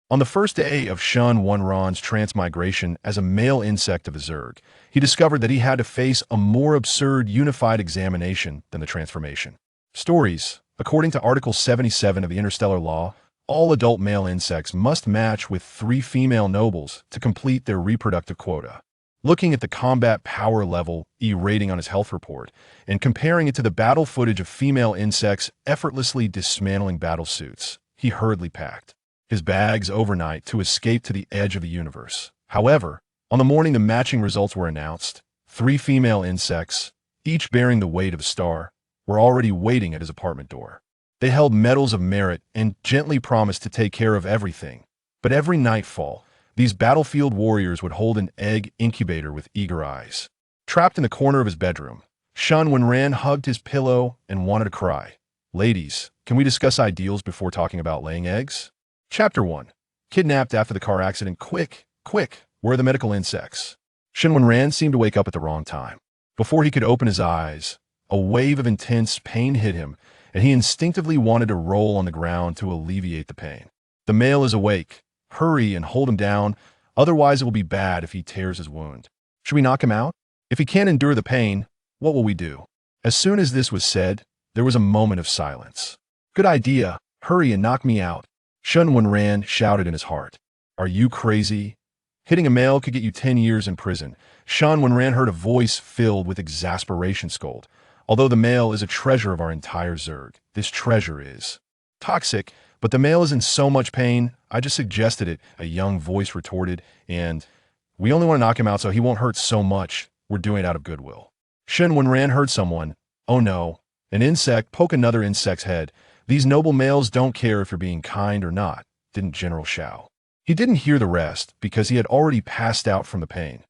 On the first day of Shen Wenran's transmigration as a male insect of the Zerg, he discovered that he had to face a more absurd unified examination than the transformation. Stories. According to Article 77 of the Interstellar Law, all adult male insects must match with 3 female nobles to complete their reproductive quota. Looking at the combat power level E rating on his health report and comparing it to the battle footage of female insects effortlessly dismantling battle suits, he hurriedly packed his bags overnight to escape to the edge of the universe. However, on the morning the matching results were announced, 3 female insects, each bearing the weight of a star, were already waiting at his apartment door. They held medals of merit and gently promised to take care of everything. But every nightfall, these battlefield warriors would hold an egg incubator with eager eyes. Trapped in the corner of his bedroom, Shen Wenran hugged his pillow and wanted to cry. Ladies, can we discuss ideals before talking about laying eggs? Chapter 1. Kidnapped after the car accident. Quick, where are the medical insects? Shen Wenran seemed to wake up at the wrong time. Before he could open his eyes, a wave of intense pain hit him, and he instinctively wanted to roll on the ground to alleviate the pain. The male is awake. Hurry and hold him down, otherwise it will be bad if he tears his wound. Should we knock him out? If he can't endure the pain, what will we do? As soon as this was said, there was a moment of silence. Good idea. Hurry and knock me out, Shen Wenran shouted in his heart. Are you crazy? Hitting a male could get you 10 years in prison. Shen Wenran heard a voice filled with exasperation scold. Although the male is a treasure of our entire Zerg, this treasure is toxic, but the male is in so much pain, I just suggested it, a young voice retorted, and we only want to knock him out so he won't hurt so much. We're doing it out of goodwill. Shen Wenran heard someone, oh no, an insect poke another insect's head. These noble males don't care if you're being kind or not, didn't General Shao. He didn't hear the rest because he had already passed out from the pain.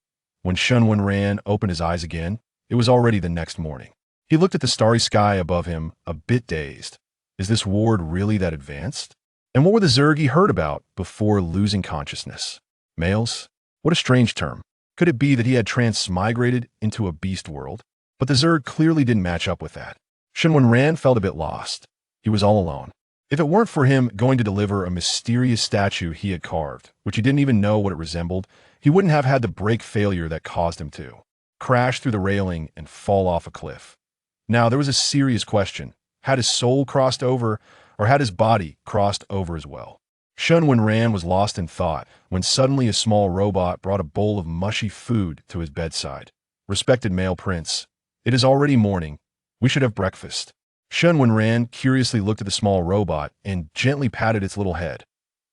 When Shen Wenran opened his eyes again, it was already the next morning. He looked at the starry sky above him, a bit dazed. Is this ward really that advanced? And what were the Zerg he heard about before losing consciousness? Males? What a strange term. Could it be that he had transmigrated into a beast world? But the Zerg clearly didn't match up with that. Shen Wenran felt a bit lost. He was all alone. If it weren't for him going to deliver a mysterious statue he had carved, which he didn't even know what it resembled, he wouldn't have had the brake failure that caused him to crash through the railing and fall off a cliff. Now, there was a serious question. Had his soul crossed over, or had his body crossed over as well? Shen Wenran was lost in thought when suddenly a small robot brought a bowl of mushy food to his bedside. Respected male prince, it is already morning. We should have breakfast. Shen Wenran curiously looked at the small robot and gently patted its little head.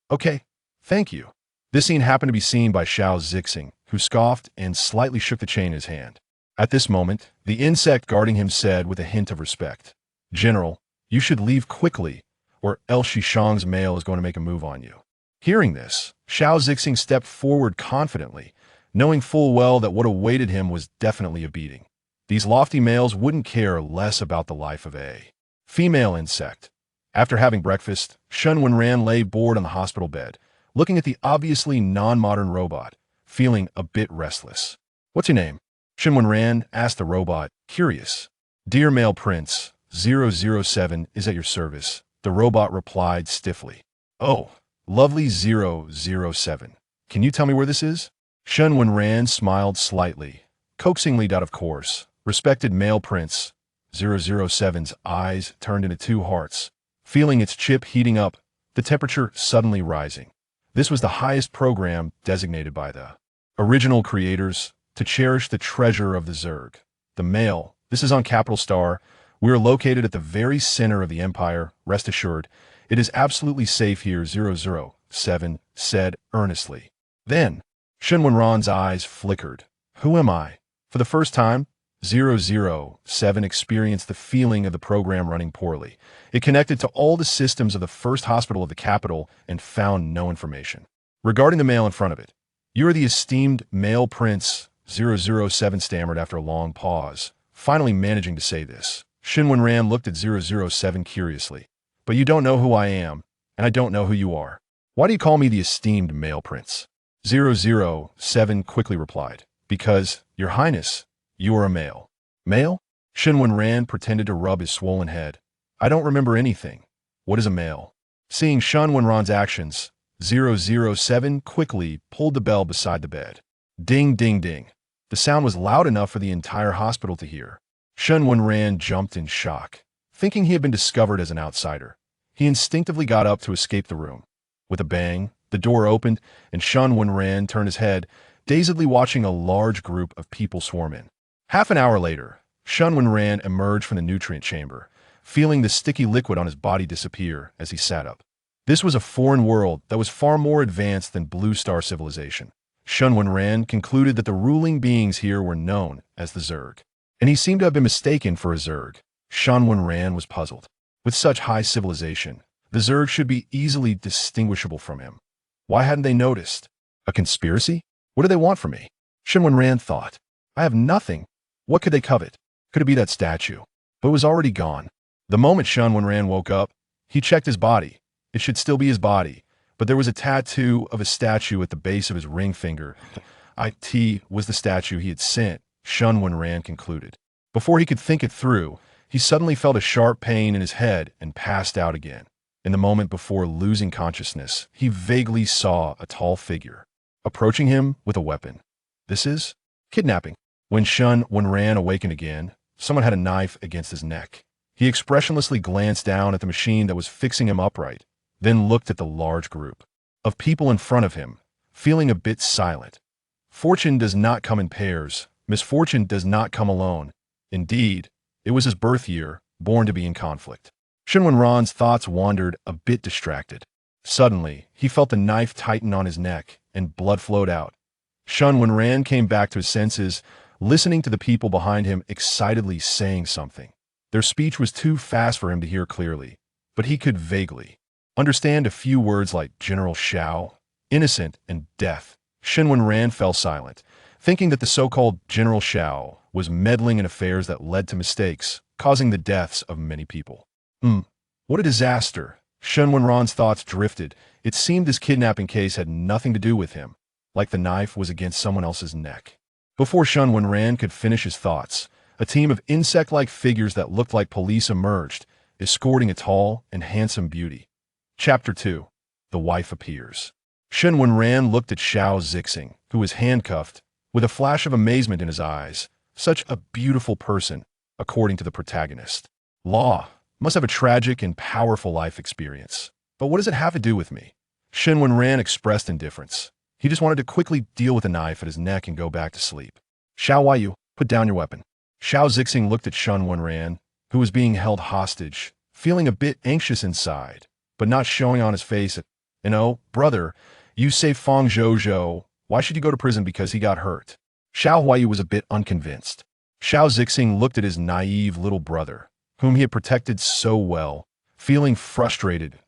Okay, thank you. This scene happened to be seen by Xiao Zixing, who scoffed and slightly shook the chain in his hand. At this moment, the insect guarding him said with a hint of respect, General, you should leave quickly, or else Shishang's male is going to make a move on you. Hearing this, Xiao Zixing stepped forward confidently, knowing full well that what awaited him was definitely a beating. These lofty males wouldn't care less about the life of a female insect. After having breakfast, Shen Wenran lay bored on the hospital bed, looking at the obviously non-modern robot, feeling a bit restless. What's your name? Shen Wenran asked the robot, curious. Dear male prince, 007 is at your service, the robot replied stiffly. Oh, lovely 007. Can you tell me where this is? Shen Wenran smiled slightly, coaxingly. Of course. Respected male prince, 007's eyes turned into 2 hearts, feeling its chip heating up, the temperature suddenly rising. This was the highest program designated by the original creators to cherish the treasure of the Zerg. The male, this is on Capital Star. We are located at the very center of the Empire, rest assured. It is absolutely safe here, 007 said earnestly. Then, Shen Wenran's eyes flickered. Who am I? For the first time, 007 experienced the feeling of the program running poorly. It connected to all the systems of the first hospital of the capital and found no information regarding the male in front of it. You are the esteemed male prince, 007 stammered after a long pause, finally managing to say this. Shen Wenran looked at 007 curiously. But you don't know who I am, and I don't know who you are. Why do you call me the esteemed male prince? 007 quickly replied. Because, Your Highness, you are a male. Male? Shen Wenran pretended to rub his swollen head. I don't remember anything. What is a male? Seeing Shen Wenran's actions, 007 quickly pulled the bell beside the bed. Ding, ding, ding. The sound was loud enough for the entire hospital to hear. Shen Wenran jumped in shock. Thinking he had been discovered as an outsider, he instinctively got up to escape the room. With a bang, the door opened, and Shen Wenran turned his head, dazedly watching a large group of people swarm in. Half an hour later, Shen Wenran emerged from the nutrient chamber, feeling the sticky liquid on his body disappear as he sat up. This was a foreign world that was far more advanced than Blue Star civilization. Shen Wenran concluded that the ruling beings here were known as the Zerg, and he seemed to have been mistaken for a Zerg. Shen Wenran was puzzled. With such high civilization, the Zerg should be easily distinguishable from him. Why hadn't they noticed? A conspiracy? What do they want from me? Shen Wenran thought. I have nothing. What could they covet? Could it be that statue? But it was already gone. The moment Shen Wenran woke up, he checked his body. It should still be his body, but there was a tattoo of a statue at the base of his ring finger. It was the statue he had sent, Shen Wenran concluded. Before he could think it through, he suddenly felt a sharp pain in his head and passed out again. In the moment before losing consciousness, he vaguely saw a tall figure approaching him with a weapon. This is kidnapping. When Shen Wenran awakened again, someone had a knife against his neck. He expressionlessly glanced down at the machine that was fixing him upright, then looked at the large group of people in front of him, feeling a bit silent. Fortune does not come in pairs. Misfortune does not come alone. Indeed, it was his birth year, born to be in conflict. Shen Wenran's thoughts wandered, a bit distracted. Suddenly, he felt the knife tighten on his neck, and blood flowed out. Shen Wenran came back to his senses, listening to the people behind him excitedly saying something. Their speech was too fast for him to hear clearly, but he could vaguely understand a few words like General Shao, innocent, and death. Shen Wenran fell silent, thinking that the so-called General Shao was meddling in affairs that led to mistakes, causing the deaths of many people. What a disaster. Shen Wenran's thoughts drifted. It seemed this kidnapping case had nothing to do with him, like the knife was against someone else's neck. Before Shen Wenran could finish his thoughts, a team of insect-like figures that looked like police emerged, escorting a tall and handsome beauty. Chapter 2. The Wife Appears. Shen Wenran looked at Xiao Zixing, who was handcuffed, with a flash of amazement in his eyes. Such a beautiful person, according to the protagonist. Law must have a tragic and powerful life experience. But what does it have to do with me? Shen Wenran expressed indifference. He just wanted to quickly deal with the knife at his neck and go back to sleep. Xiao Yu, put down your weapon. Xiao Zixing looked at Shen Wenran, who was being held hostage, feeling a bit anxious inside, but not showing on his face. Brother, you saved Fang Zhozhou. Why should you go to prison because he got hurt? Xiao Huayu was a bit unconvinced. Xiao Zixing looked at his naive little brother, whom he had protected so well, feeling frustrated.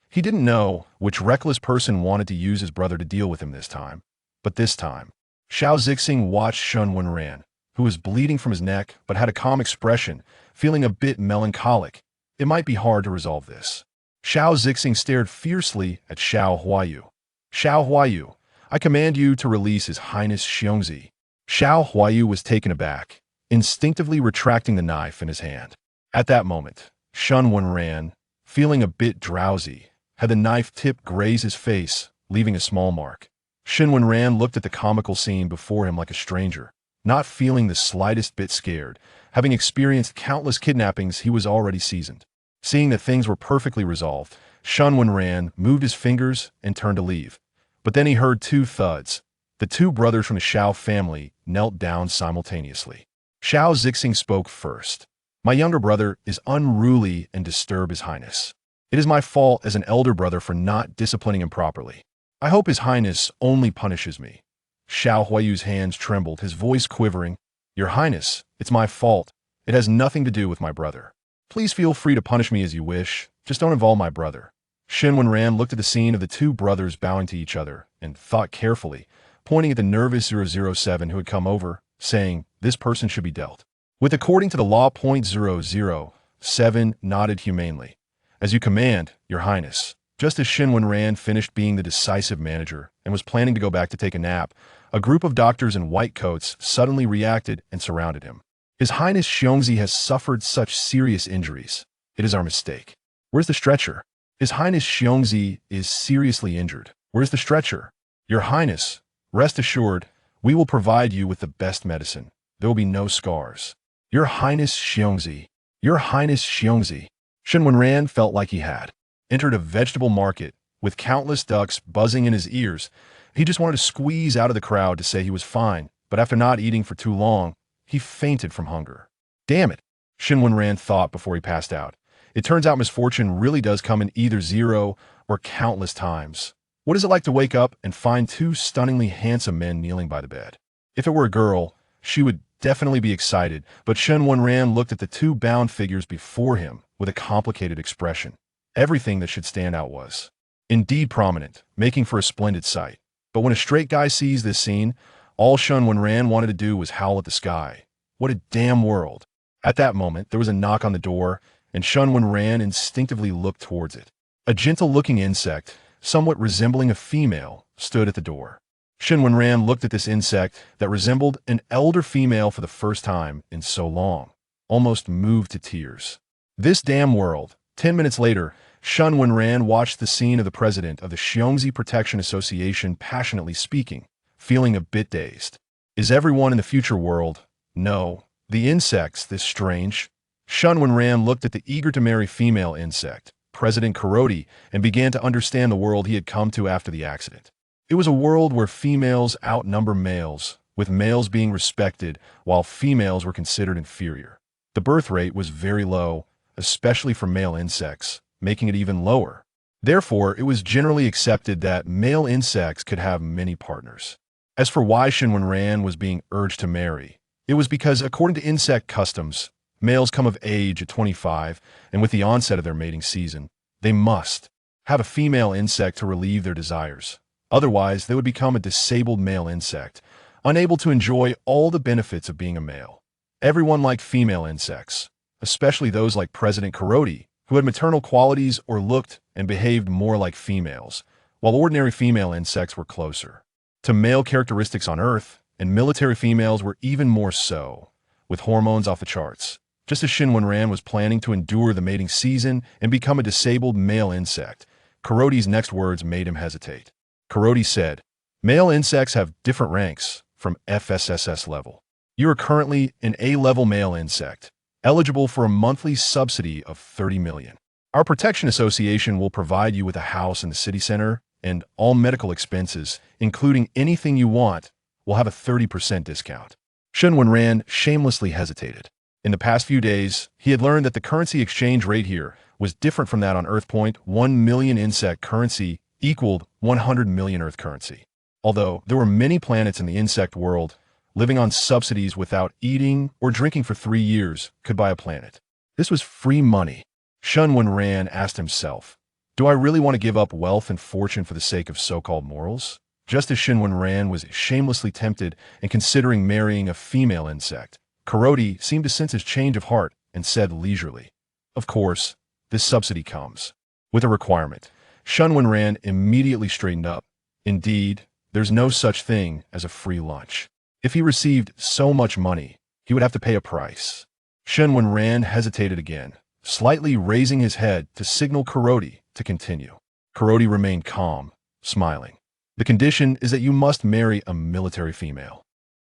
He didn't know which reckless person wanted to use his brother to deal with him this time. But this time, Xiao Zixing watched Shen Wenran, who was bleeding from his neck but had a calm expression, feeling a bit melancholic. It might be hard to resolve this. Xiao Zixing stared fiercely at Xiao Huayu. Xiao Huayu, I command you to release His Highness Xiongzi. Xiao Huayu was taken aback, instinctively retracting the knife in his hand. At that moment, Shen Wenran, feeling a bit drowsy, had the knife tip graze his face, leaving a small mark. Shen Wenran looked at the comical scene before him like a stranger, not feeling the slightest bit scared. Having experienced countless kidnappings, he was already seasoned. Seeing that things were perfectly resolved, Shen Wenran moved his fingers and turned to leave. But then he heard two thuds. The two brothers from the Xiao family knelt down simultaneously. Xiao Zixing spoke first. My younger brother is unruly and disturb His Highness. It is my fault as an elder brother for not disciplining him properly. I hope His Highness only punishes me. Xiao Huayu's hands trembled, his voice quivering. Your Highness, it's my fault. It has nothing to do with my brother. Please feel free to punish me as you wish. Just don't involve my brother. Shen Wenran looked at the scene of the two brothers bowing to each other and thought carefully, pointing at the nervous 007 who had come over, saying, this person should be dealt with according to the law. 007 nodded humanely. As you command, Your Highness. Just as Shen Wenran finished being the decisive manager and was planning to go back to take a nap, a group of doctors in white coats suddenly reacted and surrounded him. His Highness Xiongzi has suffered such serious injuries. It is our mistake. Where's the stretcher? His Highness Xiongzi is seriously injured. Where's the stretcher? Your Highness, rest assured, we will provide you with the best medicine. There will be no scars. Your Highness Xiongzi. Your Highness Xiongzi. Shen Wenran felt like he had entered a vegetable market with countless ducks buzzing in his ears. He just wanted to squeeze out of the crowd to say he was fine, but after not eating for too long, he fainted from hunger. Damn it, Shen Wenran thought before he passed out. It turns out misfortune really does come in either 0 or countless times. What is it like to wake up and find two stunningly handsome men kneeling by the bed? If it were a girl, she would definitely be excited, but Shen Wenran looked at the two bound figures before him with a complicated expression. Everything that should stand out was indeed prominent, making for a splendid sight. But when a straight guy sees this scene, all Shen Wenran wanted to do was howl at the sky. What a damn world. At that moment, there was a knock on the door, and Shen Wenran instinctively looked towards it. A gentle-looking insect, somewhat resembling a female, stood at the door. Shen Wenran looked at this insect that resembled an elder female for the first time in so long, almost moved to tears. This damn world. 10 minutes later, Shen Wenran watched the scene of the president of the Xiongzi Protection Association passionately speaking, feeling a bit dazed. Is everyone in the future world? No. The insects, this strange. Shen Wenran looked at the eager-to-marry female insect, President Karoti, and began to understand the world he had come to after the accident. It was a world where females outnumber males, with males being respected while females were considered inferior. The birth rate was very low, especially for male insects, making it even lower. Therefore, it was generally accepted that male insects could have many partners. As for why Shen Wenran was being urged to marry, it was because, according to insect customs, males come of age at 25, and with the onset of their mating season, they must have a female insect to relieve their desires. Otherwise, they would become a disabled male insect, unable to enjoy all the benefits of being a male. Everyone liked female insects, especially those like President Karoti, who had maternal qualities or looked and behaved more like females, while ordinary female insects were closer to male characteristics on Earth, and military females were even more so, with hormones off the charts. Just as Shen Wenran was planning to endure the mating season and become a disabled male insect, Karoti's next words made him hesitate. Karoti said, "Male insects have different ranks from FSSS level. You are currently an A-level male insect, eligible for a monthly subsidy of 30 million. Our Protection Association will provide you with a house in the city center, and all medical expenses, including anything you want, will have a 30% discount." Shen Wenran shamelessly hesitated. In the past few days, he had learned that the currency exchange rate here was different from that on Earth. 1 million insect currency equaled 100 million Earth currency. Although there were many planets in the insect world, living on subsidies without eating or drinking for 3 years could buy a planet. This was free money. Shen Wenran asked himself, do I really want to give up wealth and fortune for the sake of so-called morals? Just as Shen Wenran was shamelessly tempted and considering marrying a female insect, Karoti seemed to sense his change of heart and said leisurely, "Of course, this subsidy comes with a requirement." Shen Wenran immediately straightened up. Indeed, there's no such thing as a free lunch. If he received so much money, he would have to pay a price. Shen Wenran hesitated again, slightly raising his head to signal Karoti to continue. Karoti remained calm, smiling. "The condition is that you must marry a military female."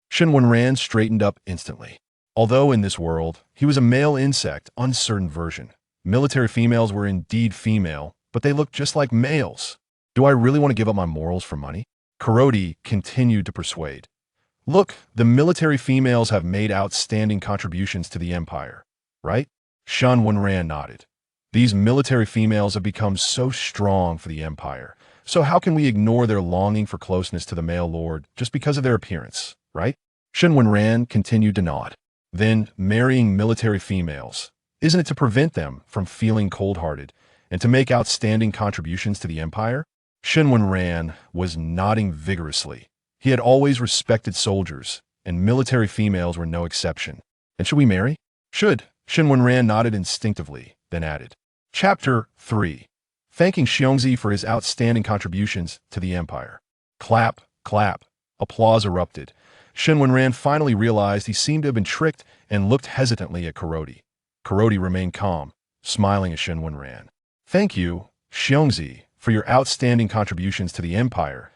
Shen Wenran straightened up instantly. Although in this world, he was a male insect, uncertain version. Military females were indeed female, but they looked just like males. Do I really want to give up my morals for money? Karoti continued to persuade. Look, the military females have made outstanding contributions to the empire, right? Shen Wenran nodded. These military females have become so strong for the empire. So how can we ignore their longing for closeness to the male lord just because of their appearance, right? Shen Wenran continued to nod. Then, marrying military females, isn't it to prevent them from feeling cold-hearted and to make outstanding contributions to the empire? Shen Wenran was nodding vigorously. He had always respected soldiers, and military females were no exception. And should we marry? Should. Shen Wenran nodded instinctively, then added. Chapter 3. Thanking Xiongzi for his outstanding contributions to the empire. Clap, clap. Applause erupted. Shen Wenran finally realized he seemed to have been tricked and looked hesitantly at Karoti. Karoti remained calm, smiling at Shen Wenran. Thank you, Xiongzi, For your outstanding contributions to the Empire,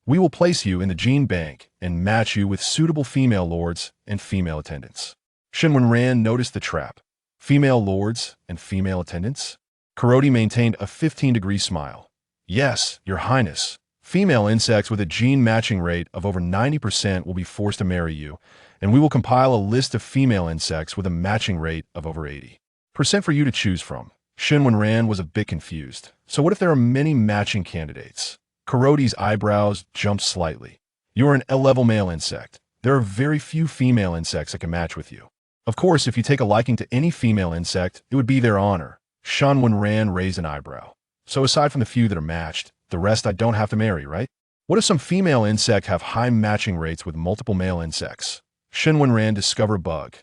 we will place you in the gene bank and match you with suitable female lords and female attendants. Shen Wenran noticed the trap. Female lords and female attendants? Kuroti maintained a 15-degree smile. Yes, Your Highness. Female insects with a gene matching rate of over 90% will be forced to marry you, and we will compile a list of female insects with a matching rate of over 80% for you to choose from. Shen Wenran was a bit confused. So what if there are many matching candidates? Kuroti's eyebrows jumped slightly. You are an L-level male insect. There are very few female insects that can match with you. Of course, if you take a liking to any female insect, it would be their honor. Shen Wenran raised an eyebrow. So aside from the few that are matched, the rest I don't have to marry, right? What if some female insect have high matching rates with multiple male insects? Shen Wenran discovered a bug.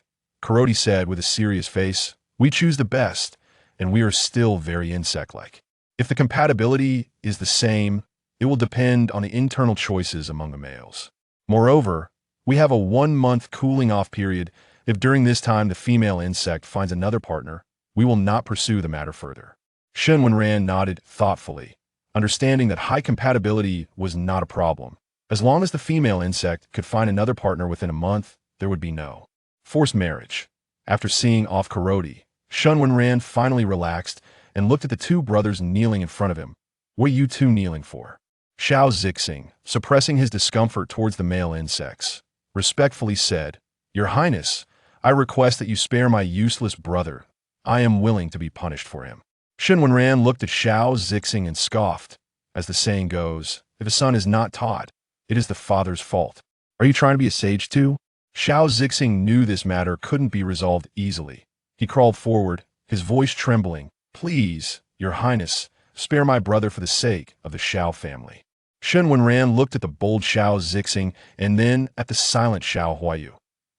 Kuroti said with a serious face, we choose the best, and we are still very insect-like. If the compatibility is the same, it will depend on the internal choices among the males. Moreover, we have a 1-month cooling-off period. If during this time the female insect finds another partner, we will not pursue the matter further. Shen Wenran nodded thoughtfully, understanding that high compatibility was not a problem. As long as the female insect could find another partner within a month, there would be no forced marriage. After seeing off Kuroti, Shen Wenran finally relaxed and looked at the two brothers kneeling in front of him. What are you two kneeling for? Xiao Zixing, suppressing his discomfort towards the male insects, respectfully said, Your Highness, I request that you spare my useless brother. I am willing to be punished for him. Shen Wenran looked at Xiao Zixing and scoffed. As the saying goes, if a son is not taught, it is the father's fault. Are you trying to be a sage too? Xiao Zixing knew this matter couldn't be resolved easily. He crawled forward, his voice trembling. Please, Your Highness, spare my brother for the sake of the Xiao family. Shen Wenran looked at the bold Xiao Zixing and then at the silent Xiao Huayu.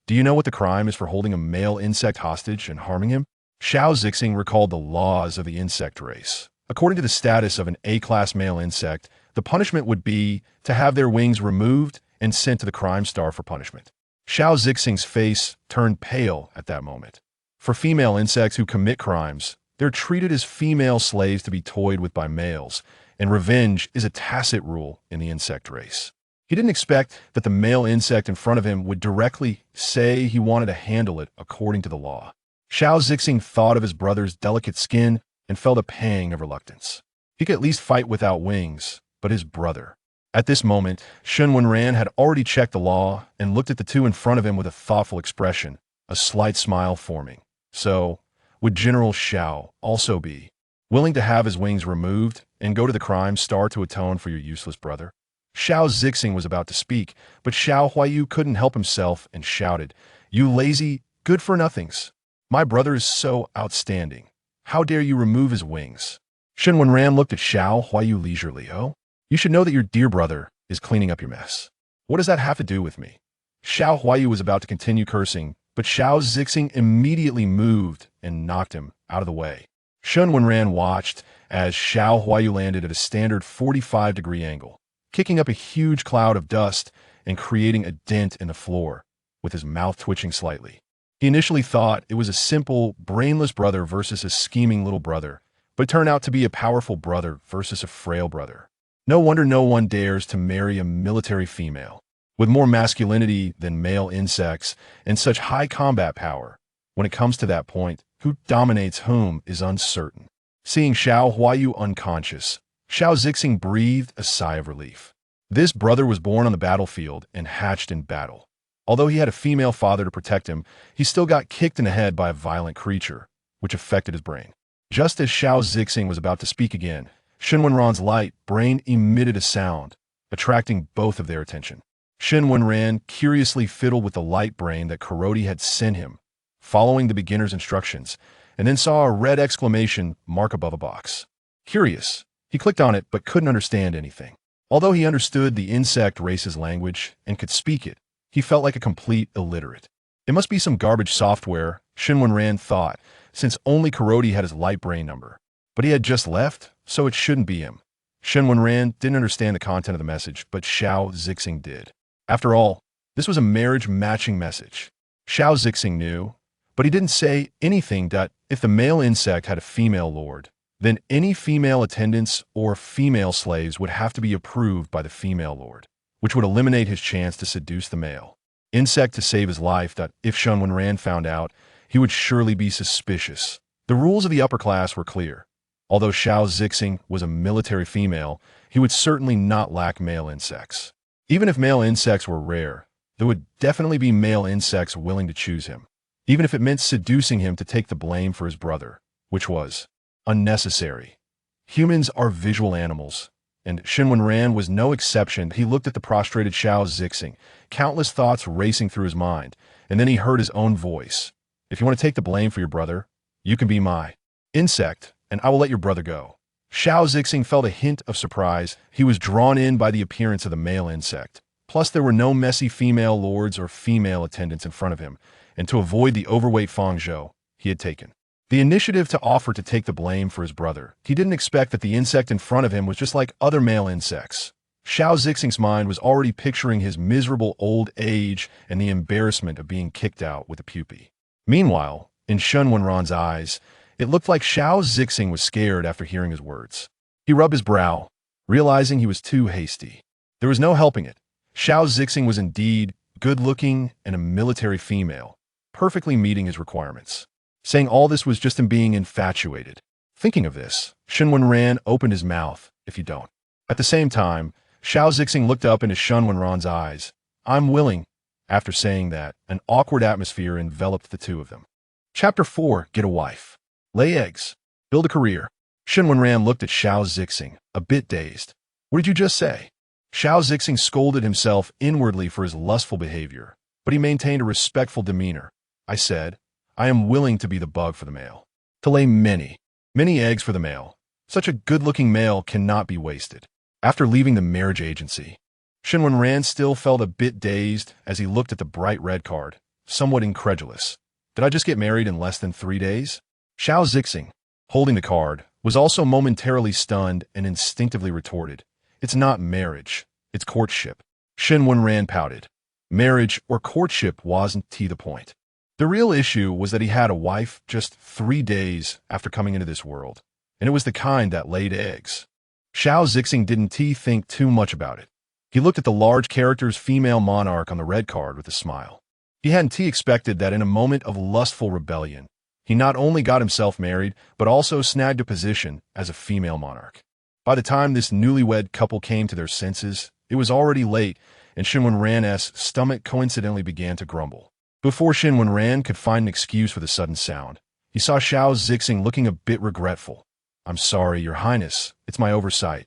Do you know what the crime is for holding a male insect hostage and harming him? Xiao Zixing recalled the laws of the insect race. According to the status of an A-class male insect, the punishment would be to have their wings removed and sent to the crime star for punishment. Xiao Zixing's face turned pale at that moment. For female insects who commit crimes, they're treated as female slaves to be toyed with by males, and revenge is a tacit rule in the insect race. He didn't expect that the male insect in front of him would directly say he wanted to handle it according to the law. Xiao Zixing thought of his brother's delicate skin and felt a pang of reluctance. He could at least fight without wings, but his brother. At this moment, Shen Wenran had already checked the law and looked at the two in front of him with a thoughtful expression, a slight smile forming. So, would General Xiao also be willing to have his wings removed and go to the crime star to atone for your useless brother? Xiao Zixing was about to speak, but Xiao Huayu couldn't help himself and shouted, You lazy, good-for-nothings! My brother is so outstanding. How dare you remove his wings? Shen Wenran looked at Xiao Huayu leisurely. Oh, you should know that your dear brother is cleaning up your mess. What does that have to do with me? Xiao Huayu was about to continue cursing, but Xiao Zixing immediately moved and knocked him out of the way. Shen Wenran watched as Xiao Huayu landed at a standard 45-degree angle, kicking up a huge cloud of dust and creating a dent in the floor, with his mouth twitching slightly. He initially thought it was a simple, brainless brother versus a scheming little brother, but it turned out to be a powerful brother versus a frail brother. No wonder no one dares to marry a military female, with more masculinity than male insects and such high combat power. When it comes to that point, who dominates whom is uncertain. Seeing Xiao Huayu unconscious, Xiao Zixing breathed a sigh of relief. This brother was born on the battlefield and hatched in battle. Although he had a female father to protect him, he still got kicked in the head by a violent creature, which affected his brain. Just as Xiao Zixing was about to speak again, Shen Wenran's light brain emitted a sound, attracting both of their attention. Shen Wenran curiously fiddled with the light brain that Kuroti had sent him, following the beginner's instructions, and then saw a red exclamation mark above a box. Curious, he clicked on it but couldn't understand anything. Although he understood the insect race's language and could speak it, he felt like a complete illiterate. It must be some garbage software, Shen Wenran thought, since only Kuroti had his light brain number. But he had just left, so it shouldn't be him. Shen Wenran didn't understand the content of the message, but Xiao Zixing did. After all, this was a marriage matching message. Xiao Zixing knew, but he didn't say anything that if the male insect had a female lord, then any female attendants or female slaves would have to be approved by the female lord, which would eliminate his chance to seduce the male insect to save his life. That if Shen Wenran found out, he would surely be suspicious. The rules of the upper class were clear. Although Xiao Zixing was a military female, he would certainly not lack male insects. Even if male insects were rare, there would definitely be male insects willing to choose him, even if it meant seducing him to take the blame for his brother, which was unnecessary. Humans are visual animals, and Shen Wenran was no exception. He looked at the prostrated Xiao Zixing, countless thoughts racing through his mind, and then he heard his own voice. If you want to take the blame for your brother, you can be my insect, and I will let your brother go. Xiao Zixing felt a hint of surprise. He was drawn in by the appearance of the male insect. Plus, there were no messy female lords or female attendants in front of him, and to avoid the overweight Feng Zhou, he had taken the initiative to offer to take the blame for his brother. He didn't expect that the insect in front of him was just like other male insects. Xiao Zixing's mind was already picturing his miserable old age and the embarrassment of being kicked out with a pupae. Meanwhile, in Shen Wenran's eyes, it looked like Xiao Zixing was scared after hearing his words. He rubbed his brow, realizing he was too hasty. There was no helping it. Xiao Zixing was indeed good-looking and a military female, perfectly meeting his requirements. Saying all this was just him being infatuated. Thinking of this, Shen Wenran opened his mouth, if you don't. At the same time, Xiao Zixing looked up into Shen Wenran's eyes. I'm willing. After saying that, an awkward atmosphere enveloped the two of them. Chapter 4. Get a wife. Lay eggs. Build a career. Shen Wenran looked at Xiao Zixing, a bit dazed. What did you just say? Xiao Zixing scolded himself inwardly for his lustful behavior, but he maintained a respectful demeanor. I said, I am willing to be the bug for the male. To lay many eggs for the male. Such a good-looking male cannot be wasted. After leaving the marriage agency, Shen Wenran still felt a bit dazed as he looked at the bright red card, somewhat incredulous. Did I just get married in less than 3 days? Xiao Zixing, holding the card, was also momentarily stunned and instinctively retorted. It's not marriage, it's courtship. Shen Wenran pouted. Marriage or courtship wasn't the point. The real issue was that he had a wife just 3 days after coming into this world, and it was the kind that laid eggs. Xiao Zixing didn't think too much about it. He looked at the large character's female monarch on the red card with a smile. He hadn't expected that in a moment of lustful rebellion, he not only got himself married, but also snagged a position as a female monarch. By the time this newlywed couple came to their senses, it was already late, and Shen Wenran's stomach coincidentally began to grumble. Before Shen Wenran could find an excuse for the sudden sound, he saw Xiao Zixing looking a bit regretful. I'm sorry, Your Highness. It's my oversight.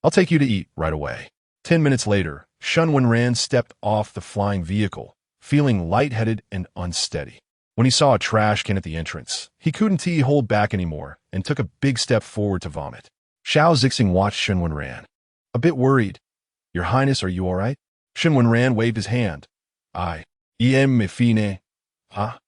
I'll take you to eat right away. 10 minutes later, Shen Wenran stepped off the flying vehicle, feeling lightheaded and unsteady. When he saw a trash can at the entrance, he couldn't hold back anymore and took a big step forward to vomit. Xiao Zixing watched Shen Wenran, a bit worried. Your Highness, are you all right? Shen Wenran waved his hand. I am me fine. Xiao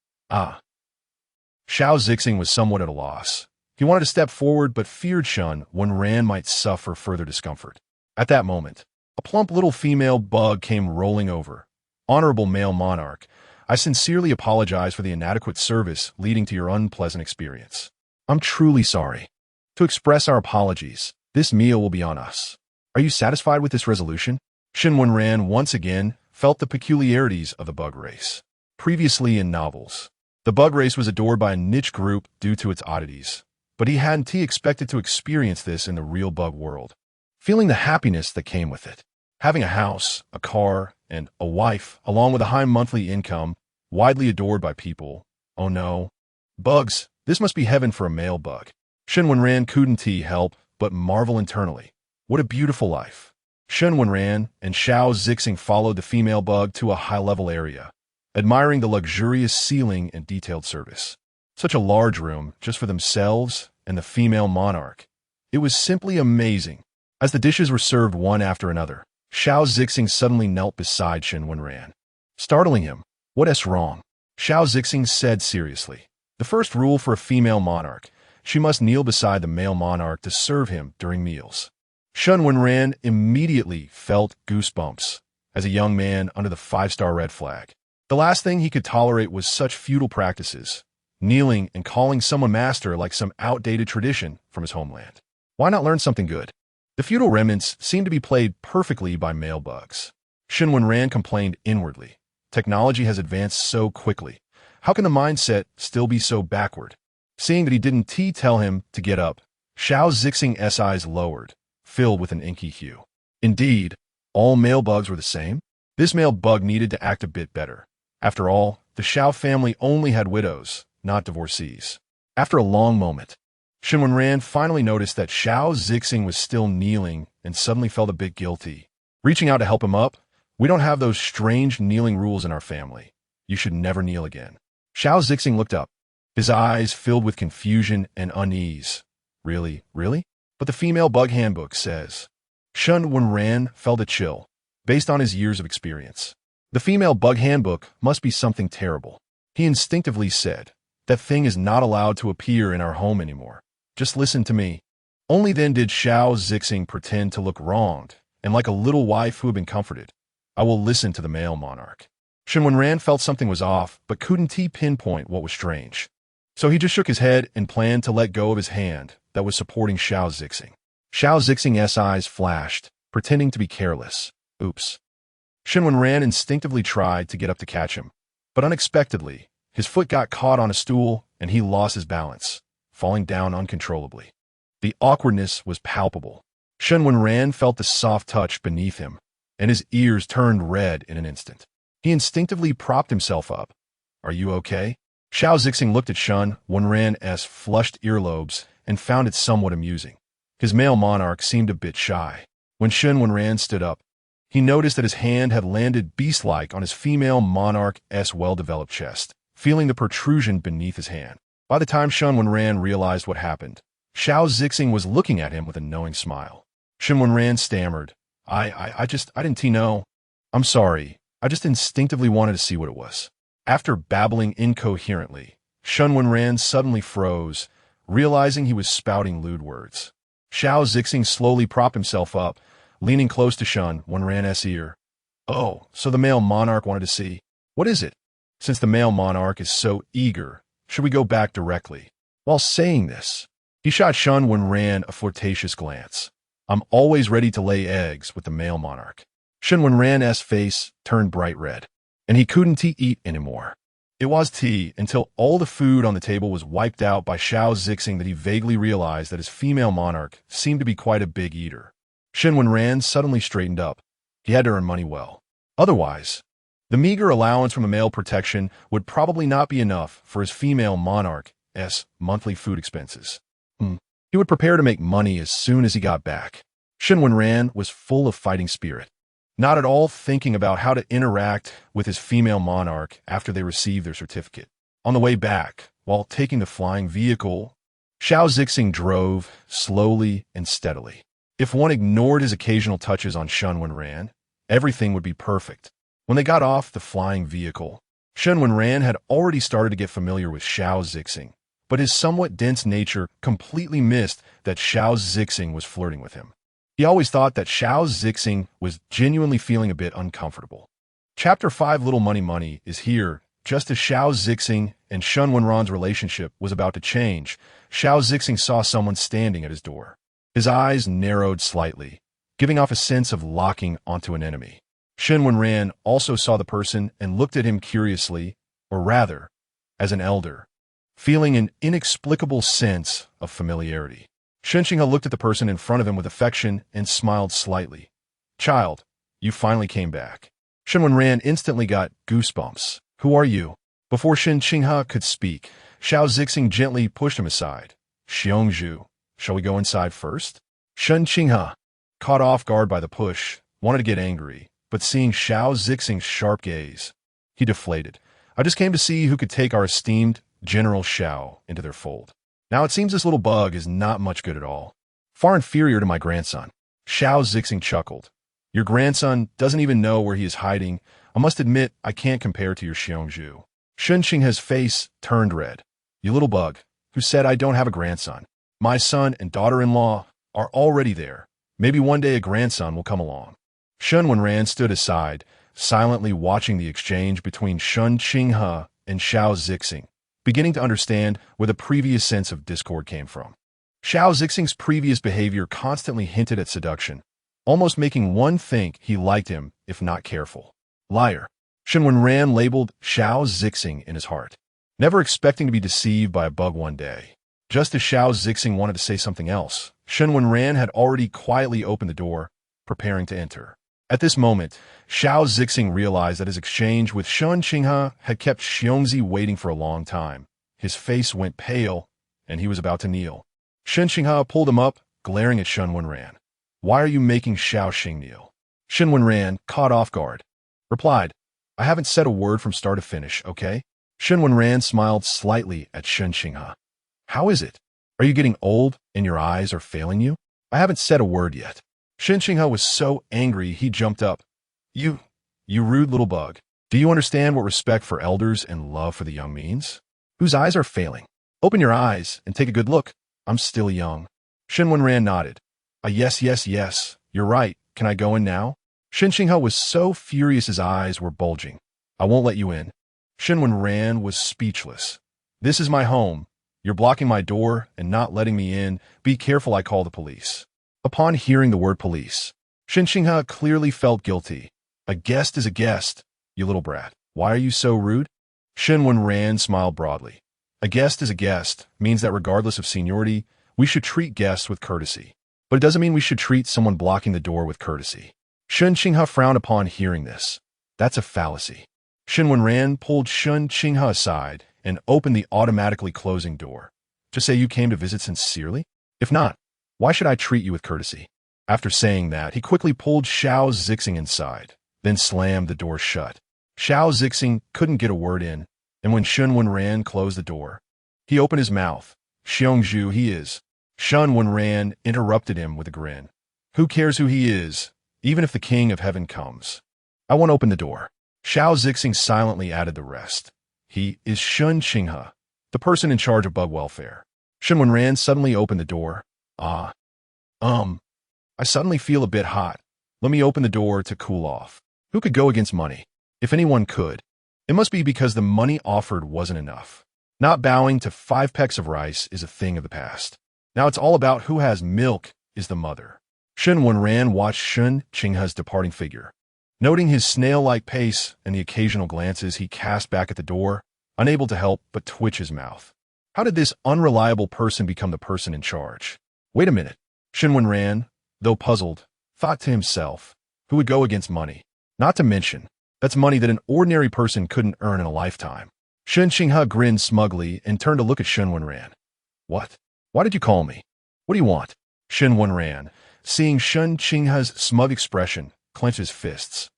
Zixing was somewhat at a loss. He wanted to step forward but feared Shen Wenran might suffer further discomfort. At that moment, a plump little female bug came rolling over. Honorable male monarch, I sincerely apologize for the inadequate service leading to your unpleasant experience. I'm truly sorry. To express our apologies, this meal will be on us. Are you satisfied with this resolution? Shen Wenran once again felt the peculiarities of the bug race. Previously in novels, the bug race was adored by a niche group due to its oddities, but he hadn't expected to experience this in the real bug world. Feeling the happiness that came with it. Having a house, a car, and a wife, along with a high monthly income, widely adored by people. Oh no. Bugs, this must be heaven for a male bug. Shen Wenran couldn't help but marvel internally. What a beautiful life. Shen Wenran and Xiao Zixing followed the female bug to a high-level area, admiring the luxurious ceiling and detailed service. Such a large room just for themselves and the female monarch. It was simply amazing. As the dishes were served one after another, Xiao Zixing suddenly knelt beside Shen Wenran, startling him. What's wrong? Xiao Zixing said seriously. The first rule for a female monarch, she must kneel beside the male monarch to serve him during meals. Shen Wenran immediately felt goosebumps as a young man under the 5-star red flag. The last thing he could tolerate was such feudal practices. kneeling and calling someone master like some outdated tradition from his homeland. Why not learn something good? The feudal remnants seemed to be played perfectly by male bugs. Shen Wenran complained inwardly. Technology has advanced so quickly. How can the mindset still be so backward? Seeing that he didn't tell him to get up, Xiao Zixing's eyes lowered, filled with an inky hue. Indeed, all male bugs were the same? This male bug needed to act a bit better. After all, the Xiao family only had widows, not divorcees. After a long moment, Shen Wenran finally noticed that Xiao Zixing was still kneeling and suddenly felt a bit guilty. Reaching out to help him up, "We don't have those strange kneeling rules in our family. You should never kneel again." Xiao Zixing looked up, his eyes filled with confusion and unease. Really? Really? But the female bug handbook says. Shen Wenran felt a chill, based on his years of experience. The female bug handbook must be something terrible. He instinctively said, "That thing is not allowed to appear in our home anymore. Just listen to me." Only then did Xiao Zixing pretend to look wronged, and like a little wife who had been comforted. "I will listen to the male monarch." Shen Wenran felt something was off, but couldn't pinpoint what was strange. So he just shook his head and planned to let go of his hand that was supporting Xiao Zixing. Xiao Zixing's eyes flashed, pretending to be careless. Oops. Shen Wenran instinctively tried to get up to catch him, but unexpectedly, his foot got caught on a stool and he lost his balance, falling down uncontrollably. The awkwardness was palpable. Shen Wenran felt the soft touch beneath him, and his ears turned red in an instant. He instinctively propped himself up. "Are you okay?" Xiao Zixing looked at Shen Wenran's flushed earlobes and found it somewhat amusing. His male monarch seemed a bit shy. When Shen Wenran stood up, he noticed that his hand had landed beast-like on his female monarch's well-developed chest, feeling the protrusion beneath his hand. By the time Shen Wenran realized what happened, Xiao Zixing was looking at him with a knowing smile. Shen Wenran stammered, I didn't know. I'm sorry. I just instinctively wanted to see what it was." After babbling incoherently, Shen Wenran suddenly froze, realizing he was spouting lewd words. Xiao Zixing slowly propped himself up, leaning close to Shen Wenran's ear. "Oh, so the male monarch wanted to see. What is it? Since the male monarch is so eager, should we go back directly?" While saying this, he shot Shen Wenran a flirtatious glance. "I'm always ready to lay eggs with the male monarch." Shen Wenran's face turned bright red, and he couldn't eat anymore. It was tea until all the food on the table was wiped out by Xiao Zixing that he vaguely realized that his female monarch seemed to be quite a big eater. Shen Wenran suddenly straightened up. He had to earn money well. Otherwise, the meager allowance from the male protection would probably not be enough for his female monarch's monthly food expenses. He would prepare to make money as soon as he got back. Shen Wenran was full of fighting spirit, not at all thinking about how to interact with his female monarch after they received their certificate. On the way back, while taking the flying vehicle, Xiao Zixing drove slowly and steadily. If one ignored his occasional touches on Shen Wenran, everything would be perfect. When they got off the flying vehicle, Shen Wenran had already started to get familiar with Xiao Zixing, but his somewhat dense nature completely missed that Xiao Zixing was flirting with him. He always thought that Xiao Zixing was genuinely feeling a bit uncomfortable. Chapter 5 Little Money is here. Just as Xiao Zixing and Shen Wenran's relationship was about to change, Xiao Zixing saw someone standing at his door. His eyes narrowed slightly, giving off a sense of locking onto an enemy. Shen Wenran also saw the person and looked at him curiously, or rather, as an elder, feeling an inexplicable sense of familiarity. Shen Qinghe looked at the person in front of him with affection and smiled slightly. "Child, you finally came back." Shen Wenran instantly got goosebumps. "Who are you?" Before Shen Qinghe could speak, Xiao Zixing gently pushed him aside. "Xiongzhu, shall we go inside first?" Shen Qinghe, caught off guard by the push, wanted to get angry, but seeing Xiao Zixing's sharp gaze, he deflated. "I just came to see who could take our esteemed General Xiao into their fold. Now it seems this little bug is not much good at all. Far inferior to my grandson." Xiao Zixing chuckled. "Your grandson doesn't even know where he is hiding. I must admit I can't compare to your Xiongzhu." Shen Qinghe's face turned red. "You little bug, who said I don't have a grandson? My son and daughter-in-law are already there. Maybe one day a grandson will come along." Shen Wenran stood aside, silently watching the exchange between Shen Qinghe and Xiao Zixing. beginning to understand where the previous sense of discord came from. Xiao Zixing's previous behavior constantly hinted at seduction, almost making one think he liked him if not careful. Liar. Shen Wenran labeled Xiao Zixing in his heart, never expecting to be deceived by a bug one day. Just as Xiao Zixing wanted to say something else, Shen Wenran had already quietly opened the door, preparing to enter. At this moment, Xiao Zixing realized that his exchange with Shen Qinghe had kept Xiongzi waiting for a long time. His face went pale, and he was about to kneel. Shen Qinghe pulled him up, glaring at Shen Wenran. "Why are you making Xiao Xing kneel?" Shen Wenran, caught off guard, replied, "I haven't said a word from start to finish, okay?" Shen Wenran smiled slightly at Shen Qinghe. "How is it? Are you getting old and your eyes are failing you?" "I haven't said a word yet." Shen Qinghe was so angry he jumped up. You rude little bug. Do you understand what respect for elders and love for the young means? Whose eyes are failing? Open your eyes and take a good look. I'm still young." Shen Wenran nodded. Yes, you're right. Can I go in now?" Shen Qinghe was so furious his eyes were bulging. "I won't let you in." Shen Wenran was speechless. "This is my home. You're blocking my door and not letting me in. Be careful, I call the police." Upon hearing the word police, Shen Qinghe clearly felt guilty. "A guest is a guest, you little brat. Why are you so rude?" Shen Wenran smiled broadly. "A guest is a guest means that regardless of seniority, we should treat guests with courtesy. But it doesn't mean we should treat someone blocking the door with courtesy." Shen Qinghe frowned upon hearing this. "That's a fallacy." Shen Wenran pulled Shen Qinghe aside and opened the automatically closing door. "To say you came to visit sincerely? If not, why should I treat you with courtesy?" After saying that, he quickly pulled Xiao Zixing inside, then slammed the door shut. Xiao Zixing couldn't get a word in, and when Shen Wenran closed the door, he opened his mouth. "Xiongzhu he is." Shen Wenran interrupted him with a grin. "Who cares who he is, even if the king of heaven comes? I won't open the door." Xiao Zixing silently added the rest. "He is Shen Qinghe, the person in charge of bug welfare." Shen Wenran suddenly opened the door. I suddenly feel a bit hot. Let me open the door to cool off." Who could go against money? If anyone could, it must be because the money offered wasn't enough. Not bowing to 5 pecks of rice is a thing of the past. Now it's all about who has milk is the mother. Shen Wenran watched Shen Qinghe's departing figure. Noting his snail-like pace and the occasional glances he cast back at the door, unable to help but twitch his mouth. How did this unreliable person become the person in charge? Wait a minute. Shen Wenran, though puzzled, thought to himself, who would go against money? Not to mention, that's money that an ordinary person couldn't earn in a lifetime. Shen Qinghe grinned smugly and turned to look at Shen Wenran. "What? Why did you call me? What do you want?" Shen Wenran, seeing Shen Qinghe's smug expression, clenched his fists.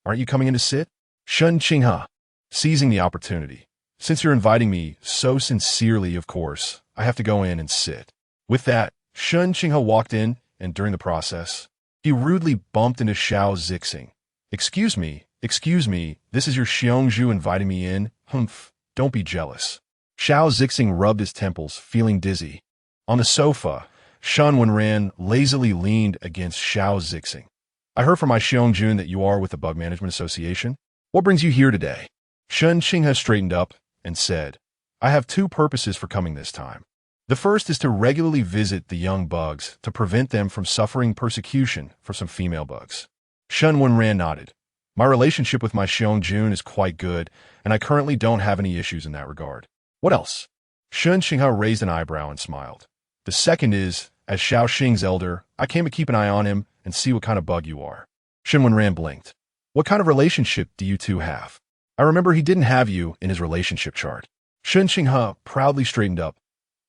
"Aren't you coming in to sit?" Shen Qinghe, seizing the opportunity. "Since you're inviting me so sincerely, of course, I have to go in and sit." With that, Shen Qinghe walked in, and during the process, he rudely bumped into Xiao Zixing. Excuse me, this is your Xiongzhu inviting me in? Humph, don't be jealous." Xiao Zixing rubbed his temples, feeling dizzy. On the sofa, Shen Wenran lazily leaned against Xiao Zixing. "I heard from my Xiongzhu that you are with the Bug Management Association. What brings you here today?" Shen Qinghe straightened up and said, "I have 2 purposes for coming this time. The first is to regularly visit the young bugs to prevent them from suffering persecution for some female bugs." Shen Wenran nodded. "My relationship with my Xiongzhu is quite good, and I currently don't have any issues in that regard." "What else?" Shen Qinghe raised an eyebrow and smiled. "The second is, as Xiao Xing's elder, I came to keep an eye on him and see what kind of bug you are." Shen Wenran blinked. "What kind of relationship do you two have? I remember he didn't have you in his relationship chart." Shen Qinghe proudly straightened up.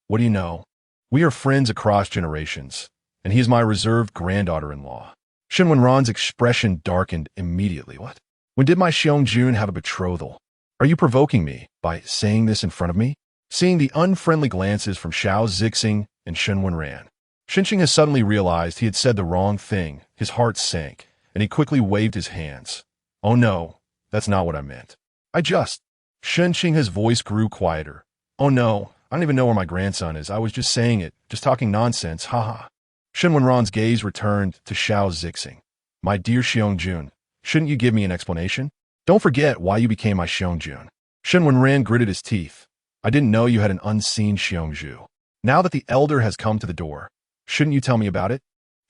"What do you know? We are friends across generations, and he is my reserved granddaughter-in-law." Shen Wenran's expression darkened immediately. "What? When did my Xiongzhu have a betrothal? Are you provoking me by saying this in front of me?" Seeing the unfriendly glances from Xiao Zixing and Shen Wenran, Shen Qinghe suddenly realized he had said the wrong thing. His heart sank, and he quickly waved his hands. "Oh no, that's not what I meant. Shen Qinghe's voice grew quieter. "Oh no, I don't even know where my grandson is. I was just saying it, just talking nonsense, haha." Shen Wenran's gaze returned to Xiao Zixing. "My dear Xiongzhu, shouldn't you give me an explanation? Don't forget why you became my Xiongzhu." Shen Wenran gritted his teeth. I didn't know you had an unseen Xiongzhu. Now that the elder has come to the door, shouldn't you tell me about it?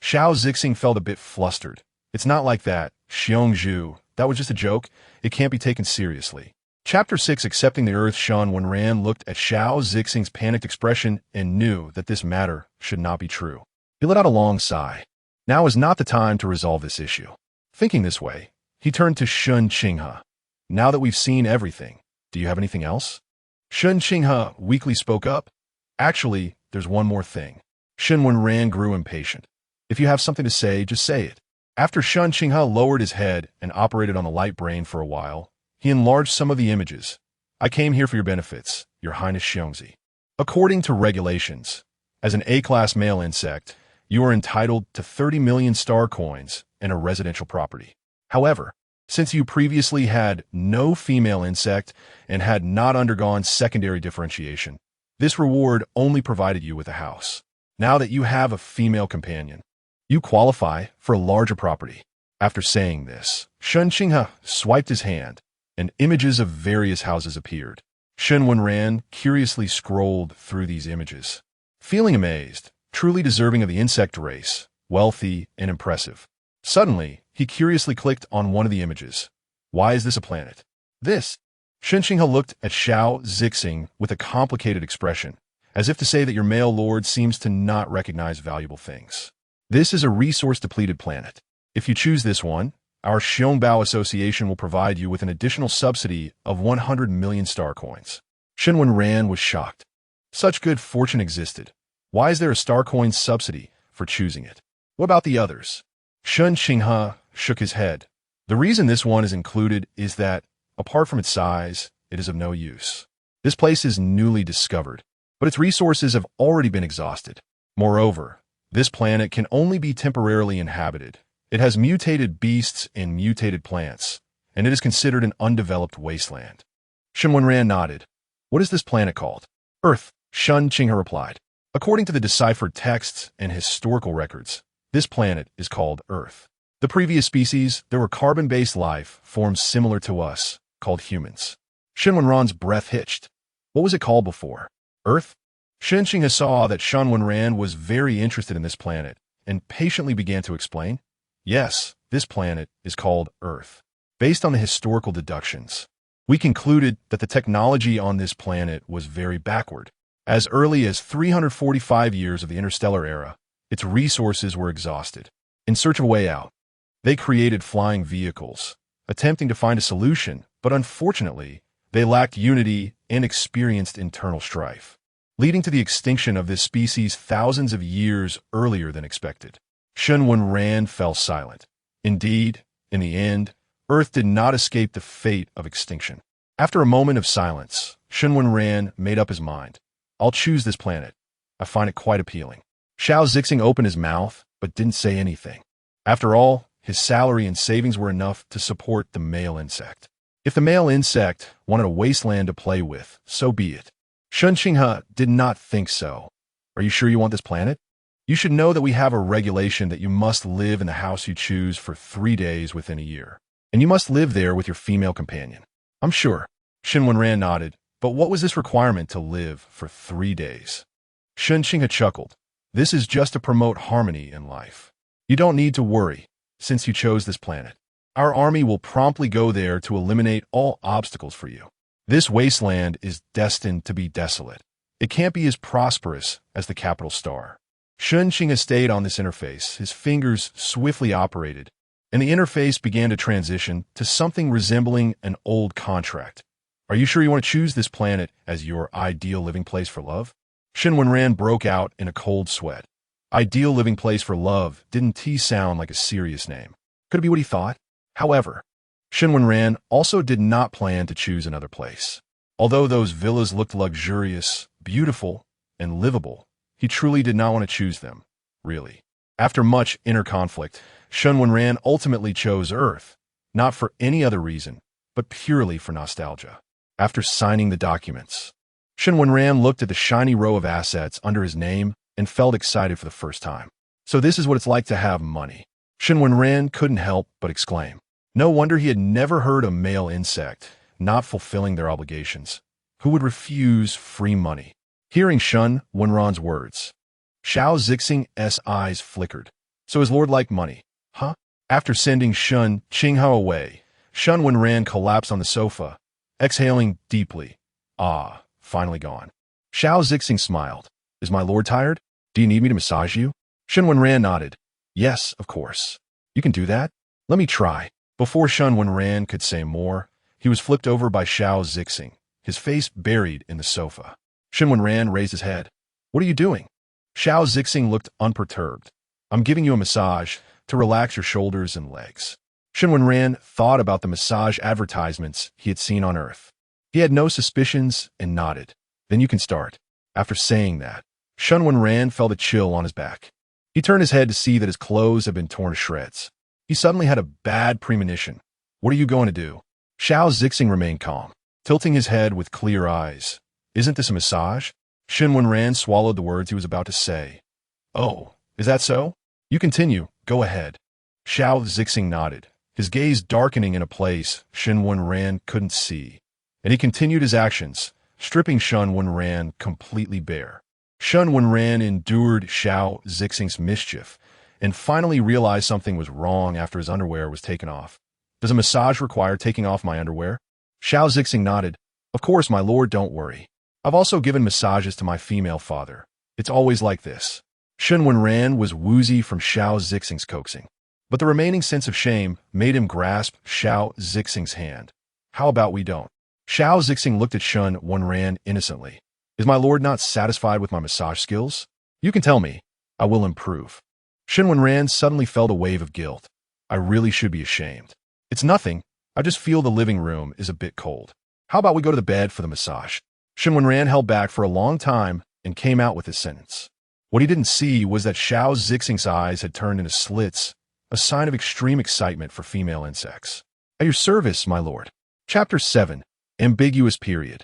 Xiao Zixing felt a bit flustered. It's not like that, Xiongzhu. That was just a joke. It can't be taken seriously. Chapter 6, Accepting the Earth. Shen Wenran looked at Xiao Zixing's panicked expression and knew that this matter should not be true. He let out a long sigh. Now is not the time to resolve this issue. Thinking this way, he turned to Shun Qinghe. Now that we've seen everything, do you have anything else? Shun Qinghe weakly spoke up. Actually, there's one more thing. Shen Wenran grew impatient. If you have something to say, just say it. After Shun Qinghe lowered his head and operated on the light brain for a while, he enlarged some of the images. I came here for your benefits, Your Highness Xiongzi. According to regulations, as an A-class male insect, you are entitled to 30 million star coins and a residential property. However, since you previously had no female insect and had not undergone secondary differentiation, this reward only provided you with a house. Now that you have a female companion, you qualify for a larger property. After saying this, Shun Qinghe swiped his hand, and images of various houses appeared. Shen Wenran curiously scrolled through these images. Feeling amazed, truly deserving of the insect race, wealthy and impressive. Suddenly, he curiously clicked on one of the images. Why is this a planet? This. Shen Qinghe looked at Xiao Zixing with a complicated expression, as if to say that your male lord seems to not recognize valuable things. This is a resource-depleted planet. If you choose this one, our Xiongbao Association will provide you with an additional subsidy of 100 million star coins. Shen Wenran was shocked. Such good fortune existed. Why is there a star coin subsidy for choosing it? What about the others? Shun Qinghe shook his head. The reason this one is included is that, apart from its size, it is of no use. This place is newly discovered, but its resources have already been exhausted. Moreover, this planet can only be temporarily inhabited. It has mutated beasts and mutated plants, and it is considered an undeveloped wasteland. Shen Wenran nodded. What is this planet called? Earth, Shun Qinghe replied. According to the deciphered texts and historical records, this planet is called Earth. The previous species, there were carbon-based life forms similar to us, called humans. Shen Wenran's breath hitched. What was it called before? Earth? Shen Qinghe saw that Shen Wenran was very interested in this planet and patiently began to explain. Yes, this planet is called Earth. Based on the historical deductions, we concluded that the technology on this planet was very backward. As early as 345 years of the interstellar era, its resources were exhausted. In search of a way out, they created flying vehicles, attempting to find a solution, but unfortunately, they lacked unity and experienced internal strife, leading to the extinction of this species thousands of years earlier than expected. Shen Wenran fell silent. Indeed, in the end, Earth did not escape the fate of extinction. After a moment of silence, Shen Wenran made up his mind. I'll choose this planet. I find it quite appealing. Xiao Zixing opened his mouth, but didn't say anything. After all, his salary and savings were enough to support the male insect. If the male insect wanted a wasteland to play with, so be it. Shun Qinghe did not think so. Are you sure you want this planet? You should know that we have a regulation that you must live in the house you choose for 3 days within a year. And you must live there with your female companion. I'm sure. Shen Wenran nodded. But what was this requirement to live for 3 days? Shen Qinghe chuckled. This is just to promote harmony in life. You don't need to worry, since you chose this planet. Our army will promptly go there to eliminate all obstacles for you. This wasteland is destined to be desolate. It can't be as prosperous as the capital star. Shen Qinghe stayed on this interface. His fingers swiftly operated, and the interface began to transition to something resembling an old contract. Are you sure you want to choose this planet as your ideal living place for love? Shen Wenran broke out in a cold sweat. Ideal living place for love didn't sound like a serious name. Could it be what he thought? However, Shen Wenran also did not plan to choose another place. Although those villas looked luxurious, beautiful, and livable, he truly did not want to choose them, really. After much inner conflict, Shen Wenran ultimately chose Earth, not for any other reason, but purely for nostalgia. After signing the documents, Shen Wenran looked at the shiny row of assets under his name and felt excited for the first time. So this is what it's like to have money. Shen Wenran couldn't help but exclaim. No wonder he had never heard a male insect not fulfilling their obligations. Who would refuse free money? Hearing Shen Wenran's words, Xiao Zixing's eyes flickered. So his lord liked money, huh? After sending Shen Qinghao away, Shen Wenran collapsed on the sofa, exhaling deeply. Ah, finally gone. Xiao Zixing smiled. Is my lord tired? Do you need me to massage you? Shen Wenran nodded. Yes, of course. You can do that? Let me try. Before Shen Wenran could say more, he was flipped over by Xiao Zixing, his face buried in the sofa. Shen Wenran raised his head. What are you doing? Xiao Zixing looked unperturbed. I'm giving you a massage to relax your shoulders and legs. Shen Wenran thought about the massage advertisements he had seen on Earth. He had no suspicions and nodded. Then you can start. After saying that, Shen Wenran felt a chill on his back. He turned his head to see that his clothes had been torn to shreds. He suddenly had a bad premonition. What are you going to do? Xiao Zixing remained calm, tilting his head with clear eyes. Isn't this a massage? Shen Wenran swallowed the words he was about to say. Oh, is that so? You continue. Go ahead. Xiao Zixing nodded, his gaze darkening in a place Shen Wenran couldn't see. And he continued his actions, stripping Shen Wenran completely bare. Shen Wenran endured Xiao Zixing's mischief and finally realized something was wrong after his underwear was taken off. Does a massage require taking off my underwear? Xiao Zixing nodded. Of course, my lord, don't worry. I've also given massages to my female father. It's always like this. Shen Wenran was woozy from Xiao Zixing's coaxing, but the remaining sense of shame made him grasp Xiao Zixing's hand. How about we don't? Xiao Zixing looked at Shen Wenran innocently. Is my lord not satisfied with my massage skills? You can tell me. I will improve. Shen Wenran suddenly felt a wave of guilt. I really should be ashamed. It's nothing. I just feel the living room is a bit cold. How about we go to the bed for the massage? Shen Wenran held back for a long time and came out with his sentence. What he didn't see was that Xiao Zixing's eyes had turned into slits, a sign of extreme excitement for female insects. At your service, my lord. Chapter 7. Ambiguous period.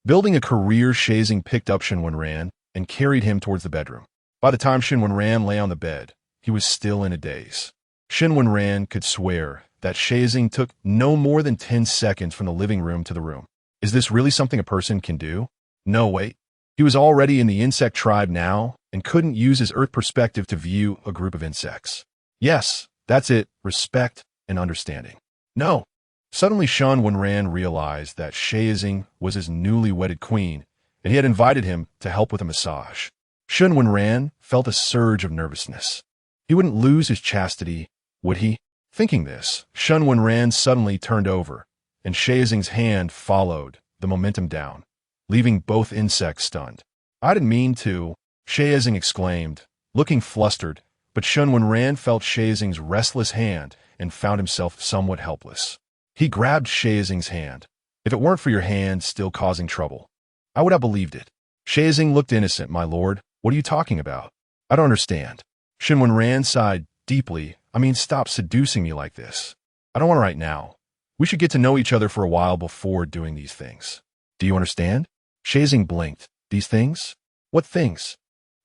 Building a career, Shazing picked up Shen Wenran and carried him towards the bedroom. By the time Shen Wenran lay on the bed, he was still in a daze. Shen Wenran could swear that Shazing took no more than 10 seconds from the living room to the room. Is this really something a person can do? No, wait. He was already in the insect tribe now and couldn't use his Earth perspective to view a group of insects. Yes, that's it, respect and understanding. No. Suddenly Shen Wenran realized that Shazing was his newly wedded queen, and he had invited him to help with a massage. Shen Wenran felt a surge of nervousness. He wouldn't lose his chastity, would he? Thinking this, Shen Wenran suddenly turned over, and Shazing's hand followed the momentum down, leaving both insects stunned. I didn't mean to, Shazing exclaimed, looking flustered, but Shen Wenran felt Shazing's restless hand and found himself somewhat helpless. He grabbed Shazing's hand. If it weren't for your hand still causing trouble, I would have believed it. Shazing looked innocent, my lord. What are you talking about? I don't understand. Shen Wenran sighed deeply. I mean, stop seducing me like this. I don't want to right now. We should get to know each other for a while before doing these things. Do you understand? Shazing blinked. These things? What things?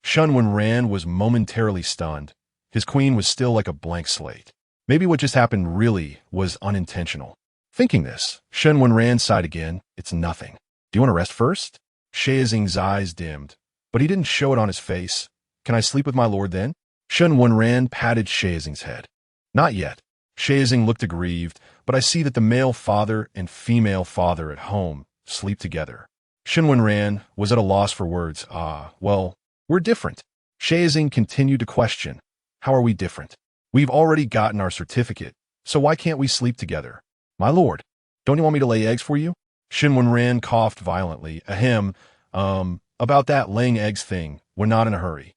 Shen Wenran was momentarily stunned. His queen was still like a blank slate. Maybe what just happened really was unintentional. Thinking this, Shen Wenran sighed again. It's nothing. Do you want to rest first? Shazing's eyes dimmed, but he didn't show it on his face. Can I sleep with my lord then? Shen Wenran patted Shazing's head. Not yet. Shazing looked aggrieved, but I see that the male father and female father at home sleep together. Shen Wenran was at a loss for words. Well, we're different. Shazing continued to question. How are we different? We've already gotten our certificate, so why can't we sleep together? My lord, don't you want me to lay eggs for you? Shen Wenran coughed violently. Ahem, about that laying eggs thing, we're not in a hurry.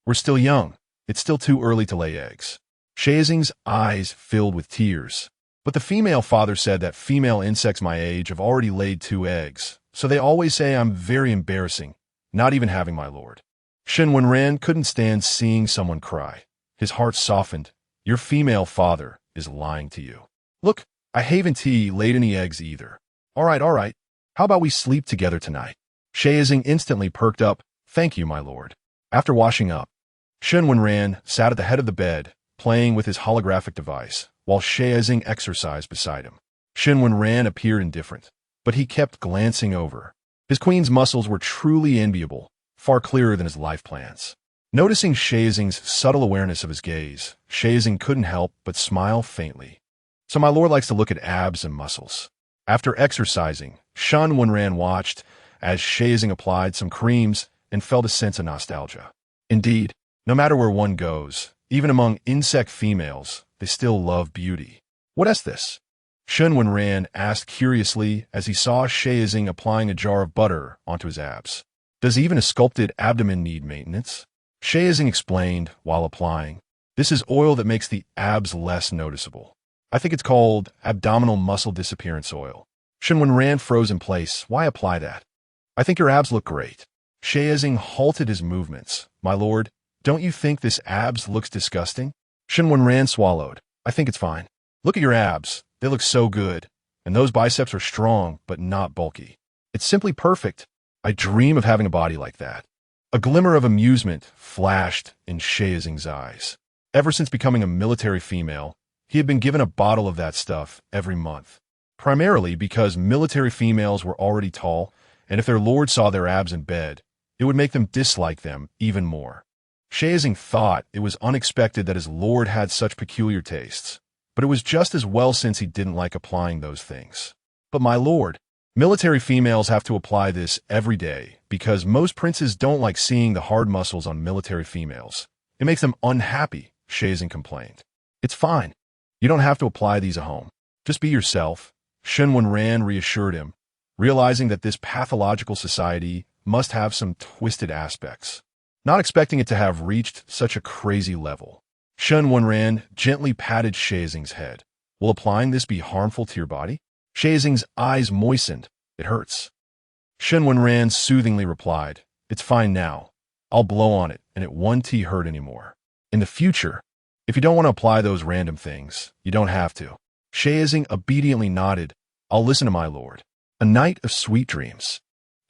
We're still young. It's still too early to lay eggs. Shazing's eyes filled with tears. But the female father said that female insects my age have already laid 2 eggs, so they always say I'm very embarrassing, not even having my lord. Shen Wenran couldn't stand seeing someone cry. His heart softened. Your female father is lying to you. Look, I haven't laid any eggs either. All right. How about we sleep together tonight? Shazing instantly perked up. Thank you, my lord. After washing up, Shen Wenran sat at the head of the bed, playing with his holographic device, while Shazing exercised beside him. Shen Wenran appeared indifferent, but he kept glancing over. His queen's muscles were truly enviable, far clearer than his life plans. Noticing Shazing's subtle awareness of his gaze, Shazing couldn't help but smile faintly. So my lord likes to look at abs and muscles. After exercising, Shen Wenran watched as Shazing applied some creams and felt a sense of nostalgia. Indeed, no matter where one goes, even among insect females, they still love beauty. What is this? Shen Wenran asked curiously as he saw Shazing applying a jar of butter onto his abs. Does even a sculpted abdomen need maintenance? Shazing explained while applying. This is oil that makes the abs less noticeable. I think it's called abdominal muscle disappearance oil. Shen Wenran froze in place. Why apply that? I think your abs look great. Shazing halted his movements. My lord, don't you think this abs looks disgusting? Shen Wenran swallowed. I think it's fine. Look at your abs. They look so good. And those biceps are strong, but not bulky. It's simply perfect. I dream of having a body like that. A glimmer of amusement flashed in Shazing's eyes. Ever since becoming a military female, he had been given a bottle of that stuff every month. Primarily because military females were already tall, and if their lord saw their abs in bed, it would make them dislike them even more. Shazing thought it was unexpected that his lord had such peculiar tastes, but it was just as well since he didn't like applying those things. But my lord, military females have to apply this every day because most princes don't like seeing the hard muscles on military females. It makes them unhappy, Shazing complained. It's fine. You don't have to apply these at home. Just be yourself, Shen Wenran reassured him, realizing that this pathological society must have some twisted aspects. Not expecting it to have reached such a crazy level. Shen Wenran gently patted Shazing's head. Will applying this be harmful to your body? Shazing's eyes moistened. It hurts. Shen Wenran soothingly replied, It's fine now. I'll blow on it, and it won't hurt anymore. In the future, if you don't want to apply those random things, you don't have to. Shazing obediently nodded. I'll listen to my lord. A night of sweet dreams.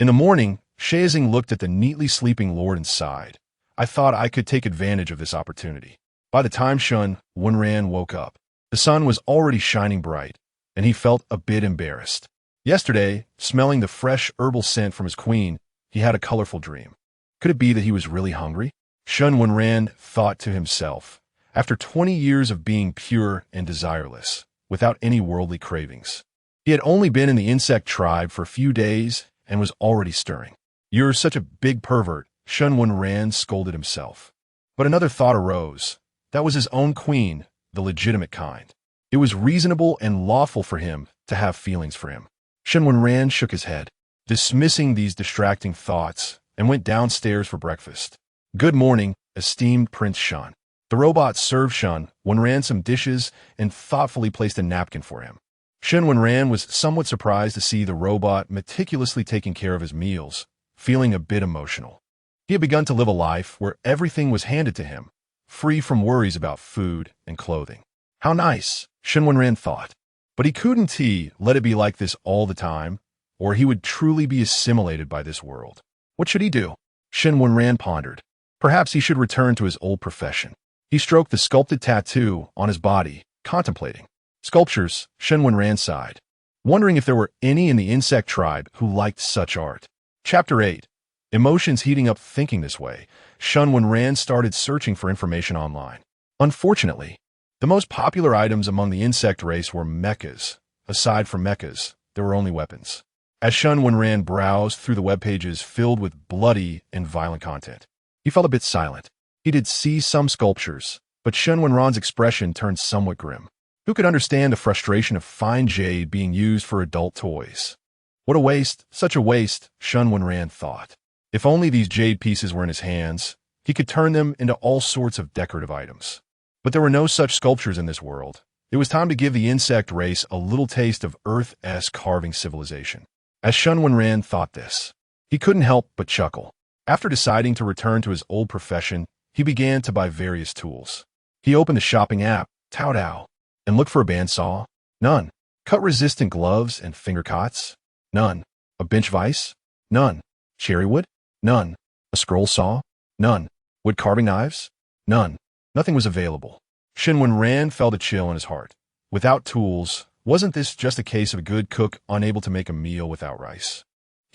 In the morning, Shazing looked at the neatly sleeping lord and sighed. I thought I could take advantage of this opportunity. By the time Shen Wenran woke up, the sun was already shining bright, and he felt a bit embarrassed. Yesterday, smelling the fresh herbal scent from his queen, he had a colorful dream. Could it be that he was really hungry? Shen Wenran thought to himself. After 20 years of being pure and desireless, without any worldly cravings, he had only been in the insect tribe for a few days and was already stirring. You're such a big pervert, Shen Wenran scolded himself. But another thought arose. That was his own queen, the legitimate kind. It was reasonable and lawful for him to have feelings for him. Shen Wenran shook his head, dismissing these distracting thoughts, and went downstairs for breakfast. Good morning, esteemed Prince Shen. The robot served Shen Wenran some dishes and thoughtfully placed a napkin for him. Shen Wenran was somewhat surprised to see the robot meticulously taking care of his meals, feeling a bit emotional. He had begun to live a life where everything was handed to him, free from worries about food and clothing. How nice, Shen Wenran thought. But he couldn't let it be like this all the time, or he would truly be assimilated by this world. What should he do? Shen Wenran pondered. Perhaps he should return to his old profession. He stroked the sculpted tattoo on his body, contemplating. Sculptures, Shen Wenran sighed, wondering if there were any in the insect tribe who liked such art. Chapter 8. Emotions heating up thinking this way, Shen Wenran started searching for information online. Unfortunately, the most popular items among the insect race were mechas. Aside from mechas, there were only weapons. As Shen Wenran browsed through the web pages filled with bloody and violent content, he felt a bit silent. He did see some sculptures, but Shen Wenran's expression turned somewhat grim. Who could understand the frustration of fine jade being used for adult toys? What a waste, such a waste, Shen Wenran thought. If only these jade pieces were in his hands, he could turn them into all sorts of decorative items. But there were no such sculptures in this world. It was time to give the insect race a little taste of Earth-esque carving civilization. As Shen Wenran thought this, he couldn't help but chuckle. After deciding to return to his old profession, he began to buy various tools. He opened the shopping app, Taodao, and looked for a bandsaw. None. Cut-resistant gloves and finger cots? None. A bench vise? None. Cherry wood? None. A scroll saw? None. Wood carving knives? None. Nothing was available. Shen Wenran felt a chill in his heart. Without tools, wasn't this just a case of a good cook unable to make a meal without rice?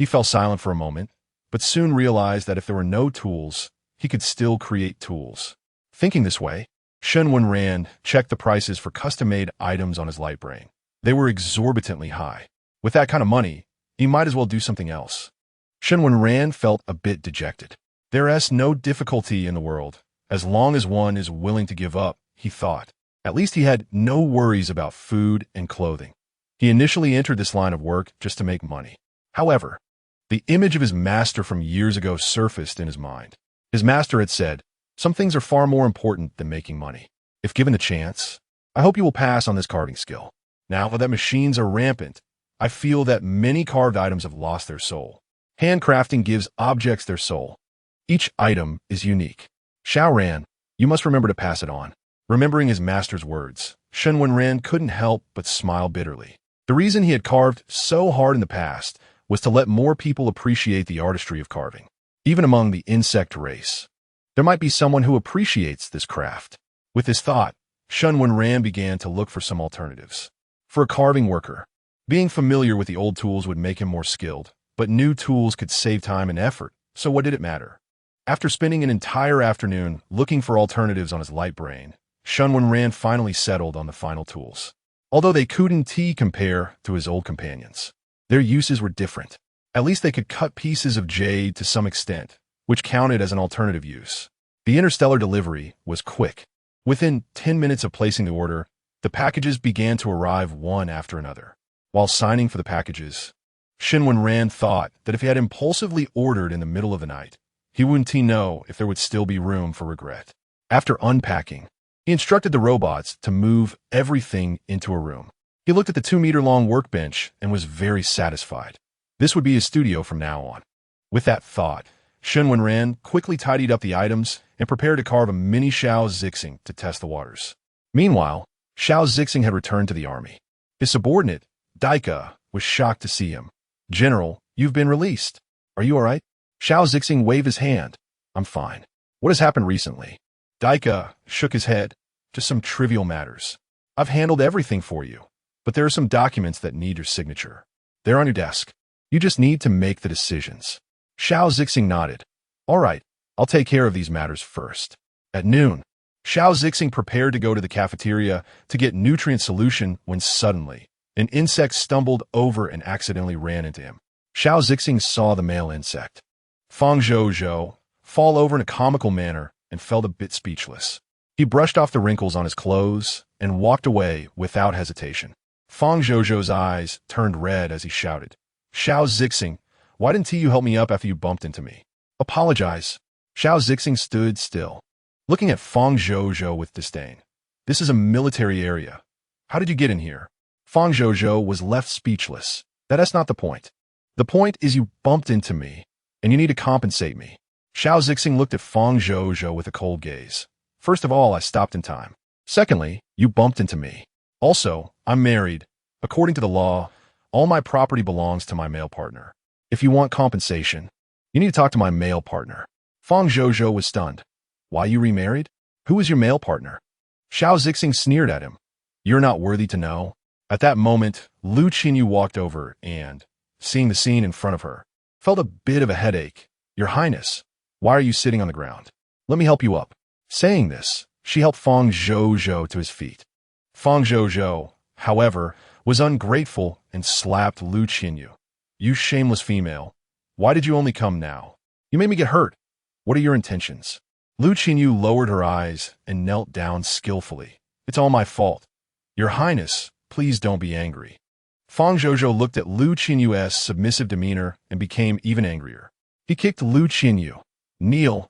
He fell silent for a moment, but soon realized that if there were no tools, he could still create tools. Thinking this way, Shen Wenran checked the prices for custom-made items on his light brain. They were exorbitantly high. With that kind of money, he might as well do something else. Shen Wenran felt a bit dejected. There is no difficulty in the world, as long as one is willing to give up, he thought. At least he had no worries about food and clothing. He initially entered this line of work just to make money. However, the image of his master from years ago surfaced in his mind. His master had said, "Some things are far more important than making money. If given the chance, I hope you will pass on this carving skill." Now that machines are rampant, I feel that many carved items have lost their soul. Handcrafting gives objects their soul. Each item is unique. Ran, you must remember to pass it on. Remembering his master's words, Shen Wenran couldn't help but smile bitterly. The reason he had carved so hard in the past was to let more people appreciate the artistry of carving. Even among the insect race, there might be someone who appreciates this craft. With this thought, Shen Wenran began to look for some alternatives. For a carving worker, being familiar with the old tools would make him more skilled, but new tools could save time and effort, so what did it matter? After spending an entire afternoon looking for alternatives on his light brain, Shen Wenran finally settled on the final tools. Although they couldn't compare to his old companions, their uses were different. At least they could cut pieces of jade to some extent, which counted as an alternative use. The interstellar delivery was quick. Within 10 minutes of placing the order, the packages began to arrive one after another. While signing for the packages, Shen Wenran thought that if he had impulsively ordered in the middle of the night, he wouldn't know if there would still be room for regret. After unpacking, he instructed the robots to move everything into a room. He looked at the 2-meter-long workbench and was very satisfied. This would be his studio from now on. With that thought, Shen Wenran quickly tidied up the items and prepared to carve a mini Xiao Zixing to test the waters. Meanwhile, Xiao Zixing had returned to the army. His subordinate, Daika, was shocked to see him. "General, you've been released. Are you all right?" Xiao Zixing waved his hand. "I'm fine. What has happened recently?" Daika shook his head. "Just some trivial matters. I've handled everything for you, but there are some documents that need your signature. They're on your desk. You just need to make the decisions." Xiao Zixing nodded. "All right, I'll take care of these matters first." At noon, Xiao Zixing prepared to go to the cafeteria to get nutrient solution when suddenly, an insect stumbled over and accidentally ran into him. Xiao Zixing saw the male insect, Fang Zhou, fall over in a comical manner and felt a bit speechless. He brushed off the wrinkles on his clothes and walked away without hesitation. Fang Zhou's eyes turned red as he shouted, "Xiao Zixing, why didn't you help me up after you bumped into me?" "Apologize." Xiao Zixing stood still, looking at Fang Zhou with disdain. "This is a military area. How did you get in here?" Fang Zhou was left speechless. "That's not the point. The point is you bumped into me, and you need to compensate me." Xiao Zixing looked at Fang Zhou with a cold gaze. "First of all, I stopped in time. Secondly, you bumped into me. Also, I'm married. According to the law, all my property belongs to my male partner. If you want compensation, you need to talk to my male partner." Fang Zhou was stunned. "Why you remarried? Who is your male partner?" Xiao Zixing sneered at him. "You're not worthy to know." At that moment, Lu Qinyu walked over and, seeing the scene in front of her, felt a bit of a headache. "Your Highness, why are you sitting on the ground? Let me help you up." Saying this, she helped Fang Zhou to his feet. Fang Zhou, however, was ungrateful and slapped Lu Qinyu. "You shameless female. Why did you only come now? You made me get hurt. What are your intentions?" Lu Qinyu lowered her eyes and knelt down skillfully. "It's all my fault. Your Highness, please don't be angry." Fang Zhou looked at Lu Qinyu's submissive demeanor and became even angrier. He kicked Lu Qinyu. Kneel.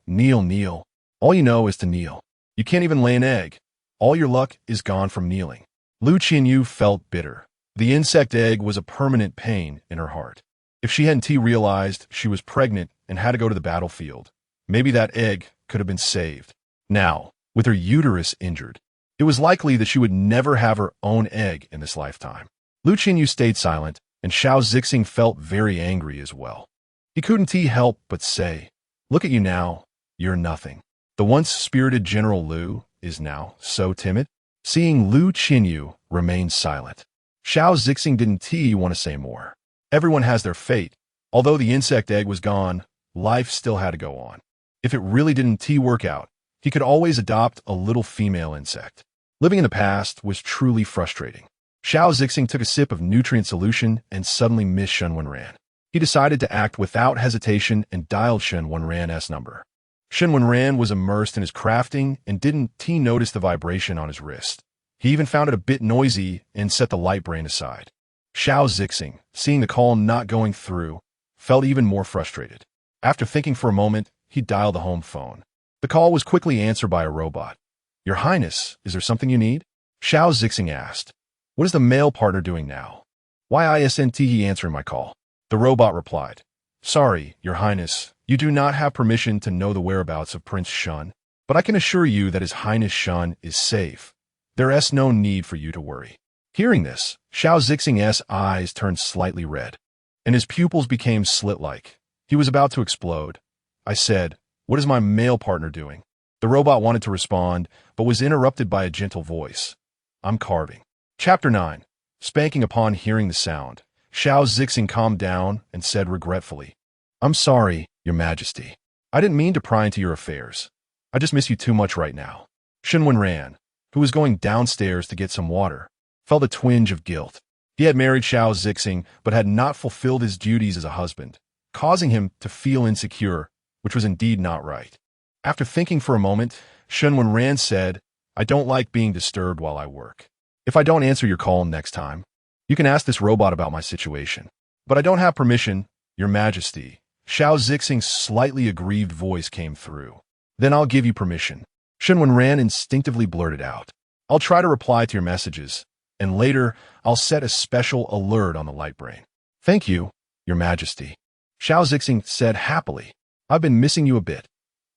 All you know is to kneel. You can't even lay an egg. All your luck is gone from kneeling." Lu Qinyu felt bitter. The insect egg was a permanent pain in her heart. If she hadn't realized she was pregnant and had to go to the battlefield, maybe that egg could have been saved. Now, with her uterus injured, it was likely that she would never have her own egg in this lifetime. Lu Qinyu stayed silent, and Xiao Zixing felt very angry as well. He couldn't help but say, "Look at you now, you're nothing." The once spirited General Lu is now so timid. Seeing Lu Qinyu remain silent, Xiao Zixing didn't want to say more. Everyone has their fate, Although the insect egg was gone, life still had to go on. If it really didn't work out, he could always adopt a little female insect. Living in the past was truly frustrating. Xiao Zixing took a sip of nutrient solution and suddenly missed Shen Wenran. He decided to act without hesitation and dialed Shen Wenran's number. Shen Wenran was immersed in his crafting and didn't notice the vibration on his wrist. He even found it a bit noisy and set the light brain aside. Xiao Zixing, seeing the call not going through, felt even more frustrated. After thinking for a moment, he dialed the home phone. The call was quickly answered by a robot. "Your Highness, is there something you need?" Xiao Zixing asked. "What is the male partner doing now?" "Why isn't he answering my call?" The robot replied. "Sorry, Your Highness, you do not have permission to know the whereabouts of Prince Shen, but I can assure you that His Highness Shen is safe. There is no need for you to worry." Hearing this, Xiao Zixing's eyes turned slightly red, and his pupils became slit-like. He was about to explode. I said, "What is my male partner doing?" The robot wanted to respond, but was interrupted by a gentle voice. "I'm carving." Chapter 9. Spanking. Upon hearing the sound, Xiao Zixing calmed down and said regretfully, "I'm sorry, Your Majesty. I didn't mean to pry into your affairs. I just miss you too much right now." Shen Wenran, who was going downstairs to get some water, felt a twinge of guilt. He had married Xiao Zixing but had not fulfilled his duties as a husband, causing him to feel insecure, which was indeed not right. After thinking for a moment, Shen Wenran said, "I don't like being disturbed while I work. If I don't answer your call next time, you can ask this robot about my situation. But I don't have permission, Your Majesty." Xiao Zixing's slightly aggrieved voice came through. "Then I'll give you permission." Shen Wenran instinctively blurted out, "I'll try to reply to your messages, and later I'll set a special alert on the light brain." "Thank you, Your Majesty," Xiao Zixing said happily. "I've been missing you a bit."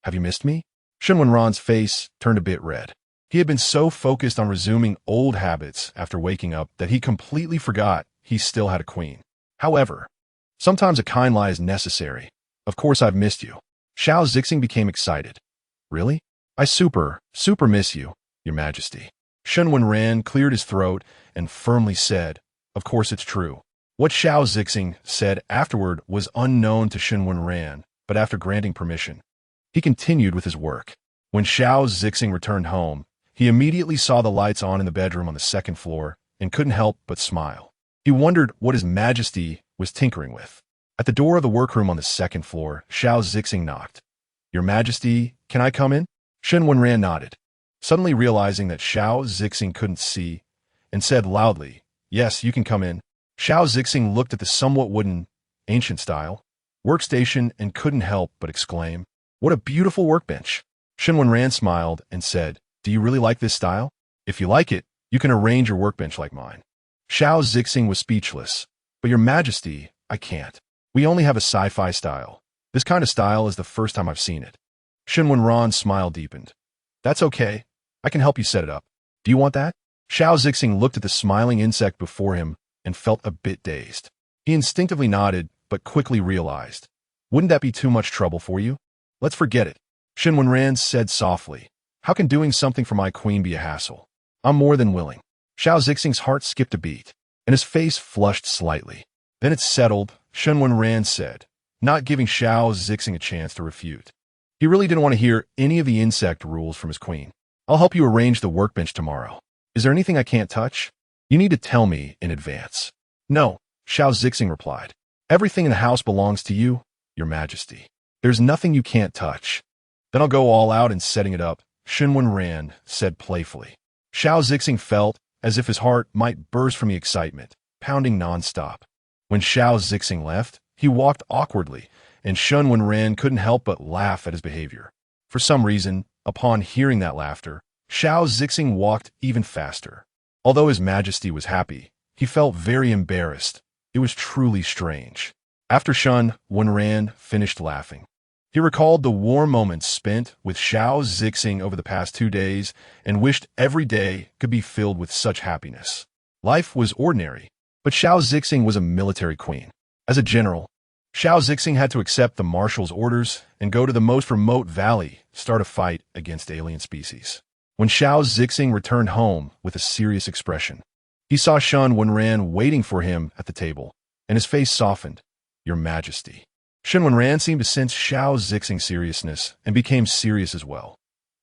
"Have you missed me?" Shen Wenran's face turned a bit red. He had been so focused on resuming old habits after waking up that he completely forgot he still had a queen. However, sometimes a kind lie is necessary. "Of course I've missed you." Xiao Zixing became excited. "Really? I super miss you, Your Majesty." Shen Wenran cleared his throat and firmly said, "Of course it's true." What Xiao Zixing said afterward was unknown to Shen Wenran, but after granting permission, he continued with his work. When Xiao Zixing returned home, he immediately saw the lights on in the bedroom on the second floor and couldn't help but smile. He wondered what His Majesty was tinkering with. At the door of the workroom on the second floor, Xiao Zixing knocked. "Your Majesty, can I come in?" Shen Wenran nodded, suddenly realizing that Xiao Zixing couldn't see, and said loudly, "Yes, you can come in." Xiao Zixing looked at the somewhat wooden, ancient-style workstation and couldn't help but exclaim, "What a beautiful workbench." Shen Wenran smiled and said, "Do you really like this style? If you like it, you can arrange your workbench like mine." Xiao Zixing was speechless. "But Your Majesty, I can't. We only have a sci-fi style. This kind of style is the first time I've seen it." Shen Wenran's smile deepened. "That's okay. I can help you set it up. Do you want that?" Xiao Zixing looked at the smiling insect before him and felt a bit dazed. He instinctively nodded, but quickly realized, "Wouldn't that be too much trouble for you? Let's forget it." Shen Wenran said softly, "How can doing something for my queen be a hassle? I'm more than willing." Xiao Zixing's heart skipped a beat, and his face flushed slightly. "Then it's settled," Shen Wenran said, not giving Xiao Zixing a chance to refute. He really didn't want to hear any of the insect rules from his queen. "I'll help you arrange the workbench tomorrow. Is there anything I can't touch? You need to tell me in advance." "No," Xiao Zixing replied. "Everything in the house belongs to you, Your Majesty. There's nothing you can't touch." "Then I'll go all out in setting it up," Shen Wenran said playfully. Xiao Zixing felt as if his heart might burst from the excitement, pounding nonstop. When Xiao Zixing left, he walked awkwardly, and Shen Wenran couldn't help but laugh at his behavior. For some reason, upon hearing that laughter, Xiao Zixing walked even faster. Although His Majesty was happy, he felt very embarrassed. It was truly strange. After Shen Wenran finished laughing, he recalled the warm moments spent with Xiao Zixing over the past 2 days and wished every day could be filled with such happiness. Life was ordinary, but Xiao Zixing was a military queen. As a general, Xiao Zixing had to accept the marshal's orders and go to the most remote valley, start a fight against alien species. When Xiao Zixing returned home with a serious expression, he saw Shen Wenran waiting for him at the table, and his face softened. Your Majesty. Shen Wenran seemed to sense Xiao Zixing's seriousness and became serious as well.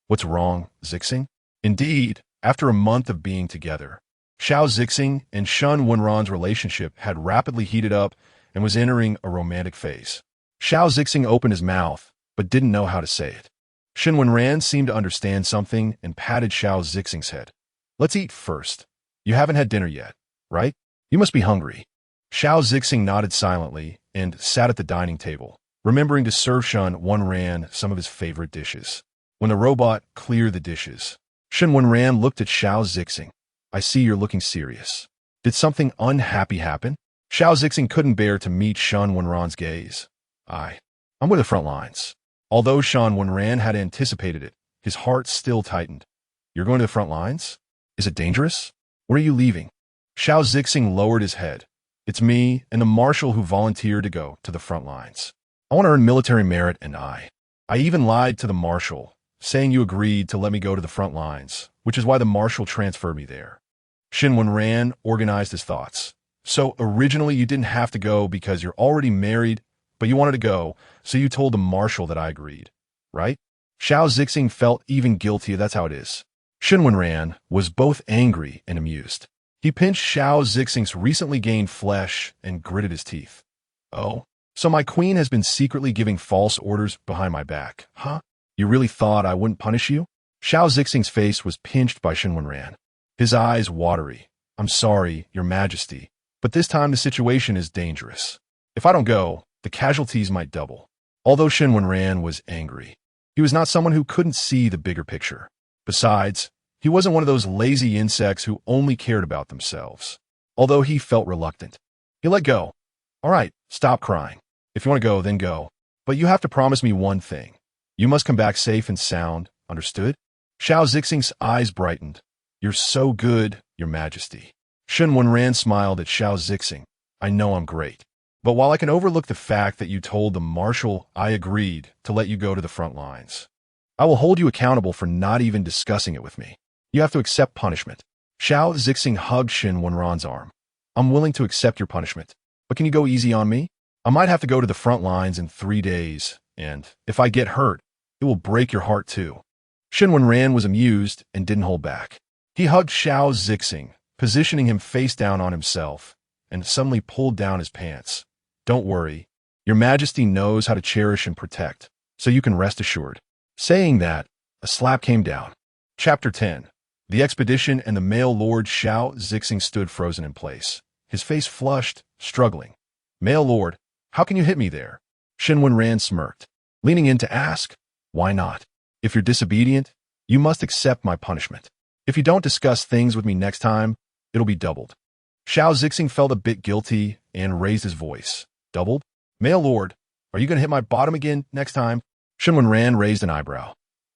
What's wrong, Zixing? Indeed, after a month of being together, Xiao Zixing and Shen Wenran's relationship had rapidly heated up and was entering a romantic phase. Xiao Zixing opened his mouth, but didn't know how to say it. Shen Wenran seemed to understand something and patted Xiao Zixing's head. Let's eat first. You haven't had dinner yet, right? You must be hungry. Xiao Zixing nodded silently and sat at the dining table, remembering to serve Shen Wenran some of his favorite dishes. When the robot cleared the dishes, Shen Wenran looked at Xiao Zixing. I see you're looking serious. Did something unhappy happen? Xiao Zixing couldn't bear to meet Shen Wenran's gaze. I'm with the front lines. Although Shen Wenran had anticipated it, his heart still tightened. You're going to the front lines? Is it dangerous? Where are you leaving? Xiao Zixing lowered his head. It's me and the marshal who volunteered to go to the front lines. I want to earn military merit, and I even lied to the marshal, saying you agreed to let me go to the front lines, which is why the marshal transferred me there. Shen Wenran organized his thoughts. So originally you didn't have to go because you're already married, but you wanted to go, so you told the marshal that I agreed, right? Xiao Zixing felt even guilty. That's how it is. Shen Wenran was both angry and amused. He pinched Xiao Zixing's recently gained flesh and gritted his teeth. Oh, so my queen has been secretly giving false orders behind my back, huh? You really thought I wouldn't punish you? Xiao Zixing's face was pinched by Shen Wenran. His eyes watery. I'm sorry, Your Majesty, but this time the situation is dangerous. If I don't go, the casualties might double. Although Shen Wenran was angry, he was not someone who couldn't see the bigger picture. Besides, he wasn't one of those lazy insects who only cared about themselves. Although he felt reluctant, he let go. All right, stop crying. If you want to go, then go. But you have to promise me one thing. You must come back safe and sound, understood? Xiao Zixing's eyes brightened. You're so good, Your Majesty. Shen Wenran smiled at Xiao Zixing. I know I'm great. But while I can overlook the fact that you told the marshal I agreed to let you go to the front lines, I will hold you accountable for not even discussing it with me. You have to accept punishment. Xiao Zixing hugged Shen Wenran's arm. I'm willing to accept your punishment, but can you go easy on me? I might have to go to the front lines in 3 days, and if I get hurt, it will break your heart too. Shen Wenran was amused and didn't hold back. He hugged Xiao Zixing, positioning him face down on himself, and suddenly pulled down his pants. Don't worry. Your Majesty knows how to cherish and protect, so you can rest assured. Saying that, a slap came down. Chapter 10. The expedition and the male lord Xiao Zixing stood frozen in place, his face flushed, struggling. Male lord, how can you hit me there? Shen Wenran smirked, leaning in to ask, why not? If you're disobedient, you must accept my punishment. If you don't discuss things with me next time, it'll be doubled. Xiao Zixing felt a bit guilty and raised his voice. Doubled? Male lord, are you going to hit my bottom again next time? Shen Wenran raised an eyebrow.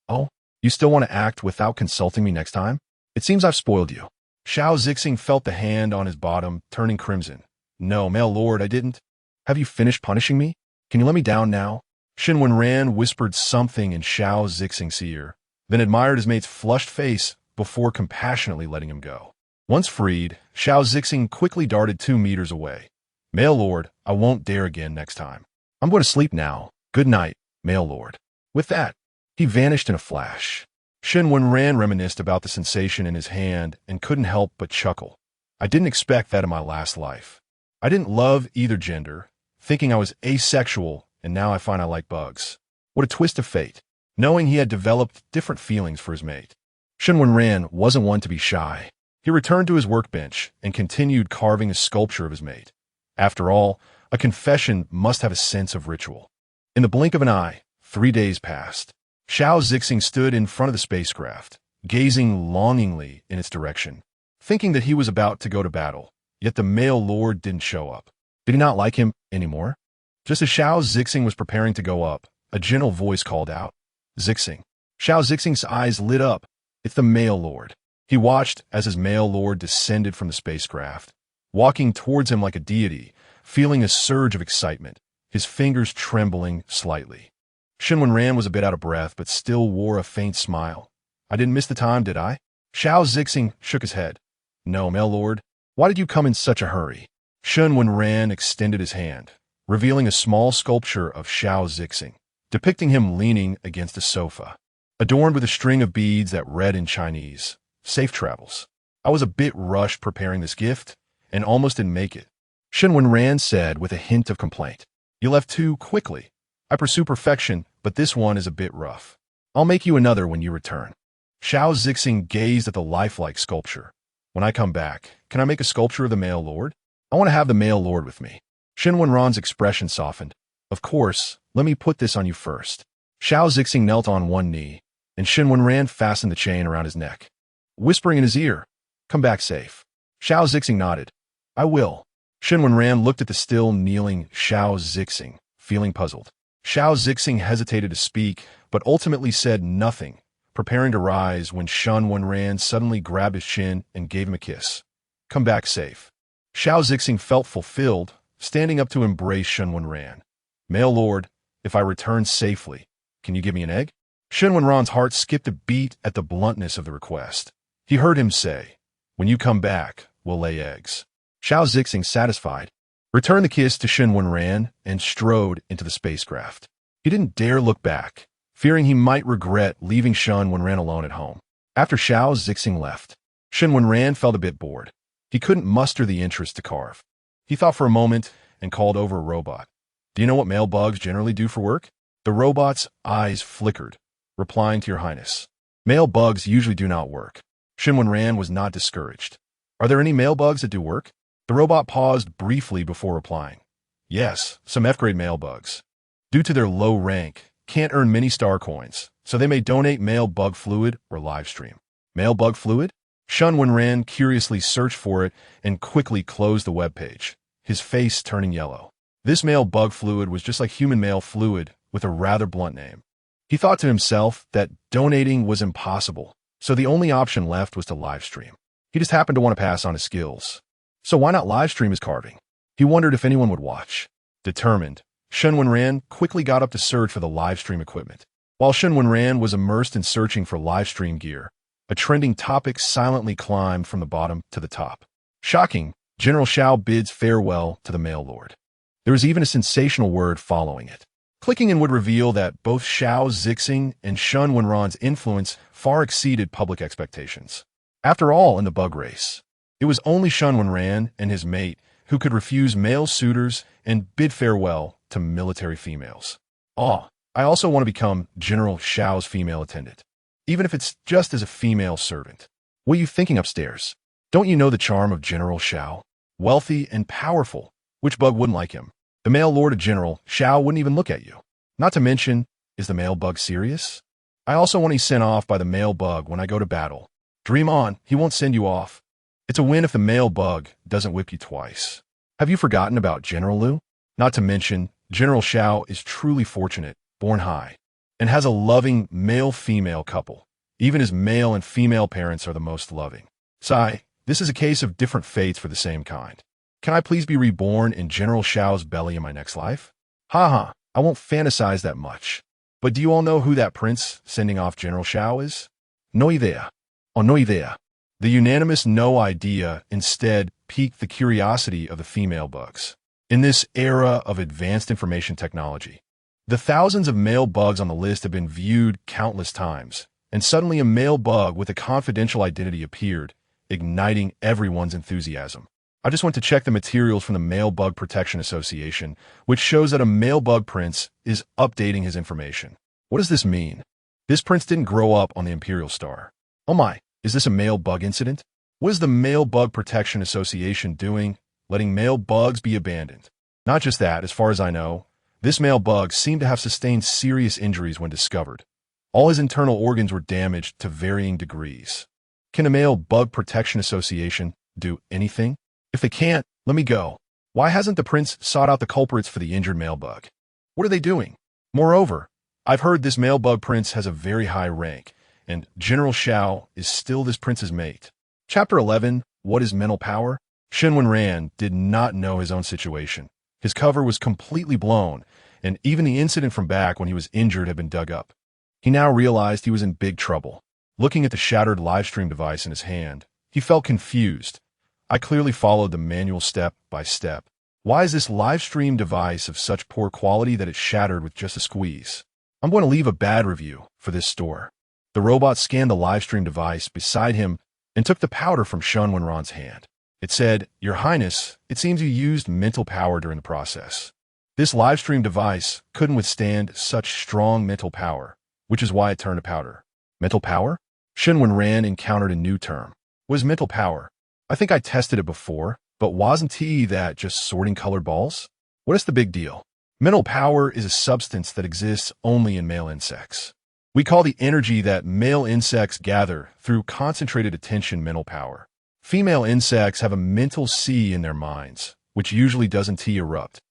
Oh, you still want to act without consulting me next time? It seems I've spoiled you. Xiao Zixing felt the hand on his bottom, turning crimson. No, male lord, I didn't. Have you finished punishing me? Can you let me down now? Shen Wenran whispered something in Xiao Zixing's ear, then admired his mate's flushed face before compassionately letting him go. Once freed, Xiao Zixing quickly darted 2 meters away. Male lord, I won't dare again next time. I'm going to sleep now. Good night, male lord. With that, he vanished in a flash. Shen Wenran reminisced about the sensation in his hand and couldn't help but chuckle. I didn't expect that in my last life. I didn't love either gender, thinking I was asexual, and now I find I like bugs. What a twist of fate, knowing he had developed different feelings for his mate. Shen Wenran wasn't one to be shy. He returned to his workbench and continued carving a sculpture of his mate. After all, a confession must have a sense of ritual. In the blink of an eye, 3 days passed. Xiao Zixing stood in front of the spacecraft, gazing longingly in its direction, thinking that he was about to go to battle, yet the male lord didn't show up. Did he not like him anymore? Just as Xiao Zixing was preparing to go up, a gentle voice called out, Zixing. Xiao Zixing's eyes lit up. It's the male lord. He watched as his male lord descended from the spacecraft, walking towards him like a deity, feeling a surge of excitement, his fingers trembling slightly. Shen Wenran was a bit out of breath, but still wore a faint smile. I didn't miss the time, did I? Xiao Zixing shook his head. No, male lord. Why did you come in such a hurry? Shen Wenran extended his hand. revealing a small sculpture of Xiao Zixing, depicting him leaning against a sofa, adorned with a string of beads that read in Chinese, "Safe travels." I was a bit rushed preparing this gift, and almost didn't make it. Shen Wenran said with a hint of complaint. "You left too quickly. I pursue perfection, but this one is a bit rough. I'll make you another when you return." Xiao Zixing gazed at the lifelike sculpture. "When I come back, can I make a sculpture of the male lord? I want to have the male lord with me." Shen Wenran's expression softened. "Of course, let me put this on you first." Xiao Zixing knelt on one knee, and Shen Wenran fastened the chain around his neck, whispering in his ear, "Come back safe." Xiao Zixing nodded. "I will." Shen Wenran looked at the still kneeling Xiao Zixing, feeling puzzled. Xiao Zixing hesitated to speak, but ultimately said nothing, preparing to rise when Shen Wenran suddenly grabbed his chin and gave him a kiss. "Come back safe." Xiao Zixing felt fulfilled, standing up to embrace Shen Wenran. "Male lord, if I return safely, can you give me an egg?" Shen Wenran's heart skipped a beat at the bluntness of the request. He heard him say, "When you come back, we'll lay eggs." Xiao Zixing, satisfied, returned the kiss to Shen Wenran and strode into the spacecraft. He didn't dare look back, fearing he might regret leaving Shen Wenran alone at home. After Xiao Zixing left, Shen Wenran felt a bit bored. He couldn't muster the interest to carve. He thought for a moment and called over a robot. "Do you know what male bugs generally do for work?" The robot's eyes flickered, replying, "To your highness. Male bugs usually do not work." Shen Wenran was not discouraged. "Are there any male bugs that do work?" The robot paused briefly before replying. "Yes, some F-grade male bugs. Due to their low rank, can't earn many star coins, so they may donate male bug fluid or live stream." "Male bug fluid?" Shen Wenran curiously searched for it and quickly closed the webpage, his face turning yellow. This male bug fluid was just like human male fluid, with a rather blunt name. He thought to himself that donating was impossible, so the only option left was to live stream. He just happened to want to pass on his skills. So why not live stream his carving? He wondered if anyone would watch. Determined, Shen Wenran quickly got up to search for the live stream equipment. While Shen Wenran was immersed in searching for live stream gear, a trending topic silently climbed from the bottom to the top. Shocking, General Xiao bids farewell to the male lord. There was even a sensational word following it. Clicking in would reveal that both Xiao Zixing and Shen Wenran's influence far exceeded public expectations. After all, in the bug race, it was only Shen Wenran and his mate who could refuse male suitors and bid farewell to military females. "Oh, I also want to become General Xiao's female attendant, even if it's just as a female servant." "What are you thinking upstairs? Don't you know the charm of General Xiao? Wealthy and powerful. Which bug wouldn't like him? The male lord of General Xiao wouldn't even look at you. Not to mention, is the male bug serious? I also want to be sent off by the male bug when I go to battle. Dream on, he won't send you off. It's a win if the male bug doesn't whip you twice. Have you forgotten about General Liu? Not to mention, General Xiao is truly fortunate, born high, and has a loving male-female couple. Even his male and female parents are the most loving. Sigh, this is a case of different fates for the same kind. Can I please be reborn in General Xiao's belly in my next life? Ha, I won't fantasize that much. But do you all know who that prince sending off General Xiao is? No idea. Oh, no idea. The unanimous no idea instead piqued the curiosity of the female bugs. In this era of advanced information technology, the thousands of male bugs on the list have been viewed countless times, and suddenly a male bug with a confidential identity appeared, igniting everyone's enthusiasm. I just went to check the materials from the Male Bug Protection Association, which shows that a male bug prince is updating his information. What does this mean? This prince didn't grow up on the Imperial Star. Oh my, is this a male bug incident? What is the Male Bug Protection Association doing, letting male bugs be abandoned? Not just that, as far as I know, this male bug seemed to have sustained serious injuries when discovered. All his internal organs were damaged to varying degrees. Can a Male Bug Protection Association do anything? If they can't, let me go. Why hasn't the prince sought out the culprits for the injured male bug? What are they doing? Moreover, I've heard this male bug prince has a very high rank, and General Xiao is still this prince's mate. Chapter 11, What is Mental Power? Shen Wenran did not know his own situation. His cover was completely blown, and even the incident from back when he was injured had been dug up. He now realized he was in big trouble. Looking at the shattered livestream device in his hand, he felt confused. I clearly followed the manual step by step. Why is this live stream device of such poor quality that it shattered with just a squeeze? I'm going to leave a bad review for this store. The robot scanned the live stream device beside him and took the powder from Shen Wenran's hand. It said, "Your Highness, it seems you used mental power during the process. This live stream device couldn't withstand such strong mental power, which is why it turned to powder." Mental power? Shen Wenran encountered a new term. What is mental power? I think I tested it before, but wasn't that just sorting colored balls? What is the big deal? Mental power is a substance that exists only in male insects. We call the energy that male insects gather through concentrated attention mental power. Female insects have a mental sea in their minds, which usually doesn't erupt.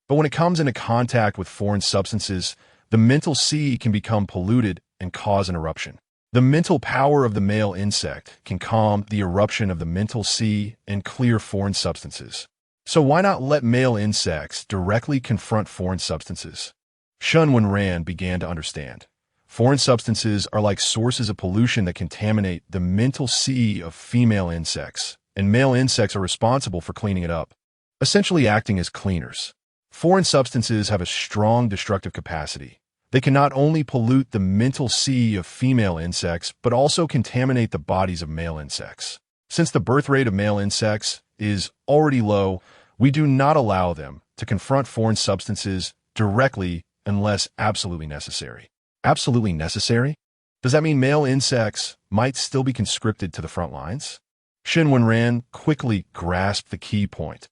But when it comes into contact with foreign substances, the mental sea can become polluted and cause an eruption. The mental power of the male insect can calm the eruption of the mental sea and clear foreign substances. So why not let male insects directly confront foreign substances? Shen Wenran began to understand. Foreign substances are like sources of pollution that contaminate the mental sea of female insects, and male insects are responsible for cleaning it up, essentially acting as cleaners. Foreign substances have a strong destructive capacity. They can not only pollute the mental sea of female insects, but also contaminate the bodies of male insects. Since the birth rate of male insects is already low, we do not allow them to confront foreign substances directly unless absolutely necessary. Absolutely necessary? Does that mean male insects might still be conscripted to the front lines? Shen Wenran quickly grasped the key point.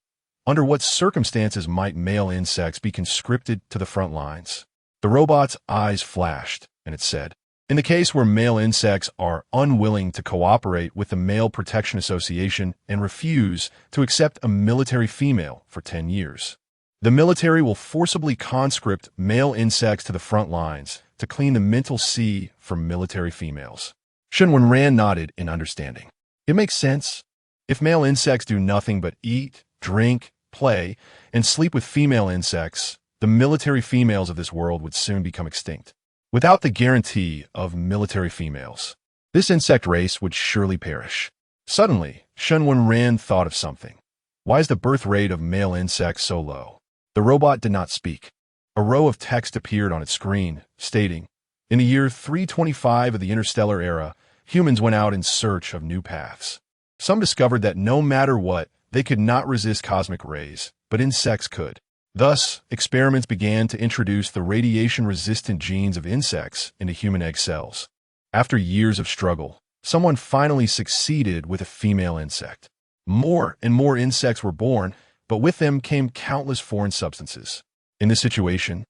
Under what circumstances might male insects be conscripted to the front lines? The robot's eyes flashed, and it said, "In the case where male insects are unwilling to cooperate with the Male Protection Association and refuse to accept a military female for 10 years. The military will forcibly conscript male insects to the front lines to clean the mental sea from military females." Shen Wenran nodded in understanding. It makes sense. If male insects do nothing but eat, drink, play, and sleep with female insects, the military females of this world would soon become extinct. Without the guarantee of military females, this insect race would surely perish. Suddenly, Shen Wenran thought of something. Why is the birth rate of male insects so low? The robot did not speak. A row of text appeared on its screen, stating, "In the year 325 of the interstellar era, humans went out in search of new paths. Some discovered that no matter what, they could not resist cosmic rays, but insects could. Thus, experiments began to introduce the radiation-resistant genes of insects into human egg cells. After years of struggle, someone finally succeeded with a female insect. More and more insects were born, but with them came countless foreign substances. In this situation,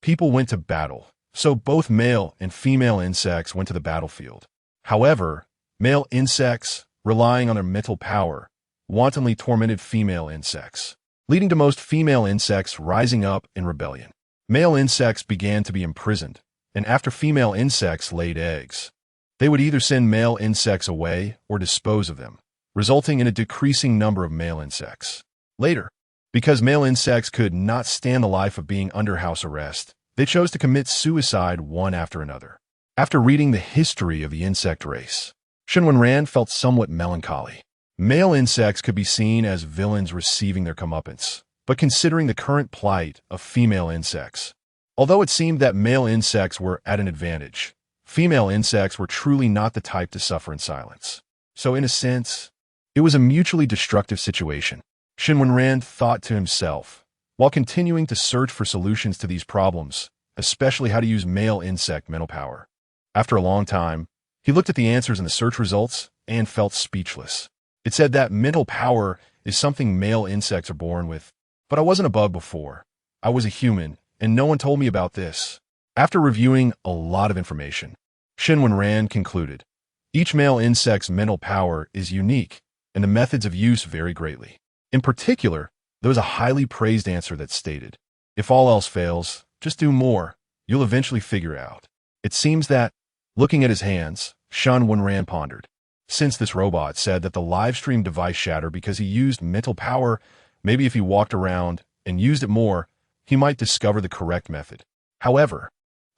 people went to battle, so both male and female insects went to the battlefield. However, male insects, relying on their mental power, wantonly tormented female insects, leading to most female insects rising up in rebellion. Male insects began to be imprisoned, and after female insects laid eggs, they would either send male insects away or dispose of them, resulting in a decreasing number of male insects. Later, because male insects could not stand the life of being under house arrest, they chose to commit suicide one after another. After reading the history of the insect race, Shen Wenran felt somewhat melancholy. Male insects could be seen as villains receiving their comeuppance, but considering the current plight of female insects, although it seemed that male insects were at an advantage, female insects were truly not the type to suffer in silence. So in a sense, it was a mutually destructive situation. Shen Wenran thought to himself, while continuing to search for solutions to these problems, especially how to use male insect mental power. After a long time, he looked at the answers in the search results and felt speechless. It said that mental power is something male insects are born with. But I wasn't a bug before. I was a human, and no one told me about this. After reviewing a lot of information, Shen Wenran concluded, each male insect's mental power is unique, and the methods of use vary greatly. In particular, there was a highly praised answer that stated, if all else fails, just do more. You'll eventually figure out. It seems that, looking at his hands, Shen Wenran pondered. Since this robot said that the live stream device shattered because he used mental power, maybe if he walked around and used it more, he might discover the correct method. However,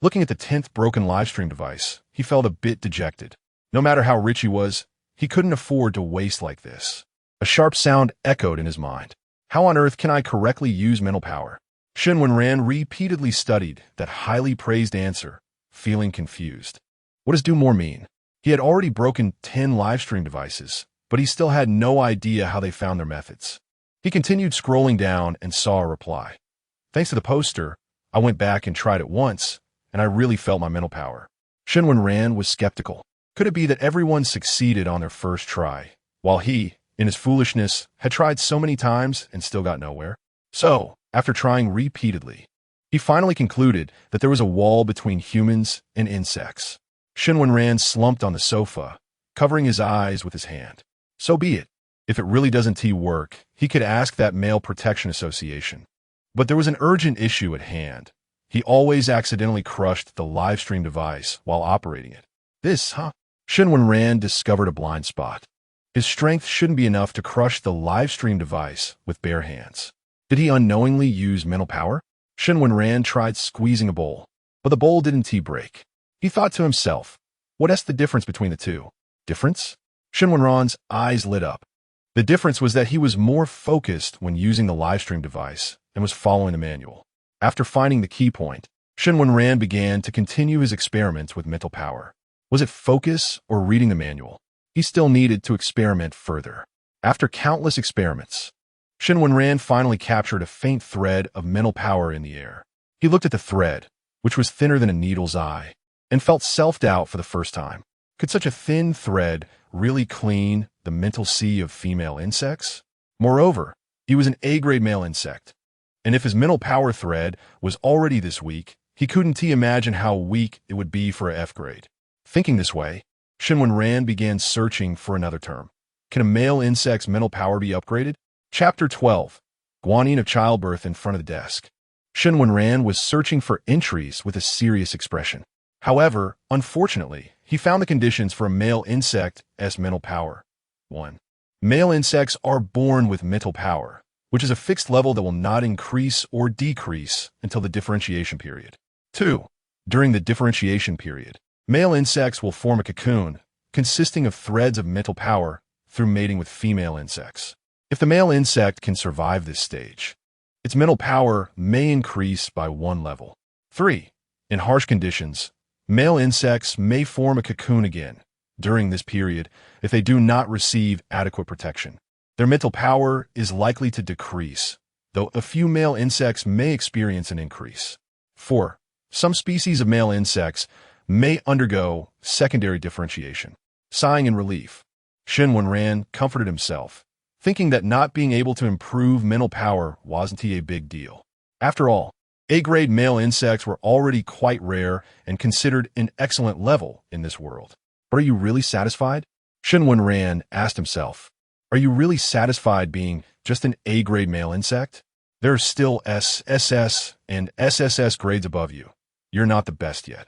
looking at the 10th broken live stream device, he felt a bit dejected. No matter how rich he was, he couldn't afford to waste like this. A sharp sound echoed in his mind. How on earth can I correctly use mental power? Shen Wenran repeatedly studied that highly praised answer, feeling confused. What does do more mean? He had already broken 10 livestream devices, but he still had no idea how they found their methods. He continued scrolling down and saw a reply. Thanks to the poster, I went back and tried it once, and I really felt my mental power. Shen Wenran was skeptical. Could it be that everyone succeeded on their first try, while he, in his foolishness, had tried so many times and still got nowhere? So, after trying repeatedly, he finally concluded that there was a wall between humans and insects. Shen Wenran slumped on the sofa, covering his eyes with his hand. So be it. If it really doesn't work, he could ask that Male Protection Association. But there was an urgent issue at hand. He always accidentally crushed the livestream device while operating it. Shen Wenran discovered a blind spot. His strength shouldn't be enough to crush the livestream device with bare hands. Did he unknowingly use mental power? Shen Wenran tried squeezing a bowl, but the bowl didn't break. He thought to himself, what's the difference between the two? Difference? Shen Wenran's eyes lit up. The difference was that he was more focused when using the livestream device and was following the manual. After finding the key point, Shen Wenran began to continue his experiments with mental power. Was it focus or reading the manual? He still needed to experiment further. After countless experiments, Shen Wenran finally captured a faint thread of mental power in the air. He looked at the thread, which was thinner than a needle's eye, and felt self-doubt for the first time. Could such a thin thread really clean the mental sea of female insects? Moreover, he was an A-grade male insect. And if his mental power thread was already this weak, he couldn't imagine how weak it would be for a F-grade. Thinking this way, Shen Wenran began searching for another term. Can a male insect's mental power be upgraded? Chapter 12. Guanine of Childbirth in front of the desk. Shen Wenran was searching for entries with a serious expression. However, unfortunately, he found the conditions for a male insect's mental power. 1. Male insects are born with mental power, which is a fixed level that will not increase or decrease until the differentiation period. 2. During the differentiation period, male insects will form a cocoon consisting of threads of mental power through mating with female insects. If the male insect can survive this stage, its mental power may increase by 1 level. 3. In harsh conditions, male insects may form a cocoon again during this period if they do not receive adequate protection. Their mental power is likely to decrease, though a few male insects may experience an increase. 4. Some species of male insects may undergo secondary differentiation. Sighing in relief, Shen Wenran comforted himself, thinking that not being able to improve mental power wasn't a big deal. After all, A-grade male insects were already quite rare and considered an excellent level in this world. But are you really satisfied? Shen Wenran asked himself. Are you really satisfied being just an A-grade male insect? There are still S, SS, and SSS grades above you. You're not the best yet.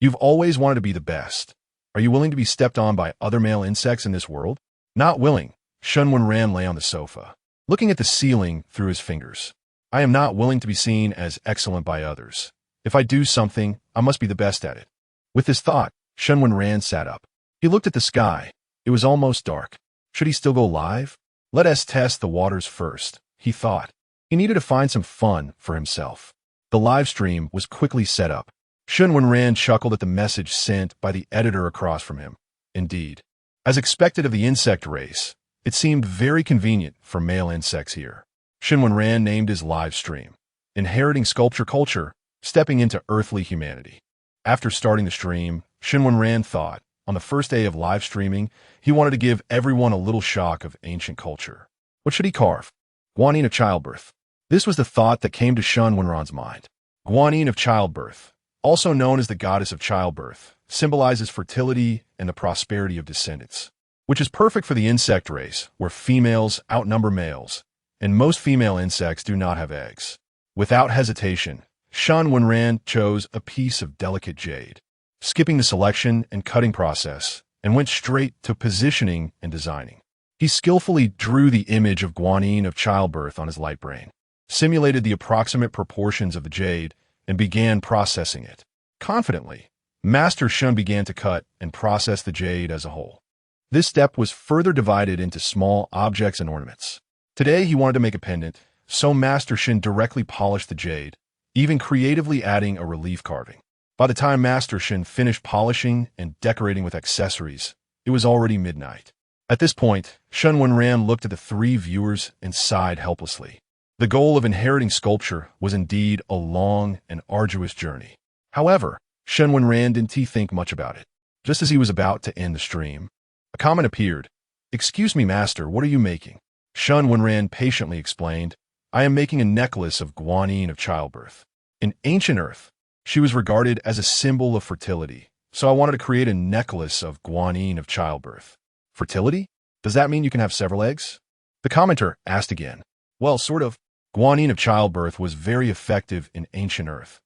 You've always wanted to be the best. Are you willing to be stepped on by other male insects in this world? Not willing. Shen Wenran lay on the sofa, looking at the ceiling through his fingers. I am not willing to be seen as excellent by others. If I do something, I must be the best at it. With this thought, Shen Wenran sat up. He looked at the sky. It was almost dark. Should he still go live? Let us test the waters first, he thought. He needed to find some fun for himself. The live stream was quickly set up. Shen Wenran chuckled at the message sent by the editor across from him. Indeed, as expected of the insect race, it seemed very convenient for male insects here. Shen Wenran named his live stream, Inheriting Sculpture Culture, Stepping into Earthly Humanity. After starting the stream, Shen Wenran thought, on the first day of live streaming, he wanted to give everyone a little shock of ancient culture. What should he carve? Guanine of Childbirth. This was the thought that came to Shen Wenran's mind. Guanine of Childbirth, also known as the goddess of childbirth, symbolizes fertility and the prosperity of descendants, which is perfect for the insect race, where females outnumber males, and most female insects do not have eggs. Without hesitation, Shen Wenran chose a piece of delicate jade, skipping the selection and cutting process, and went straight to positioning and designing. He skillfully drew the image of Guanine of childbirth on his light brain, simulated the approximate proportions of the jade, and began processing it. Confidently, Master Shen began to cut and process the jade as a whole. This step was further divided into small objects and ornaments. Today he wanted to make a pendant, so Master Shen directly polished the jade, even creatively adding a relief carving. By the time Master Shen finished polishing and decorating with accessories, it was already midnight. At this point, Shen Wenran looked at the three viewers and sighed helplessly. The goal of inheriting sculpture was indeed a long and arduous journey. However, Shen Wenran didn't think much about it. Just as he was about to end the stream, a comment appeared. "Excuse me, Master, what are you making?" Shen Wenran patiently explained, "I am making a necklace of guanine of childbirth. In ancient Earth, she was regarded as a symbol of fertility, so I wanted to create a necklace of guanine of childbirth." Fertility? Does that mean you can have several eggs? The commenter asked again. Well, sort of. Guanine of childbirth was very effective in ancient Earth.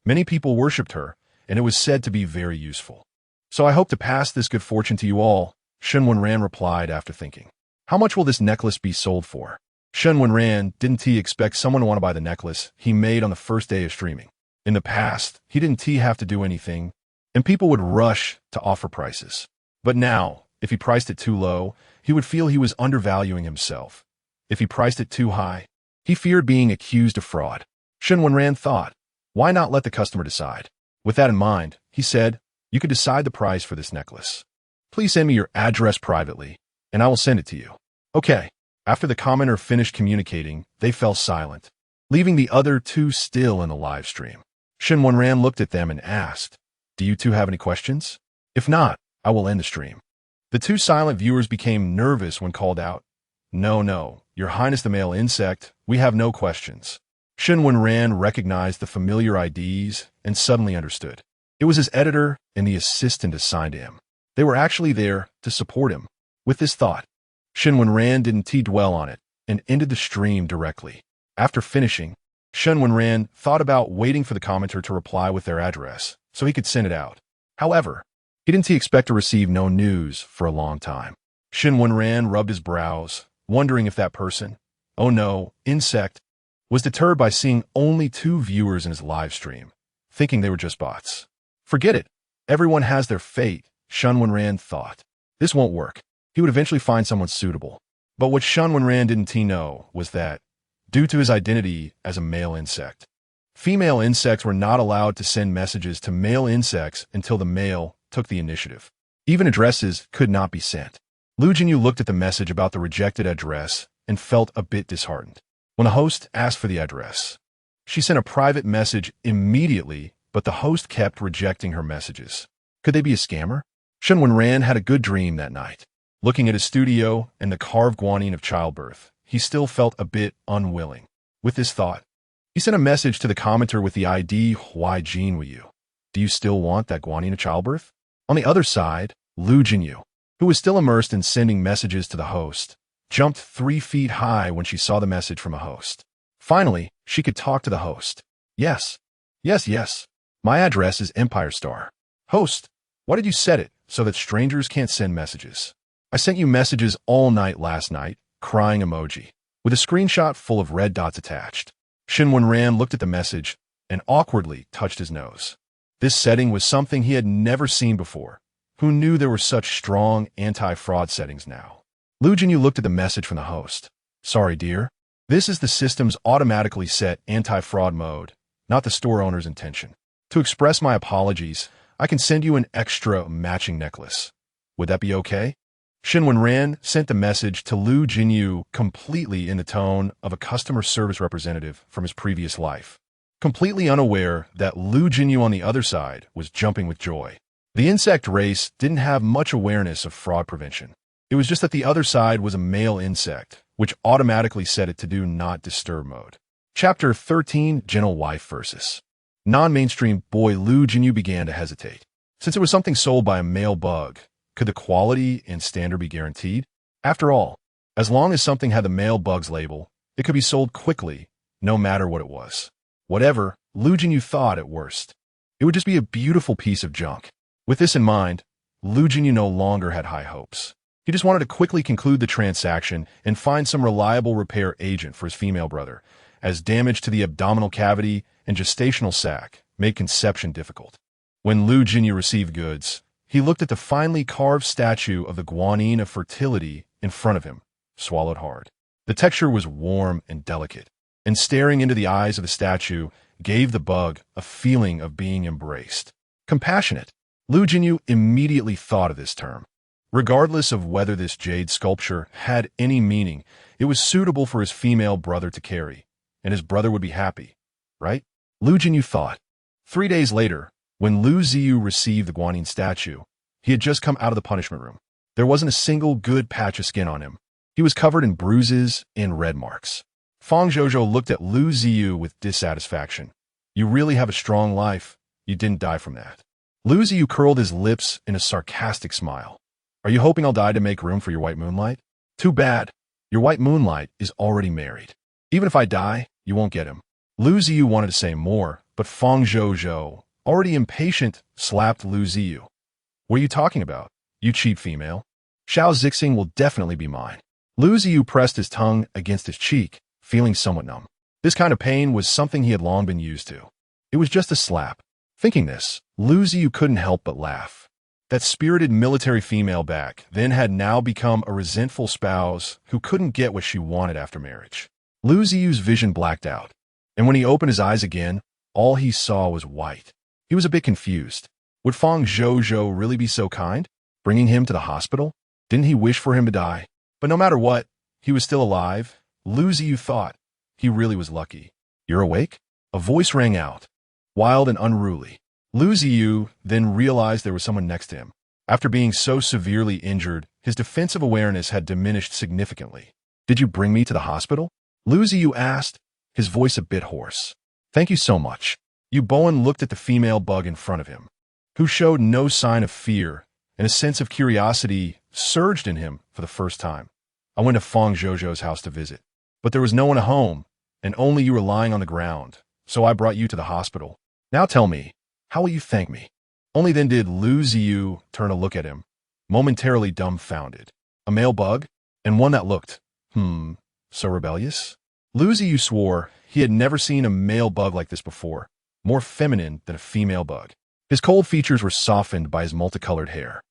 Many people worshipped her, and it was said to be very useful. So I hope to pass this good fortune to you all, Shen Wenran replied after thinking. How much will this necklace be sold for? Shen Wenran didn't expect someone to want to buy the necklace he made on the first day of streaming. In the past, he didn't have to do anything, and people would rush to offer prices. But now, if he priced it too low, he would feel he was undervaluing himself. If he priced it too high, he feared being accused of fraud. Shen Wenran thought, why not let the customer decide? With that in mind, he said, you could decide the price for this necklace. Please send me your address privately, and I will send it to you. Okay. After the commenter finished communicating, they fell silent, leaving the other two still in the live stream. Shen Wenran looked at them and asked, do you two have any questions? If not, I will end the stream. The two silent viewers became nervous when called out. No, Your Highness the male insect, we have no questions. Shen Wenran recognized the familiar IDs and suddenly understood. It was his editor and the assistant assigned to him. They were actually there to support him. With this thought, Shen Wenran didn't dwell on it and ended the stream directly. After finishing, Shen Wenran thought about waiting for the commenter to reply with their address so he could send it out. However, he didn't expect to receive no news for a long time. Shen Wenran rubbed his brows, wondering if that person, oh no, insect, was deterred by seeing only two viewers in his live stream, thinking they were just bots. Forget it. Everyone has their fate, Shen Wenran thought. This won't work. He would eventually find someone suitable. But what Shen Wenran didn't know was that, due to his identity as a male insect, female insects were not allowed to send messages to male insects until the male took the initiative. Even addresses could not be sent. Lu Jinyu looked at the message about the rejected address and felt a bit disheartened. When the host asked for the address, she sent a private message immediately, but the host kept rejecting her messages. Could they be a scammer? Shen Wenran had a good dream that night. Looking at his studio and the carved guanine of childbirth, he still felt a bit unwilling. With this thought, he sent a message to the commenter with the ID, Why Jin were you? Do you still want that guanine of childbirth? On the other side, Lu Jinyu, who was still immersed in sending messages to the host, jumped 3 feet high when she saw the message from a host. Finally, she could talk to the host. Yes. My address is Empire Star. Host, why did you set it so that strangers can't send messages? I sent you messages all night last night, crying emoji, with a screenshot full of red dots attached. Shen Wenran looked at the message and awkwardly touched his nose. This setting was something he had never seen before. Who knew there were such strong anti-fraud settings now? Lu Jinyu looked at the message from the host. Sorry, dear. This is the system's automatically set anti-fraud mode, not the store owner's intention. To express my apologies, I can send you an extra matching necklace. Would that be okay? Shen Wenran sent the message to Lu Jinyu completely in the tone of a customer service representative from his previous life, completely unaware that Lu Jinyu on the other side was jumping with joy. The insect race didn't have much awareness of fraud prevention. It was just that the other side was a male insect, which automatically set it to do not disturb mode. Chapter 13, Gentle Wife versus non-mainstream boy. Lu Jinyu began to hesitate. Since it was something sold by a male bug, could the quality and standard be guaranteed? After all, as long as something had the male bug's label, it could be sold quickly, no matter what it was. Whatever, Lu Jinyu thought at worst, it would just be a beautiful piece of junk. With this in mind, Lu Jinyu no longer had high hopes. He just wanted to quickly conclude the transaction and find some reliable repair agent for his female brother, as damage to the abdominal cavity and gestational sac made conception difficult. When Lu Jinyu received goods, he looked at the finely carved statue of the guanine of fertility in front of him, swallowed hard. The texture was warm and delicate, and staring into the eyes of the statue gave the bug a feeling of being embraced. Compassionate. Lu Jinyu immediately thought of this term. Regardless of whether this jade sculpture had any meaning, it was suitable for his female brother to carry, and his brother would be happy, right? Lu Jinyu thought. 3 days later, when Lu Ziyu received the Guanyin statue, he had just come out of the punishment room. There wasn't a single good patch of skin on him. He was covered in bruises and red marks. Fang Zhozhou looked at Lu Ziyu with dissatisfaction. You really have a strong life. You didn't die from that. Lu Ziyu curled his lips in a sarcastic smile. Are you hoping I'll die to make room for your white moonlight? Too bad. Your white moonlight is already married. Even if I die, you won't get him. Lu Ziyu wanted to say more, but Fang Zhozhou, already impatient, slapped Lu Ziyu. What are you talking about? You cheap female. Xiao Zixing will definitely be mine. Lu Ziyu pressed his tongue against his cheek, feeling somewhat numb. This kind of pain was something he had long been used to. It was just a slap. Thinking this, Lu Ziyu couldn't help but laugh. That spirited military female back then had now become a resentful spouse who couldn't get what she wanted after marriage. Lu Ziyu's vision blacked out, and when he opened his eyes again, all he saw was white. He was a bit confused. Would Fang Zhozhou really be so kind, bringing him to the hospital? Didn't he wish for him to die? But no matter what, he was still alive. Lu Ziyu thought. He really was lucky. You're awake? A voice rang out, wild and unruly. Lu Ziyu then realized there was someone next to him. After being so severely injured, his defensive awareness had diminished significantly. Did you bring me to the hospital? Lu Ziyu asked, his voice a bit hoarse. Thank you so much. Yu Bowen looked at the female bug in front of him, who showed no sign of fear, and a sense of curiosity surged in him for the first time. I went to Fang Zhozhou's house to visit, but there was no one at home, and only you were lying on the ground, so I brought you to the hospital. Now tell me, how will you thank me? Only then did Lu Ziyu turn to look at him, momentarily dumbfounded. A male bug? And one that looked, so rebellious? Lu Ziyu swore he had never seen a male bug like this before, more feminine than a female bug. His cold features were softened by his multicolored hair.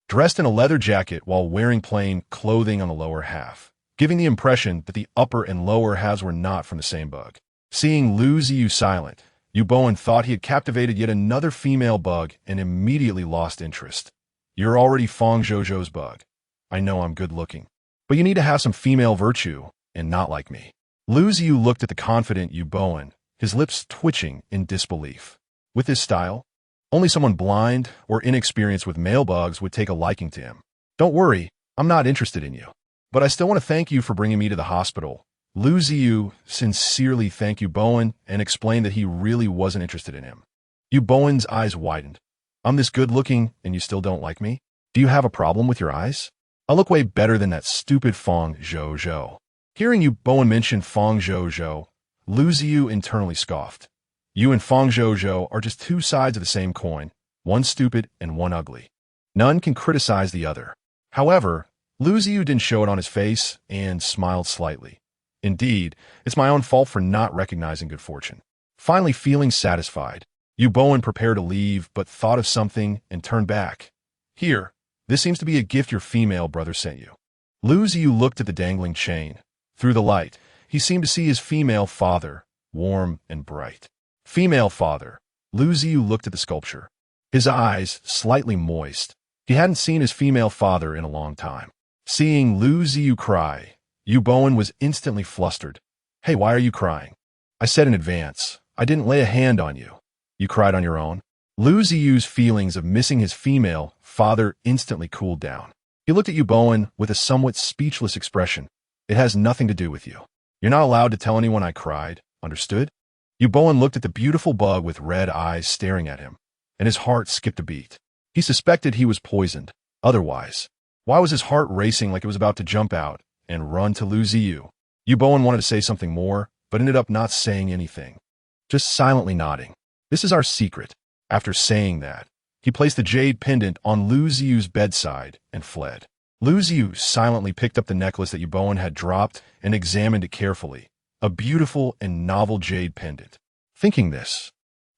Dressed in a leather jacket while wearing plain clothing on the lower half, giving the impression that the upper and lower halves were not from the same bug. Seeing Lu Ziyu silent, Yu Bowen thought he had captivated yet another female bug and immediately lost interest. You're already Fang Zhozhou's bug. I know I'm good looking, but you need to have some female virtue and not like me. Lu Ziyu looked at the confident Yu Bowen, his lips twitching in disbelief. With his style, only someone blind or inexperienced with male bugs would take a liking to him. Don't worry, I'm not interested in you. But I still want to thank you for bringing me to the hospital. Lu Ziyu sincerely thanked Yu Bowen and explained that he really wasn't interested in him. Yu Bowen's eyes widened. I'm this good-looking and you still don't like me? Do you have a problem with your eyes? I look way better than that stupid Fang Zhozhou. Hearing Yu Bowen mention Fang Zhozhou, Lu Ziyu internally scoffed. You and Fang Zhozhou are just two sides of the same coin, one stupid and one ugly. None can criticize the other. However, Lu Ziyu didn't show it on his face and smiled slightly. Indeed, it's my own fault for not recognizing good fortune. Finally feeling satisfied, Yu Bowen prepared to leave but thought of something and turned back. Here, this seems to be a gift your female brother sent you. Lu Ziyu looked at the dangling chain. Through the light, he seemed to see his female father, warm and bright. Female father. Lu Ziyu looked at the sculpture, his eyes slightly moist. He hadn't seen his female father in a long time. Seeing Lu Ziyu cry, Yu Bowen was instantly flustered. Hey, why are you crying? I said in advance, I didn't lay a hand on you. You cried on your own? Lu Ziyu's feelings of missing his female father instantly cooled down. He looked at Yu Bowen with a somewhat speechless expression. It has nothing to do with you. You're not allowed to tell anyone I cried, understood? Yu Bowen looked at the beautiful bug with red eyes staring at him, and his heart skipped a beat. He suspected he was poisoned. Otherwise, why was his heart racing like it was about to jump out and run to Lu Ziyu? Yu Bowen wanted to say something more, but ended up not saying anything, just silently nodding. This is our secret. After saying that, he placed the jade pendant on Lu Ziyu's bedside and fled. Lu Ziyu silently picked up the necklace that Yu Bowen had dropped and examined it carefully. A beautiful and novel jade pendant. Thinking this,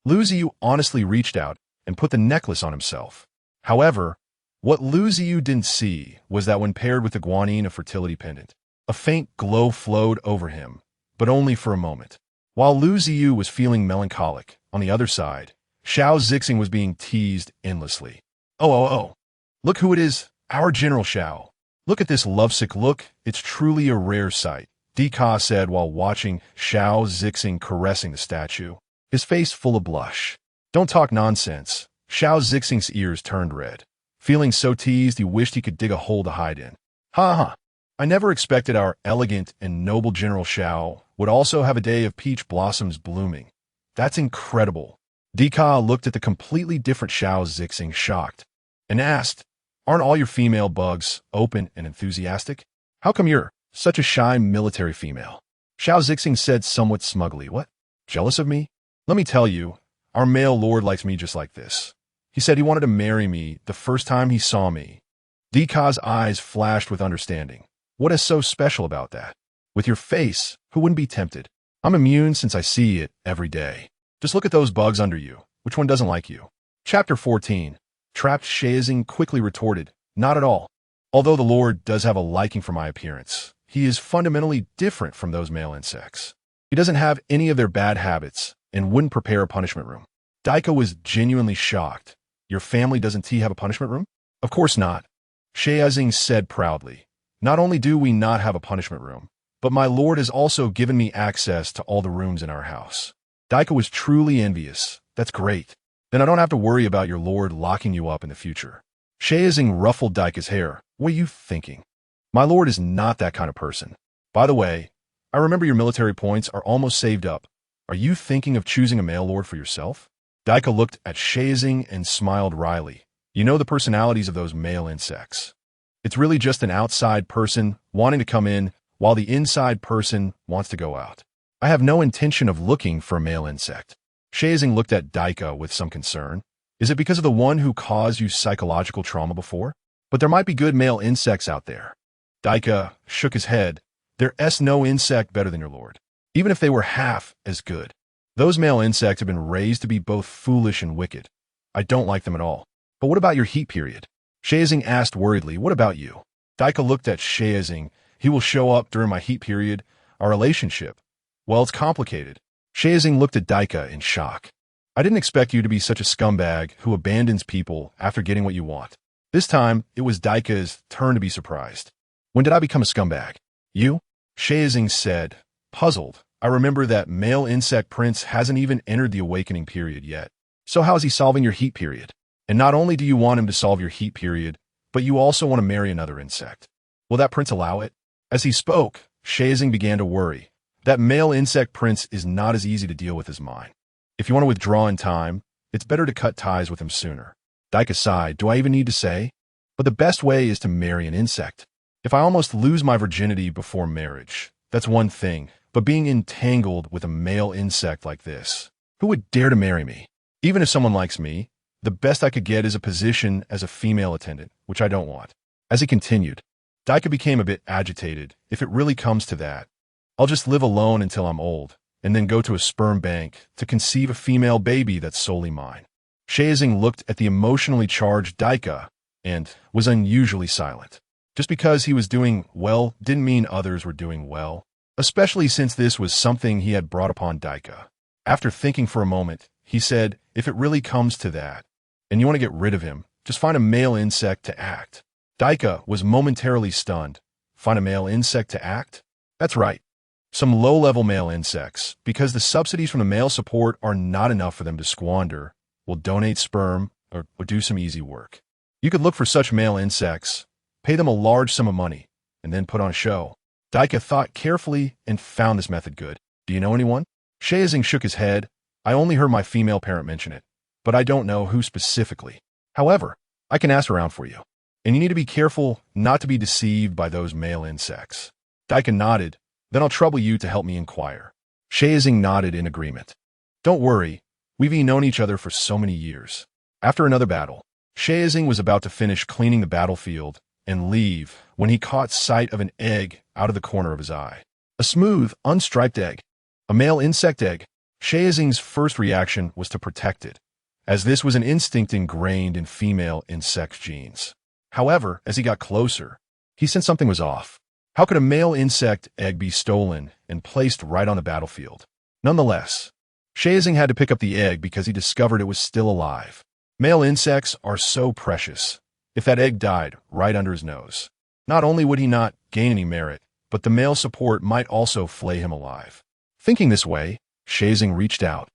Lu Ziyu honestly reached out and put the necklace on himself. However, what Lu Ziyu didn't see was that when paired with the Guanyin fertility pendant, A faint glow flowed over him, but only for a moment. While Lu Ziyu was feeling melancholic, on the other side, Xiao Zixing was being teased endlessly. Oh. Look who it is, our General Xiao. Look at this lovesick look, it's truly a rare sight, Dika said while watching Xiao Zixing caressing the statue, his face full of blush. Don't talk nonsense. Xiao Zixing's ears turned red. Feeling so teased, he wished he could dig a hole to hide in. Ha. I never expected our elegant and noble General Xiao would also have a day of peach blossoms blooming. That's incredible. Dika looked at the completely different Xiao Zixing shocked and asked, aren't all your female bugs open and enthusiastic? How come you're such a shy military female? Xiao Zixing said somewhat smugly. What? Jealous of me? Let me tell you, our male lord likes me just like this. He said he wanted to marry me the first time he saw me. Dika's eyes flashed with understanding. What is so special about that? With your face, who wouldn't be tempted? I'm immune since I see it every day. Just look at those bugs under you. Which one doesn't like you? Chapter 14. Trapped Shazing quickly retorted, not at all. Although the Lord does have a liking for my appearance, he is fundamentally different from those male insects. He doesn't have any of their bad habits and wouldn't prepare a punishment room. Daika was genuinely shocked. Your family doesn't have a punishment room? Of course not. Shazing said proudly. Not only do we not have a punishment room, but my lord has also given me access to all the rooms in our house. Daika was truly envious. That's great. Then I don't have to worry about your lord locking you up in the future. Shazing ruffled Daika's hair. What are you thinking? My lord is not that kind of person. By the way, I remember your military points are almost saved up. Are you thinking of choosing a male lord for yourself? Daika looked at Shazing and smiled wryly. You know the personalities of those male insects. It's really just an outside person wanting to come in while the inside person wants to go out. I have no intention of looking for a male insect. Shazing looked at Daika with some concern. Is it because of the one who caused you psychological trauma before? But there might be good male insects out there. Daika shook his head. There's no insect better than your lord, even if they were half as good. Those male insects have been raised to be both foolish and wicked. I don't like them at all. But what about your heat period? Shazing asked worriedly. What about you? Daika looked at Shazing. He will show up during my heat period. Our relationship. Well, it's complicated. Shazing looked at Daika in shock. I didn't expect you to be such a scumbag who abandons people after getting what you want. This time, it was Daika's turn to be surprised. When did I become a scumbag? You? Shazing said, puzzled. I remember that male insect prince hasn't even entered the awakening period yet. So how is he solving your heat period? And not only do you want him to solve your heat period, but you also want to marry another insect. Will that prince allow it? As he spoke, Shazing began to worry. That male insect prince is not as easy to deal with as mine. If you want to withdraw in time, it's better to cut ties with him sooner. Daika sighed. Do I even need to say? But the best way is to marry an insect. If I almost lose my virginity before marriage, that's one thing, but being entangled with a male insect like this, who would dare to marry me? Even if someone likes me, the best I could get is a position as a female attendant, which I don't want. As he continued, Daika became a bit agitated. If it really comes to that, I'll just live alone until I'm old, and then go to a sperm bank to conceive a female baby that's solely mine. Shazing looked at the emotionally charged Daika and was unusually silent. Just because he was doing well didn't mean others were doing well, especially since this was something he had brought upon Daika. After thinking for a moment, he said, if it really comes to that, and you want to get rid of him, just find a male insect to act. Daika was momentarily stunned. Find a male insect to act? That's right. Some low-level male insects, because the subsidies from the male support are not enough for them to squander, will donate sperm or do some easy work. You could look for such male insects, pay them a large sum of money, and then put on a show. Daika thought carefully and found this method good. Do you know anyone? Shazing shook his head. I only heard my female parent mention it, but I don't know who specifically. However, I can ask around for you. And you need to be careful not to be deceived by those male insects. Daika nodded. Then I'll trouble you to help me inquire. Shazing nodded in agreement. Don't worry, we've known each other for so many years. After another battle, Shazing was about to finish cleaning the battlefield and leave when he caught sight of an egg out of the corner of his eye. A smooth, unstriped egg. A male insect egg. Shazing's first reaction was to protect it, as this was an instinct ingrained in female insect genes. However, as he got closer, he sensed something was off. How could a male insect egg be stolen and placed right on the battlefield? Nonetheless, Shazing had to pick up the egg because he discovered it was still alive. Male insects are so precious. If that egg died right under his nose, not only would he not gain any merit, but the male support might also flay him alive. Thinking this way, Shazing reached out,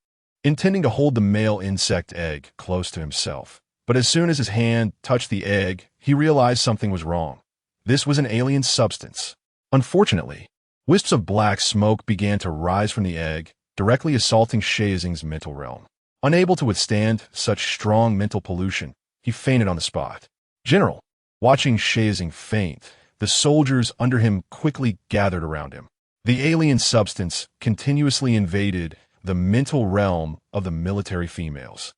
intending to hold the male insect egg close to himself. But as soon as his hand touched the egg, he realized something was wrong. This was an alien substance. Unfortunately, wisps of black smoke began to rise from the egg, directly assaulting Shazing's mental realm. Unable to withstand such strong mental pollution, he fainted on the spot. General, watching Shazing faint, the soldiers under him quickly gathered around him. The alien substance continuously invaded the mental realm of the military females.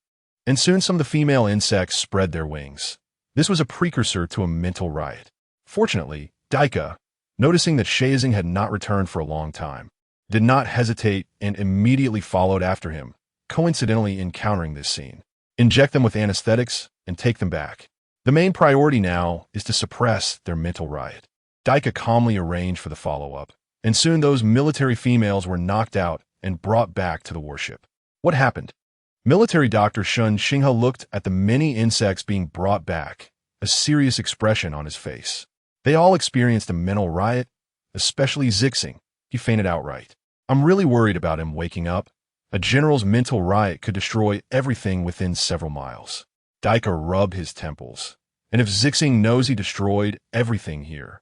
And soon some of the female insects spread their wings. This was a precursor to a mental riot. Fortunately, The, noticing that Shazing had not returned for a long time, did not hesitate and immediately followed after him, coincidentally encountering this scene. Inject them with anesthetics and take them back. The main priority now is to suppress their mental riot. The calmly arranged for the follow-up, and soon those military females were knocked out and brought back to the warship. What happened? Military Dr. Shen Wenran looked at the many insects being brought back, a serious expression on his face. They all experienced a mental riot, especially Zixing. He fainted outright. I'm really worried about him waking up. A general's mental riot could destroy everything within several miles. The rubbed his temples. And if Zixing knows he destroyed everything here,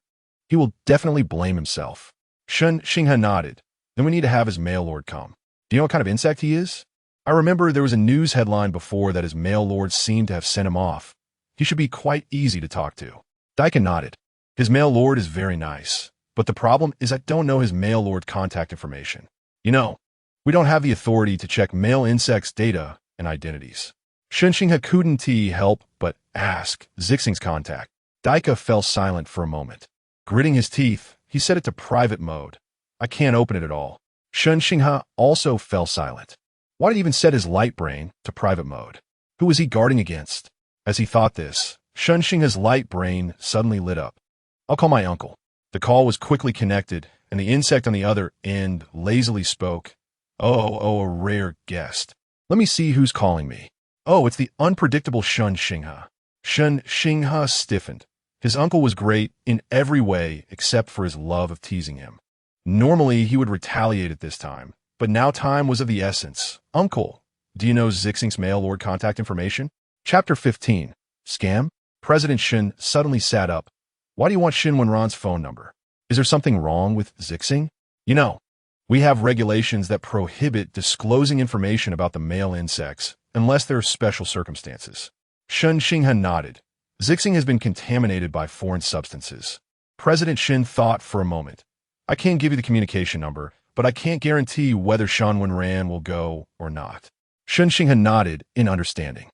he will definitely blame himself. Shen Wenran nodded. Then we need to have his male lord come. Do you know what kind of insect he is? I remember there was a news headline before that his male lord seemed to have sent him off. He should be quite easy to talk to. The nodded. His male lord is very nice, but the problem is I don't know his male lord contact information. You know, we don't have the authority to check male insects' data and identities. Shen Wenran couldn't help but ask Zixing's contact. The fell silent for a moment. Gritting his teeth, he set it to private mode. I can't open it at all. Shen Wenran also fell silent. Why did he even set his light brain to private mode? Who was he guarding against? As he thought this, Shen Wenran's light brain suddenly lit up. I'll call my uncle. The call was quickly connected, and the insect on the other end lazily spoke. Oh, a rare guest. Let me see who's calling me. Oh, it's the unpredictable Shen Wenran. Shen Wenran stiffened. His uncle was great in every way except for his love of teasing him. Normally, he would retaliate at this time, but now time was of the essence. Uncle, do you know Zixing's male lord contact information? Chapter 15. Scam? President Shen suddenly sat up. Why do you want Shen Wenran's phone number? Is there something wrong with Zixing? You know, we have regulations that prohibit disclosing information about the male insects unless there are special circumstances. Shen Wenran nodded. Zixing has been contaminated by foreign substances. President Shen thought for a moment. I can't give you the communication number, but I can't guarantee whether Shen Wenran will go or not. Shen Wenran nodded in understanding.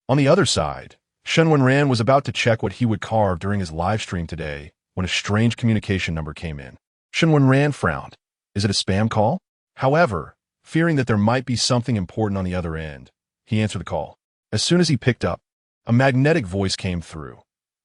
On the other side, Shen Wenran was about to check what he would carve during his live stream today when a strange communication number came in. Shen Wenran frowned. Is it a spam call? However, fearing that there might be something important on the other end, he answered the call. As soon as he picked up, a magnetic voice came through.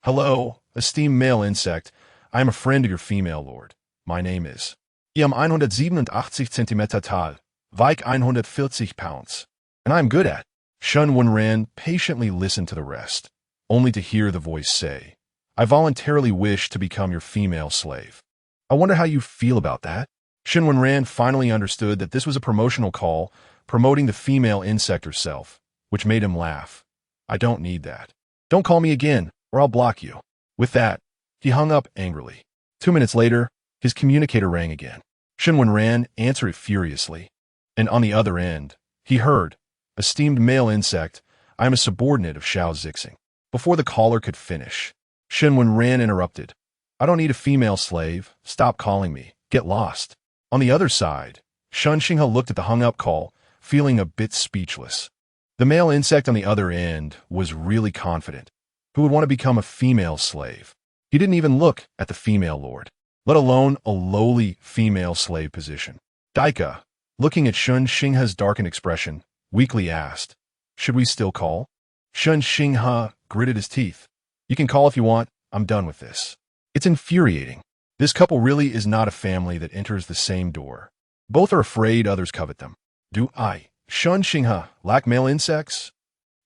Hello, esteemed male insect. I am a friend of your female lord. My name is. I am 187 centimeter tall, wieg 140 pounds. And I am good at. Shen Wenran patiently listened to the rest, only to hear the voice say, I voluntarily wish to become your female slave. I wonder how you feel about that? Shen Wenran finally understood that this was a promotional call promoting the female insect herself, which made him laugh. I don't need that. Don't call me again, or I'll block you. With that, he hung up angrily. 2 minutes later, his communicator rang again. Shen Wenran answered it furiously. And on the other end, he heard, Esteemed male insect, I am a subordinate of Xiao Zixing. Before the caller could finish, Shen Wenran interrupted. I don't need a female slave. Stop calling me. Get lost. On the other side, Shen Wenran looked at the hung-up call, feeling a bit speechless. The male insect on the other end was really confident. Who would want to become a female slave? He didn't even look at the female lord, let alone a lowly female slave position. The, looking at Shen Wenran's darkened expression, weakly asked, Should we still call? Shen Wenran gritted his teeth. You can call if you want. I'm done with this. It's infuriating. This couple really is not a family that enters the same door. Both are afraid others covet them. Do I, Shun Xinghe, lack male insects?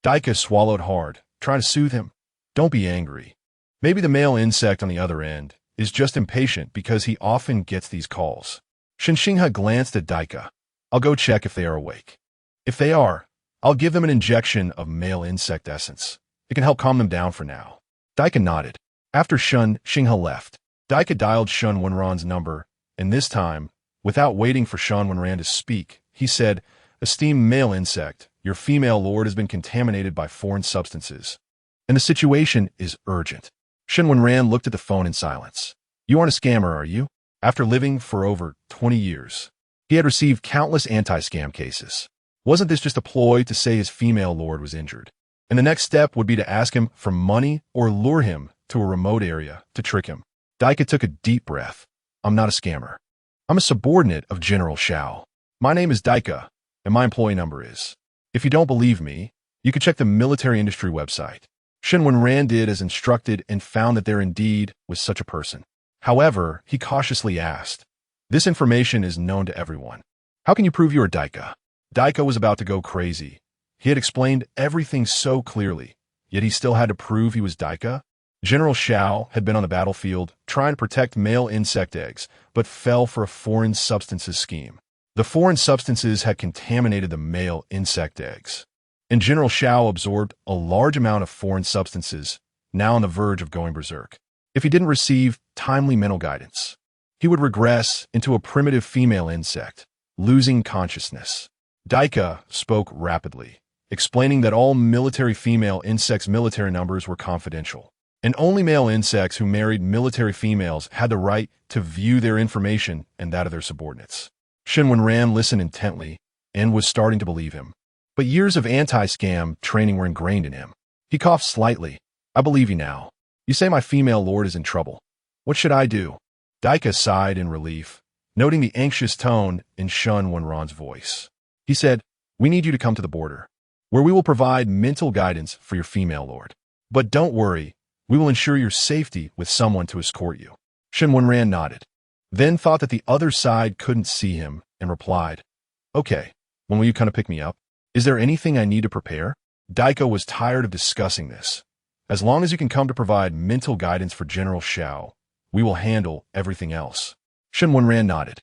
Daika swallowed hard, trying to soothe him. Don't be angry. Maybe the male insect on the other end is just impatient because he often gets these calls. Shen Xinghe glanced at Daika. I'll go check if they are awake. If they are, I'll give them an injection of male insect essence. It can help calm them down for now. Daika nodded. After Shen Xinghe left, Daika dialed Shen Wenran's number, and this time, without waiting for Shen Wenran to speak, he said, Esteemed male insect, your female lord has been contaminated by foreign substances, and the situation is urgent. Shen Wenran looked at the phone in silence. You aren't a scammer, are you? After living for over 20 years, he had received countless anti-scam cases. Wasn't this just a ploy to say his female lord was injured? And the next step would be to ask him for money or lure him to a remote area to trick him. Daika took a deep breath. I'm not a scammer. I'm a subordinate of General Shao. My name is Daika, and my employee number is. If you don't believe me, you can check the military industry website. Shen Wenran did as instructed and found that there indeed was such a person. However, he cautiously asked, this information is known to everyone. How can you prove you are Daika? Daika was about to go crazy. He had explained everything so clearly, yet he still had to prove he was Daika. General Shao had been on the battlefield trying to protect male insect eggs, but fell for a foreign substances scheme. The foreign substances had contaminated the male insect eggs, and General Shao absorbed a large amount of foreign substances, now on the verge of going berserk. If he didn't receive timely mental guidance, he would regress into a primitive female insect, losing consciousness. Daika spoke rapidly, explaining that all military female insects' military numbers were confidential, and only male insects who married military females had the right to view their information and that of their subordinates. Shen Wenran listened intently and was starting to believe him. But years of anti-scam training were ingrained in him. He coughed slightly. I believe you now. You say my female lord is in trouble. What should I do? Daika sighed in relief, noting the anxious tone in Shen Wenran's voice. He said, we need you to come to the border, where we will provide mental guidance for your female lord. But don't worry, we will ensure your safety with someone to escort you. Shen Wenran nodded, then thought that the other side couldn't see him, and replied, okay, when will you come to pick me up? Is there anything I need to prepare? Daika was tired of discussing this. As long as you can come to provide mental guidance for General Shao, we will handle everything else. Shen Wenran nodded.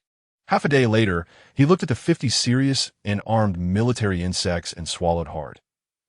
Half a day later, he looked at the 50 serious and armed military insects and swallowed hard.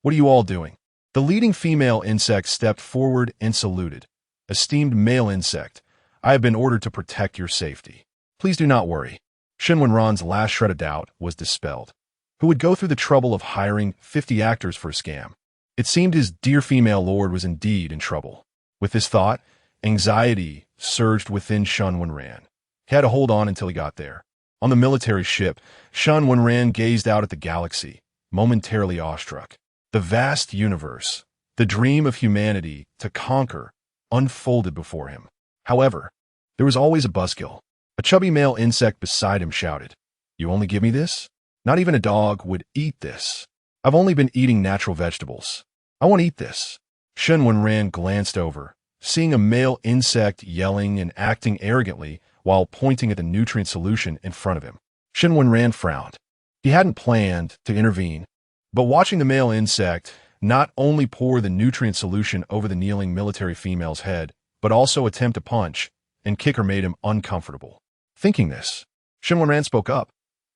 What are you all doing? The leading female insect stepped forward and saluted. Esteemed male insect, I have been ordered to protect your safety. Please do not worry. Shen Wenran's last shred of doubt was dispelled. Who would go through the trouble of hiring 50 actors for a scam? It seemed his dear female lord was indeed in trouble. With this thought, anxiety surged within Shen Wenran. He had to hold on until he got there. On the military ship, Shen Wenran gazed out at the galaxy, momentarily awestruck. The vast universe, the dream of humanity to conquer, unfolded before him. However, there was always a buzzkill. A chubby male insect beside him shouted, You only give me this? Not even a dog would eat this. I've only been eating natural vegetables. I won't eat this. Shen Wenran glanced over, seeing a male insect yelling and acting arrogantly while pointing at the nutrient solution in front of him. Shen Wenran frowned. He hadn't planned to intervene, but watching the male insect not only pour the nutrient solution over the kneeling military female's head, but also attempt to punch and kick her made him uncomfortable. Thinking this, Shen Wenran spoke up.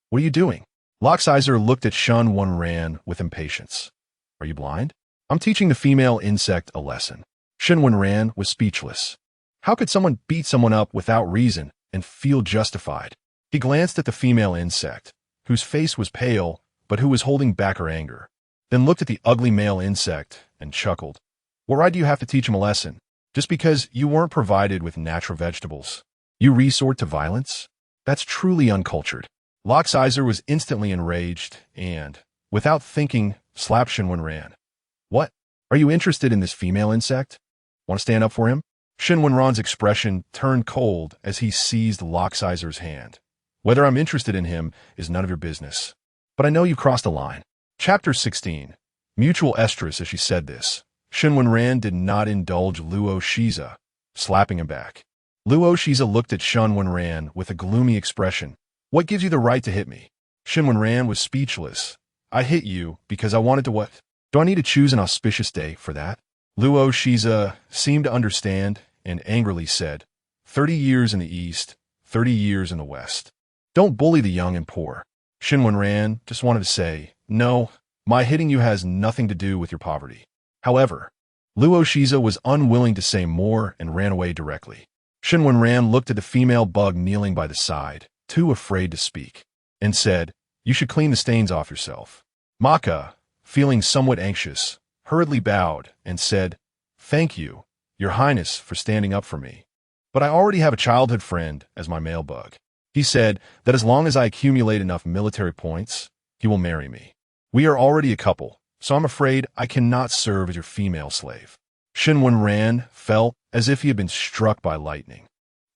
What are you doing? Loxizer looked at Shen Wenran with impatience. Are you blind? I'm teaching the female insect a lesson. Shen Wenran was speechless. How could someone beat someone up without reason and feel justified? He glanced at the female insect, whose face was pale, but who was holding back her anger, then looked at the ugly male insect and chuckled. What right do you have to teach him a lesson? Just because you weren't provided with natural vegetables, you resort to violence? That's truly uncultured. Loxizer was instantly enraged and, without thinking, slapped Shen Wenran. What? Are you interested in this female insect? Want to stand up for him? Shen Wenran's expression turned cold as he seized Loxizer's hand. Whether I'm interested in him is none of your business. But I know you crossed a line. Chapter 16. Mutual estrus. As she said this, Shen Wenran did not indulge Luo Shiza, slapping him back. Luo Shiza looked at Shen Wenran with a gloomy expression. What gives you the right to hit me? Shen Wenran was speechless. I hit you because I wanted to what? Do I need to choose an auspicious day for that? Luo Shiza seemed to understand and angrily said, 30 years in the east, 30 years in the west. Don't bully the young and poor. Shen Wenran just wanted to say, no, my hitting you has nothing to do with your poverty. However, Luo Shiza was unwilling to say more and ran away directly. Shen Wenran looked at the female bug kneeling by the side, too afraid to speak, and said, you should clean the stains off yourself. Maka, feeling somewhat anxious, hurriedly bowed and said, thank you, Your Highness, for standing up for me. But I already have a childhood friend as my male bug. He said that as long as I accumulate enough military points, he will marry me. We are already a couple, so I'm afraid I cannot serve as your female slave. Shen Wenran felt as if he had been struck by lightning.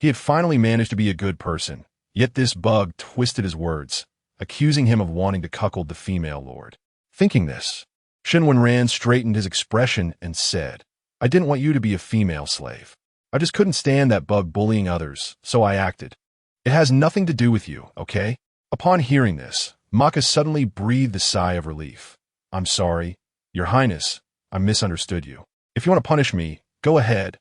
He had finally managed to be a good person, yet this bug twisted his words, accusing him of wanting to cuckold the female lord. Thinking this, Shen Wenran straightened his expression and said, I didn't want you to be a female slave. I just couldn't stand that bug bullying others, so I acted. It has nothing to do with you, okay? Upon hearing this, Maka suddenly breathed a sigh of relief. I'm sorry, Your Highness, I misunderstood you. If you want to punish me, go ahead.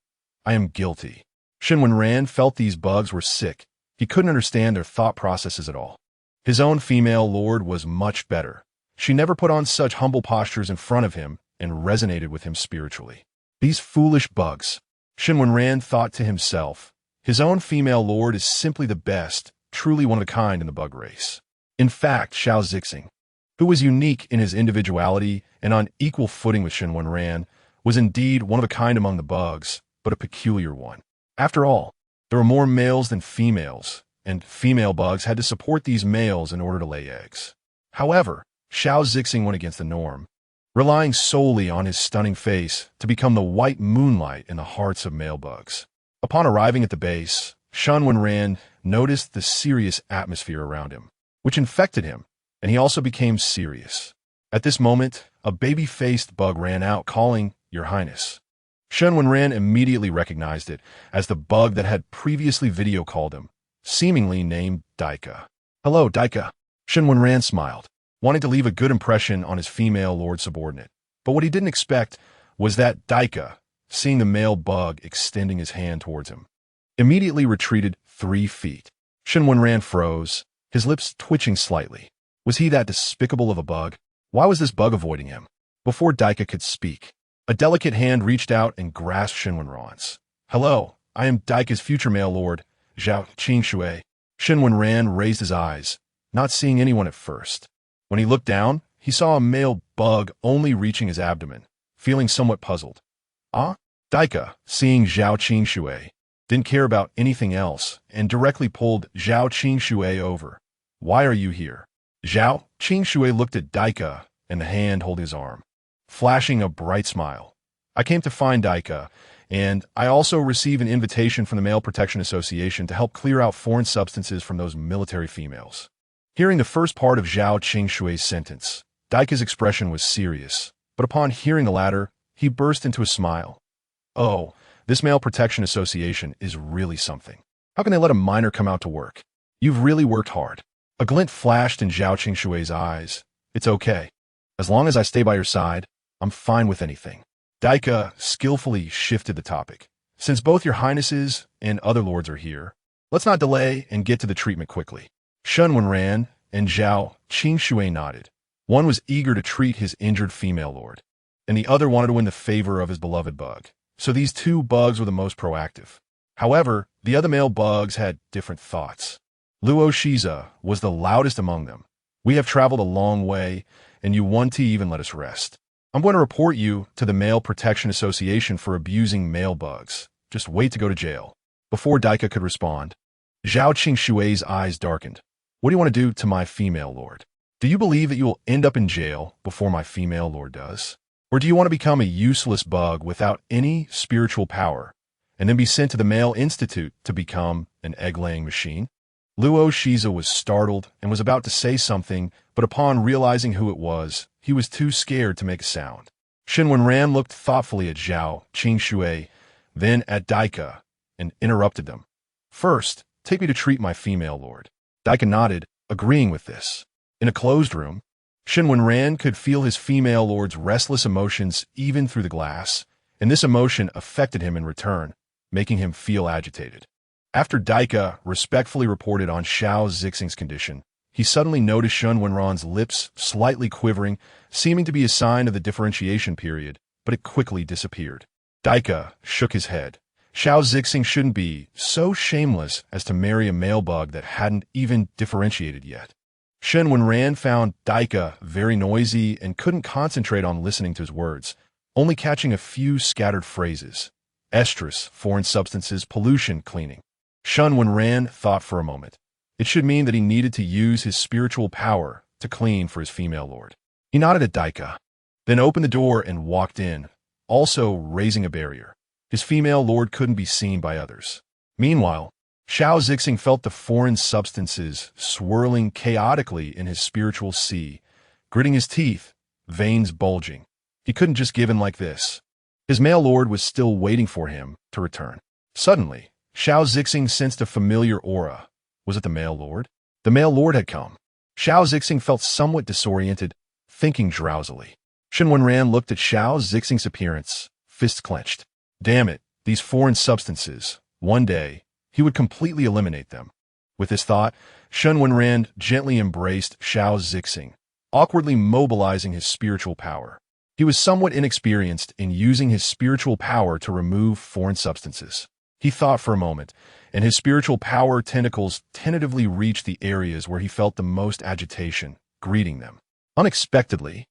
I am guilty. Shen Wenran felt these bugs were sick. He couldn't understand their thought processes at all. His own female lord was much better. She never put on such humble postures in front of him and resonated with him spiritually. These foolish bugs. Shen Wenran thought to himself, his own female lord is simply the best, truly one of a kind in the bug race. In fact, Xiao Zixing, who was unique in his individuality and on equal footing with Shen Wenran, was indeed one of a kind among the bugs, but a peculiar one. After all, there were more males than females, and female bugs had to support these males in order to lay eggs. However, Xiao Zixing went against the norm, relying solely on his stunning face to become the white moonlight in the hearts of male bugs. Upon arriving at the base, Shen Wenran noticed the serious atmosphere around him, which infected him, and he also became serious. At this moment, a baby-faced bug ran out, calling, Your Highness. Shen Wenran immediately recognized it as the bug that had previously video called him, seemingly named Daika. Hello, Daika. Shen Wenran smiled, wanting to leave a good impression on his female lord subordinate. But what he didn't expect was that Daika, seeing the male bug extending his hand towards him, immediately retreated 3 feet. Shen Wenran froze, his lips twitching slightly. Was he that despicable of a bug? Why was this bug avoiding him? Before Daika could speak, a delicate hand reached out and grasped Shen Wenran's. Hello, I am Daika's future male lord, Zhao Qingshui. Shen Wenran raised his eyes, not seeing anyone at first. When he looked down, he saw a male bug only reaching his abdomen, feeling somewhat puzzled. Ah? Daika, seeing Zhao Qingshui, didn't care about anything else and directly pulled Zhao Qingshui over. Why are you here? Zhao Qingshui looked at Daika and the hand holding his arm, flashing a bright smile. I came to find Daika, and I also received an invitation from the Male Protection Association to help clear out foreign substances from those military females. Hearing the first part of Zhao Qingshui's sentence, Daika's expression was serious, but upon hearing the latter, he burst into a smile. Oh, this Male Protection Association is really something. How can they let a minor come out to work? You've really worked hard. A glint flashed in Zhao Qingshui's eyes. It's okay. As long as I stay by your side, I'm fine with anything. Daika skillfully shifted the topic. Since both your highnesses and other lords are here, let's not delay and get to the treatment quickly. Shen Wenran and Zhao Qingshui nodded. One was eager to treat his injured female lord, and the other wanted to win the favor of his beloved bug. So these 2 bugs were the most proactive. However, the other male bugs had different thoughts. Luo Shiza was the loudest among them. We have traveled a long way, and you want to even let us rest. I'm going to report you to the Male Protection Association for abusing male bugs. Just wait to go to jail. Before Daika could respond, Zhao Qingshui's eyes darkened. What do you want to do to my female lord? Do you believe that you will end up in jail before my female lord does? Or do you want to become a useless bug without any spiritual power, and then be sent to the Male Institute to become an egg-laying machine? Luo Shiza was startled and was about to say something, but upon realizing who it was, he was too scared to make a sound. Shen Wenran looked thoughtfully at Zhao Qingshui, then at Daika, and interrupted them. First, take me to treat my female lord. Daika nodded, agreeing with this. In a closed room, Shen Wenran could feel his female lord's restless emotions even through the glass, and this emotion affected him in return, making him feel agitated. After Daika respectfully reported on Xiao Zixing's condition, he suddenly noticed Shen Wenran's lips slightly quivering, seeming to be a sign of the differentiation period, but it quickly disappeared. Daika shook his head. Xiao Zixing shouldn't be so shameless as to marry a male bug that hadn't even differentiated yet. Shen Wenran found Daika very noisy and couldn't concentrate on listening to his words, only catching a few scattered phrases. Estrus, foreign substances, pollution, cleaning. Shen Wenran thought for a moment. It should mean that he needed to use his spiritual power to clean for his female lord. He nodded at Daika, then opened the door and walked in, also raising a barrier. His female lord couldn't be seen by others. Meanwhile, Xiao Zixing felt the foreign substances swirling chaotically in his spiritual sea, gritting his teeth, veins bulging. He couldn't just give in like this. His male lord was still waiting for him to return. Suddenly, Xiao Zixing sensed a familiar aura. Was it the male lord? The male lord had come. Xiao Zixing felt somewhat disoriented, thinking drowsily. Shen Wenran looked at Xiao Zixing's appearance, fists clenched. Damn it, these foreign substances. One day, he would completely eliminate them. With this thought, Shen Wenran gently embraced Xiao Zixing, awkwardly mobilizing his spiritual power. He was somewhat inexperienced in using his spiritual power to remove foreign substances. He thought for a moment, and his spiritual power tentacles tentatively reached the areas where he felt the most agitation, greeting them. Unexpectedly,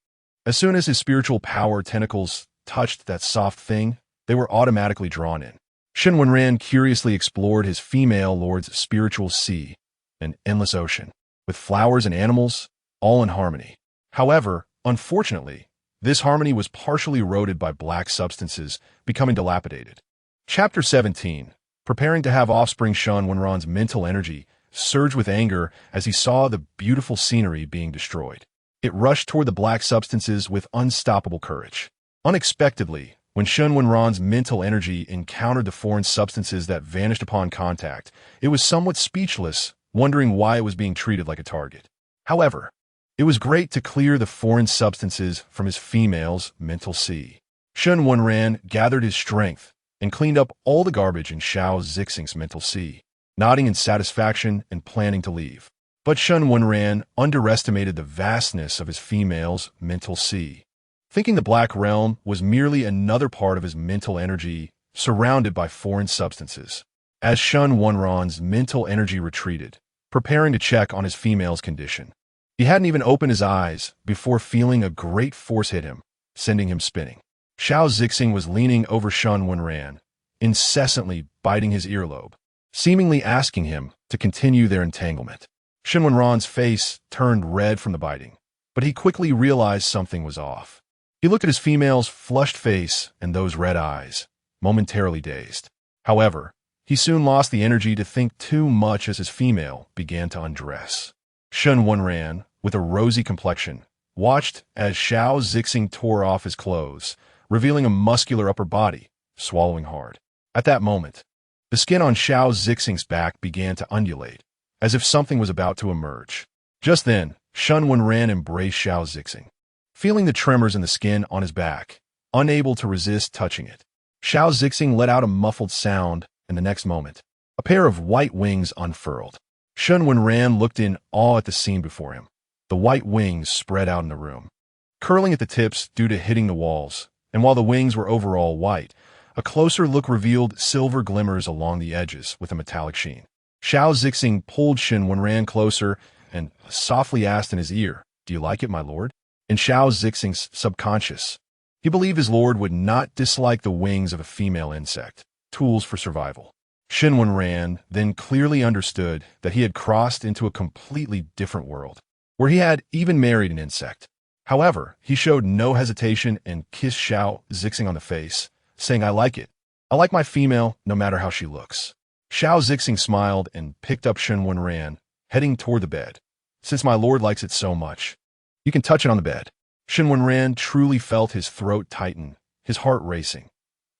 as soon as his spiritual power tentacles touched that soft thing, they were automatically drawn in. Shen Wenran curiously explored his female lord's spiritual sea, an endless ocean, with flowers and animals, all in harmony. However, unfortunately, this harmony was partially eroded by black substances, becoming dilapidated. Chapter 17. Preparing to have offspring. Shen Wenran's mental energy surged with anger as he saw the beautiful scenery being destroyed. It rushed toward the black substances with unstoppable courage. Unexpectedly, when Shen Wenran's mental energy encountered the foreign substances that vanished upon contact, it was somewhat speechless, wondering why it was being treated like a target. However, it was great to clear the foreign substances from his female's mental sea. Shen Wenran gathered his strength and cleaned up all the garbage in Xiao Zixing's mental sea, nodding in satisfaction and planning to leave. But Shen Wenran underestimated the vastness of his female's mental sea, thinking the Black Realm was merely another part of his mental energy surrounded by foreign substances. As Shen Wenran's mental energy retreated, preparing to check on his female's condition, he hadn't even opened his eyes before feeling a great force hit him, sending him spinning. Xiao Zixing was leaning over Shen Wenran, incessantly biting his earlobe, seemingly asking him to continue their entanglement. Shen Wenran's face turned red from the biting, but he quickly realized something was off. He looked at his female's flushed face and those red eyes, momentarily dazed. However, he soon lost the energy to think too much as his female began to undress. Shen Wenran, with a rosy complexion, watched as Xiao Zixing tore off his clothes, revealing a muscular upper body, swallowing hard. At that moment, the skin on Xiao Zixing's back began to undulate, as if something was about to emerge. Just then, Shen Wenran embraced Xiao Zixing, feeling the tremors in the skin on his back, unable to resist touching it. Xiao Zixing let out a muffled sound, and the next moment, a pair of white wings unfurled. Shen Wenran looked in awe at the scene before him. The white wings spread out in the room, curling at the tips due to hitting the walls, and while the wings were overall white, a closer look revealed silver glimmers along the edges with a metallic sheen. Xiao Zixing pulled Shen Wenran closer and softly asked in his ear, "Do you like it, my lord?" In Xiao Zixing's subconscious, he believed his lord would not dislike the wings of a female insect, tools for survival. Shen Wenran then clearly understood that he had crossed into a completely different world, where he had even married an insect. However, he showed no hesitation and kissed Xiao Zixing on the face, saying, "I like it. I like my female, no matter how she looks." Xiao Zixing smiled and picked up Shen Wenran, heading toward the bed. "Since my lord likes it so much, you can touch it on the bed." Shen Wenran truly felt his throat tighten, his heart racing.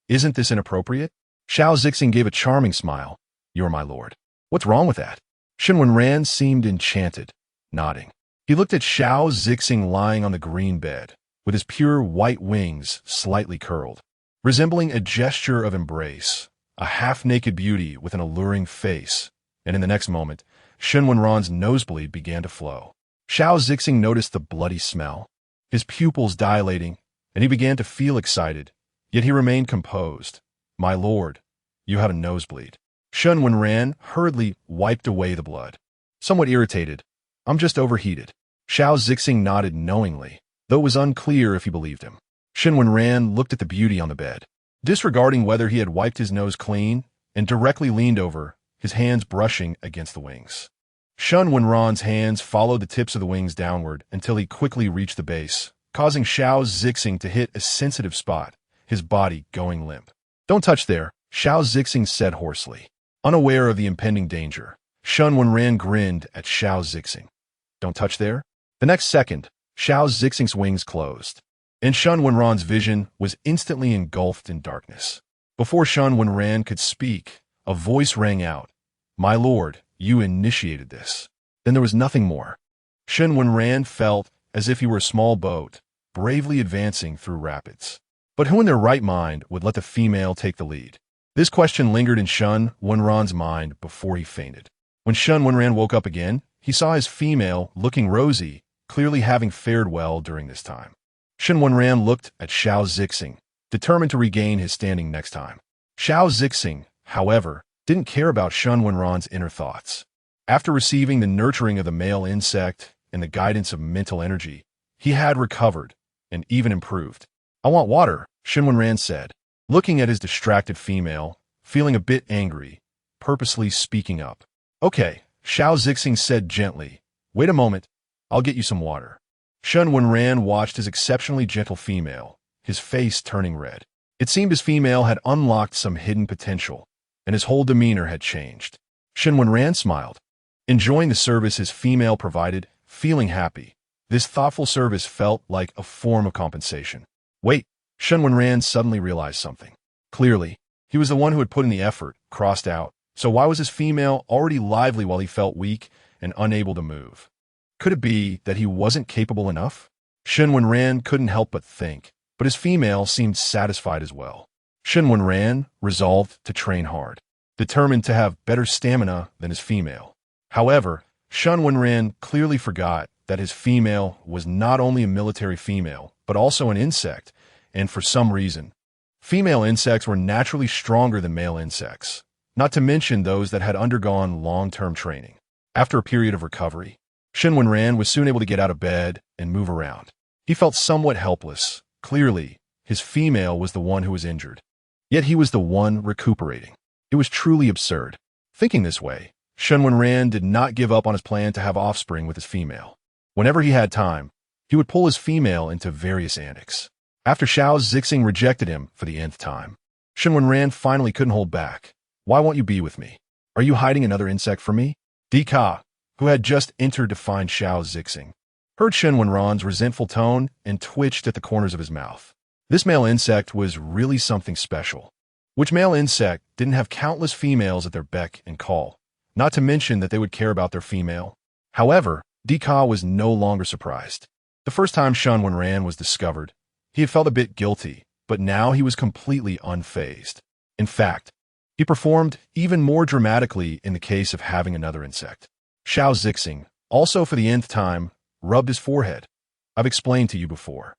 "Isn't this inappropriate?" Xiao Zixing gave a charming smile. "You're my lord." "What's wrong with that?" Shen Wenran seemed enchanted, nodding. He looked at Xiao Zixing lying on the green bed, with his pure white wings slightly curled, resembling a gesture of embrace, a half-naked beauty with an alluring face, and in the next moment, Shen Wenran's nosebleed began to flow. Xiao Zixing noticed the bloody smell, his pupils dilating, and he began to feel excited, yet he remained composed. "My lord, you have a nosebleed." Shen Wenran hurriedly wiped away the blood. Somewhat irritated, "I'm just overheated." Xiao Zixing nodded knowingly, though it was unclear if he believed him. Shen Wenran looked at the beauty on the bed, disregarding whether he had wiped his nose clean, and directly leaned over, his hands brushing against the wings. Shen Wenran's hands followed the tips of the wings downward until he quickly reached the base, causing Xiao Zixing to hit a sensitive spot, his body going limp. "Don't touch there," Xiao Zixing said hoarsely. Unaware of the impending danger, Shen Wenran grinned at Xiao Zixing. "Don't touch there?" The next second, Xiao Zixing's wings closed, and Shen Wenran's vision was instantly engulfed in darkness. Before Shen Wenran could speak, a voice rang out, "My lord, you initiated this." Then there was nothing more. Shen Wenran felt as if he were a small boat, bravely advancing through rapids. But who in their right mind would let the female take the lead? This question lingered in Shen Wenran's mind before he fainted. When Shen Wenran woke up again, he saw his female looking rosy, clearly having fared well during this time. Shen Wenran looked at Xiao Zixing, determined to regain his standing next time. Xiao Zixing, however, didn't care about Shen Wenran's inner thoughts. After receiving the nurturing of the male insect and the guidance of mental energy, he had recovered and even improved. "I want water," Shen Wenran said, looking at his distracted female, feeling a bit angry, purposely speaking up. "Okay," Xiao Zixing said gently. "Wait a moment, I'll get you some water." Shen Wenran watched his exceptionally gentle female, his face turning red. It seemed his female had unlocked some hidden potential, and his whole demeanor had changed. Shen Wenran smiled, enjoying the service his female provided, feeling happy. This thoughtful service felt like a form of compensation. Wait, Shen Wenran suddenly realized something. Clearly, he was the one who had put in the effort, crossed out, so why was his female already lively while he felt weak and unable to move? Could it be that he wasn't capable enough? Shen Wenran couldn't help but think, but his female seemed satisfied as well. Shen Wenran resolved to train hard, determined to have better stamina than his female. However, Shen Wenran clearly forgot that his female was not only a military female, but also an insect, and for some reason, female insects were naturally stronger than male insects, not to mention those that had undergone long-term training. After a period of recovery, Shen Wenran was soon able to get out of bed and move around. He felt somewhat helpless. Clearly, his female was the one who was injured. Yet he was the one recuperating. It was truly absurd. Thinking this way, Shen Wenran did not give up on his plan to have offspring with his female. Whenever he had time, he would pull his female into various antics. After Xiao Zixing rejected him for the nth time, Shen Wenran finally couldn't hold back. "Why won't you be with me? Are you hiding another insect from me?" The, who had just entered to find Xiao Zixing, heard Shen Wenran's resentful tone and twitched at the corners of his mouth. This male insect was really something special. Which male insect didn't have countless females at their beck and call, not to mention that they would care about their female? However, The was no longer surprised. The first time Shen Wenran was discovered, he had felt a bit guilty, but now he was completely unfazed. In fact, he performed even more dramatically in the case of having another insect. Xiao Zixing, also for the nth time, rubbed his forehead. "I've explained to you before.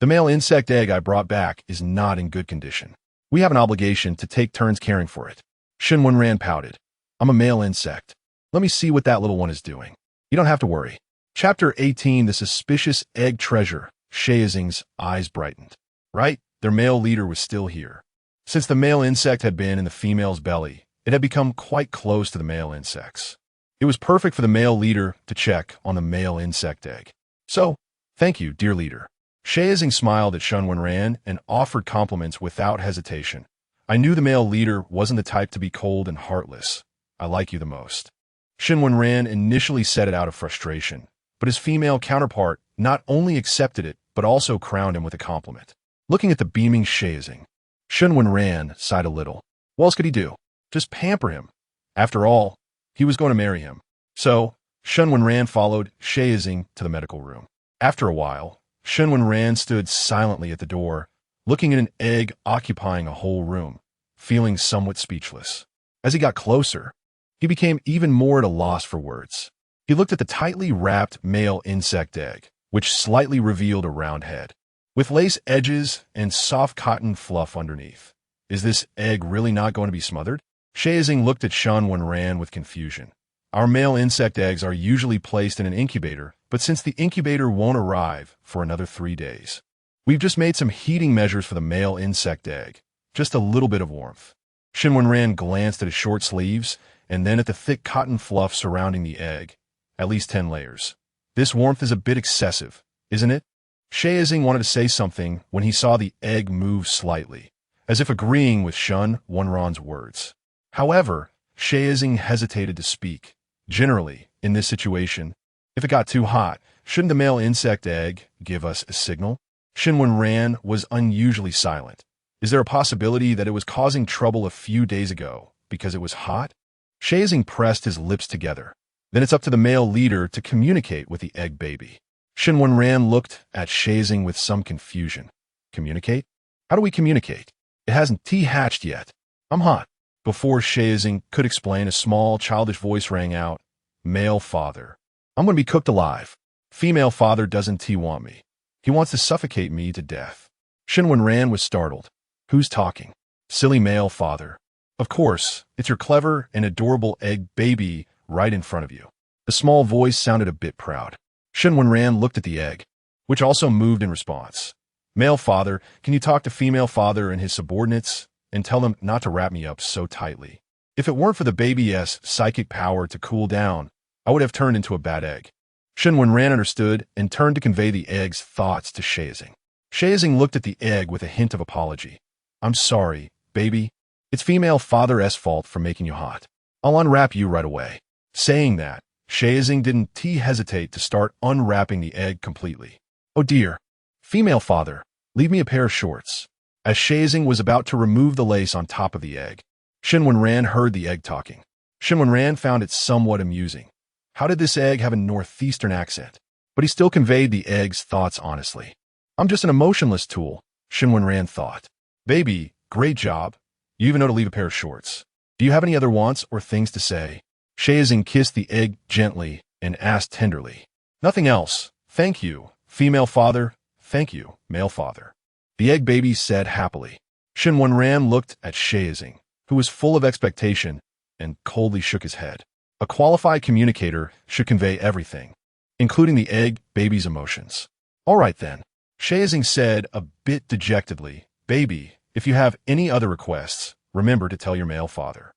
The male insect egg I brought back is not in good condition. We have an obligation to take turns caring for it." Shen Wenran pouted. "I'm a male insect. Let me see what that little one is doing." "You don't have to worry." Chapter 18, The Suspicious Egg Treasure. Shazing's eyes brightened. Right, their male leader was still here. Since the male insect had been in the female's belly, it had become quite close to the male insects. It was perfect for the male leader to check on the male insect egg. "So, thank you, dear leader." Shazing smiled at Shen Wenran and offered compliments without hesitation. "I knew the male leader wasn't the type to be cold and heartless. I like you the most." Shen Wenran initially said it out of frustration, but his female counterpart not only accepted it, but also crowned him with a compliment. Looking at the beaming Shazing, Shen Wenran sighed a little. What else could he do? Just pamper him. After all, he was going to marry him. So, Shen Wenran followed Shayzing to the medical room. After a while, Shen Wenran stood silently at the door, looking at an egg occupying a whole room, feeling somewhat speechless. As he got closer, he became even more at a loss for words. He looked at the tightly wrapped male insect egg, which slightly revealed a round head, with lace edges and soft cotton fluff underneath. Is this egg really not going to be smothered? Shayzing looked at Shen Wenran with confusion. Our male insect eggs are usually placed in an incubator, but since the incubator won't arrive for another 3 days, we've just made some heating measures for the male insect egg. Just a little bit of warmth. Shen Wenran glanced at his short sleeves and then at the thick cotton fluff surrounding the egg. At least 10 layers. This warmth is a bit excessive, isn't it? Shayzing wanted to say something when he saw the egg move slightly, as if agreeing with Shen Wenran's words. However, Shayzing hesitated to speak. Generally, in this situation, if it got too hot, shouldn't the male insect egg give us a signal? Shen Wenran was unusually silent. Is there a possibility that it was causing trouble a few days ago because it was hot? Shayzing pressed his lips together. Then it's up to the male leader to communicate with the egg baby. Shen Wenran looked at Shayzing with some confusion. Communicate? How do we communicate? It hasn't hatched yet. I'm hot. Before Shayzing could explain, a small, childish voice rang out. Male father. I'm going to be cooked alive. Female father doesn't want me. He wants to suffocate me to death. Shen Wenran was startled. Who's talking? Silly male father. Of course, it's your clever and adorable egg baby right in front of you. The small voice sounded a bit proud. Shen Wenran looked at the egg, which also moved in response. Male father, can you talk to female father and his subordinates and tell them not to wrap me up so tightly? If it weren't for the baby's psychic power to cool down, I would have turned into a bad egg. Shen Wenran understood and turned to convey the egg's thoughts to Shayzing. Shayzing looked at the egg with a hint of apology. I'm sorry, baby. It's female father's fault for making you hot. I'll unwrap you right away. Saying that, Shayzing didn't hesitate to start unwrapping the egg completely. Oh dear. Female father, leave me a pair of shorts. As Shayzing was about to remove the lace on top of the egg, Shen Wenran heard the egg talking. Shen Wenran found it somewhat amusing. How did this egg have a northeastern accent? But he still conveyed the egg's thoughts honestly. I'm just an emotionless tool, Shen Wenran thought. Baby, great job. You even know to leave a pair of shorts. Do you have any other wants or things to say? Shayzing kissed the egg gently and asked tenderly. Nothing else. Thank you, female father. Thank you, male father. The egg baby said happily. Shen Wenran looked at Shayzing, who was full of expectation, and coldly shook his head. A qualified communicator should convey everything, including the egg baby's emotions. All right then, Shayzing said a bit dejectedly. Baby, if you have any other requests, remember to tell your male father.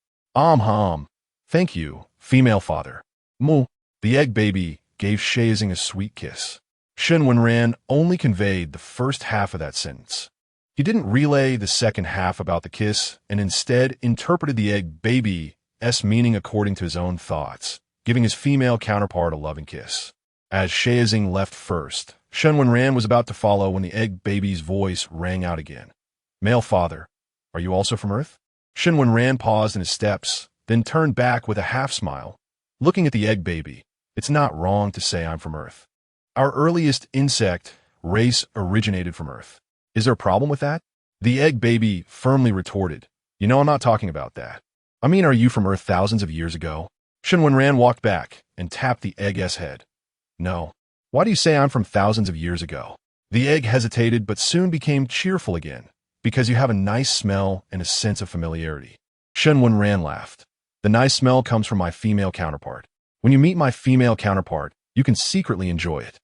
Thank you, female father. Moo. The egg baby gave Shayzing a sweet kiss. Shen Wenran only conveyed the first half of that sentence. He didn't relay the second half about the kiss and instead interpreted the egg baby's meaning according to his own thoughts, giving his female counterpart a loving kiss. As Shayzing left first, Shen Wenran was about to follow when the egg baby's voice rang out again. Male father, are you also from Earth? Shen Wenran paused in his steps, then turned back with a half-smile, looking at the egg baby. It's not wrong to say I'm from Earth. Our earliest insect race originated from Earth. Is there a problem with that? The egg baby firmly retorted. You know I'm not talking about that. I mean, are you from Earth thousands of years ago? Shen Wenran walked back and tapped the egg's head. No. Why do you say I'm from thousands of years ago? The egg hesitated but soon became cheerful again. Because you have a nice smell and a sense of familiarity. Shen Wenran laughed. The nice smell comes from my female counterpart. When you meet my female counterpart, you can secretly enjoy it.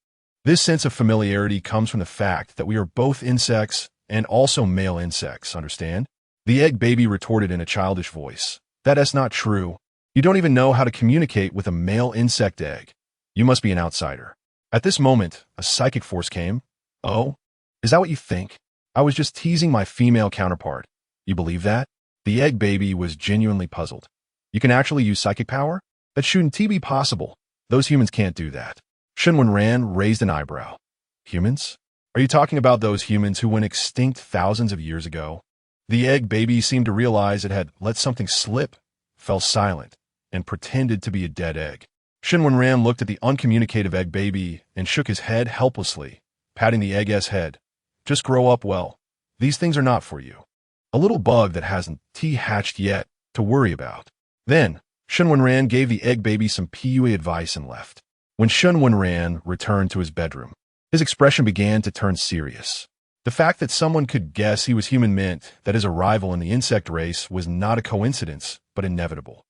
This sense of familiarity comes from the fact that we are both insects and also male insects, understand? The egg baby retorted in a childish voice. That's not true. You don't even know how to communicate with a male insect egg. You must be an outsider. At this moment, a psychic force came. Oh? Is that what you think? I was just teasing my female counterpart. You believe that? The egg baby was genuinely puzzled. You can actually use psychic power? That shouldn't be possible. Those humans can't do that. Shen Wenran raised an eyebrow. Humans? Are you talking about those humans who went extinct thousands of years ago? The egg baby seemed to realize it had let something slip, fell silent, and pretended to be a dead egg. Shen Wenran looked at the uncommunicative egg baby and shook his head helplessly, patting the egg's head. Just grow up well. These things are not for you. A little bug that hasn't hatched yet to worry about. Then, Shen Wenran gave the egg baby some PUA advice and left. When Shen Wenran returned to his bedroom, his expression began to turn serious. The fact that someone could guess he was human meant that his arrival in the insect race was not a coincidence, but inevitable.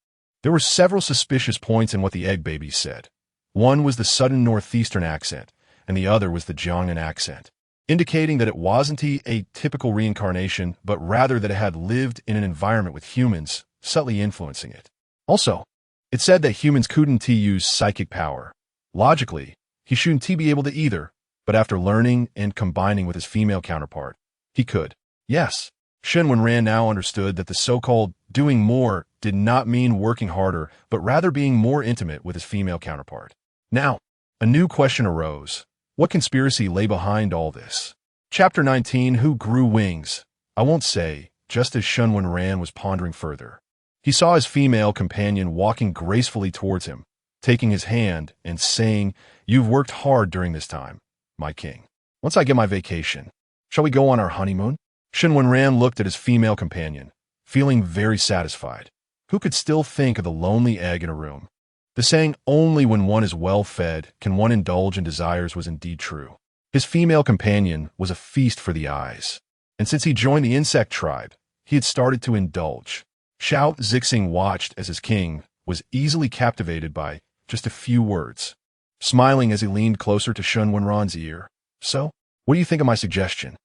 There were several suspicious points in what the egg baby said. One was the sudden northeastern accent, and the other was the Jiangnan accent, indicating that it wasn't a typical reincarnation, but rather that it had lived in an environment with humans, subtly influencing it. Also, it said that humans couldn't use psychic power. Logically, he shouldn't be able to either, but after learning and combining with his female counterpart, he could. Yes, Shen Wenran now understood that the so-called doing more did not mean working harder, but rather being more intimate with his female counterpart. Now, a new question arose. What conspiracy lay behind all this? Chapter 19, Who Grew Wings? I won't say, just as Shen Wenran was pondering further. He saw his female companion walking gracefully towards him, taking his hand and saying, "You've worked hard during this time, my king. Once I get my vacation, shall we go on our honeymoon?" Shen Wenran looked at his female companion, feeling very satisfied. Who could still think of the lonely egg in a room? The saying, "Only when one is well fed can one indulge in desires," was indeed true. His female companion was a feast for the eyes, and since he joined the insect tribe, he had started to indulge. Xiao Zixing watched as his king was easily captivated by just a few words, smiling as he leaned closer to Shen Wenran's ear. "So, what do you think of my suggestion?"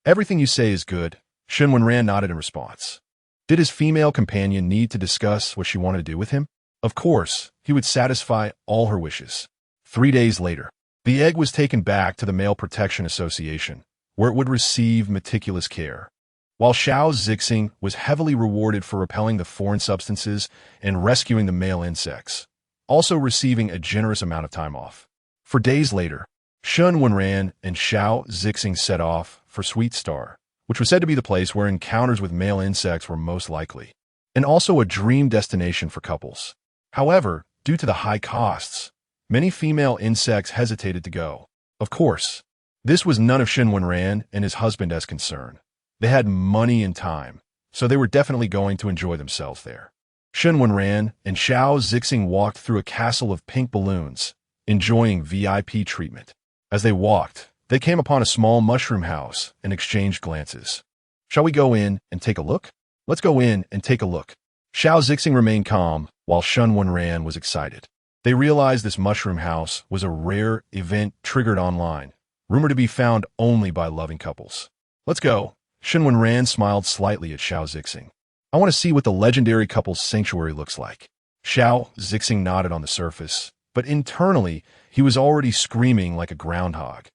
Everything you say is good," Shen Wenran nodded in response. Did his female companion need to discuss what she wanted to do with him? Of course, he would satisfy all her wishes. 3 days later, the egg was taken back to the Male Protection Association, where it would receive meticulous care. While Xiao Zixing was heavily rewarded for repelling the foreign substances and rescuing the male insects, also receiving a generous amount of time off. For days later, Shen Wenran and Xiao Zixing set off for Sweet Star, which was said to be the place where encounters with male insects were most likely, and also a dream destination for couples. However, due to the high costs, many female insects hesitated to go. Of course, this was none of Shen Wenran and his husband as concern. They had money and time, so they were definitely going to enjoy themselves there. Shen Wenran and Xiao Zixing walked through a castle of pink balloons, enjoying VIP treatment. As they walked, they came upon a small mushroom house and exchanged glances. "Shall we go in and take a look?" "Let's go in and take a look." Xiao Zixing remained calm, while Shen Wenran was excited. They realized this mushroom house was a rare event triggered online, rumored to be found only by loving couples. "Let's go." Shen Wenran smiled slightly at Xiao Zixing. "I want to see what the legendary couple's sanctuary looks like." Xiao Zixing nodded on the surface, but internally, he was already screaming like a groundhog,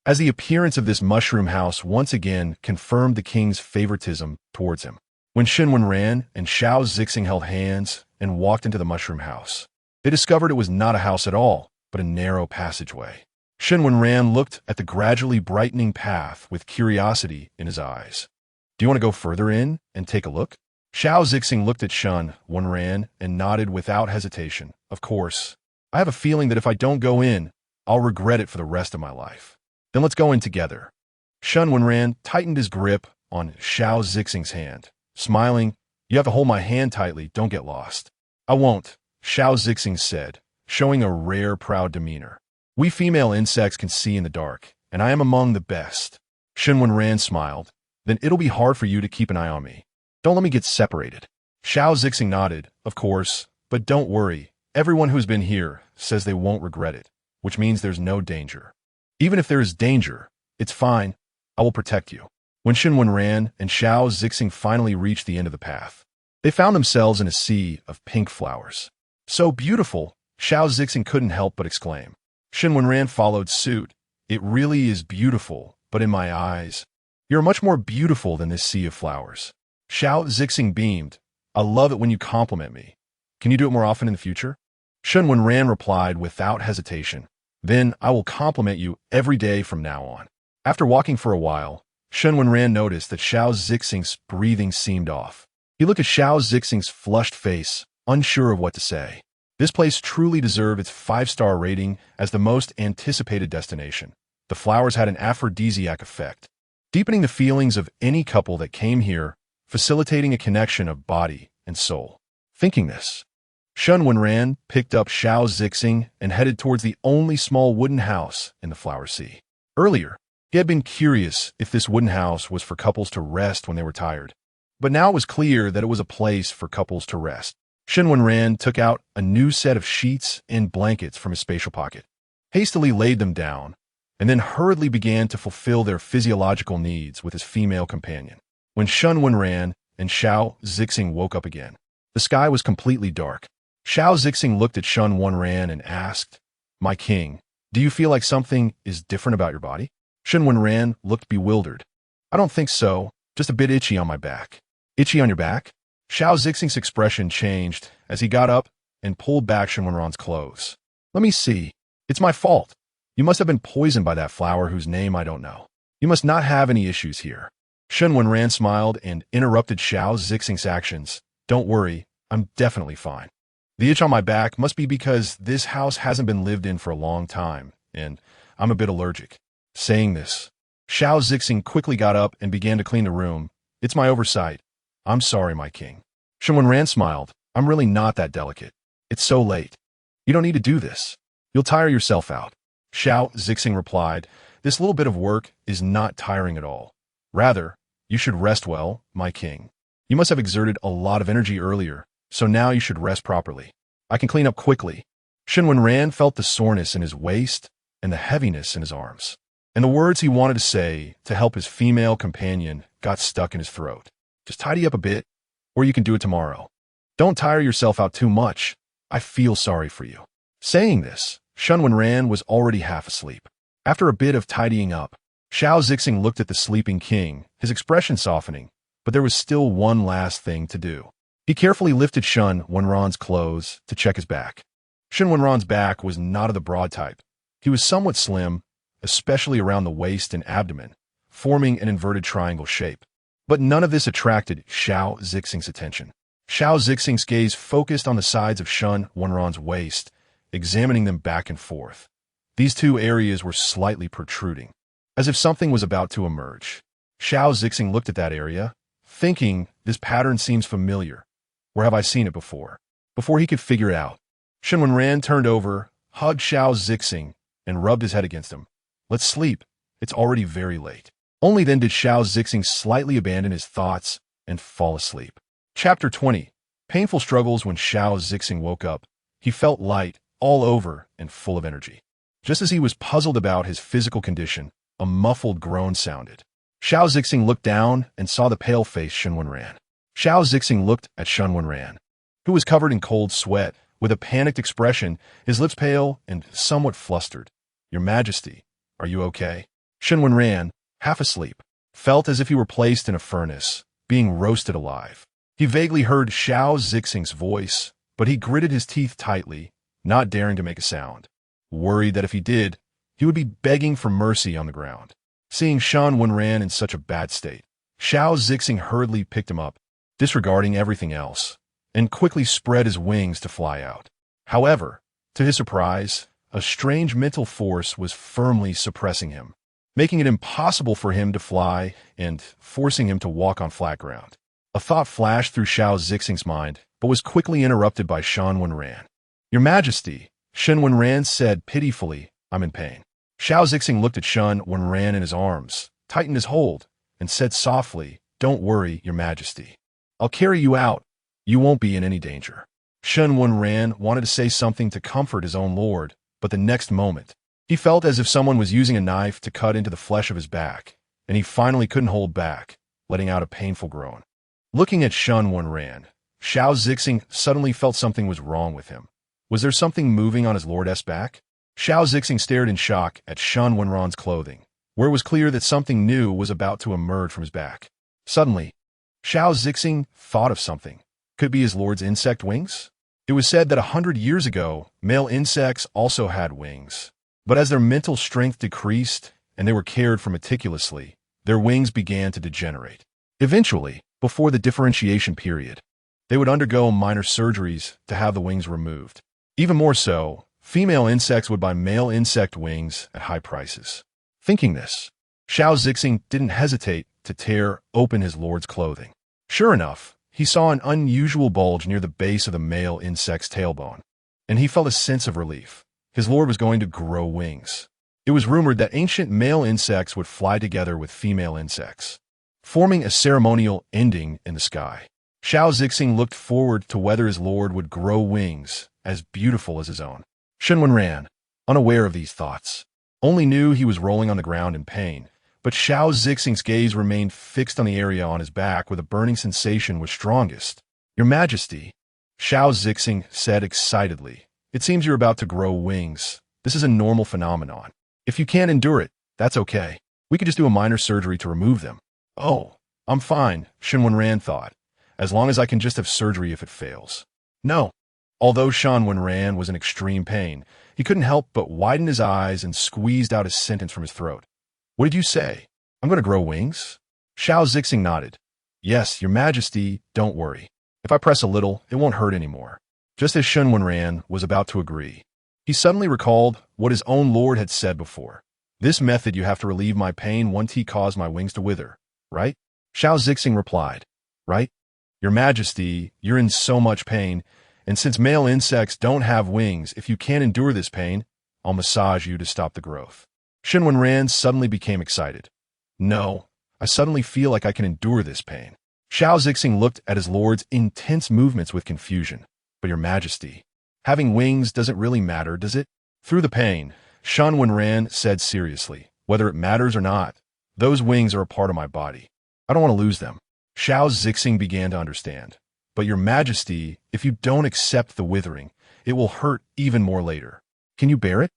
as the appearance of this mushroom house once again confirmed the king's favoritism towards him. When Shen Wenran and Xiao Zixing held hands and walked into the mushroom house, they discovered it was not a house at all, but a narrow passageway. Shen Wenran looked at the gradually brightening path with curiosity in his eyes. "Do you want to go further in and take a look?" Xiao Zixing looked at Shen Wenran and nodded without hesitation. "Of course. I have a feeling that if I don't go in, I'll regret it for the rest of my life." "Then let's go in together." Shen Wenran tightened his grip on Xiao Zixing's hand, smiling. "You have to hold my hand tightly, don't get lost." "I won't," Xiao Zixing said, showing a rare, proud demeanor. "We female insects can see in the dark, and I am among the best." Shen Wenran smiled. "Then it'll be hard for you to keep an eye on me. Don't let me get separated." Xiao Zixing nodded. "Of course, but don't worry. Everyone who's been here says they won't regret it, which means there's no danger. Even if there is danger, it's fine. I will protect you." When Shen Wenran and Xiao Zixing finally reached the end of the path, they found themselves in a sea of pink flowers. "So beautiful," Xiao Zixing couldn't help but exclaim. Shen Wenran followed suit. "It really is beautiful, but in my eyes, you're much more beautiful than this sea of flowers." Xiao Zixing beamed. "I love it when you compliment me. Can you do it more often in the future?" Shen Wenran replied without hesitation. "Then I will compliment you every day from now on." After walking for a while, Shen Wenran noticed that Xiao Zixing's breathing seemed off. He looked at Xiao Zixing's flushed face, unsure of what to say. This place truly deserved its 5-star rating as the most anticipated destination. The flowers had an aphrodisiac effect, deepening the feelings of any couple that came here, facilitating a connection of body and soul. Thinking this, Shen Wenran picked up Xiao Zixing and headed towards the only small wooden house in the Flower Sea. Earlier, he had been curious if this wooden house was for couples to rest when they were tired, but now it was clear that it was a place for couples to rest. Shen Wenran took out a new set of sheets and blankets from his spatial pocket, hastily laid them down, and then hurriedly began to fulfill their physiological needs with his female companion. When Shen Wenran and Xiao Zixing woke up again, the sky was completely dark. Xiao Zixing looked at Shen Wenran and asked, "My king, do you feel like something is different about your body?" Shen Wenran looked bewildered. "I don't think so, just a bit itchy on my back." "Itchy on your back?" Xiao Zixing's expression changed as he got up and pulled back Shen Wenran's clothes. "Let me see. It's my fault. You must have been poisoned by that flower whose name I don't know. You must not have any issues here." Shen Wenran smiled and interrupted Xiao Zixing's actions. "Don't worry, I'm definitely fine. The itch on my back must be because this house hasn't been lived in for a long time, and I'm a bit allergic." Saying this, Xiao Zixing quickly got up and began to clean the room. "It's my oversight. I'm sorry, my king." Shen Wenran smiled. "I'm really not that delicate. It's so late. You don't need to do this. You'll tire yourself out." Xiao Zixing replied, "This little bit of work is not tiring at all. Rather, you should rest well, my king. You must have exerted a lot of energy earlier, so now you should rest properly. I can clean up quickly." Shen Wenran felt the soreness in his waist and the heaviness in his arms, and the words he wanted to say to help his female companion got stuck in his throat. "Just tidy up a bit, or you can do it tomorrow. Don't tire yourself out too much. I feel sorry for you." Saying this, Shen Wenran was already half asleep. After a bit of tidying up, Xiao Zixing looked at the sleeping king, his expression softening, but there was still one last thing to do. He carefully lifted Shen Wenran's clothes to check his back. Shen Wenran's back was not of the broad type. He was somewhat slim, especially around the waist and abdomen, forming an inverted triangle shape. But none of this attracted Xiao Zixing's attention. Xiao Zixing's gaze focused on the sides of Shen Wenran's waist, examining them back and forth. These two areas were slightly protruding, as if something was about to emerge. Xiao Zixing looked at that area, thinking, "This pattern seems familiar. Where have I seen it before?" Before he could figure it out, Shen Wenran turned over, hugged Xiao Zixing, and rubbed his head against him. "Let's sleep. It's already very late." Only then did Xiao Zixing slightly abandon his thoughts and fall asleep. Chapter 20. Painful struggles. When Xiao Zixing woke up, he felt light all over and full of energy. Just as he was puzzled about his physical condition, a muffled groan sounded. Xiao Zixing looked down and saw the pale-faced Shen Wenran. Xiao Zixing looked at Shen Wenran, who was covered in cold sweat, with a panicked expression, his lips pale and somewhat flustered. "Your Majesty, are you okay?" Shen Wenran, half asleep, felt as if he were placed in a furnace, being roasted alive. He vaguely heard Xiao Zixing's voice, but he gritted his teeth tightly, not daring to make a sound, worried that if he did, he would be begging for mercy on the ground. Seeing Shen Wenran in such a bad state, Xiao Zixing hurriedly picked him up, disregarding everything else, and quickly spread his wings to fly out. However, to his surprise, a strange mental force was firmly suppressing him, making it impossible for him to fly and forcing him to walk on flat ground. A thought flashed through Xiao Zixing's mind, but was quickly interrupted by Shen Wenran. "Your Majesty," Shen Wenran said pitifully, "I'm in pain." Xiao Zixing looked at Shen Wenran in his arms, tightened his hold, and said softly, "Don't worry, Your Majesty. I'll carry you out. You won't be in any danger." Shen Wenran wanted to say something to comfort his own lord, but the next moment, he felt as if someone was using a knife to cut into the flesh of his back, and he finally couldn't hold back, letting out a painful groan. Looking at Shen Wenran, Xiao Zixing suddenly felt something was wrong with him. Was there something moving on his lordess back? Xiao Zixing stared in shock at Shen Wenran's clothing, where it was clear that something new was about to emerge from his back. Suddenly, Xiao Zixing thought of something. Could it be his lord's insect wings? It was said that 100 years ago, male insects also had wings. But as their mental strength decreased and they were cared for meticulously, their wings began to degenerate. Eventually, before the differentiation period, They would undergo minor surgeries to have the wings removed. Even more so, female insects would buy male insect wings at high prices. Thinking this, Xiao Zixing didn't hesitate to tear open his lord's clothing. Sure enough, he saw an unusual bulge near the base of the male insect's tailbone, and he felt a sense of relief. His lord was going to grow wings. It was rumored that ancient male insects would fly together with female insects, forming a ceremonial ending in the sky. Xiao Zixing looked forward to whether his lord would grow wings as beautiful as his own. Shen Wenran, unaware of these thoughts, only knew he was rolling on the ground in pain, but Xiao Zixing's gaze remained fixed on the area on his back where the burning sensation was strongest. Your Majesty, Xiao Zixing said excitedly, it seems you're about to grow wings. This is a normal phenomenon. If you can't endure it, that's okay. We could just do a minor surgery to remove them. Oh, I'm fine, Shen Wenran thought, as long as I can just have surgery if it fails. No. Although Shen Wenran was in extreme pain, he couldn't help but widen his eyes and squeezed out a sentence from his throat. What did you say? I'm going to grow wings? Xiao Zixing nodded. Yes, Your Majesty, don't worry. If I press a little, it won't hurt anymore. Just as Shen Wenran was about to agree, he suddenly recalled what his own lord had said before. This method you have to relieve my pain once he caused my wings to wither, right? Xiao Zixing replied, right? Your Majesty, you're in so much pain, and since male insects don't have wings, if you can't endure this pain, I'll massage you to stop the growth. Shen Wenran suddenly became excited. No, I suddenly feel like I can endure this pain. Xiao Zixing looked at his lord's intense movements with confusion. But Your Majesty, having wings doesn't really matter, does it? Through the pain, Shen Wenran said seriously, whether it matters or not, those wings are a part of my body. I don't want to lose them. Xiao Zixing began to understand. But Your Majesty, if you don't accept the withering, it will hurt even more later. Can you bear it?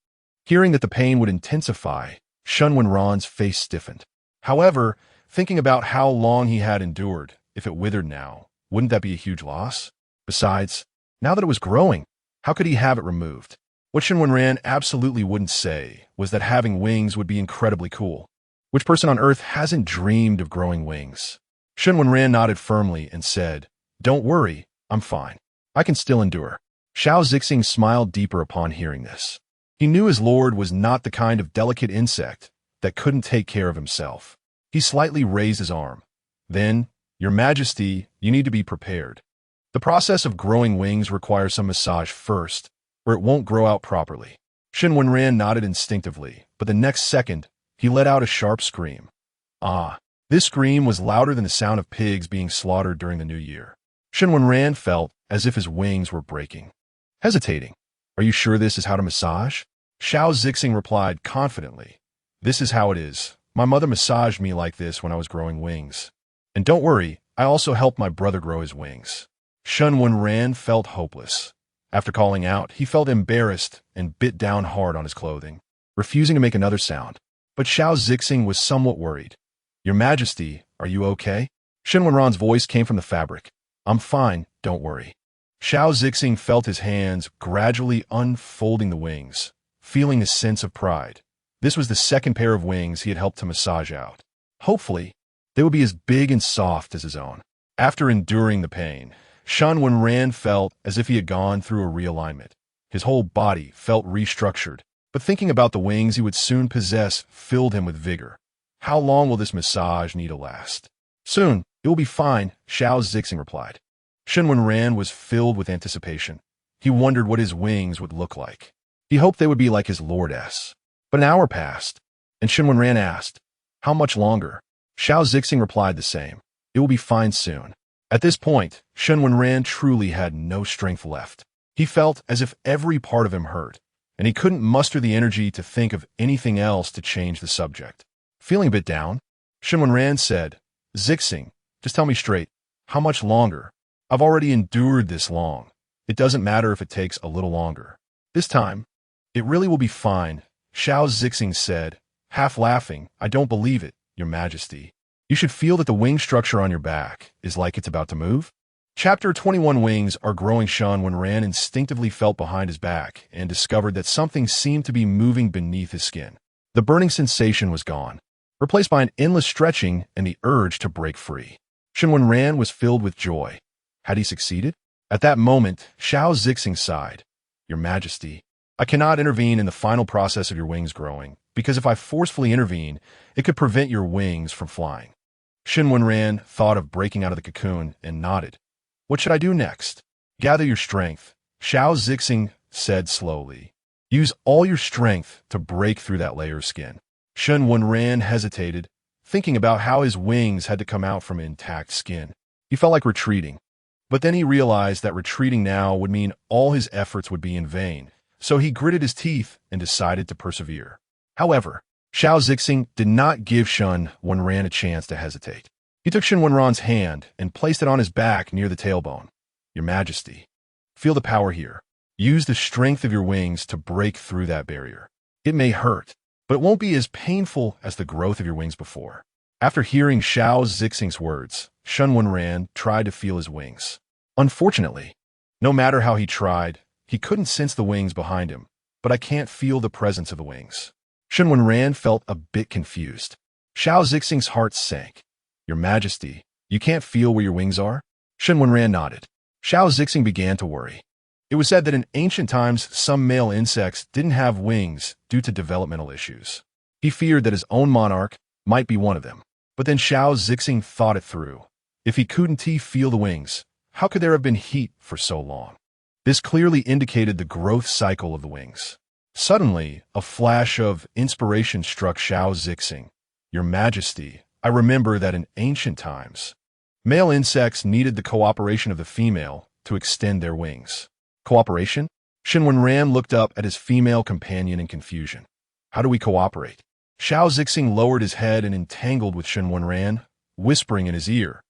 Hearing that the pain would intensify, Shen Wenran's face stiffened. However, thinking about how long he had endured, if it withered now, wouldn't that be a huge loss? Besides, now that it was growing, how could he have it removed? What Shen Wenran absolutely wouldn't say was that having wings would be incredibly cool. Which person on earth hasn't dreamed of growing wings? Shen Wenran nodded firmly and said, Don't worry, I'm fine. I can still endure. Xiao Zixing smiled deeper upon hearing this. He knew his lord was not the kind of delicate insect that couldn't take care of himself. He slightly raised his arm. Then, Your Majesty, you need to be prepared. The process of growing wings requires some massage first, or it won't grow out properly. Shen Wenran nodded instinctively, but the next second, he let out a sharp scream. Ah, this scream was louder than the sound of pigs being slaughtered during the new year. Shen Wenran felt as if his wings were breaking. Hesitating, Are you sure this is how to massage? Xiao Zixing replied confidently, This is how it is. My mother massaged me like this when I was growing wings. And don't worry, I also helped my brother grow his wings. Shen Wenran felt hopeless. After calling out, he felt embarrassed and bit down hard on his clothing, refusing to make another sound. But Xiao Zixing was somewhat worried. Your Majesty, are you okay? Shen Wenran's voice came from the fabric. I'm fine, don't worry. Xiao Zixing felt his hands gradually unfolding the wings, feeling a sense of pride. This was the second pair of wings he had helped to massage out. Hopefully, they would be as big and soft as his own. After enduring the pain, Shen Wenran felt as if he had gone through a realignment. His whole body felt restructured, but thinking about the wings he would soon possess filled him with vigor. How long will this massage need to last? Soon, it will be fine, Xiao Zixing replied. Shen Wenran was filled with anticipation. He wondered what his wings would look like. He hoped they would be like his lordess. But an hour passed, and Shen Wenran asked, How much longer? Xiao Zixing replied the same. It will be fine soon. At this point, Shen Wenran truly had no strength left. He felt as if every part of him hurt, and he couldn't muster the energy to think of anything else to change the subject. Feeling a bit down, Shen Wenran said, Zixing, just tell me straight, how much longer? I've already endured this long. It doesn't matter if it takes a little longer. This time, it really will be fine, Xiao Zixing said, half laughing. I don't believe it, Your Majesty. You should feel that the wing structure on your back is like it's about to move. Chapter 21 Wings are growing. Shen Wenran instinctively felt behind his back and discovered that something seemed to be moving beneath his skin. The burning sensation was gone, replaced by an endless stretching and the urge to break free. Shen Wenran was filled with joy. Had he succeeded? At that moment, Xiao Zixing sighed. Your Majesty, I cannot intervene in the final process of your wings growing, because if I forcefully intervene, it could prevent your wings from flying. Shen Wenran thought of breaking out of the cocoon and nodded. What should I do next? Gather your strength, Xiao Zixing said slowly. Use all your strength to break through that layer of skin. Shen Wenran hesitated, thinking about how his wings had to come out from intact skin. He felt like retreating. But then he realized that retreating now would mean all his efforts would be in vain, so he gritted his teeth and decided to persevere. However, Xiao Zixing did not give Shen Wenran a chance to hesitate. He took Shen Wenran's hand and placed it on his back near the tailbone. Your Majesty, feel the power here. Use the strength of your wings to break through that barrier. It may hurt, but it won't be as painful as the growth of your wings before. After hearing Xiao Zixing's words, Shen Wenran tried to feel his wings. Unfortunately, no matter how he tried, he couldn't sense the wings behind him, but I can't feel the presence of the wings. Shen Wenran felt a bit confused. Xiao Zixing's heart sank. Your Majesty, you can't feel where your wings are? Shen Wenran nodded. Xiao Zixing began to worry. It was said that in ancient times, some male insects didn't have wings due to developmental issues. He feared that his own monarch might be one of them. But then Xiao Zixing thought it through. If he couldn't feel the wings, how could there have been heat for so long? This clearly indicated the growth cycle of the wings. Suddenly, a flash of inspiration struck Xiao Zixing. Your Majesty, I remember that in ancient times, male insects needed the cooperation of the female to extend their wings. Cooperation? Shen Wenran looked up at his female companion in confusion. How do we cooperate? Xiao Zixing lowered his head and entangled with Shen Wenran, whispering in his ear.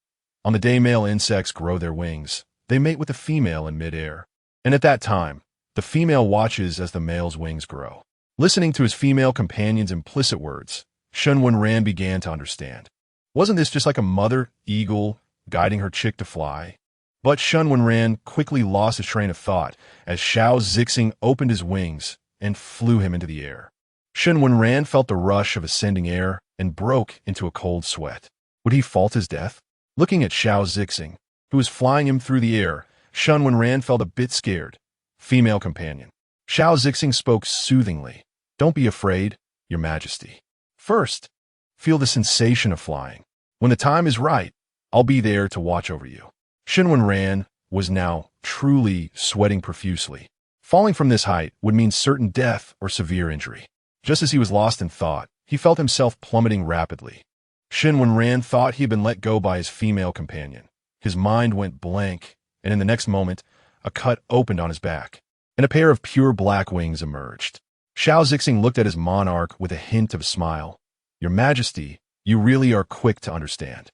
On the day male insects grow their wings, they mate with the female in midair. And at that time, the female watches as the male's wings grow. Listening to his female companion's implicit words, Shen Wenran began to understand. Wasn't this just like a mother eagle guiding her chick to fly? But Shen Wenran quickly lost his train of thought as Xiao Zixing opened his wings and flew him into the air. Shen Wenran felt the rush of ascending air and broke into a cold sweat. Would he fall to his death? Looking at Xiao Zixing, who was flying him through the air, Shen Wenran felt a bit scared. Female companion. Xiao Zixing spoke soothingly. Don't be afraid, Your Majesty. First, feel the sensation of flying. When the time is right, I'll be there to watch over you. Shen Wenran was now truly sweating profusely. Falling from this height would mean certain death or severe injury. Just as he was lost in thought, he felt himself plummeting rapidly. Shen Wenran thought he had been let go by his female companion. His mind went blank, and in the next moment, a cut opened on his back, and a pair of pure black wings emerged. Xiao Zixing looked at his monarch with a hint of a smile. Your Majesty, you really are quick to understand.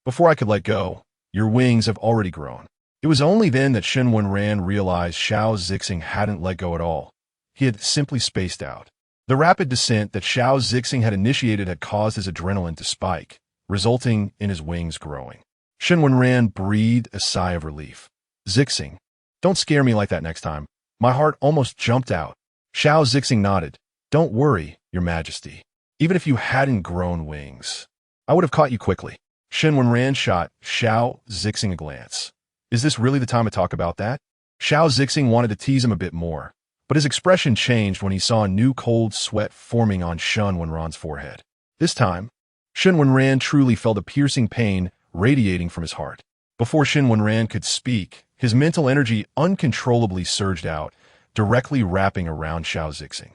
Before I could let go, your wings have already grown. It was only then that Shen Wenran realized Xiao Zixing hadn't let go at all. He had simply spaced out. The rapid descent that Xiao Zixing had initiated had caused his adrenaline to spike, resulting in his wings growing. Shen Wenran breathed a sigh of relief. Zixing, don't scare me like that next time. My heart almost jumped out. Xiao Zixing nodded. Don't worry, Your Majesty. Even if you hadn't grown wings, I would have caught you quickly. Shen Wenran shot Xiao Zixing a glance. Is this really the time to talk about that? Xiao Zixing wanted to tease him a bit more, but his expression changed when he saw a new cold sweat forming on Shen Wenran's forehead. This time, Shen Wenran truly felt a piercing pain radiating from his heart. Before Shen Wenran could speak, his mental energy uncontrollably surged out, directly wrapping around Xiao Zixing.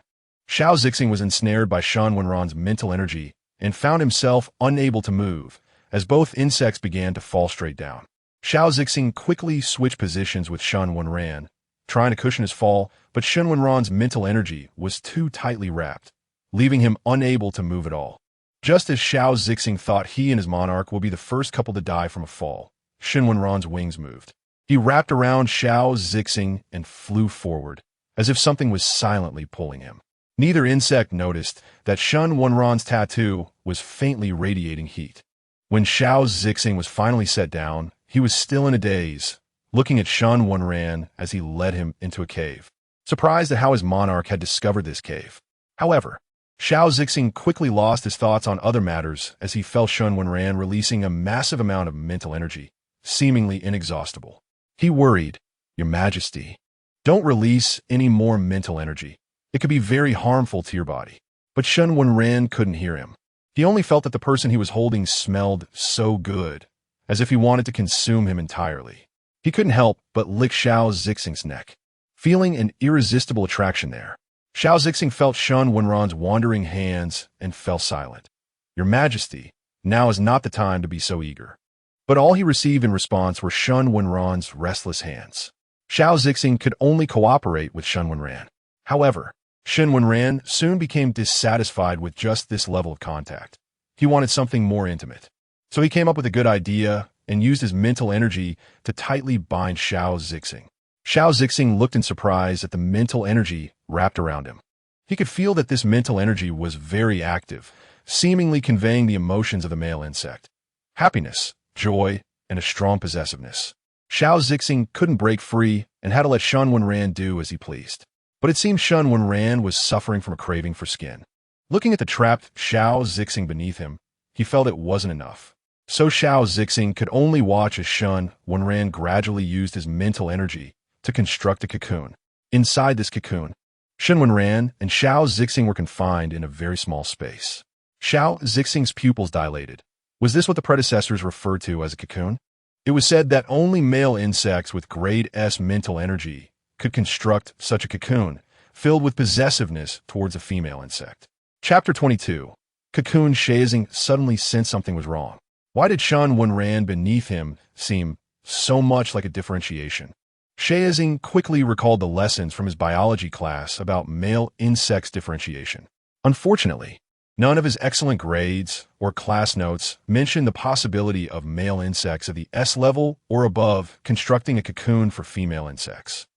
Xiao Zixing was ensnared by Shen Wenran's mental energy and found himself unable to move, as both insects began to fall straight down. Xiao Zixing quickly switched positions with Shen Wenran, trying to cushion his fall, but Shen Wenran's mental energy was too tightly wrapped, leaving him unable to move at all. Just as Xiao Zixing thought he and his monarch would be the first couple to die from a fall, Shen Wenran's wings moved. He wrapped around Xiao Zixing and flew forward, as if something was silently pulling him. Neither insect noticed that Shen Wenran's tattoo was faintly radiating heat. When Xiao Zixing was finally set down, he was still in a daze, looking at Shen Wenran as he led him into a cave, surprised at how his monarch had discovered this cave. However, Xiao Zixing quickly lost his thoughts on other matters as he felt Shen Wenran releasing a massive amount of mental energy, seemingly inexhaustible. He worried, "Your Majesty, don't release any more mental energy. It could be very harmful to your body." But Shen Wenran couldn't hear him. He only felt that the person he was holding smelled so good, as if he wanted to consume him entirely. He couldn't help but lick Xiao Zixing's neck, feeling an irresistible attraction there. Xiao Zixing felt Shen Wenran's wandering hands and fell silent. "Your Majesty, now is not the time to be so eager." But all he received in response were Shen Wenran's restless hands. Xiao Zixing could only cooperate with Shen Wenran. However, Shen Wenran soon became dissatisfied with just this level of contact. He wanted something more intimate. So he came up with a good idea and used his mental energy to tightly bind Xiao Zixing. Xiao Zixing looked in surprise at the mental energy wrapped around him. He could feel that this mental energy was very active, seemingly conveying the emotions of the male insect: happiness, joy, and a strong possessiveness. Xiao Zixing couldn't break free and had to let Shen Wenran do as he pleased. But it seemed Shen Wenran was suffering from a craving for skin. Looking at the trapped Xiao Zixing beneath him, he felt it wasn't enough. So Xiao Zixing could only watch as Shen Wenran gradually used his mental energy to construct a cocoon. Inside this cocoon, Shen Wenran and Xiao Zixing were confined in a very small space. Xiao Zixing's pupils dilated. Was this what the predecessors referred to as a cocoon? It was said that only male insects with grade S mental energy could construct such a cocoon, filled with possessiveness towards a female insect. Chapter 22. Cocoon Shazing suddenly sensed something was wrong. Why did Shen Wenran beneath him seem so much like a differentiation? Shazing quickly recalled the lessons from his biology class about male insects differentiation. Unfortunately, none of his excellent grades or class notes mentioned the possibility of male insects of the S level or above constructing a cocoon for female insects,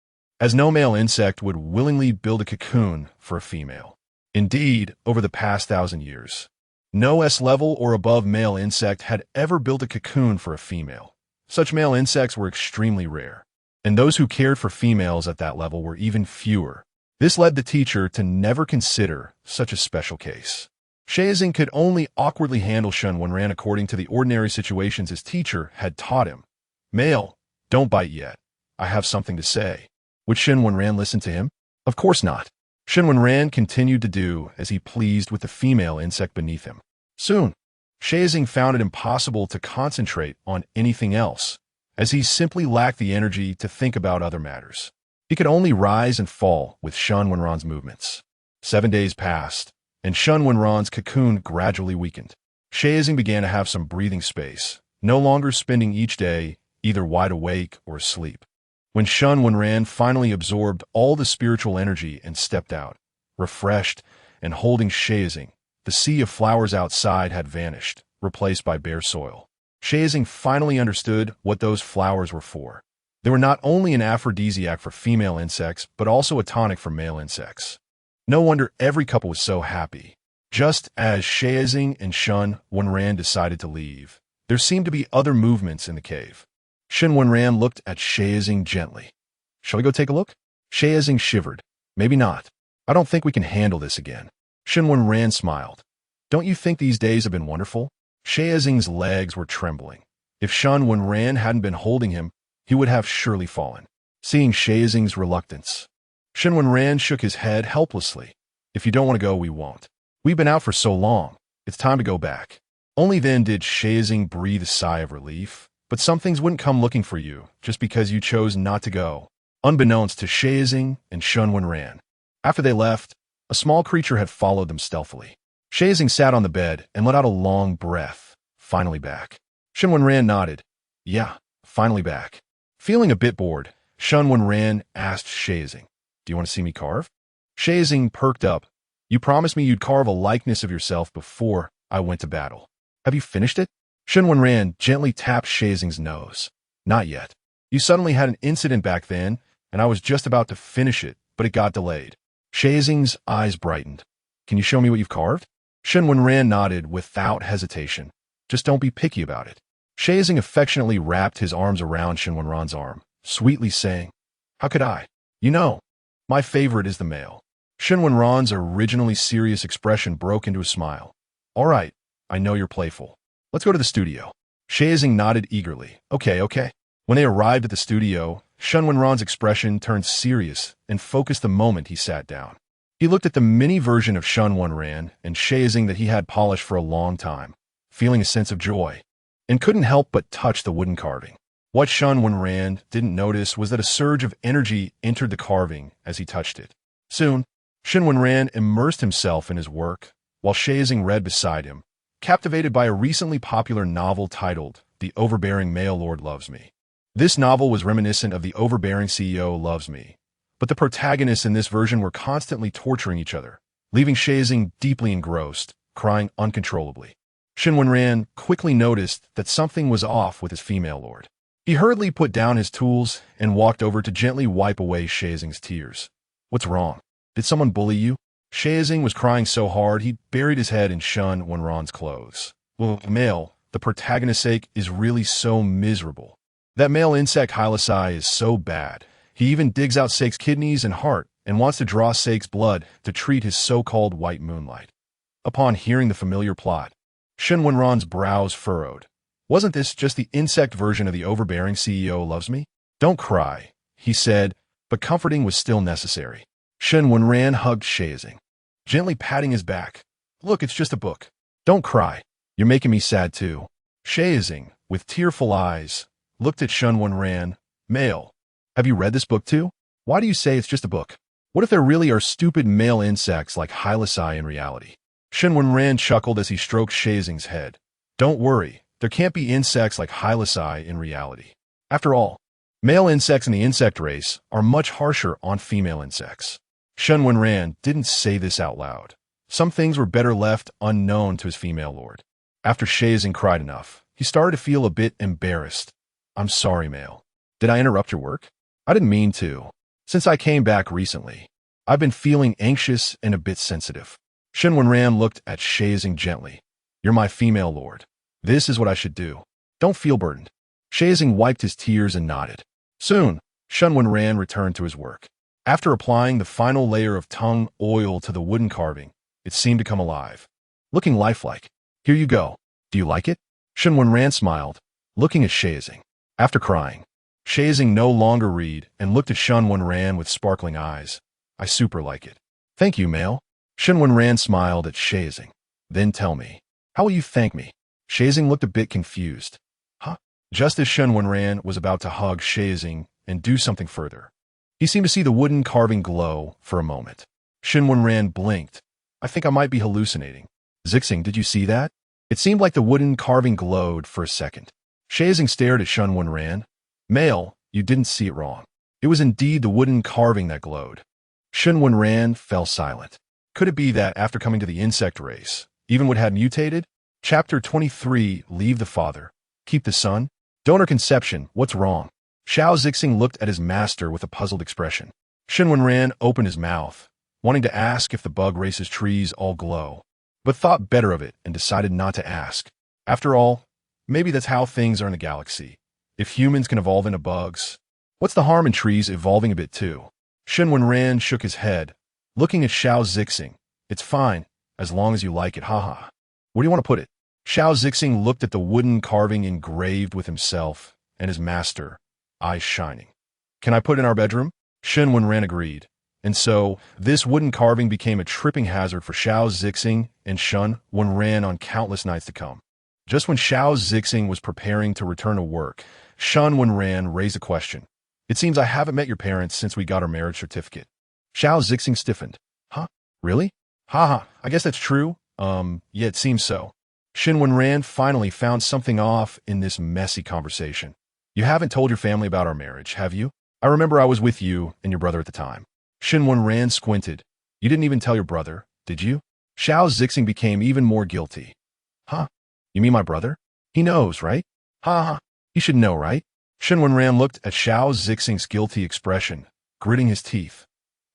as no male insect would willingly build a cocoon for a female. Indeed, over the past 1,000 years, no S-level or above male insect had ever built a cocoon for a female. Such male insects were extremely rare, and those who cared for females at that level were even fewer. This led the teacher to never consider such a special case. Shazing could only awkwardly handle Shen Wenran according to the ordinary situations his teacher had taught him. "Male, don't bite yet. I have something to say." Would Shen Wenran listen to him? Of course not. Shen Wenran continued to do as he pleased with the female insect beneath him. Soon, Shazing found it impossible to concentrate on anything else, as he simply lacked the energy to think about other matters. He could only rise and fall with Shen Wenran's movements. 7 days passed, and Shen Wenran's cocoon gradually weakened. Shazing began to have some breathing space, no longer spending each day either wide awake or asleep. When Shen Wenran finally absorbed all the spiritual energy and stepped out, refreshed and holding Shazing, the sea of flowers outside had vanished, replaced by bare soil. Shazing finally understood what those flowers were for. They were not only an aphrodisiac for female insects, but also a tonic for male insects. No wonder every couple was so happy. Just as Shazing and Shen Wenran decided to leave, there seemed to be other movements in the cave. Shen Wenran looked at Shazing gently. "Shall we go take a look?" Shazing shivered. "Maybe not. I don't think we can handle this again." Shen Wenran smiled. "Don't you think these days have been wonderful?" Shazing's legs were trembling. If Shen Wenran hadn't been holding him, he would have surely fallen. Seeing Shazing's reluctance, Shen Wenran shook his head helplessly. "If you don't want to go, we won't. We've been out for so long. It's time to go back." Only then did Shazing breathe a sigh of relief. But some things wouldn't come looking for you just because you chose not to go, unbeknownst to Shazing and Shen Wenran. After they left, a small creature had followed them stealthily. Shazing sat on the bed and let out a long breath. "Finally back." Shen Wenran nodded. "Yeah, finally back." Feeling a bit bored, Shen Wenran asked Shazing, "Do you want to see me carve?" Shazing perked up. "You promised me you'd carve a likeness of yourself before I went to battle. Have you finished it?" Shen Wenran gently tapped Shazing's nose. "Not yet. You suddenly had an incident back then, and I was just about to finish it, but it got delayed." Shazing's eyes brightened. "Can you show me what you've carved?" Shen Wenran nodded without hesitation. "Just don't be picky about it." Shazing affectionately wrapped his arms around Shen Wenran's arm, sweetly saying, "How could I? You know, my favorite is the male." Shen Wenran's originally serious expression broke into a smile. "All right, I know you're playful. Let's go to the studio." Shazing nodded eagerly. Okay. When they arrived at the studio, Shen Wenran's expression turned serious and focused the moment he sat down. He looked at the mini version of Shen Wenran and Shazing that he had polished for a long time, feeling a sense of joy, and couldn't help but touch the wooden carving. What Shen Wenran didn't notice was that a surge of energy entered the carving as he touched it. Soon, Shen Wenran immersed himself in his work, while Shazing read beside him, captivated by a recently popular novel titled The Overbearing Male Lord Loves Me. This novel was reminiscent of The Overbearing CEO Loves Me, but the protagonists in this version were constantly torturing each other, leaving Shazing deeply engrossed, crying uncontrollably. Shen Wenran quickly noticed that something was off with his female lord. He hurriedly put down his tools and walked over to gently wipe away Shazing's tears. "What's wrong? Did someone bully you?" Shazing was crying so hard he buried his head in Shen Wenran's clothes. "Well, male, the protagonist's sake is really so miserable. That male insect Hylasai is so bad. He even digs out Sake's kidneys and heart and wants to draw Sake's blood to treat his so-called white moonlight." Upon hearing the familiar plot, Shen Wenran's brows furrowed. Wasn't this just the insect version of The Overbearing CEO Loves Me? "Don't cry," he said, but comforting was still necessary. Shen Wenran hugged Shazing, gently patting his back. "Look, it's just a book. Don't cry. You're making me sad too." Shazing, with tearful eyes, looked at Shen Wenran. "Male, have you read this book too? Why do you say it's just a book? What if there really are stupid male insects like Hylasai in reality?" Shen Wenran chuckled as he stroked Shazing's head. "Don't worry. There can't be insects like Hylasai in reality. After all, male insects in the insect race are much harsher on female insects." Shen Wenran didn't say this out loud. Some things were better left unknown to his female lord. After Shazing cried enough, he started to feel a bit embarrassed. "I'm sorry, male. Did I interrupt your work? I didn't mean to. Since I came back recently, I've been feeling anxious and a bit sensitive." Shen Wenran looked at Shazing gently. "You're my female lord. This is what I should do. Don't feel burdened." Shazing wiped his tears and nodded. Soon, Shen Wenran returned to his work. After applying the final layer of tongue oil to the wooden carving, it seemed to come alive, looking lifelike. "Here you go. Do you like it?" Shen Wenran smiled, looking at Shazing. After crying, Shazing no longer read and looked at Shen Wenran with sparkling eyes. "I super like it." "Thank you, male." Shen Wenran smiled at Shazing. "Then tell me, how will you thank me?" Shazing looked a bit confused. "Huh?" Just as Shen Wenran was about to hug Shazing and do something further, he seemed to see the wooden carving glow for a moment. Shen Wenran blinked. "I think I might be hallucinating." "Zixing, did you see that?" It seemed like the wooden carving glowed for a second. Shazing stared at Shen Wenran. "Male, you didn't see it wrong. It was indeed the wooden carving that glowed." Shen Wenran fell silent. Could it be that, after coming to the insect race, even what had mutated? Chapter 23, Leave the Father, Keep the Son? Donor conception, what's wrong? Xiao Zixing looked at his master with a puzzled expression. Shen Wenran opened his mouth, wanting to ask if the bug race's trees all glow, but thought better of it and decided not to ask. After all, maybe that's how things are in the galaxy. If humans can evolve into bugs, what's the harm in trees evolving a bit too? Shen Wenran shook his head, looking at Xiao Zixing. "It's fine, as long as you like it, haha. Where do you want to put it?" Xiao Zixing looked at the wooden carving engraved with himself and his master, eyes shining. "Can I put it in our bedroom?" Shen Wenran agreed. And so, this wooden carving became a tripping hazard for Xiao Zixing and Shen Wenran on countless nights to come. Just when Xiao Zixing was preparing to return to work, Shen Wenran raised a question. "It seems I haven't met your parents since we got our marriage certificate." Xiao Zixing stiffened. "Huh? Really? Haha, I guess that's true. Yeah, it seems so." Shen Wenran finally found something off in this messy conversation. "You haven't told your family about our marriage, have you? I remember I was with you and your brother at the time." Shen Wenran squinted. "You didn't even tell your brother, did you?" Xiao Zixing became even more guilty. "Huh? You mean my brother? He knows, right? Ha. He should know, right?" Shen Wenran looked at Xiao Zixing's guilty expression, gritting his teeth.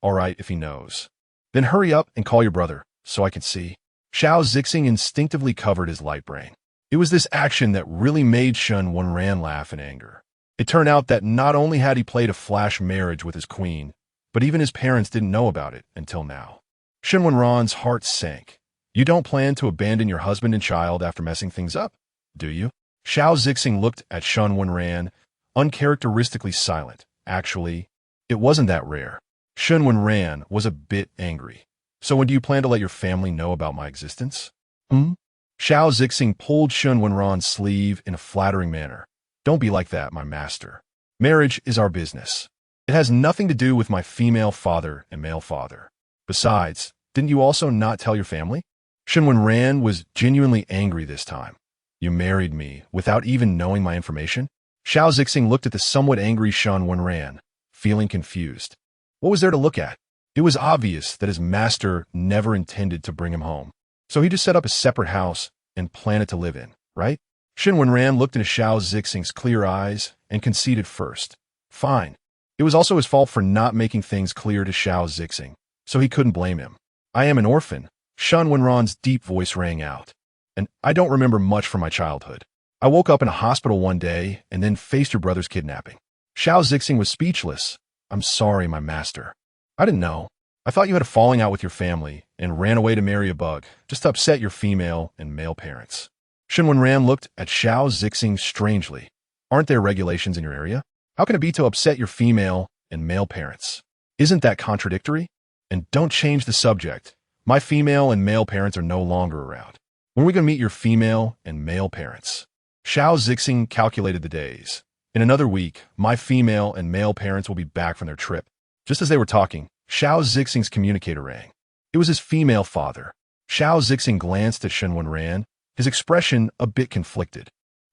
"All right, if he knows. Then hurry up and call your brother, so I can see." Xiao Zixing instinctively covered his light brain. It was this action that really made Shen Wenran laugh in anger. It turned out that not only had he played a flash marriage with his queen, but even his parents didn't know about it until now. Shen Wenran's heart sank. "You don't plan to abandon your husband and child after messing things up, do you?" Xiao Zixing looked at Shen Wenran, uncharacteristically silent. Actually, it wasn't that rare. Shen Wenran was a bit angry. So when do you plan to let your family know about my existence? Hmm? Xiao Zixing pulled Shen Wenran's sleeve in a flattering manner. Don't be like that, my master. Marriage is our business. It has nothing to do with my female father and male father. Besides, didn't you also not tell your family? Shen Wenran was genuinely angry this time. You married me without even knowing my information? Xiao Zixing looked at the somewhat angry Shen Wenran, feeling confused. What was there to look at? It was obvious that his master never intended to bring him home. So he just set up a separate house and planned to live in, right? Shen Wenran looked into Xiao Zixing's clear eyes and conceded first. Fine. It was also his fault for not making things clear to Xiao Zixing, so he couldn't blame him. I am an orphan. Shen Wenran's deep voice rang out. And I don't remember much from my childhood. I woke up in a hospital one day and then faced your brother's kidnapping. Xiao Zixing was speechless. I'm sorry, my master. I didn't know. I thought you had a falling out with your family and ran away to marry a bug, just to upset your female and male parents. Shen Wenran looked at Xiao Zixing strangely. Aren't there regulations in your area? How can it be to upset your female and male parents? Isn't that contradictory? And don't change the subject. My female and male parents are no longer around. When are we going to meet your female and male parents? Xiao Zixing calculated the days. In another week, my female and male parents will be back from their trip. Just as they were talking, Xiao Zixing's communicator rang. It was his female father. Xiao Zixing glanced at Shen Wenran, his expression a bit conflicted.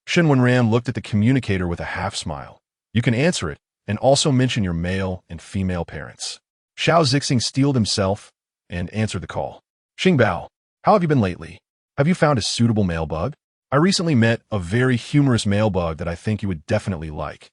Shen Wenran looked at the communicator with a half-smile. You can answer it, and also mention your male and female parents. Xiao Zixing steeled himself and answered the call. Xingbao, how have you been lately? Have you found a suitable male bug? I recently met a very humorous male bug that I think you would definitely like.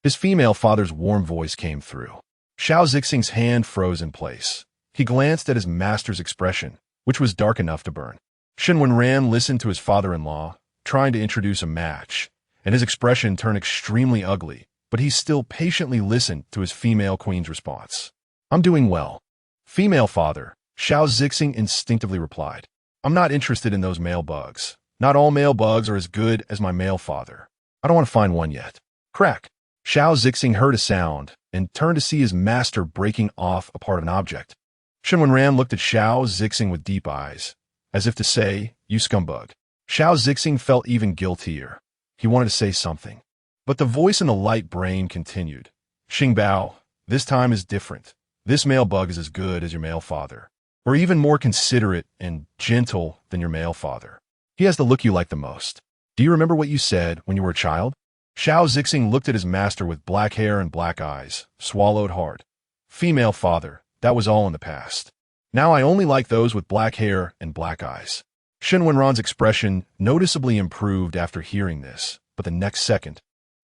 His female father's warm voice came through. Xiao Zixing's hand froze in place. He glanced at his master's expression, which was dark enough to burn. Shen Wenran listened to his father-in-law, trying to introduce a match, and his expression turned extremely ugly, but he still patiently listened to his female queen's response. I'm doing well. Female father, Xiao Zixing instinctively replied. I'm not interested in those male bugs. Not all male bugs are as good as my male father. I don't want to find one yet. Crack. Xiao Zixing heard a sound and turned to see his master breaking off a part of an object. Shen Wenran looked at Xiao Zixing with deep eyes, as if to say, you scumbag. Xiao Zixing felt even guiltier. He wanted to say something. But the voice in the light brain continued. Xingbao, this time is different. This male bug is as good as your male father, or even more considerate and gentle than your male father. He has the look you like the most. Do you remember what you said when you were a child? Xiao Zixing looked at his master with black hair and black eyes, swallowed hard. Female father, that was all in the past. Now I only like those with black hair and black eyes. Shen Wenran's expression noticeably improved after hearing this, but the next second,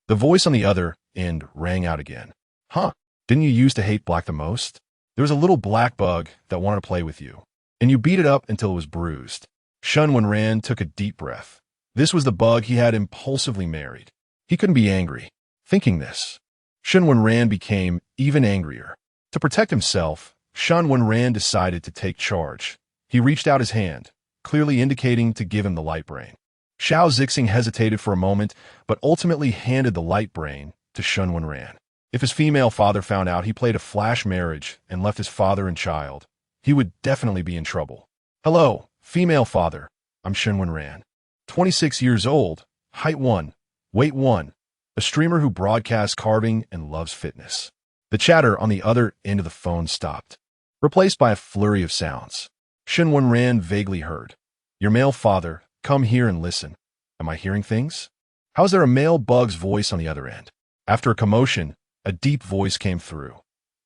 the voice on the other end rang out again. Huh, didn't you used to hate black the most? There was a little black bug that wanted to play with you, and you beat it up until it was bruised. Shen Wenran took a deep breath. This was the bug he had impulsively married. He couldn't be angry. Thinking this, Shen Wenran became even angrier. To protect himself, Shen Wenran decided to take charge. He reached out his hand, clearly indicating to give him the light brain. Xiao Zixing hesitated for a moment, but ultimately handed the light brain to Shen Wenran. If his female father found out he played a flash marriage and left his father and child, he would definitely be in trouble. Hello, female father. I'm Shen Wenran. 26 years old, height 1, weight 1, a streamer who broadcasts carving and loves fitness. The chatter on the other end of the phone stopped, replaced by a flurry of sounds. Shen Wenran vaguely heard. Your male father, come here and listen. Am I hearing things? How is there a male bug's voice on the other end? After a commotion, a deep voice came through.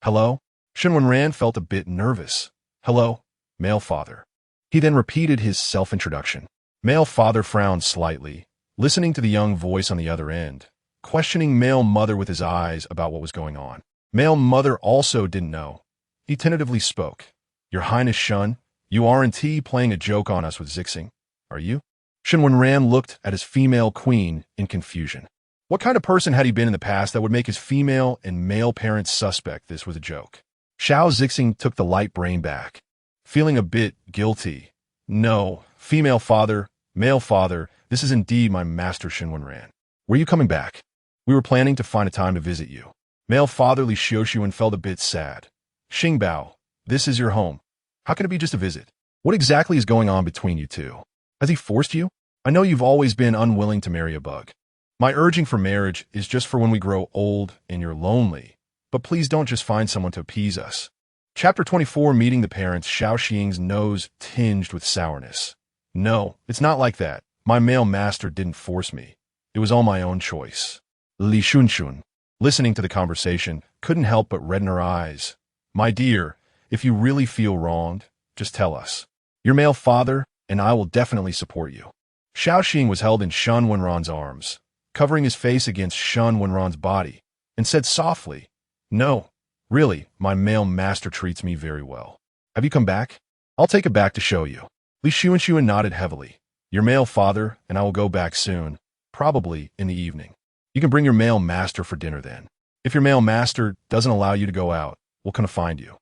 Hello? Shen Wenran felt a bit nervous. Hello, male father. He then repeated his self-introduction. Male father frowned slightly, listening to the young voice on the other end, questioning male mother with his eyes about what was going on. Male mother also didn't know. He tentatively spoke. Your Highness Shen, you aren't playing a joke on us with Zixing, are you? Shen Wenran looked at his female queen in confusion. What kind of person had he been in the past that would make his female and male parents suspect this was a joke? Xiao Zixing took the light brain back, feeling a bit guilty. No, female father, male father, this is indeed my master Shen Wenran. Were you coming back? We were planning to find a time to visit you. Male fatherly Xiaoxuan felt a bit sad. Xingbao, this is your home. How can it be just a visit? What exactly is going on between you two? Has he forced you? I know you've always been unwilling to marry a bug. My urging for marriage is just for when we grow old and you're lonely. But please don't just find someone to appease us. Chapter 24, Meeting the Parents. Xiaoxing's nose tinged with sourness. No, it's not like that. My male master didn't force me. It was all my own choice. Li Shunshun, listening to the conversation, couldn't help but redden her eyes. My dear, if you really feel wronged, just tell us. Your male father and I will definitely support you. Xiaoxing was held in Shen Wenran's arms, covering his face against Shen Wenran's body, and said softly, No, really, my male master treats me very well. Have you come back? I'll take it back to show you. Li Xuanxuan nodded heavily. Your male father and I will go back soon, probably in the evening. You can bring your male master for dinner then. If your male master doesn't allow you to go out, we'll come to find you.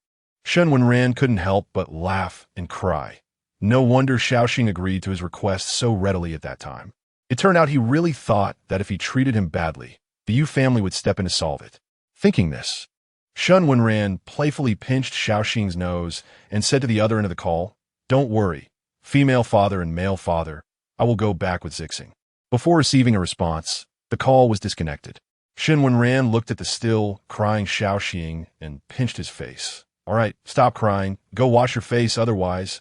Shen Wenran couldn't help but laugh and cry. No wonder Xiaoxing agreed to his request so readily at that time. It turned out he really thought that if he treated him badly, the Yu family would step in to solve it. Thinking this, Shen Wenran playfully pinched Xiaoxing's nose and said to the other end of the call, Don't worry, female father and male father, I will go back with Zixing. Before receiving a response, the call was disconnected. Shen Wenran looked at the still, crying Xiaoxing and pinched his face. All right, stop crying. Go wash your face otherwise.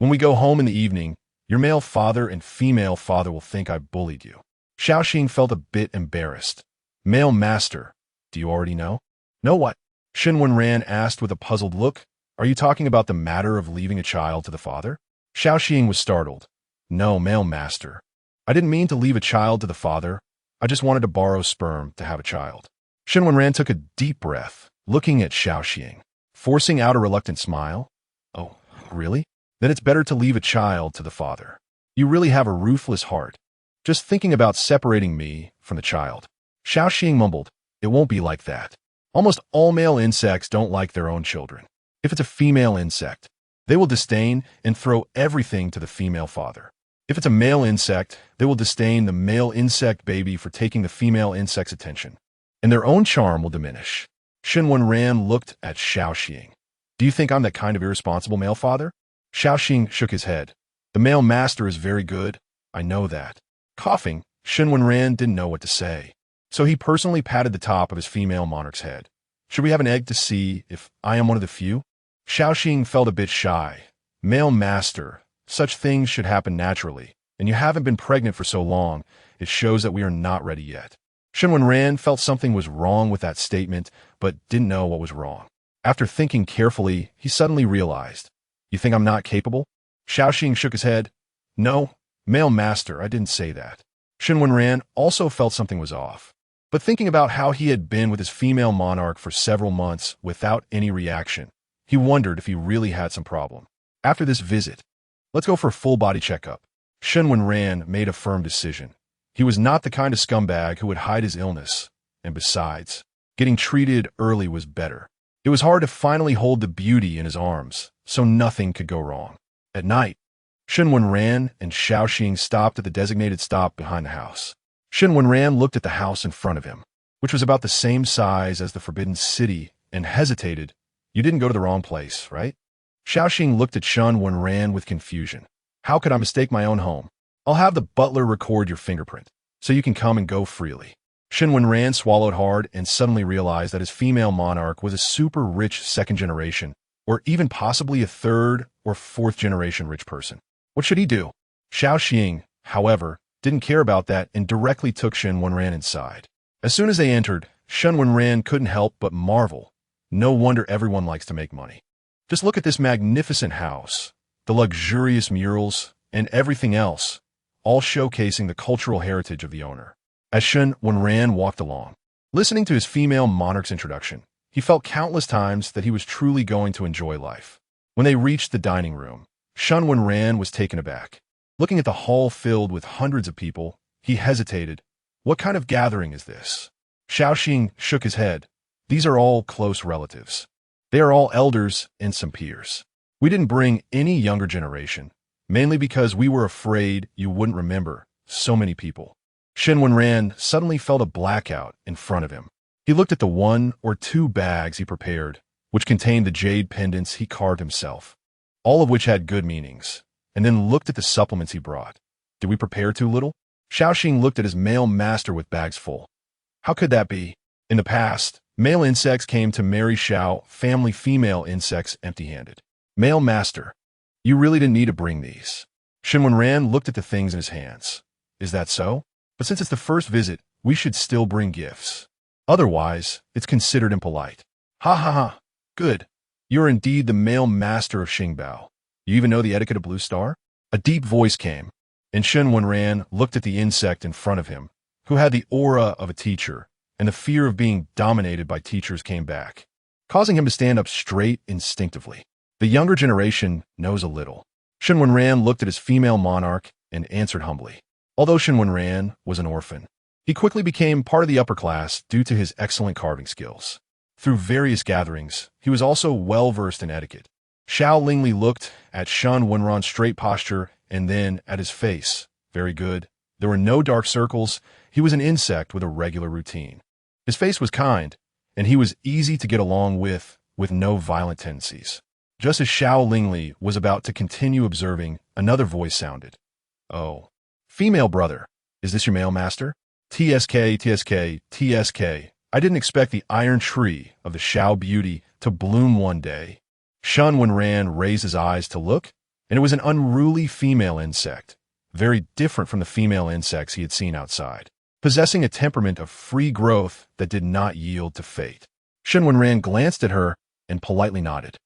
When we go home in the evening, your male father and female father will think I bullied you. Xiaoxing felt a bit embarrassed. Male master, do you already know? Know what? Shen Wenran asked with a puzzled look. Are you talking about the matter of leaving a child to the father? Xiaoxing was startled. No, male master. I didn't mean to leave a child to the father. I just wanted to borrow sperm to have a child. Shen Wenran took a deep breath, looking at Xiaoxing, forcing out a reluctant smile. Oh, really? Then it's better to leave a child to the father. You really have a ruthless heart. Just thinking about separating me from the child. Xiaoxing mumbled, It won't be like that. Almost all male insects don't like their own children. If it's a female insect, they will disdain and throw everything to the female father. If it's a male insect, they will disdain the male insect baby for taking the female insect's attention, and their own charm will diminish. Shen Wenran looked at Xiaoxing. Do you think I'm that kind of irresponsible male father? Xiaoxing shook his head. The male master is very good. I know that. Coughing, Shen Wenran didn't know what to say, so he personally patted the top of his female monarch's head. Should we have an egg to see if I am one of the few? Xiaoxing felt a bit shy. Male master, such things should happen naturally, and you haven't been pregnant for so long. It shows that we are not ready yet. Shen Wenran felt something was wrong with that statement, but didn't know what was wrong. After thinking carefully, he suddenly realized. You think I'm not capable? Xiaoxing shook his head. No, male master, I didn't say that. Shen Wenran also felt something was off. But thinking about how he had been with his female monarch for several months without any reaction, he wondered if he really had some problem. After this visit, let's go for a full-body checkup. Shen Wenran made a firm decision. He was not the kind of scumbag who would hide his illness, and besides, getting treated early was better. It was hard to finally hold the beauty in his arms, so nothing could go wrong. At night, Shen Wenran and Xiaoxing stopped at the designated stop behind the house. Shen Wenran looked at the house in front of him, which was about the same size as the Forbidden City, and hesitated. You didn't go to the wrong place, right? Xiaoxing looked at Shen Wenran with confusion. How could I mistake my own home? I'll have the butler record your fingerprint, so you can come and go freely. Shen Wenran swallowed hard and suddenly realized that his female monarch was a super rich second generation, or even possibly a third or fourth generation rich person. What should he do? Xiaoxing, however, didn't care about that and directly took Shen Wenran inside. As soon as they entered, Shen Wenran couldn't help but marvel. No wonder everyone likes to make money. Just look at this magnificent house, the luxurious murals, and everything else, all showcasing the cultural heritage of the owner. As Shen Wenran walked along, listening to his female monarch's introduction, he felt countless times that he was truly going to enjoy life. When they reached the dining room, Shen Wenran was taken aback. Looking at the hall filled with hundreds of people, he hesitated. What kind of gathering is this? Xiaoxing shook his head. These are all close relatives. They are all elders and some peers. We didn't bring any younger generation, mainly because we were afraid you wouldn't remember so many people. Shen Wenran suddenly felt a blackout in front of him. He looked at the 1 or 2 bags he prepared, which contained the jade pendants he carved himself, all of which had good meanings, and then looked at the supplements he brought. Did we prepare too little? Xiaoxing looked at his male master with bags full. How could that be? In the past, male insects came to marry Xiao family female insects empty-handed. Male master, you really didn't need to bring these. Shen Wenran looked at the things in his hands. Is that so? But since it's the first visit, we should still bring gifts. Otherwise, it's considered impolite. Ha ha ha. Good. You're indeed the male master of Xingbao. You even know the etiquette of Blue Star? A deep voice came, and Shen Wenran looked at the insect in front of him, who had the aura of a teacher, and the fear of being dominated by teachers came back, causing him to stand up straight instinctively. The younger generation knows a little. Shen Wenran looked at his female monarch and answered humbly. Although Shen Wenran was an orphan, he quickly became part of the upper class due to his excellent carving skills. Through various gatherings, he was also well-versed in etiquette. Xiao Lingli looked at Shen Wenran's straight posture and then at his face. Very good. There were no dark circles. He was an insect with a regular routine. His face was kind, and he was easy to get along with no violent tendencies. Just as Xiao Lingli was about to continue observing, another voice sounded. Oh. Female brother, is this your male master? TSK, TSK, TSK. I didn't expect the iron tree of the Xiao beauty to bloom one day. Shen Wenran raised his eyes to look, and it was an unruly female insect, very different from the female insects he had seen outside, possessing a temperament of free growth that did not yield to fate. Shen Wenran glanced at her and politely nodded.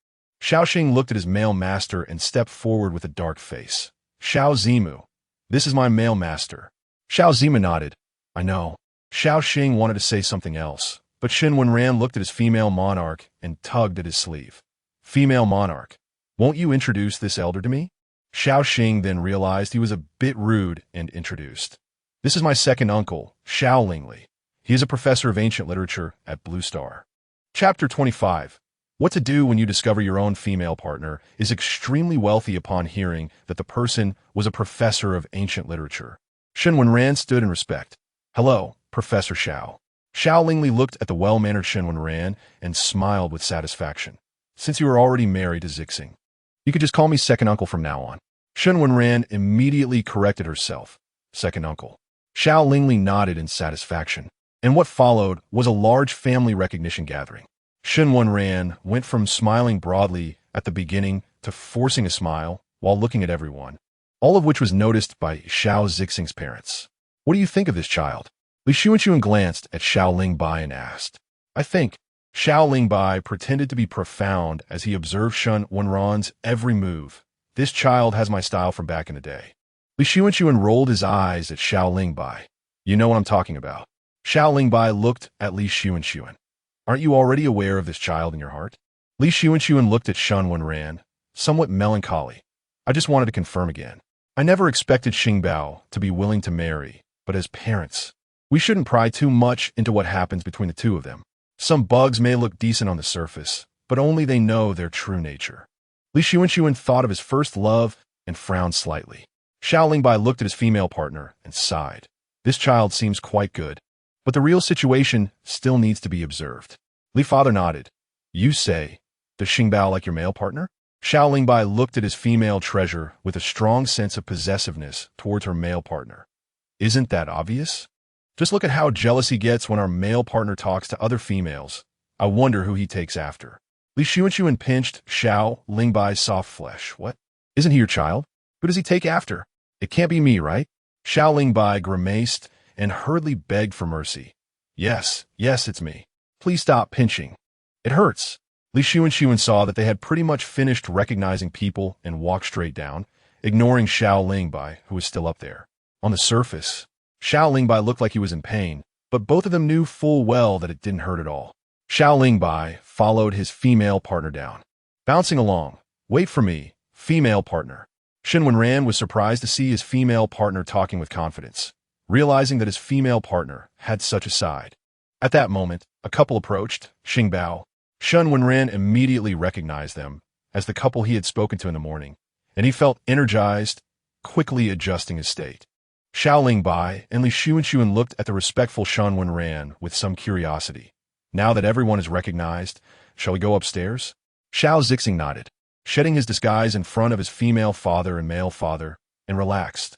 Xiaoxing looked at his male master and stepped forward with a dark face. Xiao Zimu, this is my male master. Xiao Zimu nodded. I know. Xiaoxing wanted to say something else, but Shen Wenran looked at his female monarch and tugged at his sleeve. Female monarch, won't you introduce this elder to me? Xiaoxing then realized he was a bit rude and introduced. This is my second uncle, Xiao Lingli. He is a professor of ancient literature at Blue Star. Chapter 25. What to do when you discover your own female partner is extremely wealthy upon hearing that the person was a professor of ancient literature. Shen Wenran stood in respect. Hello, Professor Xiao. Xiao Lingli looked at the well-mannered Shen Wenran and smiled with satisfaction. Since you are already married to Zixing, you could just call me second uncle from now on. Shen Wenran immediately corrected herself. Second uncle. Xiao Lingli nodded in satisfaction, and what followed was a large family recognition gathering. Shen Wenran went from smiling broadly at the beginning to forcing a smile while looking at everyone, all of which was noticed by Xiao Zixing's parents. What do you think of this child? Li Xuanxuan glanced at Xiao Lingbai and asked. I think. Xiao Lingbai pretended to be profound as he observed Shen Wenran's every move. This child has my style from back in the day. Li Xuanxuan rolled his eyes at Xiao Lingbai. You know what I'm talking about. Xiao Lingbai looked at Li Xuanxuan. Aren't you already aware of this child in your heart? Li Xuanxuan looked at Shen Wenran, somewhat melancholy. I just wanted to confirm again. I never expected Xingbao to be willing to marry, but as parents, we shouldn't pry too much into what happens between the two of them. Some bugs may look decent on the surface, but only they know their true nature. Li Xuanxuan thought of his first love and frowned slightly. Xiao Lingbai looked at his female partner and sighed. This child seems quite good, but the real situation still needs to be observed. Li father nodded. You say, does Xingbao like your male partner? Xiao Lingbai looked at his female treasure with a strong sense of possessiveness towards her male partner. Isn't that obvious? Just look at how jealous he gets when our male partner talks to other females. I wonder who he takes after. Li Xuanxuan pinched Xiao Lingbai's soft flesh. What? Isn't he your child? Who does he take after? It can't be me, right? Xiao Lingbai grimaced and hurriedly begged for mercy. Yes, it's me. Please stop pinching. It hurts. Li Xuanxuan saw that they had pretty much finished recognizing people and walked straight down, ignoring Xiao Lingbai, who was still up there. On the surface, Xiao Lingbai looked like he was in pain, but both of them knew full well that it didn't hurt at all. Xiao Lingbai followed his female partner down. Bouncing along. Wait for me, female partner. Shen Wenran was surprised to see his female partner talking with confidence, realizing that his female partner had such a side. At that moment, a couple approached, Xingbao. Shen Wenran immediately recognized them as the couple he had spoken to in the morning, and he felt energized, quickly adjusting his state. Xiao Lingbai and Li Xuanxuan looked at the respectful Shen Wenran with some curiosity. Now that everyone is recognized, shall we go upstairs? Xiao Zixing nodded, shedding his disguise in front of his female father and male father, and relaxed.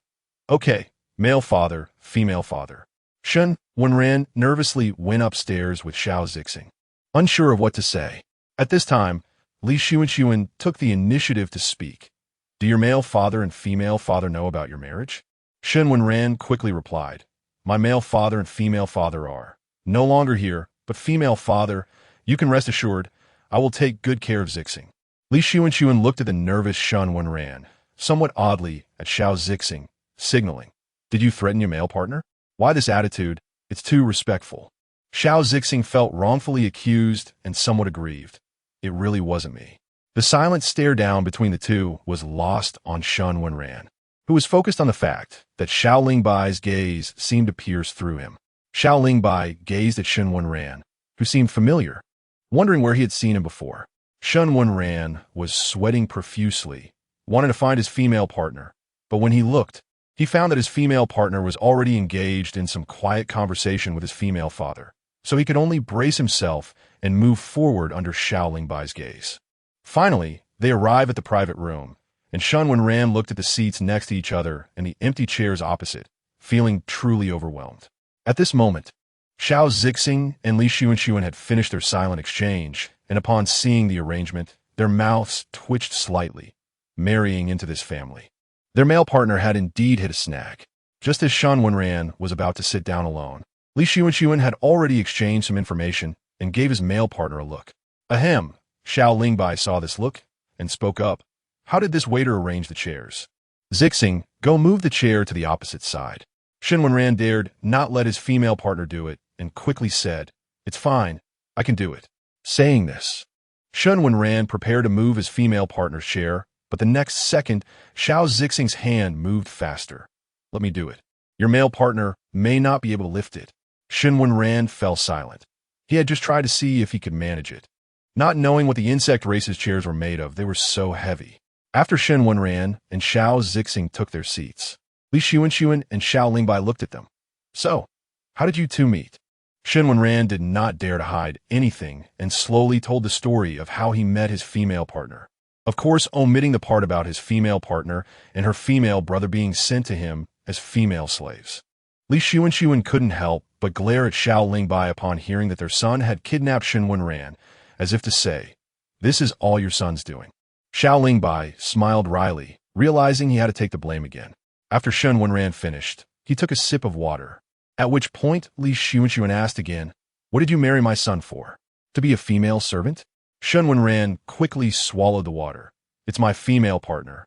Okay, male father, female father. Shen Wenran nervously went upstairs with Xiao Zixing, unsure of what to say. At this time, Li Xuanxuan took the initiative to speak. Do your male father and female father know about your marriage? Shen Wenran quickly replied, my male father and female father are no longer here, but female father, you can rest assured, I will take good care of Zixing. Li Xuanxuan looked at the nervous Shen Wenran, somewhat oddly at Xiao Zixing, signaling, did you threaten your male partner? Why this attitude? It's too respectful. Xiao Zixing felt wrongfully accused and somewhat aggrieved. It really wasn't me. The silent stare down between the two was lost on Shen Wenran, who was focused on the fact that Xiao Lingbai's gaze seemed to pierce through him. Xiao Lingbai gazed at Shen Wenran, who seemed familiar, wondering where he had seen him before. Shen Wenran was sweating profusely, wanting to find his female partner, but when he looked, he found that his female partner was already engaged in some quiet conversation with his female father, so he could only brace himself and move forward under Xiao Lingbai's gaze. Finally, they arrive at the private room, and Shen Wenran looked at the seats next to each other and the empty chairs opposite, feeling truly overwhelmed. At this moment, Xiao Zixing and Li Xuanxuan had finished their silent exchange, and upon seeing the arrangement, their mouths twitched slightly, marrying into this family. Their male partner had indeed hit a snag. Just as Shen Wenran was about to sit down alone, Li Xuanxuan had already exchanged some information and gave his male partner a look. Ahem, Xiao Lingbai saw this look and spoke up. How did this waiter arrange the chairs? Zixing, go move the chair to the opposite side. Shen Wenran dared not let his female partner do it and quickly said, it's fine, I can do it. Saying this, Shen Wenran prepared to move his female partner's chair, but the next second, Xiao Zixing's hand moved faster. Let me do it. Your male partner may not be able to lift it. Shen Wenran fell silent. He had just tried to see if he could manage it. Not knowing what the insect race's chairs were made of, they were so heavy. After Shen Wenran and Xiao Zixing took their seats, Li Xuanxuan and Xiao Lingbai looked at them. So, how did you two meet? Shen Wenran did not dare to hide anything and slowly told the story of how he met his female partner. Of course, omitting the part about his female partner and her female brother being sent to him as female slaves. Li Xuanxuan couldn't help but glare at Xiao Lingbai upon hearing that their son had kidnapped Shen Wenran, as if to say, this is all your son's doing. Xiao Lingbai smiled wryly, realizing he had to take the blame again. After Shen Wenran finished, he took a sip of water, at which point Li Xuanxuan asked again, what did you marry my son for? To be a female servant? Shen Wenran quickly swallowed the water. It's my female partner.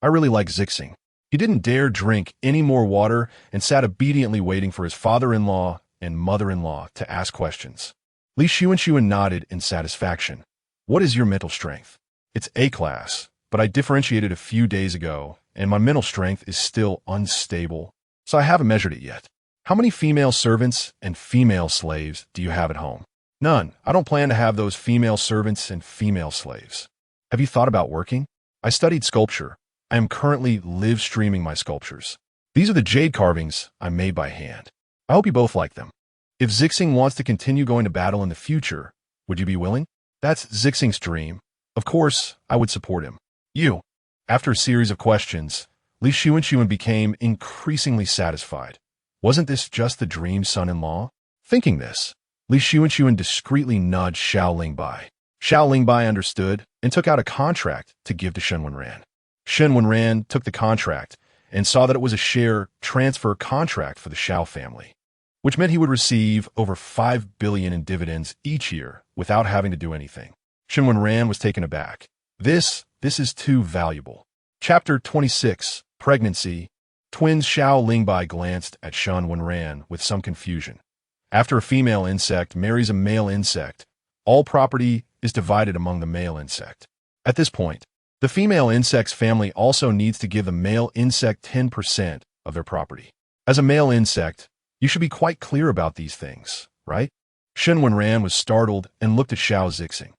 I really like Zixing. He didn't dare drink any more water and sat obediently waiting for his father-in-law and mother-in-law to ask questions. Li Xuanxuan nodded in satisfaction. What is your mental strength? It's A-class, but I differentiated a few days ago, and my mental strength is still unstable, so I haven't measured it yet. How many female servants and female slaves do you have at home? None. I don't plan to have those female servants and female slaves. Have you thought about working? I studied sculpture. I am currently live streaming my sculptures. These are the jade carvings I made by hand. I hope you both like them. If Zixing wants to continue going to battle in the future, would you be willing? That's Zixing's dream. Of course, I would support him. You. After a series of questions, Li Xuanxuan became increasingly satisfied. Wasn't this just the dream son-in-law? Thinking this, Li Xuanxuan discreetly nudged Xiao Lingbai. Xiao Lingbai understood and took out a contract to give to Shen Wenran. Shen Wenran took the contract and saw that it was a share transfer contract for the Xiao family, which meant he would receive over 5 billion in dividends each year without having to do anything. Shen Wenran was taken aback. This is too valuable. Chapter 26, Pregnancy. Twins Xiao Lingbai glanced at Shen Wenran with some confusion. After a female insect marries a male insect, all property is divided among the male insect. At this point, the female insect's family also needs to give the male insect 10% of their property. As a male insect, you should be quite clear about these things, right? Shen Wenran was startled and looked at Xiao Zixing.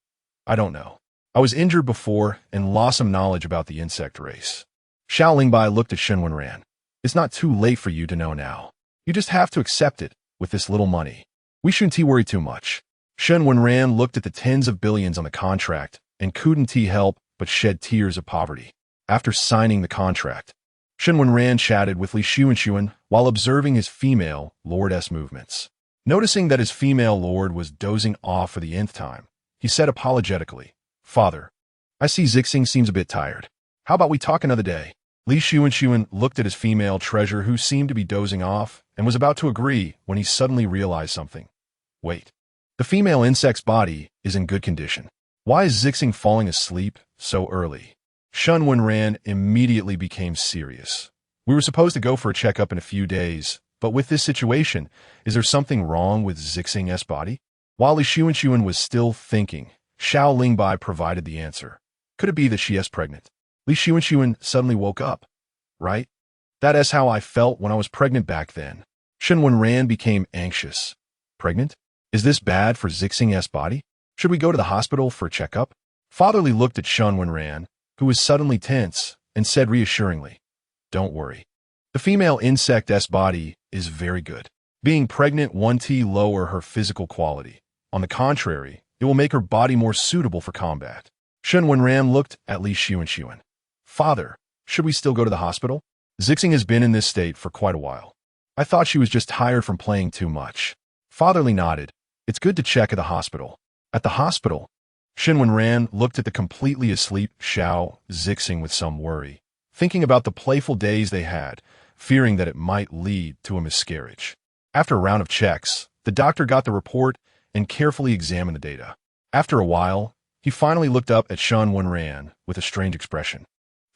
I don't know. I was injured before and lost some knowledge about the insect race. Xiao Lingbai looked at Shen Wenran. It's not too late for you to know now. You just have to accept it with this little money. We shouldn't worry too much. Shen Wenran looked at the tens of billions on the contract and couldn't help but shed tears of poverty. After signing the contract, Shen Wenran chatted with Li Xuanxuan while observing his female lord's movements. Noticing that his female lord was dozing off for the nth time, he said apologetically, "Father, I see Zixing seems a bit tired. How about we talk another day?" Li Xuanxuan looked at his female treasure who seemed to be dozing off and was about to agree when he suddenly realized something. Wait. The female insect's body is in good condition. Why is Zixing falling asleep so early? Shen Wenran immediately became serious. We were supposed to go for a checkup in a few days, but with this situation, is there something wrong with Zixing's body? While Li Xuanxuan was still thinking, Xiao Lingbai provided the answer. Could it be that she is pregnant? Li Xuanxuan suddenly woke up. Right? That is how I felt when I was pregnant back then. Shen Wenran became anxious. Pregnant? Is this bad for Zixing's body? Should we go to the hospital for a checkup? Fatherly looked at Shen Wenran, who was suddenly tense, and said reassuringly, "Don't worry. The female insect's body is very good. Being pregnant won't lower her physical quality. On the contrary, it will make her body more suitable for combat." Shen Wenran looked at Li Xuanxuan. "Father, should we still go to the hospital? Zixing has been in this state for quite a while. I thought she was just tired from playing too much." Fatherly nodded. "It's good to check at the hospital." At the hospital, Shen Wenran looked at the completely asleep Xiao Zixing with some worry, thinking about the playful days they had, fearing that it might lead to a miscarriage. After a round of checks, the doctor got the report and carefully examined the data. After a while, he finally looked up at Shen Wenran with a strange expression.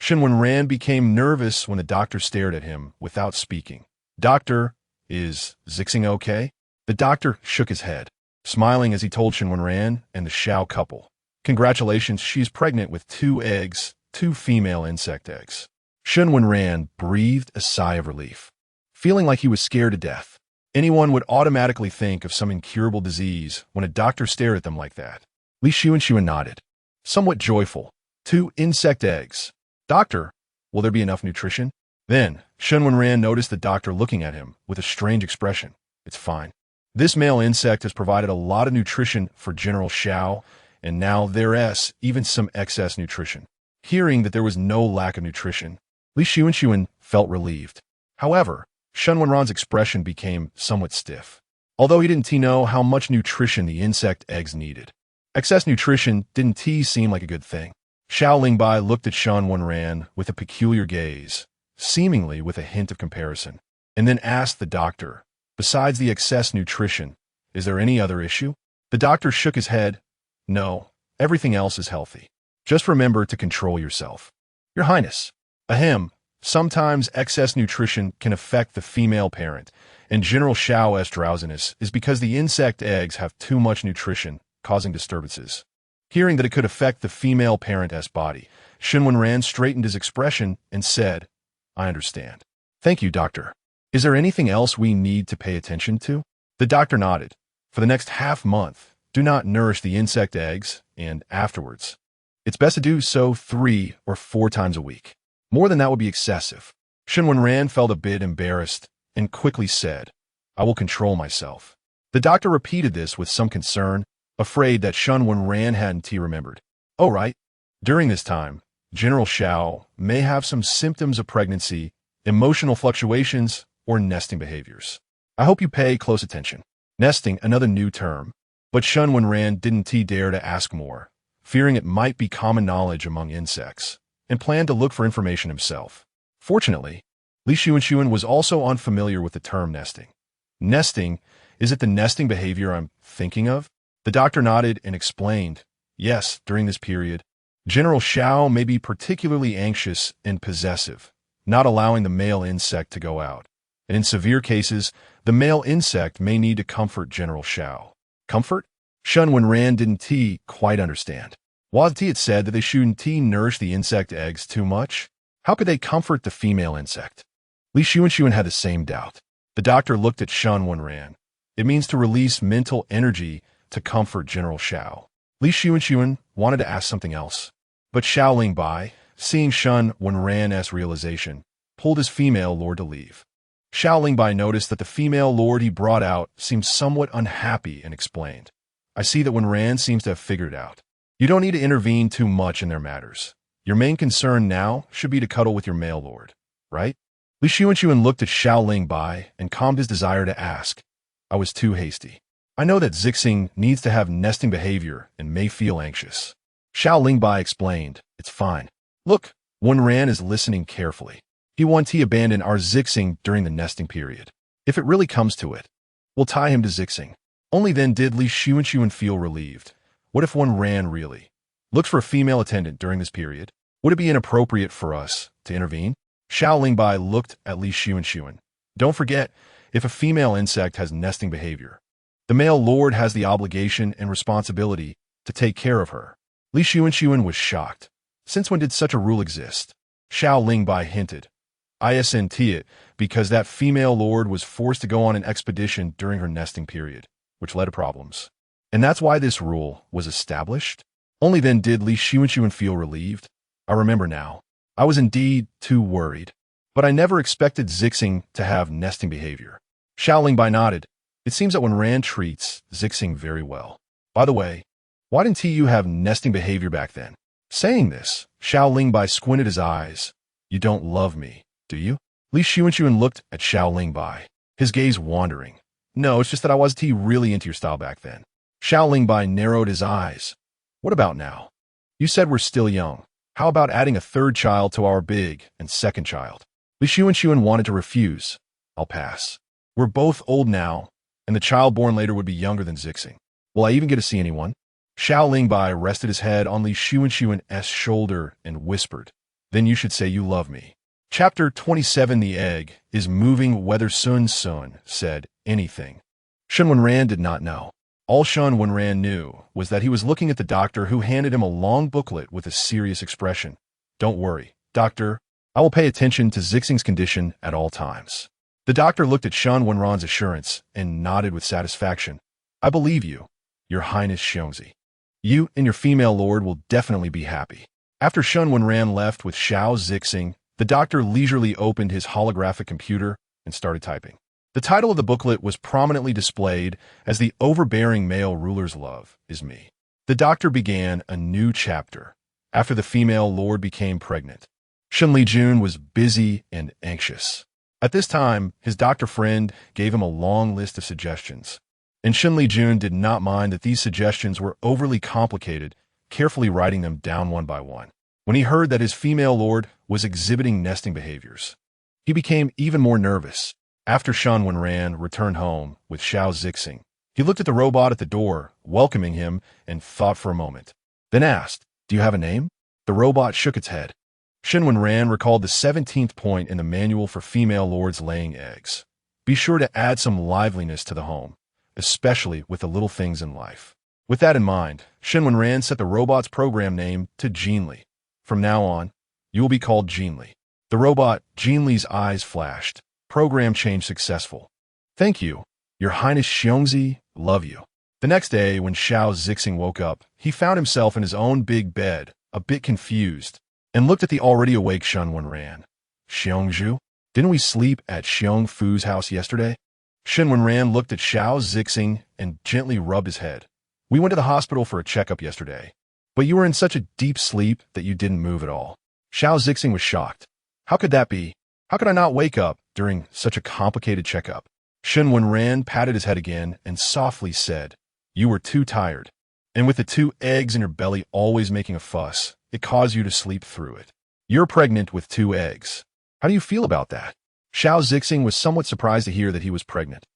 Shen Wenran became nervous when the doctor stared at him without speaking. "Doctor, is Zixing okay?" The doctor shook his head, smiling as he told Shen Wenran and the Xiao couple, "Congratulations, she's pregnant with 2 eggs, 2 female insect eggs." Shen Wenran breathed a sigh of relief, feeling like he was scared to death. Anyone would automatically think of some incurable disease when a doctor stared at them like that. Li Xuanxuan nodded, somewhat joyful. 2 insect eggs. "Doctor, will there be enough nutrition?" Then, Shen Wenran noticed the doctor looking at him with a strange expression. "It's fine. This male insect has provided a lot of nutrition for General Xiao, and now there's even some excess nutrition." Hearing that there was no lack of nutrition, Li Xuanxuan felt relieved. However, Shen Wenran's expression became somewhat stiff, although he didn't know how much nutrition the insect eggs needed. Excess nutrition didn't seem like a good thing. Xiao Lingbai looked at Shen Wenran with a peculiar gaze, seemingly with a hint of comparison, and then asked the doctor, "Besides the excess nutrition, is there any other issue?" The doctor shook his head. "No, everything else is healthy. Just remember to control yourself." "Your Highness." "Ahem. Sometimes excess nutrition can affect the female parent, and General Xiao's drowsiness is because the insect eggs have too much nutrition, causing disturbances." Hearing that it could affect the female parent's body, Shen Wenran straightened his expression and said, "I understand. Thank you, doctor. Is there anything else we need to pay attention to?" The doctor nodded. "For the next half-month, do not nourish the insect eggs, and afterwards, it's best to do so 3 or 4 times a week. More than that would be excessive." Shen Wenran felt a bit embarrassed and quickly said, "I will control myself." The doctor repeated this with some concern, afraid that Shen Wenran hadn't remembered. "Oh right. During this time, General Xiao may have some symptoms of pregnancy, emotional fluctuations, or nesting behaviors. I hope you pay close attention." Nesting, another new term. But Shen Wenran didn't dare to ask more, fearing it might be common knowledge among insects, and planned to look for information himself. Fortunately, Li Xuanxuan was also unfamiliar with the term nesting. "Nesting, is it the nesting behavior I'm thinking of?" The doctor nodded and explained, "Yes, during this period, General Xiao may be particularly anxious and possessive, not allowing the male insect to go out. And in severe cases, the male insect may need to comfort General Xiao." Comfort? Shen Wenran didn't quite understand. Was it said that they shouldn't nourish the insect eggs too much? How could they comfort the female insect? Li Xuanxuan had the same doubt. The doctor looked at Shen Wenran. "It means to release mental energy to comfort General Xiao." Li Xuanxuan wanted to ask something else, but Xiao Lingbai, seeing Shen Wenran's realization, pulled his female lord to leave. Xiao Lingbai noticed that the female lord he brought out seemed somewhat unhappy and explained, I see that Wenran seems to have figured it out. You don't need to intervene too much in their matters. Your main concern now should be to cuddle with your male lord, right? Li Xuanxuan looked at Xiao Lingbai and calmed his desire to ask. I was too hasty. I know that Zixing needs to have nesting behavior and may feel anxious. Xiao Lingbai explained, it's fine. Look, Wenran is listening carefully. He wants he abandon our Zixing during the nesting period. If it really comes to it, we'll tie him to Zixing. Only then did Li Xuanxuan feel relieved. What if Wenran really looks for a female attendant during this period? Would it be inappropriate for us to intervene? Xiao Lingbai looked at Li Xuanxuan. Don't forget, if a female insect has nesting behavior, the male lord has the obligation and responsibility to take care of her. Li Xuanxuan was shocked. Since when did such a rule exist? Xiao Lingbai hinted. ISNT it because that female lord was forced to go on an expedition during her nesting period, which led to problems. And that's why this rule was established? Only then did Li Xuanxuan feel relieved. I remember now. I was indeed too worried. But I never expected Zixing to have nesting behavior. Xiao Lingbai nodded. It seems that Wenran treats Zixing very well. By the way, why didn't you have nesting behavior back then? Saying this, Xiao Lingbai squinted his eyes. You don't love me, do you? Li Xuanxuan looked at Xiao Lingbai, his gaze wandering. No, it's just that I wasn't really into your style back then. Xiao Lingbai narrowed his eyes. What about now? You said we're still young. How about adding a third child to our big and second child? Li Xuanxuan wanted to refuse. I'll pass. We're both old now, and the child born later would be younger than Zixing. Will I even get to see anyone? Xiao Lingbai rested his head on Li Xuanxuan's shoulder and whispered, Then you should say you love me. Chapter 27 The egg is moving whether Sun said anything. Shen Wenran did not know. All Shen Wenran knew was that he was looking at the doctor who handed him a long booklet with a serious expression. Don't worry, doctor. I will pay attention to Zixing's condition at all times. The doctor looked at Shen Wenran's assurance and nodded with satisfaction. I believe you, Your Highness Xiongzi. You and your female lord will definitely be happy. After Shen Wenran left with Xiao Zixing, the doctor leisurely opened his holographic computer and started typing. The title of the booklet was prominently displayed as The Overbearing Male Ruler's Love is Me. The doctor began a new chapter after the female lord became pregnant. Shen Lijun was busy and anxious. At this time, his doctor friend gave him a long list of suggestions, and Shen Lijun did not mind that these suggestions were overly complicated, carefully writing them down one by one. When he heard that his female lord was exhibiting nesting behaviors, he became even more nervous. After Shen Wenran returned home with Xiao Zixing, he looked at the robot at the door, welcoming him, and thought for a moment. Then asked, Do you have a name? The robot shook its head. Shen Wenran recalled the 17th point in the manual for female lords laying eggs. Be sure to add some liveliness to the home, especially with the little things in life. With that in mind, Shen Wenran set the robot's program name to Jinli. From now on, you will be called Jinli. The robot, Jinli's eyes flashed. Program change successful. Thank you, Your Highness Xiongzi, love you. The next day, when Xiao Zixing woke up, he found himself in his own big bed, a bit confused, and looked at the already awake Shen Wenran. Xiongzhu? Didn't we sleep at Xiong Fu's house yesterday? Shen Wenran looked at Xiao Zixing and gently rubbed his head. We went to the hospital for a checkup yesterday, but you were in such a deep sleep that you didn't move at all. Xiao Zixing was shocked. How could that be? How could I not wake up during such a complicated checkup? Shen Wenran patted his head again and softly said, You were too tired, and with the 2 eggs in your belly always making a fuss, it caused you to sleep through it. You're pregnant with 2 eggs. How do you feel about that? Xiao Zixing was somewhat surprised to hear that he was pregnant.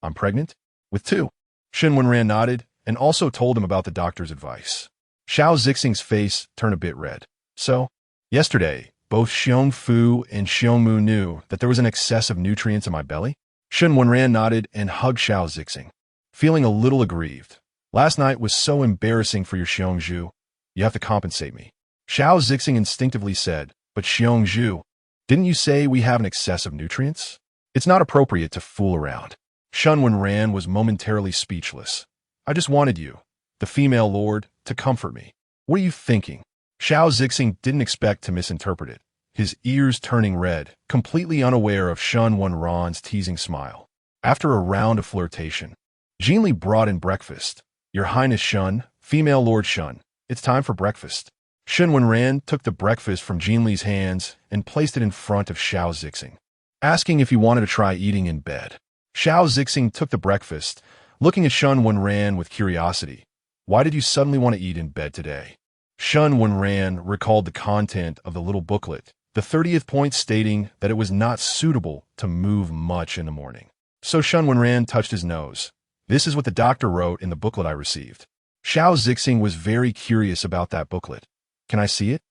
I'm pregnant? With 2. Shen Wenran nodded and also told him about the doctor's advice. Xiao Zixing's face turned a bit red. So, yesterday, both Xiong Fu and Xiong Mu knew that there was an excess of nutrients in my belly? Shen Wenran nodded and hugged Xiao Zixing, feeling a little aggrieved. Last night was so embarrassing for your Xiongzhu. You have to compensate me. Xiao Zixing instinctively said, But Xiongzhu, didn't you say we have an excess of nutrients? It's not appropriate to fool around. Shen Wenran was momentarily speechless. I just wanted you, the female lord, to comfort me. What are you thinking? Xiao Zixing didn't expect to misinterpret it. his ears turning red, completely unaware of Shen Wenran's teasing smile. After a round of flirtation, Jinli brought in breakfast. Your Highness Shen, female Lord Shen, it's time for breakfast. Shen Wenran took the breakfast from Jinli's hands and placed it in front of Xiao Zixing, asking if he wanted to try eating in bed. Xiao Zixing took the breakfast, looking at Shen Wenran with curiosity. Why did you suddenly want to eat in bed today? Shen Wenran recalled the content of the little booklet, the 30th point stating that it was not suitable to move much in the morning. So Shen Wenran touched his nose. This is what the doctor wrote in the booklet I received. Xiao Zixing was very curious about that booklet. Can I see it?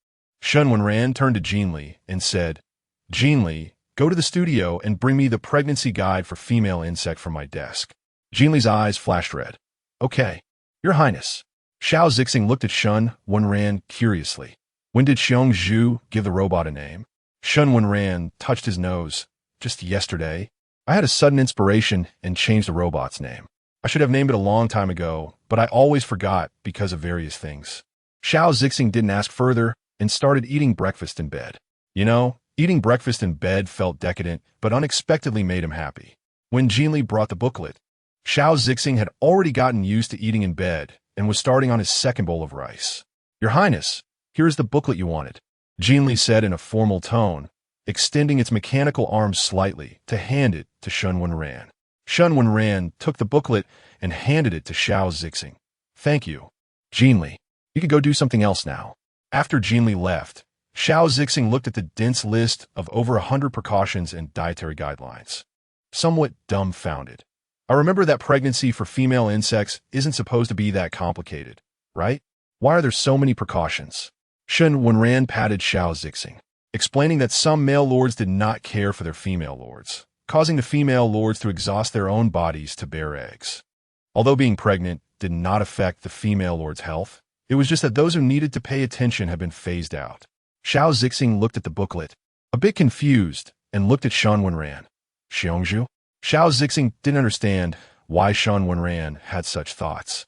Shen Wenran turned to Jinli and said, Jinli, go to the studio and bring me the pregnancy guide for female insect from my desk. Jinli's eyes flashed red. Okay, Your Highness. Xiao Zixing looked at Shen Wenran curiously. When did Xiong Zhu give the robot a name? Shen Wenran touched his nose. Just yesterday. I had a sudden inspiration and changed the robot's name. I should have named it a long time ago, but I always forgot because of various things. Xiao Zixing didn't ask further and started eating breakfast in bed. You know, eating breakfast in bed felt decadent, but unexpectedly made him happy. When Jinli brought the booklet, Xiao Zixing had already gotten used to eating in bed and was starting on his second bowl of rice. Your Highness, here is the booklet you wanted, Jinli said in a formal tone, extending its mechanical arms slightly to hand it to Shen Wenran. Shen Wenran took the booklet and handed it to Xiao Zixing. Thank you, Jinli. You can go do something else now. After Jinli left, Xiao Zixing looked at the dense list of over 100 precautions and dietary guidelines. Somewhat dumbfounded. I remember that pregnancy for female insects isn't supposed to be that complicated, right? Why are there so many precautions? Shen Wenran patted Xiao Zixing, explaining that some male lords did not care for their female lords, causing the female lords to exhaust their own bodies to bear eggs. Although being pregnant did not affect the female lord's health, it was just that those who needed to pay attention had been phased out. Xiao Zixing looked at the booklet, a bit confused, and looked at Shen Wenran. Xiongzhu? Xiao Zixing didn't understand why Shen Wenran had such thoughts.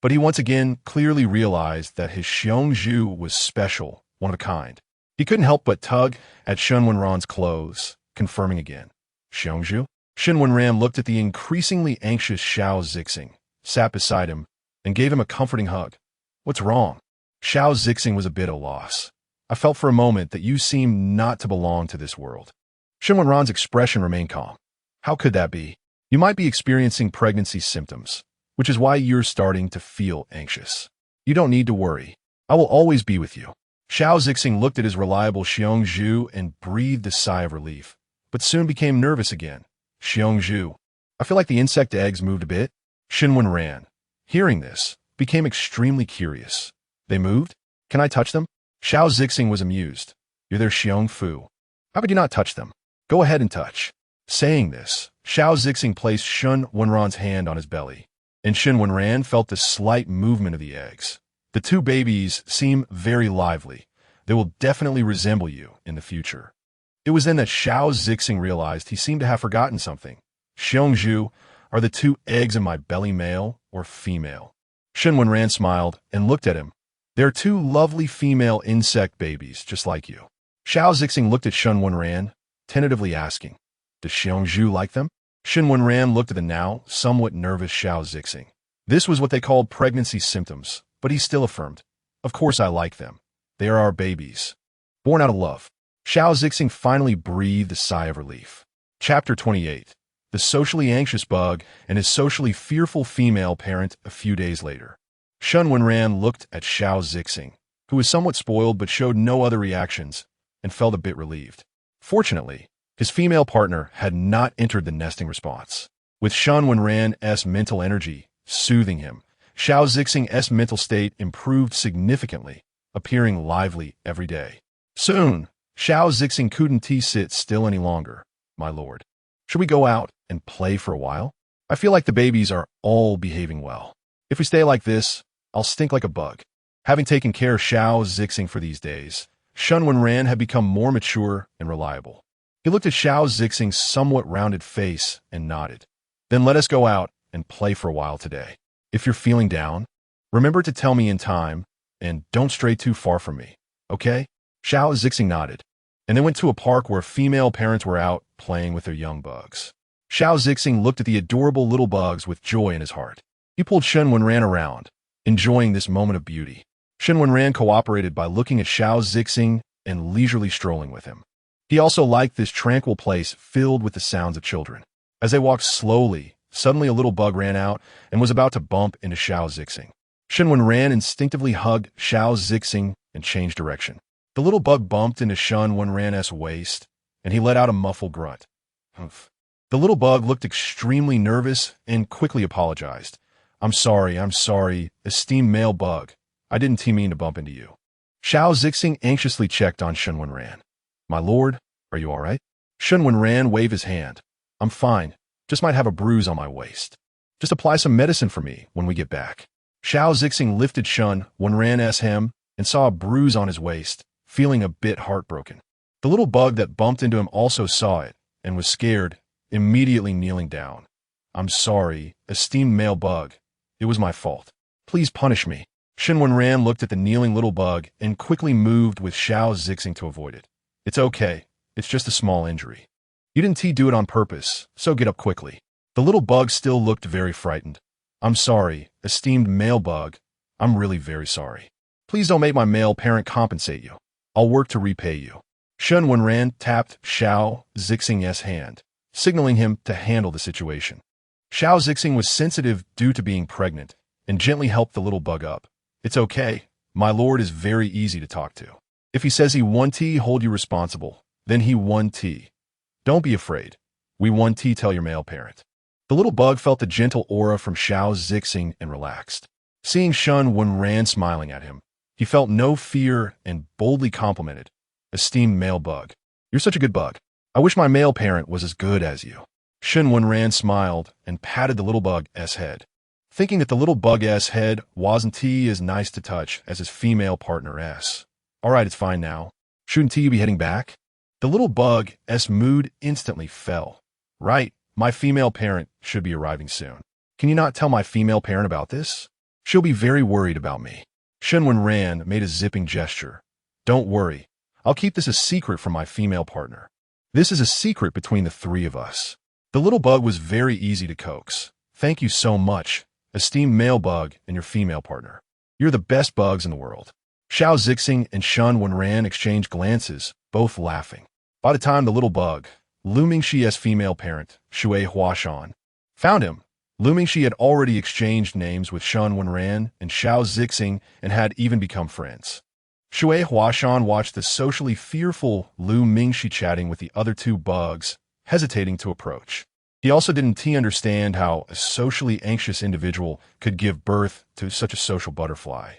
But he once again clearly realized that his Xiongzhu was special, one of a kind. He couldn't help but tug at Shen Wenran's clothes, confirming again. Xiongzhu? Shen Wenran looked at the increasingly anxious Xiao Zixing, sat beside him, and gave him a comforting hug. What's wrong? Xiao Zixing was a bit at a loss. I felt for a moment that you seemed not to belong to this world. Shen Wenran's expression remained calm. How could that be? You might be experiencing pregnancy symptoms, which is why you're starting to feel anxious. You don't need to worry. I will always be with you. Xiao Zixing looked at his reliable Xiongzhu and breathed a sigh of relief, but soon became nervous again. Xiongzhu. I feel like the insect eggs moved a bit. Shen Wenran, hearing this, became extremely curious. They moved? Can I touch them? Xiao Zixing was amused. You're their Xiongfu. How could you not touch them? Go ahead and touch. Saying this, Xiao Zixing placed Shen Wenran's hand on his belly, and Shen Wenran felt the slight movement of the eggs. The two babies seem very lively. They will definitely resemble you in the future. It was then that Xiao Zixing realized he seemed to have forgotten something. Xiongzhu, are the two eggs in my belly male or female? Shen Wenran smiled and looked at him. They're two lovely female insect babies, just like you. Xiao Zixing looked at Shen Wenran, tentatively asking, does Xiongzhu like them? Shen Wenran looked at the now somewhat nervous Xiao Zixing. This was what they called pregnancy symptoms, but he still affirmed, of course I like them. They are our babies. Born out of love. Xiao Zixing finally breathed a sigh of relief. Chapter 28. The socially anxious bug and his socially fearful female parent a few days later. Shen Wenran looked at Xiao Zixing, who was somewhat spoiled but showed no other reactions, and felt a bit relieved. Fortunately, his female partner had not entered the nesting response. With Shen Wenran's mental energy soothing him, Xiao Zixing's mental state improved significantly, appearing lively every day. Soon, Xiao Zixing couldn't sit still any longer. My lord, should we go out and play for a while? I feel like the babies are all behaving well. If we stay like this, I'll stink like a bug. Having taken care of Xiao Zixing for these days, Shen Wenran had become more mature and reliable. He looked at Xiao Zixing's somewhat rounded face and nodded. Then let us go out and play for a while today. If you're feeling down, remember to tell me in time, and don't stray too far from me, okay? Xiao Zixing nodded. and they went to a park where female parents were out playing with their young bugs. Xiao Zixing looked at the adorable little bugs with joy in his heart. He pulled Shen Wenran around, enjoying this moment of beauty. Shen Wenran cooperated by looking at Xiao Zixing and leisurely strolling with him. He also liked this tranquil place filled with the sounds of children. As they walked slowly, suddenly a little bug ran out and was about to bump into Xiao Zixing. Shen Wenran instinctively hugged Xiao Zixing and changed direction. The little bug bumped into Shen Wenran's waist, and he let out a muffled grunt. Humph. The little bug looked extremely nervous and quickly apologized. I'm sorry, esteemed male bug. I didn't mean to bump into you. Xiao Zixing anxiously checked on Shen Wenran. My lord, are you all right? Shen Wenran waved his hand. I'm fine, just might have a bruise on my waist. Just apply some medicine for me when we get back. Xiao Zixing lifted Shen Wenran's hem and saw a bruise on his waist, feeling a bit heartbroken. The little bug that bumped into him also saw it and was scared, immediately kneeling down. I'm sorry, esteemed male bug. It was my fault. Please punish me. Shen Wenran looked at the kneeling little bug and quickly moved with Xiao Zixing to avoid it. It's okay. It's just a small injury. You didn't do it on purpose, so get up quickly. The little bug still looked very frightened. I'm sorry, esteemed male bug. I'm really very sorry. Please don't make my male parent compensate you. I'll work to repay you. Shen Wenran tapped Xiao Zixing's hand, signaling him to handle the situation. Xiao Zixing was sensitive due to being pregnant and gently helped the little bug up. It's okay. My lord is very easy to talk to. If he says he won't hold you responsible, then he won't. Don't be afraid. We won't tell your male parent. The little bug felt the gentle aura from Xiao Zixing and relaxed. Seeing Shen Wenran smiling at him, he felt no fear and boldly complimented. Esteemed male bug. You're such a good bug. I wish my male parent was as good as you. Shen Wenran smiled and patted the little bug's head, thinking that the little bug's head wasn't as nice to touch as his female partner's. All right, it's fine now. Shouldn't you be heading back? The little bug's mood instantly fell. Right, my female parent should be arriving soon. Can you not tell my female parent about this? She'll be very worried about me. Shen Wenran made a zipping gesture. Don't worry. I'll keep this a secret from my female partner. This is a secret between the three of us. The little bug was very easy to coax. Thank you so much, esteemed male bug and your female partner. You're the best bugs in the world. Xiao Zixing and Shen Wenran exchanged glances, both laughing. By the time the little bug, Lu Mingxi's female parent, Shui Huashan, found him, Lu Mingxi had already exchanged names with Shen Wenran and Xiao Zixing and had even become friends. Shui Huashan watched the socially fearful Lu Mingxi chatting with the other two bugs, hesitating to approach. He also didn't understand how a socially anxious individual could give birth to such a social butterfly,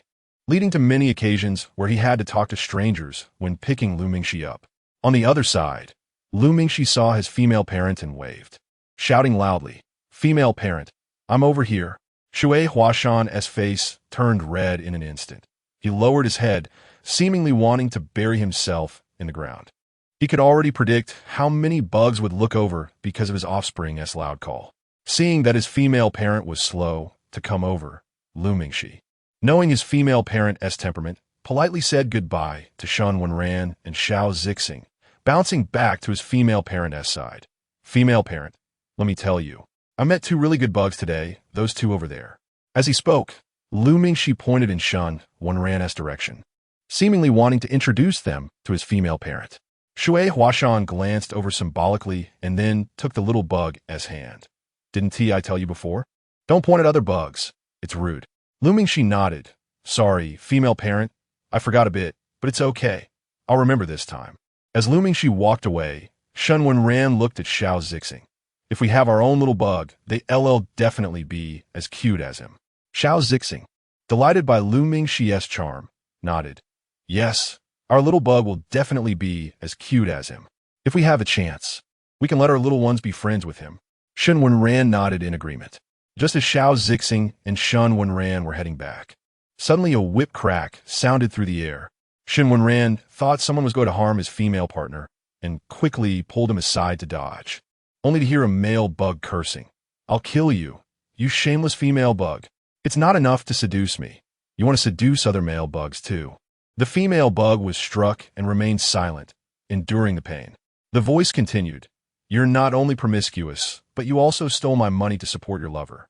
leading to many occasions where he had to talk to strangers when picking Lu Mingxi up. On the other side, Lu Mingxi saw his female parent and waved, shouting loudly, Female parent, I'm over here. Shui Huashan's face turned red in an instant. He lowered his head, seemingly wanting to bury himself in the ground. He could already predict how many bugs would look over because of his offspring's loud call. Seeing that his female parent was slow to come over, Lu Mingxi, knowing his female parent's temperament, politely said goodbye to Shen Wenran and Xiao Zixing, bouncing back to his female parent's side. Female parent, let me tell you, I met two really good bugs today, those two over there. As he spoke, Lu Mingxi pointed in Shen Wenran's direction, seemingly wanting to introduce them to his female parent. Shui Huashan glanced over symbolically and then took the little bug's hand. Didn't I tell you before? Don't point at other bugs. It's rude. Lu Mingxi nodded. Sorry, female parent. I forgot a bit, but it's okay. I'll remember this time. As Lu Mingxi walked away, Shen Wenran looked at Xiao Zixing. If we have our own little bug, they'll definitely be as cute as him. Xiao Zixing, delighted by Lu Mingxi's charm, nodded. Yes, our little bug will definitely be as cute as him. If we have a chance, we can let our little ones be friends with him. Shen Wenran nodded in agreement. Just as Xiao Zixing and Shen Wenran were heading back, suddenly a whip crack sounded through the air. Shen Wenran thought someone was going to harm his female partner and quickly pulled him aside to dodge, only to hear a male bug cursing. I'll kill you, you shameless female bug. It's not enough to seduce me. You want to seduce other male bugs too. The female bug was struck and remained silent, enduring the pain. The voice continued, "You're not only promiscuous, but you also stole my money to support your lover.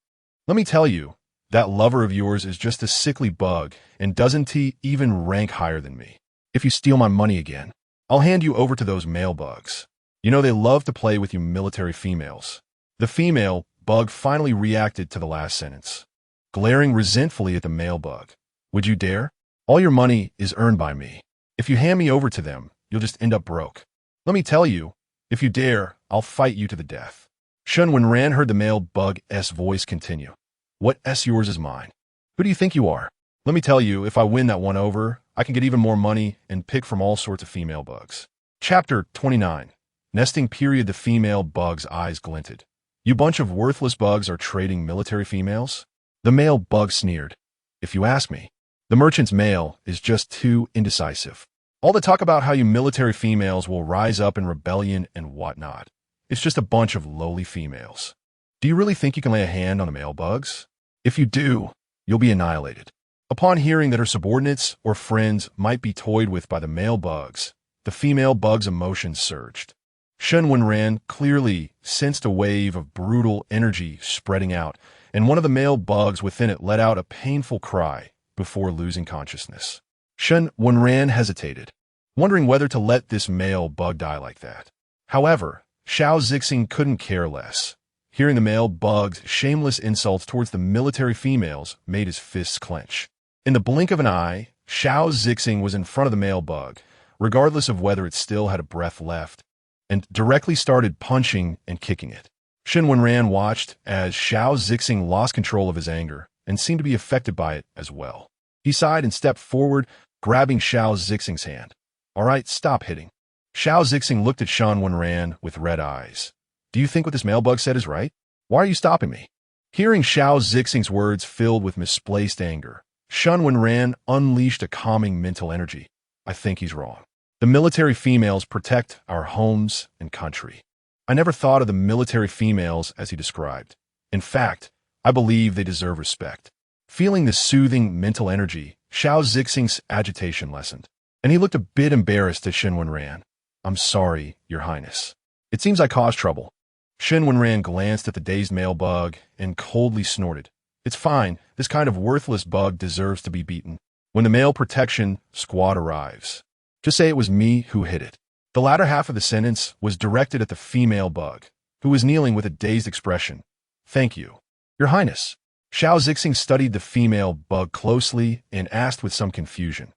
Let me tell you, that lover of yours is just a sickly bug and doesn't he even rank higher than me. If you steal my money again, I'll hand you over to those male bugs. You know they love to play with you military females." The female bug finally reacted to the last sentence, glaring resentfully at the male bug. "Would you dare? All your money is earned by me. If you hand me over to them, you'll just end up broke. Let me tell you, if you dare, I'll fight you to the death." Shen Wenran heard the male bug's voice continue. "What's yours is mine. Who do you think you are? Let me tell you, if I win that one over, I can get even more money and pick from all sorts of female bugs." Chapter 29. Nesting period. The female bug's eyes glinted. "You bunch of worthless bugs are trading military females?" The male bug sneered. "If you ask me, the merchant's male is just too indecisive. All the talk about how you military females will rise up in rebellion and whatnot. It's just a bunch of lowly females. Do you really think you can lay a hand on the male bugs? If you do, you'll be annihilated." Upon hearing that her subordinates or friends might be toyed with by the male bugs, the female bug's emotions surged. Shen Wenran clearly sensed a wave of brutal energy spreading out, and one of the male bugs within it let out a painful cry before losing consciousness. Shen Wenran hesitated, wondering whether to let this male bug die like that. However, Xiao Zixing couldn't care less. Hearing the male bug's shameless insults towards the military females made his fists clench. In the blink of an eye, Xiao Zixing was in front of the male bug, regardless of whether it still had a breath left, and directly started punching and kicking it. Shen Wenran watched as Xiao Zixing lost control of his anger and seemed to be affected by it as well. He sighed and stepped forward, grabbing Xiao Zixing's hand. "All right, stop hitting." Xiao Zixing looked at Shen Wenran with red eyes. "Do you think what this male bug said is right? Why are you stopping me?" Hearing Xiao Zixing's words filled with misplaced anger, Shen Wenran unleashed a calming mental energy. "I think he's wrong. The military females protect our homes and country. I never thought of the military females as he described. In fact, I believe they deserve respect." Feeling the soothing mental energy, Xiao Zixing's agitation lessened, and he looked a bit embarrassed at Shen Wenran. "I'm sorry, Your Highness. It seems I caused trouble." Shen Wenran glanced at the dazed male bug and coldly snorted. "It's fine. This kind of worthless bug deserves to be beaten. When the male protection squad arrives, just say it was me who hit it." The latter half of the sentence was directed at the female bug, who was kneeling with a dazed expression. "Thank you, Your Highness." Xiao Zixing studied the female bug closely and asked with some confusion,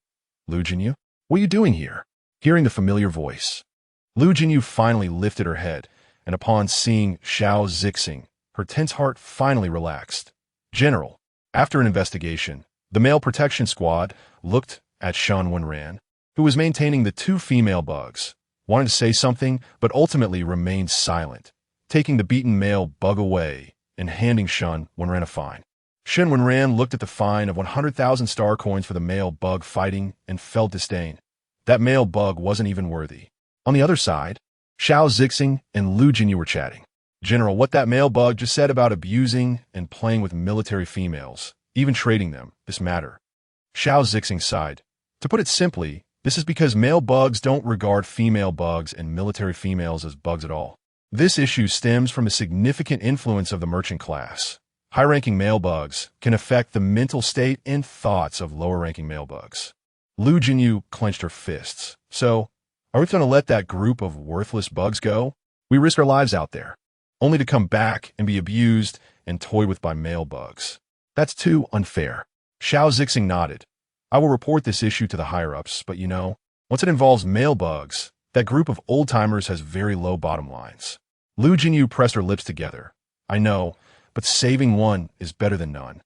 "Lu Jinyu, what are you doing here?" Hearing the familiar voice, Lu Jinyu finally lifted her head, and upon seeing Xiao Zixing, her tense heart finally relaxed. "General." After an investigation, the male protection squad looked at Shen Wenran, who was maintaining the two female bugs, wanted to say something, but ultimately remained silent, taking the beaten male bug away and handing Shen Wenran a fine. Shen Wenran looked at the fine of 100,000 star coins for the male bug fighting and felt disdain. That male bug wasn't even worthy. On the other side, Xiao Zixing and Lu Jinyu were chatting. "General, what that male bug just said about abusing and playing with military females, even trading them, this matter." Xiao Zixing sighed. "To put it simply, this is because male bugs don't regard female bugs and military females as bugs at all. This issue stems from a significant influence of the merchant class. High-ranking male bugs can affect the mental state and thoughts of lower-ranking male bugs." Lu Jinyu clenched her fists. "So, are we going to let that group of worthless bugs go? We risk our lives out there, only to come back and be abused and toyed with by male bugs. That's too unfair." Xiao Zixing nodded. "I will report this issue to the higher-ups, but you know, once it involves male bugs, that group of old-timers has very low bottom lines." Lu Jinyu pressed her lips together. "I know, but saving one is better than none.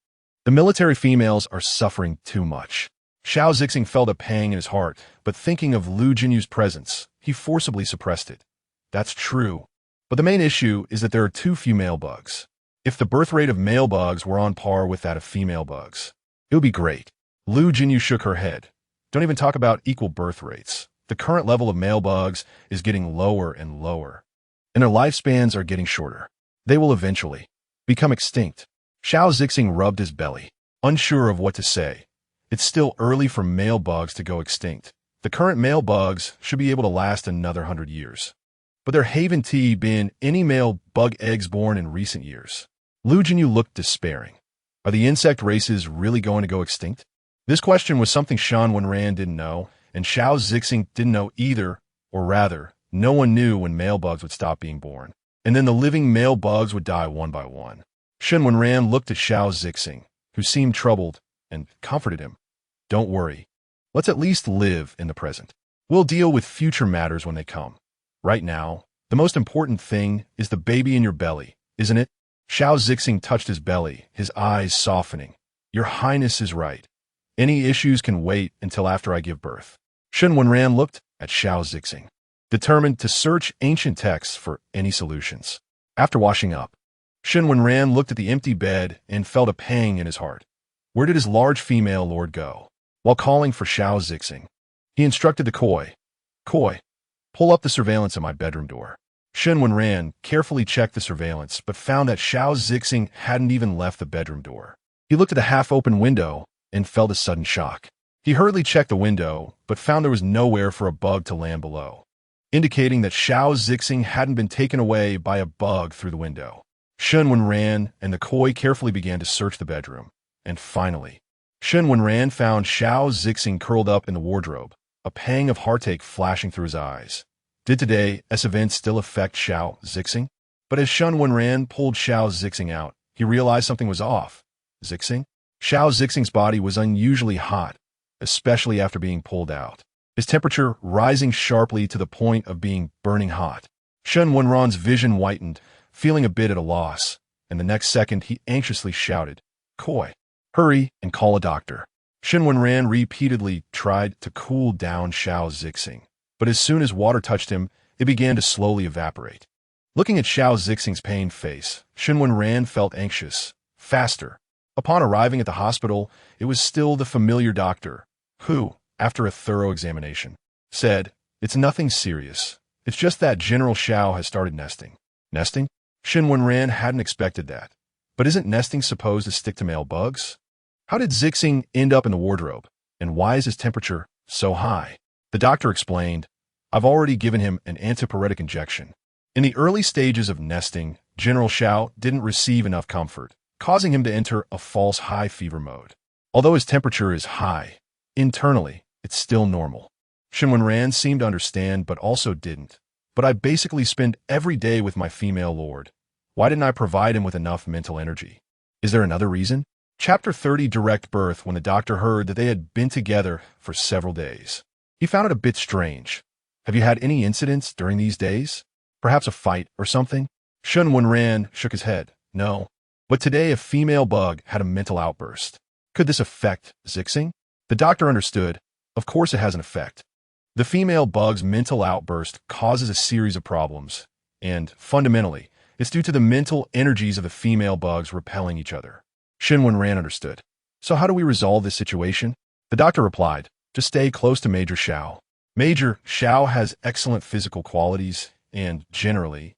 The military females are suffering too much." Xiao Zixing felt a pang in his heart, but thinking of Lu Jinyu's presence, he forcibly suppressed it. "That's true. But the main issue is that there are too few male bugs. If the birth rate of male bugs were on par with that of female bugs, it would be great." Lu Jinyu shook her head. "Don't even talk about equal birth rates. The current level of male bugs is getting lower and lower, and their lifespans are getting shorter. They will eventually become extinct." Xiao Zixing rubbed his belly, unsure of what to say. It's still early for male bugs to go extinct. The The current male bugs should be able to last another 100 years. But there haven't been any male bug eggs born in recent years. Lu Jinyu looked despairing. Are the insect races really going to go extinct? This question was something Shen Wenran didn't know, and Xiao Zixing didn't know either, or rather, no one knew when male bugs would stop being born, and then the living male bugs would die one by one. Shen Wenran looked at Xiao Zixing, who seemed troubled, and comforted him. Don't worry. Let's at least live in the present. We'll deal with future matters when they come. Right now, the most important thing is the baby in your belly, isn't it? Xiao Zixing touched his belly, his eyes softening. Your Highness is right. Any issues can wait until after I give birth. Shen Wenran looked at Xiao Zixing, determined to search ancient texts for any solutions. After washing up, Shen Wenran looked at the empty bed and felt a pang in his heart. Where did his large female lord go? While calling for Xiao Zixing, he instructed the Koi, pull up the surveillance at my bedroom door. Shen Wenran carefully checked the surveillance, but found that Xiao Zixing hadn't even left the bedroom door. He looked at the half-open window and felt a sudden shock. He hurriedly checked the window, but found there was nowhere for a bug to land below, indicating that Xiao Zixing hadn't been taken away by a bug through the window. Shen Wenran and the Koi carefully began to search the bedroom, and finally, Shen Wenran found Xiao Zixing curled up in the wardrobe, a pang of heartache flashing through his eyes. Did today's event still affect Xiao Zixing? But as Shen Wenran pulled Xiao Zixing out, he realized something was off. Zixing? Xiao Zixing's body was unusually hot, especially after being pulled out, his temperature rising sharply to the point of being burning hot. Shen Wenran's vision whitened, feeling a bit at a loss, and the next second he anxiously shouted, Koi, hurry and call a doctor. Shen Wenran repeatedly tried to cool down Xiao Zixing, but as soon as water touched him, it began to slowly evaporate. Looking at Xiao Zixing's pained face, Shen Wenran felt anxious, faster. Upon arriving at the hospital, it was still the familiar doctor, who, after a thorough examination, said, It's nothing serious. It's just that General Xiao has started nesting. Nesting? Shen Wenran hadn't expected that. But isn't nesting supposed to stick to male bugs? How did Zixing end up in the wardrobe? And why is his temperature so high? The doctor explained, I've already given him an antipyretic injection. In the early stages of nesting, General Xiao didn't receive enough comfort, causing him to enter a false high fever mode. Although his temperature is high, internally, it's still normal. Shen Wenran seemed to understand but also didn't. But I basically spend every day with my female lord. Why didn't I provide him with enough mental energy? Is there another reason? Chapter 30 Direct Birth. When the doctor heard that they had been together for several days, he found it a bit strange. Have you had any incidents during these days? Perhaps a fight or something? Shen Wenran shook his head. No. But today a female bug had a mental outburst. Could this affect Zixing? The doctor understood. Of course it has an effect. The female bug's mental outburst causes a series of problems, and, fundamentally, it's due to the mental energies of the female bugs repelling each other. Shen Wenran understood. So how do we resolve this situation? The doctor replied, just stay close to Major Xiao. Major Xiao has excellent physical qualities, and, generally,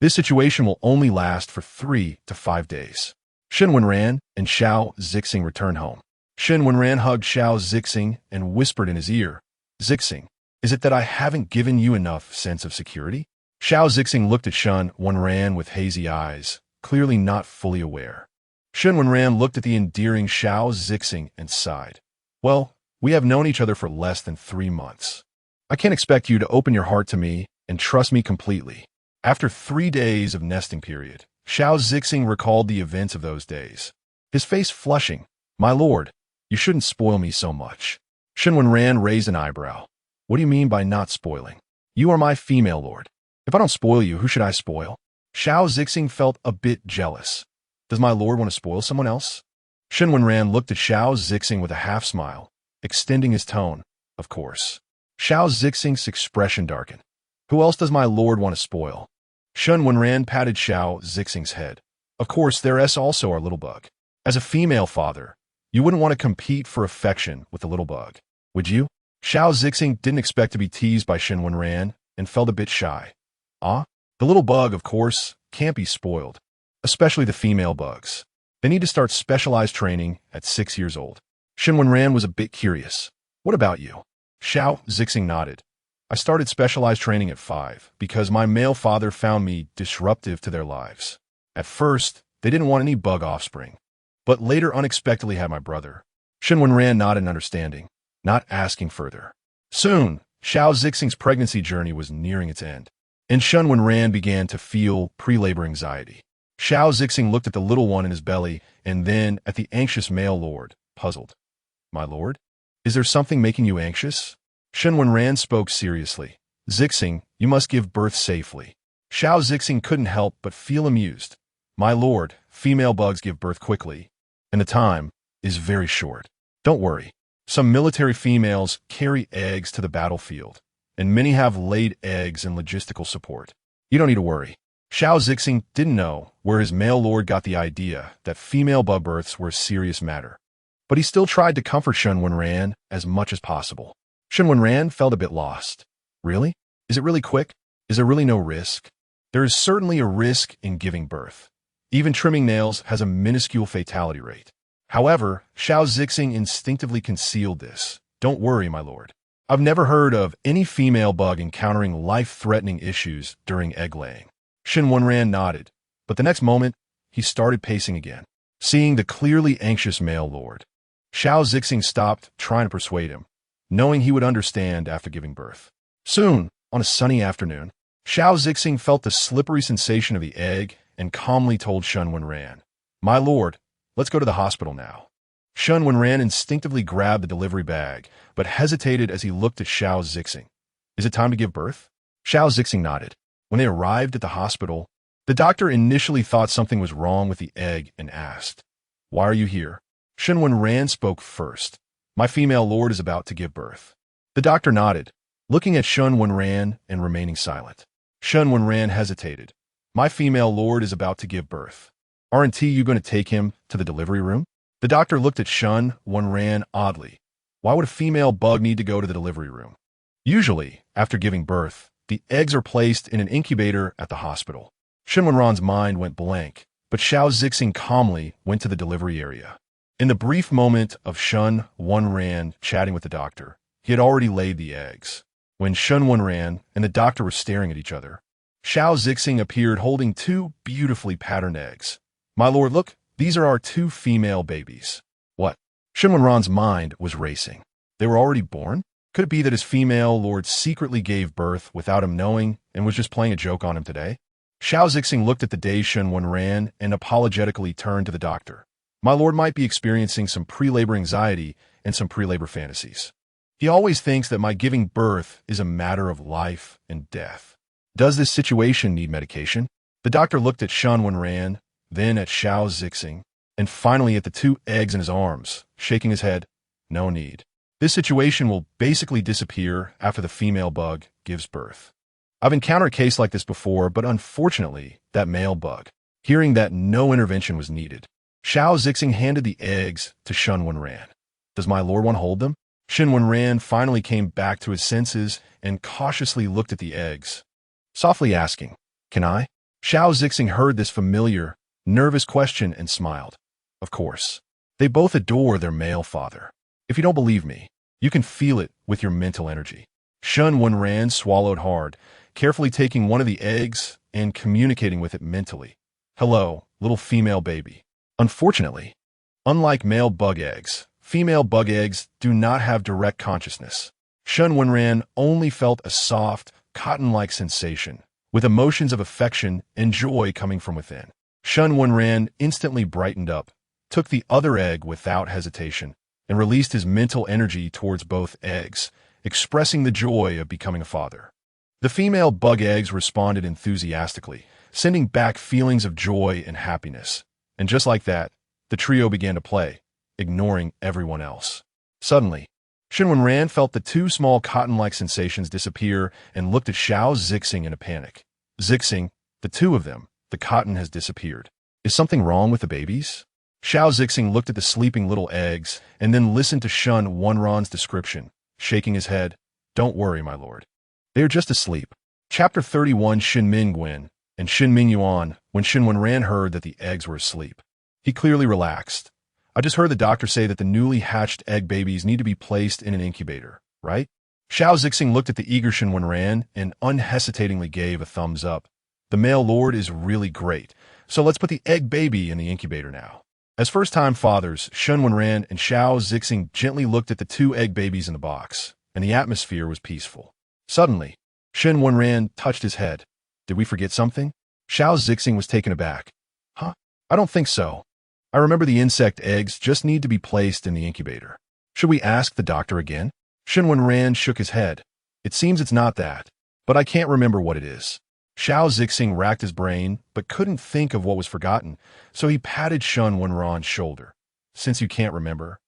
this situation will only last for 3 to 5 days. Shen Wenran and Xiao Zixing returned home. Shen Wenran hugged Xiao Zixing and whispered in his ear, Zixing, is it that I haven't given you enough sense of security? Xiao Zixing looked at Shen Wenran with hazy eyes, clearly not fully aware. Shen Wenran looked at the endearing Xiao Zixing and sighed. Well, we have known each other for less than 3 months. I can't expect you to open your heart to me and trust me completely. After 3 days of nesting period, Xiao Zixing recalled the events of those days, his face flushing. My lord, you shouldn't spoil me so much. Shen Wenran raised an eyebrow. What do you mean by not spoiling? You are my female lord. If I don't spoil you, who should I spoil? Xiao Zixing felt a bit jealous. Does my lord want to spoil someone else? Shen Wenran looked at Xiao Zixing with a half-smile, extending his tone. Of course. Xiao Zixing's expression darkened. Who else does my lord want to spoil? Shen Wenran patted Xiao Zixing's head. Of course, there's also our little bug. As a female father, you wouldn't want to compete for affection with the little bug, would you? Xiao Zixing didn't expect to be teased by Shen Wenran and felt a bit shy. The little bug, of course, can't be spoiled, especially the female bugs. They need to start specialized training at 6 years old. Shen Wenran was a bit curious. What about you? Xiao Zixing nodded. I started specialized training at 5 because my male father found me disruptive to their lives. At first, they didn't want any bug offspring, but later unexpectedly had my brother. Shen Wenran nodded in understanding, not asking further. Soon, Xiao Zixing's pregnancy journey was nearing its end, and Shen Wenran began to feel pre-labor anxiety. Xiao Zixing looked at the little one in his belly and then at the anxious male lord, puzzled. My lord? Is there something making you anxious? Shen Wenran spoke seriously. Zixing, you must give birth safely. Xiao Zixing couldn't help but feel amused. My lord, female bugs give birth quickly, and the time is very short. Don't worry. Some military females carry eggs to the battlefield, and many have laid eggs and logistical support. You don't need to worry. Xiao Zixing didn't know where his male lord got the idea that female bug births were a serious matter, but he still tried to comfort Shen Wenran as much as possible. Shen Wenran felt a bit lost. Really? Is it really quick? Is there really no risk? There is certainly a risk in giving birth. Even trimming nails has a minuscule fatality rate. However, Xiao Zixing instinctively concealed this. Don't worry, my lord. I've never heard of any female bug encountering life-threatening issues during egg laying. Shen Wenran nodded, but the next moment, he started pacing again, seeing the clearly anxious male lord. Xiao Zixing stopped trying to persuade him, knowing he would understand after giving birth. Soon, on a sunny afternoon, Xiao Zixing felt the slippery sensation of the egg and calmly told Shen Wenran, My lord, let's go to the hospital now. Shen Wenran instinctively grabbed the delivery bag, but hesitated as he looked at Xiao Zixing. Is it time to give birth? Xiao Zixing nodded. When they arrived at the hospital, the doctor initially thought something was wrong with the egg and asked, Why are you here? Shen Wenran spoke first. My female lord is about to give birth. The doctor nodded, looking at Shen Wenran and remaining silent. Shen Wenran hesitated. My female lord is about to give birth. Aren't you going to take him to the delivery room? The doctor looked at Shen Wenran oddly. Why would a female bug need to go to the delivery room? Usually, after giving birth, the eggs are placed in an incubator at the hospital. Shen Wenran's mind went blank, but Xiao Zixing calmly went to the delivery area. In the brief moment of Shen Wenran chatting with the doctor, he had already laid the eggs. When Shen Wenran and the doctor were staring at each other, Xiao Zixing appeared holding 2 beautifully patterned eggs. My lord, look, these are our 2 female babies. What? Shen Wenran's mind was racing. They were already born? Could it be that his female lord secretly gave birth without him knowing and was just playing a joke on him today? Xiao Zixing looked at the dazed Shen Wenran and apologetically turned to the doctor. My lord might be experiencing some pre-labor anxiety and some pre-labor fantasies. He always thinks that my giving birth is a matter of life and death. Does this situation need medication? The doctor looked at Shen Wenran, then at Xiao Zixing, and finally at the 2 eggs in his arms, shaking his head. No need. This situation will basically disappear after the female bug gives birth. I've encountered a case like this before, but unfortunately, that male bug. Hearing that no intervention was needed, Xiao Zixing handed the eggs to Shen Wenran. Does my lord want to hold them? Shen Wenran finally came back to his senses and cautiously looked at the eggs, softly asking, Can I? Xiao Zixing heard this familiar, nervous question and smiled. Of course. They both adore their male father. If you don't believe me, you can feel it with your mental energy. Shen Wenran swallowed hard, carefully taking one of the eggs and communicating with it mentally. Hello, little female baby. Unfortunately, unlike male bug eggs, female bug eggs do not have direct consciousness. Shen Wenran only felt a soft, cotton-like sensation, with emotions of affection and joy coming from within. Shen Wenran instantly brightened up, took the other egg without hesitation, and released his mental energy towards both eggs, expressing the joy of becoming a father. The female bug eggs responded enthusiastically, sending back feelings of joy and happiness. And just like that, the trio began to play, ignoring everyone else. Suddenly, Shen Wenran felt the 2 small cotton-like sensations disappear and looked at Xiao Zixing in a panic. Zixing, the 2 of them, the cotton has disappeared. Is something wrong with the babies? Xiao Zixing looked at the sleeping little eggs and then listened to Shen Wenran's description, shaking his head. Don't worry, my lord. They are just asleep. Chapter 31 Shen Mingguan and Shen Mingyuan. When Shen Wenran heard that the eggs were asleep, he clearly relaxed. I just heard the doctor say that the newly hatched egg babies need to be placed in an incubator, right? Xiao Zixing looked at the eager Shen Wenran and unhesitatingly gave a thumbs up. The male lord is really great, so let's put the egg baby in the incubator now. As first-time fathers, Shen Wenran and Xiao Zixing gently looked at the two egg babies in the box, and the atmosphere was peaceful. Suddenly, Shen Wenran touched his head. Did we forget something? Xiao Zixing was taken aback. Huh? I don't think so. I remember the insect eggs just need to be placed in the incubator. Should we ask the doctor again? Shen Wenran shook his head. It seems it's not that, but I can't remember what it is. Xiao Zixing racked his brain, but couldn't think of what was forgotten, so he patted Shen Wenran's shoulder. Since you can't remember,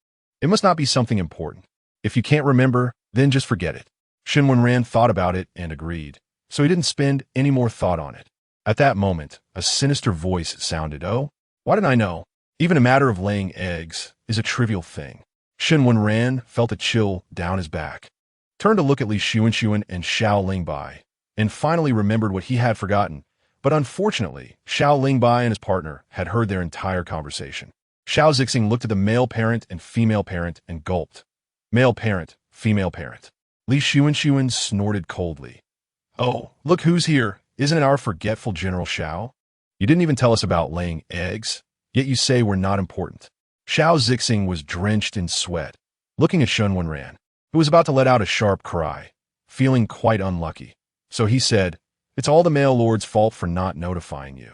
it must not be something important. If you can't remember, then just forget it. Shen Wenran thought about it and agreed, so he didn't spend any more thought on it. At that moment, a sinister voice sounded. Oh, why didn't I know? Even a matter of laying eggs is a trivial thing. Shen Wenran felt a chill down his back, turned to look at Li Xuanxuan and Xiao Lingbai, and finally remembered what he had forgotten. But unfortunately, Xiao Lingbai and his partner had heard their entire conversation. Xiao Zixing looked at the male parent and female parent and gulped. Male parent, female parent. Li Xuanxuan snorted coldly. Oh, look who's here. Isn't it our forgetful General Xiao? You didn't even tell us about laying eggs, yet you say we're not important. Xiao Zixing was drenched in sweat, looking at Shen Wenran, who was about to let out a sharp cry, feeling quite unlucky. So he said, it's all the male lord's fault for not notifying you.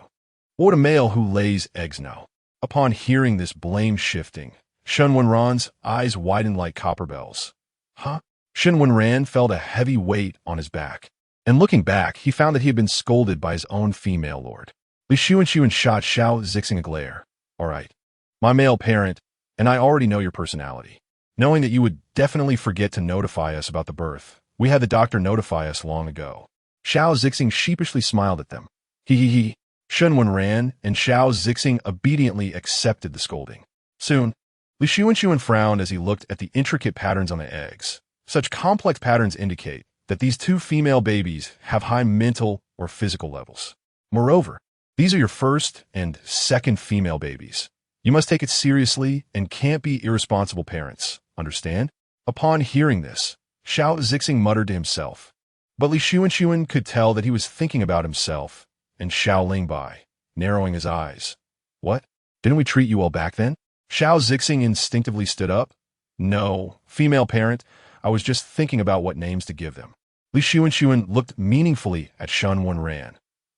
What would a male who lays eggs know? Upon hearing this blame shifting, Shen Wenran's eyes widened like copper bells. Huh? Shen Wenran felt a heavy weight on his back, and looking back, he found that he had been scolded by his own female lord. Li Xuanxuan shot Xiao Zixing a glare. All right, my male parent, and I already know your personality. Knowing that you would definitely forget to notify us about the birth, we had the doctor notify us long ago. Xiao Zixing sheepishly smiled at them. He. Shen Wenran and Xiao Zixing obediently accepted the scolding. Soon, Li Xuanxuan frowned as he looked at the intricate patterns on the eggs. Such complex patterns indicate that these two female babies have high mental or physical levels. Moreover, these are your first and second female babies. You must take it seriously and can't be irresponsible parents, understand? Upon hearing this, Xiao Zixing muttered to himself. But Li Xuanxuan could tell that he was thinking about himself, and Xiao Lingbai, narrowing his eyes. What? Didn't we treat you well back then? Xiao Zixing instinctively stood up. No, female parent, I was just thinking about what names to give them. Li Xuanxuan looked meaningfully at Shen Wenran.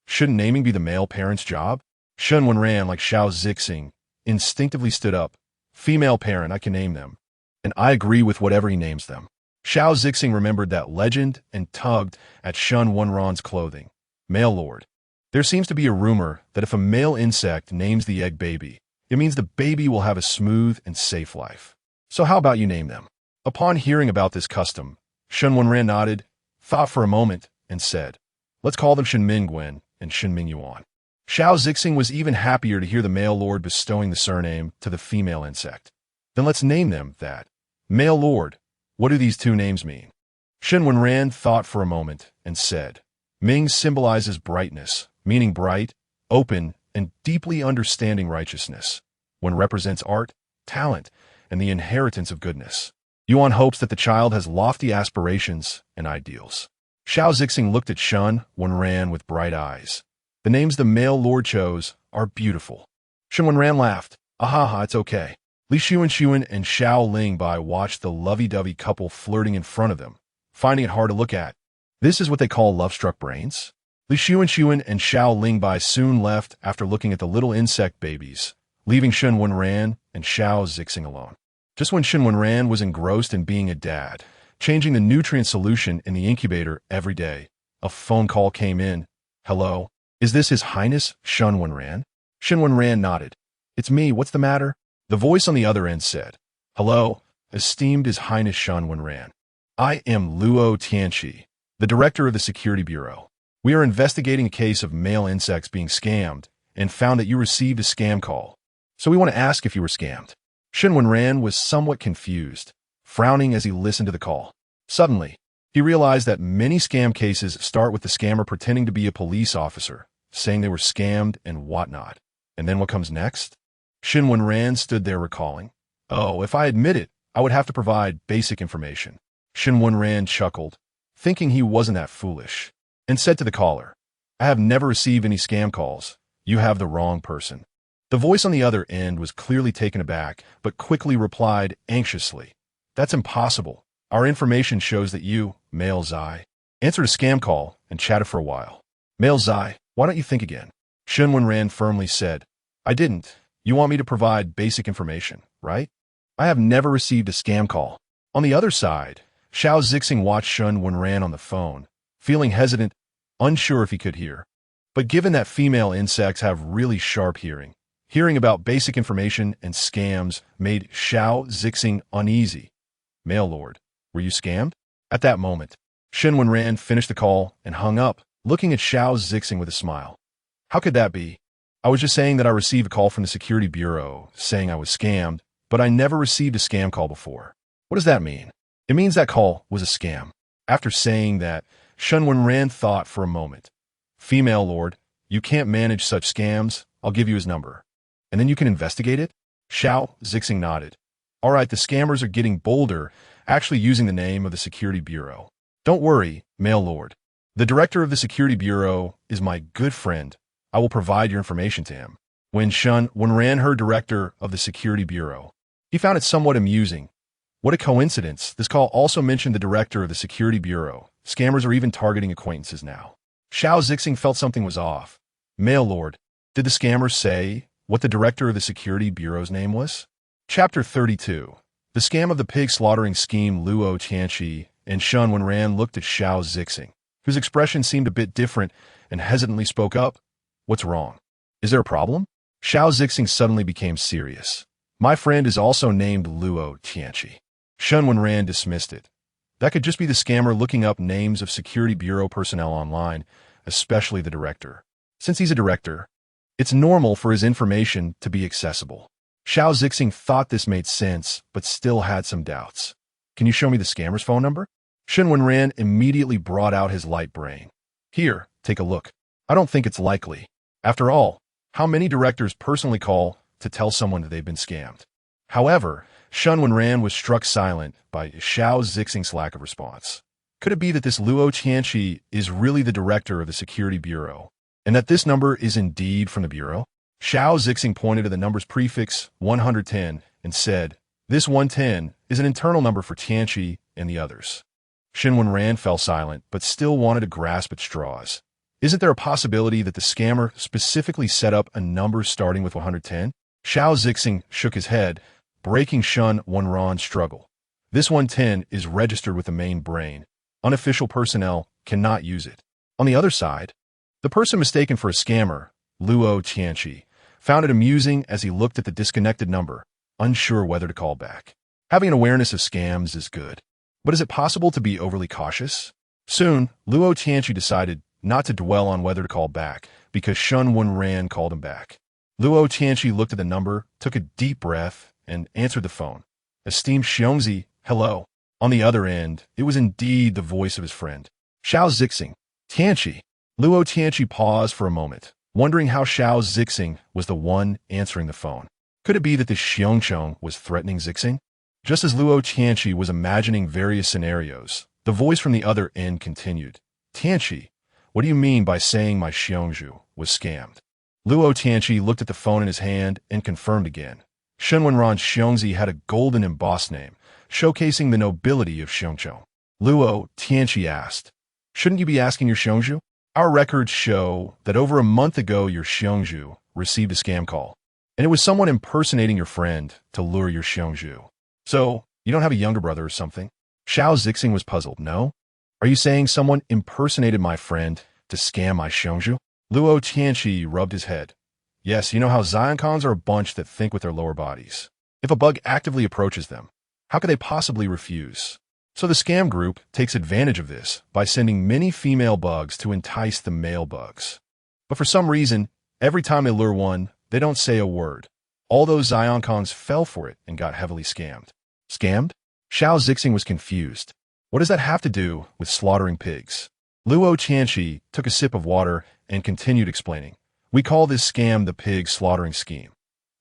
Shouldn't naming be the male parent's job? Shen Wenran, like Xiao Zixing, instinctively stood up. Female parent, I can name them. And I agree with whatever he names them. Xiao Zixing remembered that legend and tugged at Shen Wenran's clothing. Male lord. There seems to be a rumor that if a male insect names the egg baby, it means the baby will have a smooth and safe life. So how about you name them? Upon hearing about this custom, Shen Wenran nodded, thought for a moment, and said, let's call them Shen Mingyuan and Shen Mingyuan. Xiao Zixing was even happier to hear the male lord bestowing the surname to the female insect. Then let's name them that. Male lord, what do these two names mean? Shen Wenran thought for a moment and said, Ming symbolizes brightness, meaning bright, open, and deeply understanding righteousness. Wen represents art, talent, and the inheritance of goodness. Yuan hopes that the child has lofty aspirations and ideals. Xiao Zixing looked at Shen Wenran with bright eyes. The names the male lord chose are beautiful. Shen Wenran laughed. Ahaha, it's okay. Li Xuanxuan and Xiao Lingbai watched the lovey-dovey couple flirting in front of them, finding it hard to look at. This is what they call love-struck brains? Li Xuanxuan and Xiao Lingbai soon left after looking at the little insect babies, leaving Shen Wenran and Xiao Zixing alone. Just when Shen Wenran was engrossed in being a dad, changing the nutrient solution in the incubator every day, a phone call came in. Hello? Is this His Highness Shen Wenran? Shen Wenran nodded. It's me, what's the matter? The voice on the other end said, Hello, esteemed His Highness Shen Wenran. I am Luo Tianqi, the director of the Security Bureau. We are investigating a case of male insects being scammed and found that you received a scam call. So we want to ask if you were scammed. Shen Wenran was somewhat confused, frowning as he listened to the call. Suddenly, he realized that many scam cases start with the scammer pretending to be a police officer, saying they were scammed and whatnot. And then what comes next? Shen Wenran stood there recalling. Oh, if I admit it, I would have to provide basic information. Shen Wenran chuckled, thinking he wasn't that foolish, and said to the caller, "I have never received any scam calls. You have the wrong person." The voice on the other end was clearly taken aback, but quickly replied anxiously, "That's impossible. Our information shows that you, male Zai, answered a scam call and chatted for a while." "Male Zai, why don't you think again?" Shen Wenran firmly said, "I didn't. You want me to provide basic information, right? I have never received a scam call." On the other side, Xiao Zixing watched Shen Wenran on the phone, feeling hesitant, unsure if he could hear. But given that female insects have really sharp hearing, hearing about basic information and scams made Xiao Zixing uneasy. "Male Lord, were you scammed?" At that moment, Shen Wenran finished the call and hung up, looking at Xiao Zixing with a smile. "How could that be? I was just saying that I received a call from the Security Bureau saying I was scammed, but I never received a scam call before." "What does that mean?" "It means that call was a scam." After saying that, Shen Wenran thought for a moment. "Female Lord, you can't manage such scams. I'll give you his number. And then you can investigate it?" Xiao Zixing nodded. "All right, the scammers are getting bolder, actually using the name of the Security Bureau. Don't worry, Male Lord. The director of the Security Bureau is my good friend. I will provide your information to him." When Shen Wenran heard director of the Security Bureau, he found it somewhat amusing. What a coincidence. This call also mentioned the director of the Security Bureau. Scammers are even targeting acquaintances now. Xiao Zixing felt something was off. "Male Lord, did the scammers say what the director of the Security Bureau's name was?" Chapter 32. The Scam of the Pig Slaughtering Scheme. Luo Tianqi and Shen Wenran looked at Xiao Zixing, whose expression seemed a bit different, and hesitantly spoke up. "What's wrong? Is there a problem?" Xiao Zixing suddenly became serious. "My friend is also named Luo Tianqi." Shen Wenran dismissed it. That could just be the scammer looking up names of Security Bureau personnel online, especially the director. Since he's a director, it's normal for his information to be accessible. Xiao Zixing thought this made sense, but still had some doubts. "Can you show me the scammer's phone number?" Shen Wenran immediately brought out his light brain. "Here, take a look. I don't think it's likely. After all, how many directors personally call to tell someone that they've been scammed?" However, Shen Wenran was struck silent by Xiao Zixing's lack of response. Could it be that this Luo Tianqi is really the director of the Security Bureau, and that this number is indeed from the Bureau? Xiao Zixing pointed to the number's prefix 110 and said, "This 110 is an internal number for Tianqi and the others." Shen Wenran fell silent, but still wanted to grasp at straws. Isn't there a possibility that the scammer specifically set up a number starting with 110? Xiao Zixing shook his head, breaking Shen Wenran's struggle. "This 110 is registered with the main brain. Unofficial personnel cannot use it." On the other side, the person mistaken for a scammer, Luo Tianqi, found it amusing as he looked at the disconnected number, unsure whether to call back. Having an awareness of scams is good, but is it possible to be overly cautious? Soon, Luo Tianqi decided not to dwell on whether to call back, because Shen Wenran called him back. Luo Tianqi looked at the number, took a deep breath, and answered the phone. "Esteemed Xiongzi, hello." On the other end, it was indeed the voice of his friend, Xiao Zixing. "Tianqi." Luo Tianqi paused for a moment, wondering how Xiao Zixing was the one answering the phone. Could it be that this Xiongchong was threatening Zixing? Just as Luo Tianqi was imagining various scenarios, the voice from the other end continued. "Tianqi, what do you mean by saying my Xiongzhu was scammed?" Luo Tianqi looked at the phone in his hand and confirmed again. Shen Wenran's Xiongzi had a golden embossed name, showcasing the nobility of Xiongchong. Luo Tianqi asked, "Shouldn't you be asking your Xiongzhu? Our records show that over a month ago your Xiongzhu received a scam call, and it was someone impersonating your friend to lure your Xiongzhu. So, you don't have a younger brother or something?" Xiao Zixing was puzzled. "No? Are you saying someone impersonated my friend to scam my Xiongzhu?" Luo Tianqi rubbed his head. "Yes, you know how Zioncons are a bunch that think with their lower bodies. If a bug actively approaches them, how could they possibly refuse? So the scam group takes advantage of this by sending many female bugs to entice the male bugs. But for some reason, every time they lure one, they don't say a word. All those Zioncons fell for it and got heavily scammed." "Scammed?" Xiao Zixing was confused. What does that have to do with slaughtering pigs? Luo Tianqi took a sip of water and continued explaining. "We call this scam the pig slaughtering scheme.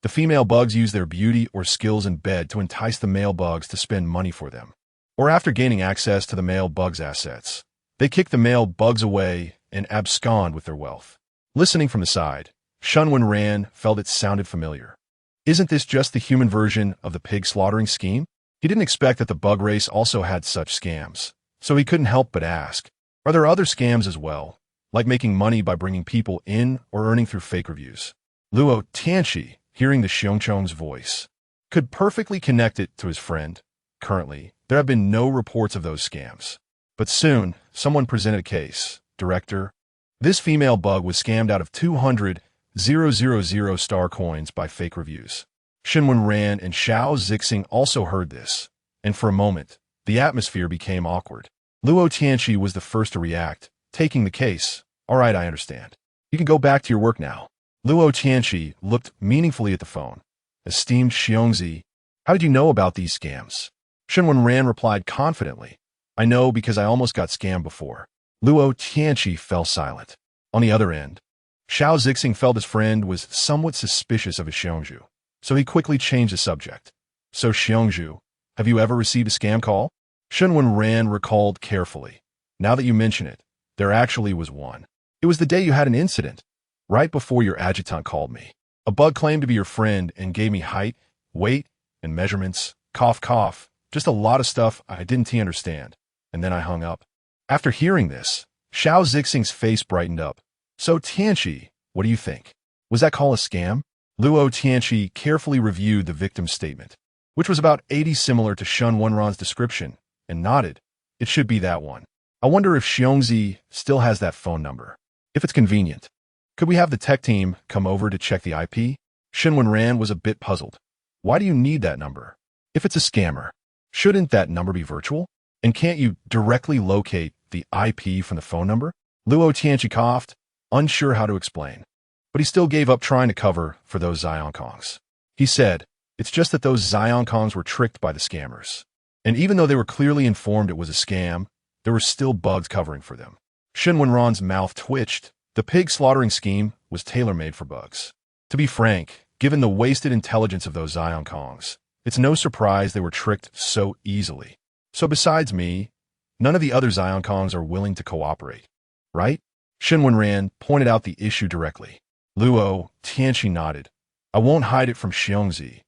The female bugs use their beauty or skills in bed to entice the male bugs to spend money for them. or after gaining access to the male bug's assets. They kick the male bugs away and abscond with their wealth. Listening from the side, Shen Wenran felt it sounded familiar. Isn't this just the human version of the pig slaughtering scheme? He didn't expect that the bug race also had such scams, so he couldn't help but ask, are there other scams as well, like making money by bringing people in or earning through fake reviews? Luo Tianqi, hearing the Xiongchong's voice, could perfectly connect it to his friend. Currently, there have been no reports of those scams. But soon, someone presented a case. Director, this female bug was scammed out of 200,000 star coins by fake reviews. Shen Wenran and Xiao Zixing also heard this, and for a moment, the atmosphere became awkward. Luo Tianqi was the first to react, taking the case. All right, I understand. You can go back to your work now. Luo Tianqi looked meaningfully at the phone. Esteemed Xiongzi, how did you know about these scams? Shen Wenran replied confidently. I know because I almost got scammed before. Luo Tianqi fell silent. On the other end, Xiao Zixing felt his friend was somewhat suspicious of his Xiongzhu, so he quickly changed the subject. So Xiongzhu, have you ever received a scam call? Shen Wenran recalled carefully. Now that you mention it, there actually was one. It was the day you had an incident, right before your adjutant called me. A bug claimed to be your friend and gave me height, weight, and measurements. Cough, cough. Just a lot of stuff I didn't understand. And then I hung up. After hearing this, Xiao Zixing's face brightened up. So Tianqi, what do you think? Was that call a scam? Luo Tianqi carefully reviewed the victim's statement, which was about 80 similar to Shen Wenran's description, and nodded. It should be that one. I wonder if Xiongzi still has that phone number. If it's convenient, could we have the tech team come over to check the IP? Shen Wenran was a bit puzzled. Why do you need that number? If it's a scammer, shouldn't that number be virtual? And can't you directly locate the IP from the phone number? Luo Tianqi coughed, unsure how to explain. But he still gave up trying to cover for those Zionkongs. He said, it's just that those Zionkongs were tricked by the scammers. And even though they were clearly informed it was a scam, there were still bugs covering for them. Shen Wenran's mouth twitched. The pig slaughtering scheme was tailor-made for bugs. To be frank, given the wasted intelligence of those Zionkongs, it's no surprise they were tricked so easily. So besides me, none of the other Zionkongs are willing to cooperate, right? Shen Wenran pointed out the issue directly. Luo Tianqi nodded. I won't hide it from Xiongzi.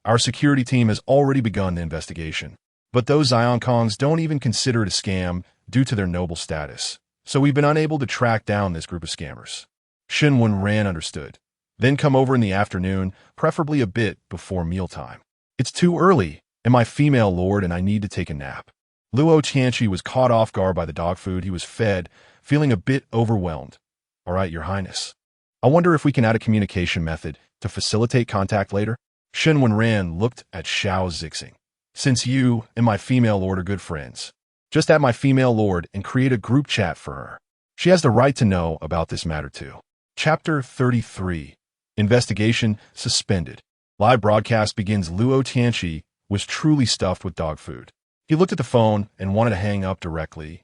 Our security team has already begun the investigation. But those Zionkongs don't even consider it a scam due to their noble status. So we've been unable to track down this group of scammers. Shen Wenran understood. Then come over in the afternoon, preferably a bit before mealtime. It's too early. Am I female lord and I need to take a nap? Luo Tianqi was caught off guard by the dog food he was fed, feeling a bit overwhelmed. All right, your highness. I wonder if we can add a communication method to facilitate contact later? Shen Wenran looked at Xiao Zixing. Since you and my female lord are good friends, just add my female lord and create a group chat for her. She has the right to know about this matter too. Chapter 33. Investigation suspended. Live broadcast begins. Luo Tianqi was truly stuffed with dog food. He looked at the phone and wanted to hang up directly,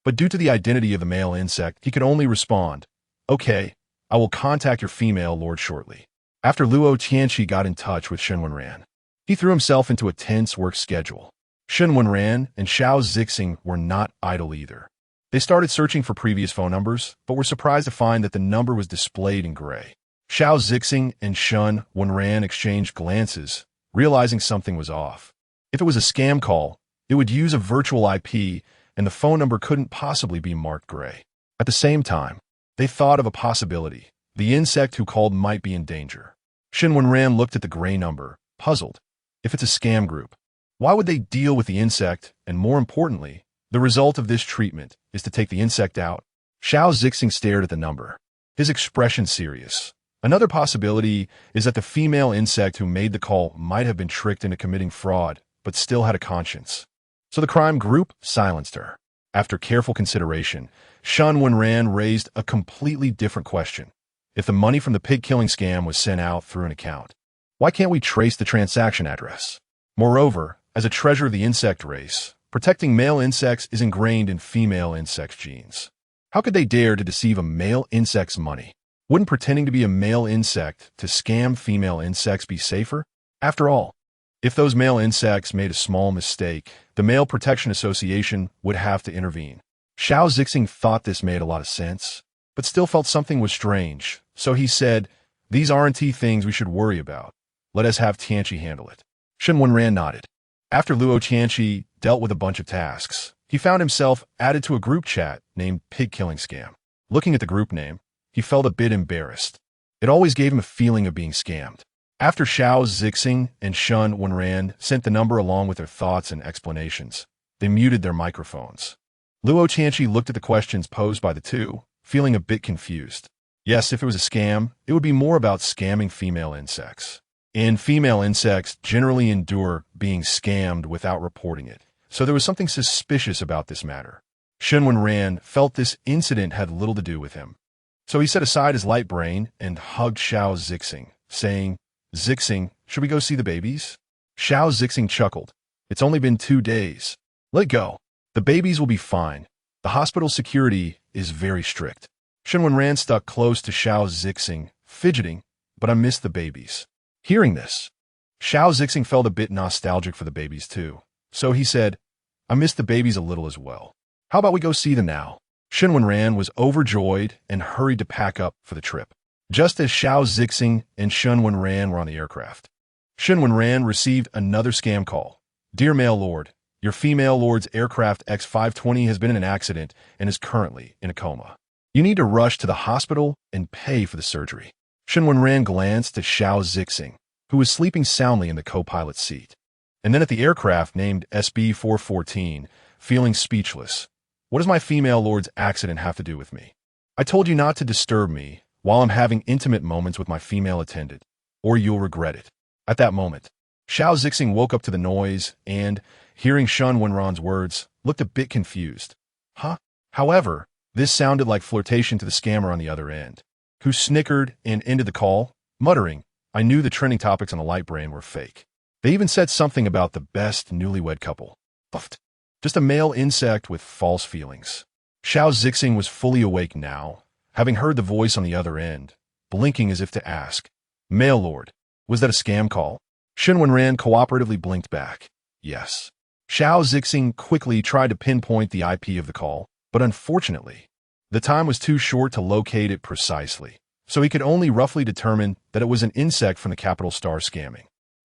but due to the identity of the male insect, he could only respond, okay, I will contact your female lord shortly. After Luo Tianqi got in touch with Shen Wenran, he threw himself into a tense work schedule. Shen Wenran and Xiao Zixing were not idle either. They started searching for previous phone numbers, but were surprised to find that the number was displayed in gray. Xiao Zixing and Shen Wenran exchanged glances, realizing something was off. If it was a scam call, it would use a virtual IP, and the phone number couldn't possibly be marked gray. At the same time, they thought of a possibility. The insect who called might be in danger. Shen Wenran looked at the gray number, puzzled. If it's a scam group, why would they deal with the insect? And more importantly, the result of this treatment is to take the insect out. Xiao Zixing stared at the number, his expression serious. Another possibility is that the female insect who made the call might have been tricked into committing fraud, but still had a conscience. So the crime group silenced her. After careful consideration, Shen Wenran raised a completely different question. If the money from the pig-killing scam was sent out through an account, why can't we trace the transaction address? Moreover, as a treasure of the insect race, protecting male insects is ingrained in female insects' genes. How could they dare to deceive a male insect's money? Wouldn't pretending to be a male insect to scam female insects be safer? After all, If those male insects made a small mistake, the Male Protection Association would have to intervene. Xiao Zixing thought this made a lot of sense, but still felt something was strange, so he said, "These aren't things we should worry about. Let us have Tianqi handle it." Shen Wenran nodded. After Luo Tianqi dealt with a bunch of tasks, he found himself added to a group chat named Pig Killing Scam. Looking at the group name, he felt a bit embarrassed. It always gave him a feeling of being scammed. After Xiao Zixing and Shen Wenran sent the number along with their thoughts and explanations, they muted their microphones. Luo Tianqi looked at the questions posed by the two, feeling a bit confused. Yes, if it was a scam, it would be more about scamming female insects. And female insects generally endure being scammed without reporting it, so there was something suspicious about this matter. Shen Wenran felt this incident had little to do with him. So he set aside his light brain and hugged Xiao Zixing, saying, "Zixing, should we go see the babies?" Xiao Zixing chuckled. "It's only been 2 days. Let go. The babies will be fine. The hospital security is very strict." Shen Wenran stuck close to Xiao Zixing, fidgeting, "But I miss the babies." Hearing this, Xiao Zixing felt a bit nostalgic for the babies too, so he said, "I miss the babies a little as well. How about we go see them now?" Shen Wenran was overjoyed and hurried to pack up for the trip. Just as Xiao Zixing and Shen Wenran were on the aircraft, Shen Wenran received another scam call. "Dear Male Lord, your female lord's aircraft X-520 has been in an accident and is currently in a coma. You need to rush to the hospital and pay for the surgery." Shen Wenran glanced at Xiao Zixing, who was sleeping soundly in the co-pilot's seat, and then at the aircraft named SB-414, feeling speechless. "What does my female lord's accident have to do with me? I told you not to disturb me while I'm having intimate moments with my female attendant, or you'll regret it." At that moment, Xiao Zixing woke up to the noise and, hearing Shen Wenran's words, looked a bit confused. Huh? However, this sounded like flirtation to the scammer on the other end, who snickered and ended the call, muttering, "I knew the trending topics on the light brain were fake. They even said something about the best newlywed couple. Puffed. Just a male insect with false feelings." Xiao Zixing was fully awake now, having heard the voice on the other end, blinking as if to ask, "Male Lord, was that a scam call?" Shen Wenran cooperatively blinked back, "Yes." Xiao Zixing quickly tried to pinpoint the IP of the call, but unfortunately, the time was too short to locate it precisely, so he could only roughly determine that it was an insect from the capital star scamming.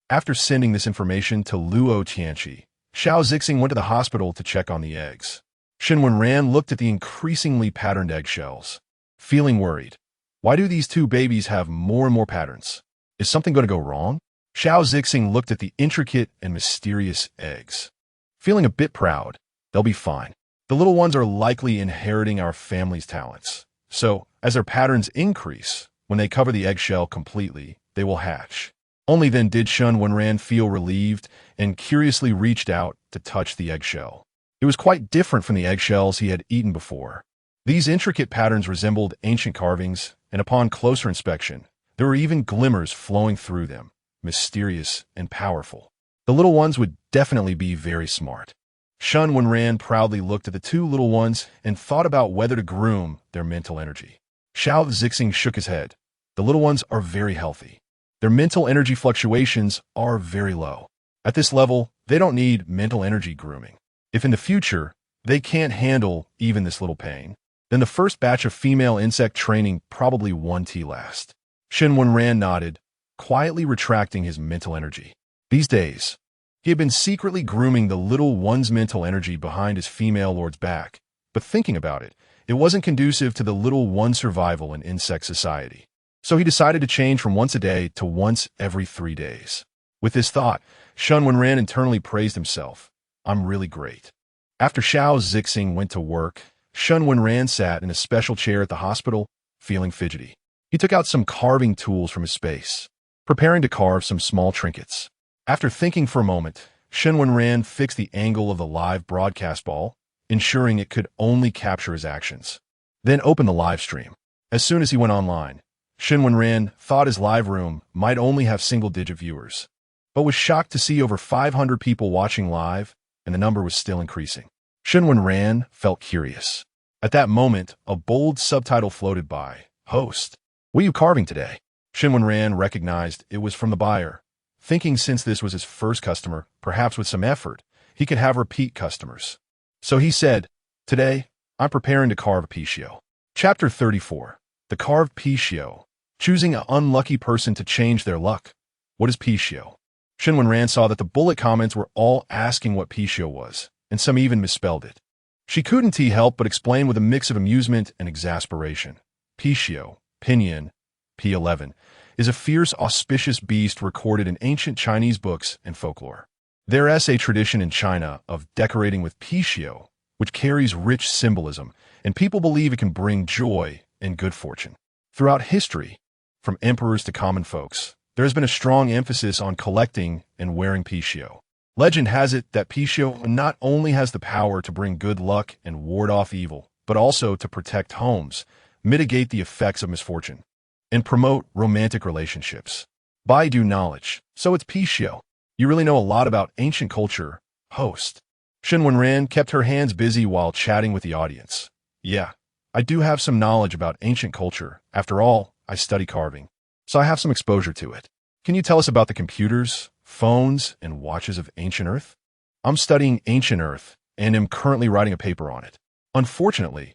After sending this information to Luo Tianqi, Xiao Zixing went to the hospital to check on the eggs. Shen Wenran looked at the increasingly patterned eggshells, feeling worried. Why do these two babies have more and more patterns? Is something going to go wrong? Xiao Zixing looked at the intricate and mysterious eggs. Feeling a bit proud, they'll be fine. The little ones are likely inheriting our family's talents. So, as their patterns increase, when they cover the eggshell completely, they will hatch. Only then did Shen Wenran feel relieved and curiously reached out to touch the eggshell. It was quite different from the eggshells he had eaten before. These intricate patterns resembled ancient carvings, and upon closer inspection, there were even glimmers flowing through them, mysterious and powerful. The little ones would definitely be very smart. Shen Wenran proudly looked at the two little ones and thought about whether to groom their mental energy. Xiao Zixing shook his head. The little ones are very healthy. Their mental energy fluctuations are very low. At this level, they don't need mental energy grooming. If in the future, they can't handle even this little pain, then the first batch of female insect training probably won't last. Shen Wenran nodded, quietly retracting his mental energy. These days, he had been secretly grooming the little one's mental energy behind his female lord's back, but thinking about it, it wasn't conducive to the little one's survival in insect society. So he decided to change from once a day to once every 3 days. With this thought, Shen Wenran internally praised himself. "I'm really great." After Xiao Zixing went to work, Shen Wenran sat in a special chair at the hospital, feeling fidgety. He took out some carving tools from his space, preparing to carve some small trinkets. After thinking for a moment, Shen Wenran fixed the angle of the live broadcast ball, ensuring it could only capture his actions. Then opened the live stream. As soon as he went online, Shen Wenran thought his live room might only have single-digit viewers, but was shocked to see over 500 people watching live, and the number was still increasing. Shen Wenran felt curious. At that moment, a bold subtitle floated by. "Host, what are you carving today?" Shen Wenran recognized it was from the buyer, thinking since this was his first customer, perhaps with some effort, he could have repeat customers. So he said, "Today, I'm preparing to carve a Pishio." Chapter 34. The Carved Pishio. Choosing an unlucky person to change their luck. What is Pishio? Shen Wenran saw that the bullet comments were all asking what Pishio was, and some even misspelled it. She couldn't help but explain with a mix of amusement and exasperation. Pishio, Pinyin, P11, is a fierce, auspicious beast recorded in ancient Chinese books and folklore. There is a tradition in China of decorating with Pishio, which carries rich symbolism, and people believe it can bring joy and good fortune. Throughout history, from emperors to common folks, there has been a strong emphasis on collecting and wearing Pishio. Legend has it that Pishio not only has the power to bring good luck and ward off evil, but also to protect homes, mitigate the effects of misfortune, and promote romantic relationships. Baidu knowledge. So it's Pishio. You really know a lot about ancient culture, host. Shen Wenran kept her hands busy while chatting with the audience. Yeah, I do have some knowledge about ancient culture. After all, I study carving, so I have some exposure to it. Can you tell us about the computers, phones, and watches of ancient Earth? I'm studying ancient Earth and am currently writing a paper on it. Unfortunately,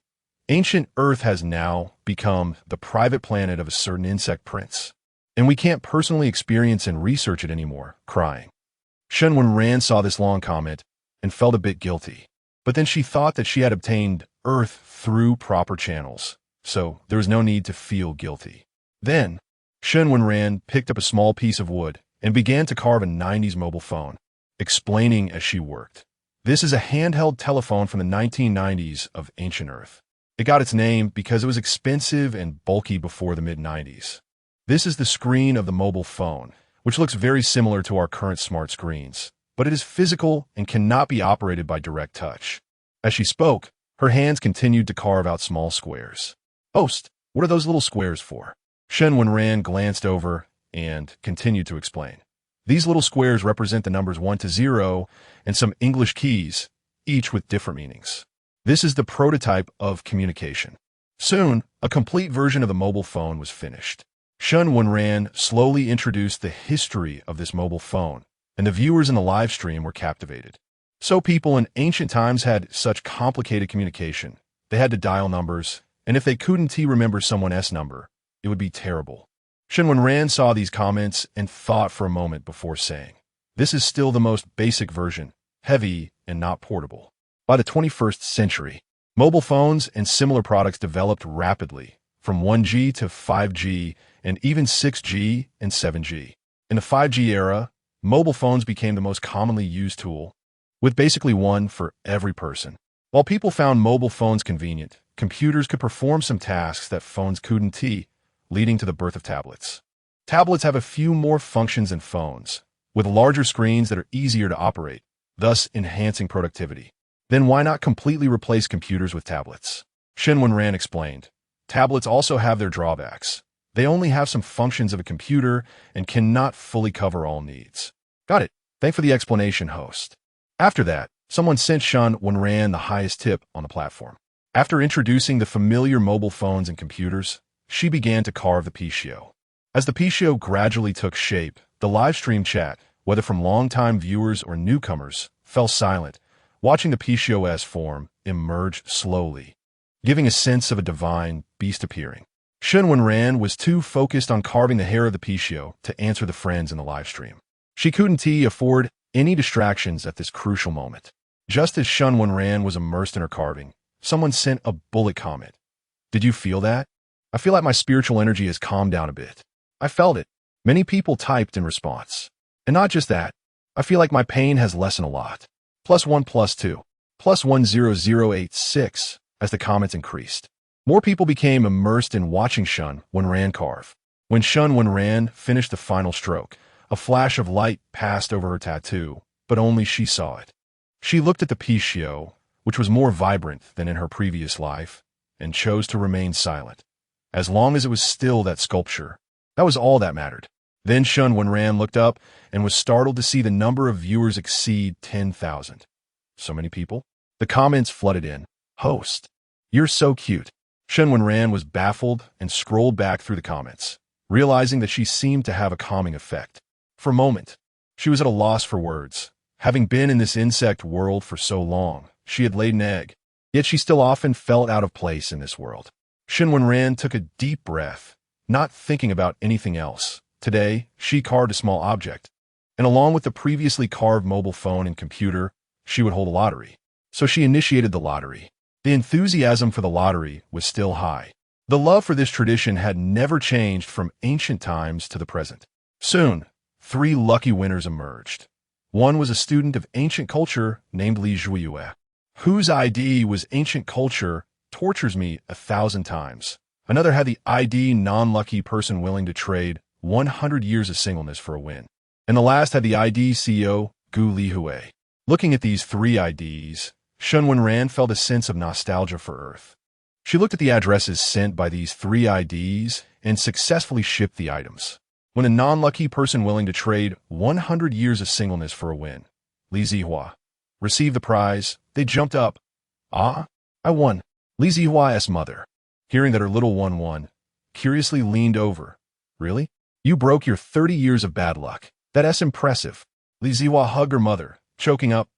ancient Earth has now become the private planet of a certain insect prince, and we can't personally experience and research it anymore, crying. Shen Wenran saw this long comment and felt a bit guilty, but then she thought that she had obtained Earth through proper channels, so there was no need to feel guilty. Then, Shen Wenran picked up a small piece of wood and began to carve a 90s mobile phone, explaining as she worked. This is a handheld telephone from the 1990s of ancient Earth. It got its name because it was expensive and bulky before the mid-90s. This is the screen of the mobile phone, which looks very similar to our current smart screens, but it is physical and cannot be operated by direct touch. As she spoke, her hands continued to carve out small squares. "Host, what are those little squares for?" Shen Wenran glanced over and continued to explain. "These little squares represent the numbers 1 to 0 and some English keys, each with different meanings. This is the prototype of communication." Soon, a complete version of the mobile phone was finished. Shen Wenran slowly introduced the history of this mobile phone, and the viewers in the live stream were captivated. So people in ancient times had such complicated communication. They had to dial numbers, and if they couldn't remember someone's number, it would be terrible. Shen Wenran saw these comments and thought for a moment before saying, "This is still the most basic version, heavy and not portable." By the 21st century, mobile phones and similar products developed rapidly, from 1G to 5G and even 6G and 7G. In the 5G era, mobile phones became the most commonly used tool, with basically one for every person. While people found mobile phones convenient, computers could perform some tasks that phones couldn't, leading to the birth of tablets. Tablets have a few more functions than phones, with larger screens that are easier to operate, thus enhancing productivity. Then why not completely replace computers with tablets? Shen Wenran explained, "Tablets also have their drawbacks. They only have some functions of a computer and cannot fully cover all needs." Got it. Thanks for the explanation, host. After that, someone sent Shen Wenran the highest tip on the platform. After introducing the familiar mobile phones and computers, she began to carve the Pishio. As the Pishio gradually took shape, the live stream chat, whether from longtime viewers or newcomers, fell silent, watching the Pishio's form emerge slowly, giving a sense of a divine beast appearing. Shen Wenran was too focused on carving the hair of the Pishio to answer the friends in the live stream. She couldn't afford any distractions at this crucial moment. Just as Shen Wenran was immersed in her carving, someone sent a bullet comment. "Did you feel that? I feel like my spiritual energy has calmed down a bit." I felt it. Many people typed in response. And not just that, I feel like my pain has lessened a lot. +1 +2, +10086, as the comments increased. More people became immersed in watching Shen Wenran carve. When Shen Wenran finished the final stroke, a flash of light passed over her tattoo, but only she saw it. She looked at the Pishio, which was more vibrant than in her previous life, and chose to remain silent. As long as it was still that sculpture, that was all that mattered. Then Shen Wenran looked up and was startled to see the number of viewers exceed 10,000. So many people? The comments flooded in. "Host, you're so cute." Shen Wenran was baffled and scrolled back through the comments, realizing that she seemed to have a calming effect. For a moment, she was at a loss for words. Having been in this insect world for so long, she had laid an egg, yet she still often felt out of place in this world. Shen Wenran took a deep breath, not thinking about anything else. Today, she carved a small object, and along with the previously carved mobile phone and computer, she would hold a lottery. So she initiated the lottery. The enthusiasm for the lottery was still high. The love for this tradition had never changed from ancient times to the present. Soon, 3 lucky winners emerged. One was a student of ancient culture named Li Zhuiyue, whose ID was ancient culture tortures me 1,000 times. Another had the ID non-lucky person willing to trade 100 years of singleness for a win. And the last had the ID CEO Gu Lihui. Looking at these 3 IDs, Shen Wenran felt a sense of nostalgia for Earth. She looked at the addresses sent by these 3 IDs and successfully shipped the items. When a non-lucky person willing to trade 100 years of singleness for a win, Li Zihua, received the prize, they jumped up. Ah, I won. Li Zihua's mother, hearing that her little one won, curiously leaned over. Really? You broke your 30 years of bad luck. That's impressive. Li Zihua hugged her mother, choking up.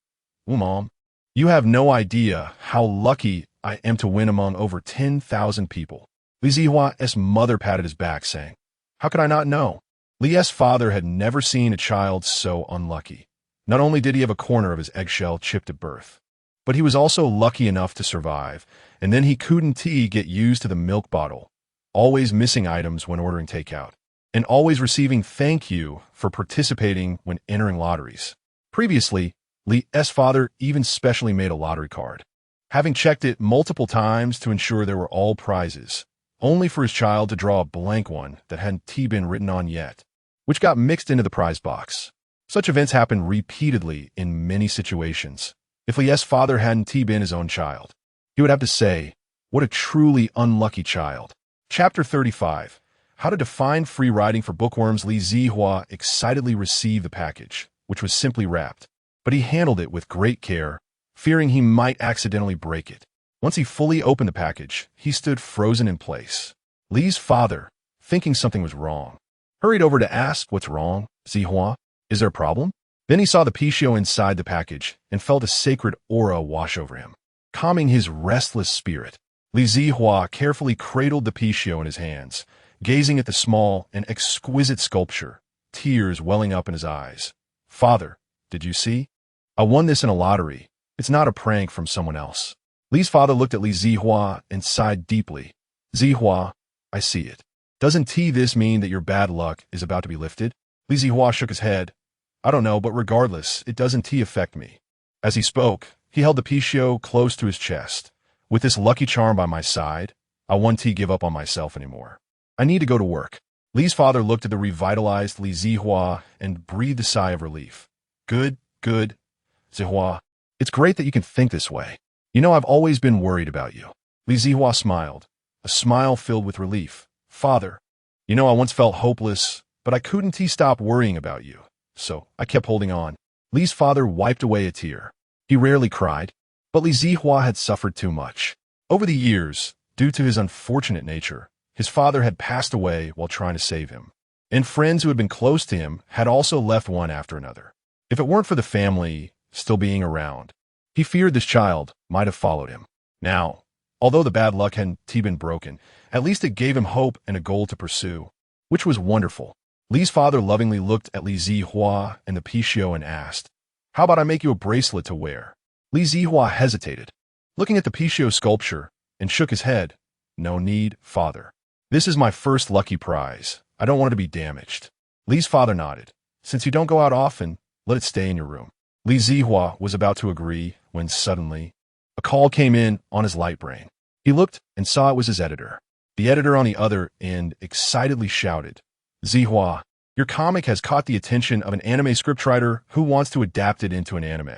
Mom, you have no idea how lucky I am to win among over 10,000 people. Li Zihua's mother patted his back, saying, how could I not know? Li's father had never seen a child so unlucky. Not only did he have a corner of his eggshell chipped at birth, but he was also lucky enough to survive, and then he couldn't get used to the milk bottle, always missing items when ordering takeout, and always receiving thank you for participating when entering lotteries. Previously, Li's father even specially made a lottery card, having checked it multiple times to ensure there were all prizes, only for his child to draw a blank one that hadn't been written on yet, which got mixed into the prize box. Such events happen repeatedly in many situations. If Li's father hadn't been his own child, he would have to say, what a truly unlucky child. Chapter 35. How to define free riding for bookworms. Li Zihua excitedly received the package, which was simply wrapped, but he handled it with great care, fearing he might accidentally break it. Once he fully opened the package, he stood frozen in place. Li's father, thinking something was wrong, hurried over to ask, what's wrong, Zihua? Is there a problem? Then he saw the Pichio inside the package and felt a sacred aura wash over him, calming his restless spirit. Li Zihua carefully cradled the Pichio in his hands, gazing at the small and exquisite sculpture, tears welling up in his eyes. Father, did you see? I won this in a lottery. It's not a prank from someone else. Li's father looked at Li Zihua and sighed deeply. Zihua, I see it. Doesn't this mean that your bad luck is about to be lifted? Li Zihua shook his head. I don't know, but regardless, it doesn't affect me. As he spoke, he held the Pichio close to his chest. With this lucky charm by my side, I won't give up on myself anymore. I need to go to work. Li's father looked at the revitalized Li Zihua and breathed a sigh of relief. Good. Zihua, it's great that you can think this way. You know, I've always been worried about you. Li Zihua smiled, a smile filled with relief. Father, you know, I once felt hopeless, but I couldn't stop worrying about you. So I kept holding on. Li's father wiped away a tear. He rarely cried, but Li Zihua had suffered too much. Over the years, due to his unfortunate nature, his father had passed away while trying to save him, and friends who had been close to him had also left one after another. If it weren't for the family still being around, he feared this child might have followed him. Now, although the bad luck hadn't been broken, at least it gave him hope and a goal to pursue, which was wonderful. Li's father lovingly looked at Li Zihua and the Pichio and asked, how about I make you a bracelet to wear? Li Zihua hesitated, looking at the Pichio sculpture, and shook his head. No need, father. This is my first lucky prize. I don't want it to be damaged. Li's father nodded. Since you don't go out often, let it stay in your room. Li Zihua was about to agree when suddenly a call came in on his light brain. He looked and saw it was his editor. The editor on the other end excitedly shouted, Zihua, your comic has caught the attention of an anime scriptwriter who wants to adapt it into an anime.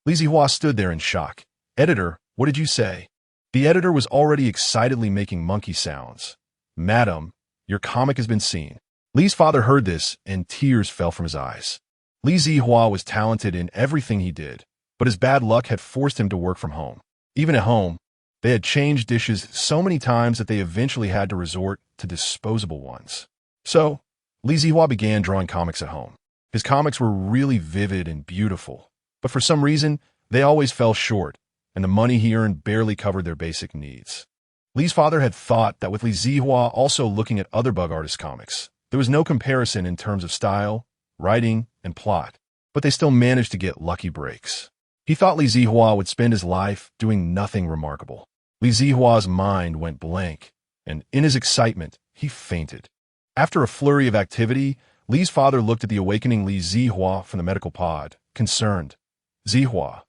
Li Zihua stood there in shock. Editor, what did you say? The editor was already excitedly making monkey sounds. Madam, your comic has been seen. Li's father heard this and tears fell from his eyes. Li Zihua was talented in everything he did, but his bad luck had forced him to work from home. Even at home, they had changed dishes so many times that they eventually had to resort to disposable ones. So, Li Zihua began drawing comics at home. His comics were really vivid and beautiful, but for some reason, they always fell short, and the money he earned barely covered their basic needs. Li's father had thought that with Li Zihua also looking at other bug artist comics, there was no comparison in terms of style, writing, and plot, but they still managed to get lucky breaks. He thought Li Zihua would spend his life doing nothing remarkable. Li Zihua's mind went blank, and in his excitement, he fainted. After a flurry of activity, Li's father looked at the awakening Li Zihua from the medical pod, concerned. "Zihua,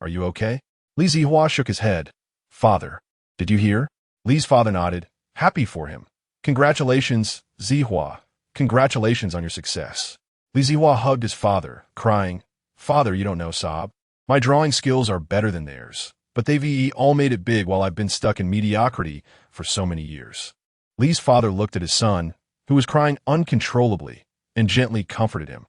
are you okay?" Li Zihua shook his head. "Father, did you hear?" Li's father nodded, happy for him. "Congratulations, Zihua. Congratulations on your success." Li Zihua hugged his father, crying, "Father, you don't know, Sob. My drawing skills are better than theirs, but they've all made it big while I've been stuck in mediocrity for so many years." Li's father looked at his son, who was crying uncontrollably, and gently comforted him.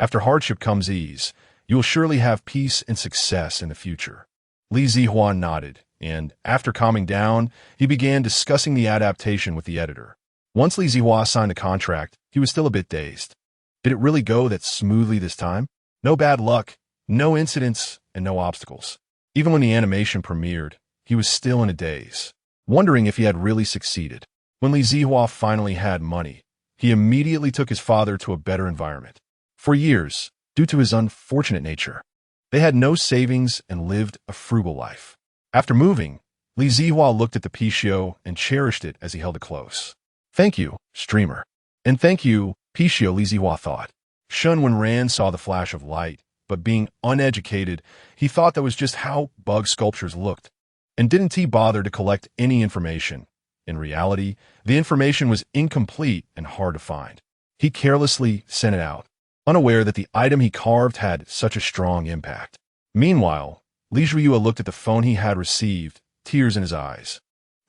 "After hardship comes ease. You will surely have peace and success in the future." Li Zihua nodded, and, after calming down, he began discussing the adaptation with the editor. Once Li Zihua signed the contract, he was still a bit dazed. Did it really go that smoothly this time? No bad luck, no incidents, and no obstacles. Even when the animation premiered, he was still in a daze, wondering if he had really succeeded. When Li Zihua finally had money, he immediately took his father to a better environment. For years, due to his unfortunate nature, they had no savings and lived a frugal life. After moving, Li Zihua looked at the Pichio and cherished it as he held it close. "Thank you, streamer." "And thank you, Pichio," Li Zihua thought. Shen Wenran saw the flash of light, but being uneducated, he thought that was just how bug sculptures looked, and didn't he bother to collect any information. In reality, the information was incomplete and hard to find. He carelessly sent it out, unaware that the item he carved had such a strong impact. Meanwhile, Li Zhiyue looked at the phone he had received, tears in his eyes.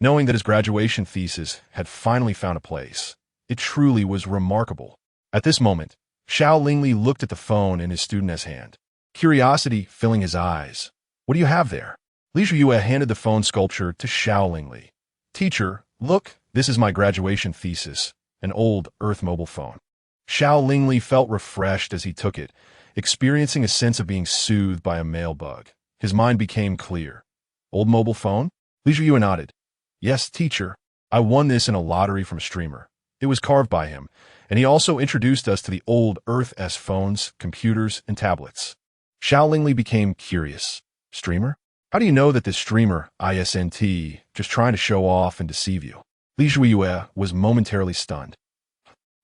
Knowing that his graduation thesis had finally found a place, it truly was remarkable. At this moment, Xiao Lingli looked at the phone in his student's hand, curiosity filling his eyes. "What do you have there?" Li Zhiyue handed the phone sculpture to Xiao Lingli. "Teacher, look, this is my graduation thesis, an old Earth mobile phone." Xiao Lingli felt refreshed as he took it, experiencing a sense of being soothed by a male bug. His mind became clear. "Old mobile phone?" Li Zhiyue nodded. "Yes, teacher. I won this in a lottery from a streamer. It was carved by him, and he also introduced us to the old Earth-S phones, computers, and tablets." Xiao Lingli became curious. "Streamer? How do you know that this streamer, ISNT, just trying to show off and deceive you?" Li Zhiyue was momentarily stunned.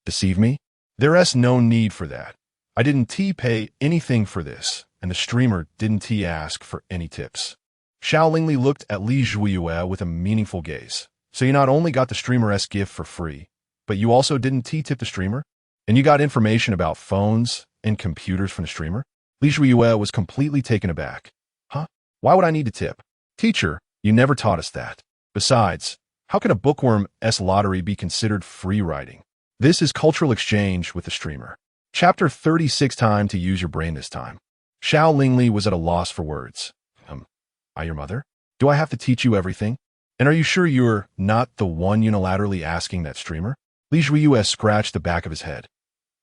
"Deceive me? There's no need for that. I didn't pay anything for this, and the streamer didn't ask for any tips." Xiao Lingli looked at Li Zhiyue with a meaningful gaze. "So you not only got the streamer's gift for free, but you also didn't tip the streamer? And you got information about phones and computers from the streamer?" Li Zhiyue was completely taken aback. "Huh? Why would I need to tip?" "Teacher, you never taught us that. Besides, how can a bookworm-S lottery be considered free writing? This is cultural exchange with the streamer." Chapter 36. Time to use your brain this time. Xiao Lingli was at a loss for words. I your mother? Do I have to teach you everything? And are you sure you're not the one unilaterally asking that streamer?" Li Zhiyue scratched the back of his head.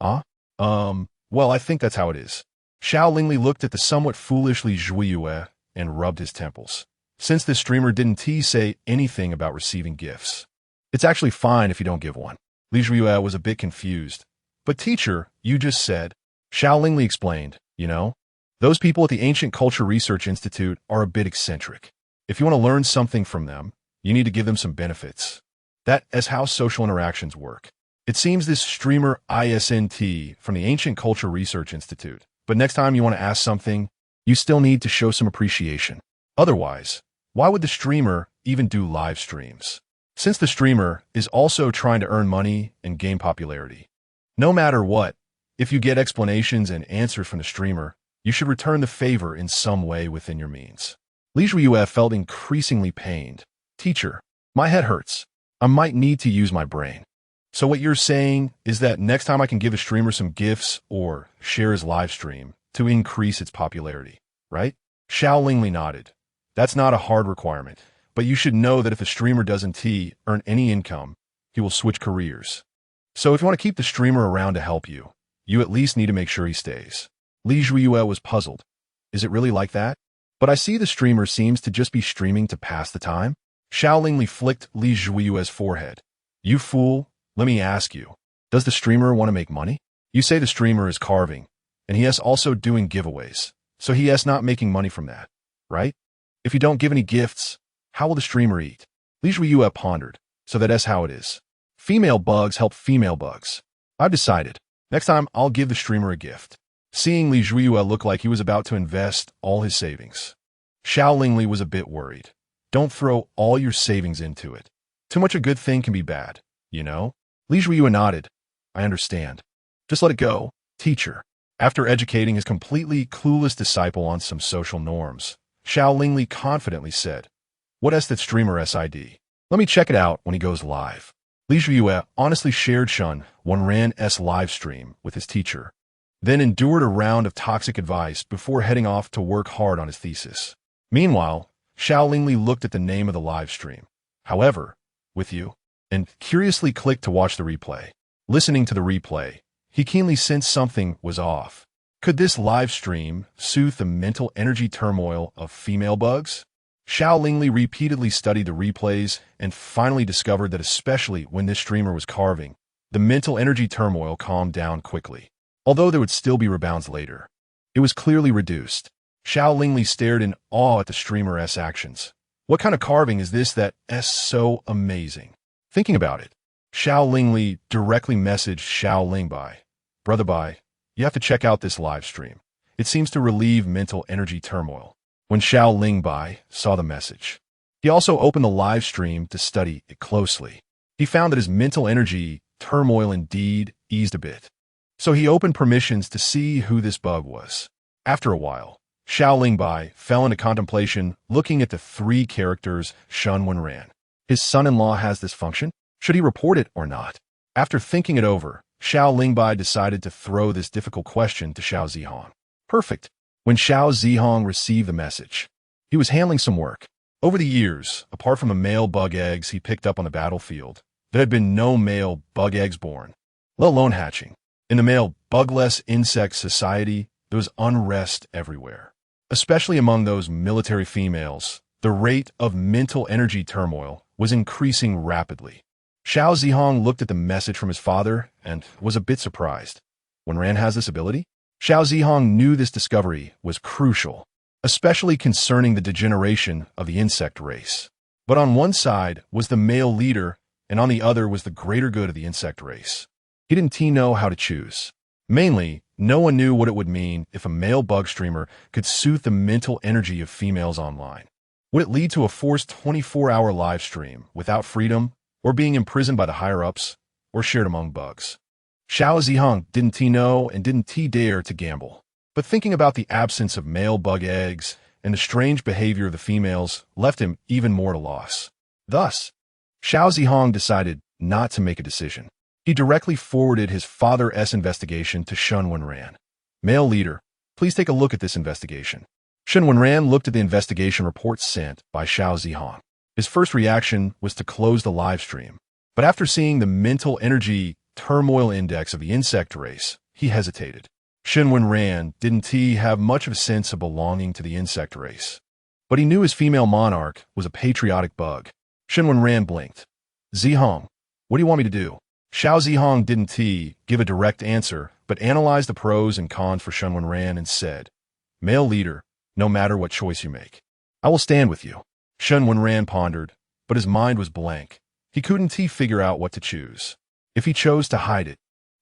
Well, I think that's how it is." Xiao Lingli looked at the somewhat foolish Li Zhiyue and rubbed his temples. Since the streamer didn't say anything about receiving gifts, it's actually fine if you don't give one. Li Zhiyue was a bit confused. "But teacher, you just said..." Xiao Lingli explained, those people at the Ancient Culture Research Institute are a bit eccentric. If you want to learn something from them, you need to give them some benefits. That is how social interactions work. It seems this streamer ISNT from the Ancient Culture Research Institute, but next time you want to ask something, you still need to show some appreciation. Otherwise, why would the streamer even do live streams? Since the streamer is also trying to earn money and gain popularity. No matter what, if you get explanations and answers from the streamer, you should return the favor in some way within your means." Li Zhiyue felt increasingly pained. "Teacher, my head hurts. I might need to use my brain." "So what you're saying is that next time I can give a streamer some gifts or share his live stream to increase its popularity, right?" Xiao Lingli nodded. "That's not a hard requirement, but you should know that if a streamer doesn't earn any income, he will switch careers. So if you want to keep the streamer around to help you, You at least need to make sure he stays. Li Zhuiyue was puzzled. Is it really like that? But I see the streamer seems to just be streaming to pass the time. Xiao Lingli flicked Li Zhuiyue's forehead. You fool, let me ask you. Does the streamer want to make money? You say the streamer is carving, and he is also doing giveaways, so he is not making money from that, right? If you don't give any gifts, how will the streamer eat? Li Zhuiyue pondered, so that's how it is. Female bugs help female bugs. I've decided. Next time, I'll give the streamer a gift. Seeing Li Zhuiyue look like he was about to invest all his savings, Xiao Lingli was a bit worried. Don't throw all your savings into it. Too much a good thing can be bad, you know? Li Zhuiyue nodded. I understand. Just let it go, teacher. After educating his completely clueless disciple on some social norms, Xiao Lingli confidently said, What is that streamer SID? Let me check it out when he goes live. Li Zhuiyue honestly shared Shen Wenran's live stream with his teacher, then endured a round of toxic advice before heading off to work hard on his thesis. Meanwhile, Xiao Lingli looked at the name of the live stream. However, with you, and curiously clicked to watch the replay. Listening to the replay, he keenly sensed something was off. Could this live stream soothe the mental energy turmoil of female bugs? Xiao Lingli repeatedly studied the replays and finally discovered that especially when this streamer was carving, the mental energy turmoil calmed down quickly. Although there would still be rebounds later, it was clearly reduced. Xiao Lingli stared in awe at the streamer's actions. What kind of carving is this that is so amazing? Thinking about it, Xiao Lingli directly messaged Xiao Lingbai. Brother Bai, you have to check out this live stream. It seems to relieve mental energy turmoil. When Xiao Lingbai saw the message, he also opened the live stream to study it closely. He found that his mental energy turmoil indeed eased a bit. So he opened permissions to see who this bug was. After a while, Xiao Lingbai fell into contemplation, looking at the three characters Shen Wenran. His son-in-law has this function. Should he report it or not? After thinking it over, Xiao Lingbai decided to throw this difficult question to Xiao Zihong. Perfect. When Xiao Zihong received the message, he was handling some work. Over the years, apart from the male bug eggs he picked up on the battlefield, there had been no male bug eggs born, let alone hatching. In the male bugless insect society, there was unrest everywhere. Especially among those military females, the rate of mental energy turmoil was increasing rapidly. Xiao Zihong looked at the message from his father and was a bit surprised. Wenran has this ability? Xiao Zihong knew this discovery was crucial, especially concerning the degeneration of the insect race. But on one side was the male leader, and on the other was the greater good of the insect race. He didn't know how to choose. Mainly, no one knew what it would mean if a male bug streamer could soothe the mental energy of females online. Would it lead to a forced 24-hour live stream without freedom, or being imprisoned by the higher-ups, or shared among bugs? Xiao Zihong didn't know and didn't dare to gamble. But thinking about the absence of male bug eggs and the strange behavior of the females left him even more at a loss. Thus, Xiao Zihong decided not to make a decision. He directly forwarded his father's investigation to Shen Wenran. Male leader, please take a look at this investigation. Shen Wenran looked at the investigation report sent by Xiao Zihong. His first reaction was to close the live stream. But after seeing the mental energy turmoil index of the insect race, he hesitated. Shen Wenran didn't have much of a sense of belonging to the insect race. But he knew his female monarch was a patriotic bug. Shen Wenran blinked. Zihong, what do you want me to do? Xiao Zihong didn't give a direct answer, but analyzed the pros and cons for Shen Wenran and said, Male leader, no matter what choice you make, I will stand with you. Shen Wenran pondered, but his mind was blank. He couldn't figure out what to choose. If he chose to hide it,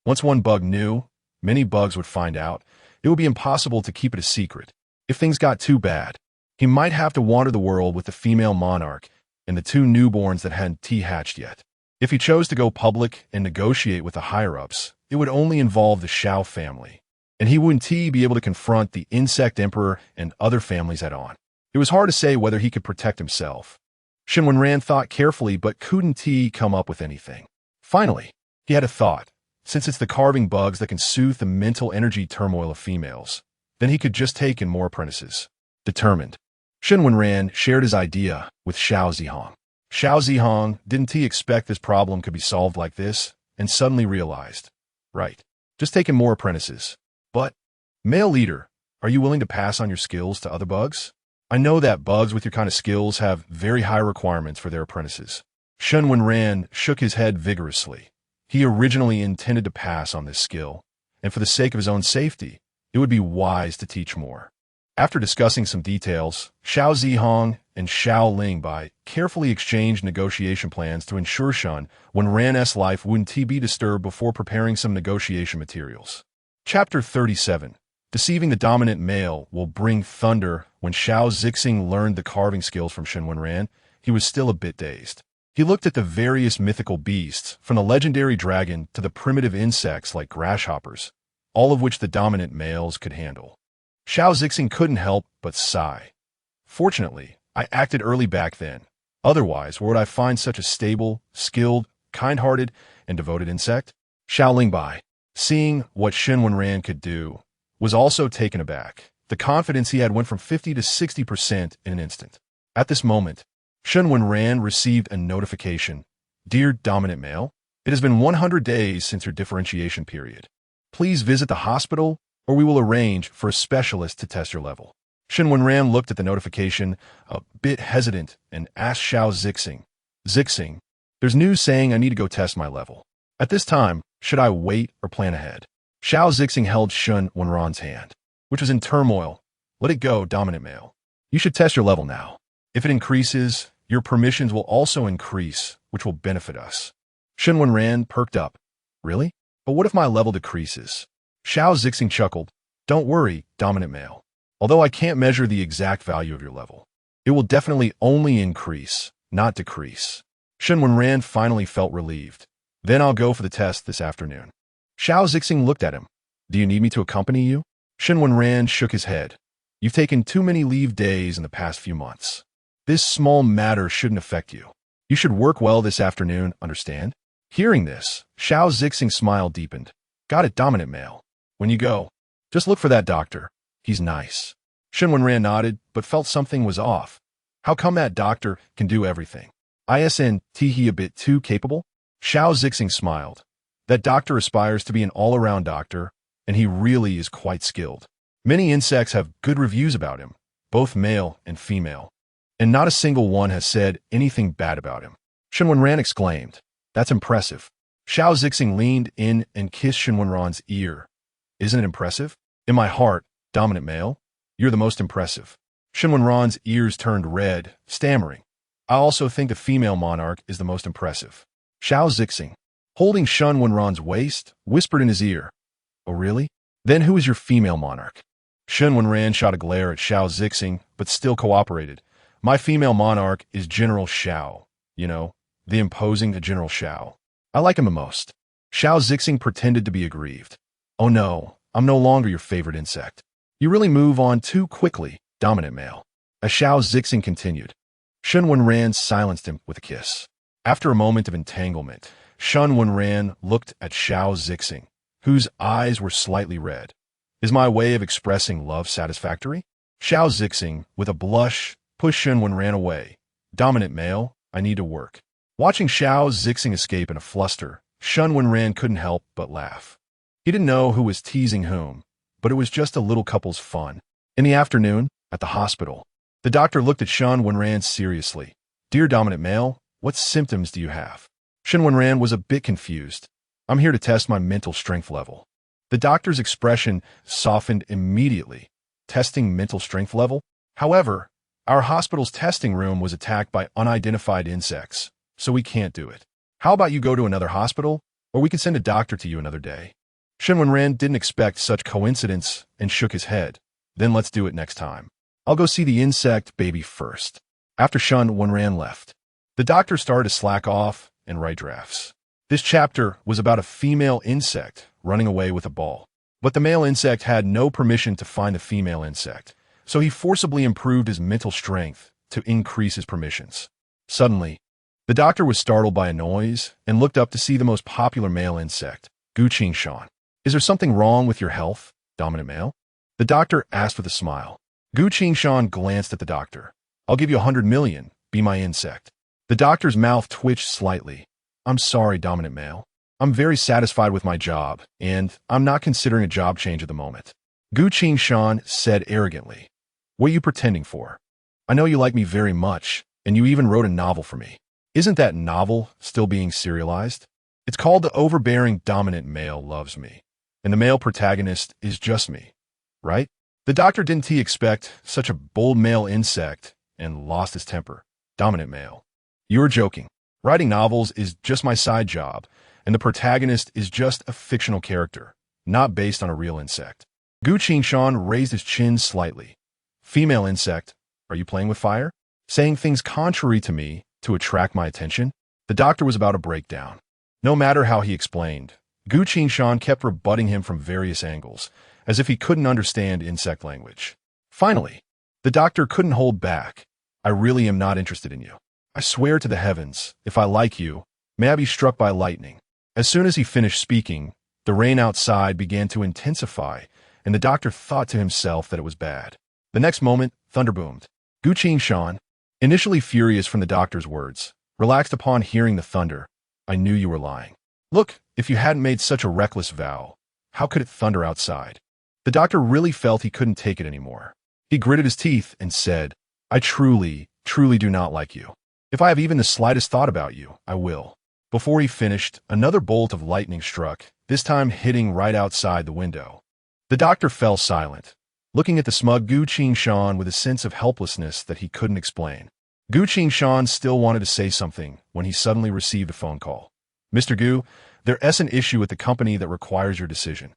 once one bug knew, many bugs would find out. It would be impossible to keep it a secret. If things got too bad, he might have to wander the world with the female monarch and the two newborns that hadn't hatched yet. If he chose to go public and negotiate with the higher-ups, it would only involve the Xiao family, and he wouldn't be able to confront the insect emperor and other families head-on. It was hard to say whether he could protect himself. Shen Wenran thought carefully but couldn't come up with anything. Finally, he had a thought. Since it's the carving bugs that can soothe the mental energy turmoil of females, then he could just take in more apprentices. Determined, Shen Wenran shared his idea with Xiao Zihong. Xiao Zihong didn't expect this problem could be solved like this, and suddenly realized, right, Just taking more apprentices. But, male leader, are you willing to pass on your skills to other bugs? I know that bugs with your kind of skills have very high requirements for their apprentices. Shen Wenran shook his head vigorously. He originally intended to pass on this skill, and for the sake of his own safety, it would be wise to teach more. After discussing some details, Xiao Zihong and Xiao Lingbai carefully exchanged negotiation plans to ensure Shen Wenran's life wouldn't be disturbed before preparing some negotiation materials. Chapter 37. Deceiving the dominant male will bring thunder. When Xiao Zixing learned the carving skills from Shen Wenran, he was still a bit dazed. He looked at the various mythical beasts, from the legendary dragon to the primitive insects like grasshoppers, all of which the dominant males could handle. Xiao Zixing couldn't help but sigh. Fortunately, I acted early back then. Otherwise, where would I find such a stable, skilled, kind-hearted, and devoted insect? Xiao Lingbai, seeing what Shen Wenran could do, was also taken aback. The confidence he had went from 50 to 60% in an instant. At this moment, Shen Wenran received a notification. Dear dominant male, it has been 100 days since your differentiation period. Please visit the hospital, or we will arrange for a specialist to test your level. Shen Wenran looked at the notification, a bit hesitant, and asked Xiao Zixing, Zixing, there's news saying I need to go test my level. At this time, should I wait or plan ahead? Xiao Zixing held Shen Wenran's hand, which was in turmoil. Let it go, dominant male. You should test your level now. If it increases, your permissions will also increase, which will benefit us. Shen Wenran perked up. Really? But what if my level decreases? Xiao Zixing chuckled. Don't worry, dominant male. Although I can't measure the exact value of your level, it will definitely only increase, not decrease. Shen Wenran finally felt relieved. Then I'll go for the test this afternoon. Xiao Zixing looked at him. Do you need me to accompany you? Shen Wenran shook his head. You've taken too many leave days in the past few months. This small matter shouldn't affect you. You should work well this afternoon, understand? Hearing this, Xiao Zixing's smile deepened. Got it, dominant male. When you go, just look for that doctor. He's nice. Shen Wenran nodded, but felt something was off. How come that doctor can do everything? Isn't he a bit too capable? Xiao Zixing smiled. That doctor aspires to be an all-around doctor, and he really is quite skilled. Many insects have good reviews about him, both male and female, and not a single one has said anything bad about him. Shen Wenran exclaimed, That's impressive. Xiao Zixing leaned in and kissed Shen Wenran's ear. Isn't it impressive? In my heart, dominant male, you're the most impressive. Shen Wenran's ears turned red, stammering. I also think the female monarch is the most impressive. Xiao Zixing, holding Shen Wenran's waist, whispered in his ear. Oh really? Then who is your female monarch? Shen Wenran shot a glare at Xiao Zixing, but still cooperated. My female monarch is General Xiao. You know, the imposing General Xiao. I like him the most. Xiao Zixing pretended to be aggrieved. Oh no, I'm no longer your favorite insect. You really move on too quickly, dominant male. As Xiao Zixing continued, Shen Wenran silenced him with a kiss. After a moment of entanglement, Shen Wenran looked at Xiao Zixing, whose eyes were slightly red. Is my way of expressing love satisfactory? Xiao Zixing, with a blush, pushed Shen Wenran away. Dominant male, I need to work. Watching Xiao Zixing escape in a fluster, Shen Wenran couldn't help but laugh. He didn't know who was teasing whom, but it was just a little couple's fun. In the afternoon, at the hospital, the doctor looked at Shen Wenran seriously. Dear dominant male, what symptoms do you have? Shen Wenran was a bit confused. I'm here to test my mental strength level. The doctor's expression softened immediately. Testing mental strength level? However, our hospital's testing room was attacked by unidentified insects, so we can't do it. How about you go to another hospital, or we can send a doctor to you another day? Shen Wenran didn't expect such coincidence and shook his head. Then let's do it next time. I'll go see the insect baby first. After Shen Wenran left, the doctor started to slack off and write drafts. This chapter was about a female insect running away with a ball. But the male insect had no permission to find the female insect, so he forcibly improved his mental strength to increase his permissions. Suddenly, the doctor was startled by a noise and looked up to see the most popular male insect, Gu Qingshan. Is there something wrong with your health, dominant male? The doctor asked with a smile. Gu Qingshan glanced at the doctor. I'll give you 100 million, be my insect. The doctor's mouth twitched slightly. I'm sorry, dominant male. I'm very satisfied with my job, and I'm not considering a job change at the moment. Gu Shan said arrogantly. What are you pretending for? I know you like me very much, and you even wrote a novel for me. Isn't that novel still being serialized? It's called The Overbearing Dominant Male Loves Me, and the male protagonist is just me, right? The doctor didn't expect such a bold male insect and lost his temper. Dominant male. You're joking. Writing novels is just my side job, and the protagonist is just a fictional character, not based on a real insect. Gu Shan raised his chin slightly. Female insect, are you playing with fire? Saying things contrary to me to attract my attention? The doctor was about to break down. No matter how he explained, Gu Shan kept rebutting him from various angles, as if he couldn't understand insect language. Finally, the doctor couldn't hold back. I really am not interested in you. I swear to the heavens, if I like you, may I be struck by lightning. As soon as he finished speaking, the rain outside began to intensify, and the doctor thought to himself that it was bad. The next moment, thunder boomed. Gu Shan, initially furious from the doctor's words, relaxed upon hearing the thunder. I knew you were lying. Look, if you hadn't made such a reckless vow, how could it thunder outside? The doctor really felt he couldn't take it anymore. He gritted his teeth and said, I truly do not like you. If I have even the slightest thought about you, I will. Before he finished, another bolt of lightning struck, this time hitting right outside the window. The doctor fell silent, looking at the smug Gu Shan with a sense of helplessness that he couldn't explain. Gu Shan still wanted to say something when he suddenly received a phone call. Mr. Gu, there's an issue with the company that requires your decision.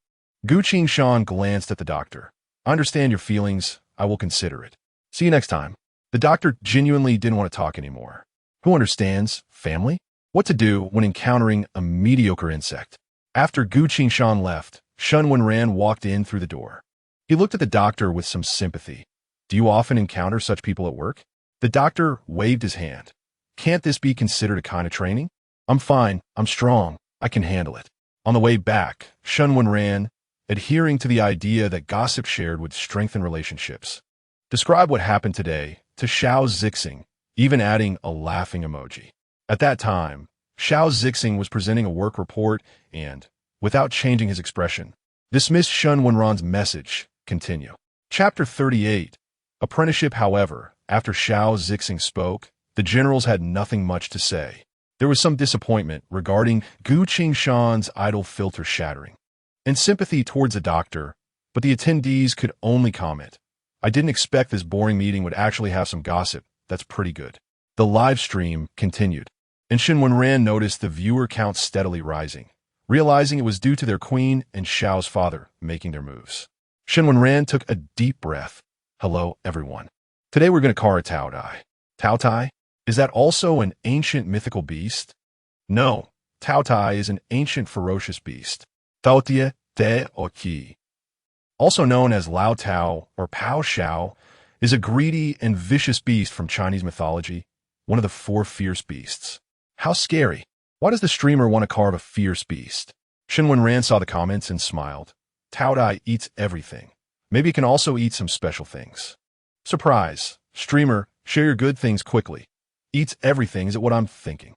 Gu Shan glanced at the doctor. I understand your feelings. I will consider it. See you next time. The doctor genuinely didn't want to talk anymore. Who understands family? What to do when encountering a mediocre insect? After Gu Shan left, Shen Wenran walked in through the door. He looked at the doctor with some sympathy. Do you often encounter such people at work? The doctor waved his hand. Can't this be considered a kind of training? I'm fine. I'm strong. I can handle it. On the way back, Shen Wenran, adhering to the idea that gossip shared would strengthen relationships, described what happened today to Xiao Zixing, even adding a laughing emoji. At that time, Xiao Zixing was presenting a work report and, without changing his expression, dismissed Shen Wenran's message. Continue. Chapter 38. Apprenticeship. However, after Xiao Zixing spoke, the generals had nothing much to say. There was some disappointment regarding Gu Shan's idle filter shattering, and sympathy towards the doctor, but the attendees could only comment. I didn't expect this boring meeting would actually have some gossip. That's pretty good. The live stream continued, and Shen Wenran noticed the viewer count steadily rising, realizing it was due to their queen and Xiao's father making their moves. Shen Wenran took a deep breath. Hello, everyone. Today we're going to car a Tao Tai. Tao Tai? Is that also an ancient mythical beast? No, Tao Tai is an ancient ferocious beast. Tao-Tie-Te or Qi, also known as Lao Tao or Pao Xiao, is a greedy and vicious beast from Chinese mythology, one of the four fierce beasts. How scary. Why does the streamer want to carve a fierce beast? Shen Wenran saw the comments and smiled. Tao Tai eats everything. Maybe it can also eat some special things. Surprise. Streamer, share your good things quickly. Eats everything, is it what I'm thinking?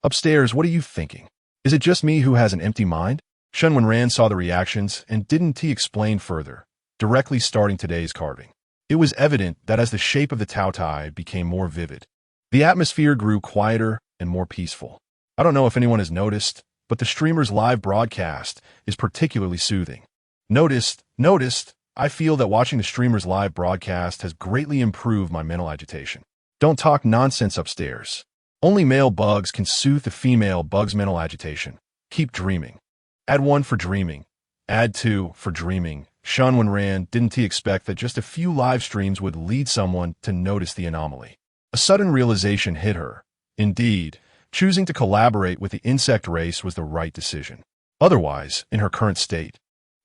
Upstairs, what are you thinking? Is it just me who has an empty mind? Shen Wenran saw the reactions and didn't explain further, directly starting today's carving. It was evident that as the shape of the Tao Tai became more vivid, the atmosphere grew quieter and more peaceful. I don't know if anyone has noticed, but the streamer's live broadcast is particularly soothing. Noticed, I feel that watching the streamer's live broadcast has greatly improved my mental agitation. Don't talk nonsense upstairs. Only male bugs can soothe the female bug's mental agitation. Keep dreaming. Add 1 for dreaming. Add 2 for dreaming. Shen Wenran didn't expect that just a few live streams would lead someone to notice the anomaly. A sudden realization hit her. Indeed, choosing to collaborate with the insect race was the right decision. Otherwise, in her current state,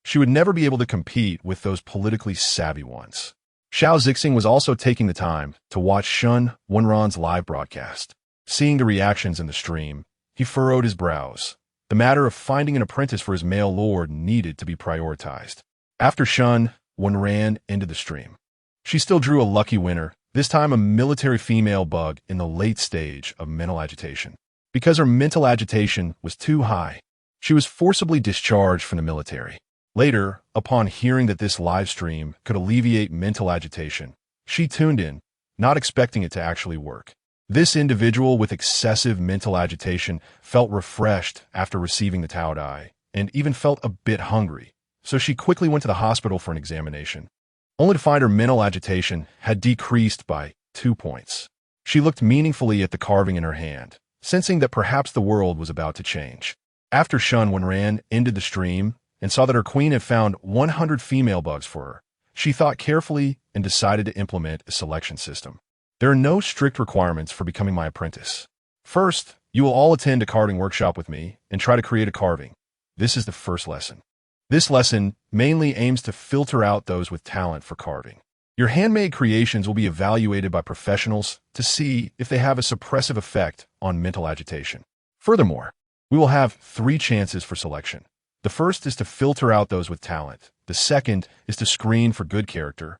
she would never be able to compete with those politically savvy ones. Xiao Zixing was also taking the time to watch Shen Wenran's live broadcast. Seeing the reactions in the stream, he furrowed his brows. The matter of finding an apprentice for his male lord needed to be prioritized. After Shen Wenran ended the stream, she still drew a lucky winner, this time a military female bug in the late stage of mental agitation. Because her mental agitation was too high, She was forcibly discharged from the military. Later, upon hearing that this live stream could alleviate mental agitation, she tuned in, not expecting it to actually work. This individual with excessive mental agitation felt refreshed after receiving the Tao-Dai, and even felt a bit hungry, so she quickly went to the hospital for an examination, only to find her mental agitation had decreased by 2 points. She looked meaningfully at the carving in her hand, sensing that perhaps the world was about to change. After Shen Wenran ended the stream and saw that her queen had found 100 female bugs for her, she thought carefully and decided to implement a selection system. There are no strict requirements for becoming my apprentice. First, you will all attend a carving workshop with me and try to create a carving. This is the first lesson. This lesson mainly aims to filter out those with talent for carving. Your handmade creations will be evaluated by professionals to see if they have a suppressive effect on mental agitation. Furthermore, we will have 3 chances for selection. The first is to filter out those with talent. The second is to screen for good character.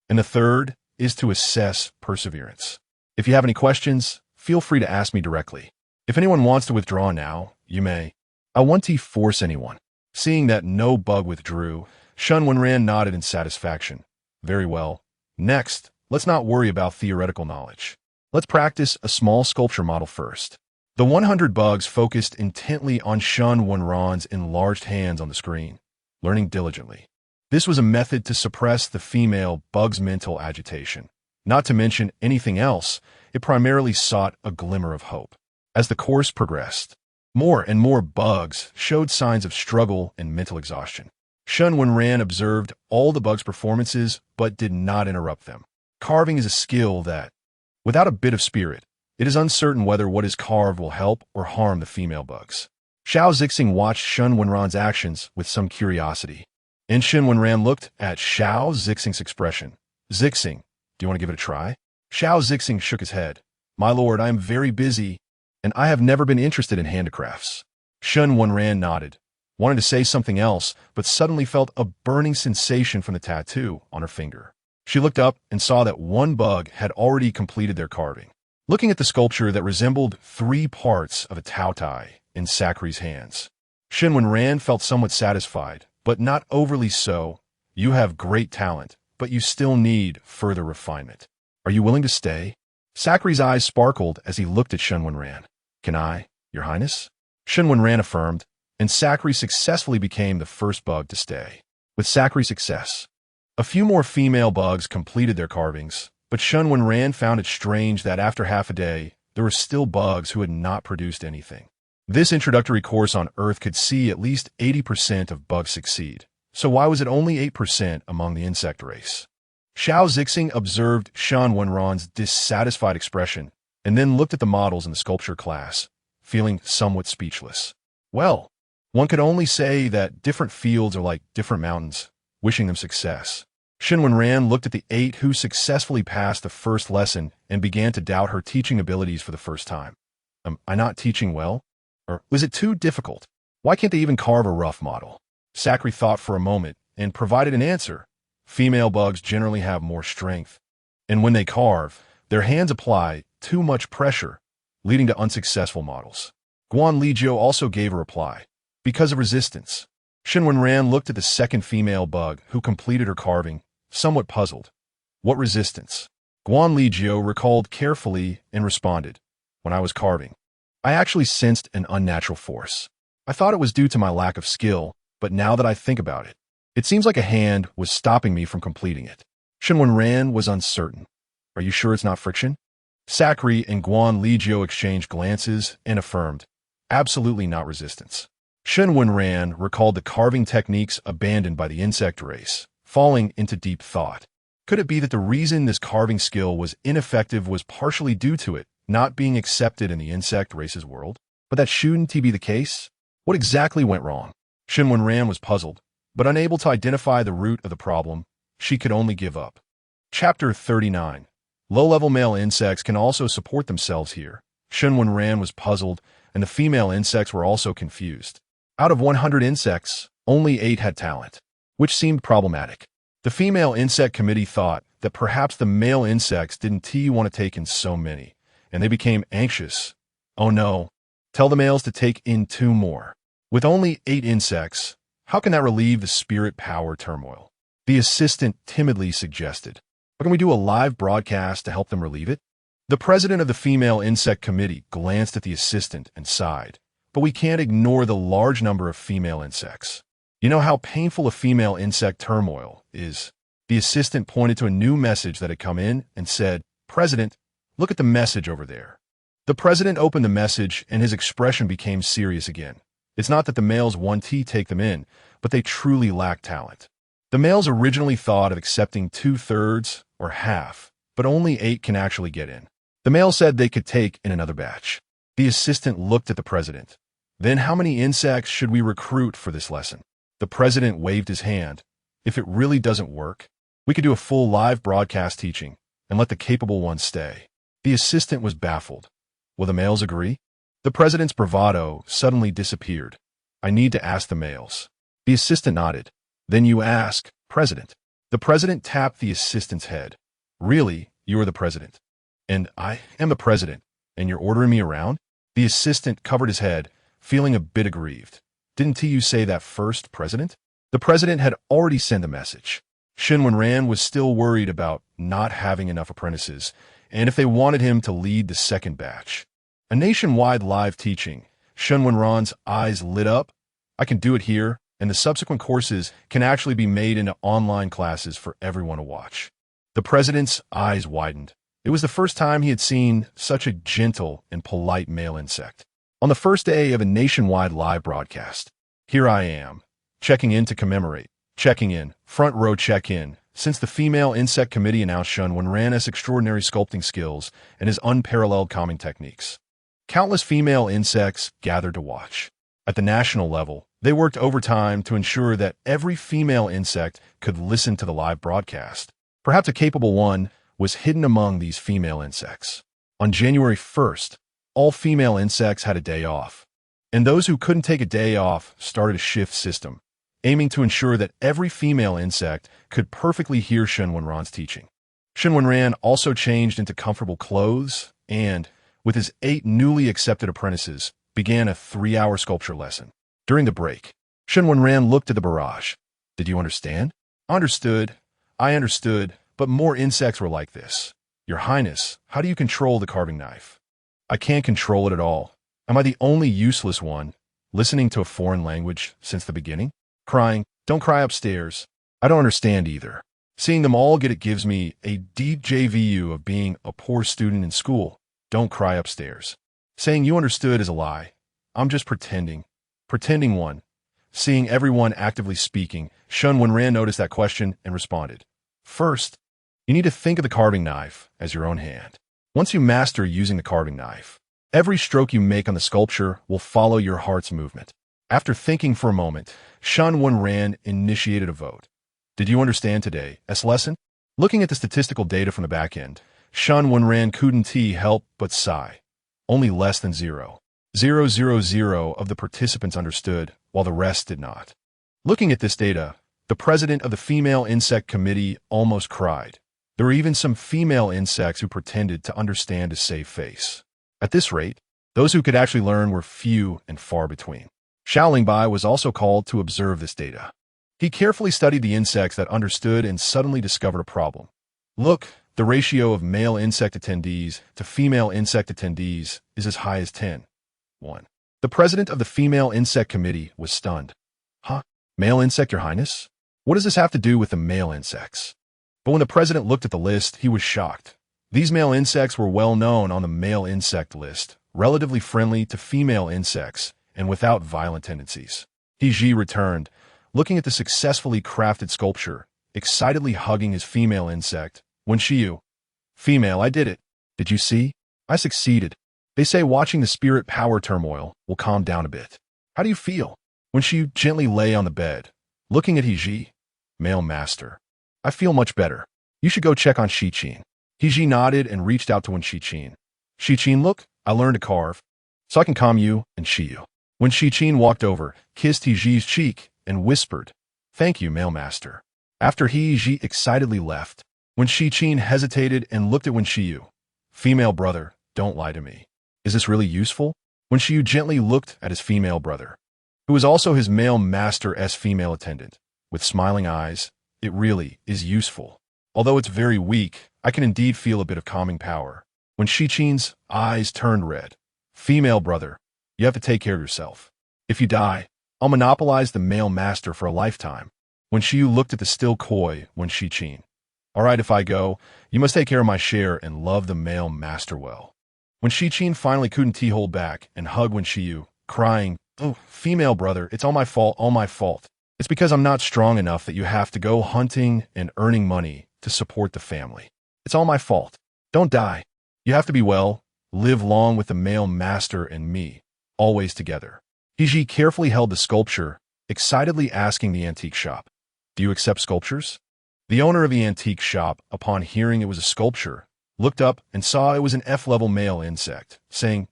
And the third is to assess perseverance. If you have any questions, feel free to ask me directly. If anyone wants to withdraw now, you may. I won't force anyone. Seeing that no bug withdrew, Shen Wenran nodded in satisfaction. Very well. Next, let's not worry about theoretical knowledge. Let's practice a small sculpture model first. The 100 bugs focused intently on Shen Wenran's enlarged hands on the screen, learning diligently. This was a method to suppress the female bug's mental agitation. Not to mention anything else, it primarily sought a glimmer of hope. As the course progressed, more and more bugs showed signs of struggle and mental exhaustion. Shen Wenran observed all the bugs' performances but did not interrupt them. Carving is a skill that, without a bit of spirit, it is uncertain whether what is carved will help or harm the female bugs. Xiao Zixing watched Shen Wenran's actions with some curiosity. And Shen Wenran looked at Xiao Zixing's expression. Zixing, do you want to give it a try? Xiao Zixing shook his head. My lord, I am very busy, and I have never been interested in handicrafts. Shen Wenran nodded, wanted to say something else, but suddenly felt a burning sensation from the tattoo on her finger. She looked up and saw that 1 bug had already completed their carving. Looking at the sculpture that resembled 3 parts of a Tao-Tai in Sakri's hands, Shen Wenran felt somewhat satisfied, but not overly so. You have great talent, but you still need further refinement. Are you willing to stay? Sakri's eyes sparkled as he looked at Shen Wenran. Can I, Your Highness? Shen Wenran affirmed, and Sakri successfully became the first bug to stay. With Sakri's success, a few more female bugs completed their carvings, but Shen Wenran found it strange that after half a day, there were still bugs who had not produced anything. This introductory course on Earth could see at least 80% of bugs succeed, so why was it only 8% among the insect race? Xiao Zixing observed Shen Wenran's dissatisfied expression and then looked at the models in the sculpture class, feeling somewhat speechless. Well, one could only say that different fields are like different mountains, wishing them success. Shen Wenran looked at the 8 who successfully passed the first lesson and began to doubt her teaching abilities for the first time. Am I not teaching well? Or was it too difficult? Why can't they even carve a rough model? Sakri thought for a moment and provided an answer. Female bugs generally have more strength, and when they carve, their hands apply too much pressure, leading to unsuccessful models. Guan Lijiu also gave a reply. Because of resistance. Shen Wenran looked at the second female bug who completed her carving, somewhat puzzled. What resistance? Guan Lijiu recalled carefully and responded. When I was carving, I actually sensed an unnatural force. I thought it was due to my lack of skill, but now that I think about it, it seems like a hand was stopping me from completing it. Shen Wenran was uncertain. Are you sure it's not friction? Sakri and Guan Lijiu exchanged glances and affirmed. Absolutely not resistance. Shen Wenran recalled the carving techniques abandoned by the insect race, falling into deep thought. Could it be that the reason this carving skill was ineffective was partially due to it not being accepted in the insect race's world? But that shouldn't be the case? What exactly went wrong? Shen Wenran was puzzled, but unable to identify the root of the problem. She could only give up. Chapter 39. Low-level male insects can also support themselves here. Shen Wenran was puzzled, and the female insects were also confused. Out of 100 insects, only 8 had talent, which seemed problematic. The female insect committee thought that perhaps the male insects didn't want to take in so many, and they became anxious. Oh no, tell the males to take in 2 more. With only 8 insects, how can that relieve the spirit power turmoil? The assistant timidly suggested. But can we do a live broadcast to help them relieve it? The president of the female insect committee glanced at the assistant and sighed. But we can't ignore the large number of female insects. You know how painful a female insect turmoil is. The assistant pointed to a new message that had come in and said, "President, look at the message over there." The president opened the message and his expression became serious again. It's not that the males want to take them in, but they truly lack talent. The males originally thought of accepting 2/3 or half, but only 8 can actually get in. The male said they could take in another batch. The assistant looked at the president. Then how many insects should we recruit for this lesson? The president waved his hand. If it really doesn't work, we could do a full live broadcast teaching and let the capable ones stay. The assistant was baffled. Will the males agree? The president's bravado suddenly disappeared. I need to ask the males. The assistant nodded. Then you ask, President. The president tapped the assistant's head. Really, you are the president. And I am the president, and you're ordering me around? The assistant covered his head, feeling a bit aggrieved. Didn't you say that first, President? The president had already sent a message. Shen Wenran was still worried about not having enough apprentices, and if they wanted him to lead the second batch. A nationwide live teaching. Shen Wenran's eyes lit up. I can do it here, and the subsequent courses can actually be made into online classes for everyone to watch. The president's eyes widened. It was the first time he had seen such a gentle and polite male insect. On the first day of a nationwide live broadcast, here I am, checking in to commemorate. Checking in, front row check-in, since the female insect committee announced Shen Wenran's extraordinary sculpting skills and his unparalleled calming techniques. Countless female insects gathered to watch. At the national level, they worked overtime to ensure that every female insect could listen to the live broadcast. Perhaps a capable one was hidden among these female insects. On January 1st, all female insects had a day off, and those who couldn't take a day off started a shift system, aiming to ensure that every female insect could perfectly hear Shen Wenran's teaching. Shen Wenran also changed into comfortable clothes and, with his 8 newly accepted apprentices, began a 3-hour sculpture lesson. During the break, Shen Wenran looked at the barrage. Did you understand? Understood. I understood, but more insects were like this. Your Highness, how do you control the carving knife? I can't control it at all. Am I the only useless one, listening to a foreign language since the beginning? Crying, don't cry upstairs. I don't understand either. Seeing them all get it gives me a deja vu of being a poor student in school. Don't cry upstairs. Saying you understood is a lie. I'm just pretending. Pretending one. Seeing everyone actively speaking, Shen Wenran noticed that question and responded. First, you need to think of the carving knife as your own hand. Once you master using the carving knife, every stroke you make on the sculpture will follow your heart's movement. After thinking for a moment, Shen Wenran initiated a vote. Did you understand today's lesson? Looking at the statistical data from the back end, Shen Wenran couldn't help but sigh. Only less than 0.000 of the participants understood, while the rest did not. Looking at this data, the president of the female insect committee almost cried. There were even some female insects who pretended to understand to save face. At this rate, those who could actually learn were few and far between. Xiaolingbai was also called to observe this data. He carefully studied the insects that understood and suddenly discovered a problem. Look, the ratio of male insect attendees to female insect attendees is as high as 10:1. The president of the female insect committee was stunned. Huh? Male insect, Your Highness? What does this have to do with the male insects? But when the president looked at the list, he was shocked. These male insects were well known on the male insect list, relatively friendly to female insects, and without violent tendencies. He returned, looking at the successfully crafted sculpture, excitedly hugging his female insect. When female, I did it. Did you see? I succeeded. They say watching the spirit power turmoil will calm down a bit. How do you feel? When she gently lay on the bed, looking at He, male master. I feel much better. You should go check on Shi-Qin. He nodded and reached out to Shi-Qin. Shi-Qin, look, I learned to carve, so I can calm you and Shi-Yu. When Shi-Qin walked over, kissed He's cheek, and whispered, Thank you, male master. After He excitedly left, when Shi-Qin hesitated and looked at Shi-Yu. Female brother, don't lie to me. Is this really useful? When Shi-Yu gently looked at his female brother. who was also his male master's female attendant. With smiling eyes, "It really is useful. Although it's very weak, I can indeed feel a bit of calming power." When Shichin's eyes turned red, "Female brother, you have to take care of yourself. If you die, I'll monopolize the male master for a lifetime." When Shiyu looked at the still coy when Shichin, "All right, if I go, you must take care of my share and love the male master well." When Shichin finally couldn't hold back and hugged when Shiyu, crying, "Oh, female brother, it's all my fault, all my fault. It's because I'm not strong enough that you have to go hunting and earning money to support the family. It's all my fault. Don't die. You have to be well, live long with the male master and me, always together." Hiji carefully held the sculpture, excitedly asking the antique shop, "Do you accept sculptures?" The owner of the antique shop, upon hearing it was a sculpture, looked up and saw it was an F-level male insect, saying,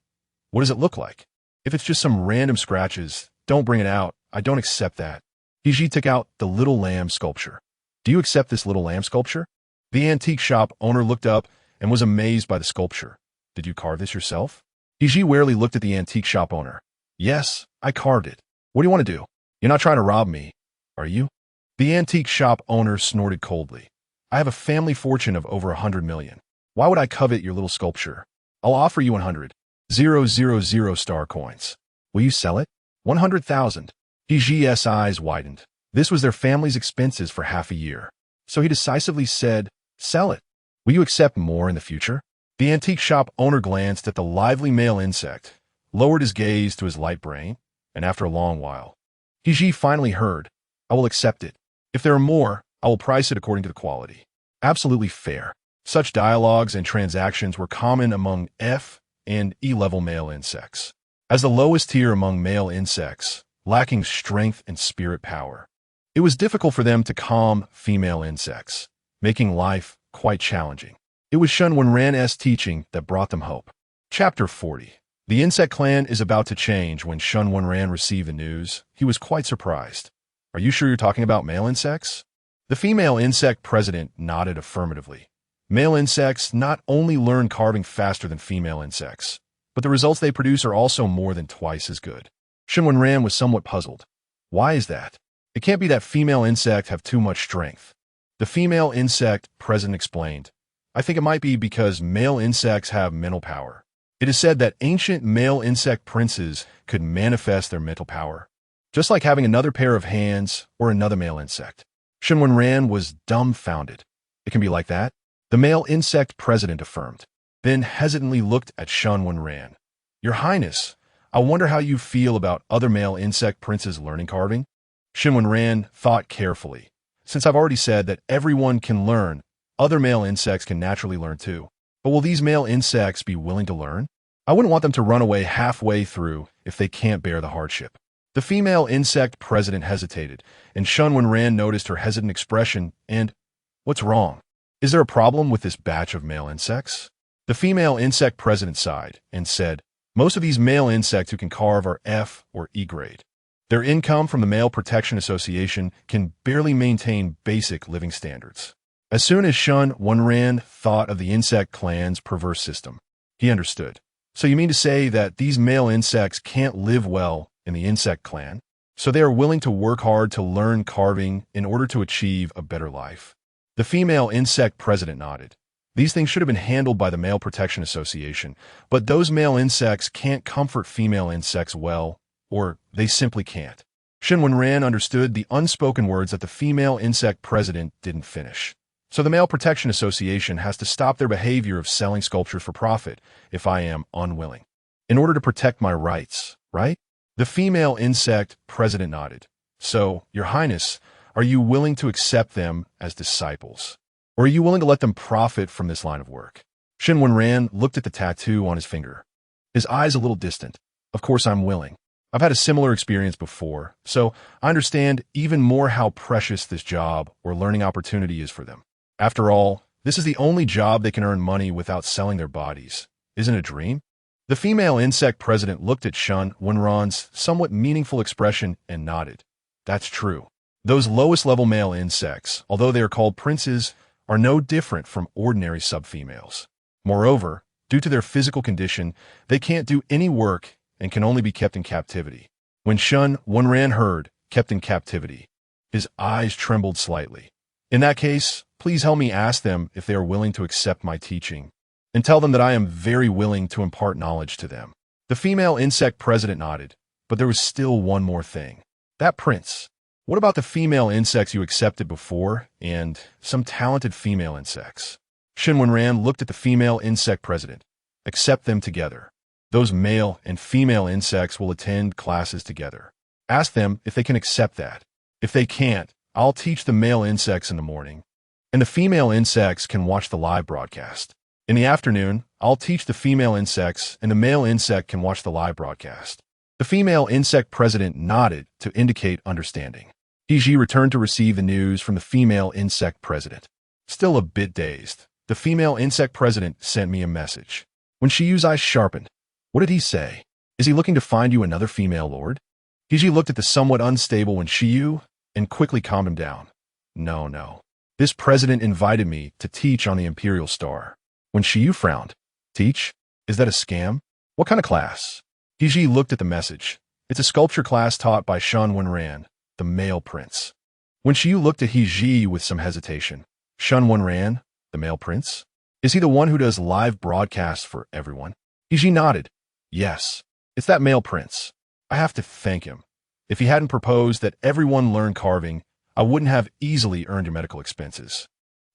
"What does it look like? If it's just some random scratches, don't bring it out. I don't accept that." Hiji took out the little lamb sculpture. "Do you accept this little lamb sculpture?" The antique shop owner looked up and was amazed by the sculpture. "Did you carve this yourself?" Hiji warily looked at the antique shop owner. "Yes, I carved it. What do you want to do? You're not trying to rob me, are you?" The antique shop owner snorted coldly. "I have a family fortune of over 100 million. Why would I covet your little sculpture? I'll offer you 100,000 star coins. Will you sell it?" 100,000. Hiji's eyes widened. This was their family's expenses for half a year. So he decisively said, "Sell it. Will you accept more in the future?" The antique shop owner glanced at the lively male insect, lowered his gaze to his light brain, and after a long while, Hiji finally heard, "I will accept it. If there are more, I will price it according to the quality." Absolutely fair. Such dialogues and transactions were common among F and E-level male insects. As the lowest tier among male insects, lacking strength and spirit power, it was difficult for them to calm female insects, making life quite challenging. It was Shen Wenran's teaching that brought them hope. Chapter 40. The insect clan is about to change. When Shen Wenran received the news, he was quite surprised. "Are you sure you're talking about male insects?" The female insect president nodded affirmatively. Male insects not only learn carving faster than female insects, but the results they produce are also more than twice as good. Shen Wenran was somewhat puzzled. Why is that? It can't be that female insects have too much strength. The female insect president explained, "I think it might be because male insects have mental power. It is said that ancient male insect princes could manifest their mental power, just like having another pair of hands or another male insect." Shen Wenran was dumbfounded. "It can be like that?" The male insect president affirmed, then hesitantly looked at Shen Wenran. "Your Highness, I wonder how you feel about other male insect princes learning carving?" Shen Wenran thought carefully. "Since I've already said that everyone can learn, other male insects can naturally learn too. But will these male insects be willing to learn? I wouldn't want them to run away halfway through if they can't bear the hardship." The female insect president hesitated, and Shen Wenran noticed her hesitant expression and, "What's wrong? Is there a problem with this batch of male insects?" The female insect president sighed and said, "Most of these male insects who can carve are F or E grade. Their income from the Male Protection Association can barely maintain basic living standards." As soon as Shen Wenran thought of the insect clan's perverse system, he understood. "So you mean to say that these male insects can't live well in the insect clan, so they are willing to work hard to learn carving in order to achieve a better life?" The female insect president nodded. "These things should have been handled by the Male Protection Association, but those male insects can't comfort female insects well, or they simply can't." Shen Wenran understood the unspoken words that the female insect president didn't finish. "So the Male Protection Association has to stop their behavior of selling sculptures for profit if I am unwilling, in order to protect my rights, right?" The female insect president nodded. "So, Your Highness, are you willing to accept them as disciples? Or are you willing to let them profit from this line of work?" Shen Wenran looked at the tattoo on his finger, his eyes a little distant. "Of course I'm willing. I've had a similar experience before, so I understand even more how precious this job or learning opportunity is for them. After all, this is the only job they can earn money without selling their bodies. Isn't it a dream?" The female insect president looked at Shen Wenran's somewhat meaningful expression and nodded. "That's true. Those lowest-level male insects, although they are called princes, are no different from ordinary subfemales. Moreover, due to their physical condition, they can't do any work and can only be kept in captivity. When Shen Wenran heard, kept in captivity, his eyes trembled slightly. In that case, please help me ask them if they are willing to accept my teaching, and tell them that I am very willing to impart knowledge to them. The female insect president nodded, but there was still one more thing. That prince. What about the female insects you accepted before, and some talented female insects? Shen Wenran looked at the female insect president. Accept them together. Those male and female insects will attend classes together. Ask them if they can accept that. If they can't, I'll teach the male insects in the morning, and the female insects can watch the live broadcast. In the afternoon, I'll teach the female insects, and the male insect can watch the live broadcast. The female insect president nodded to indicate understanding. He returned to receive the news from the female insect president. Still a bit dazed, the female insect president sent me a message. When Shiyu's eyes sharpened, what did he say? Is he looking to find you another female lord? He looked at the somewhat unstable when Shiyu and quickly calmed him down. No. This president invited me to teach on the Imperial Star. When Shiyu frowned, teach? Is that a scam? What kind of class? He looked at the message. It's a sculpture class taught by Shen Wenran, the male prince. When Shiyu looked at He with some hesitation, Shen Wenran, the male prince? Is he the one who does live broadcasts for everyone? He nodded. Yes, it's that male prince. I have to thank him. If he hadn't proposed that everyone learn carving, I wouldn't have easily earned your medical expenses.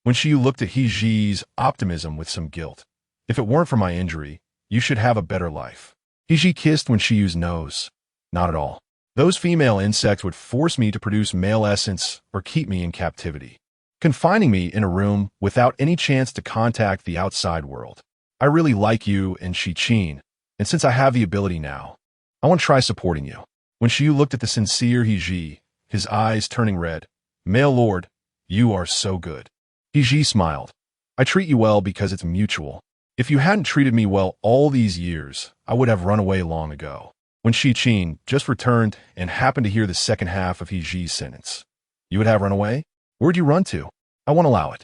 When Shiyu looked at He's optimism with some guilt. If it weren't for my injury, you should have a better life. He kissed when Shiyu's nose. Not at all. Those female insects would force me to produce male essence or keep me in captivity, confining me in a room without any chance to contact the outside world. I really like you and Shi-Chin, and since I have the ability now, I want to try supporting you. When Shiyu looked at the sincere He, his eyes turning red, Male Lord, you are so good. He smiled. I treat you well because it's mutual. If you hadn't treated me well all these years, I would have run away long ago. When Shi-Chin just returned and happened to hear the second half of He's sentence. You would have run away? Where'd you run to? I won't allow it.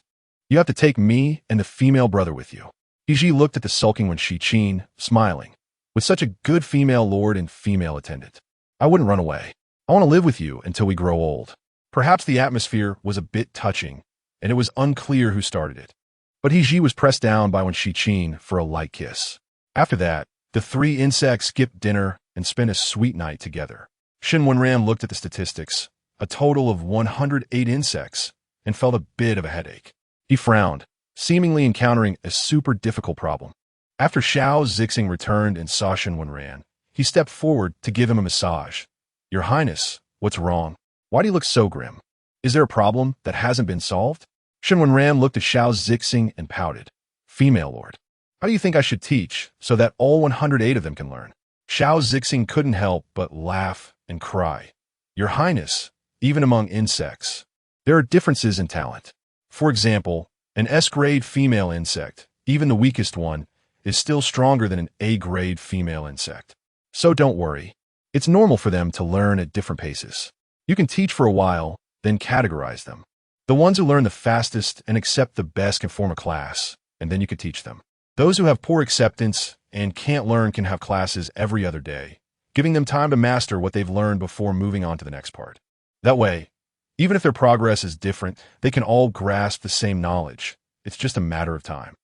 You have to take me and the female brother with you. He looked at the sulking when Shi-Chin, smiling. With such a good female lord and female attendant, I wouldn't run away. I want to live with you until we grow old. Perhaps the atmosphere was a bit touching, and it was unclear who started it. But He was pressed down by when Shi-Chin for a light kiss. After that, the three insects skipped dinner and spent a sweet night together. Shen Wenran looked at the statistics, a total of 108 insects, and felt a bit of a headache. He frowned, seemingly encountering a super difficult problem. After Xiao Zixing returned and saw Shen Wenran, he stepped forward to give him a massage. Your Highness, what's wrong? Why do you look so grim? Is there a problem that hasn't been solved? Shen Wenran looked at Xiao Zixing and pouted. Female Lord, how do you think I should teach so that all 108 of them can learn? Xiao Zixing couldn't help but laugh and cry. Your Highness, even among insects, there are differences in talent. For example, an S-grade female insect, even the weakest one, is still stronger than an A-grade female insect. So don't worry. It's normal for them to learn at different paces. You can teach for a while, then categorize them. The ones who learn the fastest and accept the best can form a class, and then you can teach them. Those who have poor acceptance and can't learn can have classes every other day, giving them time to master what they've learned before moving on to the next part. That way, even if their progress is different, they can all grasp the same knowledge. It's just a matter of time.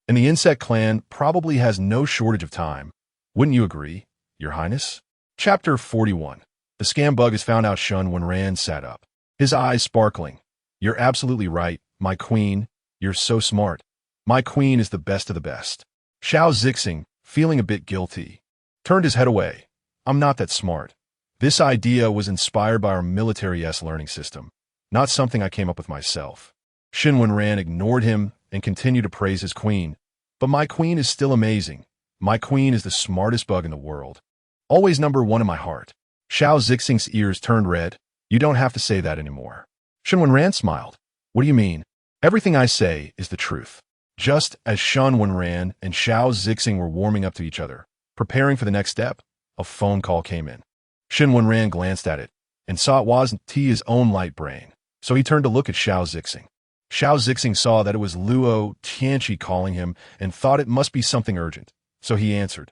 And the insect clan probably has no shortage of time. Wouldn't you agree, Your Highness? Chapter 41. The scam bug has found out. Shen Wenran sat up, his eyes sparkling. You're absolutely right, my queen. You're so smart. My queen is the best of the best. Xiao Zixing, feeling a bit guilty, turned his head away. I'm not that smart. This idea was inspired by our military-esque learning system, not something I came up with myself. Shen Wenran ignored him and continued to praise his queen. But my queen is still amazing. My queen is the smartest bug in the world. Always number one in my heart. Xiao Zixing's ears turned red. You don't have to say that anymore. Shen Wenran smiled. What do you mean? Everything I say is the truth. Just as Shen Wenran and Xiao Zixing were warming up to each other, preparing for the next step, a phone call came in. Shen Wenran glanced at it and saw it wasn't his own light brain, so he turned to look at Xiao Zixing. Xiao Zixing saw that it was Luo Tianqi calling him and thought it must be something urgent, so he answered.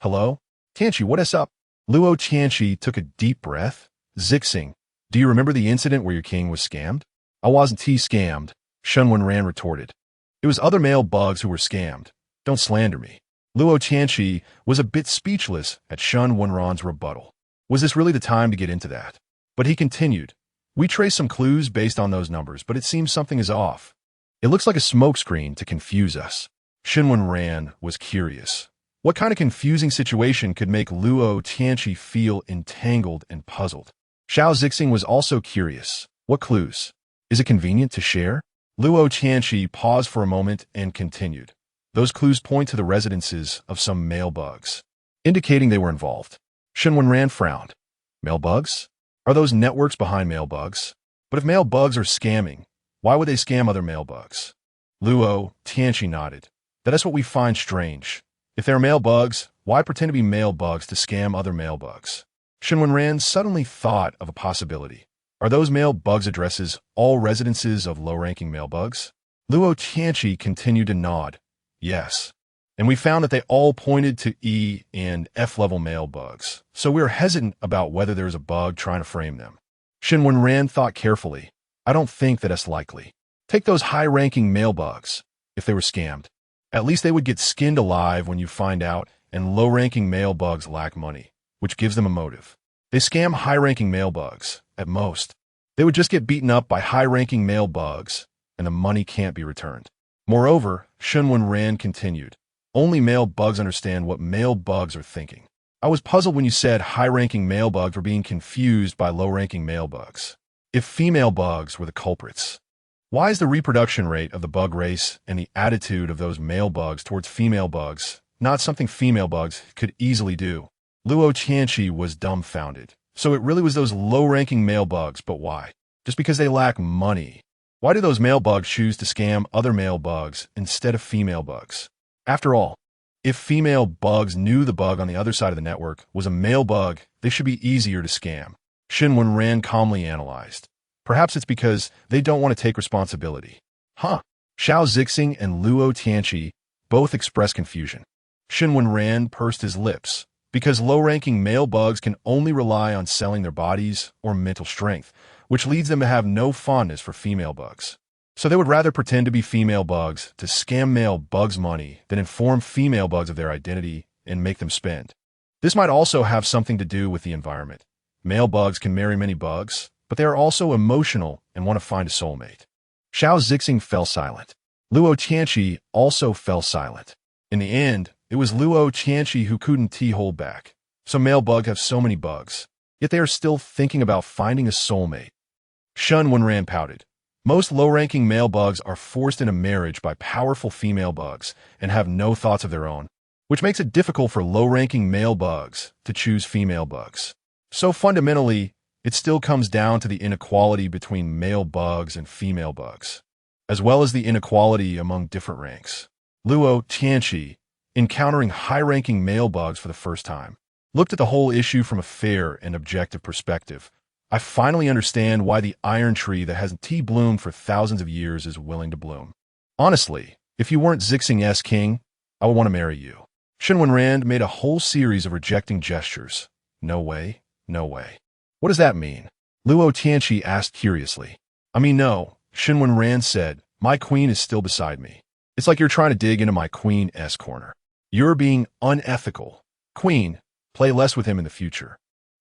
Hello? Tianqi, what is up? Luo Tianqi took a deep breath. Zixing, do you remember the incident where your king was scammed? I wasn't scammed, Shen Wenran retorted. It was other male bugs who were scammed. Don't slander me. Luo Tianqi was a bit speechless at Shen Wenran's rebuttal. Was this really the time to get into that? But he continued. We traced some clues based on those numbers, but it seems something is off. It looks like a smokescreen to confuse us. Shen Wenran was curious. What kind of confusing situation could make Luo Tianqi feel entangled and puzzled? Xiao Zixing was also curious. What clues? Is it convenient to share? Luo Tianqi paused for a moment and continued. Those clues point to the residences of some male bugs, indicating they were involved. Shen Wenran frowned. Male bugs? Are those networks behind male bugs? But if male bugs are scamming, why would they scam other male bugs? Luo Tianqi nodded. That is what we find strange. If they're male bugs, why pretend to be male bugs to scam other male bugs? Shen Wenran suddenly thought of a possibility. Are those male bugs' addresses all residences of low-ranking male bugs? Luo Tianqi continued to nod. Yes. And we found that they all pointed to E and F-level male bugs, so we are hesitant about whether there's a bug trying to frame them. Shen Wenran thought carefully. I don't think that it's likely. Take those high-ranking male bugs. If they were scammed, at least they would get skinned alive when you find out, and low-ranking male bugs lack money, which gives them a motive. They scam high-ranking male bugs, at most. They would just get beaten up by high-ranking male bugs, and the money can't be returned. Moreover, Shen Wenran continued, only male bugs understand what male bugs are thinking. I was puzzled when you said high-ranking male bugs were being confused by low-ranking male bugs. If female bugs were the culprits, why is the reproduction rate of the bug race and the attitude of those male bugs towards female bugs not something female bugs could easily do? Luo Tianqi was dumbfounded. So it really was those low-ranking male bugs, but why? Just because they lack money. Why do those male bugs choose to scam other male bugs instead of female bugs? After all, if female bugs knew the bug on the other side of the network was a male bug, they should be easier to scam. Shen Wenran calmly analyzed. Perhaps it's because they don't want to take responsibility. Xiao Zixing and Luo Tianqi both expressed confusion. Shen Wenran pursed his lips. Because low-ranking male bugs can only rely on selling their bodies or mental strength, which leads them to have no fondness for female bugs. So they would rather pretend to be female bugs to scam male bugs' money than inform female bugs of their identity and make them spend. This might also have something to do with the environment. Male bugs can marry many bugs, but they are also emotional and want to find a soulmate. Xiao Zixing fell silent. Luo Tianqi also fell silent. In the end, it was Luo Tianqi who couldn't hold back. So male bugs have so many bugs, yet they are still thinking about finding a soulmate. Shen Wenran pouted. Most low-ranking male bugs are forced into marriage by powerful female bugs and have no thoughts of their own, which makes it difficult for low-ranking male bugs to choose female bugs. So fundamentally, it still comes down to the inequality between male bugs and female bugs, as well as the inequality among different ranks. Luo Tianqi, encountering high-ranking male bugs for the first time, looked at the whole issue from a fair and objective perspective. I finally understand why the iron tree that hasn't bloomed for thousands of years is willing to bloom. Honestly, if you weren't Zixing's king, I would want to marry you. Shen Wenran made a whole series of rejecting gestures. No way, no way. What does that mean? Luo Tianqi asked curiously. I mean, no, Shen Wenran said, my queen is still beside me. It's like you're trying to dig into my queen's corner. You're being unethical. Queen, play less with him in the future.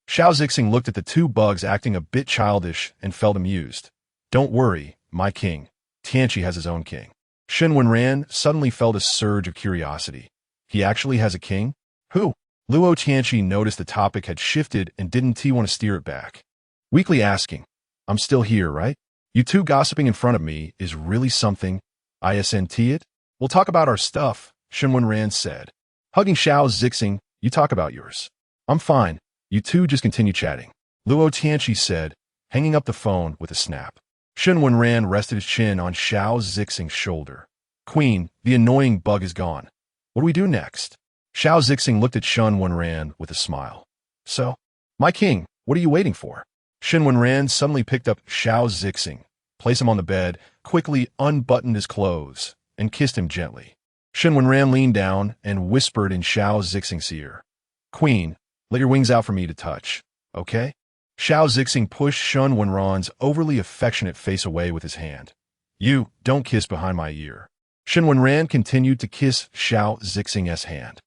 Xiao Zixing looked at the two bugs acting a bit childish and felt amused. Don't worry, my king. Tianqi has his own king. Shen Wenran suddenly felt a surge of curiosity. He actually has a king? Who? Luo Tianqi noticed the topic had shifted and didn't want to steer it back. Weakly asking, I'm still here, right? You two gossiping in front of me is really something. Isn't it? We'll talk about our stuff, Shen Wenran said. Hugging Xiao Zixing, you talk about yours. I'm fine. You two just continue chatting. Luo Tianqi said, hanging up the phone with a snap. Shen Wenran rested his chin on Xiao Zixing's shoulder. Queen, the annoying bug is gone. What do we do next? Xiao Zixing looked at Shen Wenran with a smile. So, my king, what are you waiting for? Shen Wenran suddenly picked up Xiao Zixing, placed him on the bed, quickly unbuttoned his clothes, and kissed him gently. Shen Wenran leaned down and whispered in Xiao Zixing's ear. Queen, Let your wings out for me to touch, okay? Xiao Zixing pushed Shen Wenran's overly affectionate face away with his hand. You, don't kiss behind my ear. Shen Wenran continued to kiss Xiao Zixing's hand.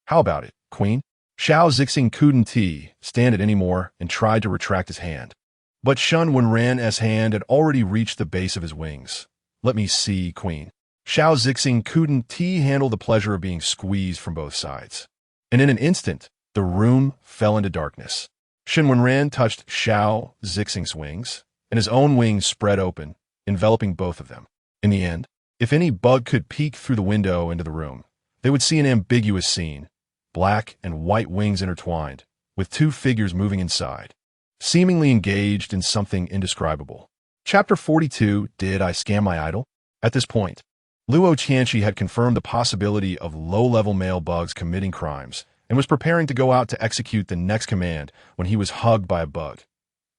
How about it, Queen? Xiao Zixing couldn't stand it anymore and tried to retract his hand. But Shen Wenran's hand had already reached the base of his wings. Let me see, Queen. Xiao Zixing couldn't handle the pleasure of being squeezed from both sides. And in an instant, the room fell into darkness. Shen Wenran touched Xiao Zixing's wings, and his own wings spread open, enveloping both of them. In the end, if any bug could peek through the window into the room, they would see an ambiguous scene, black and white wings intertwined, with two figures moving inside, seemingly engaged in something indescribable. Chapter 42, Did I Scam My Idol? At this point, Luo Tianqi had confirmed the possibility of low-level male bugs committing crimes and was preparing to go out to execute the next command when he was hugged by a bug.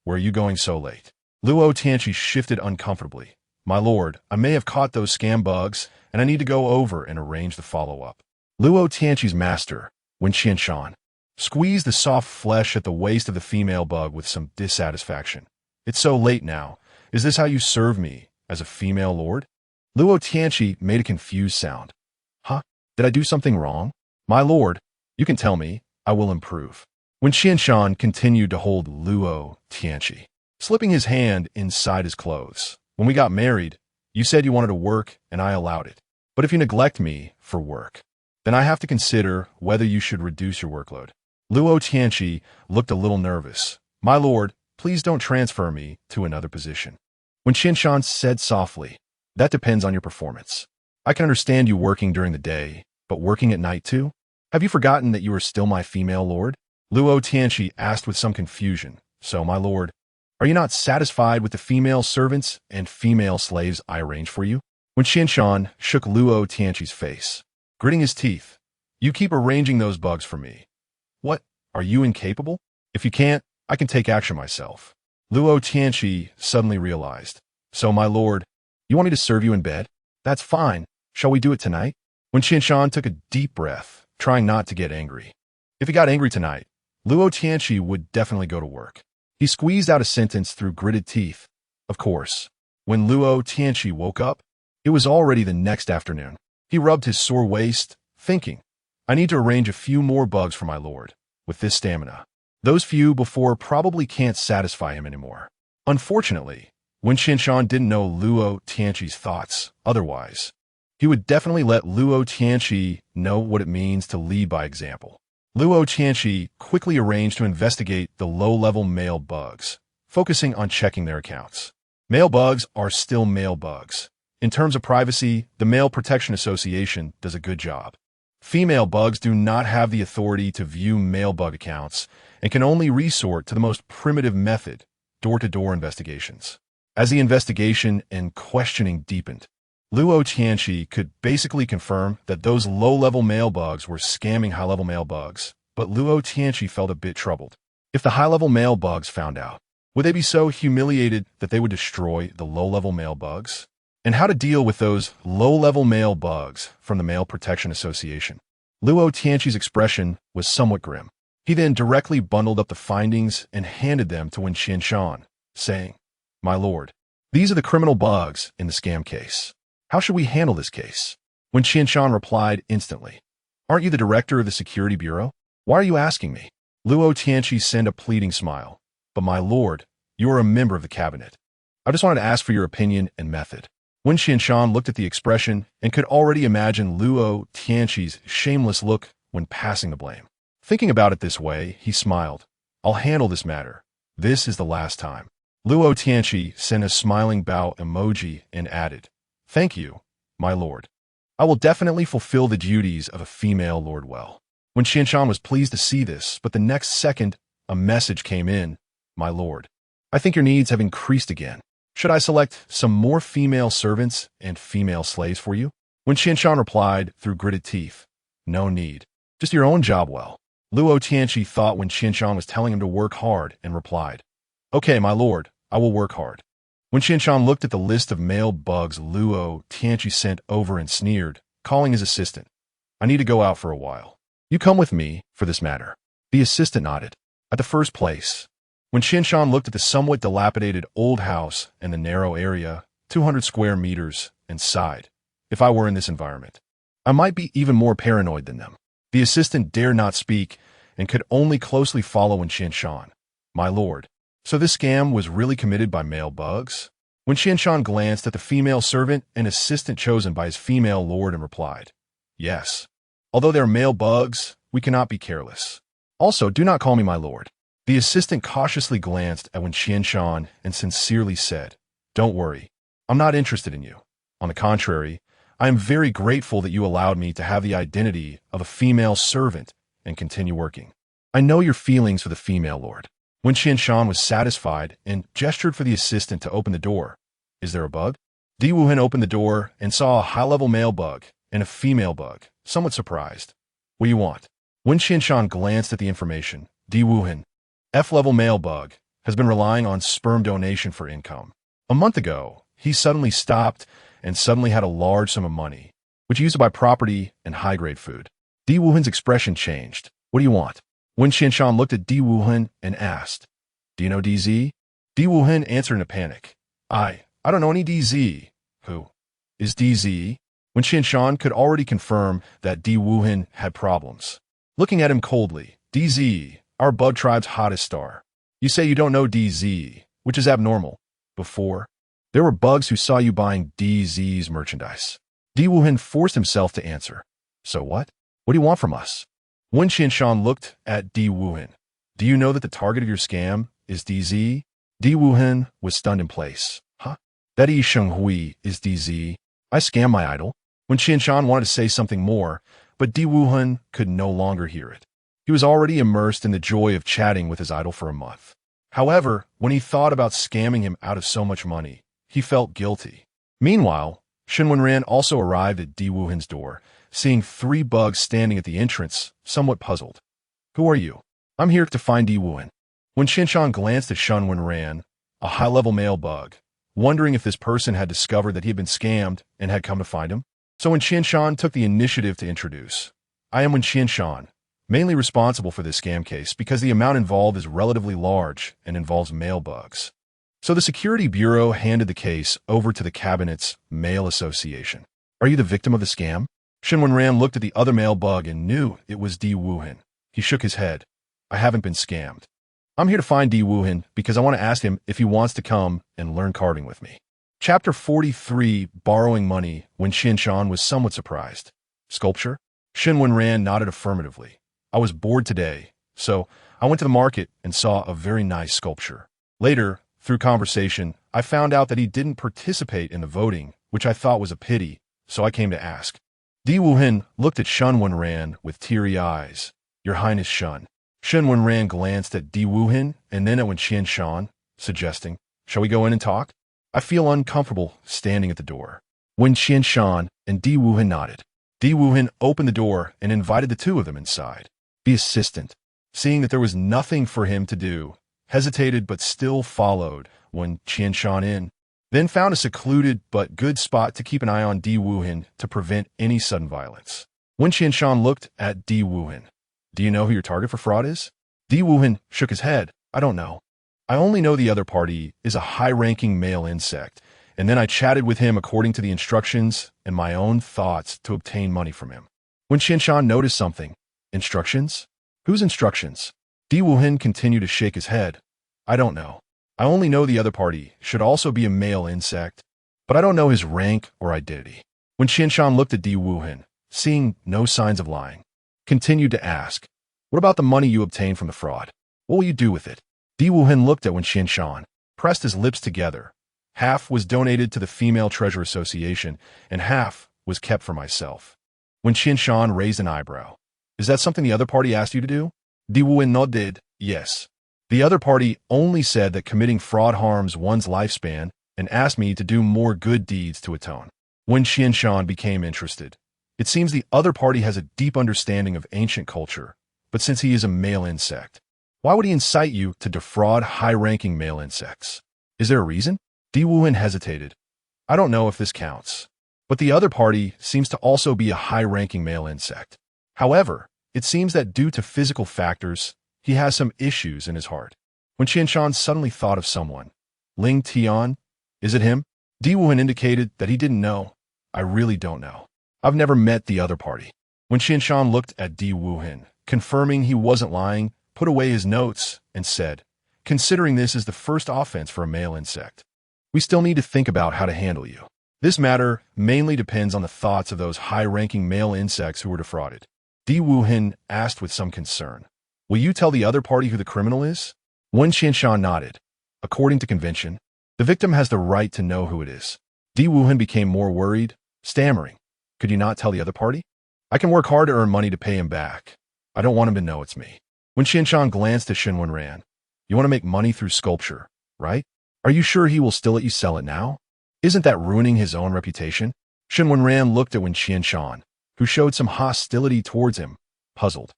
Where are you going so late? Luo Tianqi shifted uncomfortably. My lord, I may have caught those scam bugs, and I need to go over and arrange the follow-up. Luo Tianqi's master, Wen Qianshan, squeezed the soft flesh at the waist of the female bug with some dissatisfaction. It's so late now. Is this how you serve me, as a female lord? Luo Tianqi made a confused sound. Huh? Did I do something wrong? My lord, you can tell me. I will improve. Wen Qianshan continued to hold Luo Tianqi, slipping his hand inside his clothes. When we got married, you said you wanted to work, and I allowed it. But if you neglect me for work, then I have to consider whether you should reduce your workload. Luo Tianqi looked a little nervous. My lord, please don't transfer me to another position. Wen Qianshan said softly, that depends on your performance. I can understand you working during the day, but working at night too? Have you forgotten that you are still my female lord? Luo Tianqi asked with some confusion. So, my lord, are you not satisfied with the female servants and female slaves I arranged for you? Wen Qianshan shook Luo Tianqi's face, gritting his teeth. You keep arranging those bugs for me. What? Are you incapable? If you can't, I can take action myself. Luo Tianqi suddenly realized. So, my lord, you want me to serve you in bed? That's fine. Shall we do it tonight? Wen Qianshan took a deep breath, trying not to get angry. If he got angry tonight, Luo Tianqi would definitely go to work. He squeezed out a sentence through gritted teeth. Of course, when Luo Tianqi woke up, it was already the next afternoon. He rubbed his sore waist, thinking, I need to arrange a few more bugs for my lord. With this stamina, those few before probably can't satisfy him anymore. Unfortunately, Wen Qianshan didn't know Luo Tianqi's thoughts. Otherwise, he would definitely let Luo Tianqi know what it means to lead by example. Luo Tianqi quickly arranged to investigate the low-level male bugs, focusing on checking their accounts. Male bugs are still male bugs. In terms of privacy, the Male Protection Association does a good job. Female bugs do not have the authority to view male bug accounts and can only resort to the most primitive method, door-to-door investigations. As the investigation and questioning deepened, Luo Tianqi could basically confirm that those low-level male bugs were scamming high-level male bugs, but Luo Tianqi felt a bit troubled. If the high-level male bugs found out, would they be so humiliated that they would destroy the low-level male bugs? And how to deal with those low-level male bugs from the Male Protection Association? Luo Tianqi's expression was somewhat grim. He then directly bundled up the findings and handed them to Wen Qianshan, saying, My lord, these are the criminal bugs in the scam case. How should we handle this case? Wen Qianshan replied instantly, Aren't you the director of the Security Bureau? Why are you asking me? Luo Tianqi sent a pleading smile. But my lord, you are a member of the cabinet. I just wanted to ask for your opinion and method. Wen Qianshan looked at the expression and could already imagine Luo Tianqi's shameless look when passing the blame. Thinking about it this way, he smiled. I'll handle this matter. This is the last time. Luo Tianqi sent a smiling bow emoji and added, Thank you, my lord. I will definitely fulfill the duties of a female lord well. Wen Qianshan was pleased to see this, but the next second, a message came in. My lord, I think your needs have increased again. Should I select some more female servants and female slaves for you? Wen Qianshan replied through gritted teeth. No need. Just your own job well. Luo Tianqi thought Wen Qianshan was telling him to work hard and replied, Okay, my lord, I will work hard. Wen Qianshan looked at the list of male bugs Luo Tianqi sent over and sneered, calling his assistant. I need to go out for a while. You come with me for this matter. The assistant nodded. At the first place. When Qianshan looked at the somewhat dilapidated old house and the narrow area, 200 square meters, and sighed, if I were in this environment, I might be even more paranoid than them. The assistant dared not speak and could only closely follow when Qianshan, my lord. So this scam was really committed by male bugs? When Qianshan glanced at the female servant and assistant chosen by his female lord and replied, yes. Although they are male bugs, we cannot be careless. Also, do not call me my lord. The assistant cautiously glanced at Wen Qianshan and sincerely said, don't worry, I'm not interested in you. On the contrary, I am very grateful that you allowed me to have the identity of a female servant and continue working. I know your feelings for the female lord. Wen Qianshan was satisfied and gestured for the assistant to open the door. Is there a bug? Di Wuhan opened the door and saw a high-level male bug and a female bug, somewhat surprised. What do you want? Wen Qianshan glanced at the information. Di Wuhan, F-level male bug, has been relying on sperm donation for income. A month ago, he suddenly stopped and suddenly had a large sum of money, which he used to buy property and high-grade food. Di Wuhan's expression changed. What do you want? Wen Qianshan looked at Di Wuhan and asked, do you know DZ? Di Wuhan answered in a panic. I don't know any DZ. Who is DZ? Wen Qianshan could already confirm that Di Wuhan had problems. Looking at him coldly, DZ, our bug tribe's hottest star. You say you don't know DZ, which is abnormal. Before, there were bugs who saw you buying DZ's merchandise. Di Wuhan forced himself to answer. So what? What do you want from us? Wen Qianshan looked at Di Wuhan. Do you know that the target of your scam is DZ? Di Wuhan was stunned in place. Huh? That Yi Shenghui is DZ. I scam my idol. Wen Qianshan wanted to say something more, but Di Wuhan could no longer hear it. He was already immersed in the joy of chatting with his idol for a month. However, when he thought about scamming him out of so much money, he felt guilty. Meanwhile, Shen Wenran also arrived at Di Wuhan's door, seeing 3 bugs standing at the entrance, somewhat puzzled. Who are you? I'm here to find Di Wuhan. When Qianshan glanced at Shen Wenran, a high-level male bug, wondering if this person had discovered that he had been scammed and had come to find him. So Wen Qianshan took the initiative to introduce. I am Wen Qianshan, mainly responsible for this scam case because the amount involved is relatively large and involves male bugs. So the Security Bureau handed the case over to the Cabinet's Male Association. Are you the victim of the scam? Shen Wenran looked at the other male bug and knew it was Di Wuhan. He shook his head. I haven't been scammed. I'm here to find Di Wuhan because I want to ask him if he wants to come and learn carving with me. Chapter 43, Borrowing Money. When Qianshan was somewhat surprised. Sculpture? Shen Wenran nodded affirmatively. I was bored today, so I went to the market and saw a very nice sculpture. Later, through conversation, I found out that he didn't participate in the voting, which I thought was a pity, so I came to ask. Di Wuhan looked at Shen Wenran with teary eyes. Your Highness Shen. Shen Wenran glanced at Di Wuhan and then at Wen Qianshan, suggesting, shall we go in and talk? I feel uncomfortable standing at the door. Wen Qianshan and Di Wuhan nodded. Di Wuhan opened the door and invited the 2 of them inside. The assistant, seeing that there was nothing for him to do, hesitated but still followed Wen Qianshan in, then found a secluded but good spot to keep an eye on Di Wuhan to prevent any sudden violence. Wen Qianshan looked at Di Wuhan. Do you know who your target for fraud is? Di Wuhan shook his head. I don't know. I only know the other party is a high-ranking male insect, and then I chatted with him according to the instructions and my own thoughts to obtain money from him. When Qianshan noticed something, instructions? Whose instructions? Di Wuhan continued to shake his head. I don't know. I only know the other party should also be a male insect, but I don't know his rank or identity. When Qianshan looked at Di Wuhan, seeing no signs of lying, continued to ask, what about the money you obtained from the fraud? What will you do with it? Di Wuhan looked at Wen Qianshan, pressed his lips together. Half was donated to the Female Treasure Association, and half was kept for myself. Wen Qianshan raised an eyebrow. Is that something the other party asked you to do? Di Wuhan nodded, yes. The other party only said that committing fraud harms one's lifespan and asked me to do more good deeds to atone. Wen Qianshan became interested. It seems the other party has a deep understanding of ancient culture, but since he is a male insect, why would he incite you to defraud high-ranking male insects? Is there a reason? Di Wuhan hesitated. I don't know if this counts, but the other party seems to also be a high-ranking male insect. However, it seems that due to physical factors, He has some issues in his heart. When Qianshan suddenly thought of someone. Ling Tian? Is it him? Di Wuhan indicated that he didn't know. I really don't know. I've never met the other party. When Qianshan looked at Di Wuhan, confirming he wasn't lying, put away his notes, and said, considering this is the first offense for a male insect, we still need to think about how to handle you. This matter mainly depends on the thoughts of those high-ranking male insects who were defrauded. Di Wuhan asked with some concern, will you tell the other party who the criminal is? Wen Qianshan nodded. According to convention, the victim has the right to know who it is. Di Wuhan became more worried, stammering, could you not tell the other party? I can work hard to earn money to pay him back. I don't want him to know it's me. When Qianshan glanced at Shen Wenran, you want to make money through sculpture, right? Are you sure he will still let you sell it now? Isn't that ruining his own reputation? Shen Wenran looked at Wen Qianshan, who showed some hostility towards him, puzzled.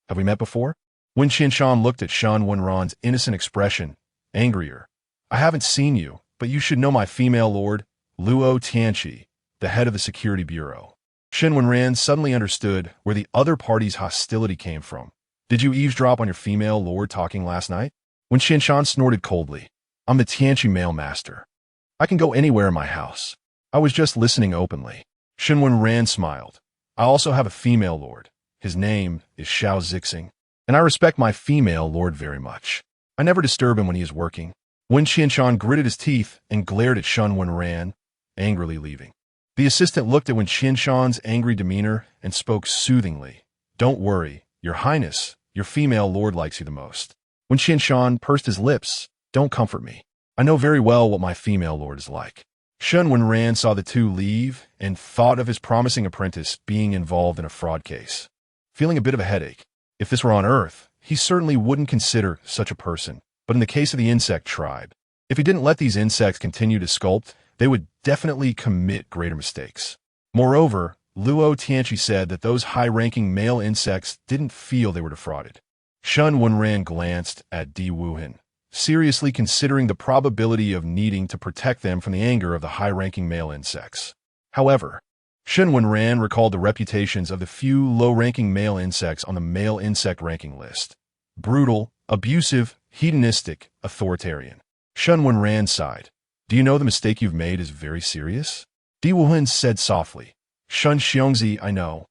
Have we met before? Wen Qianshan looked at Shen Wenran's innocent expression, angrier. I haven't seen you, but you should know my female lord, Luo Tianqi, the head of the security bureau. Shen Wenran suddenly understood where the other party's hostility came from. Did you eavesdrop on your female lord talking last night? When Qianshan snorted coldly, I'm the Tianqi mail master. I can go anywhere in my house. I was just listening openly. Shen Wenran smiled. I also have a female lord. His name is Xiao Zixing, and I respect my female lord very much. I never disturb him when he is working. When Qianshan gritted his teeth and glared at Shen Wenran, angrily leaving. The assistant looked at Wen Qianshan's angry demeanor and spoke soothingly. Don't worry, your highness, your female lord likes you the most. When Qianshan pursed his lips, don't comfort me. I know very well what my female lord is like. Shen Wenran saw the two leave and thought of his promising apprentice being involved in a fraud case. Feeling a bit of a headache. If this were on Earth, he certainly wouldn't consider such a person. But in the case of the insect tribe, if he didn't let these insects continue to sculpt, they would definitely commit greater mistakes. Moreover, Luo Tianqi said that those high-ranking male insects didn't feel they were defrauded. Shen Wenran glanced at Di Wuhan, seriously considering the probability of needing to protect them from the anger of the high-ranking male insects. However, Shen Wenran recalled the reputations of the few low-ranking male insects on the male insect ranking list. Brutal, abusive, hedonistic, authoritarian. Shen Wenran sighed. Do you know the mistake you've made is very serious? Di Wuhan said softly. Shen Xiongzi, I know.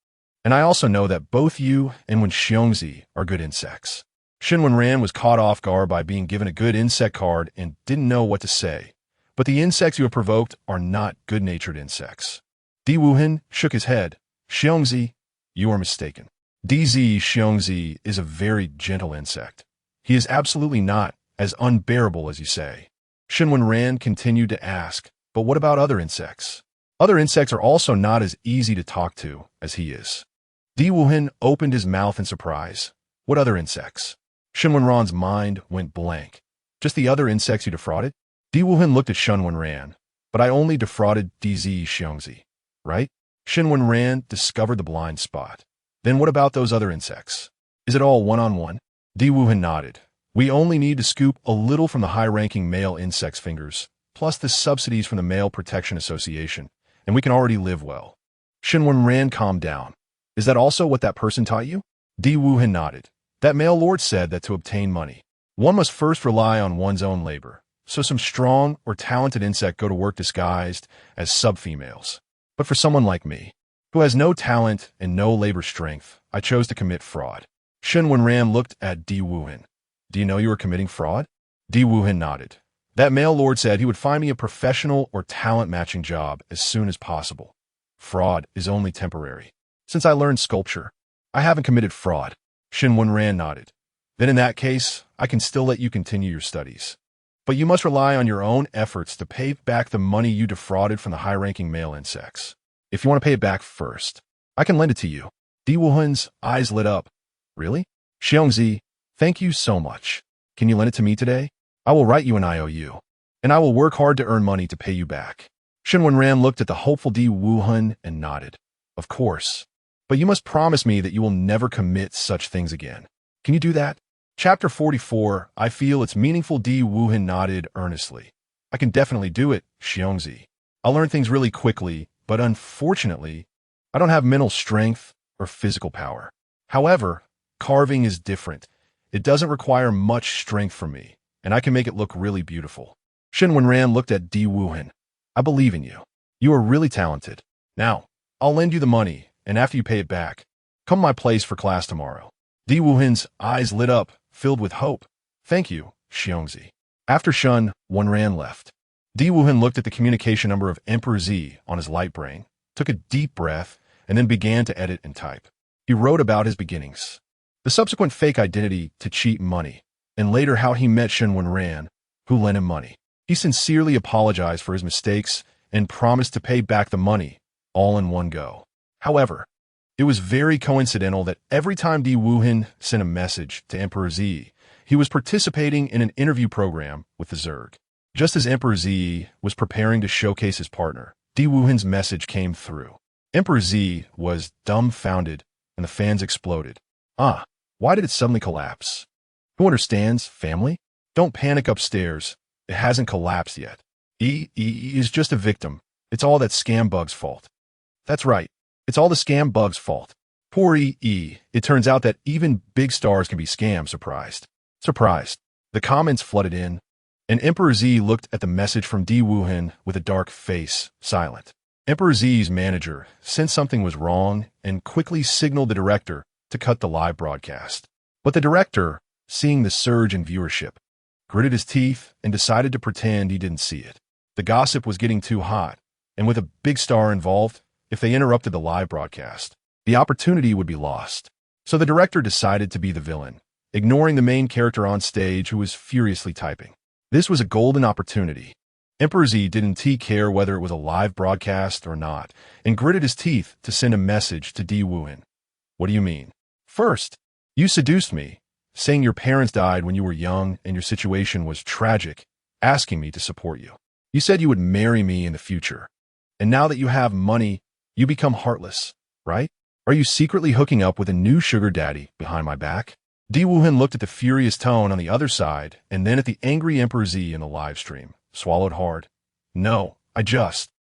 And I also know that both you and Wen Xiongzi are good insects. Shen Wenran was caught off guard by being given a good insect card and didn't know what to say. But the insects you have provoked are not good-natured insects. Di Wuhan shook his head. Xiongzi, you are mistaken. DZ Xiongzi is a very gentle insect. He is absolutely not as unbearable as you say. Shen Wenran continued to ask, but what about other insects? Other insects are also not as easy to talk to as he is. Di Wuhan opened his mouth in surprise. What other insects? Shen Wenran's mind went blank. Just the other insects you defrauded? Di Wuhan looked at Shen Wenran. But I only defrauded DZ Xiongzi, right? Shen Wenran discovered the blind spot. Then what about those other insects? Is it all one-on-one? Di Wuhan nodded. We only need to scoop a little from the high-ranking male insect's fingers, plus the subsidies from the Male Protection Association, and we can already live well. Shen Wenran calmed down. Is that also what that person taught you? Di Wuhan nodded. That male lord said that to obtain money, one must first rely on one's own labor, so some strong or talented insect go to work disguised as sub-females. But for someone like me, who has no talent and no labor strength, I chose to commit fraud. Shen Wenran looked at Di Wuhan. Do you know you were committing fraud? Di Wuhan nodded. That male lord said he would find me a professional or talent-matching job as soon as possible. Fraud is only temporary. Since I learned sculpture, I haven't committed fraud. Shen Wenran nodded. Then in that case, I can still let you continue your studies. But you must rely on your own efforts to pay back the money you defrauded from the high-ranking male insects. If you want to pay it back first, I can lend it to you. Di Wuhan's eyes lit up. Really? Xiongzi, thank you so much. Can you lend it to me today? I will write you an IOU, and I will work hard to earn money to pay you back. Shen Wenran looked at the hopeful Di Wuhan and nodded. Of course. But you must promise me that you will never commit such things again. Can you do that? Chapter 44, I feel it's meaningful. Di Wuhan nodded earnestly. I can definitely do it, Xiongzi. I'll learn things really quickly, but unfortunately, I don't have mental strength or physical power. However, carving is different. It doesn't require much strength from me, and I can make it look really beautiful. Shen Wenran looked at Di Wuhan. I believe in you. You are really talented. Now, I'll lend you the money, and after you pay it back, come to my place for class tomorrow. Di Wuhan's eyes lit up, filled with hope. Thank you, Xiongzi. After Shen Wenran left, Di Wuhan looked at the communication number of Emperor Z on his light brain, took a deep breath, and then began to edit and type. He wrote about his beginnings, the subsequent fake identity to cheat money, and later how he met Shen Wenran, who lent him money. He sincerely apologized for his mistakes and promised to pay back the money, all in one go. However, it was very coincidental that every time Di Wuhan sent a message to Emperor Z, he was participating in an interview program with the Zerg. Just as Emperor Z was preparing to showcase his partner, Di Wuhan's message came through. Emperor Z was dumbfounded, and the fans exploded. Why did it suddenly collapse? Who understands, family? Don't panic upstairs. It hasn't collapsed yet. E is just a victim. It's all that scam bug's fault. That's right. It's all the scam bug's fault. Poor E. It turns out that even big stars can be scammed. Surprised. The comments flooded in, and Emperor Z looked at the message from Di Wuhan with a dark face, silent. Emperor Z's manager sensed something was wrong and quickly signaled the director to cut the live broadcast. But the director, seeing the surge in viewership, gritted his teeth and decided to pretend he didn't see it. The gossip was getting too hot, and with a big star involved, if they interrupted the live broadcast, the opportunity would be lost. So the director decided to be the villain, ignoring the main character on stage who was furiously typing. This was a golden opportunity. Emperor Z didn't care whether it was a live broadcast or not, and gritted his teeth to send a message to Di Wuhan. What do you mean? First, you seduced me, saying your parents died when you were young and your situation was tragic, asking me to support you. You said you would marry me in the future. And now that you have money, you become heartless, right? Are you secretly hooking up with a new sugar daddy behind my back? Di Wuhan looked at the furious tone on the other side and then at the angry Emperor Z in the live stream, swallowed hard. No, I just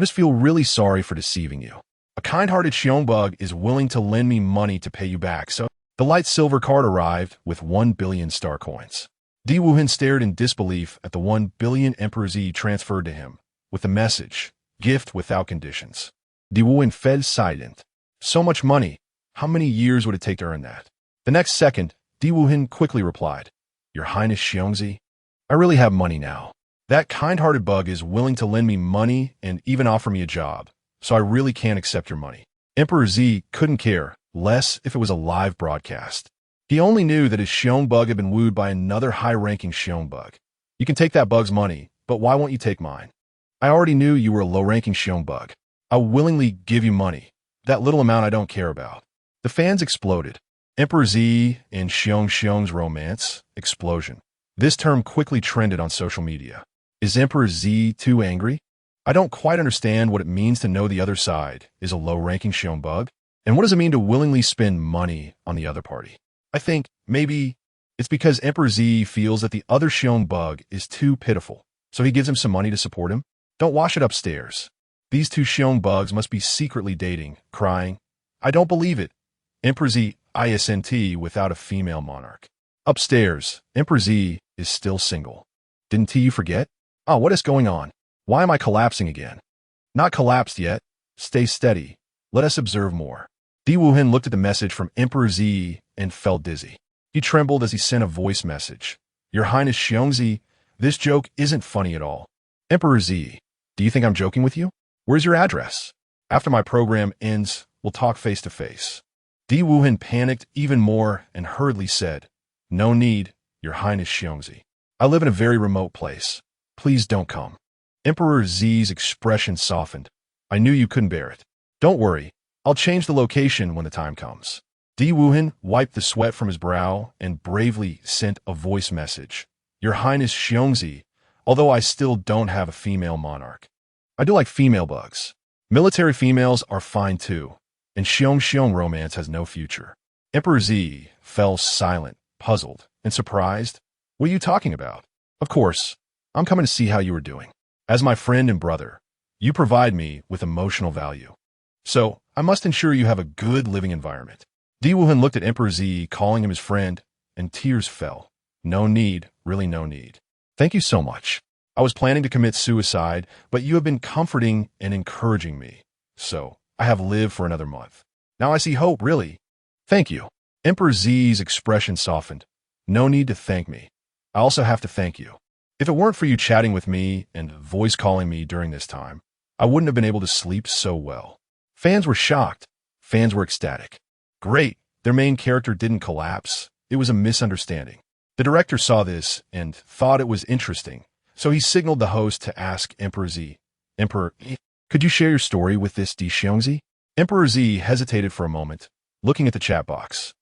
feel really sorry for deceiving you. A kind-hearted Xiong is willing to lend me money to pay you back, so the light silver card arrived with 1 billion star coins. Di Wuhan stared in disbelief at the 1 billion Emperor Z transferred to him, with the message, gift without conditions. Di Wuhan fell silent. So much money. How many years would it take to earn that? The next second, Di Wuhan quickly replied, Your Highness Xiongzi, I really have money now. That kind-hearted bug is willing to lend me money and even offer me a job, so I really can't accept your money. Emperor Z couldn't care less if it was a live broadcast. He only knew that his Xiong bug had been wooed by another high-ranking Xiong bug. You can take that bug's money, but why won't you take mine? I already knew you were a low-ranking Xiong bug. I'll willingly give you money. That little amount I don't care about. The fans exploded. Emperor Z and Xiong's romance explosion. This term quickly trended on social media. Is Emperor Z too angry? I don't quite understand what it means to know the other side is a low-ranking Xiong bug. And what does it mean to willingly spend money on the other party? I think maybe it's because Emperor Z feels that the other Xiong bug is too pitiful, so he gives him some money to support him. Don't wash it upstairs. These two Xiong bugs must be secretly dating, crying, I don't believe it. Emperor Z isn't without a female monarch. Upstairs, Emperor Z is still single. Didn't you forget? What is going on? Why am I collapsing again? Not collapsed yet. Stay steady. Let us observe more. Di Wuhan looked at the message from Emperor Z and felt dizzy. He trembled as he sent a voice message. Your Highness Xiongzi, this joke isn't funny at all. Emperor Z, do you think I'm joking with you? Where's your address? After my program ends, we'll talk face to face. Di Wuhan panicked even more and hurriedly said, No need, Your Highness Xiongzi. I live in a very remote place. Please don't come. Emperor Z's expression softened. I knew you couldn't bear it. Don't worry, I'll change the location when the time comes. Di Wuhan wiped the sweat from his brow and bravely sent a voice message. Your Highness Xiongzi, although I still don't have a female monarch. I do like female bugs. Military females are fine too, and Xiong romance has no future. Emperor Z fell silent, puzzled, and surprised. What are you talking about? Of course, I'm coming to see how you are doing. As my friend and brother, you provide me with emotional value. So, I must ensure you have a good living environment. Di Wuhan looked at Emperor Z, calling him his friend, and tears fell. No need, really no need. Thank you so much. I was planning to commit suicide, but you have been comforting and encouraging me. So, I have lived for another month. Now I see hope, really. Thank you. Emperor Z's expression softened. No need to thank me. I also have to thank you. If it weren't for you chatting with me and voice calling me during this time, I wouldn't have been able to sleep so well. Fans were shocked. Fans were ecstatic. Great, their main character didn't collapse. It was a misunderstanding. The director saw this and thought it was interesting, so he signaled the host to ask Emperor Z. Emperor, could you share your story with this Di Xiongzi? Emperor Z hesitated for a moment, looking at the chat box.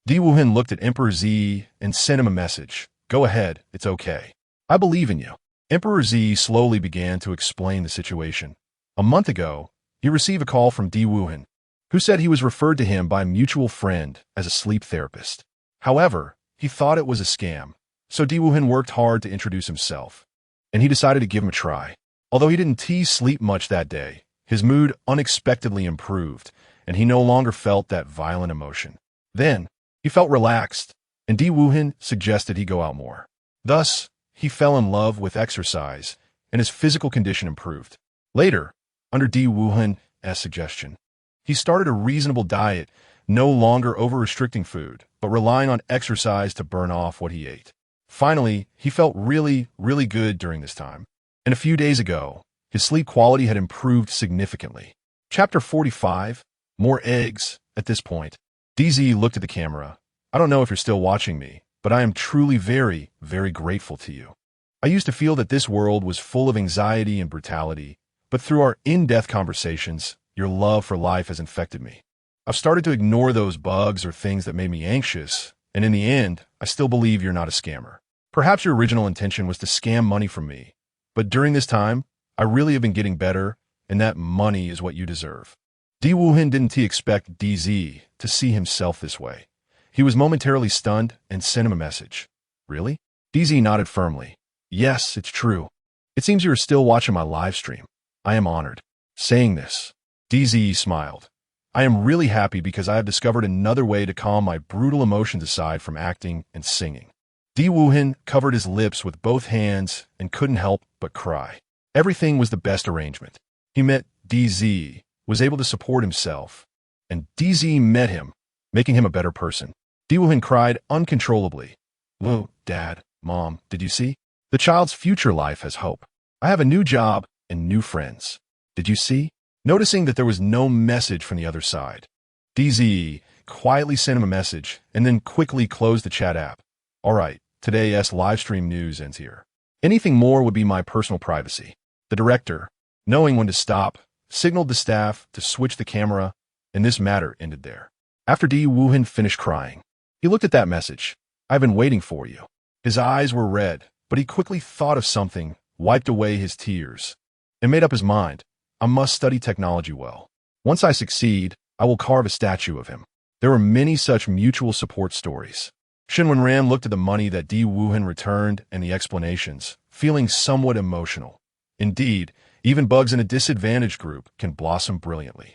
Di Wuhan looked at Emperor Z and sent him a message. Go ahead, it's okay. I believe in you. Emperor Z slowly began to explain the situation. A month ago, he received a call from Di Wuhan, who said he was referred to him by a mutual friend as a sleep therapist. However, he thought it was a scam, so Di Wuhan worked hard to introduce himself, and he decided to give him a try. Although he didn't tease sleep much that day, his mood unexpectedly improved, and he no longer felt that violent emotion. Then, he felt relaxed, and Di Wuhan suggested he go out more. Thus, he fell in love with exercise, and his physical condition improved. Later, under Di Wuhan's suggestion, he started a reasonable diet, no longer over-restricting food, but relying on exercise to burn off what he ate. Finally, he felt really, really good during this time. And a few days ago, his sleep quality had improved significantly. Chapter 45, More Eggs. At this point, DZ looked at the camera. I don't know if you're still watching me, but I am truly very, very grateful to you. I used to feel that this world was full of anxiety and brutality, but through our in-depth conversations, your love for life has infected me. I've started to ignore those bugs or things that made me anxious, and in the end, I still believe you're not a scammer. Perhaps your original intention was to scam money from me, but during this time, I really have been getting better, and that money is what you deserve. Di Wuhan didn't expect DZ to see himself this way. He was momentarily stunned and sent him a message. Really? DZ nodded firmly. Yes, it's true. It seems you are still watching my live stream. I am honored. Saying this, DZ smiled. I am really happy because I have discovered another way to calm my brutal emotions aside from acting and singing. Di Wuhan covered his lips with both hands and couldn't help but cry. Everything was the best arrangement. He met DZ, was able to support himself, and DZ met him, making him a better person. Di Wuhan cried uncontrollably. Whoa, Dad, Mom, did you see? The child's future life has hope. I have a new job and new friends. Did you see? Noticing that there was no message from the other side, DZ quietly sent him a message and then quickly closed the chat app. All right, today's live stream news ends here. Anything more would be my personal privacy. The director, knowing when to stop, signaled the staff to switch the camera, and this matter ended there. After Di Wuhan finished crying, he looked at that message. I've been waiting for you. His eyes were red, but he quickly thought of something, wiped away his tears, and made up his mind. I must study technology well. Once I succeed, I will carve a statue of him. There were many such mutual support stories. Shen Wenran looked at the money that Di Wuhan returned and the explanations, feeling somewhat emotional. Indeed, even bugs in a disadvantaged group can blossom brilliantly.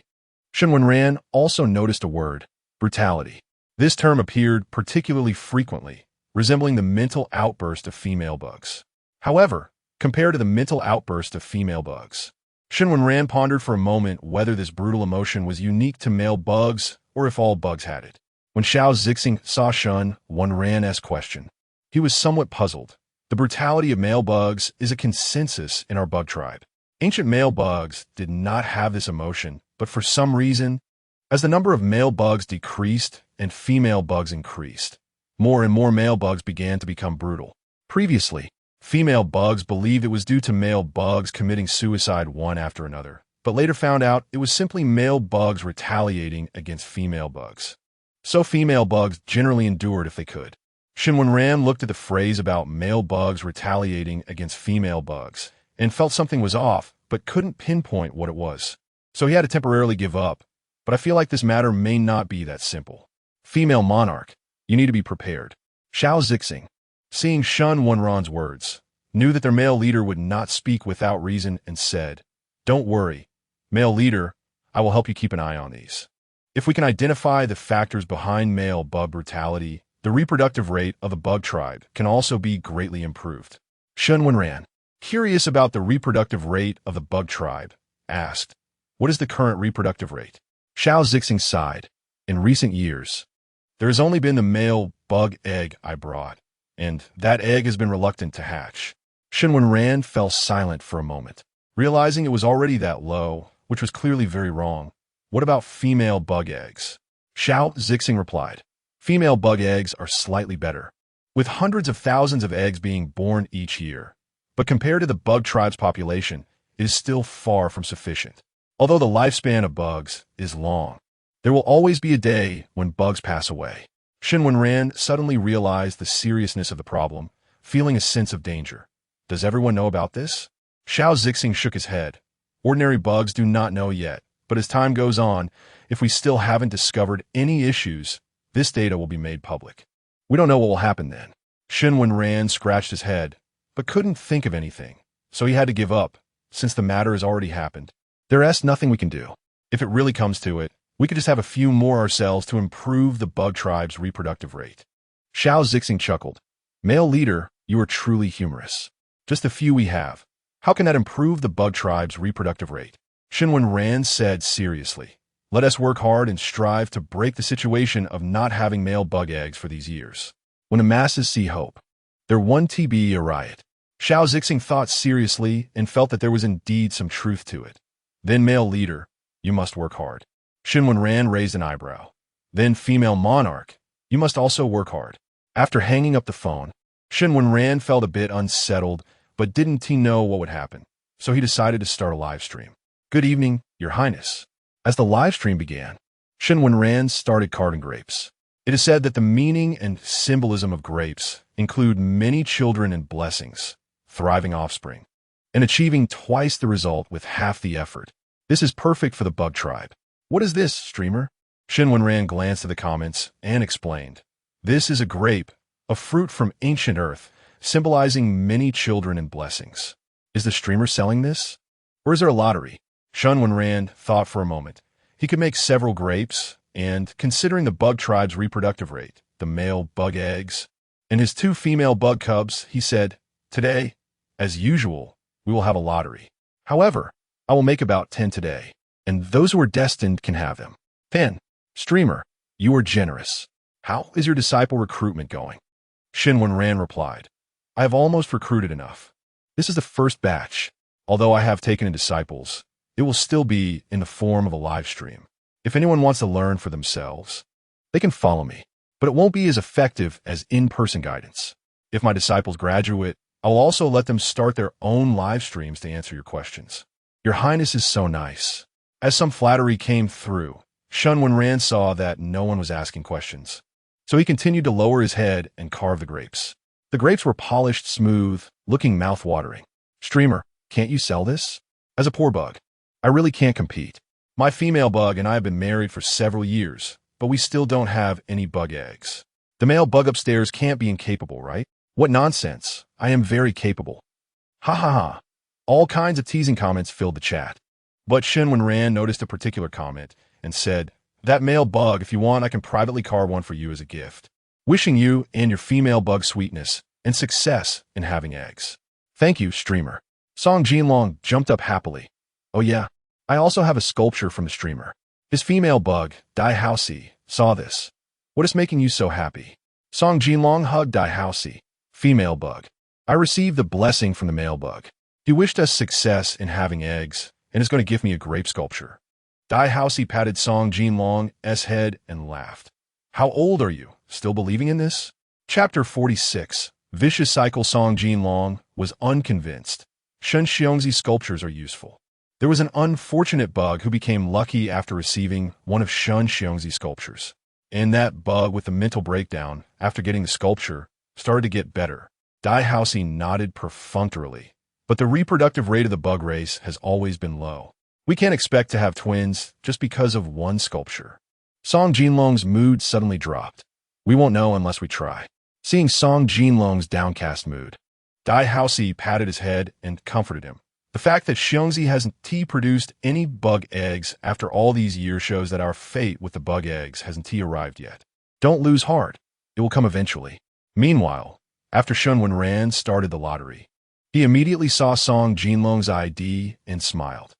Shen Wenran also noticed a word, brutality. This term appeared particularly frequently, resembling the mental outburst of female bugs. However, compared to the mental outburst of female bugs, Shen Wenran pondered for a moment whether this brutal emotion was unique to male bugs or if all bugs had it. When Xiao Zixing saw Shen Wenran's question, he was somewhat puzzled. The brutality of male bugs is a consensus in our bug tribe. Ancient male bugs did not have this emotion, but for some reason, as the number of male bugs decreased and female bugs increased, more and more male bugs began to become brutal. Previously, female bugs believed it was due to male bugs committing suicide one after another, but later found out it was simply male bugs retaliating against female bugs. So female bugs generally endured if they could. Shen Wenran looked at the phrase about male bugs retaliating against female bugs and felt something was off, but couldn't pinpoint what it was. So he had to temporarily give up, but I feel like this matter may not be that simple. Female monarch, you need to be prepared. Xiao Zixing, seeing Shen Wenran's words, knew that their male leader would not speak without reason and said, Don't worry, male leader, I will help you keep an eye on these. If we can identify the factors behind male bug brutality, the reproductive rate of the bug tribe can also be greatly improved. Shen Wenran, curious about the reproductive rate of the bug tribe, asked, "What is the current reproductive rate?" Xiao Zixing sighed. "In recent years, there has only been the male bug egg I brought, and that egg has been reluctant to hatch." Shen Wenran fell silent for a moment, realizing it was already that low, which was clearly very wrong. "What about female bug eggs?" Xiao Zixing replied, "Female bug eggs are slightly better, with hundreds of thousands of eggs being born each year. But compared to the bug tribe's population, it is still far from sufficient. Although the lifespan of bugs is long, there will always be a day when bugs pass away." Shen Wenran suddenly realized the seriousness of the problem, feeling a sense of danger. "Does everyone know about this?" Xiao Zixing shook his head. "Ordinary bugs do not know yet, but as time goes on, if we still haven't discovered any issues, this data will be made public. We don't know what will happen then." Shen Wenran scratched his head, but couldn't think of anything, so he had to give up, since the matter has already happened. There is nothing we can do. If it really comes to it, we could just have a few more ourselves to improve the bug tribe's reproductive rate. Xiao Zixing chuckled. "Male leader, you are truly humorous. Just a few we have. How can that improve the bug tribe's reproductive rate?" Shen Wenran said seriously, "Let us work hard and strive to break the situation of not having male bug eggs for these years. When the masses see hope, there won't be a riot." Xiao Zixing thought seriously and felt that there was indeed some truth to it. "Then male leader, you must work hard." Shen Wenran raised an eyebrow. "Then female monarch, you must also work hard." After hanging up the phone, Shen Wenran felt a bit unsettled, but didn't he know what would happen, so he decided to start a live stream. "Good evening, Your Highness." As the live stream began, Shen Wenran started carving grapes. It is said that the meaning and symbolism of grapes include many children and blessings, thriving offspring, and achieving twice the result with half the effort. This is perfect for the bug tribe. "What is this, streamer?" Shen Wenran glanced at the comments and explained, "This is a grape, a fruit from ancient earth, symbolizing many children and blessings." "Is the streamer selling this? Or is there a lottery?" Shen Wenran thought for a moment. He could make several grapes, and considering the bug tribe's reproductive rate, the male bug eggs, and his 2 female bug cubs, he said, "Today, as usual, we will have a lottery. However, I will make about 10 today, and those who are destined can have them." "10. Streamer, you are generous. How is your disciple recruitment going?" Shen Wenran replied, "I have almost recruited enough. This is the first batch. Although I have taken in disciples, it will still be in the form of a live stream. If anyone wants to learn for themselves, they can follow me, but it won't be as effective as in-person guidance. If my disciples graduate, I will also let them start their own live streams to answer your questions." "Your Highness is so nice." As some flattery came through, Shen Wenran saw that no one was asking questions, so he continued to lower his head and carve the grapes. The grapes were polished smooth, looking mouth-watering. "Streamer, can't you sell this?" "As a poor bug, I really can't compete. My female bug and I have been married for several years, but we still don't have any bug eggs. The male bug upstairs can't be incapable, right?" "What nonsense. I am very capable." "Ha ha ha." All kinds of teasing comments filled the chat. But Shen Wenran noticed a particular comment and said, "That male bug, if you want, I can privately carve one for you as a gift. Wishing you and your female bug sweetness and success in having eggs." "Thank you, streamer." Song Jinlong jumped up happily. "Oh yeah, I also have a sculpture from the streamer." His female bug, Dai Haosi, saw this. "What is making you so happy?" Song Jinlong hugged Dai Haosi. "Female bug, I received the blessing from the male bug. He wished us success in having eggs and is going to give me a grape sculpture." Dai Haosi patted Song Jinlong's head and laughed. "How old are you? Still believing in this?" Chapter 46. Vicious Cycle. Song Jinlong was unconvinced. Shen Xiongzi's sculptures are useful. There was an unfortunate bug who became lucky after receiving one of Shen Xiongzi's sculptures. And that bug with the mental breakdown, after getting the sculpture, started to get better. Dai Haosi nodded perfunctorily. But the reproductive rate of the bug race has always been low. We can't expect to have twins just because of one sculpture. Song Jinlong's mood suddenly dropped. "We won't know unless we try." Seeing Song Jinlong's downcast mood, Dai Haosi patted his head and comforted him. The fact that Xiongzi hasn't produced any bug eggs after all these years shows that our fate with the bug eggs hasn't arrived yet. Don't lose heart. It will come eventually. Meanwhile, after Shen Wenran started the lottery, he immediately saw Song Jinlong's ID and smiled.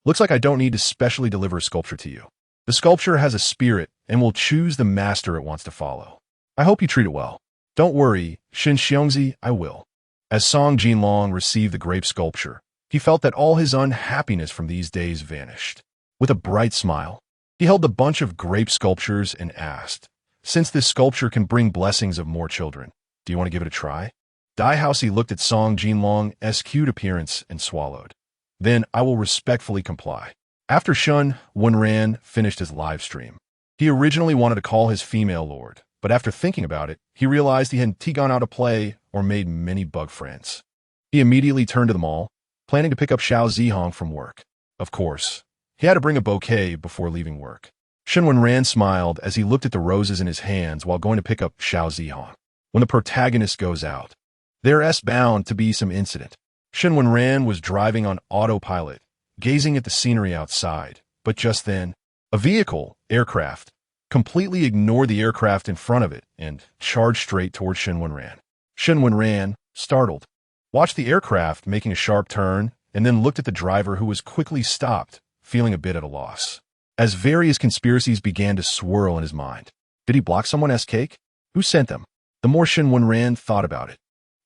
Looks like I don't need to specially deliver a sculpture to you. The sculpture has a spirit and will choose the master it wants to follow. I hope you treat it well. Don't worry, Shen Xiongzi, I will. As Song Jinlong received the grape sculpture, he felt that all his unhappiness from these days vanished. With a bright smile, he held the bunch of grape sculptures and asked, "Since this sculpture can bring blessings of more children, do you want to give it a try?" Dai Housey looked at Song Jinlong's cute appearance and swallowed. "Then I will respectfully comply." After Shen Wenran finished his live stream, he originally wanted to call his female lord, but after thinking about it, he realized he hadn't gone out to play or made many bug friends. He immediately turned to the mall, planning to pick up Xiao Zihong from work. Of course, he had to bring a bouquet before leaving work. Shen Wenran smiled as he looked at the roses in his hands while going to pick up Xiao Zihong. When the protagonist goes out, there's bound to be some incident. Shen Wenran was driving on autopilot, gazing at the scenery outside, but just then, a vehicle, aircraft, completely ignored the aircraft in front of it and charged straight towards Shen Wenran. Shen Wenran, startled, watched the aircraft making a sharp turn and then looked at the driver who was quickly stopped, feeling a bit at a loss. As various conspiracies began to swirl in his mind. Did he block someone's cake? Who sent them? The more Shen Wenran thought about it,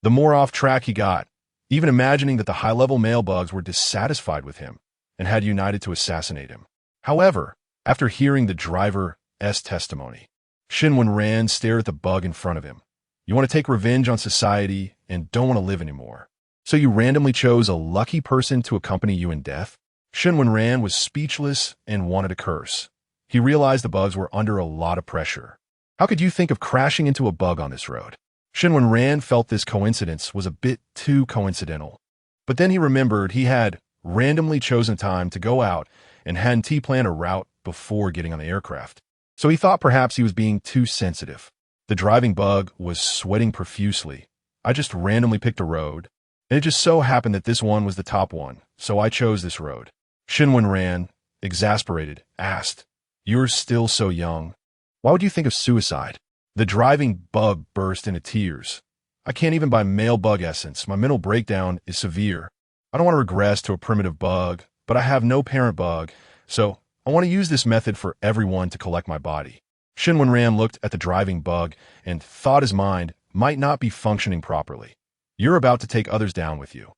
the more off track he got, even imagining that the high-level male bugs were dissatisfied with him and had united to assassinate him. However, after hearing the driver's testimony, Shen Wenran stared at the bug in front of him. You want to take revenge on society and don't want to live anymore. So you randomly chose a lucky person to accompany you in death? Shen Wenran was speechless and wanted to curse. He realized the bugs were under a lot of pressure. How could you think of crashing into a bug on this road? Shen Wenran felt this coincidence was a bit too coincidental. But then he remembered he had randomly chosen time to go out and hadn't planned a route before getting on the aircraft. So he thought perhaps he was being too sensitive. The driving bug was sweating profusely. I just randomly picked a road, and it just so happened that this one was the top one, so I chose this road. Shen Wenran, exasperated, asked, "You're still so young. Why would you think of suicide?" The driving bug burst into tears. "I can't even buy male bug essence. My mental breakdown is severe. I don't want to regress to a primitive bug, but I have no parent bug, so I want to use this method for everyone to collect my body." Shen Wenran looked at the driving bug and thought his mind might not be functioning properly. "You're about to take others down with you,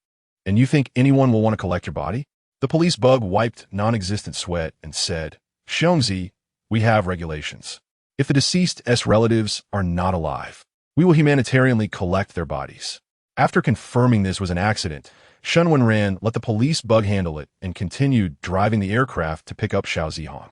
and you think anyone will want to collect your body?" The police bug wiped non-existent sweat and said, "Xiongzi, we have regulations. If the deceased's relatives are not alive, we will humanitarianly collect their bodies." After confirming this was an accident, Shen Wenran let the police bug handle it and continued driving the aircraft to pick up Xiao Zihong.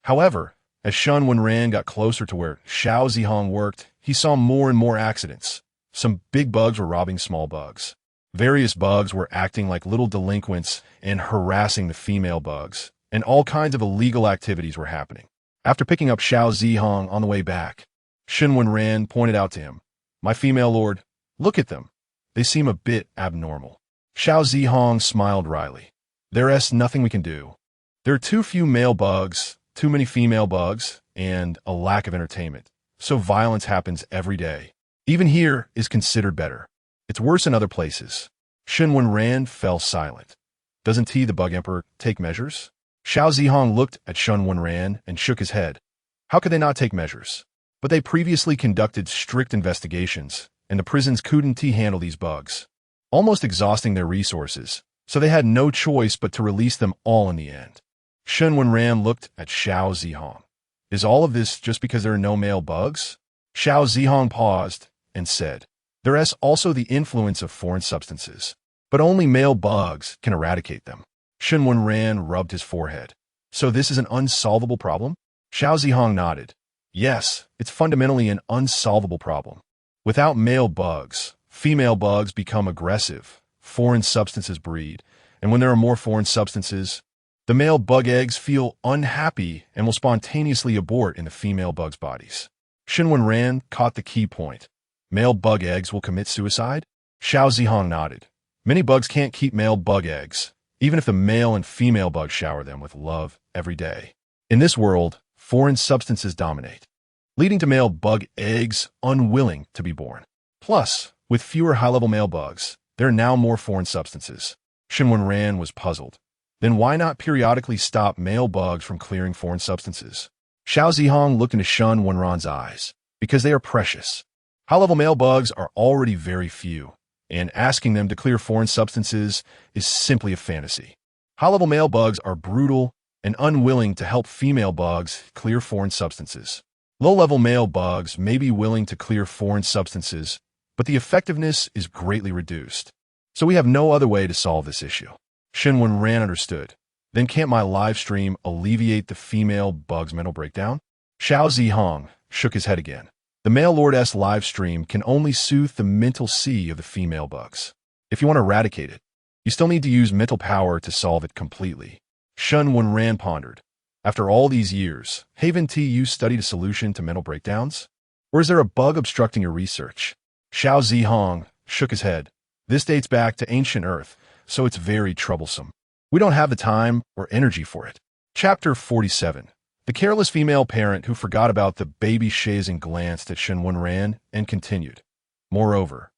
However, as Shen Wenran got closer to where Xiao Zihong worked, he saw more and more accidents. Some big bugs were robbing small bugs. Various bugs were acting like little delinquents and harassing the female bugs, and all kinds of illegal activities were happening. After picking up Xiao Zihong on the way back, Shen Wenran pointed out to him, "My female lord, look at them. They seem a bit abnormal." Xiao Zihong smiled wryly. "There's nothing we can do. There are too few male bugs, too many female bugs, and a lack of entertainment. So violence happens every day. Even here is considered better. It's worse in other places." Shen Wenran fell silent. "Doesn't he, the bug emperor, take measures?" Xiao Zihong looked at Shen Wenran and shook his head. How could they not take measures? But they previously conducted strict investigations, and the prisons couldn't handle these bugs, almost exhausting their resources, so they had no choice but to release them all in the end. Shen Wenran looked at Xiao Zihong. "Is all of this just because there are no male bugs?" Xiao Zihong paused and said, "There is also the influence of foreign substances, but only male bugs can eradicate them." Shen Wenran rubbed his forehead. "So this is an unsolvable problem?" Xiao Zihong nodded. "Yes, it's fundamentally an unsolvable problem. Without male bugs, female bugs become aggressive, foreign substances breed, and when there are more foreign substances, the male bug eggs feel unhappy and will spontaneously abort in the female bugs' bodies." Shen Wenran caught the key point. "Male bug eggs will commit suicide?" Xiao Zihong nodded. "Many bugs can't keep male bug eggs, even if the male and female bugs shower them with love every day. In this world, foreign substances dominate. leading to male bug eggs unwilling to be born. Plus, with fewer high-level male bugs, there are now more foreign substances. Shen Wenran was puzzled. Then why not periodically stop male bugs from clearing foreign substances? Xiao Zihong looked into Shen Wenran's eyes. Because they are precious. High-level male bugs are already very few, and asking them to clear foreign substances is simply a fantasy. High-level male bugs are brutal and unwilling to help female bugs clear foreign substances. Low-level male bugs may be willing to clear foreign substances, but the effectiveness is greatly reduced. So we have no other way to solve this issue. Shen Wenran understood. Then can't my live stream alleviate the female bug's mental breakdown? Xiao Zihong shook his head again. The male lord's live stream can only soothe the mental sea of the female bugs. If you want to eradicate it, you still need to use mental power to solve it completely. Shen Wenran pondered. After all these years, haven't you studied a solution to mental breakdowns? Or is there a bug obstructing your research? Xiao Zihong shook his head. This dates back to ancient Earth, so it's very troublesome. We don't have the time or energy for it. Chapter 47. The careless female parent who forgot about the baby Shazing glanced at Shen Wenran and continued. Moreover,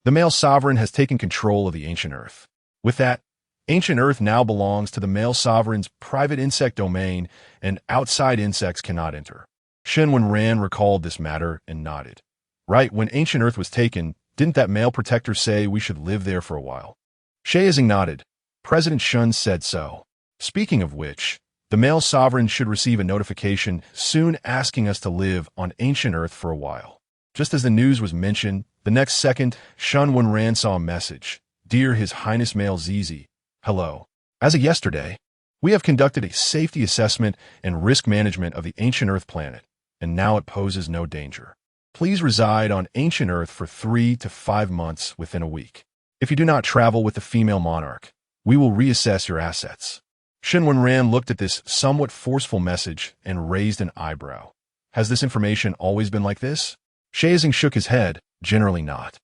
the male sovereign has taken control of the ancient Earth. With that, ancient Earth now belongs to the male sovereign's private insect domain, and outside insects cannot enter. Shen Wenran recalled this matter and nodded. Right, when ancient Earth was taken, didn't that male protector say we should live there for a while? Shazing nodded. President Shen said so. Speaking of which, the male sovereign should receive a notification soon asking us to live on ancient Earth for a while. Just as the news was mentioned, the next second, Shen Wenran saw a message. Dear His Highness Male Zizi, hello. As of yesterday, we have conducted a safety assessment and risk management of the ancient Earth planet, and now it poses no danger. Please reside on ancient Earth for 3 to 5 months within a week. If you do not travel with the female monarch, we will reassess your assets. Shen Wenran looked at this somewhat forceful message and raised an eyebrow. Has this information always been like this? Shazing shook his head, generally not.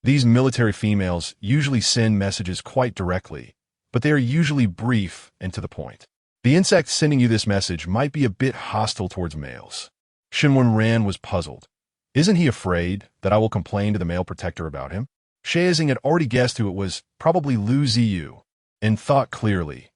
These military females usually send messages quite directly, but they are usually brief and to the point. The insect sending you this message might be a bit hostile towards males. Shen Wenran was puzzled. Isn't he afraid that I will complain to the male protector about him? Shazing had already guessed who it was, probably Lu Ziyu, and thought clearly.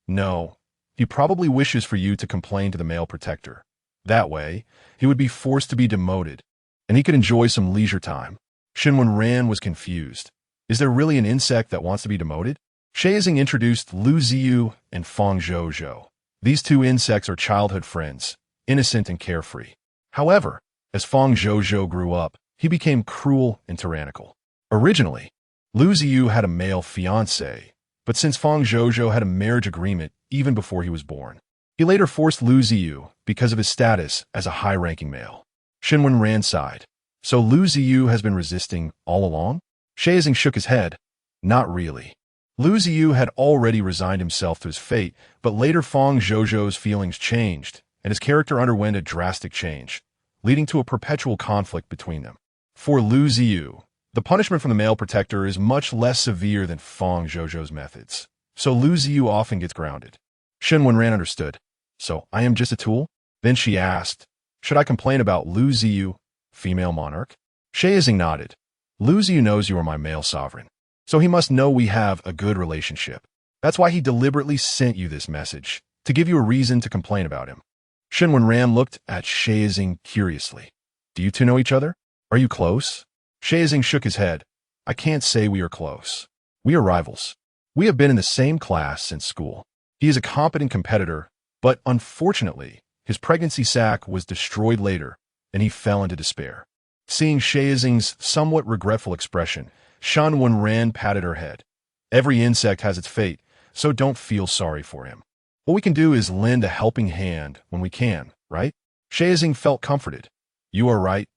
No, he probably wishes for you to complain to the male protector. That way, he would be forced to be demoted, and he could enjoy some leisure time. Shen Wenran was confused. Is there really an insect that wants to be demoted? Shazing introduced Lu Ziyu and Feng Zhozhou. These two insects are childhood friends, innocent and carefree. However, as Feng Zhozhou grew up, he became cruel and tyrannical. Originally, Lu Ziyu had a male fiancé, but since Feng Zhozhou had a marriage agreement even before he was born, he later forced Lu Ziyu because of his status as a high-ranking male. Shen Wenran sighed. So Lu Ziyu has been resisting all along? Shazing shook his head. Not really. Lu Ziyu had already resigned himself to his fate, but later Feng Zhozhou's feelings changed, and his character underwent a drastic change, leading to a perpetual conflict between them. For Lu Ziyu, the punishment from the male protector is much less severe than Feng Zhozhou's methods, so Lu Ziyu often gets grounded. Shen Wenran understood. So I am just a tool? Then she asked, should I complain about Lu Ziyu, female monarch? Shazing nodded. Lu Ziyu knows you are my male sovereign, so he must know we have a good relationship. That's why he deliberately sent you this message, to give you a reason to complain about him. Shen Wenran looked at Shazing curiously. Do you two know each other? Are you close? Shazing shook his head. I can't say we are close. We are rivals. We have been in the same class since school. He is a competent competitor, but unfortunately, his pregnancy sac was destroyed later, and he fell into despair. Seeing Shazing's somewhat regretful expression, Shen Wenran patted her head. Every insect has its fate, so don't feel sorry for him. What we can do is lend a helping hand when we can, right? Shazing felt comforted. You are right,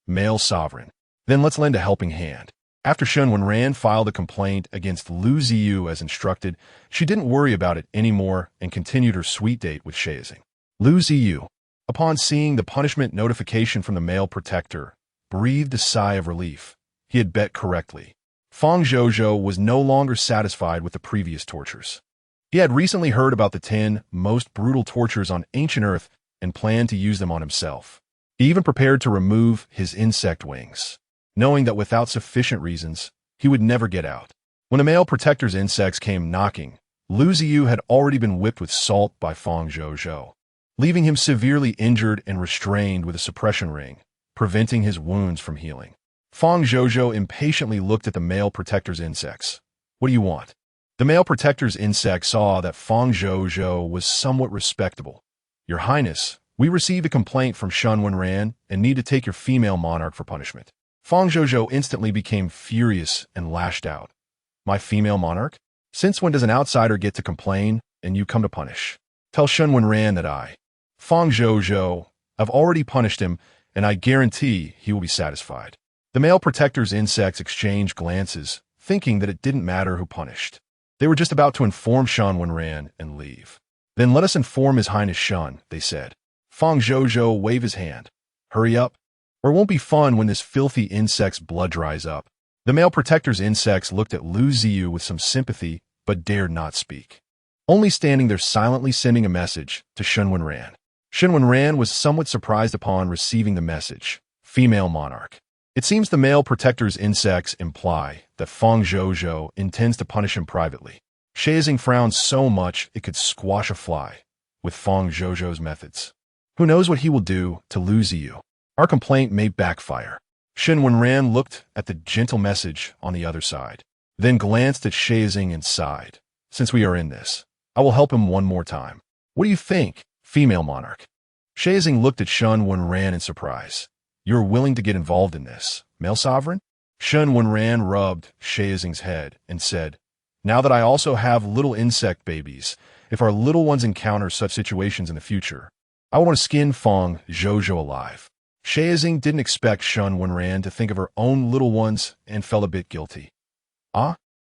male sovereign. Then let's lend a helping hand. After Shen Wenran filed a complaint against Lu Ziyu as instructed, she didn't worry about it anymore and continued her sweet date with Shazing. Lu Ziyu, upon seeing the punishment notification from the male protector, breathed a sigh of relief. He had bet correctly. Feng Zhozhou was no longer satisfied with the previous tortures. He had recently heard about the 10 most brutal tortures on ancient Earth and planned to use them on himself. He even prepared to remove his insect wings, knowing that without sufficient reasons, he would never get out. When the male protector's insects came knocking, Lu Ziyu had already been whipped with salt by Feng Zhozhou, leaving him severely injured and restrained with a suppression ring, preventing his wounds from healing. Feng Zhozhou impatiently looked at the male protector's insects. What do you want? The male protector's insect saw that Feng Zhozhou was somewhat respectable. Your Highness, we received a complaint from Shen Wenran and need to take your female monarch for punishment. Feng Zhozhou instantly became furious and lashed out. My female monarch? Since when does an outsider get to complain and you come to punish? Tell Shen Wenran that Feng Zhozhou, have already punished him, and I guarantee he will be satisfied. The male protector's insects exchanged glances, thinking that it didn't matter who punished. They were just about to inform Shen Wenran and leave. Then let us inform His Highness Shen, they said. Feng Zhozhou waved his hand. Hurry up, or it won't be fun when this filthy insect's blood dries up. The male protector's insects looked at Lu Ziyu with some sympathy, but dared not speak, only standing there silently sending a message to Shen Wenran. Shen Wenran was somewhat surprised upon receiving the message. Female monarch. It seems the male protector's insects imply that Feng Zhozhou intends to punish him privately. Shazing frowned so much it could squash a fly with Feng Zhozhou's methods. Who knows what he will do to Lu Ziyu? Our complaint may backfire. Shen Wenran looked at the gentle message on the other side, then glanced at Shazing and sighed. Since we are in this, I will help him one more time. What do you think, female monarch? Shazing looked at Shen Wenran in surprise. You're willing to get involved in this, male sovereign? Shen Wenran rubbed Shazing's head and said, now that I also have little insect babies, if our little ones encounter such situations in the future, I want to skin Feng Zhozhou alive. Shazing didn't expect Shen Wenran to think of her own little ones and felt a bit guilty.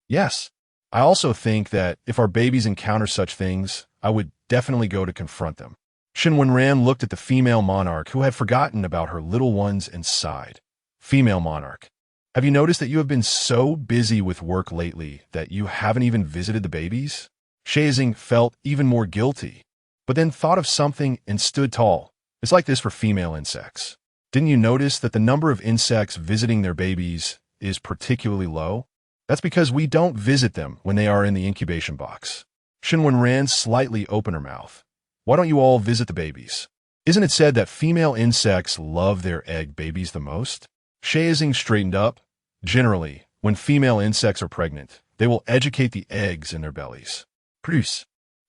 Yes. I also think that if our babies encounter such things, I would definitely go to confront them. Shen Wenran looked at the female monarch who had forgotten about her little ones and sighed. Female monarch, have you noticed that you have been so busy with work lately that you haven't even visited the babies? Shazing felt even more guilty, but then thought of something and stood tall. It's like this for female insects. Didn't you notice that the number of insects visiting their babies is particularly low? That's because we don't visit them when they are in the incubation box. Shen Wenran slightly opened her mouth. Why don't you all visit the babies? Isn't it said that female insects love their egg babies the most? Shazing straightened up. Generally, when female insects are pregnant, they will educate the eggs in their bellies. Plus,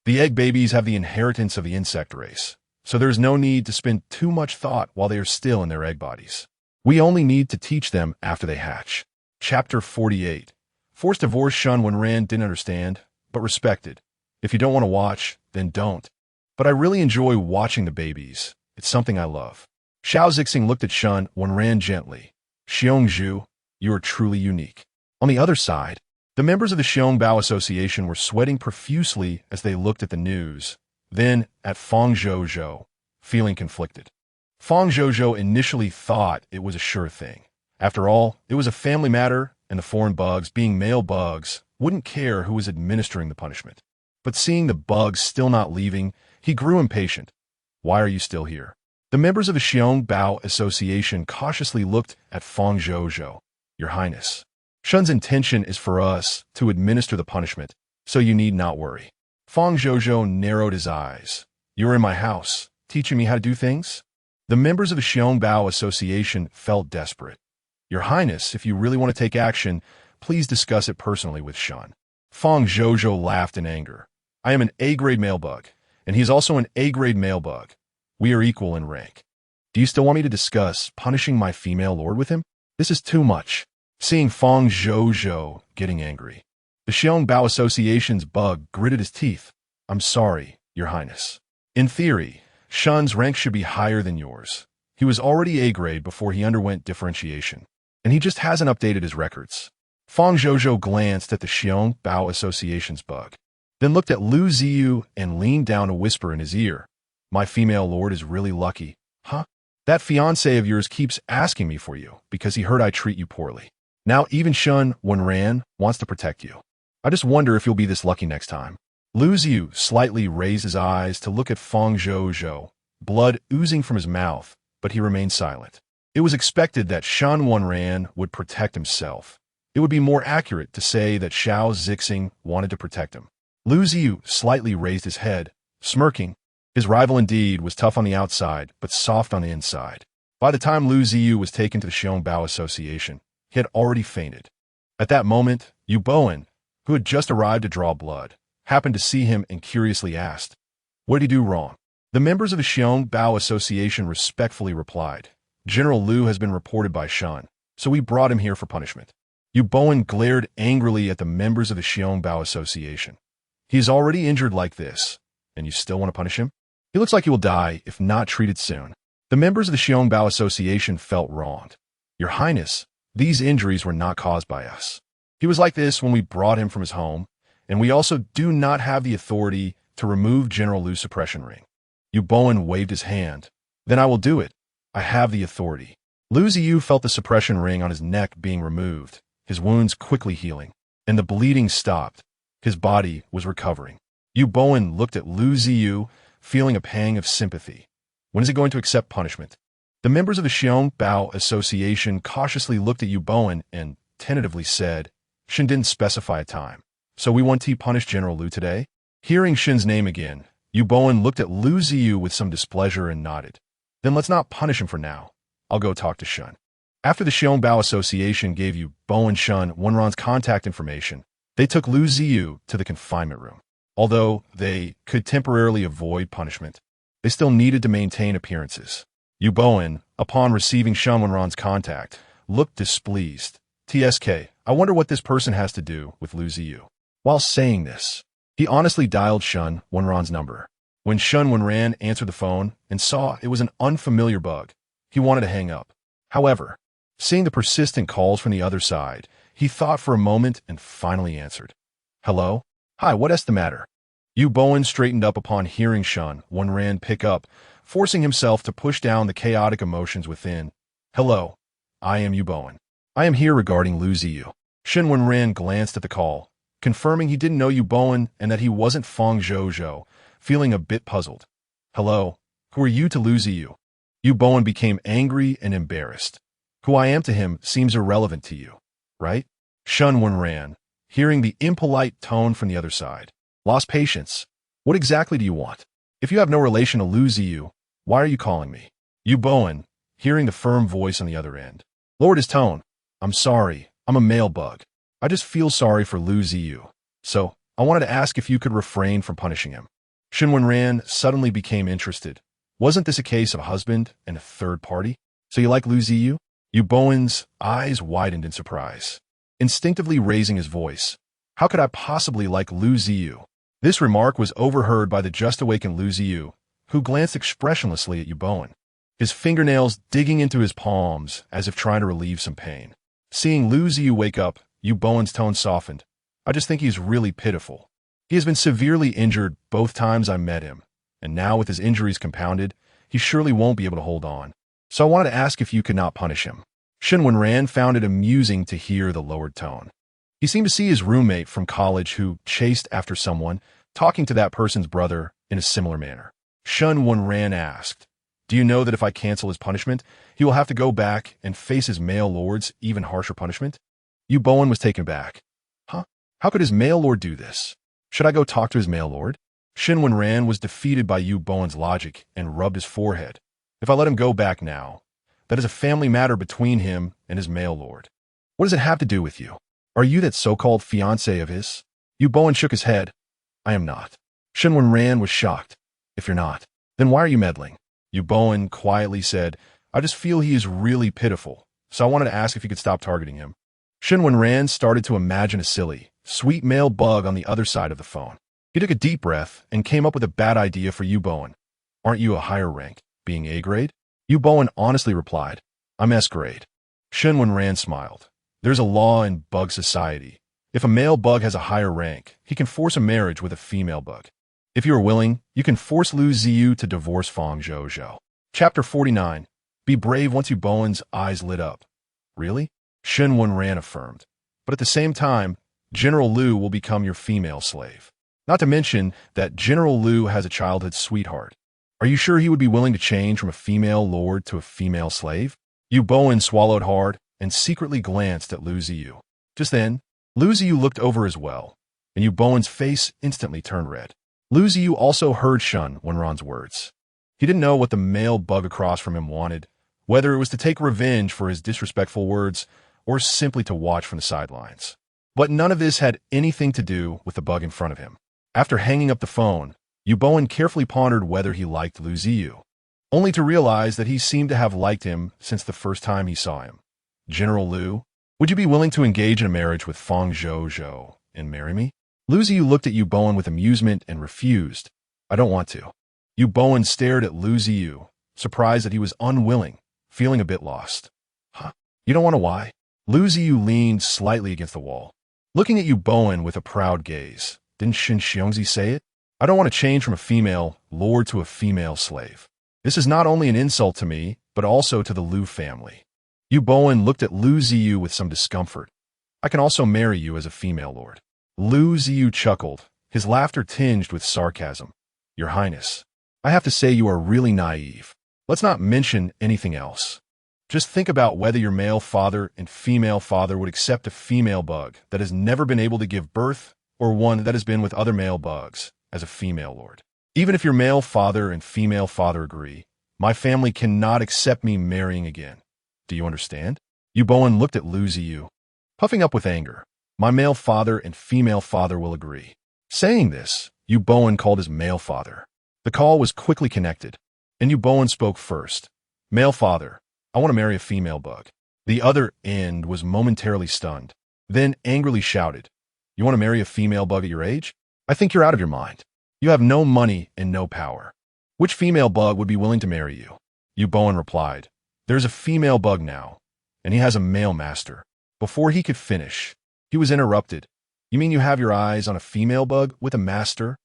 the egg babies have the inheritance of the insect race, so there is no need to spend too much thought while they are still in their egg bodies. We only need to teach them after they hatch. Chapter 48. Forced divorce Shen Wenran didn't understand, but respected. If you don't want to watch, then don't. But I really enjoy watching the babies. It's something I love. Xiao Zixing looked at Shen Wenran gently. Xiongzhu, you are truly unique. On the other side, the members of the Xiongbao Association were sweating profusely as they looked at the news, then at Feng Zhozhou, feeling conflicted. Feng Zhozhou initially thought it was a sure thing. After all, it was a family matter, and the foreign bugs, being male bugs, wouldn't care who was administering the punishment. But seeing the bugs still not leaving, he grew impatient. Why are you still here? The members of the Xiongbao Association cautiously looked at Feng Zhozhou. Your Highness, Shen's intention is for us to administer the punishment, so you need not worry. Feng Zhozhou narrowed his eyes. You're in my house, teaching me how to do things? The members of the Xiongbao Association felt desperate. Your Highness, if you really want to take action, please discuss it personally with Shen. Feng Zhozhou laughed in anger. I am an A-grade male bug, and he is also an A-grade male bug. We are equal in rank. Do you still want me to discuss punishing my female lord with him? This is too much. Seeing Feng Zhozhou getting angry, the Xiongbao Association's bug gritted his teeth. I'm sorry, Your Highness. In theory, Shen's rank should be higher than yours. He was already A-grade before he underwent differentiation, and he just hasn't updated his records. Feng Zhozhou glanced at the Xiongbao Association's bug, then looked at Lu Ziyu and leaned down to whisper in his ear. My female lord is really lucky. Huh? That fiancé of yours keeps asking me for you because he heard I treat you poorly. Now even Shen Wenran wants to protect you. I just wonder if you'll be this lucky next time. Lu Ziyu slightly raised his eyes to look at Feng Zhozhou, blood oozing from his mouth, but he remained silent. It was expected that Shen Wenran would protect himself. It would be more accurate to say that Xiao Zixing wanted to protect him. Lu Ziyu slightly raised his head, smirking. His rival indeed was tough on the outside, but soft on the inside. By the time Lu Ziyu was taken to the Xiong Association, he had already fainted. At that moment, Yu Bowen, who had just arrived to draw blood, happened to see him and curiously asked, "What did he do wrong?" The members of the Xiong Association respectfully replied, "General Lu has been reported by Shen, so we brought him here for punishment." Yu Bowen glared angrily at the members of the Xiong Association. "He is already injured like this, and you still want to punish him? He looks like he will die if not treated soon." The members of the Xiong Association felt wronged. "Your Highness, these injuries were not caused by us. He was like this when we brought him from his home, and we also do not have the authority to remove General Lu's suppression ring." Yu Bowen waved his hand. "Then I will do it. I have the authority." Lu Ziyu felt the suppression ring on his neck being removed, his wounds quickly healing, and the bleeding stopped. His body was recovering. Yu Bowen looked at Lu Ziyu, feeling a pang of sympathy. When is he going to accept punishment? The members of the Xiong Association cautiously looked at Yu Bowen and tentatively said, "Shen didn't specify a time. So we want to punish General Lu today?" Hearing Shen's name again, Yu Bowen looked at Lu Ziyu with some displeasure and nodded. "Then let's not punish him for now. I'll go talk to Shen." After the Xiong Association gave Yu Bowen Shen Wenran's contact information, they took Lu Ziyu to the confinement room. Although they could temporarily avoid punishment, they still needed to maintain appearances. Yu Bowen, upon receiving Shen Wenran's contact, looked displeased. "TSK, I wonder what this person has to do with Lu Ziyu." While saying this, he honestly dialed Shen Wenran's number. When Shen Wenran answered the phone and saw it was an unfamiliar bug, he wanted to hang up. However, seeing the persistent calls from the other side, he thought for a moment and finally answered. "Hello? Hi, what's the matter?" Yu Bowen straightened up upon hearing Shen Wenran pick up, forcing himself to push down the chaotic emotions within. "Hello, I am Yu Bowen. I am here regarding Lu Ziyu." Shen Wenran glanced at the call, confirming he didn't know Yu Bowen and that he wasn't Feng Zhou, feeling a bit puzzled. "Hello, who are you to Lu Ziyu?" Yu Bowen became angry and embarrassed. "Who I am to him seems irrelevant to you, right?" Shen Wenran, hearing the impolite tone from the other side, lost patience. "What exactly do you want? If you have no relation to Lu Ziyu, why are you calling me?" Yu Bowen, hearing the firm voice on the other end, lowered his tone. "I'm sorry, I'm a male bug. I just feel sorry for Lu Ziyu. So, I wanted to ask if you could refrain from punishing him." Shen Wenran suddenly became interested. Wasn't this a case of a husband and a third party? "So you like Lu Ziyu?" Yu Bowen's eyes widened in surprise, instinctively raising his voice. "How could I possibly like Lu Ziyu?" This remark was overheard by the just-awakened Lu Ziyu, who glanced expressionlessly at Yu Bowen, his fingernails digging into his palms as if trying to relieve some pain. Seeing Lu Ziyu wake up, Yu Bowen's tone softened. "I just think he's really pitiful. He has been severely injured both times I met him, and now with his injuries compounded, he surely won't be able to hold on. So I wanted to ask if you could not punish him." Shen Wenran found it amusing to hear the lowered tone. He seemed to see his roommate from college who chased after someone, talking to that person's brother in a similar manner. Shen Wenran asked, "Do you know that if I cancel his punishment, he will have to go back and face his male lord's even harsher punishment?" Yu Bowen was taken back. "Huh? How could his male lord do this? Should I go talk to his male lord?" Shen Wenran was defeated by Yu Bowen's logic and rubbed his forehead. "If I let him go back now, that is a family matter between him and his male lord. What does it have to do with you? Are you that so-called fiancé of his?" Yu Bowen shook his head. "I am not." Shen Wenran was shocked. "If you're not, then why are you meddling?" Yu Bowen quietly said, "I just feel he is really pitiful, so I wanted to ask if you could stop targeting him." Shen Wenran started to imagine a silly, sweet male bug on the other side of the phone. He took a deep breath and came up with a bad idea for Yu Bowen. "Aren't you a higher rank, being A grade?" Yu Bowen honestly replied, "I'm S grade." Shen Wenran smiled. "There's a law in bug society. If a male bug has a higher rank, he can force a marriage with a female bug. If you are willing, you can force Lu Ziyu to divorce Feng Zhou. Chapter 49. Be brave. Once Yu Bowen's eyes lit up. "Really?" Shen Wenran affirmed. "But at the same time, General Lu will become your female slave. Not to mention that General Lu has a childhood sweetheart. Are you sure he would be willing to change from a female lord to a female slave? Yu Bowen swallowed hard and secretly glanced at Lu Ziyu. Just then, Lu Ziyu looked over as well, and Yu Bowen's face instantly turned red. Lu Ziyu also heard Shen Wenran's words. He didn't know what the male bug across from him wanted, whether it was to take revenge for his disrespectful words or simply to watch from the sidelines. But none of this had anything to do with the bug in front of him. After hanging up the phone, Yu Bowen carefully pondered whether he liked Lu Ziyu, only to realize that he seemed to have liked him since the first time he saw him. General Lu, would you be willing to engage in a marriage with Fang Zhou and marry me? Lu Ziyu looked at Yu Bowen with amusement and refused. I don't want to. Yu Bowen stared at Lu Ziyu, surprised that he was unwilling, feeling a bit lost. Huh? You don't want to why? Lu Ziyu leaned slightly against the wall, looking at Yu Bowen with a proud gaze. Didn't Shen Xiongzi say it? I don't want to change from a female lord to a female slave. This is not only an insult to me, but also to the Lu family. Yu Bowen looked at Lu Ziyu with some discomfort. I can also marry you as a female lord. Lu Ziyu chuckled, his laughter tinged with sarcasm. Your Highness, I have to say you are really naive. Let's not mention anything else. Just think about whether your male father and female father would accept a female bug that has never been able to give birth or one that has been with other male bugs as a female lord. Even if your male father and female father agree, my family cannot accept me marrying again. Do you understand? Yu Bowen looked at Lu Ziyu, puffing up with anger. My male father and female father will agree. Saying this, Yu Bowen called his male father. The call was quickly connected, and Yu Bowen spoke first. Male father, I want to marry a female bug. The other end was momentarily stunned, then angrily shouted, You want to marry a female bug at your age? I think you're out of your mind. You have no money and no power. Which female bug would be willing to marry you? Yu Bowen replied, There's a female bug now, and he has a male master. Before he could finish, he was interrupted. You mean you have your eyes on a female bug with a master?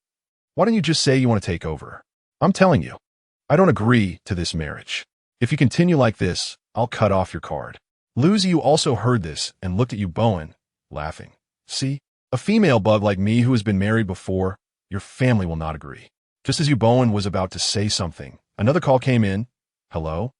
Why don't you just say you want to take over? I'm telling you, I don't agree to this marriage. If you continue like this, I'll cut off your card. Lu Ziyu also heard this and looked at Yu Bowen, laughing. See, a female bug like me who has been married before, your family will not agree. Just as Yu Bowen was about to say something, another call came in. Hello?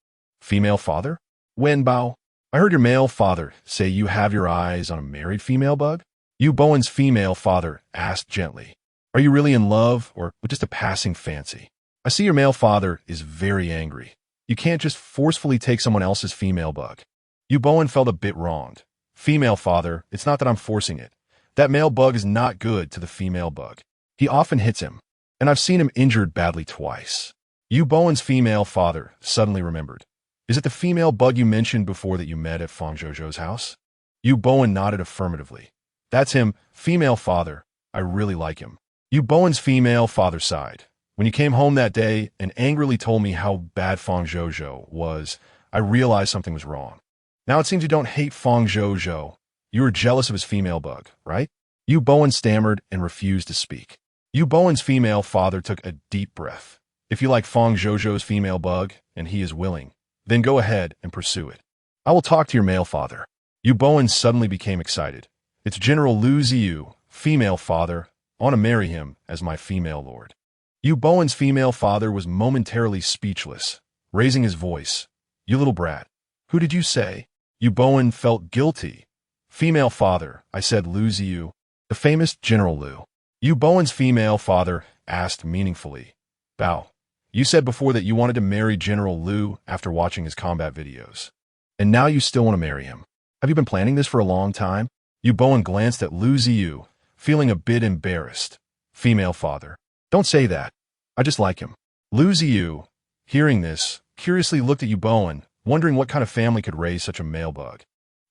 Female father? Wen Bao, I heard your male father say you have your eyes on a married female bug? Yu Bowen's female father asked gently. Are you really in love or just a passing fancy? I see your male father is very angry. You can't just forcefully take someone else's female bug. Yu Bowen felt a bit wronged. Female father, it's not that I'm forcing it. That male bug is not good to the female bug. He often hits him, and I've seen him injured badly twice. Yu Bowen's female father suddenly remembered. Is it the female bug you mentioned before that you met at Fang Zhou's house? Yu Bowen nodded affirmatively. That's him, female father. I really like him. Yu Bowen's female father sighed. When you came home that day and angrily told me how bad Fang Zhou was, I realized something was wrong. Now it seems you don't hate Fang Zhou. You were jealous of his female bug, right? Yu Bowen stammered and refused to speak. Yu Bowen's female father took a deep breath. If you like Fang Zhou's female bug, and he is willing, then go ahead and pursue it. I will talk to your male father. Yu Bowen suddenly became excited. It's General Lu Ziyu, female father. I want to marry him as my female lord. Yu Bowen's female father was momentarily speechless, raising his voice. You little brat. Who did you say? Yu Bowen felt guilty. Female father, I said Lu Ziyu, the famous General Lu. Yu Bowen's female father asked meaningfully. Bao, you said before that you wanted to marry General Lu after watching his combat videos. And now you still want to marry him. Have you been planning this for a long time? Yu Bowen glanced at Lu Ziyu, feeling a bit embarrassed. Female father. Don't say that. I just like him. Lu Ziyu, hearing this, curiously looked at Yu Bowen, wondering what kind of family could raise such a male bug.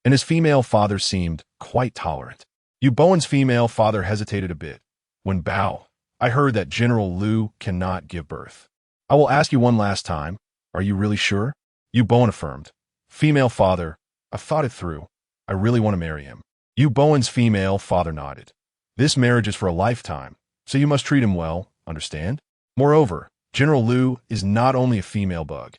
And his female father seemed quite tolerant. Yu Bowen's female father hesitated a bit. When Bao, I heard that General Lu cannot give birth. I will ask you one last time. Are you really sure? Yu Bowen affirmed. Female father, I've thought it through. I really want to marry him. Yu Bowen's female father nodded. This marriage is for a lifetime, so you must treat him well, understand? Moreover, General Lu is not only a female bug,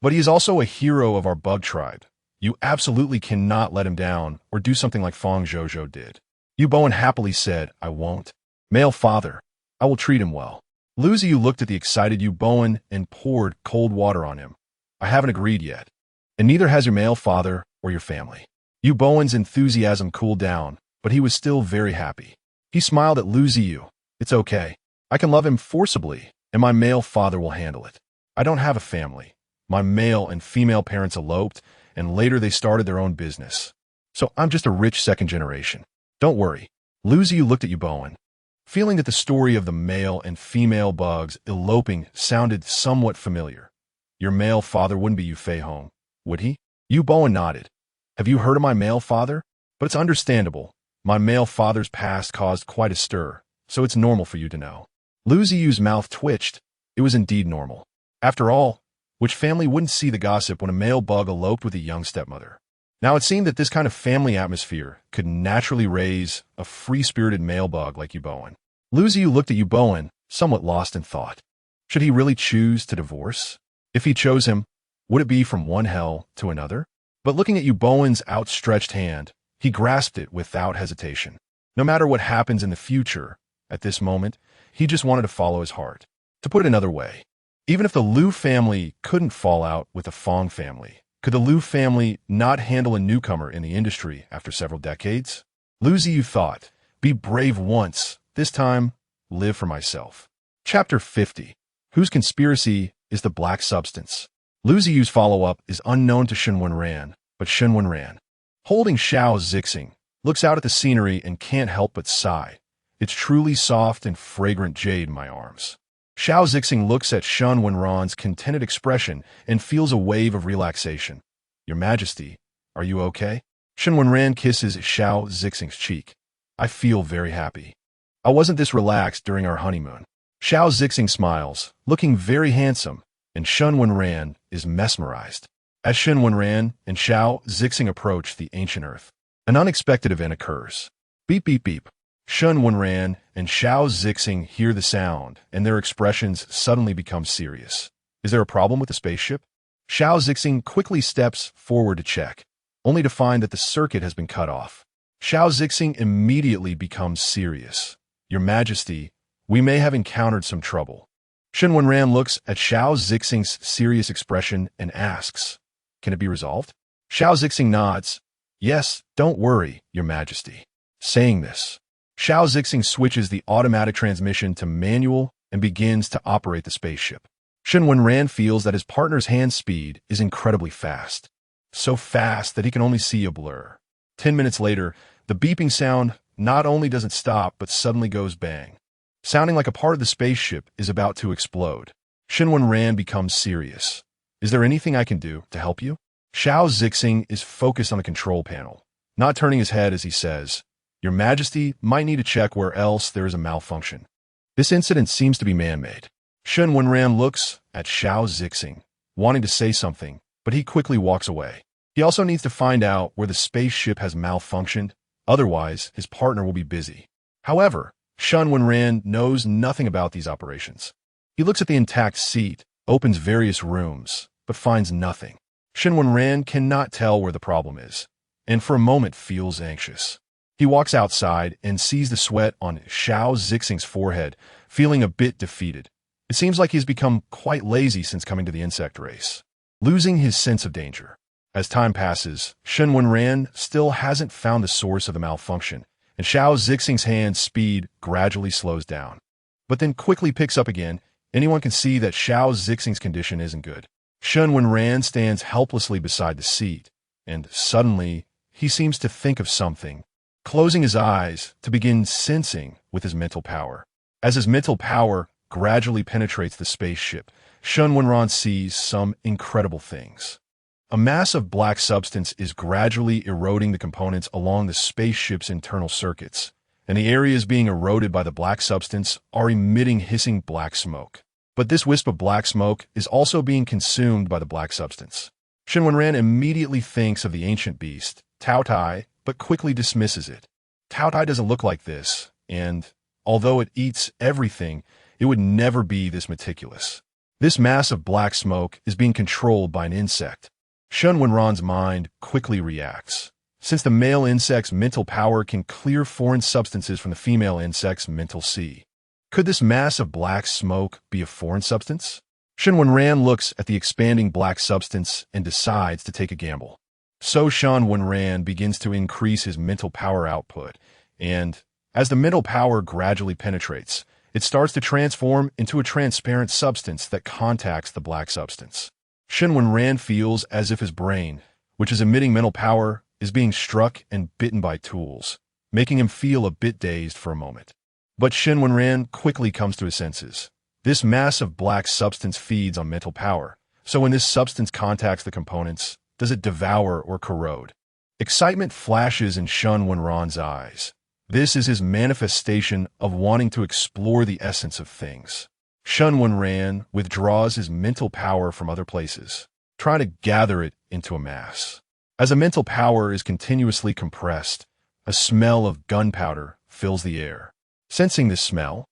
but he is also a hero of our bug tribe. You absolutely cannot let him down or do something like Fang Zhou did. Yu Bowen happily said, I won't. Male father, I will treat him well. Lu Ziyu looked at the excited Yu Bowen and poured cold water on him. I haven't agreed yet. And neither has your male father or your family. Yu Bowen's enthusiasm cooled down, but he was still very happy. He smiled at Lu Ziyu. It's okay. I can love him forcibly, and my male father will handle it. I don't have a family. My male and female parents eloped, and later they started their own business. So I'm just a rich second generation. Don't worry. Lu Ziyu looked at Yu Bowen. Feeling that the story of the male and female bugs eloping sounded somewhat familiar. Your male father wouldn't be Yu Fei Hong, would he? Yu Bowen nodded. Have you heard of my male father? But it's understandable. My male father's past caused quite a stir, so it's normal for you to know. Lu Ziyu's mouth twitched. It was indeed normal. After all, which family wouldn't see the gossip when a male bug eloped with a young stepmother? Now it seemed that this kind of family atmosphere could naturally raise a free-spirited male bug like Yu Bowen. Lu Ziyu looked at Yu Bowen, somewhat lost in thought. Should he really choose to divorce? If he chose him, would it be from one hell to another? But looking at Yu Bowen's outstretched hand, he grasped it without hesitation. No matter what happens in the future, at this moment, he just wanted to follow his heart. To put it another way, even if the Lu family couldn't fall out with the Fong family, could the Lu family not handle a newcomer in the industry after several decades? Lu Ziyu thought, be brave once, this time, live for myself. Chapter 50. Whose conspiracy is the black substance? Lu Ziyu's follow-up is unknown to Shen Wenran, but Shen Wenran, holding Xiao Zixing, looks out at the scenery and can't help but sigh. It's truly soft and fragrant jade in my arms. Xiao Zixing looks at Shen Wenran's contented expression and feels a wave of relaxation. Your Majesty, are you okay? Shen Wenran kisses Xiao Zixing's cheek. I feel very happy. I wasn't this relaxed during our honeymoon. Xiao Zixing smiles, looking very handsome, and Shen Wenran is mesmerized. As Shen Wenran and Xiao Zixing approach the ancient earth, an unexpected event occurs. Beep, beep, beep. Shen Wenran and Xiao Zixing hear the sound, and their expressions suddenly become serious. Is there a problem with the spaceship? Xiao Zixing quickly steps forward to check, only to find that the circuit has been cut off. Xiao Zixing immediately becomes serious. Your Majesty, we may have encountered some trouble. Shen Wenran looks at Xiao Zixing's serious expression and asks, can it be resolved? Xiao Zixing nods. Yes, don't worry, Your Majesty. Saying this, Xiao Zixing switches the automatic transmission to manual and begins to operate the spaceship. Shen Wenran feels that his partner's hand speed is incredibly fast. So fast that he can only see a blur. 10 minutes later, the beeping sound not only doesn't stop, but suddenly goes bang, sounding like a part of the spaceship is about to explode. Shen Wenran becomes serious. Is there anything I can do to help you? Xiao Zixing is focused on the control panel, not turning his head as he says, Your Majesty might need to check where else there is a malfunction. This incident seems to be man-made. Shen Wenran looks at Xiao Zixing, wanting to say something, but he quickly walks away. He also needs to find out where the spaceship has malfunctioned, otherwise his partner will be busy. However, Shen Wenran knows nothing about these operations. He looks at the intact seat, opens various rooms, but finds nothing. Shen Wenran cannot tell where the problem is, and for a moment feels anxious. He walks outside and sees the sweat on Xiao Zixing's forehead, feeling a bit defeated. It seems like he's become quite lazy since coming to the insect race, losing his sense of danger. As time passes, Shen Wenran still hasn't found the source of the malfunction, and Xiao Zixing's hand speed gradually slows down, but then quickly picks up again. Anyone can see that Xiao Zixing's condition isn't good. Shen Wenran stands helplessly beside the seat, and suddenly he seems to think of something, closing his eyes to begin sensing with his mental power. As his mental power gradually penetrates the spaceship, Shen Wenran sees some incredible things. A mass of black substance is gradually eroding the components along the spaceship's internal circuits, and the areas being eroded by the black substance are emitting hissing black smoke. But this wisp of black smoke is also being consumed by the black substance. Shen Wenran immediately thinks of the ancient beast, Tao Tai, but quickly dismisses it. Tao Tai doesn't look like this, and, although it eats everything, it would never be this meticulous. This mass of black smoke is being controlled by an insect. Shen Wenran's mind quickly reacts. Since the male insect's mental power can clear foreign substances from the female insect's mental sea, Could this mass of black smoke be a foreign substance? Shen Wenran looks at the expanding black substance and decides to take a gamble. So Shen Wenran begins to increase his mental power output, and as the mental power gradually penetrates, it starts to transform into a transparent substance that contacts the black substance. Shen Wenran feels as if his brain, which is emitting mental power, is being struck and bitten by tools, making him feel a bit dazed for a moment. But Shen Wenran quickly comes to his senses. This mass of black substance feeds on mental power, so when this substance contacts the components, does it devour or corrode? Excitement flashes in Shen Wenran's eyes. This is his manifestation of wanting to explore the essence of things. Shen Wenran withdraws his mental power from other places, trying to gather it into a mass. As the mental power is continuously compressed, a smell of gunpowder fills the air. Sensing this smell,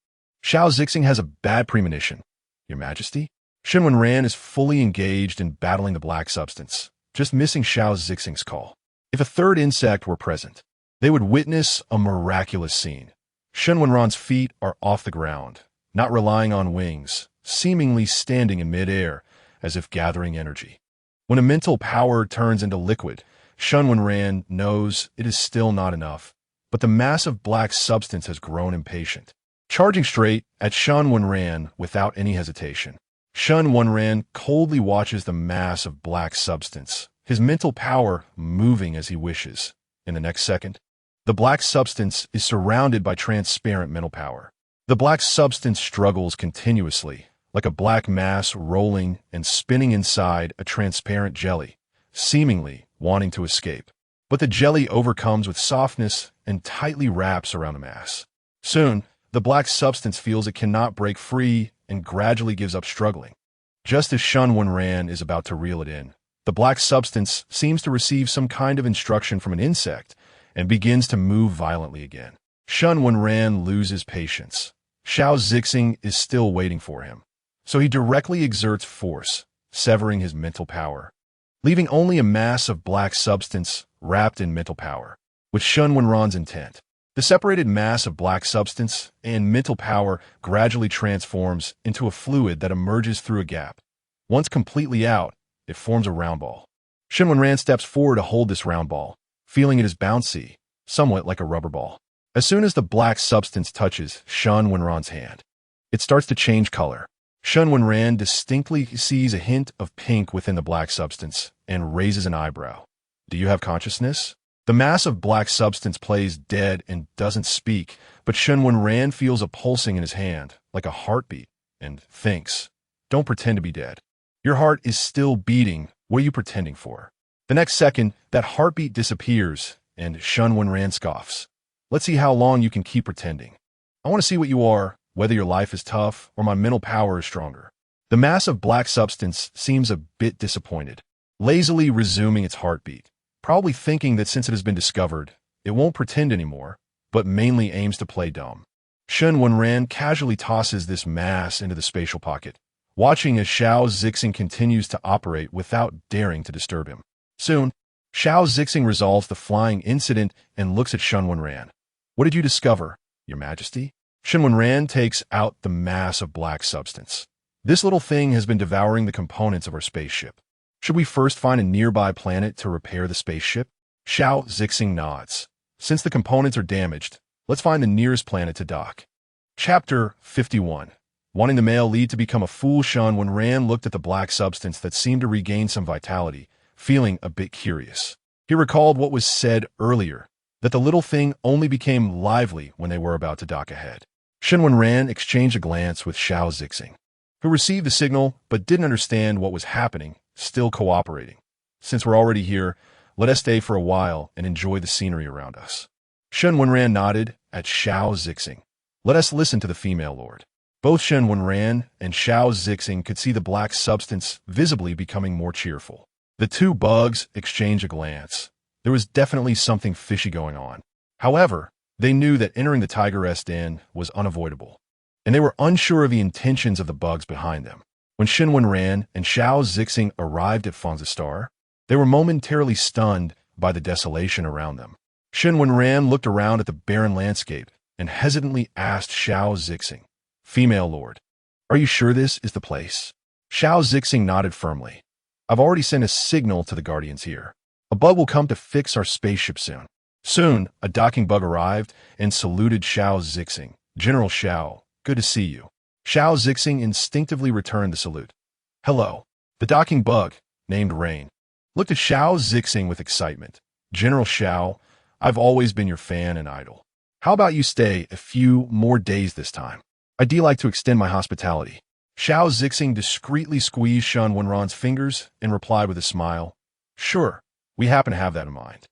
Xiao Zixing has a bad premonition. Your Majesty? Shen Wenran is fully engaged in battling the black substance, just missing Xiao Zixing's call. If a third insect were present, they would witness a miraculous scene. Shen Wenran's feet are off the ground, not relying on wings, seemingly standing in midair, as if gathering energy. When a mental power turns into liquid, Shen Wenran knows it is still not enough, but the massive black substance has grown impatient, charging straight at Shen Wenran without any hesitation. Shen Wenran coldly watches the mass of black substance, his mental power moving as he wishes. In the next second, the black substance is surrounded by transparent mental power. The black substance struggles continuously, like a black mass rolling and spinning inside a transparent jelly, seemingly wanting to escape. But the jelly overcomes with softness and tightly wraps around the mass. Soon, the black substance feels it cannot break free and gradually gives up struggling. Just as Shen Wenran is about to reel it in, the black substance seems to receive some kind of instruction from an insect and begins to move violently again. Shen Wenran loses patience. Xiao Zixing is still waiting for him, so he directly exerts force, severing his mental power, leaving only a mass of black substance wrapped in mental power, with Shen Wenran's intent. The separated mass of black substance and mental power gradually transforms into a fluid that emerges through a gap. Once completely out, it forms a round ball. Shen Wenran steps forward to hold this round ball, feeling it is bouncy, somewhat like a rubber ball. As soon as the black substance touches Shen Wenran's hand, it starts to change color. Shen Wenran distinctly sees a hint of pink within the black substance and raises an eyebrow. Do you have consciousness? The mass of black substance plays dead and doesn't speak, but Shen Wenran feels a pulsing in his hand, like a heartbeat, and thinks, don't pretend to be dead. Your heart is still beating. What are you pretending for? The next second, that heartbeat disappears, and Shen Wenran scoffs. Let's see how long you can keep pretending. I want to see what you are, whether your life is tough or my mental power is stronger. The mass of black substance seems a bit disappointed, lazily resuming its heartbeat, probably thinking that since it has been discovered, it won't pretend anymore, but mainly aims to play dumb. Shen Wenran casually tosses this mass into the spatial pocket, watching as Xiao Zixing continues to operate without daring to disturb him. Soon, Xiao Zixing resolves the flying incident and looks at Shen Wenran. What did you discover, Your Majesty? Shen Wenran takes out the mass of black substance. This little thing has been devouring the components of our spaceship. Should we first find a nearby planet to repair the spaceship? Xiao Zixing nods. Since the components are damaged, let's find the nearest planet to dock. Chapter 51. Wanting the male lead to become a fool, Shen Wenran looked at the black substance that seemed to regain some vitality, feeling a bit curious. He recalled what was said earlier, that the little thing only became lively when they were about to dock ahead. Shen Wenran exchanged a glance with Xiao Zixing, who received the signal but didn't understand what was happening, still cooperating. Since we're already here, let us stay for a while and enjoy the scenery around us. Shen Wenran nodded at Xiao Zixing. Let us listen to the female lord. Both Shen Wenran and Xiao Zixing could see the black substance visibly becoming more cheerful. The two bugs exchanged a glance. There was definitely something fishy going on. However, they knew that entering the tigeress den was unavoidable, and they were unsure of the intentions of the bugs behind them. When Shen Wenran and Xiao Zixing arrived at Star, they were momentarily stunned by the desolation around them. Shen Wenran looked around at the barren landscape and hesitantly asked Xiao Zixing, Female lord. Are you sure this is the place? Xiao Zixing nodded firmly. I've already sent a signal to the guardians here. A bug will come to fix our spaceship soon. Soon, a docking bug arrived and saluted Xiao Zixing. General Xiao, good to see you. Xiao Zixing instinctively returned the salute. Hello. The docking bug, named Rain, looked at Xiao Zixing with excitement. General Xiao, I've always been your fan and idol. How about you stay a few more days this time? I'd like to extend my hospitality. Xiao Zixing discreetly squeezed Shen Wenran's fingers and replied with a smile. Sure, we happen to have that in mind.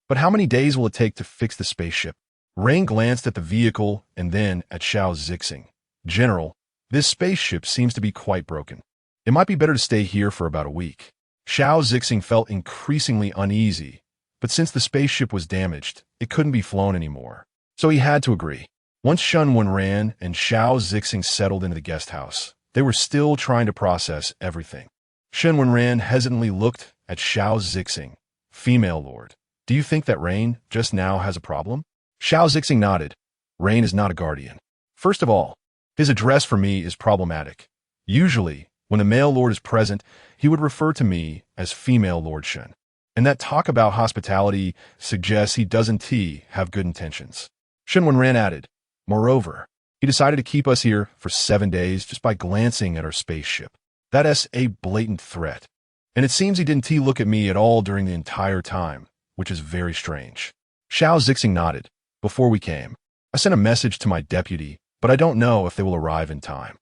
But how many days will it take to fix the spaceship? Rain glanced at the vehicle and then at Xiao Zixing. General, this spaceship seems to be quite broken. It might be better to stay here for about a week. Xiao Zixing felt increasingly uneasy, but since the spaceship was damaged, it couldn't be flown anymore. So he had to agree. Once Shen Wenran and Xiao Zixing settled into the guest house, they were still trying to process everything. Shen Wenran hesitantly looked at Xiao Zixing. Female lord, do you think that Rain just now has a problem? Xiao Zixing nodded. Rain is not a guardian. First of all, his address for me is problematic. Usually, when the male lord is present, he would refer to me as female lord Shen. And that talk about hospitality suggests he doesn't have good intentions. Shen Wenran added, moreover, he decided to keep us here for 7 days just by glancing at our spaceship. That's a blatant threat. And it seems he didn't look at me at all during the entire time, which is very strange. Xiao Zixing nodded. Before we came, I sent a message to my deputy, but I don't know if they will arrive in time.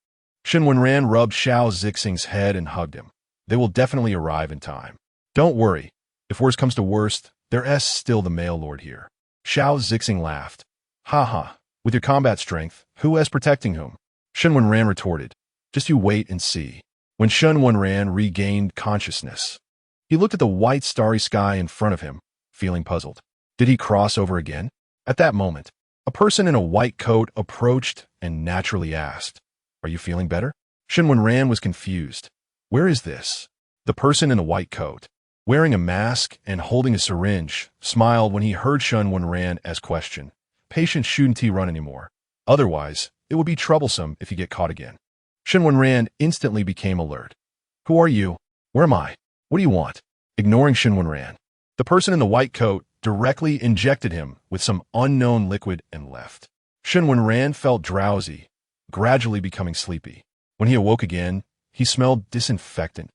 Shen Wenran rubbed Xiao Zixing's head and hugged him. They will definitely arrive in time. Don't worry. If worst comes to worst, there's still the male lord here. Xiao Zixing laughed. Ha ha. With your combat strength, who is protecting whom? Shen Wenran retorted. Just you wait and see. When Shen Wenran regained consciousness, he looked at the white starry sky in front of him, feeling puzzled. Did he cross over again? At that moment, a person in a white coat approached and naturally asked, Are you feeling better? Shen Wenran was confused. Where is this? The person in the white coat, wearing a mask and holding a syringe, smiled when he heard Shen Wenran's question. Patients shouldn't run anymore. Otherwise, it would be troublesome if you get caught again. Shen Wenran instantly became alert. Who are you? Where am I? What do you want? Ignoring Shen Wenran, the person in the white coat directly injected him with some unknown liquid and left. Shen Wenran felt drowsy, gradually becoming sleepy. When he awoke again, he smelled disinfectant,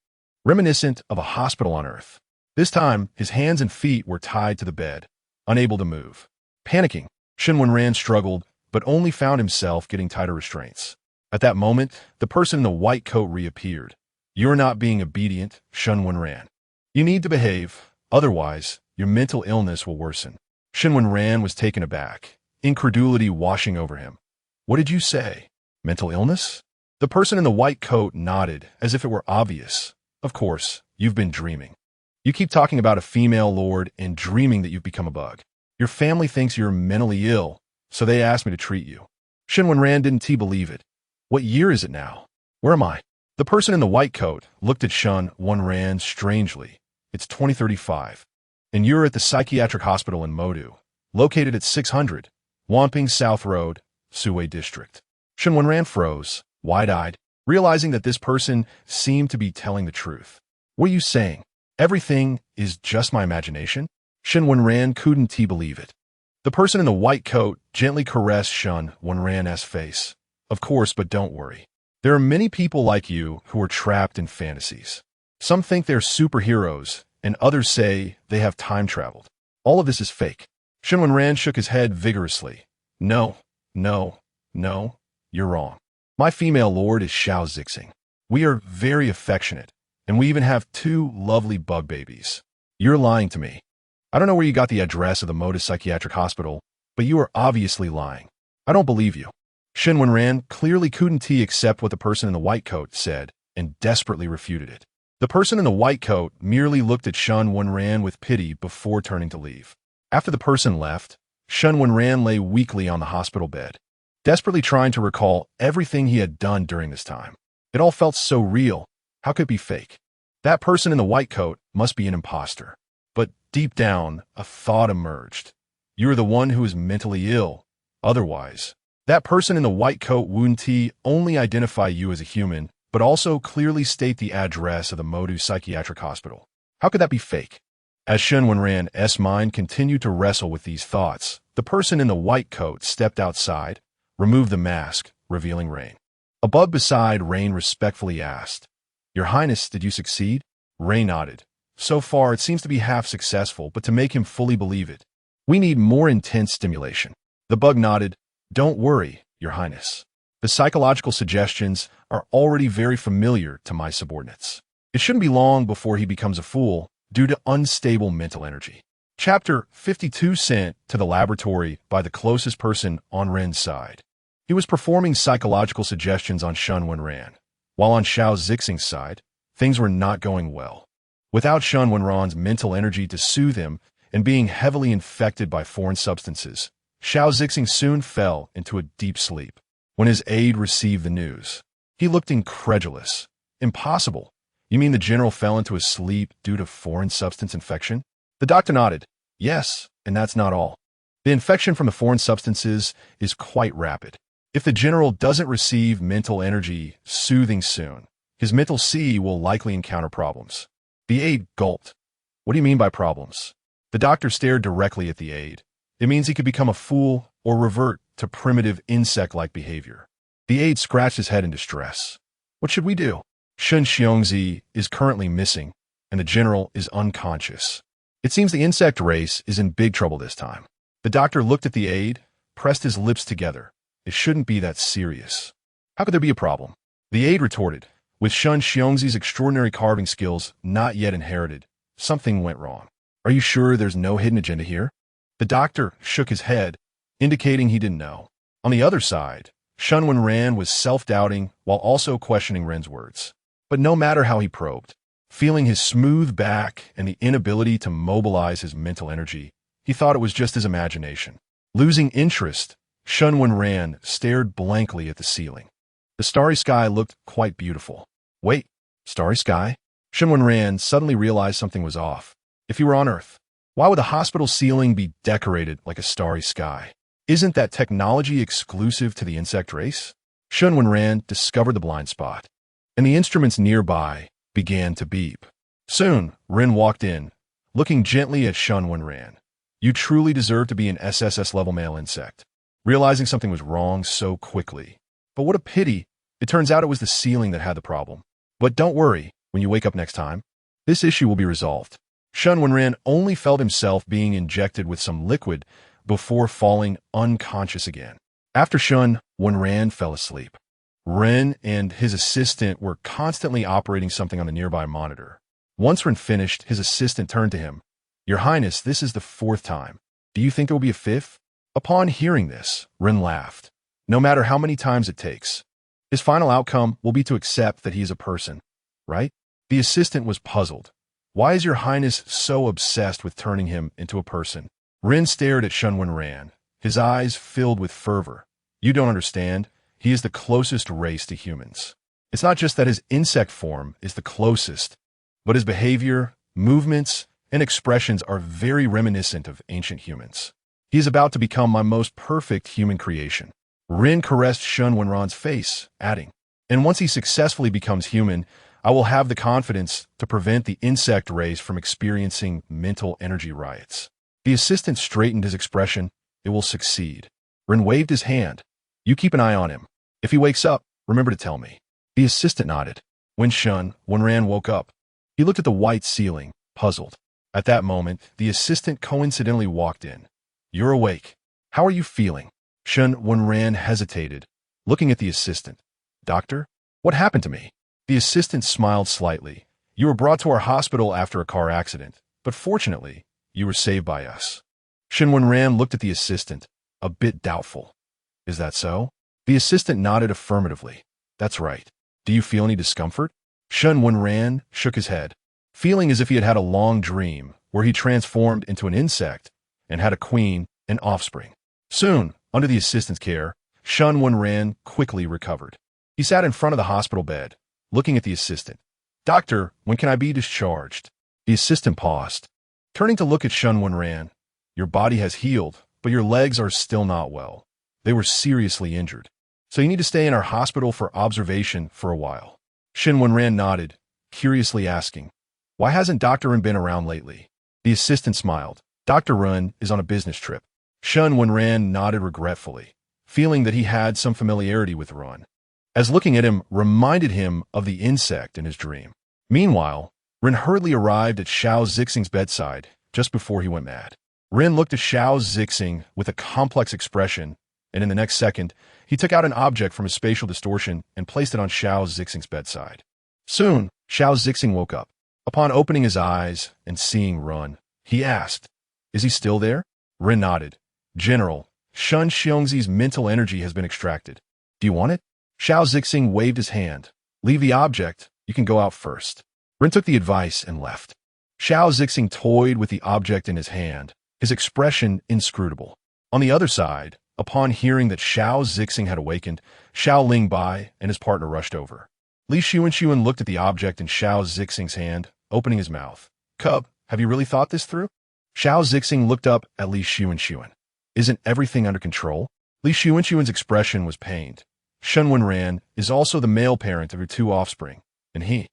reminiscent of a hospital on Earth. This time, his hands and feet were tied to the bed, unable to move. Panicking, Shen Wenran struggled, but only found himself getting tighter restraints. At that moment, the person in the white coat reappeared. You're not being obedient, Shen Wenran. You need to behave, otherwise, your mental illness will worsen. Shen Wenran was taken aback, incredulity washing over him. What did you say? Mental illness? The person in the white coat nodded as if it were obvious. Of course, you've been dreaming. You keep talking about a female lord and dreaming that you've become a bug. Your family thinks you're mentally ill, so they asked me to treat you. Shen Wenran didn't believe it. What year is it now? Where am I? The person in the white coat looked at Shen Wenran strangely. It's 2035, and you're at the psychiatric hospital in Modu, located at 600 Wamping South Road, Suwei District. Shen Wenran froze, wide-eyed, realizing that this person seemed to be telling the truth. What are you saying? Everything is just my imagination? Shen Wenran couldn't believe it. The person in the white coat gently caressed Shen Wenran's face. Of course, but don't worry. There are many people like you who are trapped in fantasies. Some think they're superheroes, and others say they have time traveled. All of this is fake. Shen Wenran shook his head vigorously. No, you're wrong. My female lord is Xiao Zixing. We are very affectionate, and we even have 2 lovely bug babies. You're lying to me. I don't know where you got the address of the Modus Psychiatric Hospital, but you are obviously lying. I don't believe you. Shen Wenran clearly couldn't accept what the person in the white coat said and desperately refuted it. The person in the white coat merely looked at Shen Wenran with pity before turning to leave. After the person left, Shen Wenran lay weakly on the hospital bed, desperately trying to recall everything he had done during this time. It all felt so real. How could it be fake? That person in the white coat must be an imposter. But deep down, a thought emerged. You're the one who is mentally ill. Otherwise, That person in the white coat wouldn't only identify you as a human, but also clearly state the address of the Modu Psychiatric Hospital. How could that be fake? As Shen Wenran's mind continued to wrestle with these thoughts, the person in the white coat stepped outside, removed the mask, revealing Rain. Above beside Rain respectfully asked, "Your Highness, did you succeed?" Rain nodded. "So far, it seems to be half successful, but to make him fully believe it, we need more intense stimulation." The bug nodded. "Don't worry, Your Highness. The psychological suggestions are already very familiar to my subordinates. It shouldn't be long before he becomes a fool due to unstable mental energy." Chapter 52 sent to the laboratory by the closest person on Ren's side. He was performing psychological suggestions on Shen Wenran, while on Xiao Zixing's side, things were not going well. Without Shen Wenran's mental energy to soothe him and being heavily infected by foreign substances, Xiao Zixing soon fell into a deep sleep. When his aide received the news, he looked incredulous. "Impossible. You mean the general fell into a sleep due to foreign substance infection?" The doctor nodded. "Yes, and that's not all. The infection from the foreign substances is quite rapid. If the general doesn't receive mental energy soothing soon, his mental C will likely encounter problems." The aide gulped. "What do you mean by problems?" The doctor stared directly at the aide. "It means he could become a fool or revert to primitive insect-like behavior." The aide scratched his head in distress. "What should we do? Shen Xiongzi is currently missing, and the general is unconscious. It seems the insect race is in big trouble this time." The doctor looked at the aide, pressed his lips together. "It shouldn't be that serious." "How could there be a problem?" The aide retorted. "With Shen Xiongzi's extraordinary carving skills not yet inherited, something went wrong." "Are you sure there's no hidden agenda here?" The doctor shook his head, indicating he didn't know. On the other side, Shen Wenran was self-doubting while also questioning Ren's words. But no matter how he probed, feeling his smooth back and the inability to mobilize his mental energy, he thought it was just his imagination. Losing interest, Shen Wenran stared blankly at the ceiling. The starry sky looked quite beautiful. "Wait, starry sky?" Shen Wenran suddenly realized something was off. If he were on Earth, why would the hospital ceiling be decorated like a starry sky? Isn't that technology exclusive to the insect race? Shen Wenran discovered the blind spot, and the instruments nearby began to beep. Soon, Ren walked in, looking gently at Shen Wenran. "You truly deserve to be an SSS-level male insect." Realizing something was wrong so quickly. But what a pity, it turns out it was the ceiling that had the problem. But don't worry, when you wake up next time, this issue will be resolved. Shen Wenran only felt himself being injected with some liquid before falling unconscious again. After Shen Wenran fell asleep, Ren and his assistant were constantly operating something on the nearby monitor. Once Ren finished, his assistant turned to him. "Your Highness, this is the 4th time. Do you think there will be a 5th? Upon hearing this, Ren laughed. "No matter how many times it takes, his final outcome will be to accept that he is a person, right?" The assistant was puzzled. "Why is Your Highness so obsessed with turning him into a person?" Ren stared at Shen Wenran, his eyes filled with fervor. "You don't understand. He is the closest race to humans. It's not just that his insect form is the closest, but his behavior, movements, and expressions are very reminiscent of ancient humans. He is about to become my most perfect human creation." Ren caressed Shen Wenran's face, adding, "And once he successfully becomes human, I will have the confidence to prevent the insect race from experiencing mental energy riots." The assistant straightened his expression. "It will succeed." Ren waved his hand. "You keep an eye on him. If he wakes up, remember to tell me." The assistant nodded. When Shen Wenran woke up, he looked at the white ceiling, puzzled. At that moment, the assistant coincidentally walked in. "You're awake. How are you feeling?" Shen Wenran hesitated, looking at the assistant. "Doctor, what happened to me?" The assistant smiled slightly. "You were brought to our hospital after a car accident, but fortunately, you were saved by us." Shen Wenran looked at the assistant, a bit doubtful. "Is that so?" The assistant nodded affirmatively. "That's right. Do you feel any discomfort?" Shen Wenran shook his head, feeling as if he had had a long dream where he transformed into an insect and had a queen and offspring. Soon, under the assistant's care, Shen Wenran quickly recovered. He sat in front of the hospital bed, looking at the assistant. "Doctor, when can I be discharged?" The assistant paused, turning to look at Shen Wenran. "Your body has healed, but your legs are still not well. They were seriously injured. So you need to stay in our hospital for observation for a while. Shen Wenran nodded, curiously asking, why hasn't Dr. Run been around lately? The assistant smiled. Dr. Run is on a business trip. Shen Wenran nodded regretfully, feeling that he had some familiarity with Run, as looking at him reminded him of the insect in his dream. Meanwhile, Ren hurriedly arrived at Xiao Zixing's bedside just before he went mad. Ren looked at Xiao Zixing with a complex expression, and in the next second, he took out an object from his spatial distortion and placed it on Xiao Zixing's bedside. Soon, Xiao Zixing woke up. Upon opening his eyes and seeing Ren, he asked, "Is he still there?" Ren nodded. "General, Shun Xiongzi's mental energy has been extracted. Do you want it?" Xiao Zixing waved his hand. "Leave the object. You can go out first." Ren took the advice and left. Xiao Zixing toyed with the object in his hand, his expression inscrutable. On the other side, upon hearing that Xiao Zixing had awakened, Xiao Lingbai and his partner rushed over. Li Xuanxuan looked at the object in Xiao Zixing's hand, opening his mouth. "Cub, have you really thought this through?" Xiao Zixing looked up at Li Xuanxuan. "Isn't everything under control?" Li Xuanxuan's expression was pained. "Shen Wenran is also the male parent of your two offspring, and he."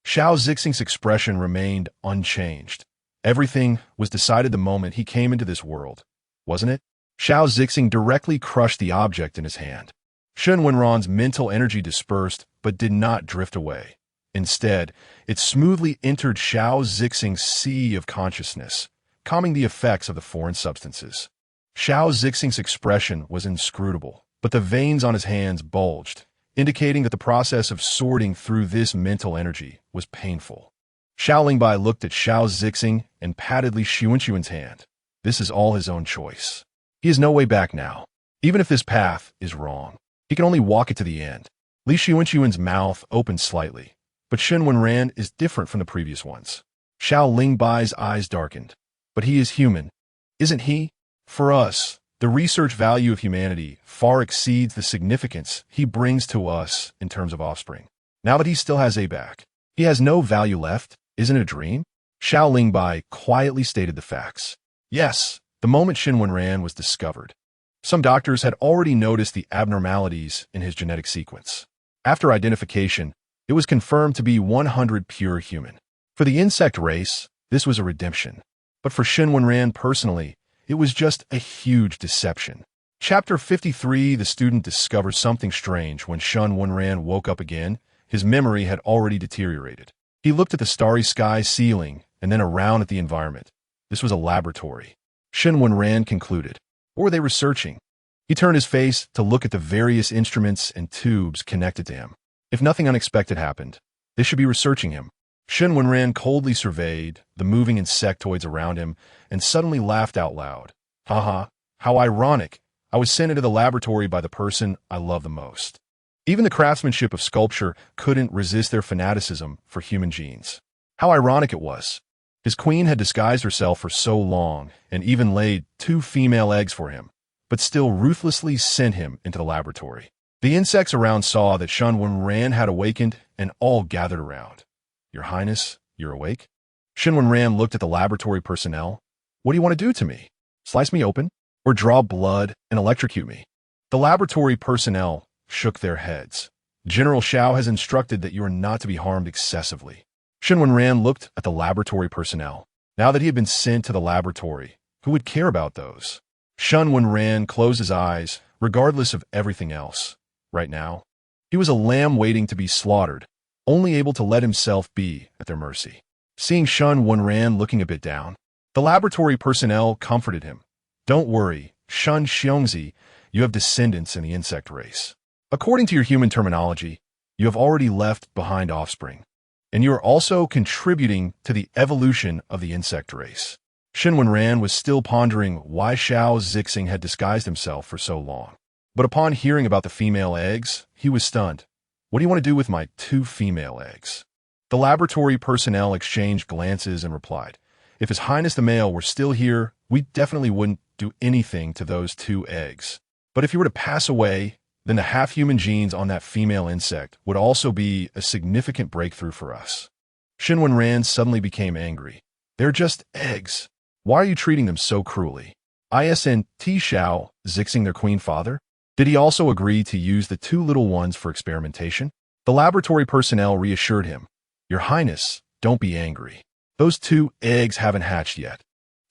Xiao Zixing's expression remained unchanged. Everything was decided the moment he came into this world, wasn't it? Xiao Zixing directly crushed the object in his hand. Shen Wenran's mental energy dispersed but did not drift away. Instead, it smoothly entered Xiao Zixing's sea of consciousness, calming the effects of the foreign substances. Xiao Zixing's expression was inscrutable, but the veins on his hands bulged, indicating that the process of sorting through this mental energy was painful. Xiao Lingbai looked at Xiao Zixing and patted Li Xuanxuan's hand. This is all his own choice. He has no way back now. Even if this path is wrong, he can only walk it to the end. Li Xuanxuan's mouth opened slightly, but Shen Wenran is different from the previous ones. Xiao Lingbai's eyes darkened. But he is human, isn't he? For us, the research value of humanity far exceeds the significance he brings to us in terms of offspring. Now that he still has a back, he has no value left. Isn't it a dream? Xiao Lingbai quietly stated the facts. Yes, the moment Shen Wenran was discovered, some doctors had already noticed the abnormalities in his genetic sequence. After identification, it was confirmed to be 100 pure human. For the insect race, this was a redemption. But for Shen Wenran personally, it was just a huge deception. Chapter 53, the student discovers something strange. When Shen Wenran woke up again, his memory had already deteriorated. He looked at the starry sky ceiling and then around at the environment. This was a laboratory. Shen Wenran concluded. Or were they researching? He turned his face to look at the various instruments and tubes connected to him. If nothing unexpected happened, they should be researching him. Shen Wenran coldly surveyed the moving insectoids around him and suddenly laughed out loud. Haha, how ironic. I was sent into the laboratory by the person I love the most. Even the craftsmanship of sculpture couldn't resist their fanaticism for human genes. How ironic it was. His queen had disguised herself for so long and even laid 2 female eggs for him, but still ruthlessly sent him into the laboratory. The insects around saw that Shen Wenran had awakened and all gathered around. Your Highness, you're awake? Shen Wenran looked at the laboratory personnel. What do you want to do to me? Slice me open? Or draw blood and electrocute me? The laboratory personnel shook their heads. General Xiao has instructed that you are not to be harmed excessively. Shen Wenran looked at the laboratory personnel. Now that he had been sent to the laboratory, who would care about those? Shen Wenran closed his eyes, regardless of everything else. Right now, he was a lamb waiting to be slaughtered, only able to let himself be at their mercy. Seeing Shen Wenran looking a bit down, the laboratory personnel comforted him. Don't worry, Shen Xiongzi, you have descendants in the insect race. According to your human terminology, you have already left behind offspring, and you are also contributing to the evolution of the insect race. Shen Wenran was still pondering why Xiao Zixing had disguised himself for so long. But upon hearing about the female eggs, he was stunned. What do you want to do with my 2 female eggs? The laboratory personnel exchanged glances and replied, if His Highness the male were still here, we definitely wouldn't do anything to those 2 eggs. But if you were to pass away, then the half-human genes on that female insect would also be a significant breakthrough for us. Shen Wenran suddenly became angry. They're just eggs. Why are you treating them so cruelly? Isn't Xiao Zixing their queen father? Did he also agree to use the two little ones for experimentation? The laboratory personnel reassured him. Your Highness, don't be angry. Those 2 eggs haven't hatched yet,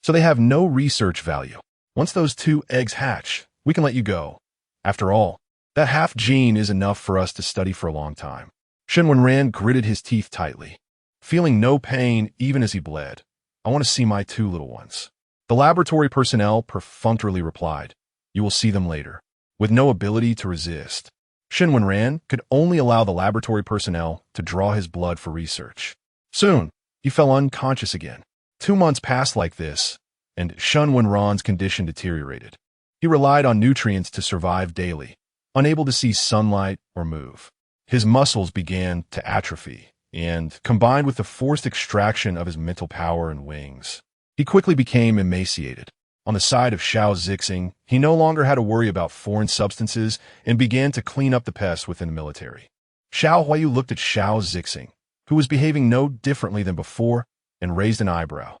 so they have no research value. Once those 2 eggs hatch, we can let you go. After all, that half gene is enough for us to study for a long time. Shen Wenran gritted his teeth tightly, feeling no pain even as he bled. I want to see my 2 little ones. The laboratory personnel perfunctorily replied, you will see them later. With no ability to resist, Shen Wenran could only allow the laboratory personnel to draw his blood for research. Soon, he fell unconscious again. 2 months passed like this, and Shen Wenran's condition deteriorated. He relied on nutrients to survive daily, unable to see sunlight or move. His muscles began to atrophy, and, combined with the forced extraction of his mental power and wings, he quickly became emaciated. On the side of Xiao Zixing, he no longer had to worry about foreign substances and began to clean up the pests within the military. Xiao Huayu looked at Xiao Zixing, who was behaving no differently than before, and raised an eyebrow.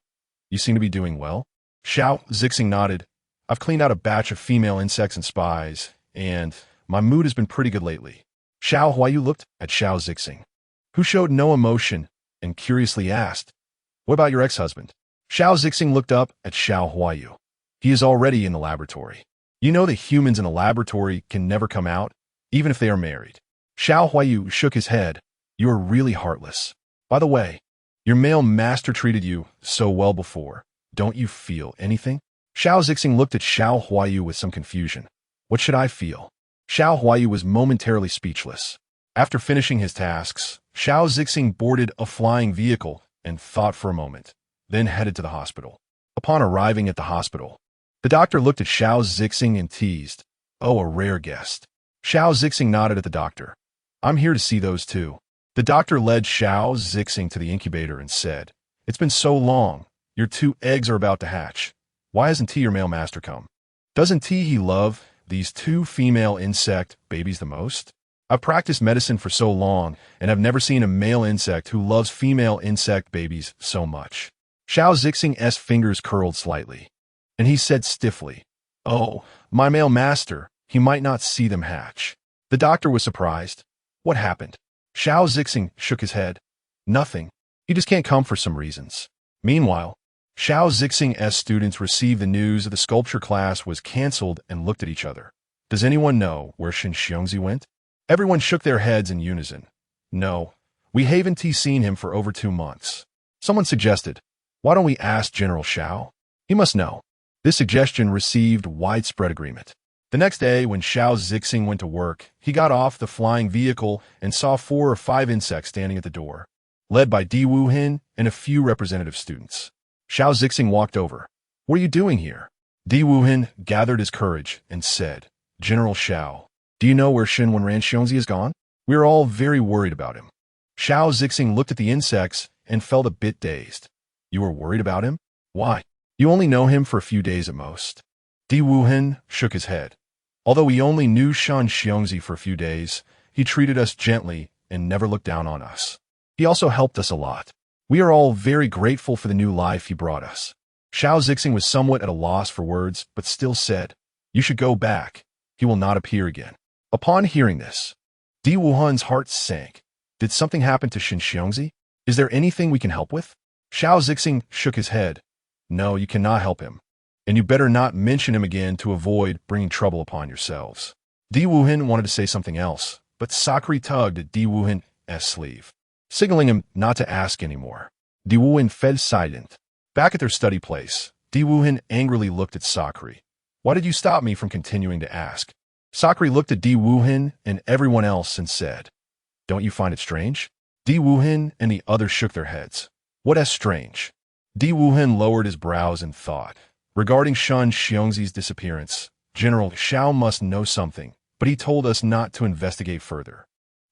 You seem to be doing well. Xiao Zixing nodded. I've cleaned out a batch of female insects and spies, and my mood has been pretty good lately. Xiao Huayu looked at Xiao Zixing, who showed no emotion, and curiously asked, what about your ex-husband? Xiao Zixing looked up at Xiao Huayu. He is already in the laboratory. You know that humans in the laboratory can never come out, even if they are married. Xiao Huayu shook his head. You are really heartless. By the way, your male master treated you so well before. Don't you feel anything? Xiao Zixing looked at Xiao Huayu with some confusion. What should I feel? Xiao Huayu was momentarily speechless. After finishing his tasks, Xiao Zixing boarded a flying vehicle and thought for a moment, then headed to the hospital. Upon arriving at the hospital, the doctor looked at Xiao Zixing and teased, oh, a rare guest. Xiao Zixing nodded at the doctor. I'm here to see those 2. The doctor led Xiao Zixing to the incubator and said, it's been so long. Your 2 eggs are about to hatch. Why hasn't T your male master come? Doesn't he love these 2 female insect babies the most? I've practiced medicine for so long and have never seen a male insect who loves female insect babies so much. Xiao Zixing's fingers curled slightly, and he said stiffly, oh, my male master, he might not see them hatch. The doctor was surprised. What happened? Xiao Zixing shook his head. Nothing. He just can't come for some reasons. Meanwhile, Xiao Zixing's students received the news that the sculpture class was cancelled and looked at each other. Does anyone know where Shen Xiongzi went? Everyone shook their heads in unison. No, we haven't seen him for over 2 months. Someone suggested, why don't we ask General Xiao? He must know. This suggestion received widespread agreement. The next day, when Xiao Zixing went to work, he got off the flying vehicle and saw 4 or 5 insects standing at the door, led by Di Wuhin and a few representative students. Xiao Zixing walked over. What are you doing here? Di Wuhin gathered his courage and said, General Xiao, do you know where Shen Wenran Xiongzi has gone? We are all very worried about him. Xiao Zixing looked at the insects and felt a bit dazed. You are worried about him? Why? You only know him for a few days at most. Di Wuhin shook his head. Although we only knew Shen Xiongzi for a few days, he treated us gently and never looked down on us. He also helped us a lot. We are all very grateful for the new life he brought us. Xiao Zixing was somewhat at a loss for words, but still said, you should go back. He will not appear again. Upon hearing this, Di Wuhan's heart sank. Did something happen to Shen Xiongzi? Is there anything we can help with? Xiao Zixing shook his head. No, you cannot help him. And you better not mention him again to avoid bringing trouble upon yourselves. Di Wuhan wanted to say something else, but Sakri tugged at Di Wuhan's sleeve, signaling him not to ask anymore. Di Wuhan fell silent. Back at their study place, Di Wuhan angrily looked at Sakri. Why did you stop me from continuing to ask? Sakri looked at Di Wuhan and everyone else and said, don't you find it strange? Di Wuhan and the others shook their heads. What is strange? Di Wuhan lowered his brows and thought. Regarding Shen Xiongzi's disappearance, General Xiao must know something, but he told us not to investigate further.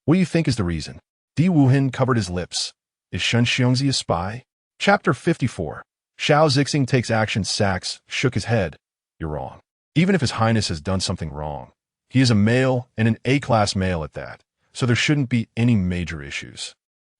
What do you think is the reason? Di Wuhan covered his lips. Is Shen Xiongzi a spy? Chapter 54. Xiao Zixing takes action. Sachs shook his head. You're wrong. Even if His Highness has done something wrong, he is a male and an A-class male at that, so there shouldn't be any major issues.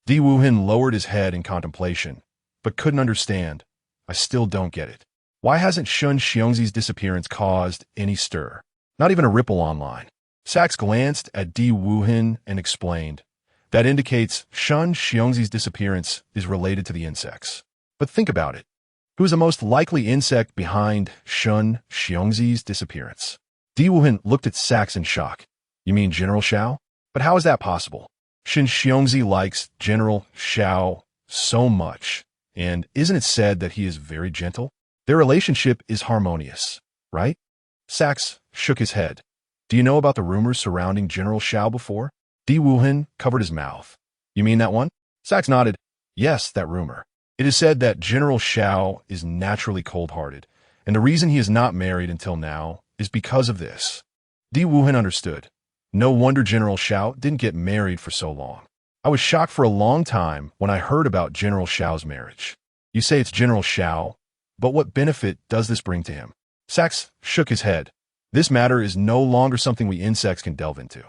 Di Wuhan lowered his head in contemplation, but couldn't understand. I still don't get it. Why hasn't Shun Xiongzi's disappearance caused any stir? Not even a ripple online. Sachs glanced at Di Wuhan and explained, that indicates Shun Xiongzi's disappearance is related to the insects. But think about it. Who is the most likely insect behind Shun Xiongzi's disappearance? Di Wuhan looked at Sachs in shock. You mean General Xiao? But how is that possible? Shen Xiongzi likes General Xiao so much, and isn't it said that he is very gentle? Their relationship is harmonious, right? Sachs shook his head. Do you know about the rumors surrounding General Xiao before? Di Wuhan covered his mouth. You mean that one? Sachs nodded. Yes, that rumor. It is said that General Xiao is naturally cold-hearted, and the reason he is not married until now is because of this. Di Wuhan understood. No wonder General Xiao didn't get married for so long. I was shocked for a long time when I heard about General Xiao's marriage. You say it's General Xiao, but what benefit does this bring to him? Sachs shook his head. This matter is no longer something we insects can delve into.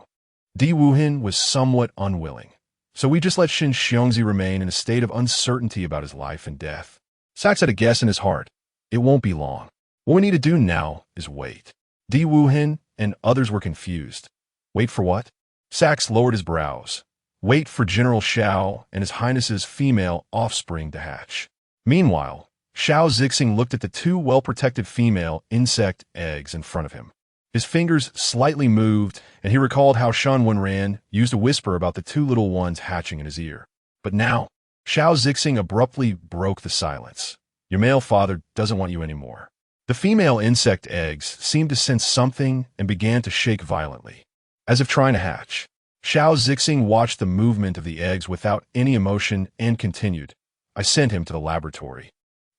Di Wuhan was somewhat unwilling, so we just let Shen Xiongzi remain in a state of uncertainty about his life and death. Sachs had a guess in his heart. It won't be long. What we need to do now is wait. Di Wuhan and others were confused. Wait for what? Sachs lowered his brows. Wait for General Xiao and His Highness's female offspring to hatch. Meanwhile, Xiao Zixing looked at the two well-protected female insect eggs in front of him. His fingers slightly moved, and he recalled how Shen Wenran used a whisper about the two little ones hatching in his ear. But now, Xiao Zixing abruptly broke the silence. Your male father doesn't want you anymore. The female insect eggs seemed to sense something and began to shake violently, as if trying to hatch. Xiao Zixing watched the movement of the eggs without any emotion and continued. I sent him to the laboratory.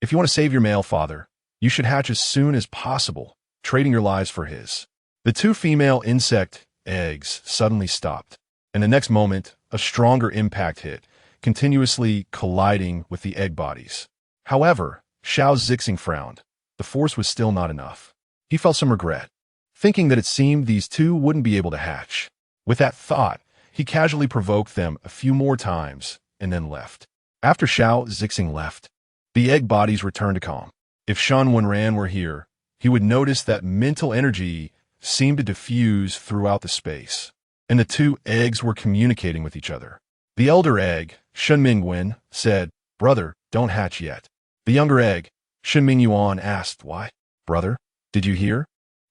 If you want to save your male father, you should hatch as soon as possible, trading your lives for his. The two female insect eggs suddenly stopped, and the next moment, a stronger impact hit, continuously colliding with the egg bodies. However, Xiao Zixing frowned. The force was still not enough. He felt some regret, thinking that it seemed these two wouldn't be able to hatch. With that thought, he casually provoked them a few more times and then left. After Xiao Zixing left, the egg bodies returned to calm. If Shen Wenran were here, he would notice that mental energy seemed to diffuse throughout the space, and the two eggs were communicating with each other. The elder egg, Shen Mingwen, said, Brother, don't hatch yet. The younger egg, Shen Mingyuan, asked, Why? Brother, did you hear?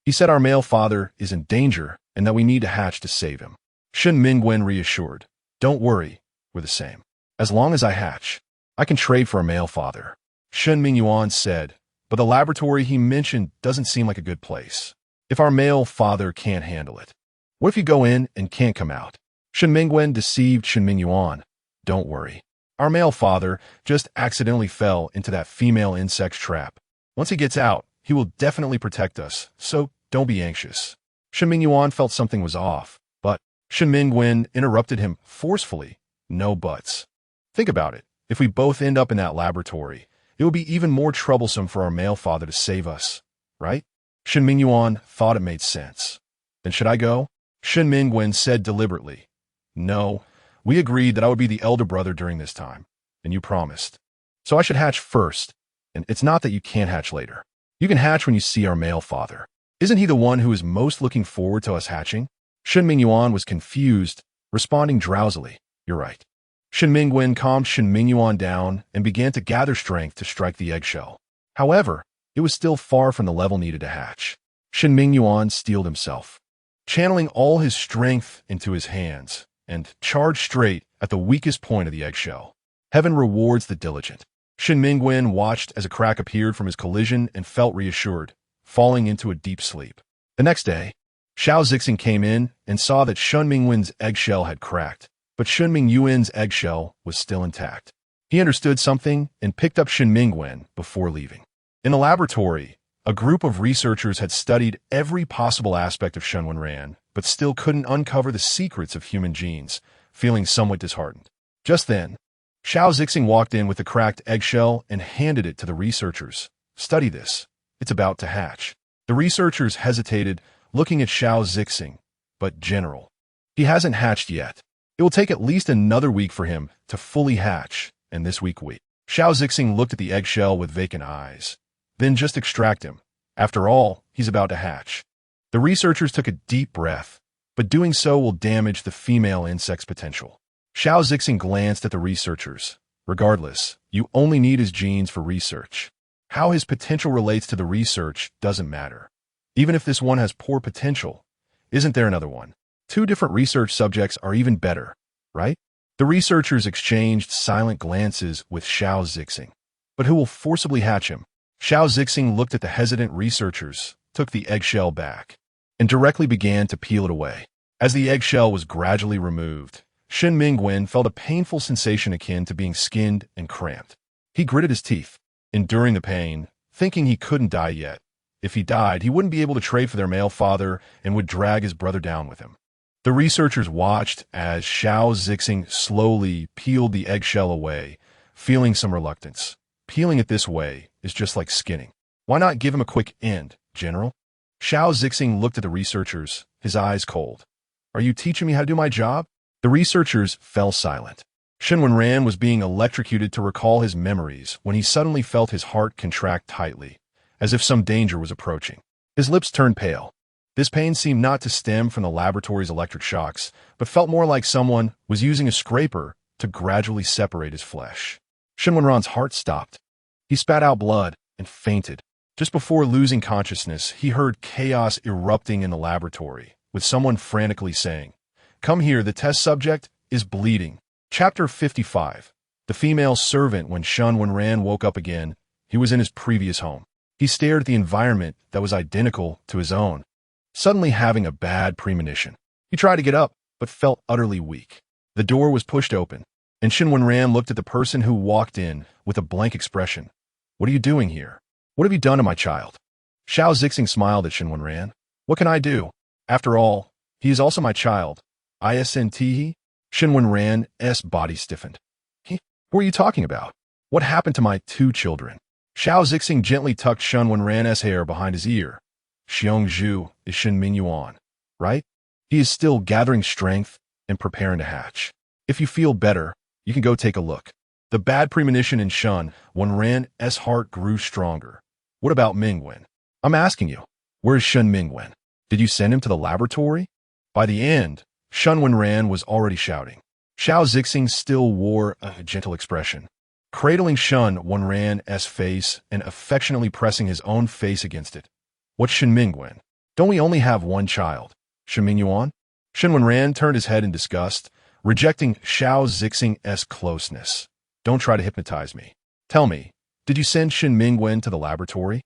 He said our male father is in danger and that we need to hatch to save him. Shen Mingwen reassured, Don't worry, we're the same. As long as I hatch, I can trade for a male father. Shen Mingyuan said, But the laboratory he mentioned doesn't seem like a good place. If our male father can't handle it, what if you go in and can't come out? Shen Mingwen deceived Shen Mingyuan. Don't worry. Our male father just accidentally fell into that female insect's trap. Once he gets out, he will definitely protect us, so don't be anxious. Shen Mingyuan felt something was off, but Shen Mingwen interrupted him forcefully. No buts. Think about it. If we both end up in that laboratory, it will be even more troublesome for our male father to save us, right? Shen Mingyuan thought it made sense. Then should I go? Shen Mingwen said deliberately. No, we agreed that I would be the elder brother during this time, and you promised. So I should hatch first, and it's not that you can't hatch later. You can hatch when you see our male father. Isn't he the one who is most looking forward to us hatching? Shen Mingyuan was confused, responding drowsily. You're right. Shen Mingwen calmed Shen Mingyuan down and began to gather strength to strike the eggshell. However, it was still far from the level needed to hatch. Shen Mingyuan steeled himself, channeling all his strength into his hands, and charged straight at the weakest point of the eggshell. Heaven rewards the diligent. Shen Mingwen watched as a crack appeared from his collision and felt reassured, falling into a deep sleep. The next day, Xiao Zixing came in and saw that Shen Mingwen's eggshell had cracked, but Shen Mingyuan's eggshell was still intact. He understood something and picked up Shen Mingwen before leaving. In the laboratory, a group of researchers had studied every possible aspect of Shen Wenran, but still couldn't uncover the secrets of human genes, feeling somewhat disheartened. Just then, Xiao Zixing walked in with the cracked eggshell and handed it to the researchers. Study this. It's about to hatch. The researchers hesitated, looking at Xiao Zixing, but General, he hasn't hatched yet. It will take at least another week for him to fully hatch, and this week. Xiao Zixing looked at the eggshell with vacant eyes. Then just extract him. After all, he's about to hatch. The researchers took a deep breath, but doing so will damage the female insect's potential. Xiao Zixing glanced at the researchers. Regardless, you only need his genes for research. How his potential relates to the research doesn't matter. Even if this one has poor potential, isn't there another one? Two different research subjects are even better, right? The researchers exchanged silent glances with Xiao Zixing. But who will forcibly hatch him? Xiao Zixing looked at the hesitant researchers, took the eggshell back, and directly began to peel it away. As the eggshell was gradually removed, Shen Wenran felt a painful sensation akin to being skinned and cramped. He gritted his teeth, enduring the pain, thinking he couldn't die yet. If he died, he wouldn't be able to trade for their male father and would drag his brother down with him. The researchers watched as Xiao Zixing slowly peeled the eggshell away, feeling some reluctance. Peeling it this way is just like skinning. Why not give him a quick end, General? Xiao Zixing looked at the researchers, his eyes cold. Are you teaching me how to do my job? The researchers fell silent. Shen Wenran was being electrocuted to recall his memories when he suddenly felt his heart contract tightly, as if some danger was approaching. His lips turned pale. This pain seemed not to stem from the laboratory's electric shocks, but felt more like someone was using a scraper to gradually separate his flesh. Shen Wenran's heart stopped. He spat out blood and fainted. Just before losing consciousness, he heard chaos erupting in the laboratory, with someone frantically saying, "Come here, the test subject is bleeding." Chapter 55. The female servant. When Shen Wenran woke up again, he was in his previous home. He stared at the environment that was identical to his own, suddenly having a bad premonition. He tried to get up, but felt utterly weak. The door was pushed open, and Shen Wenran looked at the person who walked in with a blank expression. "What are you doing here? What have you done to my child?" Xiao Zixing smiled at Shen Wenran. "What can I do? After all, he is also my child. Isn't? Shen Wenran's body stiffened. Who are you talking about? What happened to my two children? Xiao Zixing gently tucked Shen Wenran's hair behind his ear. Xiongzhu is Shen Wenran, right? He is still gathering strength and preparing to hatch. If you feel better, you can go take a look. The bad premonition in Shen Wenran's heart grew stronger. What about Mingwen? I'm asking you, where is Shen Mingwen? Did you send him to the laboratory? By the end, Shen Wenran was already shouting. Xiao Zixing still wore a gentle expression, cradling Shen Wenran's face and affectionately pressing his own face against it. What's Shen Mingwen? Don't we only have one child? Shen Wenran? Shen Wenran turned his head in disgust, rejecting Xiao Zixing's closeness. Don't try to hypnotize me. Tell me, did you send Shen Mingwen to the laboratory?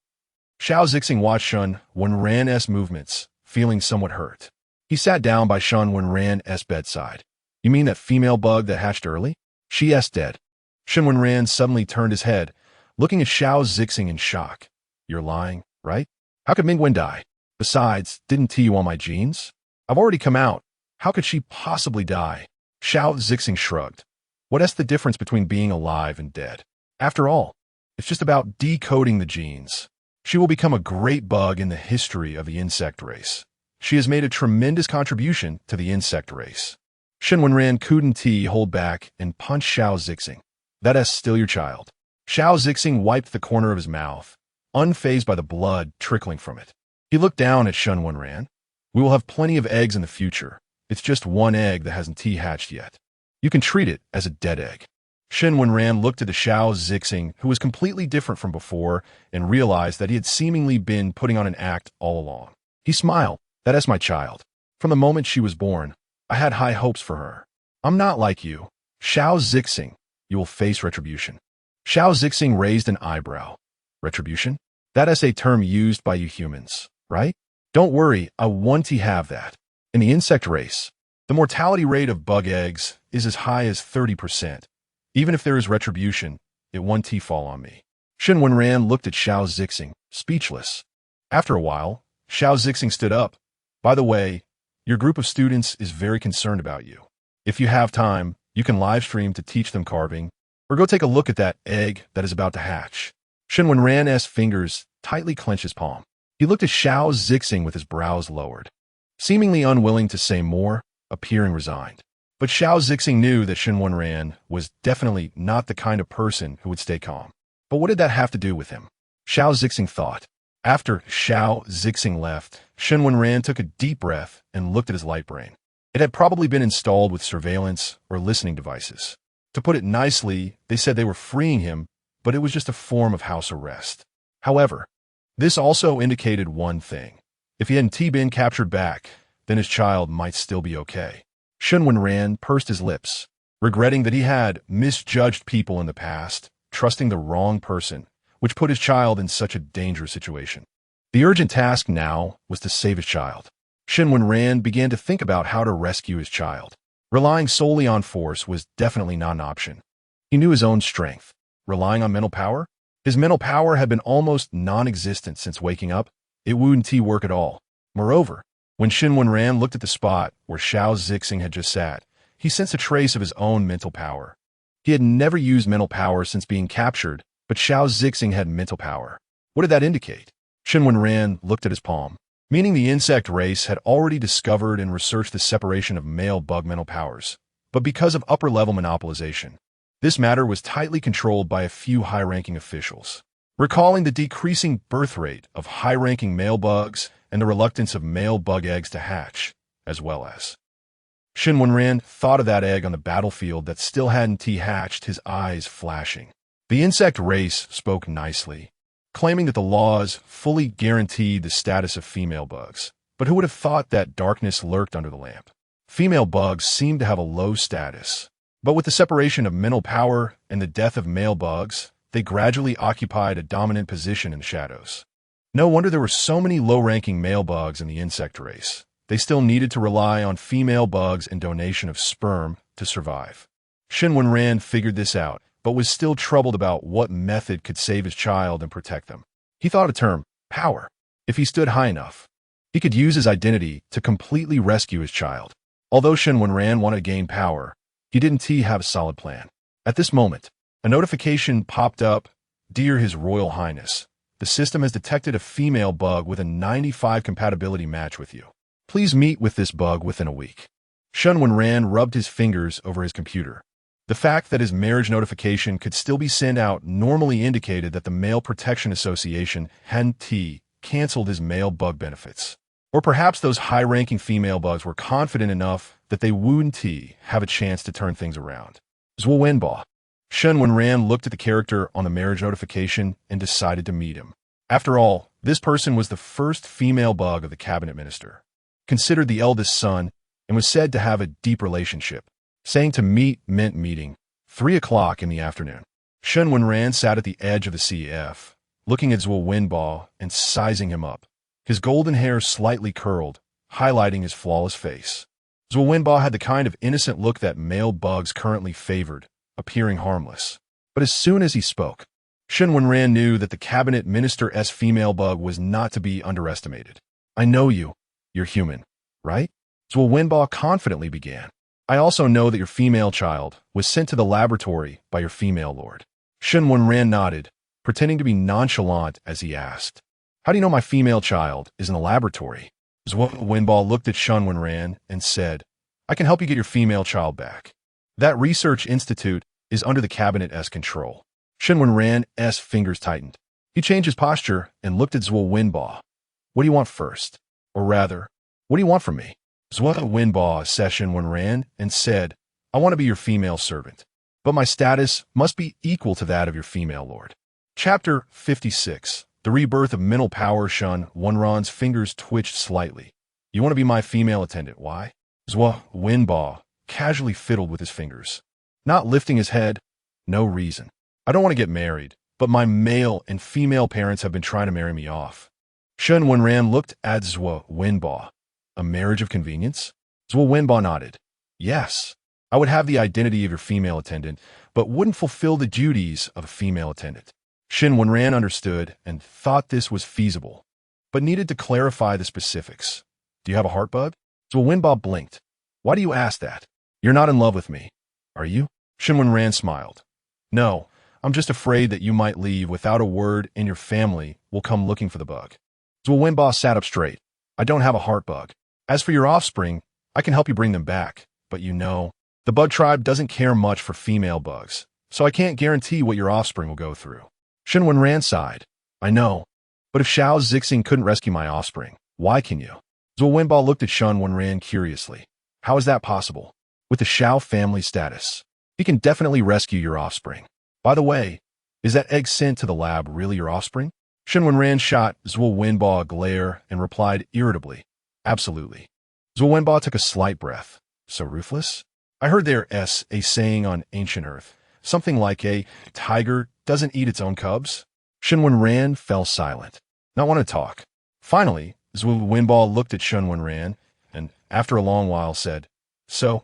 Xiao Zixing watched Shen Wenran's movements, feeling somewhat hurt. He sat down by Shen Wenran's bedside. You mean that female bug that hatched early? She's dead. Shen Wenran suddenly turned his head, looking at Xiao Zixing in shock. You're lying, right? How could Mingwen die? Besides, didn't T you on my genes? I've already come out. How could she possibly die? Xiao Zixing shrugged. What's the difference between being alive and dead? After all, it's just about decoding the genes. She will become a great bug in the history of the insect race. She has made a tremendous contribution to the insect race. Shen Wenran couldn't hold back and punched Xiao Zixing. That's still your child. Xiao Zixing wiped the corner of his mouth, unfazed by the blood trickling from it. He looked down at Shen Wenran. We will have plenty of eggs in the future. It's just one egg that hasn't hatched yet. You can treat it as a dead egg. Shen Wenran looked at the Xiao Zixing, who was completely different from before, and realized that he had seemingly been putting on an act all along. He smiled. That's my child. From the moment she was born, I had high hopes for her. I'm not like you. Xiao Zixing, you will face retribution. Xiao Zixing raised an eyebrow. Retribution? That is a term used by you humans, right? Don't worry, I want to have that. In the insect race, the mortality rate of bug eggs is as high as 30%. Even if there is retribution, it won't fall on me. Shen Wenran looked at Xiao Zixing, speechless. After a while, Xiao Zixing stood up. By the way, your group of students is very concerned about you. If you have time, you can live stream to teach them carving, or go take a look at that egg that is about to hatch. Shen Wenran's fingers tightly clenched his palm. He looked at Xiao Zixing with his brows lowered, seemingly unwilling to say more, appearing resigned. But Xiao Zixing knew that Shen Wenran was definitely not the kind of person who would stay calm. But what did that have to do with him? Xiao Zixing thought. After Xiao Zixing left, Shen Wenran took a deep breath and looked at his light brain. It had probably been installed with surveillance or listening devices. To put it nicely, they said they were freeing him, but it was just a form of house arrest. However, this also indicated one thing. If he hadn't been captured back, then his child might still be okay. Shen Wenran pursed his lips, regretting that he had misjudged people in the past, trusting the wrong person, which put his child in such a dangerous situation. The urgent task now was to save his child. Shen Wenran began to think about how to rescue his child. Relying solely on force was definitely not an option. He knew his own strength. Relying on mental power? His mental power had been almost non-existent since waking up. It wouldn't work at all. Moreover, when Shen Wenran looked at the spot where Xiao Zixing had just sat, he sensed a trace of his own mental power. He had never used mental power since being captured, but Xiao Zixing had mental power. What did that indicate? Shen Wenran looked at his palm, meaning the insect race had already discovered and researched the separation of male bug mental powers. But because of upper-level monopolization, this matter was tightly controlled by a few high-ranking officials. Recalling the decreasing birth rate of high-ranking male bugs and the reluctance of male bug eggs to hatch, as well as Shen Wenran thought of that egg on the battlefield that still hadn't hatched, his eyes flashing. The insect race spoke nicely, claiming that the laws fully guaranteed the status of female bugs. But who would have thought that darkness lurked under the lamp? Female bugs seemed to have a low status. But with the separation of mental power and the death of male bugs, they gradually occupied a dominant position in the shadows. No wonder there were so many low-ranking male bugs in the insect race. They still needed to rely on female bugs and donation of sperm to survive. Shen Wenran figured this out, but was still troubled about what method could save his child and protect them. He thought a term, power. If he stood high enough, he could use his identity to completely rescue his child. Although Shen Wenran wanted to gain power, he didn't have a solid plan. At this moment, a notification popped up. Dear His Royal Highness, the system has detected a female bug with a 95 compatibility match with you. Please meet with this bug within a week. Shen Wenran rubbed his fingers over his computer. The fact that his marriage notification could still be sent out normally indicated that the Male Protection Association hadn't canceled his male bug benefits. Or perhaps those high-ranking female bugs were confident enough that they wouldn't have a chance to turn things around. Wenba. Shen Wenran looked at the character on the marriage notification and decided to meet him. After all, this person was the first female bug of the cabinet minister, considered the eldest son, and was said to have a deep relationship. Saying to meet meant meeting. 3 o'clock in the afternoon. Shen Wenran sat at the edge of the CF, looking at Wenba and sizing him up. His golden hair slightly curled, highlighting his flawless face. Wenba had the kind of innocent look that male bugs currently favored, appearing harmless. But as soon as he spoke, Shen Wenran knew that the cabinet minister's female bug was not to be underestimated. I know you. You're human, right? Wenba confidently began. I also know that your female child was sent to the laboratory by your female lord. Shen Wenran nodded, pretending to be nonchalant as he asked, how do you know my female child is in the laboratory? Wenba looked at Shen Wenran and said, I can help you get your female child back. That research institute is under the cabinet's control. Shen Wenran's fingers tightened. He changed his posture and looked at Wenba. What do you want first? Or rather, what do you want from me? Wenba said Shen Wenran and said, I want to be your female servant, but my status must be equal to that of your female lord. Chapter 56. The Rebirth of Mental Power. Shen Wenran's fingers twitched slightly. You want to be my female attendant, why? Wenba casually fiddled with his fingers, not lifting his head. No reason. I don't want to get married, but my male and female parents have been trying to marry me off. Shen Wenran looked at Wenba. A marriage of convenience? Wenba nodded. Yes, I would have the identity of your female attendant, but wouldn't fulfill the duties of a female attendant. Shen Wenran understood and thought this was feasible, but needed to clarify the specifics. Do you have a heart bug? Wenba blinked. Why do you ask that? You're not in love with me, are you? Shen Wenran smiled. No, I'm just afraid that you might leave without a word and your family will come looking for the bug. Wenba sat up straight. I don't have a heart bug. As for your offspring, I can help you bring them back, but you know, the bug tribe doesn't care much for female bugs, so I can't guarantee what your offspring will go through. Shen Wenran sighed. I know. But if Xiao Zixing couldn't rescue my offspring, why can you? Zhuo Wenbo looked at Shen Wenran curiously. How is that possible? With the Xiao family status, he can definitely rescue your offspring. By the way, is that egg sent to the lab really your offspring? Shen Wenran shot Zhuo Wenbo a glare and replied irritably, absolutely. Zhuo Wenbo took a slight breath. So ruthless? I heard there's a saying on ancient Earth, something like a tiger doesn't eat its own cubs. Shen Wenran fell silent. Not want to talk. Finally, Zhuo Wenbo looked at Shen Wenran and, after a long while, said, So,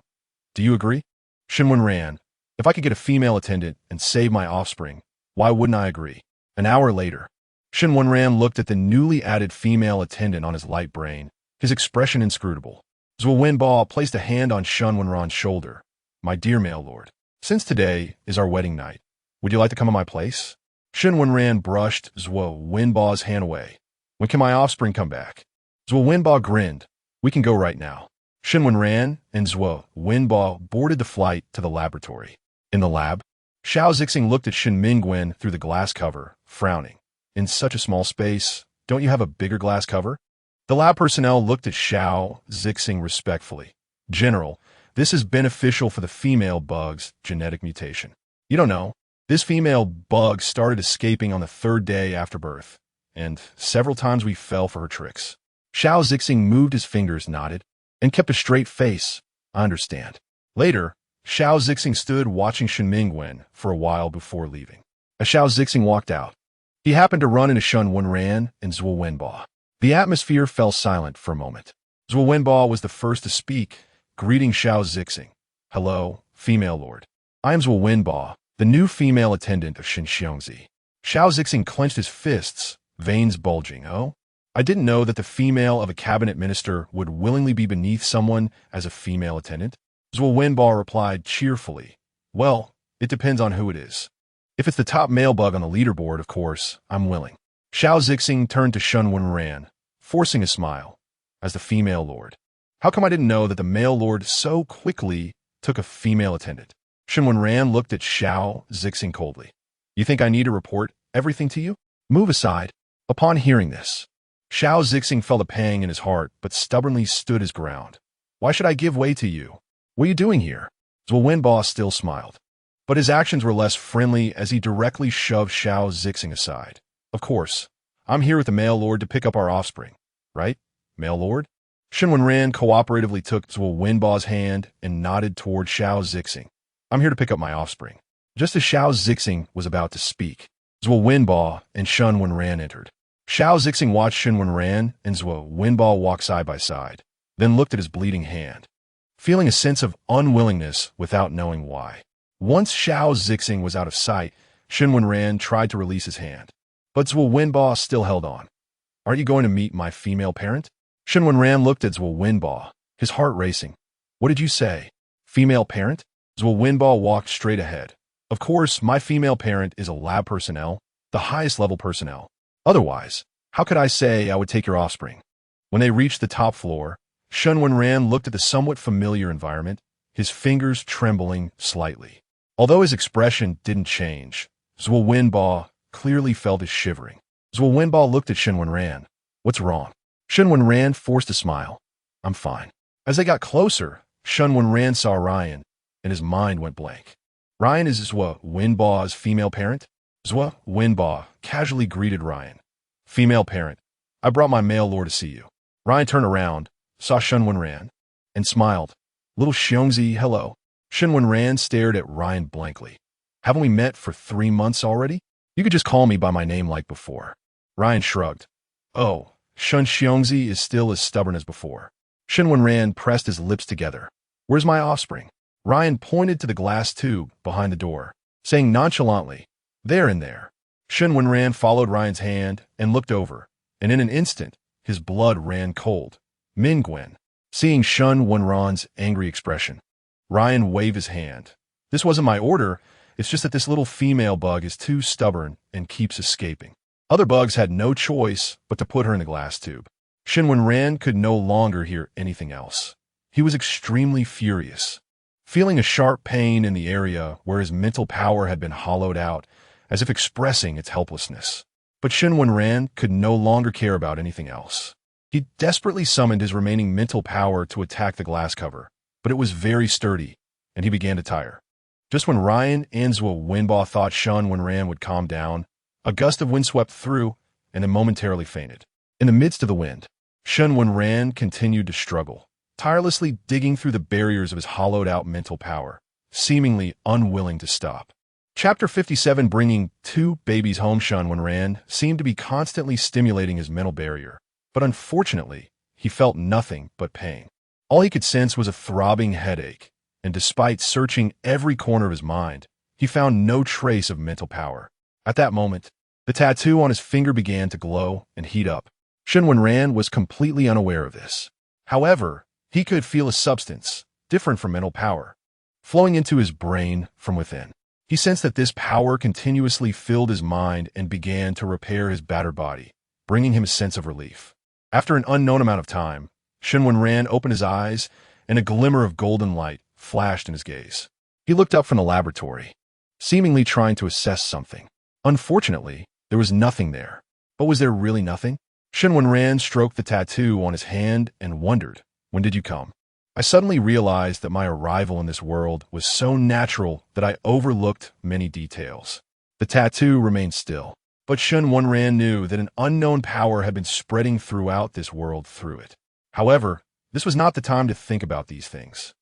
do you agree? Shen Wenran, if I could get a female attendant and save my offspring, why wouldn't I agree? An hour later, Shen Wenran looked at the newly added female attendant on his light brain, his expression inscrutable. Zhuo Wenbo placed a hand on Shen Wenran's shoulder. My dear male lord, since today is our wedding night, would you like to come to my place? Shen Wenran brushed Zhuo Wenbo's hand away. When can my offspring come back? Zhuo Wenbo grinned. We can go right now. Shen Wenran and Zhuo Wenbo boarded the flight to the laboratory. In the lab, Xiao Zixing looked at Shen Mingwen through the glass cover, frowning. In such a small space, don't you have a bigger glass cover? The lab personnel looked at Xiao Zixing respectfully. General, this is beneficial for the female bug's genetic mutation. You don't know. This female bug started escaping on the third day after birth, and several times we fell for her tricks. Xiao Zixing moved his fingers, nodded, and kept a straight face. I understand. Later, Xiao Zixing stood watching Shen Mingwen for a while before leaving. As Xiao Zixing walked out, he happened to run into Shen Wenran and Zhuo Wenbo. The atmosphere fell silent for a moment. Zhuo Wenbo was the first to speak, greeting Xiao Zixing. Hello, female lord. I am Zhuo Wenbo, the new female attendant of Shen Xiongzi. Xiao Zixing clenched his fists, veins bulging. Oh? I didn't know that the female of a cabinet minister would willingly be beneath someone as a female attendant. Zhuo Wenbo replied cheerfully. Well, it depends on who it is. If it's the top male bug on the leaderboard, of course, I'm willing. Xiao Zixing turned to Shen Wenran, forcing a smile. As the female lord, how come I didn't know that the male lord so quickly took a female attendant? Shen Wenran looked at Xiao Zixing coldly. You think I need to report everything to you? Move aside. Upon hearing this, Xiao Zixing felt a pang in his heart, but stubbornly stood his ground. Why should I give way to you? What are you doing here? Zhuo Wenbo still smiled, but his actions were less friendly as he directly shoved Xiao Zixing aside. Of course, I'm here with the male lord to pick up our offspring, right, male lord? Shen Wenran cooperatively took Zhuo Wenbo's hand and nodded toward Xiao Zixing. I'm here to pick up my offspring. Just as Xiao Zixing was about to speak, Zhuo Wenbo and Shen Wenran entered. Xiao Zixing watched Shen Wenran and Zhuo Wenbo walk side by side, then looked at his bleeding hand, feeling a sense of unwillingness without knowing why. Once Xiao Zixing was out of sight, Shen Wenran tried to release his hand, but Zhuo Wenbo still held on. Aren't you going to meet my female parent? Shen Wenran looked at Zhuo Wenbo, his heart racing. What did you say? Female parent? Zhuo Wenbo walked straight ahead. Of course, my female parent is a lab personnel, the highest level personnel. Otherwise, how could I say I would take your offspring? When they reached the top floor, Shen Wenran looked at the somewhat familiar environment, his fingers trembling slightly. Although his expression didn't change, Zhuo Wenbo clearly felt his shivering. Zhuo Wenbo looked at Shen Wenran. What's wrong? Shen Wenran forced a smile. I'm fine. As they got closer, Shen Wenran saw Ryan, and his mind went blank. Ryan is Zhuo Wenbo's female parent? Zhuo Wenbo casually greeted Ryan. Female parent, I brought my male lord to see you. Ryan turned around, saw Shen Wenran, and smiled. Little Xiongzi, hello. Shen Wenran stared at Ryan blankly. Haven't we met for 3 months already? You could just call me by my name like before. Ryan shrugged. Oh, Shen Xiongzi is still as stubborn as before. Shen Wenran pressed his lips together. Where's my offspring? Ryan pointed to the glass tube behind the door, saying nonchalantly, There in there. Shen Wenran followed Ryan's hand and looked over, and in an instant, his blood ran cold. Mingwen, seeing Shen Wenran's angry expression, Ryan waved his hand. This wasn't my order, it's just that this little female bug is too stubborn and keeps escaping. Other bugs had no choice but to put her in the glass tube. Shen Wenran could no longer hear anything else. He was extremely furious, feeling a sharp pain in the area where his mental power had been hollowed out, as if expressing its helplessness. But Shen Wenran could no longer care about anything else. He desperately summoned his remaining mental power to attack the glass cover, but it was very sturdy, and he began to tire. Just when Ryan Answa Winbaugh thought Shen Wenran would calm down, a gust of wind swept through and then momentarily fainted. In the midst of the wind, Shen Wenran continued to struggle, tirelessly digging through the barriers of his hollowed-out mental power, seemingly unwilling to stop. Chapter 57, bringing two babies home. Shen Wenran seemed to be constantly stimulating his mental barrier, but unfortunately, he felt nothing but pain. All he could sense was a throbbing headache, and despite searching every corner of his mind, he found no trace of mental power. At that moment, the tattoo on his finger began to glow and heat up. Shen Wenran was completely unaware of this. However, he could feel a substance, different from mental power, flowing into his brain from within. He sensed that this power continuously filled his mind and began to repair his battered body, bringing him a sense of relief. After an unknown amount of time, Shen Wenran opened his eyes, and a glimmer of golden light flashed in his gaze. He looked up from the laboratory, seemingly trying to assess something. Unfortunately, there was nothing there. But was there really nothing? Shen Wenran stroked the tattoo on his hand and wondered, "When did you come?" I suddenly realized that my arrival in this world was so natural that I overlooked many details. The tattoo remained still, but Shen Wenran knew that an unknown power had been spreading throughout this world through it. However, this was not the time to think about these things.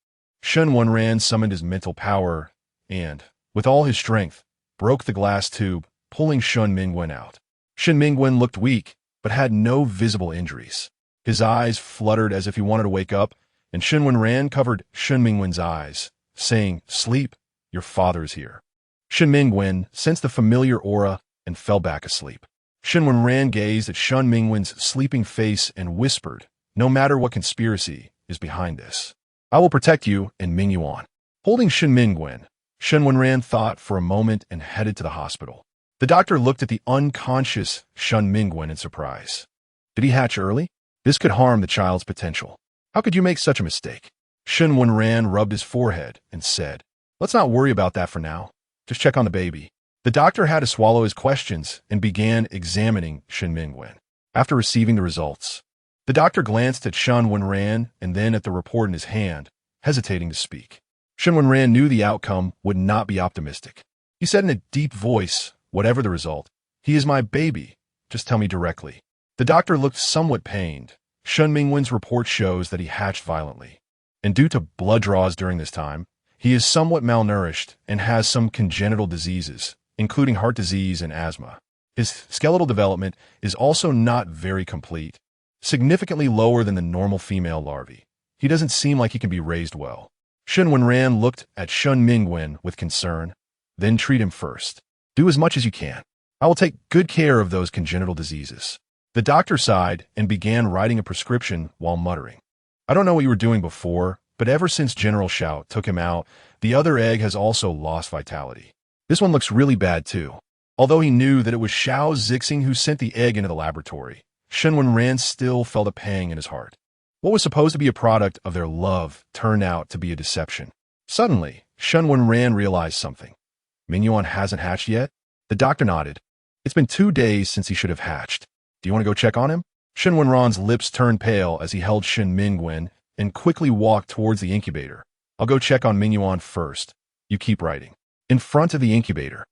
Shen Wenran summoned his mental power and, with all his strength, broke the glass tube, pulling Shen Mingwen out. Shen Mingwen looked weak, but had no visible injuries. His eyes fluttered as if he wanted to wake up, and Shen Wenran covered Shen Mingwen's eyes, saying, "Sleep, your father is here." Shen Mingwen sensed the familiar aura and fell back asleep. Shen Wenran gazed at Shen Mingwen's sleeping face and whispered, "No matter what conspiracy is behind this, I will protect you and Ming you on." Holding Shen Mingwen, Shen Wenran thought for a moment and headed to the hospital. The doctor looked at the unconscious Shen Mingwen in surprise. Did he hatch early? This could harm the child's potential. How could you make such a mistake? Shen Wenran rubbed his forehead and said, "Let's not worry about that for now. Just check on the baby." The doctor had to swallow his questions and began examining Shen Mingwen. After receiving the results, the doctor glanced at Shen Wenran and then at the report in his hand, hesitating to speak. Shen Wenran knew the outcome would not be optimistic. He said in a deep voice, "Whatever the result, he is my baby. Just tell me directly." The doctor looked somewhat pained. Shen Mingwen's report shows that he hatched violently, and due to blood draws during this time, he is somewhat malnourished and has some congenital diseases, including heart disease and asthma. His skeletal development is also not very complete, significantly lower than the normal female larvae. He doesn't seem like he can be raised well. Shen Wenran looked at Shen Mingwen with concern. "Then treat him first. Do as much as you can. I will take good care of those congenital diseases." The doctor sighed and began writing a prescription while muttering, "I don't know what you were doing before, but ever since General Shao took him out, the other egg has also lost vitality. This one looks really bad too." Although he knew that it was Shao Zixing who sent the egg into the laboratory, Shen Wenran still felt a pang in his heart. What was supposed to be a product of their love turned out to be a deception. Suddenly, Shen Wenran realized something. "Mingyuan hasn't hatched yet?" The doctor nodded. "It's been 2 days since he should have hatched. Do you want to go check on him?" Shen Wenran's lips turned pale as he held Shen Mingwen and quickly walked towards the incubator. "I'll go check on Mingyuan first. You keep writing." In front of the incubator,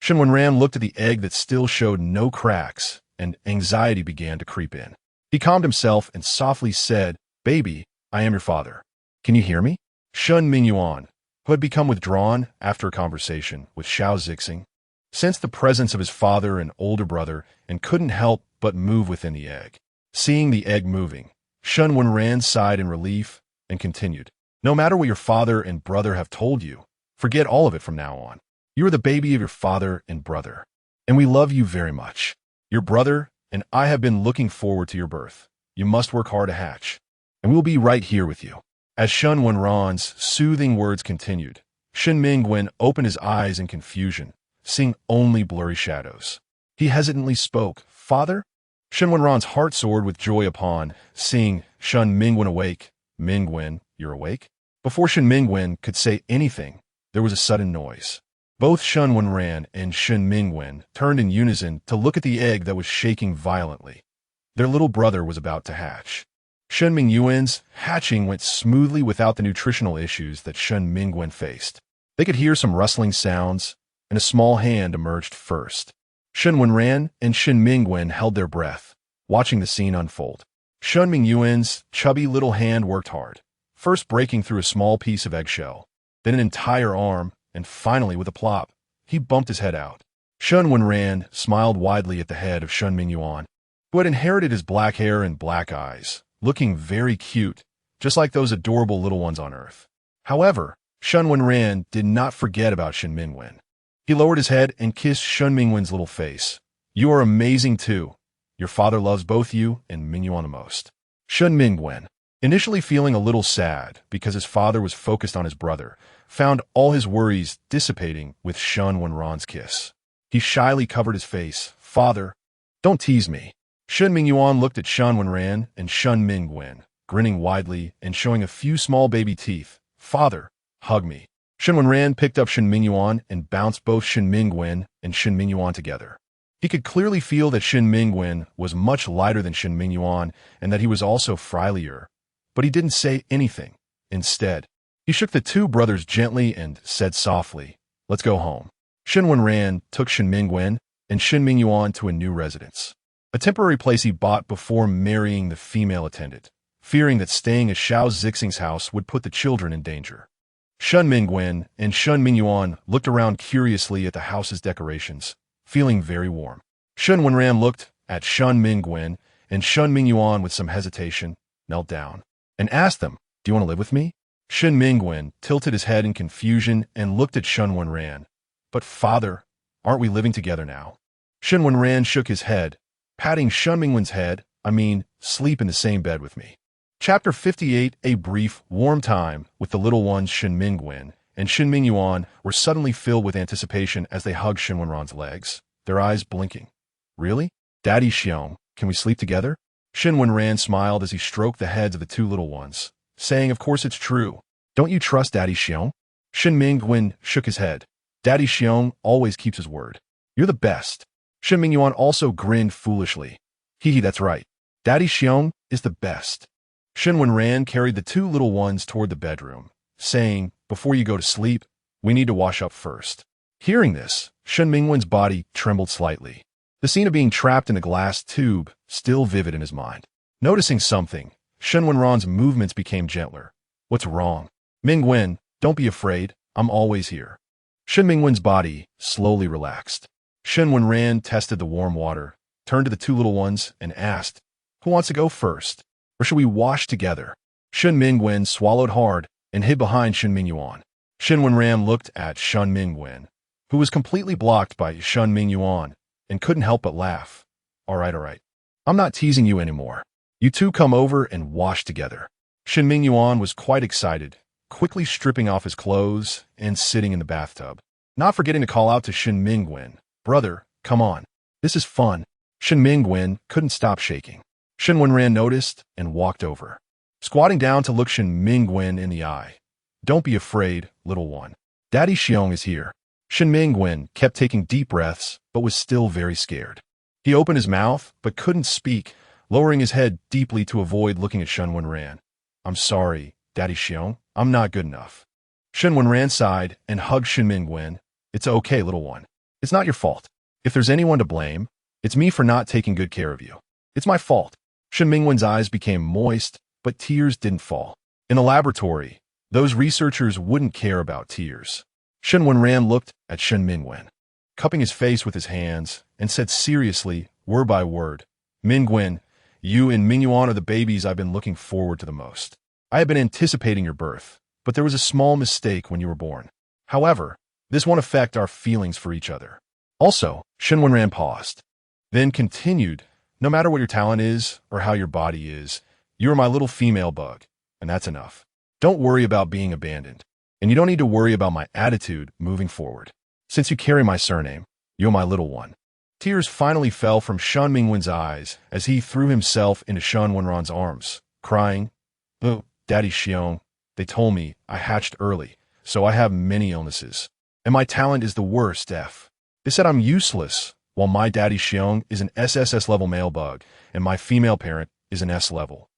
Shen Wenran looked at the egg that still showed no cracks, and anxiety began to creep in. He calmed himself and softly said, "Baby, I am your father. Can you hear me?" Shen Mingyuan, who had become withdrawn after a conversation with Shao Zixing, sensed the presence of his father and older brother and couldn't help but move within the egg. Seeing the egg moving, Shen Wenran sighed in relief and continued, "No matter what your father and brother have told you, forget all of it from now on. You are the baby of your father and brother, and we love you very much. Your brother and I have been looking forward to your birth. You must work hard to hatch, and we'll be right here with you." As Shen Wenran's soothing words continued, Shen Mingwen opened his eyes in confusion, seeing only blurry shadows. He hesitantly spoke, "Father?" Shen Wenran's heart soared with joy upon seeing Shen Mingwen awake. "Mingwen, you're awake?" Before Shen Mingwen could say anything, there was a sudden noise. Both Shen Wenran and Shen Mingwen turned in unison to look at the egg that was shaking violently. Their little brother was about to hatch. Shen Mingyuan's hatching went smoothly without the nutritional issues that Shen Mingwen faced. They could hear some rustling sounds, and a small hand emerged first. Shen Wenran and Shen Mingwen held their breath, watching the scene unfold. Shen Mingyuan's chubby little hand worked hard, first breaking through a small piece of eggshell, then an entire arm, and finally, with a plop, he bumped his head out. Shen Wenran smiled widely at the head of Shen Mingyuan, who had inherited his black hair and black eyes, looking very cute, just like those adorable little ones on Earth. However, Shen Wenran did not forget about Shen Mingwen. He lowered his head and kissed Shen Mingwen's little face. "You are amazing too. Your father loves both you and Mingyuan the most." Shen Mingwen, initially feeling a little sad because his father was focused on his brother, found all his worries dissipating with Shen Wenran's kiss. He shyly covered his face. "Father, don't tease me." Shen Mingyuan looked at Shen Wenran and Shen Mingwen, grinning widely and showing a few small baby teeth. "Father, hug me." Shen Wenran picked up Shen Mingyuan and bounced both Shen Mingwen and Shen Mingyuan together. He could clearly feel that Shen Mingwen was much lighter than Shen Mingyuan and that he was also frielier, but he didn't say anything. Instead, he shook the two brothers gently and said softly, "Let's go home." Shen Wenran took Shen Mingwen and Shen Mingyuan to a new residence, a temporary place he bought before marrying the female attendant, fearing that staying at Xiao Zixing's house would put the children in danger. Shen Mingwen and Shen Mingyuan looked around curiously at the house's decorations, feeling very warm. Shen Wenran looked at Shen Mingwen and Shen Mingyuan with some hesitation, knelt down, and asked them, "Do you want to live with me?" Shen Mingwen tilted his head in confusion and looked at Shen Wenran. "But father, aren't we living together now?" Shen Wenran shook his head, patting Shen Mingwen's head. Sleep in the same bed with me." Chapter 58. A brief, warm time with the little ones Shen Mingwen and Shen Mingyuan were suddenly filled with anticipation as they hugged Shen Wenran's legs, their eyes blinking. "Really? Daddy Xiong, can we sleep together?" Shen Wenran smiled as he stroked the heads of the two little ones, saying, "Of course it's true. Don't you trust Daddy Xiong?" Shen Mingwen shook his head. "Daddy Xiong always keeps his word. You're the best." Shen Mingyuan also grinned foolishly. "Hee, that's right. Daddy Xiong is the best." Shen Wenran carried the two little ones toward the bedroom, saying, "Before you go to sleep, we need to wash up first." Hearing this, Shen Mingwen's body trembled slightly, the scene of being trapped in the glass tube still vivid in his mind. Noticing something, Shen Wenran's movements became gentler. "What's wrong?" "Mingwen, don't be afraid. I'm always here." Shen Mingwen's body slowly relaxed. Shen Wenran tested the warm water, turned to the two little ones, and asked, "Who wants to go first? Or should we wash together?" Shen Mingwen swallowed hard and hid behind Shen Mingyuan. Shen Wenran looked at Shen Mingwen, who was completely blocked by Shen Mingyuan, and couldn't help but laugh. All right. I'm not teasing you anymore. You two come over and wash together." Shen Mingyuan was quite excited, quickly stripping off his clothes and sitting in the bathtub, not forgetting to call out to Shen Mingwen, "Brother, come on. This is fun." Shen Mingwen couldn't stop shaking. Shen Wenran noticed and walked over, squatting down to look Shen Mingwen in the eye. "Don't be afraid, little one. Daddy Xiong is here." Shen Mingwen kept taking deep breaths, but was still very scared. He opened his mouth, but couldn't speak, lowering his head deeply to avoid looking at Shen Wenran. "I'm sorry, Daddy Xiong. I'm not good enough." Shen Wenran sighed and hugged Shen Mingwen. "It's okay, little one. It's not your fault. If there's anyone to blame, it's me for not taking good care of you. It's my fault." Shen Mingwen's eyes became moist, but tears didn't fall. In the laboratory, those researchers wouldn't care about tears. Shen Wenran looked at Shen Mingwen, cupping his face with his hands, and said seriously, word by word, "Mingwen, you and Mingyuan are the babies I've been looking forward to the most. I have been anticipating your birth, but there was a small mistake when you were born. However, this won't affect our feelings for each other." Also, Shen Wenran paused, then continued, "No matter what your talent is or how your body is, you are my little female bug, and that's enough. Don't worry about being abandoned, and you don't need to worry about my attitude moving forward. Since you carry my surname, you're my little one." Tears finally fell from Shen Mingwen's eyes as he threw himself into Shen Wenran's arms, crying, "Oh, Daddy Xiong, they told me I hatched early, so I have many illnesses. and my talent is the worst F. They said I'm useless, while my daddy Xiong is an SSS-level male bug, and my female parent is an S-level.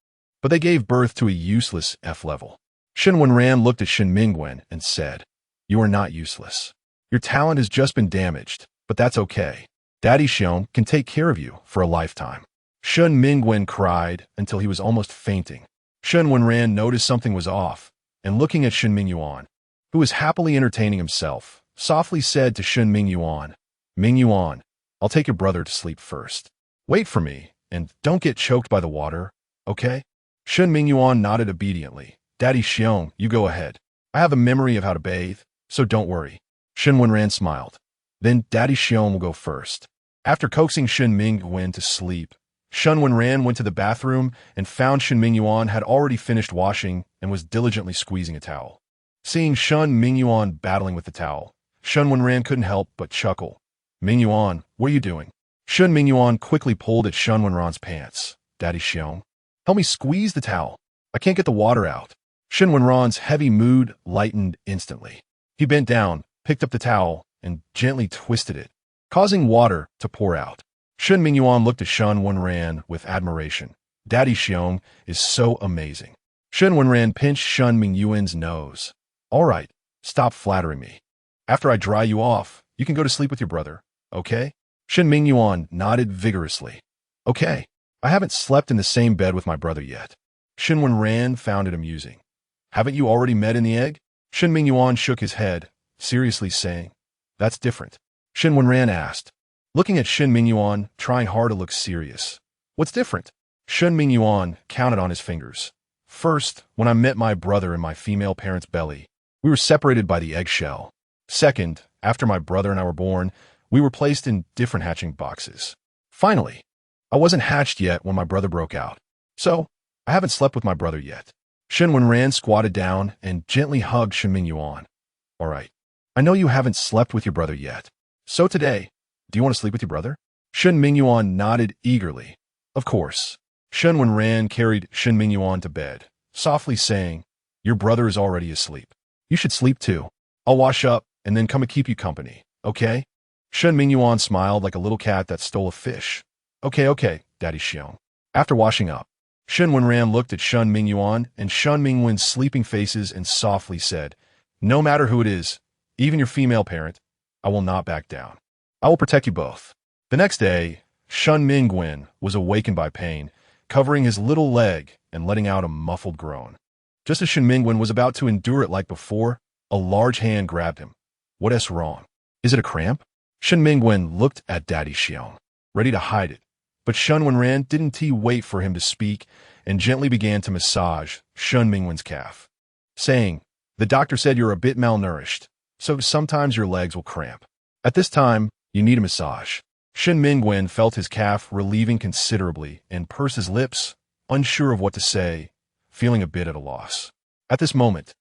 But they gave birth to a useless F-level. Shen Wenran looked at Shen Mingwen and said, "You are not useless. Your talent has just been damaged, but that's okay. Daddy Xiong can take care of you for a lifetime." Shen Mingwen cried until he was almost fainting. Shen Wenran noticed something was off, and looking at Shen Mingyuan, who was happily entertaining himself, softly said to Shen Mingyuan, "Mingyuan, I'll take your brother to sleep first. Wait for me, and don't get choked by the water, okay?" Shen Mingyuan nodded obediently. "Daddy Xiong, you go ahead. I have a memory of how to bathe, so don't worry." Shen Wenran smiled. "Then Daddy Xiong will go first." After coaxing Shen Mingwen to sleep, Shen Wenran went to the bathroom and found Shen Mingyuan had already finished washing and was diligently squeezing a towel. Seeing Shen Mingyuan battling with the towel, Shen Wenran couldn't help but chuckle. "Mingyuan, what are you doing?" Shen Mingyuan quickly pulled at Shen Wenran's pants. "Daddy Xiong, help me squeeze the towel. I can't get the water out." Shen Wenran's heavy mood lightened instantly. He bent down, picked up the towel, and gently twisted it, causing water to pour out. Shen Mingyuan looked at Shen Wenran with admiration. "Daddy Xiong is so amazing." Shen Wenran pinched Shen Mingyuan's nose. "All right, stop flattering me. After I dry you off, you can go to sleep with your brother, okay?" Shen Mingyuan nodded vigorously. "Okay, I haven't slept in the same bed with my brother yet." Shen Wenran found it amusing. "Haven't you already met in the egg?" Shen Mingyuan shook his head, seriously saying, "That's different." Shen Wenran asked, looking at Shen Mingyuan, trying hard to look serious. "What's different?" Shen Mingyuan counted on his fingers. "First, when I met my brother in my female parent's belly, we were separated by the eggshell. Second, after my brother and I were born, we were placed in different hatching boxes. Finally, I wasn't hatched yet when my brother broke out. So, I haven't slept with my brother yet." Shen Wenran squatted down and gently hugged Shen Mingyuan. "All right, I know you haven't slept with your brother yet. So today, do you want to sleep with your brother?" Shen Mingyuan nodded eagerly. "Of course." Shen Wenran carried Shen Mingyuan to bed, softly saying, "Your brother is already asleep. You should sleep too. I'll wash up and then come and keep you company, okay?" Shen Mingyuan smiled like a little cat that stole a fish. Okay, Daddy Xiong." After washing up, Shen Wenran looked at Shen Mingyuan and Shen Mingwen's sleeping faces and softly said, "No matter who it is, even your female parent, I will not back down. I will protect you both." The next day, Shen Mingwen was awakened by pain, covering his little leg and letting out a muffled groan. Just as Shen Mingwen was about to endure it like before, a large hand grabbed him. "What's wrong? Is it a cramp?" Shen Mingwen looked at Daddy Xiong, ready to hide it, but Shen Wenran didn't wait for him to speak and gently began to massage Shen Mingwen's calf, saying, "The doctor said you're a bit malnourished, so sometimes your legs will cramp. At this time, you need a massage." Shen Mingwen felt his calf relieving considerably and pursed his lips, unsure of what to say, feeling a bit at a loss. At this moment,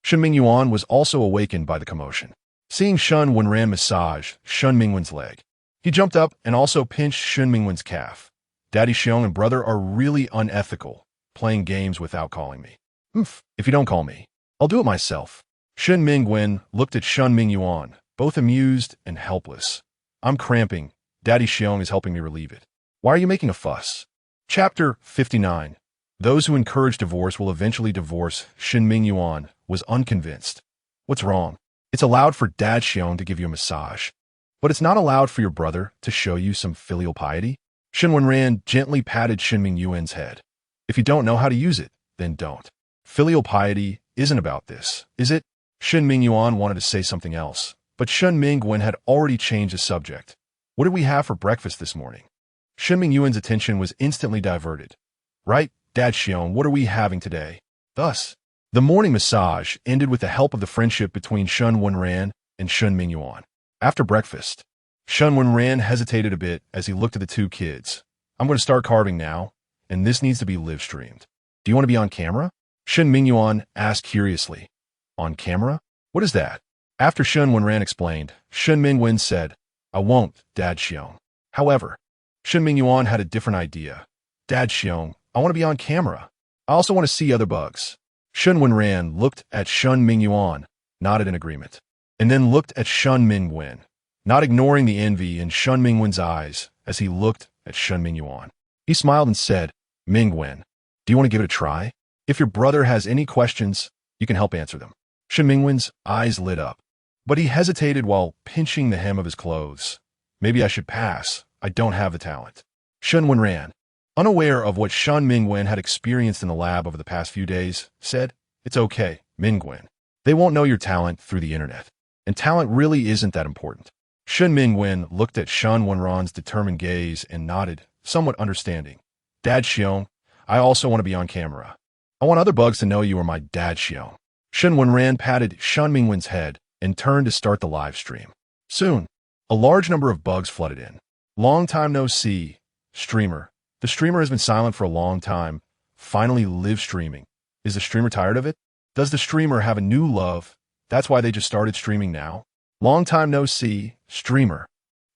Shen Mingyuan was also awakened by the commotion. Seeing Shen Wenran massage Shen Mingwen's leg, he jumped up and also pinched Shen Mingwen's calf. "Daddy Xiong and brother are really unethical, playing games without calling me. If you don't call me, I'll do it myself." Shen Mingwen looked at Shen Mingyuan, both amused and helpless. "I'm cramping. Daddy Xiong is helping me relieve it. Why are you making a fuss?" Chapter 59. Those who encourage divorce will eventually divorce. Shen Mingyuan was unconvinced. "What's wrong? It's allowed for Dad Xiong to give you a massage, but it's not allowed for your brother to show you some filial piety?" Shen Wenran gently patted Shen Mingyuan's head. "If you don't know how to use it, then don't. Filial piety isn't about this, is it?" Shen Mingyuan wanted to say something else, but Shen Mingwen had already changed the subject. "What did we have for breakfast this morning?" Shen Mingyuan's attention was instantly diverted. "Right, Dad Xiong, what are we having today?" Thus, the morning massage ended with the help of the friendship between Shen Wenran and Shen Mingyuan. After breakfast, Shen Wenran hesitated a bit as he looked at the two kids. "I'm going to start carving now, and this needs to be live-streamed. Do you want to be on camera?" Shen Mingyuan asked curiously. "On camera? What is that?" After Shen Wenran explained, Shen Mingwen said, "I won't, Dad Xiong." However, Shen Mingyuan had a different idea. "Dad Xiong, I want to be on camera. I also want to see other bugs." Shen Wenran looked at Shen Mingyuan, nodded in agreement. and then looked at Shen Wenran, not ignoring the envy in Shen Wenran's eyes as he looked at Shen Wenran. He smiled and said, "Wenran, do you want to give it a try? If your brother has any questions, you can help answer them." Shen Wenran's eyes lit up, but he hesitated while pinching the hem of his clothes. "Maybe I should pass. I don't have the talent." Shen Wenran, unaware of what Shen Wenran had experienced in the lab over the past few days, said, "It's okay, Wenran. They won't know your talent through the internet, and talent really isn't that important." Shen Wenran looked at Shen Wenran's determined gaze and nodded, somewhat understanding. "Dad Xiong, I also want to be on camera. I want other bugs to know you are my dad Xiong." Shen Wenran patted Shen Wenran's head and turned to start the live stream. Soon, a large number of bugs flooded in. "Long time no see, streamer. The streamer has been silent for a long time. Finally live streaming. Is the streamer tired of it? Does the streamer have a new love? That's why they just started streaming now. Long time no see, streamer."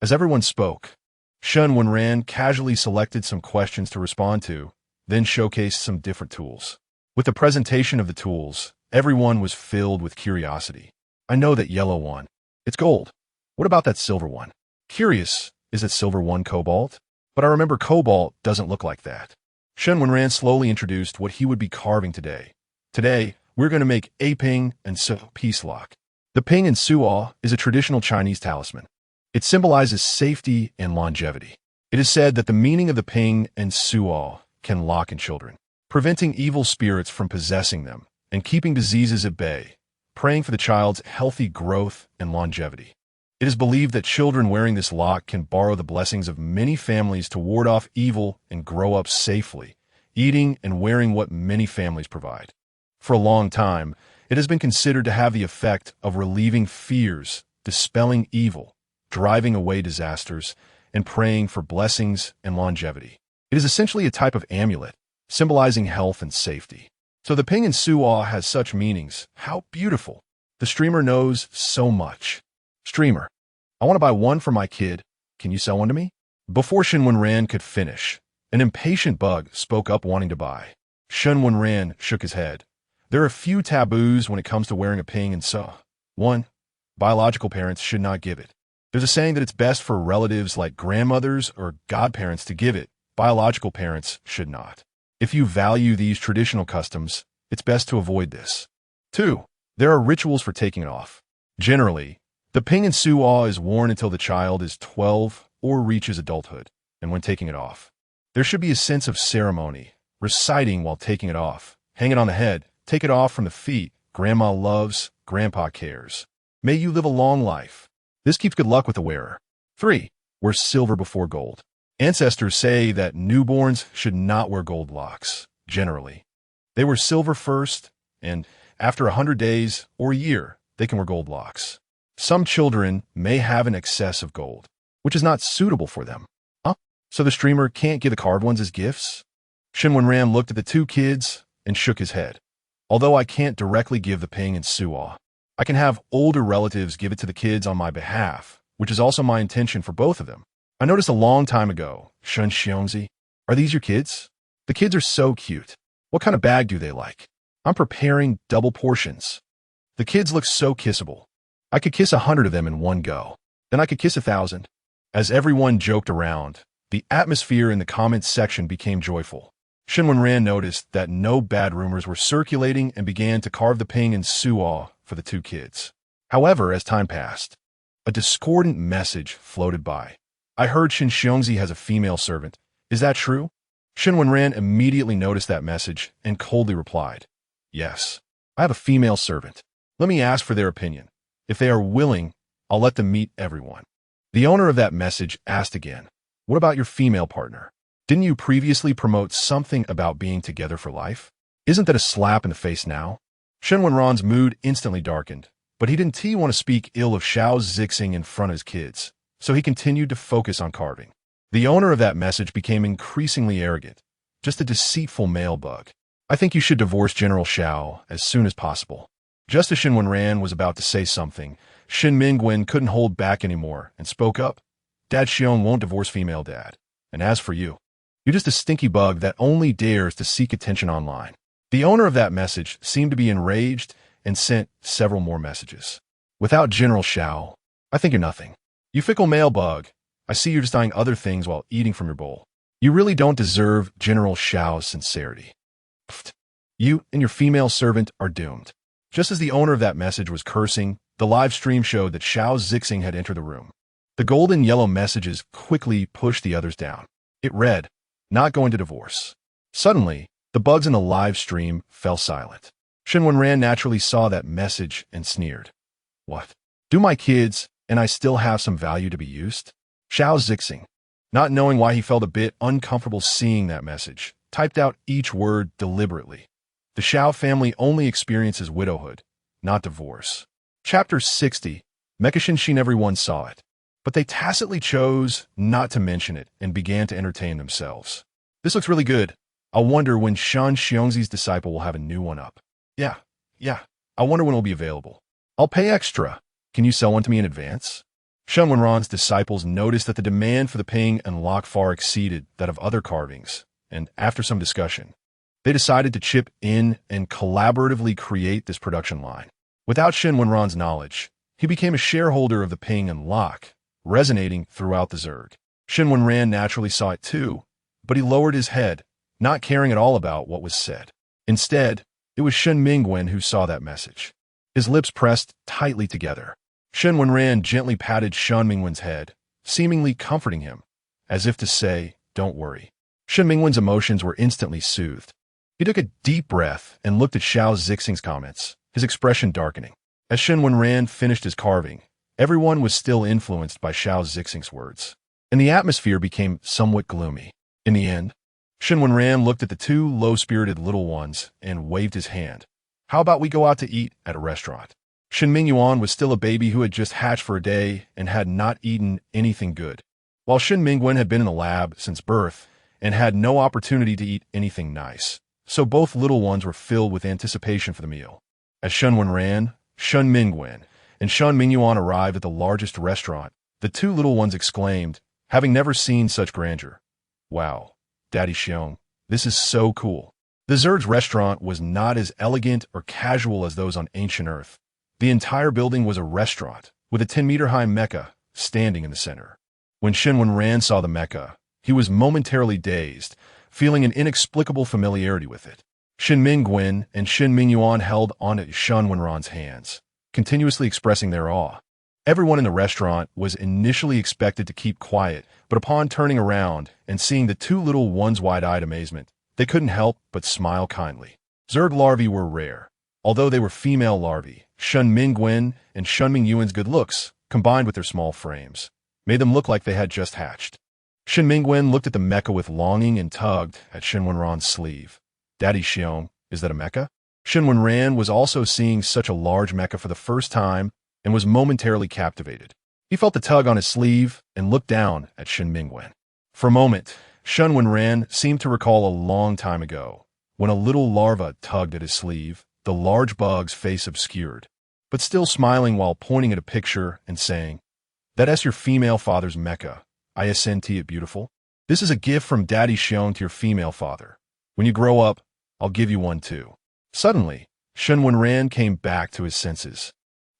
As everyone spoke, Shen Wenran casually selected some questions to respond to, then showcased some different tools. With the presentation of the tools, everyone was filled with curiosity. "I know that yellow one. It's gold. What about that silver one? Curious, is that silver one cobalt? But I remember cobalt doesn't look like that." Shen Wenran slowly introduced what he would be carving today. "Today, we're going to make a ping and su peace lock." The ping and suo is a traditional Chinese talisman. It symbolizes safety and longevity. It is said that the meaning of the ping and suo can lock in children, preventing evil spirits from possessing them and keeping diseases at bay, praying for the child's healthy growth and longevity. It is believed that children wearing this lock can borrow the blessings of many families to ward off evil and grow up safely, eating and wearing what many families provide. For a long time, it has been considered to have the effect of relieving fears, dispelling evil, driving away disasters, and praying for blessings and longevity. It is essentially a type of amulet, symbolizing health and safety. So the ping and suo has such meanings. How beautiful. The streamer knows so much. "Streamer, I want to buy one for my kid. Can you sell one to me?" Before Shen Wenran could finish, an impatient bug spoke up wanting to buy. Shen Wenran shook his head. There are a few taboos when it comes to wearing a ping and suo. 1. Biological parents should not give it. There's a saying that it's best for relatives like grandmothers or godparents to give it. Biological parents should not. If you value these traditional customs, it's best to avoid this. 2. There are rituals for taking it off. Generally, the ping and suo is worn until the child is 12 or reaches adulthood, and when taking it off, there should be a sense of ceremony, reciting while taking it off. Hang it on the head, take it off from the feet. Grandma loves, grandpa cares. May you live a long life. This keeps good luck with the wearer. 3. Wear silver before gold. Ancestors say that newborns should not wear gold locks, generally. They wear silver first, and after 100 days or a year, they can wear gold locks. Some children may have an excess of gold, which is not suitable for them. So the streamer can't give the carved ones as gifts? Shen Wenran looked at the two kids and shook his head. "Although I can't directly give the ping and suo, I can have older relatives give it to the kids on my behalf, which is also my intention for both of them. I noticed a long time ago, Shen Xiongzi, are these your kids? The kids are so cute. What kind of bag do they like? I'm preparing double portions. The kids look so kissable. I could kiss 100 of them in one go. Then I could kiss 1,000. As everyone joked around, the atmosphere in the comments section became joyful. Shen Wenran noticed that no bad rumors were circulating and began to carve the ping and suo for the two kids. However, as time passed, a discordant message floated by. "I heard Shen Xiongzi has a female servant. Is that true?" Shen Wenran immediately noticed that message and coldly replied, "Yes, I have a female servant. Let me ask for their opinion. If they are willing, I'll let them meet everyone." The owner of that message asked again, "What about your female partner? Didn't you previously promote something about being together for life? Isn't that a slap in the face now?" Shen Wenran's mood instantly darkened, but he didn't want to speak ill of Xiao Zixing in front of his kids, so he continued to focus on carving. The owner of that message became increasingly arrogant, just a deceitful male bug. "I think you should divorce General Xiao as soon as possible." Just as Shen Wenran was about to say something, Shen Wenran couldn't hold back anymore and spoke up. "Dad Xiong won't divorce female dad. And as for you, you're just a stinky bug that only dares to seek attention online." The owner of that message seemed to be enraged and sent several more messages. Without General Shao, I think you're nothing. You fickle male bug. I see you're just eyeing other things while eating from your bowl. You really don't deserve General Shao's sincerity. Pfft. You and your female servant are doomed. Just as the owner of that message was cursing, the live stream showed that Xiao Zixing had entered the room. The golden yellow messages quickly pushed the others down. It read, "Not going to divorce." Suddenly, the bugs in the live stream fell silent. Shen Wenran naturally saw that message and sneered. What? Do my kids and I still have some value to be used? Xiao Zixing, not knowing why he felt a bit uncomfortable seeing that message, typed out each word deliberately. The Xiao family only experiences widowhood, not divorce. Chapter 60. Mecha Shinshin. Everyone saw it, but they tacitly chose not to mention it and began to entertain themselves. This looks really good. I wonder when Shan Xiongzi's disciple will have a new one up. Yeah. I wonder when it'll be available. I'll pay extra. Can you sell one to me in advance? Shen Wenran's disciples noticed that the demand for the ping and lock far exceeded that of other carvings, and after some discussion, they decided to chip in and collaboratively create this production line. Without Shen Wenran's knowledge, he became a shareholder of the ping and lock, resonating throughout the Zerg. Shen Wenran naturally saw it too, but he lowered his head, not caring at all about what was said. Instead, it was Shen Mingwen who saw that message. His lips pressed tightly together. Shen Wenran gently patted Shen Mingwen's head, seemingly comforting him, as if to say, "Don't worry." Shen Mingwen's emotions were instantly soothed. He took a deep breath and looked at Xiao Zixing's comments, his expression darkening. As Shen Wenran finished his carving, everyone was still influenced by Xiao Zixing's words, and the atmosphere became somewhat gloomy. In the end, Shen Wenran looked at the two low-spirited little ones and waved his hand. How about we go out to eat at a restaurant? Shen Mingyuan was still a baby who had just hatched for a day and had not eaten anything good, while Shen Mingwen had been in the lab since birth and had no opportunity to eat anything nice. So both little ones were filled with anticipation for the meal. As Shen Wenran, Shen Mingwen, and Shen Mingyuan arrived at the largest restaurant, the two little ones exclaimed, having never seen such grandeur. Wow, Daddy Xiong, this is so cool. The Zerg's restaurant was not as elegant or casual as those on ancient Earth. The entire building was a restaurant, with a 10-meter-high mecha standing in the center. When Shen Wenran saw the mecha, he was momentarily dazed, feeling an inexplicable familiarity with it. Shen Mingwen and Shen Mingyuan held onto Shen Wenran's hands, continuously expressing their awe. Everyone in the restaurant was initially expected to keep quiet, but upon turning around and seeing the two little ones' wide-eyed amazement, they couldn't help but smile kindly. Zerg larvae were rare. Although they were female larvae, Shen Mingwen and Shen Mingyuan's good looks, combined with their small frames, made them look like they had just hatched. Shen Mingwen looked at the mecha with longing and tugged at Shen Wenran's sleeve. Daddy Xiong, is that a mecha? Shen Wenran was also seeing such a large mecha for the first time and was momentarily captivated. He felt the tug on his sleeve and looked down at Shen Mingwen. For a moment, Shen Wenran seemed to recall a long time ago, when a little larva tugged at his sleeve, the large bug's face obscured, but still smiling while pointing at a picture and saying, "That's your female father's mecha. I assent it beautiful. This is a gift from Daddy Xiong to your female father. When you grow up, I'll give you one too." Suddenly, Shen Wenran came back to his senses,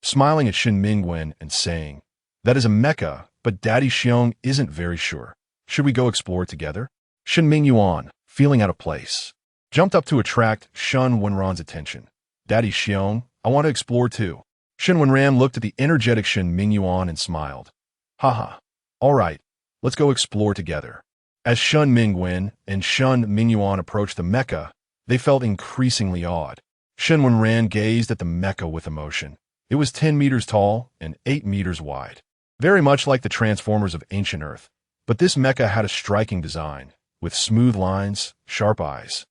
smiling at Shen Mingwen and saying, "That is a mecha, but Daddy Xiong isn't very sure. Should we go explore together?" Shen Mingyuan, feeling out of place, jumped up to attract Shen Wenran's attention. "Daddy Xiong, I want to explore too." Shen Wenran looked at the energetic Shen Mingyuan and smiled. "Haha, all right, let's go explore together." As Shen Mingwen and Shen Mingyuan approached the mecha, they felt increasingly awed. Shen Wenran gazed at the mecha with emotion. It was 10 meters tall and 8 meters wide, very much like the Transformers of ancient Earth. But this mecha had a striking design, with smooth lines, sharp eyes,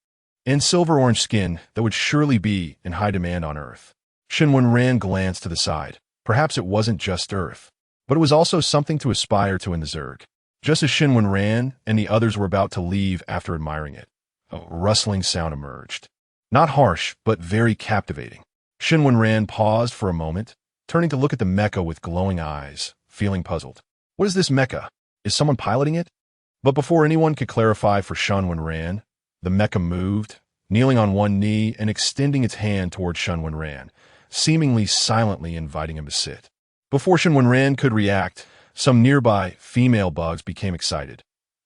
and silver-orange skin that would surely be in high demand on Earth. Shen Wenran glanced to the side. Perhaps it wasn't just Earth, but it was also something to aspire to in the Zerg. Just as Shen Wenran and the others were about to leave after admiring it, a rustling sound emerged. Not harsh, but very captivating. Shen Wenran paused for a moment, turning to look at the mecha with glowing eyes, feeling puzzled. What is this mecha? Is someone piloting it? But before anyone could clarify for Shen Wenran, the mecha moved, kneeling on one knee and extending its hand towards Shen Wenran, seemingly silently inviting him to sit. Before Shen Wenran could react, some nearby female bugs became excited.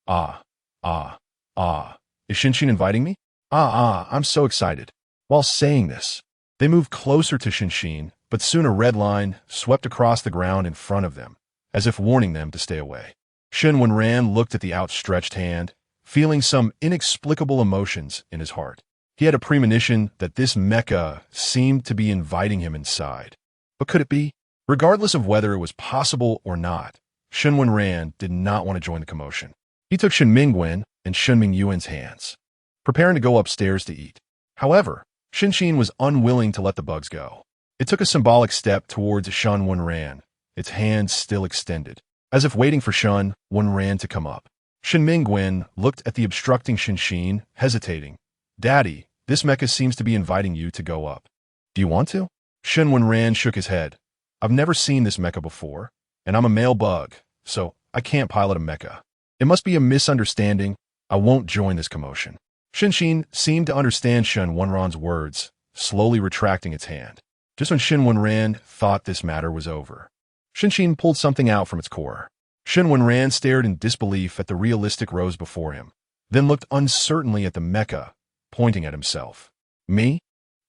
Ah, ah, ah. Is Shinshin inviting me? I'm so excited. While saying this, they moved closer to Shinshin, but soon a red line swept across the ground in front of them, as if warning them to stay away. Shen Wenran looked at the outstretched hand, feeling some inexplicable emotions in his heart. He had a premonition that this mecha seemed to be inviting him inside. But could it be? Regardless of whether it was possible or not, Shen Wenran did not want to join the commotion. He took Shen Mingwen and Shen Mingyuan's hands, preparing to go upstairs to eat. However, Shinshin was unwilling to let the bugs go. It took a symbolic step towards Shen Wenran, its hands still extended, as if waiting for Shen Wenran to come up. Shen Mingwen looked at the obstructing Shinshin, hesitating. Daddy, this mecha seems to be inviting you to go up. Do you want to? Shen Wenran shook his head. I've never seen this mecha before, and I'm a male bug, so I can't pilot a mecha. It must be a misunderstanding. I won't join this commotion. Shinshin seemed to understand Shen Wenran's words, slowly retracting its hand. Just when Shen Wenran thought this matter was over, Shinshin pulled something out from its core. Shen Wenran stared in disbelief at the realistic rose before him, then looked uncertainly at the mecha, pointing at himself. Me?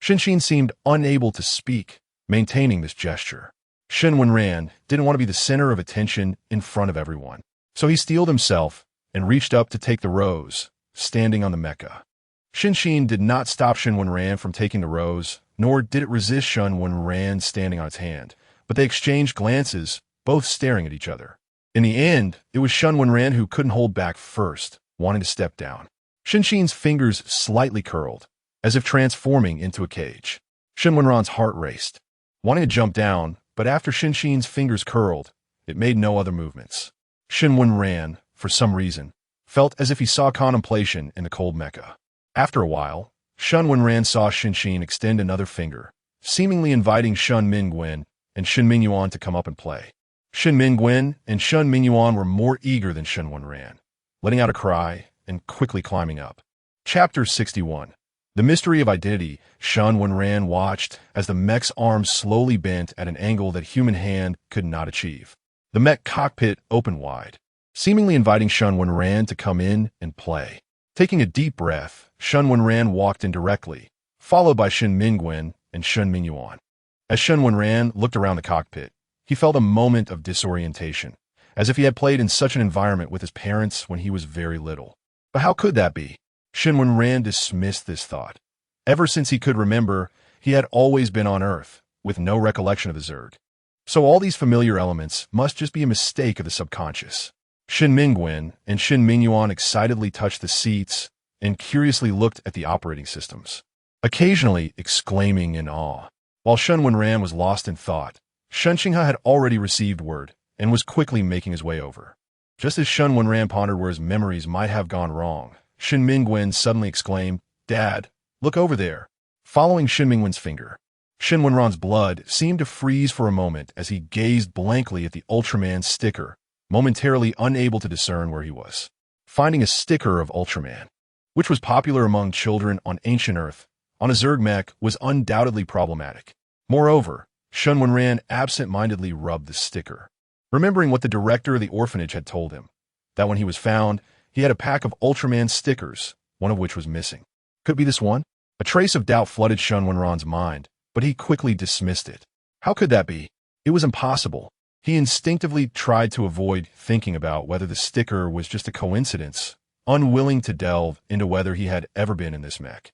Shinshin seemed unable to speak, maintaining this gesture. Shen Wenran didn't want to be the center of attention in front of everyone, so he steeled himself and reached up to take the rose, standing on the mecha. Shinshin did not stop Shen Wenran from taking the rose, nor did it resist Shen Wenran standing on its hand, but they exchanged glances, both staring at each other. In the end, it was Shen Wenran who couldn't hold back first, wanting to step down. Shinshin's fingers slightly curled, as if transforming into a cage. Shen Wenran's heart raced, wanting to jump down, but after Shinshin's fingers curled, it made no other movements. Shen Wenran, for some reason, felt as if he saw contemplation in the cold mecha. After a while, Shen Wenran saw Shinshin extend another finger, seemingly inviting Shen Mingwen and Shen Mingyuan to come up and play. Shen Mingwen and Shen Mingyuan were more eager than Shen Wenran, letting out a cry and quickly climbing up. Chapter 61. The Mystery of Identity. Shen Wenran watched as the mech's arms slowly bent at an angle that human hand could not achieve. The mech cockpit opened wide, seemingly inviting Shen Wenran to come in and play. Taking a deep breath, Shen Wenran walked in directly, followed by Shen Mingwen and Shen Mingyuan. As Shen Wenran looked around the cockpit, he felt a moment of disorientation, as if he had played in such an environment with his parents when he was very little. But how could that be? Shen Wenran dismissed this thought. Ever since he could remember, he had always been on Earth, with no recollection of the Zerg. So all these familiar elements must just be a mistake of the subconscious. Shen Mingwen and Shen Mingyuan excitedly touched the seats and curiously looked at the operating systems, occasionally exclaiming in awe. While Shen Wenran was lost in thought, Shen Qinghe had already received word and was quickly making his way over. Just as Shen Wenran pondered where his memories might have gone wrong, Shen Mingwen suddenly exclaimed, "Dad, look over there." Following Shen Mingwen's finger, Shen Wenran's blood seemed to freeze for a moment as he gazed blankly at the Ultraman sticker, momentarily unable to discern where he was. Finding a sticker of Ultraman, which was popular among children on ancient Earth, on a Zerg mech was undoubtedly problematic. Moreover, Shen Wenran absent-mindedly rubbed the sticker, remembering what the director of the orphanage had told him, that when he was found, he had a pack of Ultraman stickers, one of which was missing. Could it be this one? A trace of doubt flooded Shen Wenran's mind, but he quickly dismissed it. How could that be? It was impossible. He instinctively tried to avoid thinking about whether the sticker was just a coincidence, unwilling to delve into whether he had ever been in this mech,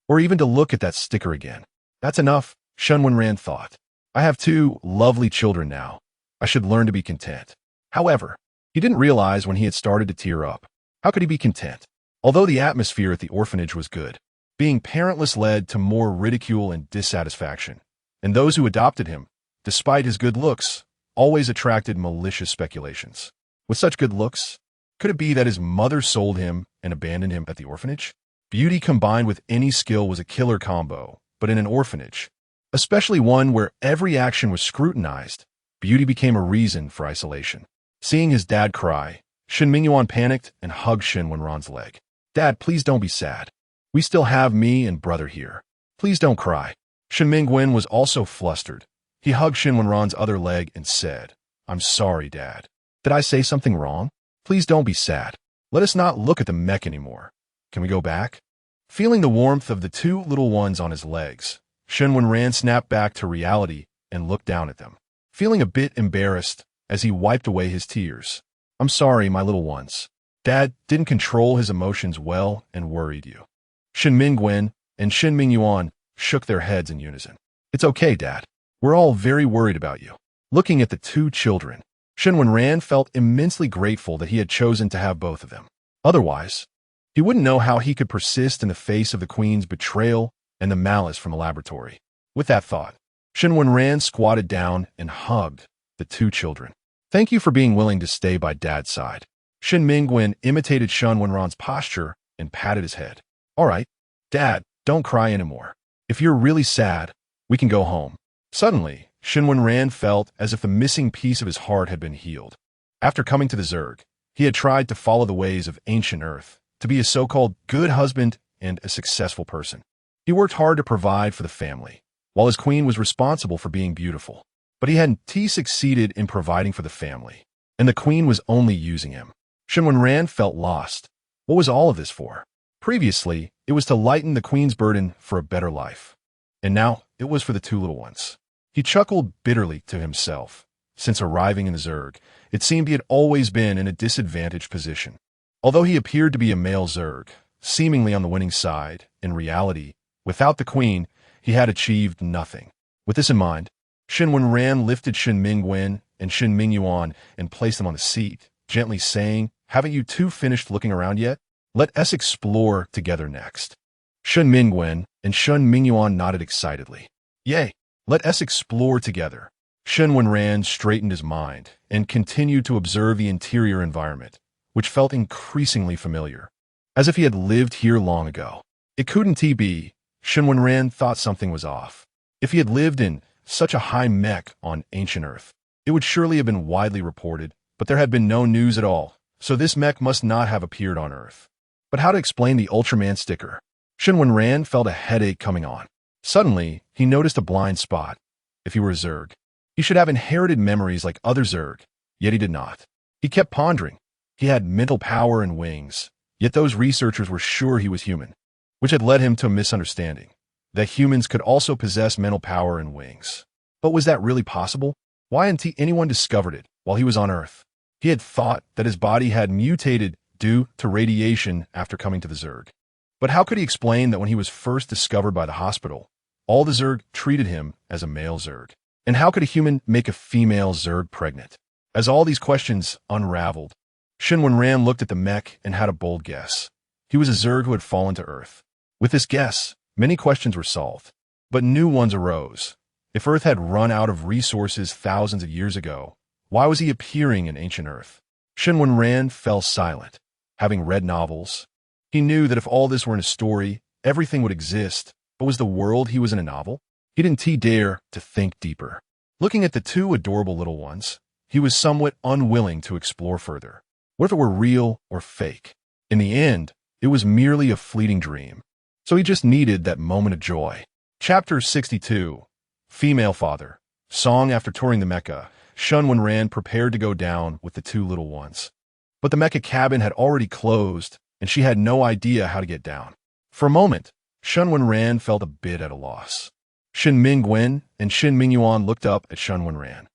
or even to look at that sticker again. That's enough, Shen Wenran thought. I have 2 lovely children now. I should learn to be content. However, he didn't realize when he had started to tear up. How could he be content? Although the atmosphere at the orphanage was good, being parentless led to more ridicule and dissatisfaction, and those who adopted him, despite his good looks, always attracted malicious speculations. With such good looks, could it be that his mother sold him and abandoned him at the orphanage? Beauty combined with any skill was a killer combo, but in an orphanage, especially one where every action was scrutinized, beauty became a reason for isolation. Seeing his dad cry, Shen Mingyuan panicked and hugged Shen Wenran's leg. "Dad, please don't be sad. We still have me and brother here. Please don't cry." Shen Wenran was also flustered. He hugged Shen Wenran's other leg and said, "I'm sorry, Dad. Did I say something wrong? Please don't be sad. Let us not look at the mech anymore. Can we go back?" Feeling the warmth of the two little ones on his legs, Shen Wenran snapped back to reality and looked down at them, feeling a bit embarrassed as he wiped away his tears. "I'm sorry, my little ones. Dad didn't control his emotions well and worried you." Shen Wenran and Shen Wenran shook their heads in unison. "It's okay, Dad. We're all very worried about you." Looking at the two children, Shen Wenran felt immensely grateful that he had chosen to have both of them. Otherwise, he wouldn't know how he could persist in the face of the Queen's betrayal and the malice from the laboratory. With that thought, Shen Wenran squatted down and hugged the two children. "Thank you for being willing to stay by Dad's side." Shen Wenran imitated Shen Wenran's posture and patted his head. "All right, Dad, don't cry anymore. If you're really sad, we can go home." Suddenly, Shen Wenran felt as if the missing piece of his heart had been healed. After coming to the Zerg, he had tried to follow the ways of ancient Earth, to be a so-called good husband and a successful person. He worked hard to provide for the family, while his queen was responsible for being beautiful. But he hadn't succeeded in providing for the family, and the queen was only using him. Shen Wenran felt lost. What was all of this for? Previously, it was to lighten the queen's burden for a better life. And now, it was for the two little ones. He chuckled bitterly to himself. Since arriving in the Zerg, it seemed he had always been in a disadvantaged position. Although he appeared to be a male Zerg, seemingly on the winning side, in reality, without the queen, he had achieved nothing. With this in mind, Shen Wenran lifted Shen Wenran and Shen Wenran and placed them on the seat, gently saying, "Haven't you two finished looking around yet? Let us explore together next." Shen Wenran and Shen Wenran nodded excitedly. "Yay, let us explore together." Shen Wenran straightened his mind and continued to observe the interior environment, which felt increasingly familiar, as if he had lived here long ago. It couldn't be. Shen Wenran thought something was off. If he had lived in such a high mech on ancient Earth, it would surely have been widely reported, but there had been no news at all, so this mech must not have appeared on Earth. But how to explain the Ultraman sticker? Shen Wenran felt a headache coming on. Suddenly, he noticed a blind spot. If he were a Zerg, he should have inherited memories like other Zerg, yet he did not. He kept pondering. He had mental power and wings, yet those researchers were sure he was human, which had led him to a misunderstanding, that humans could also possess mental power and wings. But was that really possible? Why hadn't anyone discovered it while he was on Earth? He had thought that his body had mutated due to radiation after coming to the Zerg. But how could he explain that when he was first discovered by the hospital, all the Zerg treated him as a male Zerg? And how could a human make a female Zerg pregnant? As all these questions unraveled, Shen Wenran looked at the mech and had a bold guess. He was a Zerg who had fallen to Earth. With this guess, many questions were solved, but new ones arose. If Earth had run out of resources thousands of years ago, why was he appearing in ancient Earth? Shen Wenran fell silent. Having read novels, he knew that if all this were in a story, everything would exist, but was the world he was in a novel? He didn't dare to think deeper. Looking at the two adorable little ones, he was somewhat unwilling to explore further. What if it were real or fake? In the end, it was merely a fleeting dream. So he just needed that moment of joy. Chapter 62. Female Father. Song. After touring the Mecha, Shen Wenran prepared to go down with the two little ones. But the Mecha cabin had already closed, and she had no idea how to get down. For a moment, Shen Wenran felt a bit at a loss. Shen Wenran and Shen Wenran looked up at Shen Wenran.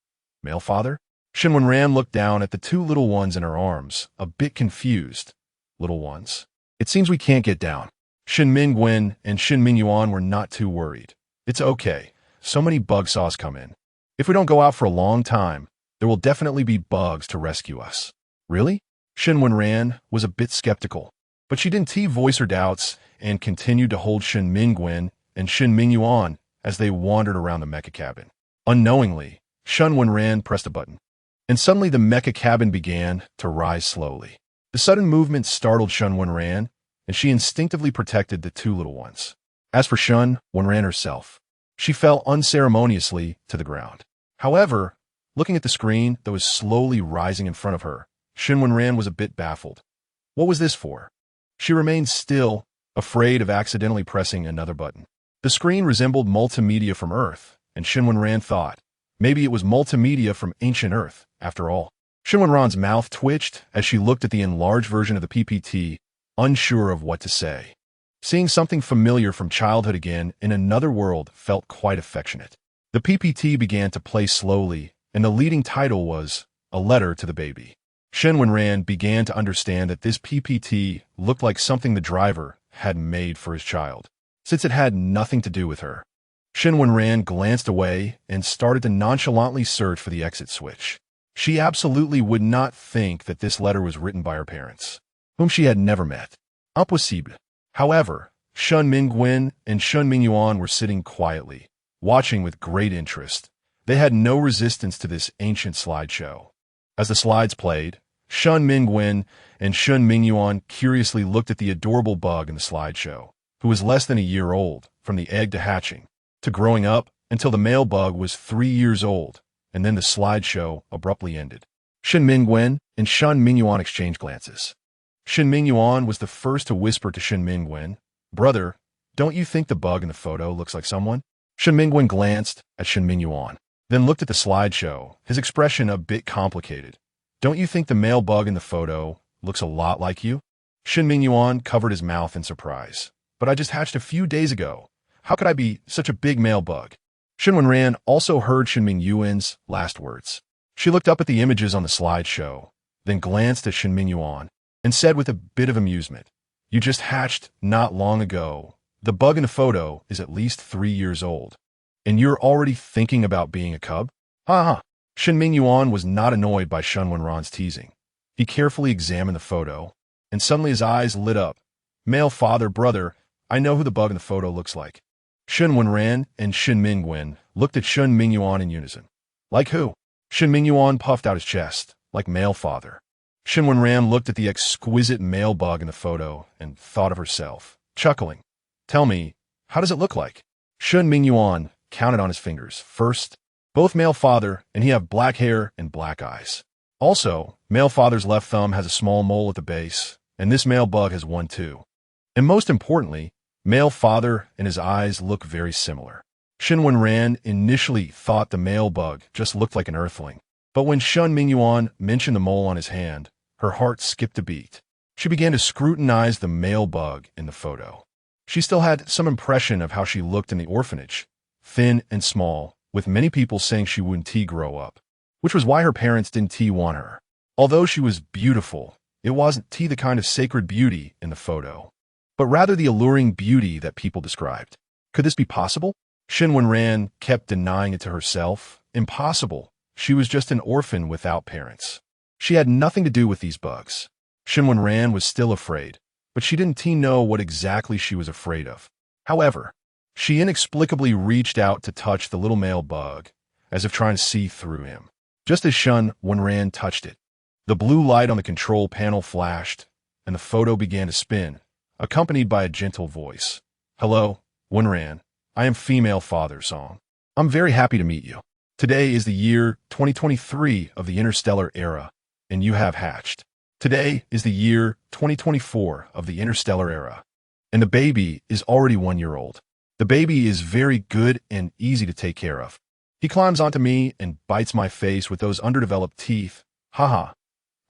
Male father? Shen Wenran looked down at the two little ones in her arms, a bit confused. Little ones? It seems we can't get down. Shen Wenran and Shen Wenran were not too worried. It's okay. So many bug saws come in. If we don't go out for a long time, there will definitely be bugs to rescue us. Really? Shen Wenran was a bit skeptical, but she didn't voice her doubts and continued to hold Shen Wenran and Shen Wenran as they wandered around the mecha cabin. Unknowingly, Shen Wenran pressed a button, and suddenly the mecha cabin began to rise slowly. The sudden movement startled Shen Wenran, and she instinctively protected the two little ones. As for Shen Wenran herself, she fell unceremoniously to the ground. However, looking at the screen that was slowly rising in front of her, Shen Wenran was a bit baffled. What was this for? She remained still, afraid of accidentally pressing another button. The screen resembled multimedia from Earth, and Shen Wenran thought, maybe it was multimedia from ancient Earth, after all. Shen Wenran's mouth twitched as she looked at the enlarged version of the PPT, unsure of what to say. Seeing something familiar from childhood again in another world felt quite affectionate. The PPT began to play slowly, and the leading title was A Letter to the Baby. Shen Wenran began to understand that this PPT looked like something the driver had made for his child, since it had nothing to do with her. Shen Wenran glanced away and started to nonchalantly search for the exit switch. She absolutely would not think that this letter was written by her parents, whom she had never met. Impossible. However, Shen Mingwen and Shen Mingyuan were sitting quietly, watching with great interest. They had no resistance to this ancient slideshow. As the slides played, Shen Mingwen and Shen Mingyuan curiously looked at the adorable bug in the slideshow, who was less than a year old, from the egg to hatching, to growing up until the male bug was 3 years old, and then the slideshow abruptly ended. Shen Mingwen and Shen Mingyuan exchanged glances. Shen Mingyuan was the first to whisper to Shen Mingwen, "Brother, don't you think the bug in the photo looks like someone?" Shen Mingwen glanced at Shen Mingyuan, then looked at the slideshow, his expression a bit complicated. "Don't you think the male bug in the photo looks a lot like you?" Shen Mingyuan covered his mouth in surprise. "But I just hatched a few days ago. How could I be such a big male bug?" Shen Wenran also heard Shen Mingyuan's last words. She looked up at the images on the slideshow, then glanced at Shen Mingyuan, and said with a bit of amusement, "You just hatched not long ago. The bug in the photo is at least 3 years old. And you're already thinking about being a cub?" Ha ha. Shen Mingyuan was not annoyed by Shen Wenran's teasing. He carefully examined the photo, and suddenly his eyes lit up. "Male father, brother, I know who the bug in the photo looks like." Shen Wenran and Shen Mingwen looked at Shen Mingyuan in unison. "Like who?" Shen Mingyuan puffed out his chest, "Like male father." Shen Wenran looked at the exquisite male bug in the photo and thought of herself, chuckling. "Tell me, how does it look like?" Shen Mingyuan counted on his fingers. "First, both male father, and he have black hair and black eyes. Also, male father's left thumb has a small mole at the base, and this male bug has one too. And most importantly, male father and his eyes look very similar." Shen Wenran initially thought the male bug just looked like an earthling, but when Shen Mingyuan mentioned the mole on his hand, her heart skipped a beat. She began to scrutinize the male bug in the photo. She still had some impression of how she looked in the orphanage, thin and small, with many people saying she wouldn't grow up, which was why her parents didn't want her. Although she was beautiful, it wasn't the kind of sacred beauty in the photo, but rather the alluring beauty that people described. Could this be possible? Shen Wenran kept denying it to herself. Impossible. She was just an orphan without parents. She had nothing to do with these bugs. Shen Wenran was still afraid, but she didn't know what exactly she was afraid of. However, she inexplicably reached out to touch the little male bug, as if trying to see through him. Just as Shen Wenran touched it, the blue light on the control panel flashed, and the photo began to spin, accompanied by a gentle voice. "Hello, Wenran. I am female father song. I'm very happy to meet you. Today is the year 2023 of the interstellar era, and you have hatched. Today is the year 2024 of the interstellar era, and the baby is already 1 year old. The baby is very good and easy to take care of. He climbs onto me and bites my face with those underdeveloped teeth. Haha.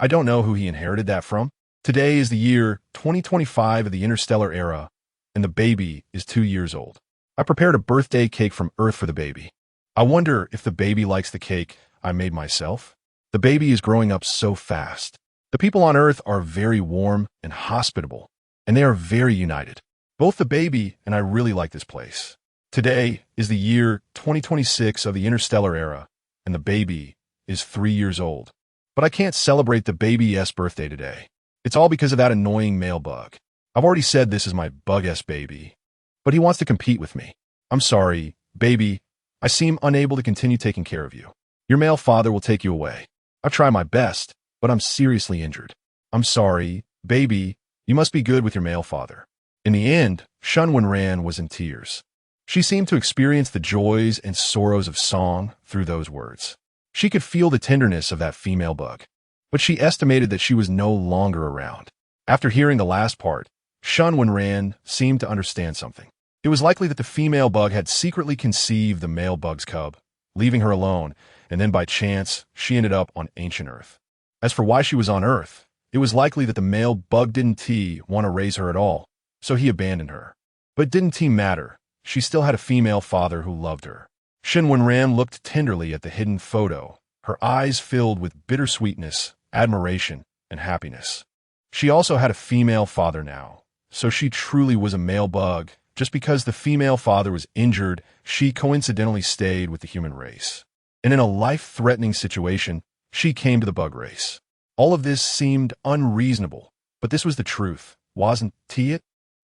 I don't know who he inherited that from. Today is the year 2025 of the interstellar era, and the baby is 2 years old. I prepared a birthday cake from Earth for the baby. I wonder if the baby likes the cake I made myself. The baby is growing up so fast. The people on Earth are very warm and hospitable, and they are very united. Both the baby and I really like this place. Today is the year 2026 of the interstellar era, and the baby is 3 years old. But I can't celebrate the baby's birthday today. It's all because of that annoying male bug. I've already said this is my bug-s baby, but he wants to compete with me. I'm sorry, baby. I seem unable to continue taking care of you. Your male father will take you away. I've tried my best, but I'm seriously injured. I'm sorry, baby. You must be good with your male father." In the end, Shen Wenran was in tears. She seemed to experience the joys and sorrows of song through those words. She could feel the tenderness of that female bug, but she estimated that she was no longer around. After hearing the last part, Shen Wenran seemed to understand something. It was likely that the female bug had secretly conceived the male bug's cub, leaving her alone, and then by chance, she ended up on ancient Earth. As for why she was on Earth, it was likely that the male bug didn't want to raise her at all, so he abandoned her. But didn't matter. She still had a female father who loved her. Shen Wenran looked tenderly at the hidden photo, her eyes filled with bittersweetness, admiration, and happiness. She also had a female father now, so she truly was a male bug. Just because the female father was injured, she coincidentally stayed with the human race. And in a life-threatening situation, she came to the bug race. All of this seemed unreasonable, but this was the truth, wasn't it?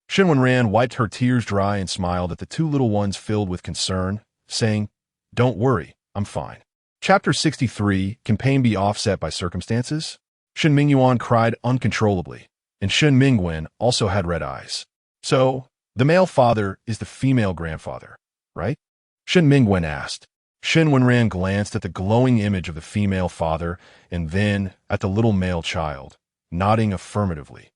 Shen Wenran wiped her tears dry and smiled at the two little ones filled with concern, saying, "Don't worry, I'm fine." Chapter 63, Can Pain Be Offset by Circumstances? Shen Mingyuan cried uncontrollably, and Shen Mingwen also had red eyes. So, the male father is the female grandfather, right? Shen Mingwen asked. Shen Wenran glanced at the glowing image of the female father and then at the little male child, nodding affirmatively.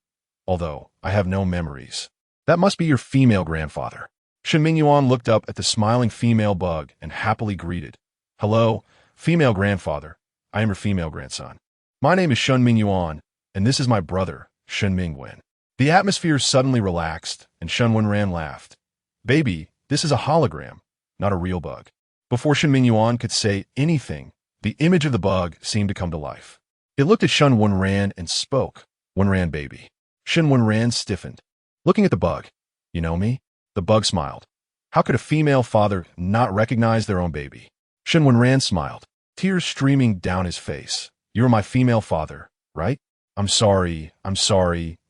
Although, I have no memories. That must be your female grandfather. Shen Mingyuan looked up at the smiling female bug and happily greeted. Hello, female grandfather. I am your female grandson. My name is Shen Mingyuan, and this is my brother, Shen Mingwen. The atmosphere suddenly relaxed, and Shen Wenran laughed. Baby, this is a hologram, not a real bug. Before Shen Mingyuan could say anything, the image of the bug seemed to come to life. It looked at Shen Wenran and spoke. Wenran baby. Shen Wenran stiffened. Looking at the bug. You know me? The bug smiled. How could a female father not recognize their own baby? Shen Wenran smiled, tears streaming down his face. You're my female father, right? I'm sorry,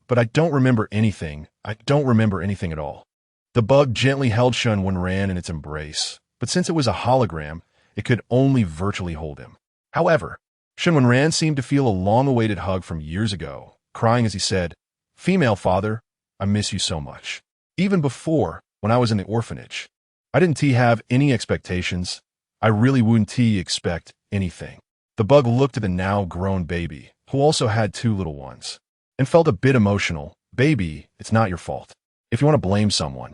but I don't remember anything. I don't remember anything at all. The bug gently held Shen Wenran in its embrace, but since it was a hologram, it could only virtually hold him. However, Shen Wenran seemed to feel a long-awaited hug from years ago, crying as he said, Female father, I miss you so much. Even before, when I was in the orphanage, I didn't have any expectations. I really wouldn't expect anything. The bug looked at the now-grown baby, who also had two little ones, and felt a bit emotional. Baby, it's not your fault. If you want to blame someone,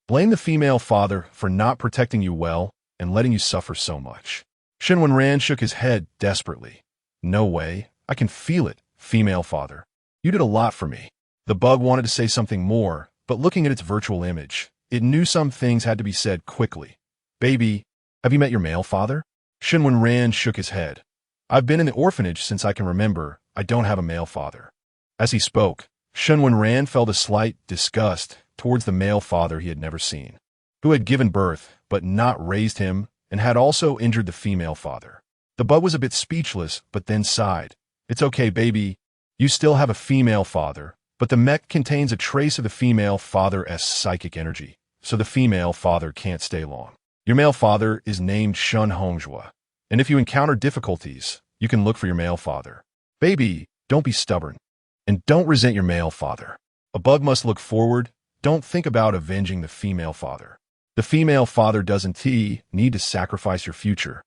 blame the female father for not protecting you well and letting you suffer so much. Shen Wenran shook his head desperately. No way. I can feel it, female father. You did a lot for me. The bug wanted to say something more, but looking at its virtual image, it knew some things had to be said quickly. Baby, have you met your male father? Shen Wenran shook his head. I've been in the orphanage since I can remember. I don't have a male father. As he spoke, Shen Wenran felt a slight disgust towards the male father he had never seen, who had given birth but not raised him and had also injured the female father. The bug was a bit speechless, but then sighed. It's okay, baby. You still have a female father, but the mech contains a trace of the female father's psychic energy, so the female father can't stay long. Your male father is named Shun Hongjua, and if you encounter difficulties, you can look for your male father. Baby, don't be stubborn, and don't resent your male father. A bug must look forward. Don't think about avenging the female father. The female father doesn't need to sacrifice your future,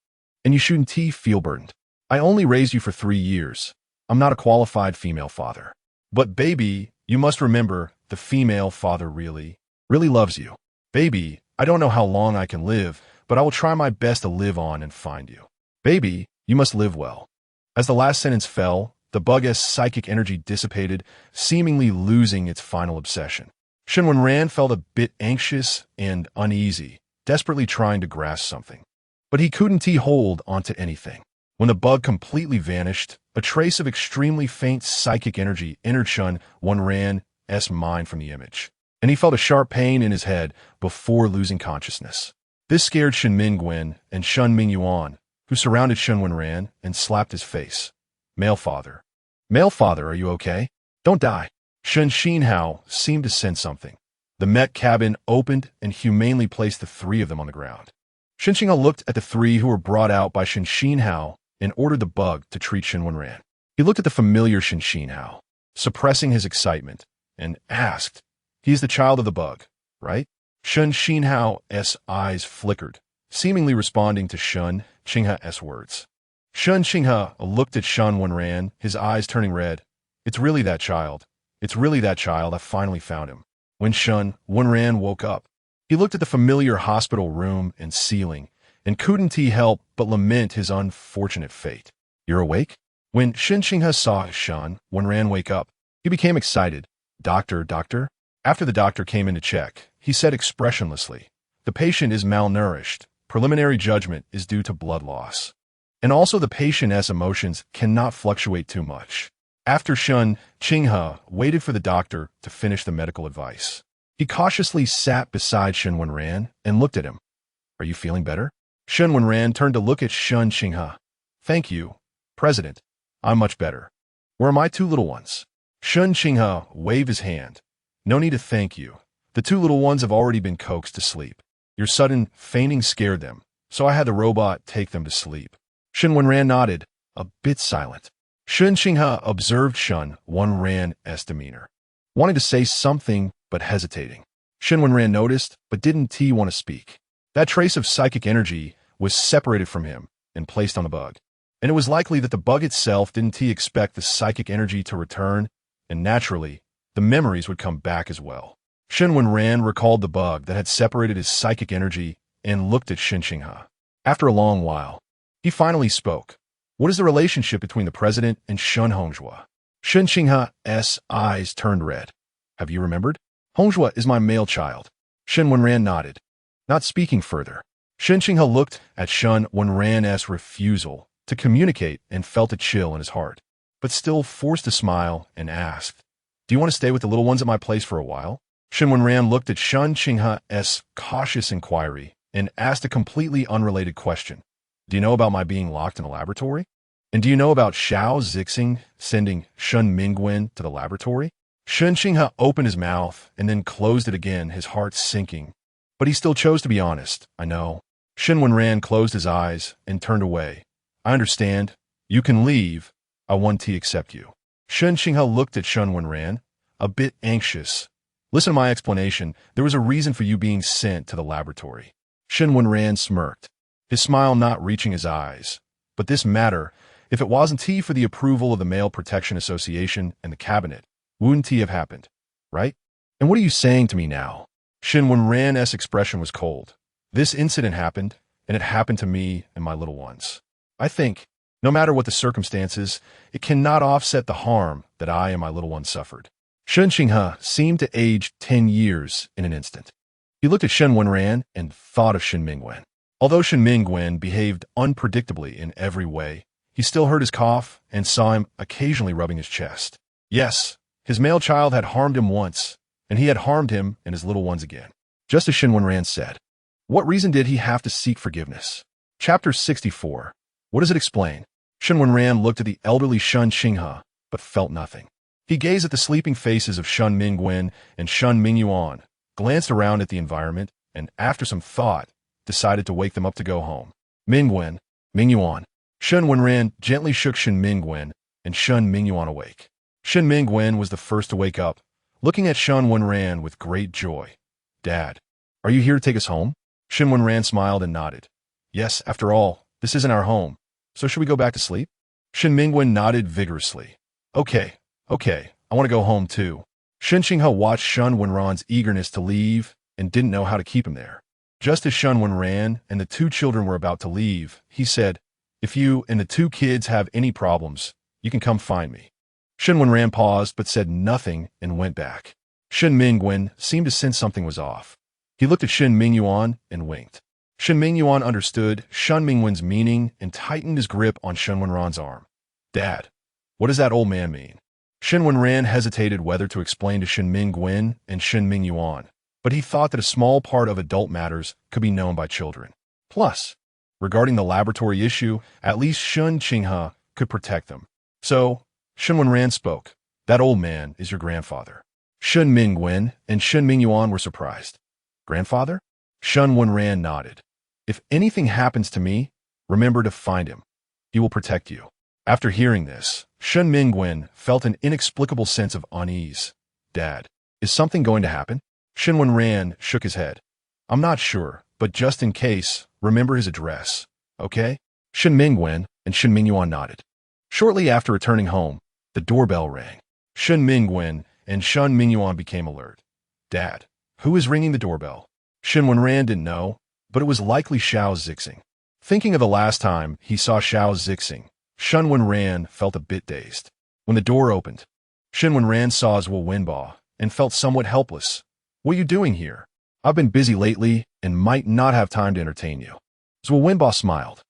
and you shouldn't feel burdened. I only raised you for 3 years. I'm not a qualified female father. But baby, you must remember, the female father really loves you. Baby, I don't know how long I can live, but I will try my best to live on and find you. Baby, you must live well. As the last sentence fell, the bug's psychic energy dissipated, seemingly losing its final obsession. Shen Wenran felt a bit anxious and uneasy, desperately trying to grasp something. But he couldn't hold onto anything. When the bug completely vanished, a trace of extremely faint psychic energy entered Shen Wenran's mind from the image, and he felt a sharp pain in his head before losing consciousness. This scared Shen Mingwen and Shen Mingyuan, who surrounded Shen Wenran and slapped his face. Male father, are you okay? Don't die. Shen Xinhao seemed to sense something. The mech cabin opened and humanely placed the 3 of them on the ground. Shen Xinhao looked at the 3 who were brought out by Shen Xinhao and ordered the bug to treat Shen Wenran. He looked at the familiar Shen Xinhao, suppressing his excitement, and asked, He is the child of the bug, right? Shen Xinhao's eyes flickered, seemingly responding to Shen Xinghao's words. Shen Xinghao looked at Shen Wenran, his eyes turning red. It's really that child. I finally found him. When Shen Wenran woke up, He looked at the familiar hospital room and ceiling, and couldn't he help but lament his unfortunate fate. "You're awake?" When Shen Qinghe saw Shen Wenran wake up, he became excited. "Doctor, doctor?" After the doctor came in to check, he said expressionlessly, "The patient is malnourished. Preliminary judgment is due to blood loss. And also the patient's emotions cannot fluctuate too much." After Shen Qinghe waited for the doctor to finish the medical advice, he cautiously sat beside Shen Wenran and looked at him. "Are you feeling better?" Shen Wenran turned to look at Shen Qinghe. "Thank you, President. I'm much better. Where are my two little ones?" Shen Qinghe waved his hand. "No need to thank you. The two little ones have already been coaxed to sleep. Your sudden fainting scared them, so I had the robot take them to sleep." Shen Wenran nodded, a bit silent. Shen Qinghe observed Shen Wenran's demeanor, wanting to say something but hesitating. Shen Wenran noticed, but didn't want to speak. That trace of psychic energy was separated from him and placed on the bug. And it was likely that the bug itself didn't expect the psychic energy to return, and naturally, the memories would come back as well. Shen Wenran recalled the bug that had separated his psychic energy and looked at Shen Qinghe. After a long while, he finally spoke. "What is the relationship between the president and Shen Hongzhua?" Shen Qinghe's eyes turned red. "Have you remembered? Hongzhua is my male child." Shen Wenran nodded, not speaking further. Shen Qinghe looked at Shen Wenran's refusal to communicate and felt a chill in his heart, but still forced a smile and asked, "Do you want to stay with the little ones at my place for a while?" Shen Wenran looked at Shen Qinghe's cautious inquiry and asked a completely unrelated question. "Do you know about my being locked in a laboratory? And do you know about Xiao Zixing sending Shen Mingwen to the laboratory?" Shen Qinghe opened his mouth and then closed it again, his heart sinking. But he still chose to be honest. "I know." Shen Wenran closed his eyes and turned away. "I understand. You can leave. I want to accept you." Shen Qinghe looked at Shen Wenran, a bit anxious. "Listen to my explanation. There was a reason for you being sent to the laboratory." Shen Wenran smirked, his smile not reaching his eyes. "But this matter, if it wasn't for the approval of the Male Protection Association and the cabinet, wouldn't have happened, right? And what are you saying to me now?" Shen Wenran's expression was cold. "This incident happened, and it happened to me and my little ones. I think, no matter what the circumstances, it cannot offset the harm that I and my little ones suffered." Shen Qinghe seemed to age 10 years in an instant. He looked at Shen Wenran and thought of Shen Mingwen. Although Shen Mingwen behaved unpredictably in every way, he still heard his cough and saw him occasionally rubbing his chest. Yes, his male child had harmed him once, and he had harmed him and his little ones again. Just as Shen Wenran said, what reason did he have to seek forgiveness? Chapter 64. What does it explain? Shen Wenran looked at the elderly Shen Qinghe, but felt nothing. He gazed at the sleeping faces of Shen Mingwen and Shen Mingyuan, glanced around at the environment, and after some thought, decided to wake them up to go home. "Mingwen, Mingyuan." Shen Wenran gently shook Shen Mingwen and Shen Mingyuan awake. Shen Mingwen was the first to wake up, looking at Shen Wenran with great joy. "Dad, are you here to take us home?" Shen Wenran smiled and nodded. "Yes, after all, this isn't our home, so should we go back to sleep?" Shen Mingwen nodded vigorously. Okay, I want to go home too." Shen Qinghe watched Shen Wenran's eagerness to leave and didn't know how to keep him there. Just as Shen Wenran and the two children were about to leave, he said, "If you and the two kids have any problems, you can come find me." Shen Wenran paused but said nothing and went back. Shen Mingwen seemed to sense something was off. He looked at Shen Mingyuan and winked. Shen Mingyuan understood Shen Mingwen's meaning and tightened his grip on Shen Wenran's arm. "Dad, what does that old man mean?" Shen Wenran hesitated whether to explain to Shen Mingwen and Shen Mingyuan, but he thought that a small part of adult matters could be known by children. Plus, regarding the laboratory issue, at least Shen Qinghe could protect them. So, Shen Wenran spoke. "That old man is your grandfather." Shen Mingwen and Shen Mingyuan were surprised. "Grandfather?" Shen Wenran nodded. "If anything happens to me, remember to find him. He will protect you." After hearing this, Shen Mingwen felt an inexplicable sense of unease. "Dad, is something going to happen?" Shen Wenran shook his head. "I'm not sure, but just in case, remember his address, okay?" Shen Mingwen and Shen Mingyuan nodded. Shortly after returning home, the doorbell rang. Shen Mingwen and Shen Mingyuan became alert. "Dad, who is ringing the doorbell?" Shen Wenran didn't know, but it was likely Xiao Zixing. Thinking of the last time he saw Xiao Zixing, Shen Wenran felt a bit dazed. When the door opened, Shen Wenran saw Zhuo Wenbo and felt somewhat helpless. "What are you doing here? I've been busy lately and might not have time to entertain you." Zhuo Wenbo smiled.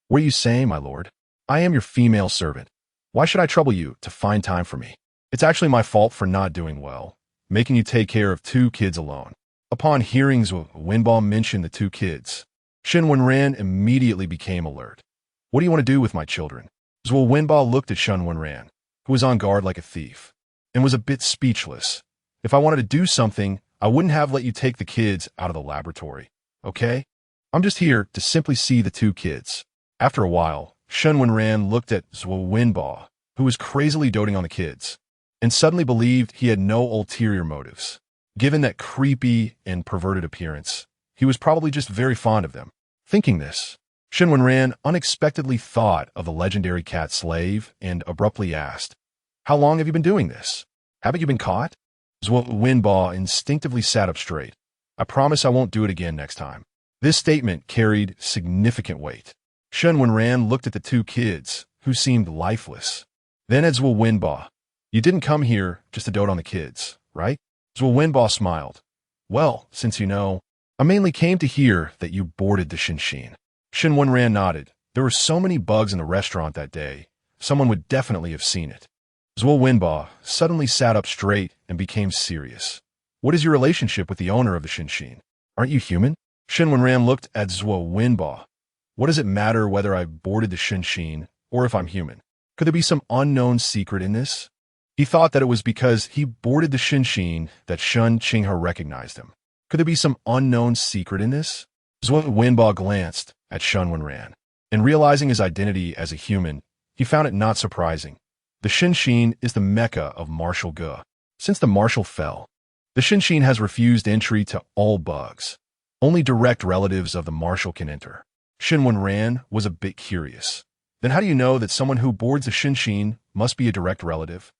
"What are you saying, my lord? I am your female servant. Why should I trouble you to find time for me? It's actually my fault for not doing well, making you take care of 2 kids alone." Upon hearing Zhuo Wenbo mention the 2 kids, Shen Wenran immediately became alert. "What do you want to do with my children?" Zhuo Wenbo looked at Shen Wenran, who was on guard like a thief, and was a bit speechless. "If I wanted to do something, I wouldn't have let you take the kids out of the laboratory, okay? I'm just here to simply see the 2 kids." After a while, Shen Wenran looked at Zhuo Wenbo, who was crazily doting on the kids, and suddenly believed he had no ulterior motives. Given that creepy and perverted appearance, he was probably just very fond of them. Thinking this, Shen Wenran unexpectedly thought of the legendary cat slave and abruptly asked, "How long have you been doing this? Haven't you been caught?" Zhuo Wenbo instinctively sat up straight. "I promise I won't do it again next time." This statement carried significant weight. Shen Wenran looked at the 2 kids, who seemed lifeless. Then at Zhuo Wenbo, "You didn't come here just to dote on the kids, right?" Zhuo Wenbo smiled. "Well, since you know, I mainly came to hear that you boarded the Shen. Shen Wenran nodded. There were so many bugs in the restaurant that day, someone would definitely have seen it. Zhuo Wenbo suddenly sat up straight and became serious. "What is your relationship with the owner of the Shen? Aren't you human?" Shen Wenran looked at Zhuo Wenbo. "What does it matter whether I boarded the Shen or if I'm human? Could there be some unknown secret in this?" He thought that it was because he boarded the Shen that Shen Qinghe recognized him. Could there be some unknown secret in this? Zhuo Wenbo glanced at Shen Wenran, and realizing his identity as a human, he found it not surprising. The Shen is the mecca of martial Ge. Since the martial fell, the Shen has refused entry to all bugs. Only direct relatives of the martial can enter. Shen Wenran was a bit curious. Then how do you know that someone who boards the Shen must be a direct relative?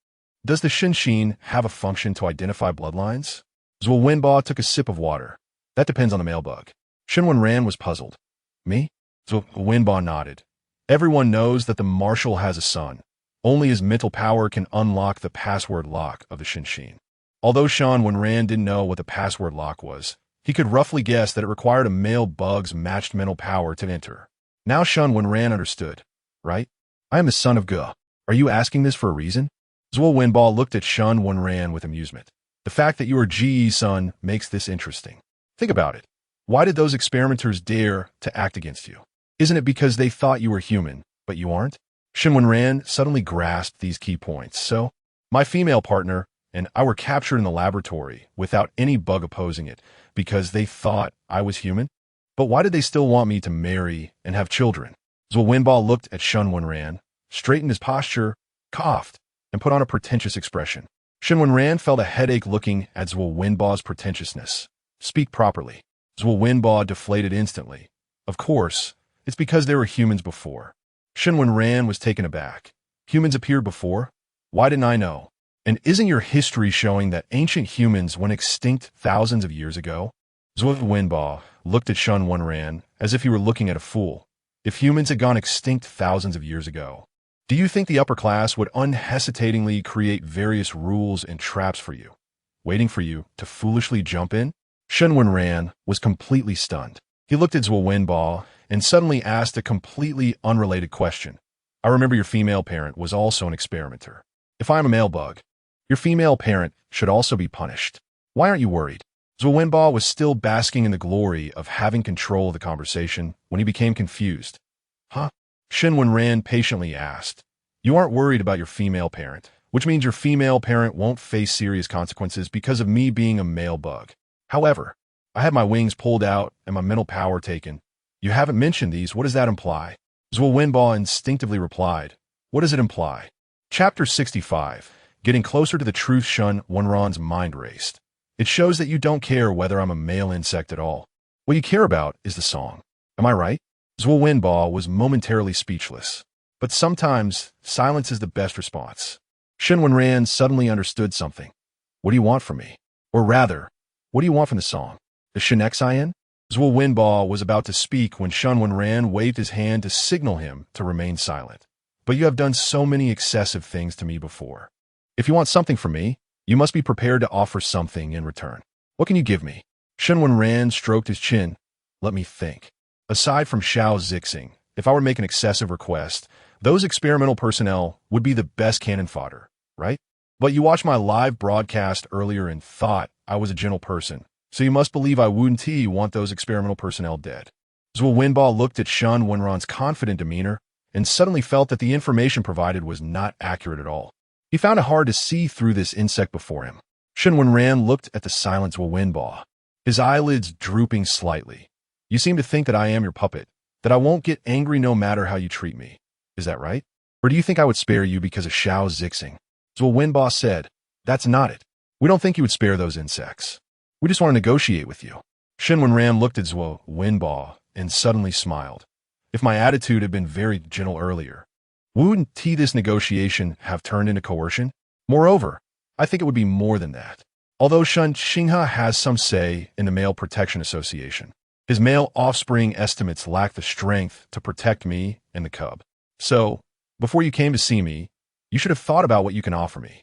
Does the Shen have a function to identify bloodlines? Zhuo Wenbo took a sip of water. "That depends on the male bug." Shen Wenran was puzzled. "Me?" Zhuo Wenbo nodded. "Everyone knows that the marshal has a son. Only his mental power can unlock the password lock of the Shen. Although Shen Wenran didn't know what the password lock was, he could roughly guess that it required a male bug's matched mental power to enter. Now Shen Wenran understood. "Right? I am the son of Ge. Are you asking this for a reason?" Zhuo Wenbo looked at Shen Wenran with amusement. "The fact that you are Ji's son makes this interesting. Think about it. Why did those experimenters dare to act against you? Isn't it because they thought you were human, but you aren't?" Shen Wenran suddenly grasped these key points. "So, my female partner and I were captured in the laboratory without any bug opposing it because they thought I was human? But why did they still want me to marry and have children?" Zhuo Wenbo looked at Shen Wenran, straightened his posture, coughed, and put on a pretentious expression. Shen Wenran felt a headache looking at Zhuo Wenbo's pretentiousness. "Speak properly." Zhuo Wenbo deflated instantly. "Of course, it's because there were humans before." Shen Wenran was taken aback. "Humans appeared before? Why didn't I know? And isn't your history showing that ancient humans went extinct thousands of years ago?" Zhuo Wenbo looked at Shen Wenran as if he were looking at a fool. "If humans had gone extinct thousands of years ago, do you think the upper class would unhesitatingly create various rules and traps for you, waiting for you to foolishly jump in?" Shen Wenran was completely stunned. He looked at Zhuo Wenbo and suddenly asked a completely unrelated question. "I remember your female parent was also an experimenter. If I am a male bug, your female parent should also be punished. Why aren't you worried?" Zhuo Wenbo was still basking in the glory of having control of the conversation when he became confused. "Huh?" Shen Wenran patiently asked. "You aren't worried about your female parent, which means your female parent won't face serious consequences because of me being a male bug. However, I had my wings pulled out and my mental power taken. You haven't mentioned these. What does that imply?" Zhuo Wenbo instinctively replied. "What does it imply?" Chapter 65. Getting closer to the truth. Shen Wenran's mind raced. "It shows that you don't care whether I'm a male insect at all. What you care about is the song. Am I right?" Zhuo Wenbo was momentarily speechless. But sometimes, silence is the best response. Shen Wenran suddenly understood something. "What do you want from me? Or rather, what do you want from the song?" The Shen Wenran? Zhuo Wenbo was about to speak when Shen Wenran waved his hand to signal him to remain silent. But you have done so many excessive things to me before. If you want something from me, you must be prepared to offer something in return. What can you give me? Shen Wenran stroked his chin. Let me think. Aside from Xiao Zixing, if I were to make an excessive request, those experimental personnel would be the best cannon fodder, right? But you watched my live broadcast earlier and thought I was a gentle person, so you must believe I wouldn't want those experimental personnel dead. Zhuo Wenbo looked at Shen Wenran's confident demeanor and suddenly felt that the information provided was not accurate at all. He found it hard to see through this insect before him. Shen Wenran looked at the silent Zhuo Wenbo, his eyelids drooping slightly. You seem to think that I am your puppet, that I won't get angry no matter how you treat me. Is that right? Or do you think I would spare you because of Xiao Zixing? Zhuo Wenbo said, That's not it. We don't think you would spare those insects. We just want to negotiate with you. Shen Wenran looked at Zhuo Wenbo and suddenly smiled. If my attitude had been very gentle earlier, wouldn't this negotiation have turned into coercion? Moreover, I think it would be more than that. Although Shen Xinghe has some say in the Male Protection Association, his male offspring estimates lack the strength to protect me and the cub. So, before you came to see me, you should have thought about what you can offer me.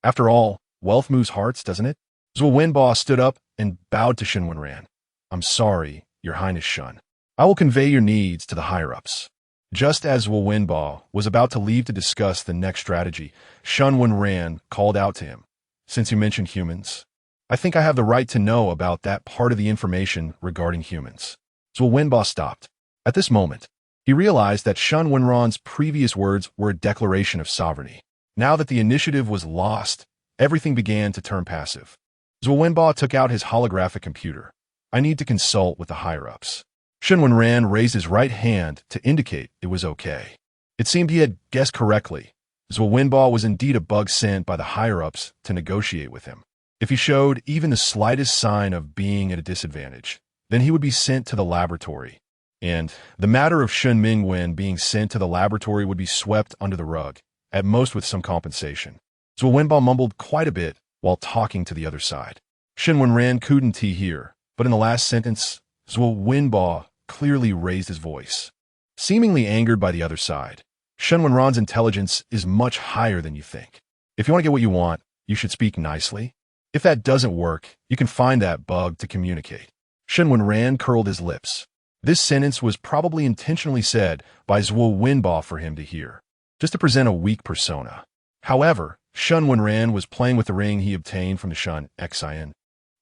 After all, wealth moves hearts, doesn't it? Zhuo Wenbo stood up and bowed to Shen Wenran. I'm sorry, Your Highness Shen. I will convey your needs to the higher-ups. Just as Zhuo Wenbo was about to leave to discuss the next strategy, Shen Wenran called out to him. Since you mentioned humans, I think I have the right to know about that part of the information regarding humans. Zhuo Wenbo stopped. At this moment, he realized that Shen Wenran's previous words were a declaration of sovereignty. Now that the initiative was lost, everything began to turn passive. Zhuo Wenbo took out his holographic computer. I need to consult with the higher-ups. Shen Wenran raised his right hand to indicate it was okay. It seemed he had guessed correctly. Zhuo Wenbo was indeed a bug sent by the higher-ups to negotiate with him. If he showed even the slightest sign of being at a disadvantage, then he would be sent to the laboratory. And the matter of Shen Mingwen being sent to the laboratory would be swept under the rug, at most with some compensation. Zhuo Wenbo mumbled quite a bit while talking to the other side. Shen Wenran couldn't hear, but in the last sentence, Zhuo Wenbo clearly raised his voice. Seemingly angered by the other side, Shen Wenran's intelligence is much higher than you think. If you want to get what you want, you should speak nicely. If that doesn't work, you can find that bug to communicate. Shen Wenran curled his lips. This sentence was probably intentionally said by Zhuo Wenbo for him to hear, just to present a weak persona. However, Shen Wenran was playing with the ring he obtained from the Shen Xian,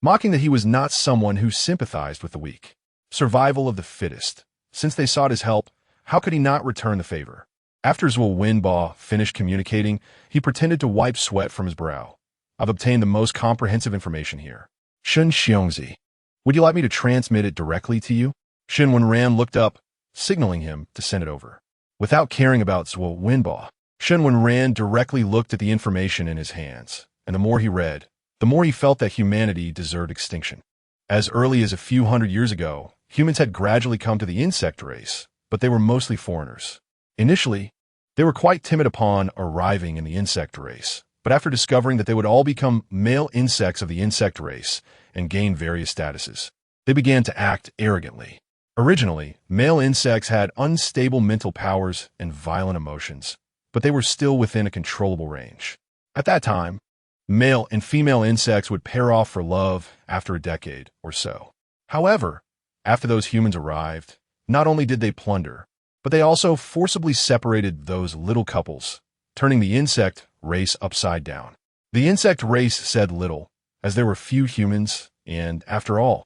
mocking that he was not someone who sympathized with the weak. Survival of the fittest. Since they sought his help, how could he not return the favor? After Zhuo Wenbo finished communicating, he pretended to wipe sweat from his brow. I've obtained the most comprehensive information here. Shen Xiongzi. Would you like me to transmit it directly to you? Shen Wenran looked up, signaling him to send it over. Without caring about Zhuo Wenbo, Shen Wenran directly looked at the information in his hands, and the more he read, the more he felt that humanity deserved extinction. As early as a few hundred years ago, humans had gradually come to the insect race, but they were mostly foreigners. Initially, they were quite timid upon arriving in the insect race, but after discovering that they would all become male insects of the insect race and gain various statuses, they began to act arrogantly. Originally, male insects had unstable mental powers and violent emotions, but they were still within a controllable range. At that time, male and female insects would pair off for love after a decade or so. However, after those humans arrived, not only did they plunder, but they also forcibly separated those little couples, turning the insect race upside down. The insect race said little, as there were few humans, and after all,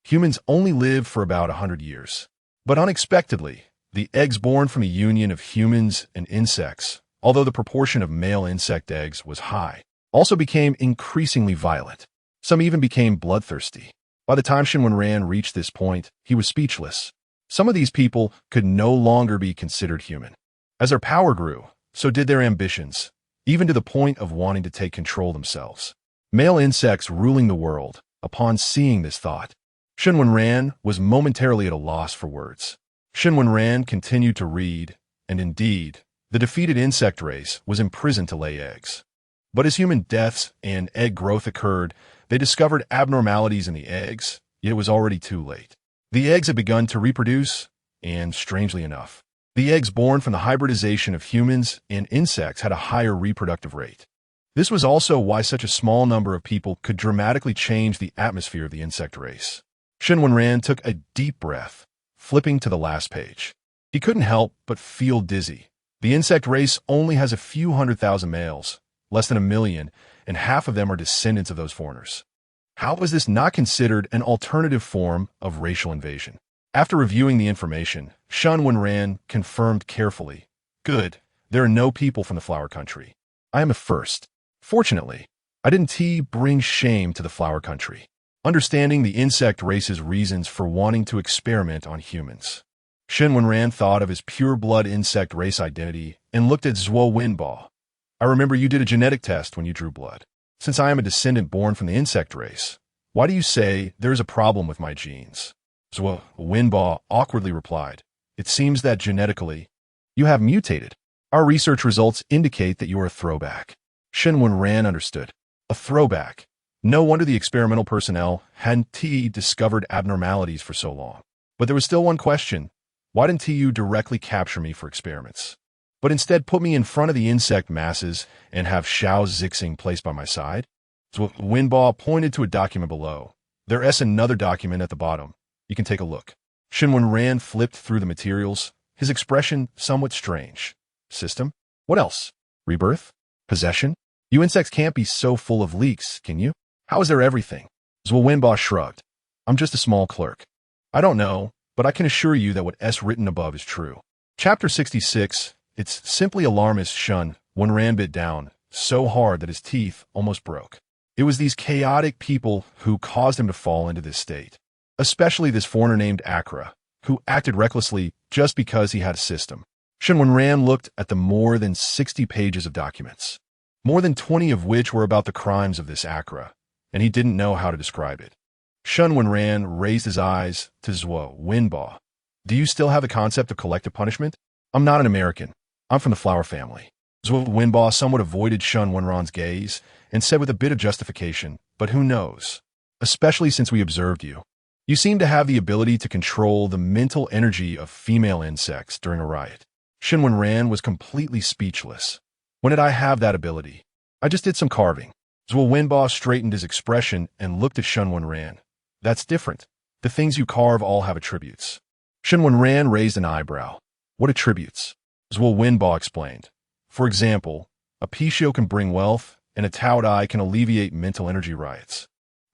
humans only live for about 100 years. But unexpectedly, the eggs born from a union of humans and insects, although the proportion of male insect eggs was high, also became increasingly violent. Some even became bloodthirsty. By the time Shen Wenran reached this point, he was speechless. Some of these people could no longer be considered human. As their power grew, so did their ambitions, even to the point of wanting to take control themselves. Male insects ruling the world. Upon seeing this thought, Shen Wenran was momentarily at a loss for words. Shen Wenran continued to read, and indeed, the defeated insect race was imprisoned to lay eggs. But as human deaths and egg growth occurred, they discovered abnormalities in the eggs. yet it was already too late. The eggs had begun to reproduce, and strangely enough, the eggs born from the hybridization of humans and insects had a higher reproductive rate. This was also why such a small number of people could dramatically change the atmosphere of the insect race. Shen Wenran took a deep breath, flipping to the last page. He couldn't help but feel dizzy. The insect race only has a few 100,000 males, less than 1 million, and half of them are descendants of those foreigners. How was this not considered an alternative form of racial invasion? After reviewing the information, Shen Wenran confirmed carefully, "Good, there are no people from the flower country. I am a first. Fortunately, I didn't bring shame to the flower country." Understanding the insect race's reasons for wanting to experiment on humans, Shen Wenran thought of his pure-blood insect race identity and looked at Zhuo Wenbo. "I remember you did a genetic test when you drew blood. Since I am a descendant born from the insect race, why do you say there is a problem with my genes?" Zhuo Wenbo awkwardly replied, "It seems that genetically, you have mutated. Our research results indicate that you are a throwback." Shen Wenran understood. A throwback. No wonder the experimental personnel hadn't discovered abnormalities for so long. But there was still one question. Why didn't you directly capture me for experiments, but instead put me in front of the insect masses and have Xiao Zixing placed by my side? So Wenbo pointed to a document below. There is another document at the bottom. You can take a look. Shen Wenran flipped through the materials, his expression somewhat strange. System? What else? Rebirth? Possession? You insects can't be so full of leaks, can you? How is there everything? Zhuo Wenbo shrugged. I'm just a small clerk. I don't know, but I can assure you that what is written above is true. Chapter 66. It's simply alarmist. Shen Wenran bit down so hard that his teeth almost broke. It was these chaotic people who caused him to fall into this state. Especially this foreigner named Accra, who acted recklessly just because he had a system. Shen Wenran looked at the more than 60 pages of documents, more than 20 of which were about the crimes of this Accra, and he didn't know how to describe it. Shen Wenran raised his eyes to Zhuo Wenbo. Do you still have the concept of collective punishment? I'm not an American. I'm from the flower family. Zhuo Wenbo somewhat avoided Shen Wenran's gaze and said with a bit of justification, but who knows? Especially since we observed you. You seem to have the ability to control the mental energy of female insects during a riot. Shen Wenran was completely speechless. When did I have that ability? I just did some carving. Zhuo Wenbo straightened his expression and looked at Shen Wenran. That's different. The things you carve all have attributes. Shen Wenran raised an eyebrow. What attributes? Zhuo Wenbo explained. For example, a Pichio can bring wealth, and a Tao Dai can alleviate mental energy riots.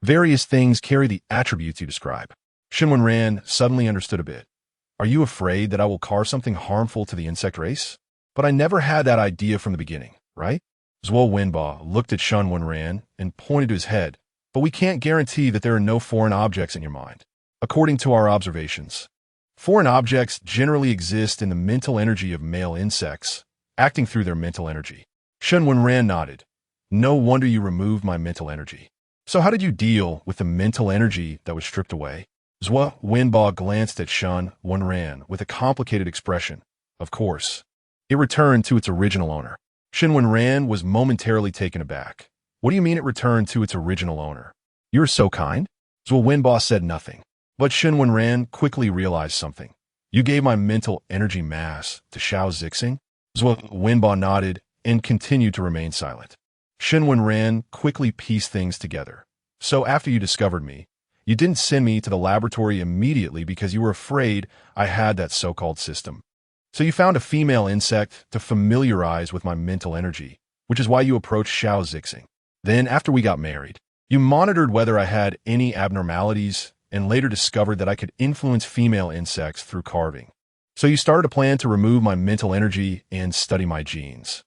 Various things carry the attributes you describe. Shen Wenran suddenly understood a bit. Are you afraid that I will carve something harmful to the insect race? But I never had that idea from the beginning, right? Zhuo Wenbo looked at Shen Wenran and pointed to his head. But we can't guarantee that there are no foreign objects in your mind. According to our observations, foreign objects generally exist in the mental energy of male insects, acting through their mental energy. Shen Wenran nodded. No wonder you removed my mental energy. So how did you deal with the mental energy that was stripped away? Zhuo Wenbo glanced at Shen Wenran with a complicated expression. Of course. It returned to its original owner. Shen Wenran was momentarily taken aback. What do you mean it returned to its original owner? You're so kind? Zhuo Wenbo said nothing. But Shen Wenran quickly realized something. You gave my mental energy mass to Xiao Zixing? Zhuo Wenbo nodded and continued to remain silent. Shen Wenran quickly pieced things together. So after you discovered me, you didn't send me to the laboratory immediately because you were afraid I had that so-called system. So you found a female insect to familiarize with my mental energy, which is why you approached Xiao Zixing. Then, after we got married, you monitored whether I had any abnormalities and later discovered that I could influence female insects through carving. So you started a plan to remove my mental energy and study my genes.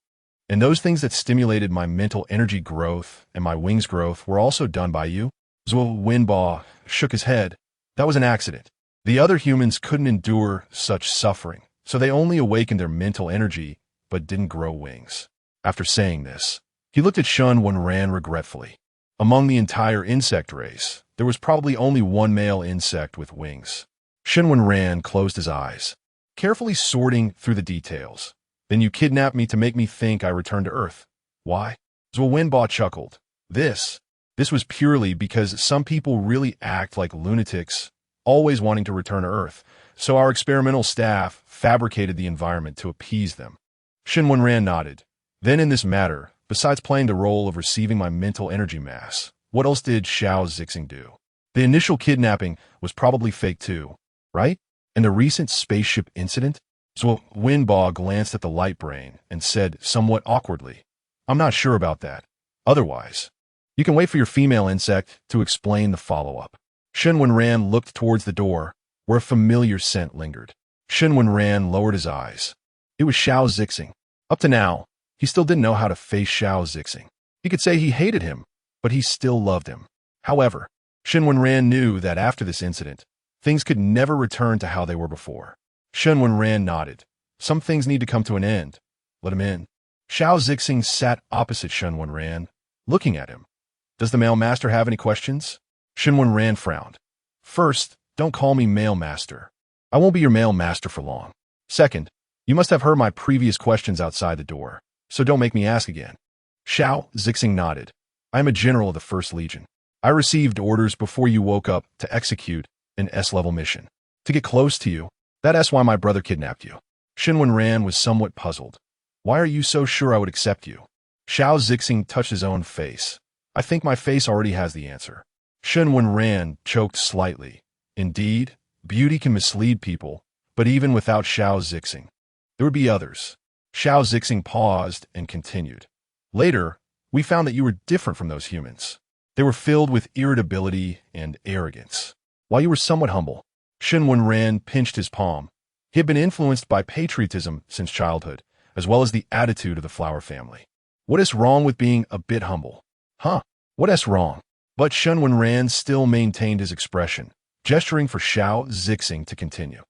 And those things that stimulated my mental energy growth and my wings growth were also done by you? Zhuo Wenbo shook his head. That was an accident. The other humans couldn't endure such suffering, so they only awakened their mental energy but didn't grow wings. After saying this, he looked at Shen Wenran regretfully. Among the entire insect race, there was probably only one male insect with wings. Shen Wenran closed his eyes, carefully sorting through the details. Then you kidnapped me to make me think I returned to Earth. Why? Zhuo Wenbo chuckled. This This was purely because some people really act like lunatics, always wanting to return to Earth, so our experimental staff fabricated the environment to appease them. Shen Wenran nodded. Then in this matter, besides playing the role of receiving my mental energy mass, what else did Xiao Zixing do? The initial kidnapping was probably fake too, right? And the recent spaceship incident? So Winbaugh glanced at the light brain and said somewhat awkwardly, I'm not sure about that. Otherwise, you can wait for your female insect to explain the follow-up. Shen Wenran looked towards the door, where a familiar scent lingered. Shen Wenran lowered his eyes. It was Xiao Zixing. Up to now, he still didn't know how to face Xiao Zixing. He could say he hated him, but he still loved him. However, Shen Wenran knew that after this incident, things could never return to how they were before. Shen Wenran nodded. Some things need to come to an end. Let him in. Xiao Zixing sat opposite Shen Wenran, looking at him. Does the male master have any questions? Shen Wenran frowned. First, don't call me male master. I won't be your male master for long. Second, you must have heard my previous questions outside the door, so don't make me ask again. Xiao Zixing nodded. I am a general of the First Legion. I received orders before you woke up to execute an S-level mission. To get close to you, that's why my brother kidnapped you. Shen Wenran was somewhat puzzled. Why are you so sure I would accept you? Xiao Zixing touched his own face. I think my face already has the answer. Shen Wenran choked slightly. Indeed, beauty can mislead people, but even without Xiao Zixing, there would be others. Xiao Zixing paused and continued. Later, we found that you were different from those humans. They were filled with irritability and arrogance, while you were somewhat humble. Shen Wenran pinched his palm. He had been influenced by patriotism since childhood, as well as the attitude of the flower family. What is wrong with being a bit humble? Huh? What is wrong? But Shen Wenran still maintained his expression, gesturing for Xiao Zixing to continue.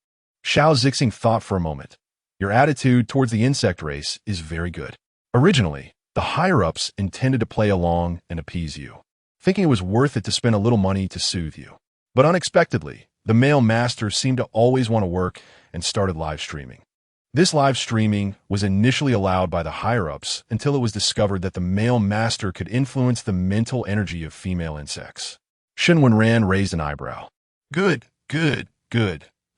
Xiao Zixing thought for a moment. Your attitude towards the insect race is very good. Originally, the higher-ups intended to play along and appease you, thinking it was worth it to spend a little money to soothe you. But unexpectedly, the male master seemed to always want to work and started live streaming. This live streaming was initially allowed by the higher-ups until it was discovered that the male master could influence the mental energy of female insects. Shen Wenran raised an eyebrow. Good.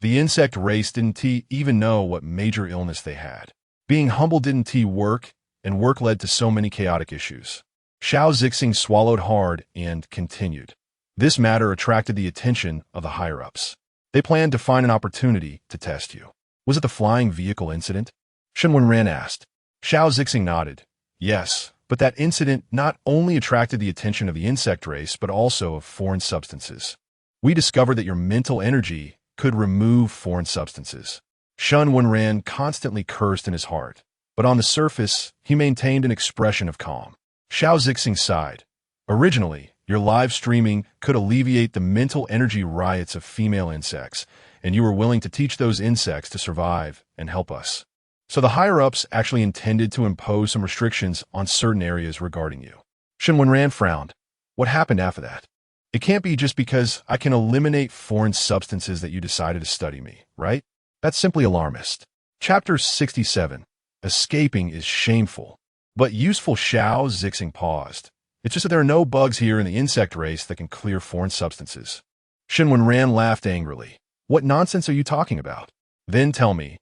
The insect race didn't even know what major illness they had. Being humble didn't work, and work led to so many chaotic issues. Xiao Zixing swallowed hard and continued. This matter attracted the attention of the higher-ups. They planned to find an opportunity to test you. Was it the flying vehicle incident? Shen Wenran asked. Xiao Zixing nodded. Yes, but that incident not only attracted the attention of the insect race, but also of foreign substances. We discovered that your mental energy could remove foreign substances. Shen Wenran constantly cursed in his heart, but on the surface, he maintained an expression of calm. Xiao Zixing sighed. Originally, your live streaming could alleviate the mental energy riots of female insects, and you were willing to teach those insects to survive and help us. So the higher-ups actually intended to impose some restrictions on certain areas regarding you. Shen Wenran frowned. What happened after that? It can't be just because I can eliminate foreign substances that you decided to study me, right? That's simply alarmist. Chapter 67. Escaping is shameful, but useful. Xiao Zixing paused. It's just that there are no bugs here in the insect race that can clear foreign substances. Shen Wenran laughed angrily. What nonsense are you talking about? Then tell me,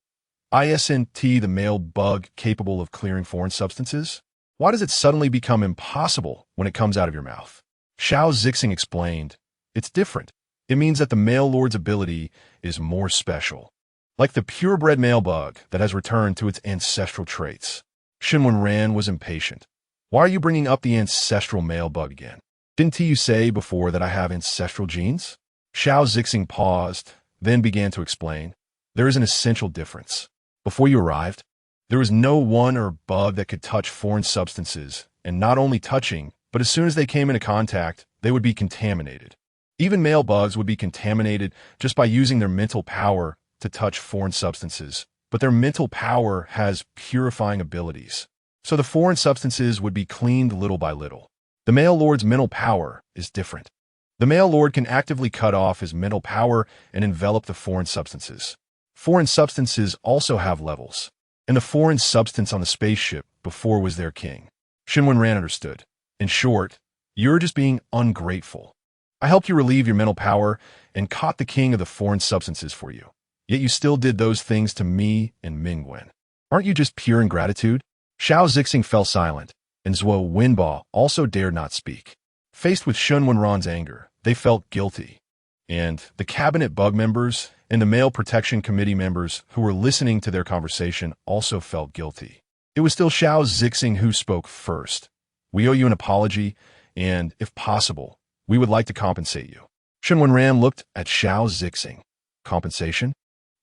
isn't the male bug capable of clearing foreign substances? Why does it suddenly become impossible when it comes out of your mouth? Xiao Zixing explained. It's different. It means that the male lord's ability is more special, like the purebred male bug that has returned to its ancestral traits. Shen Wenran was impatient. Why are you bringing up the ancestral male bug again? Didn't you say before that I have ancestral genes? Xiao Zixing paused, then began to explain. There is an essential difference. Before you arrived, there was no one or bug that could touch foreign substances, and not only touching, but as soon as they came into contact, they would be contaminated. Even male bugs would be contaminated just by using their mental power to touch foreign substances, but their mental power has purifying abilities. So the foreign substances would be cleaned little by little. The male lord's mental power is different. The male lord can actively cut off his mental power and envelop the foreign substances. Foreign substances also have levels, and the foreign substance on the spaceship before was their king. Shen Wenran understood. In short, You're just being ungrateful. I helped you relieve your mental power and caught the king of the foreign substances for you. Yet you still did those things to me and Mingwen. Aren't you just pure ingratitude? Xiao Zixing fell silent, and Zhuo Wenbo also dared not speak. Faced with Shen Wenran's anger, they felt guilty. And the cabinet bug members and the male protection committee members who were listening to their conversation also felt guilty. It was still Xiao Zixing who spoke first. We owe you an apology, and, if possible, we would like to compensate you. Shen Wenran looked at Xiao Zixing. Compensation?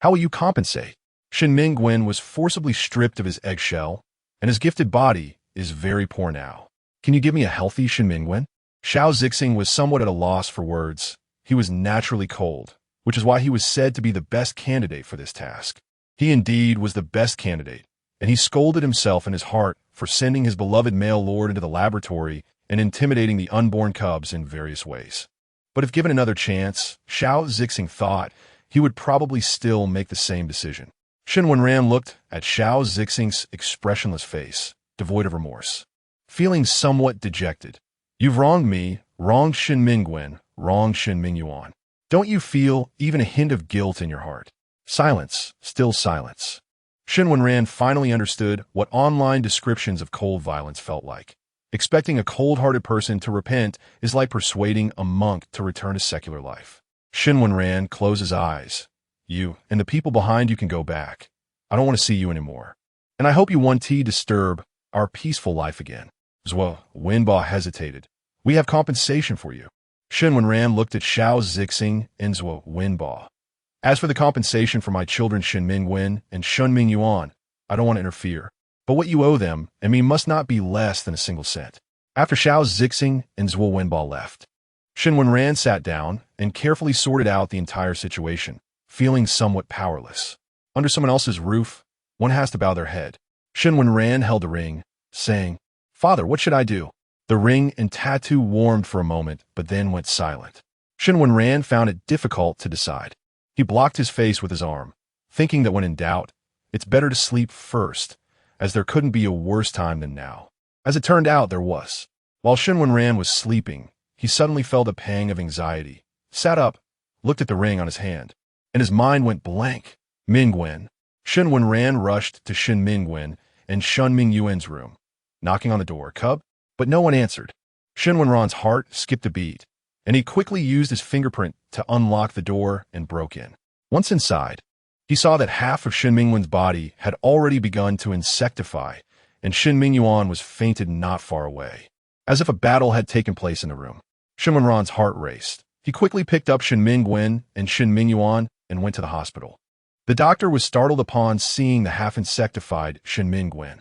How will you compensate? Shen Mingwen was forcibly stripped of his eggshell, and his gifted body is very poor now. Can you give me a healthy Shen Mingwen? Xiao Zixing was somewhat at a loss for words. He was naturally cold, which is why he was said to be the best candidate for this task. He indeed was the best candidate, and he scolded himself in his heart for sending his beloved male lord into the laboratory and intimidating the unborn cubs in various ways. But if given another chance, Xiao Zixing thought he would probably still make the same decision. Shen Wenran looked at Xiao Zixing's expressionless face, devoid of remorse. Feeling somewhat dejected, "You've wronged me, wronged Shen Mingwen, wronged Shen Mingyuan. Don't you feel even a hint of guilt in your heart?" Silence, still silence. Shen Wenran finally understood what online descriptions of cold violence felt like. Expecting a cold-hearted person to repent is like persuading a monk to return to secular life. Shen Wenran closed his eyes. "You and the people behind you can go back. I don't want to see you anymore. And I hope you won't disturb our peaceful life again." Zhuo Wenbo hesitated. "We have compensation for you." Shen Wenran looked at Xiao Zixing and Zhuo Wenbo. "As for the compensation for my children Shen Mingwen and Shen Mingyuan, I don't want to interfere. But what you owe them and me must not be less than a single cent." After Xiao Zixing and Zhuo Wenbo left, Shen Wenran sat down and carefully sorted out the entire situation, feeling somewhat powerless. Under someone else's roof, one has to bow their head. Shen Wenran held the ring, saying, "Father, what should I do?" The ring and tattoo warmed for a moment, but then went silent. Shen Wenran found it difficult to decide. He blocked his face with his arm, thinking that when in doubt, it's better to sleep first, as there couldn't be a worse time than now. As it turned out, there was. While Shen Wenran was sleeping, he suddenly felt a pang of anxiety, sat up, looked at the ring on his hand, and his mind went blank. Mingwen. Shen Wenran rushed to Shen Mingwen and Shen Mingyuan's room, knocking on the door. "Cub?" But no one answered. Shen Wenran's heart skipped a beat, and he quickly used his fingerprint to unlock the door and broke in. Once inside, he saw that half of Shen Mingwen's body had already begun to insectify, and Shen Mingyuan was fainted not far away. As if a battle had taken place in the room, Shen Wenran's heart raced. He quickly picked up Shen Mingwen and Shen Mingyuan and went to the hospital. The doctor was startled upon seeing the half-insectified Shen Mingwen.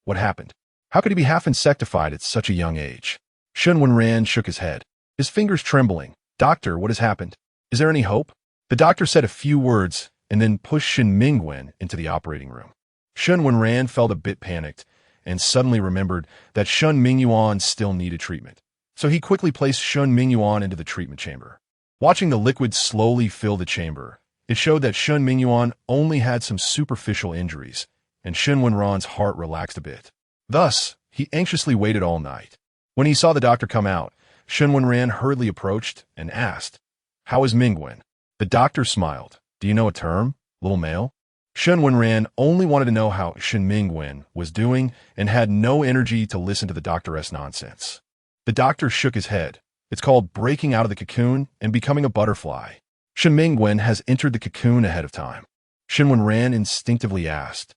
What happened? How could he be half-insectified at such a young age? Shen Wenran shook his head, his fingers trembling. "Doctor, what has happened? Is there any hope?" The doctor said a few words and then pushed Shen Mingwen into the operating room. Shen Wenran felt a bit panicked and suddenly remembered that Shen Mingyuan still needed treatment. So he quickly placed Shen Mingyuan into the treatment chamber. Watching the liquid slowly fill the chamber, it showed that Shen Mingyuan only had some superficial injuries, and Shen Wenran's heart relaxed a bit. Thus, he anxiously waited all night. When he saw the doctor come out, Shen Wenran hurriedly approached and asked, "How is Mingwen?" The doctor smiled. "Do you know a term, little male?" Shen Wenran only wanted to know how Shen Mingwen was doing and had no energy to listen to the doctor's nonsense. The doctor shook his head. "It's called breaking out of the cocoon and becoming a butterfly. Shen Mingwen has entered the cocoon ahead of time." Shen Wenran instinctively asked,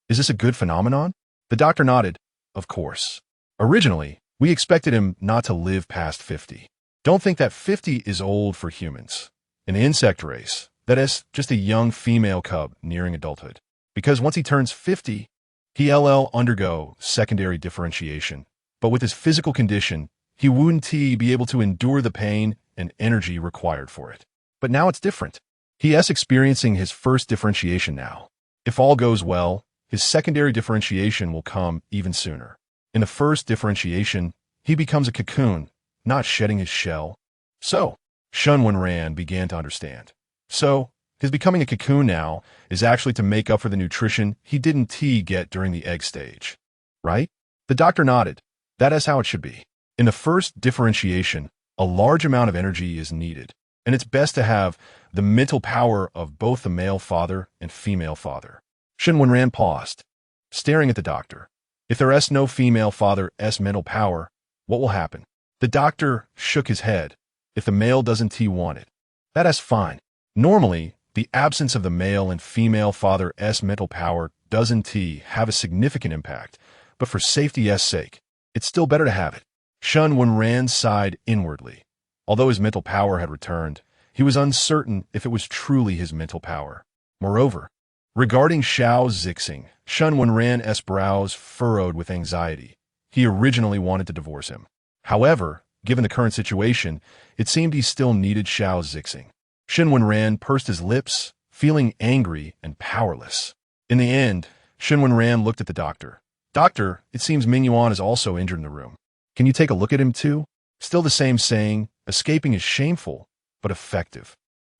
"Is this a good phenomenon?" The doctor nodded. "Of course. Originally, we expected him not to live past 50. Don't think that 50 is old for humans. In the insect race, that is, just a young female cub nearing adulthood. Because once he turns 50, he'll undergo secondary differentiation. But with his physical condition, he wouldn't be able to endure the pain and energy required for it. But now it's different. He is experiencing his first differentiation now. If all goes well, his secondary differentiation will come even sooner. In the first differentiation, he becomes a cocoon, not shedding his shell. So, Shen Wenran began to understand. So, his becoming a cocoon now is actually to make up for the nutrition he didn't get during the egg stage. Right? The doctor nodded. That is how it should be. In the first differentiation, a large amount of energy is needed, and it's best to have the mental power of both the male father and female father. Shen Wenran paused, staring at the doctor. If there is no female father's mental power, what will happen? The doctor shook his head. If the male doesn't want it, that is fine. Normally, the absence of the male and female father's mental power doesn't have a significant impact, but for safety's sake, it's still better to have it. Shen Wenran sighed inwardly. Although his mental power had returned, he was uncertain if it was truly his mental power. Moreover, regarding Xiao Zixing, Shen Wenran's brows furrowed with anxiety. He originally wanted to divorce him. However, given the current situation, it seemed he still needed Xiao Zixing. Shen Wenran pursed his lips, feeling angry and powerless. In the end, Shen Wenran looked at the doctor. Doctor, it seems Ming Yuan is also injured in the room. Can you take a look at him too? Still the same saying, escaping is shameful, but effective.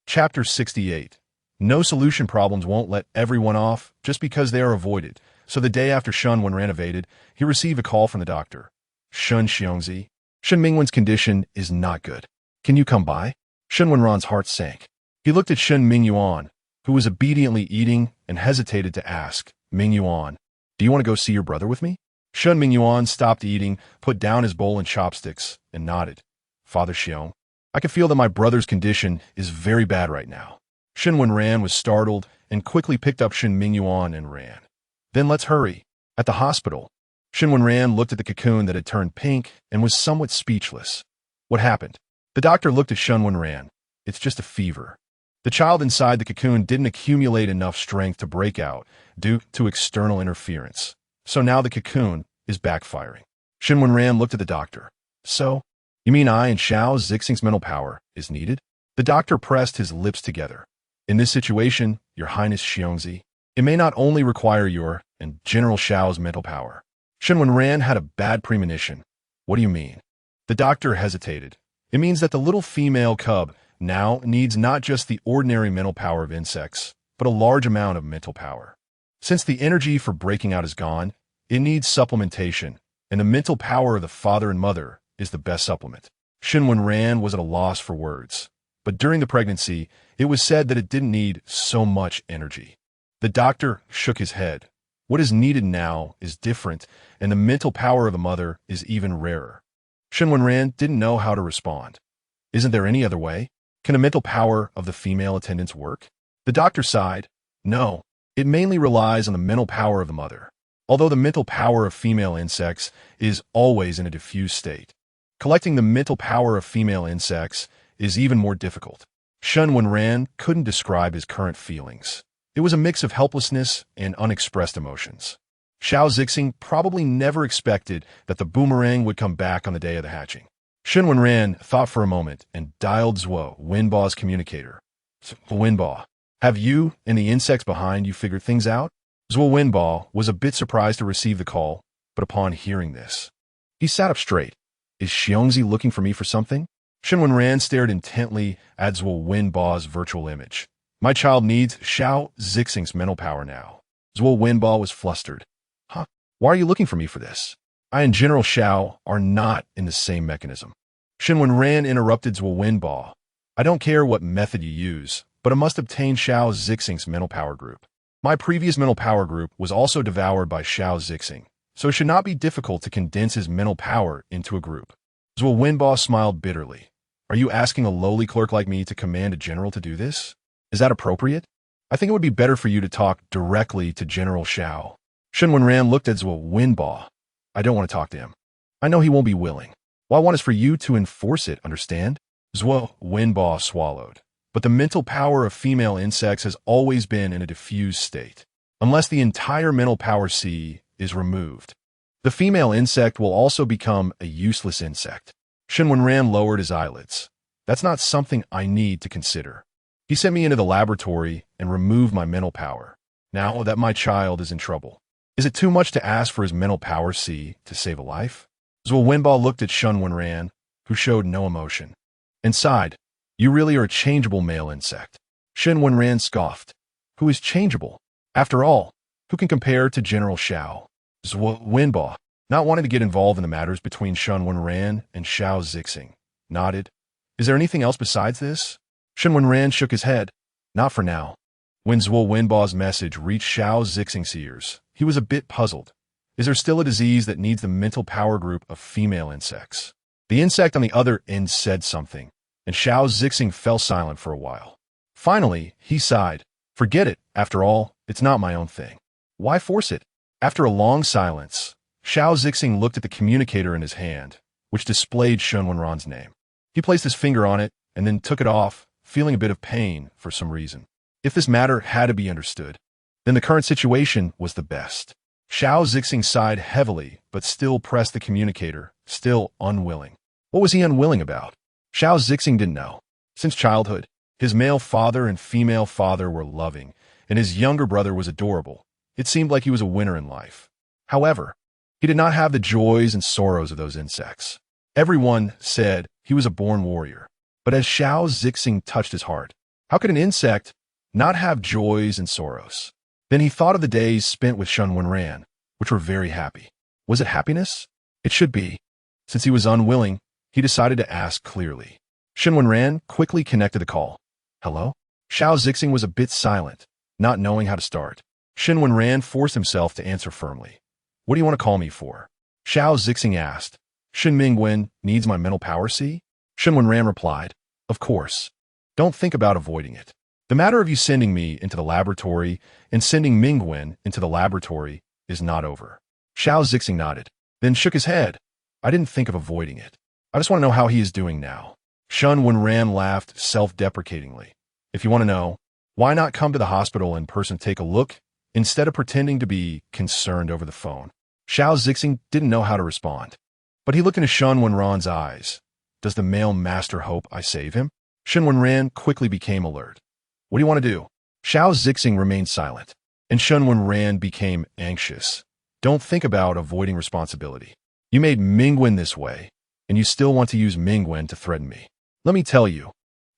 Chapter 68. No solution problems won't let everyone off just because they are avoided. So the day after Shen Wenran evaded, he received a call from the doctor. Shen Xiongzi, Shen Mingwen's condition is not good. Can you come by? Shen Wenran's heart sank. He looked at Shen Mingyuan, who was obediently eating, and hesitated to ask, Mingyuan, do you want to go see your brother with me? Shen Mingyuan stopped eating, put down his bowl and chopsticks, and nodded. Father Xiong, I can feel that my brother's condition is very bad right now. Shen Wenran was startled and quickly picked up Shen Mingyuan and ran. Then let's hurry. At the hospital, Shen Wenran looked at the cocoon that had turned pink and was somewhat speechless. What happened? The doctor looked at Shen Wenran. It's just a fever. The child inside the cocoon didn't accumulate enough strength to break out due to external interference. So now the cocoon is backfiring. Shen Wenran looked at the doctor. So, you mean I and Xiao Zixing's mental power is needed? The doctor pressed his lips together. In this situation, Your Highness Xiongzi, it may not only require your and General Xiao's mental power. Shen Wenran had a bad premonition. What do you mean? The doctor hesitated. It means that the little female cub now needs not just the ordinary mental power of insects, but a large amount of mental power. Since the energy for breaking out is gone, it needs supplementation, and the mental power of the father and mother is the best supplement. Shen Wenran was at a loss for words, but during the pregnancy, it was said that it didn't need so much energy. The doctor shook his head. What is needed now is different, and the mental power of the mother is even rarer. Shen Wenran didn't know how to respond. Isn't there any other way? Can the mental power of the female attendants work? The doctor sighed. No, it mainly relies on the mental power of the mother. Although the mental power of female insects is always in a diffuse state, collecting the mental power of female insects is even more difficult. Shen Wenran couldn't describe his current feelings. It was a mix of helplessness and unexpressed emotions. Xiao Zixing probably never expected that the boomerang would come back on the day of the hatching. Shen Wenran thought for a moment and dialed Zhuo Wenba's communicator. Wenba, have you and the insects behind you figured things out? Zhuo Wenba was a bit surprised to receive the call, but upon hearing this, he sat up straight. Is Xiongzi looking for me for something? Shen Wenran stared intently at Zhuo Wenba's virtual image. My child needs Xiao Zixing's mental power now. Zhuo Wenba was flustered. Huh? Why are you looking for me for this? I and General Xiao are not in the same mechanism. Shen Wenran interrupted Zhuo Wenba. I don't care what method you use, but I must obtain Xiao Zixing's mental power group. My previous mental power group was also devoured by Xiao Zixing, so it should not be difficult to condense his mental power into a group. Zhuo Wenba smiled bitterly. Are you asking a lowly clerk like me to command a general to do this? Is that appropriate? I think it would be better for you to talk directly to General Xiao. Shen Wenran looked at Zhuo Wenba. I don't want to talk to him. I know he won't be willing. What I want is for you to enforce it, understand? Zhuo Wenba swallowed. But the mental power of female insects has always been in a diffuse state. Unless the entire mental power C is removed, the female insect will also become a useless insect. Shen Wenran lowered his eyelids. That's not something I need to consider. He sent me into the laboratory and removed my mental power. Now that my child is in trouble, is it too much to ask for his mental power C to save a life? Zhuo Wenba looked at Shen Wenran, who showed no emotion, and sighed. You really are a changeable male insect. Shen Wenran scoffed. Who is changeable? After all, who can compare to General Xiao? Zhuo Wenba. not wanting to get involved in the matters between Shen Wenran and Xiao Zixing, nodded. Is there anything else besides this? Shen Wenran shook his head. Not for now. When Zhuo Wenba's message reached Xiao Zixing's ears, he was a bit puzzled. Is there still a disease that needs the mental power group of female insects? The insect on the other end said something, and Xiao Zixing fell silent for a while. Finally, he sighed. Forget it. After all, it's not my own thing. Why force it? After a long silence, Xiao Zixing looked at the communicator in his hand, which displayed Shen Wenran's name. He placed his finger on it and then took it off, feeling a bit of pain for some reason. If this matter had to be understood, then the current situation was the best. Xiao Zixing sighed heavily, but still pressed the communicator, still unwilling. What was he unwilling about? Xiao Zixing didn't know. Since childhood, his male father and female father were loving, and his younger brother was adorable. It seemed like he was a winner in life. However, he did not have the joys and sorrows of those insects. Everyone said he was a born warrior. But as Xiao Zixing touched his heart, how could an insect not have joys and sorrows? Then he thought of the days spent with Shen Wenran, which were very happy. Was it happiness? It should be. Since he was unwilling, he decided to ask clearly. Shen Wenran quickly connected the call. Hello? Xiao Zixing was a bit silent, not knowing how to start. Shen Wenran forced himself to answer firmly. What do you want to call me for? Xiao Zixing asked. Shen Mingwen needs my mental power, see? Shen Wenran replied. Of course. Don't think about avoiding it. The matter of you sending me into the laboratory and sending Mingwen into the laboratory is not over. Xiao Zixing nodded, then shook his head. I didn't think of avoiding it. I just want to know how he is doing now. Shen Wenran laughed self-deprecatingly. If you want to know, why not come to the hospital in person to take a look instead of pretending to be concerned over the phone? Xiao Zixing didn't know how to respond. But he looked into Shen Wenran's eyes. Does the male master hope I save him? Shen Wenran quickly became alert. What do you want to do? Xiao Zixing remained silent, and Shen Wenran became anxious. Don't think about avoiding responsibility. You made Mingwen this way, and you still want to use Mingwen to threaten me. Let me tell you,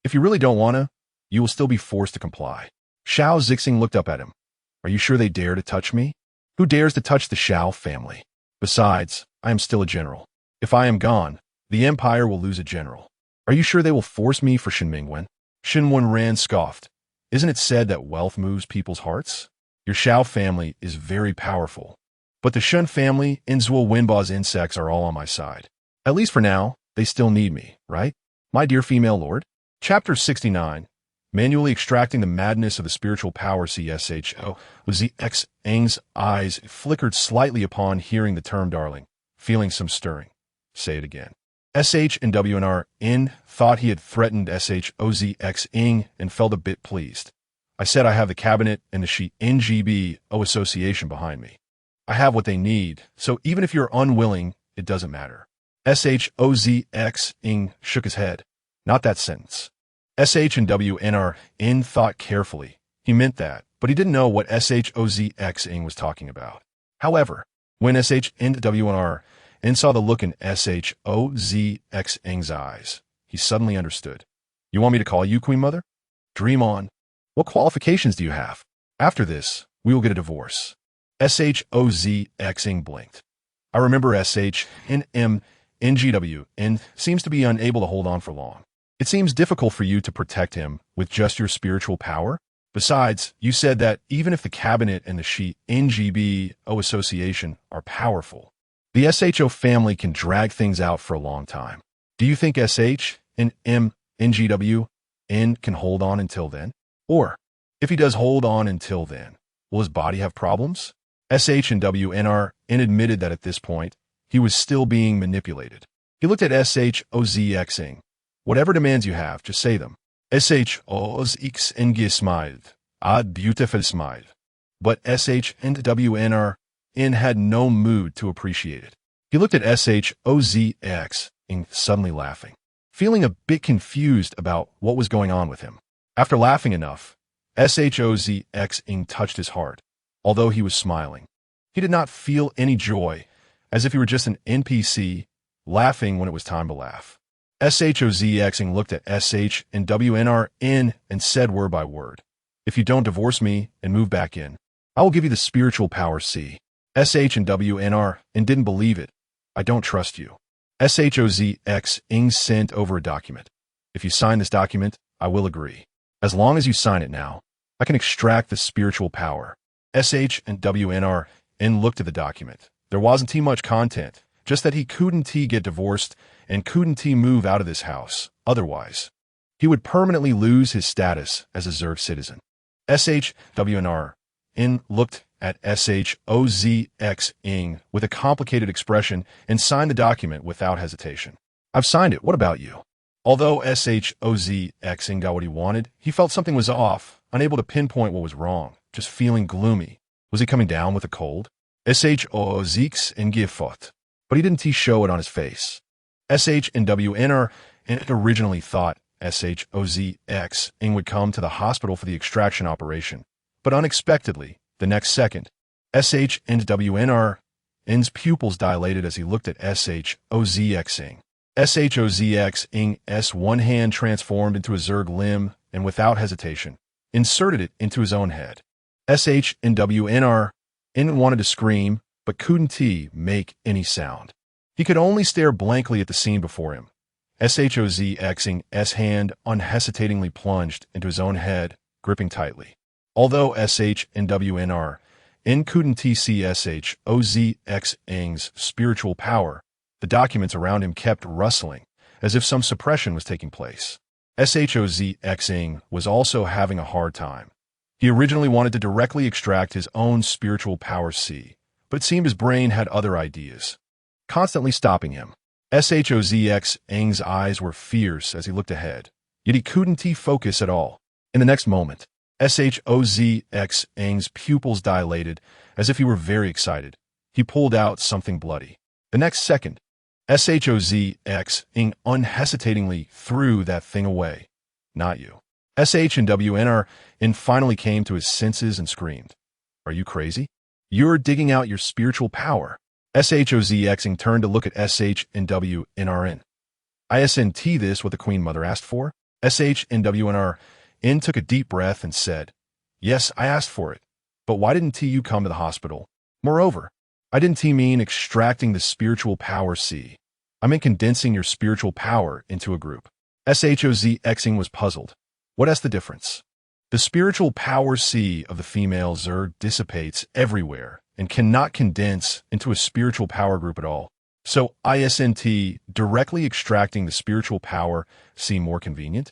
if you really don't want to, you will still be forced to comply. Xiao Zixing looked up at him. Are you sure they dare to touch me? Who dares to touch the Xiao family? Besides, I am still a general. If I am gone, the empire will lose a general. Are you sure they will force me for Shen Mingwen? Shen Wenran scoffed. Isn't it said that wealth moves people's hearts? Your Xiao family is very powerful. But the Shen family and Zhuo Wenba's insects are all on my side. At least for now, they still need me, right? My dear female lord? Chapter 69. Manually extracting the madness of the spiritual power CSHO was the X-Ang's eyes flickered slightly upon hearing the term darling, feeling some stirring. Say it again. SH and WNR-N thought he had threatened SHOZX-ing and felt a bit pleased. I said I have the cabinet and the Shi NGBO association behind me. I have what they need, so even if you're unwilling, it doesn't matter. SHOZX-ing shook his head. Not that sentence. SH and WNR-N thought carefully. He meant that, but he didn't know what SHOZX-ing was talking about. However, when SH and WNR-N saw the look in SHOZX-ing's eyes, he suddenly understood. You want me to call you Queen Mother? Dream on. What qualifications do you have? After this, we will get a divorce. SHOZX-ing blinked. I remember SH and NGW-N seems to be unable to hold on for long. It seems difficult for you to protect him with just your spiritual power. Besides, you said that even if the cabinet and the Shi NGBO association are powerful, the SHO family can drag things out for a long time. Do you think SH and NGW-N can hold on until then? Or, if he does hold on until then, will his body have problems? SH and WNR-N admitted that at this point, he was still being manipulated. He looked at SHOZX-ing. Whatever demands you have, just say them. SHOZX-ing smiled. A beautiful smile. But SH and WNR-N had no mood to appreciate it. He looked at SHOZX-ing, suddenly laughing, feeling a bit confused about what was going on with him. After laughing enough, SHOZX-ing touched his heart, although he was smiling. He did not feel any joy, as if he were just an NPC, laughing when it was time to laugh. SHOZX-ing looked at SH and WNR-N and said word by word, if you don't divorce me and move back in, I will give you the spiritual power C. SH and WNR and didn't believe it. I don't trust you. SHOZX Ing sent over a document. If you sign this document, I will agree. As long as you sign it now, I can extract the spiritual power. SH and WNR and looked at the document. There wasn't much content, just that he couldn't get divorced and couldn't move out of this house. Otherwise, he would permanently lose his status as a Zerg citizen. SH, WNR, in looked at SHOZX Ing with a complicated expression and signed the document without hesitation. I've signed it. What about you? Although SHOZX Ing got what he wanted, he felt something was off, unable to pinpoint what was wrong, just feeling gloomy. Was he coming down with a cold? SHOZX Ing fought, but he didn't show it on his face. SH and WNR and originally thought SHOZX Ing would come to the hospital for the extraction operation, but unexpectedly, the next second, SH and WNR Ing's pupils dilated as he looked at SHOZX Ing. SHOZX Ing's one hand transformed into a Zerg limb and without hesitation, inserted it into his own head. SH and WNR Ing wanted to scream, but couldn't make any sound. He could only stare blankly at the scene before him. SHOZX Ing's hand unhesitatingly plunged into his own head, gripping tightly. Although SH and WNR Ing couldn't see SHOZX Ing's spiritual power, the documents around him kept rustling, as if some suppression was taking place. SHOZX Ing was also having a hard time. He originally wanted to directly extract his own spiritual power C, but it seemed his brain had other ideas, constantly stopping him. SHOZX Ing's eyes were fierce as he looked ahead, yet he couldn't focus at all. In the next moment, SHOZX Ing's pupils dilated as if he were very excited. He pulled out something bloody. The next second, SHOZX Ing unhesitatingly threw that thing away. Not you. SH and WNR Ing finally came to his senses and screamed. Are you crazy? You're digging out your spiritual power. SHOZX Ing turned to look at SH and WNR Ing. Isn't this what the Queen Mother asked for? SH and WNR Ing took a deep breath and said, Yes, I asked for it. But why didn't you come to the hospital? Moreover, I didn't mean extracting the spiritual power C. I meant condensing your spiritual power into a group. SHOZX Ing was puzzled. What's the difference? The spiritual power C of the female Zerg dissipates everywhere and cannot condense into a spiritual power group at all. So isn't directly extracting the spiritual power C more convenient?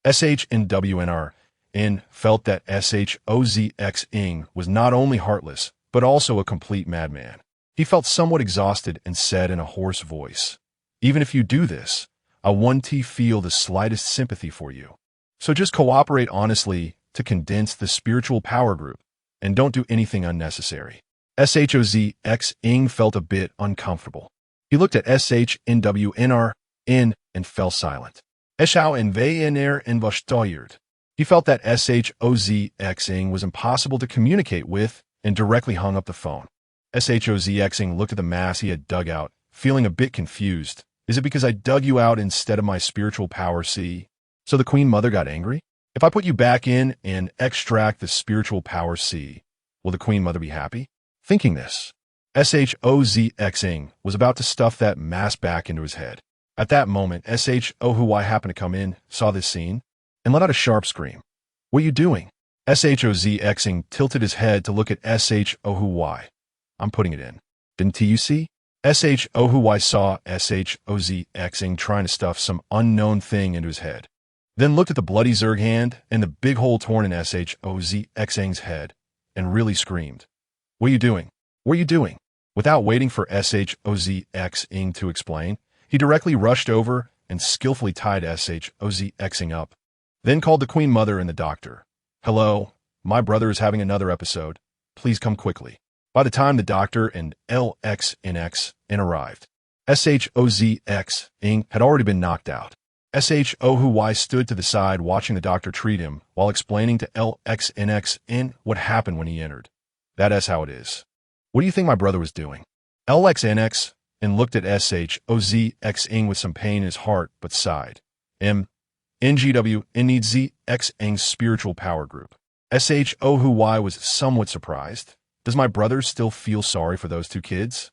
SH and WNR Ing felt that SHOZX Ing was not only heartless, but also a complete madman. He felt somewhat exhausted and said in a hoarse voice, Even if you do this, I won't feel the slightest sympathy for you. So just cooperate honestly to condense the spiritual power group, and don't do anything unnecessary. SHOZX Ing felt a bit uncomfortable. He looked at SH and WNR Ing and fell silent. Eschau and VNR and Vosteuert. He felt that SHOZX Ing was impossible to communicate with and directly hung up the phone. SHOZX Ing looked at the mass he had dug out, feeling a bit confused. Is it because I dug you out instead of my spiritual power C? So the Queen Mother got angry? If I put you back in and extract the spiritual power C, will the Queen Mother be happy? Thinking this, SHOZX Ing was about to stuff that mass back into his head. At that moment, SHOHY happened to come in, saw this scene, and let out a sharp scream. What are you doing? SHOZX Ing tilted his head to look at SHOHY. I'm putting it in. Didn't you see? SHOHY saw SHOZX Ing trying to stuff some unknown thing into his head. Then looked at the bloody Zerg hand and the big hole torn in SHOZX Ing's head, and really screamed. What are you doing? What are you doing? Without waiting for SHOZX Ing to explain, he directly rushed over and skillfully tied SHOZX Ing up. Then called the Queen Mother and the doctor. Hello, my brother is having another episode. Please come quickly. By the time the doctor and LXNX arrived, SHOZX Ing had already been knocked out. SHOHY stood to the side watching the doctor treat him while explaining to LXNX what happened when he entered. That's how it is. What do you think my brother was doing? LXNX looked at SHOZX Ing with some pain in his heart, but sighed. NGW needs ZX Ing's spiritual power group. SHOHY was somewhat surprised. Does my brother still feel sorry for those two kids?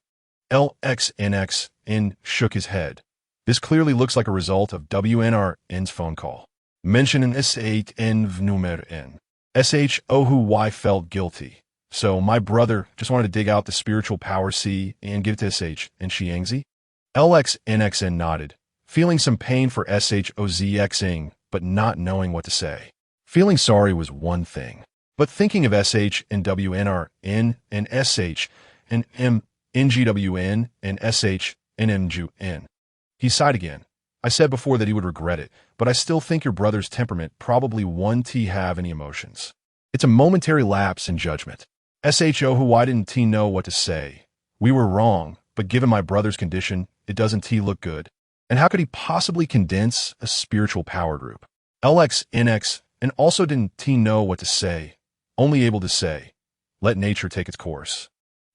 LXNXN shook his head. This clearly looks like a result of WNRN's phone call. Mention an S8N number N. SHOY felt guilty. So my brother just wanted to dig out the spiritual power C and give it to SH and Xiangzi? LXNXN nodded, feeling some pain for SHOZXing, but not knowing what to say. Feeling sorry was one thing, but thinking of SH and WNRN and SH and MNGWN and SH and MGN. He sighed again. I said before that he would regret it, but I still think your brother's temperament probably won't have any emotions. It's a momentary lapse in judgment. SHO, why didn't T know what to say? We were wrong, but given my brother's condition, it doesn't T look good. And how could he possibly condense a spiritual power group? LXNX, and also didn't T know what to say, only able to say, let nature take its course.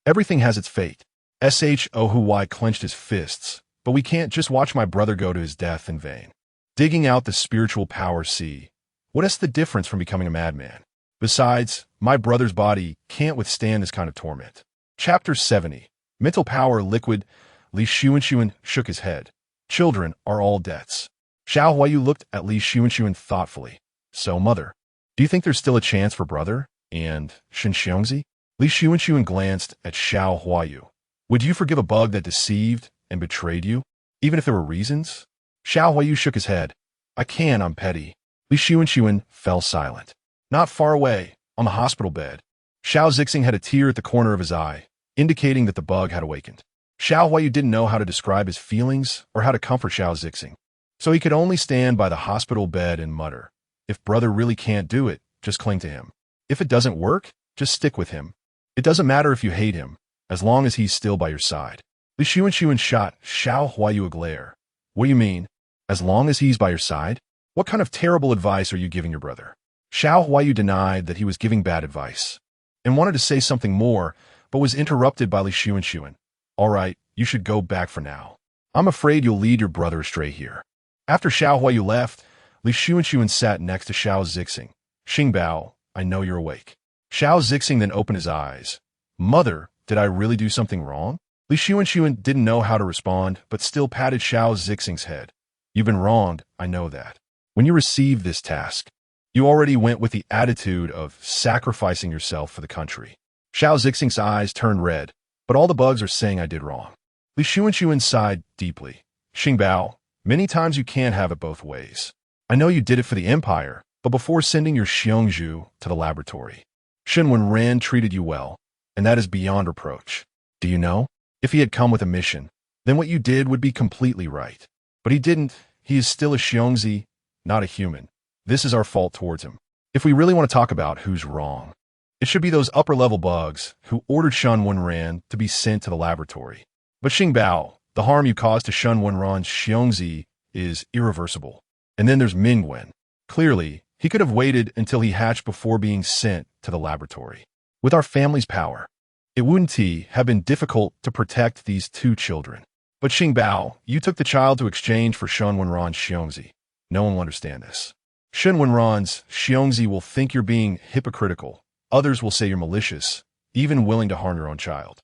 Everything has its fate. SHO clenched his fists, but we can't just watch my brother go to his death in vain. Digging out the spiritual power C. What is the difference from becoming a madman? Besides, my brother's body can't withstand this kind of torment. Chapter 70. Mental power liquid. Li Xuanxuan shook his head. Children are all debts. Xiao Huayu looked at Li Xuanxuan thoughtfully. So, mother, do you think there's still a chance for brother? And Shen Xiongzi? Li Xuanxuan glanced at Xiao Huayu. Would you forgive a bug that deceived and betrayed you, even if there were reasons? Xiao Huayu shook his head. I can, I'm petty. Li Xuanxuan fell silent. Not far away, on the hospital bed, Xiao Zixing had a tear at the corner of his eye, indicating that the bug had awakened. Xiao Huayu didn't know how to describe his feelings or how to comfort Xiao Zixing, so he could only stand by the hospital bed and mutter, if brother really can't do it, just cling to him. If it doesn't work, just stick with him. It doesn't matter if you hate him, as long as he's still by your side. Li Xuanxuan shot Xiao Huayu a glare. What do you mean? As long as he's by your side? What kind of terrible advice are you giving your brother? Xiao Huayu denied that he was giving bad advice, and wanted to say something more, but was interrupted by Li Xuanxuan. All right, you should go back for now. I'm afraid you'll lead your brother astray here. After Xiao Huayu left, Li Xuanxuan sat next to Xiao Zixing. Xingbao, I know you're awake. Xiao Zixing then opened his eyes. Mother, did I really do something wrong? Li Xuanxuan didn't know how to respond, but still patted Xiao Zixing's head. You've been wronged, I know that. When you received this task, you already went with the attitude of sacrificing yourself for the country. Xiao Zixing's eyes turned red, but all the bugs are saying I did wrong. Li Xuanxuan sighed deeply. Xingbao, many times you can't have it both ways. I know you did it for the empire, but before sending your Xiongzhu to the laboratory, Shen Wenran treated you well, and that is beyond reproach. Do you know? If he had come with a mission, then what you did would be completely right. But he didn't. He is still a Xiongzi, not a human. This is our fault towards him. If we really want to talk about who's wrong, it should be those upper-level bugs who ordered Shen Wenran to be sent to the laboratory. But Xingbao, the harm you caused to Shen Wenran's Xiongzi is irreversible. And then there's Mingwen. Clearly, he could have waited until he hatched before being sent to the laboratory. With our family's power, it wouldn't have been difficult to protect these two children. But Xingbao, you took the child to exchange for Shen Wenran's Xiongzi. No one will understand this. Shen Wenran's Xiongzi will think you're being hypocritical. Others will say you're malicious, even willing to harm your own child.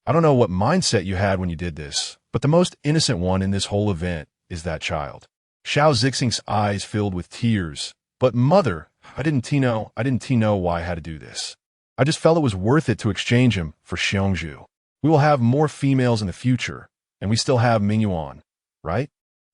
I don't know what mindset you had when you did this, but the most innocent one in this whole event is that child. Xiao Zixing's eyes filled with tears. But mother, I didn't know why I had to do this. I just felt it was worth it to exchange him for Xiongzhu. We will have more females in the future, and we still have Mingyuan, right?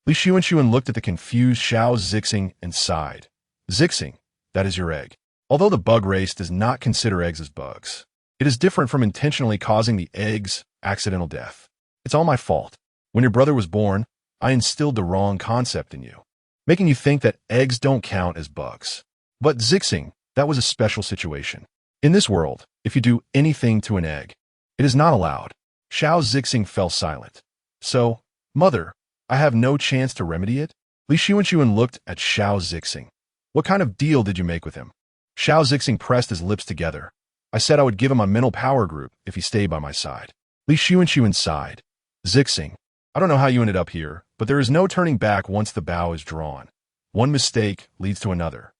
Li Xuanxuan looked at the confused Xiao Zixing and sighed. Zixing, that is your egg. Although the bug race does not consider eggs as bugs, it is different from intentionally causing the egg's accidental death. It's all my fault. When your brother was born, I instilled the wrong concept in you, making you think that eggs don't count as bugs. But Zixing, that was a special situation. In this world, if you do anything to an egg, it is not allowed. Xiao Zixing fell silent. So, mother, I have no chance to remedy it? Li Xuanxuan looked at Xiao Zixing. What kind of deal did you make with him? Xiao Zixing pressed his lips together. I said I would give him a mental power group if he stayed by my side. Li Xuanxuan sighed. Zixing, I don't know how you ended up here, but there is no turning back once the bow is drawn. One mistake leads to another.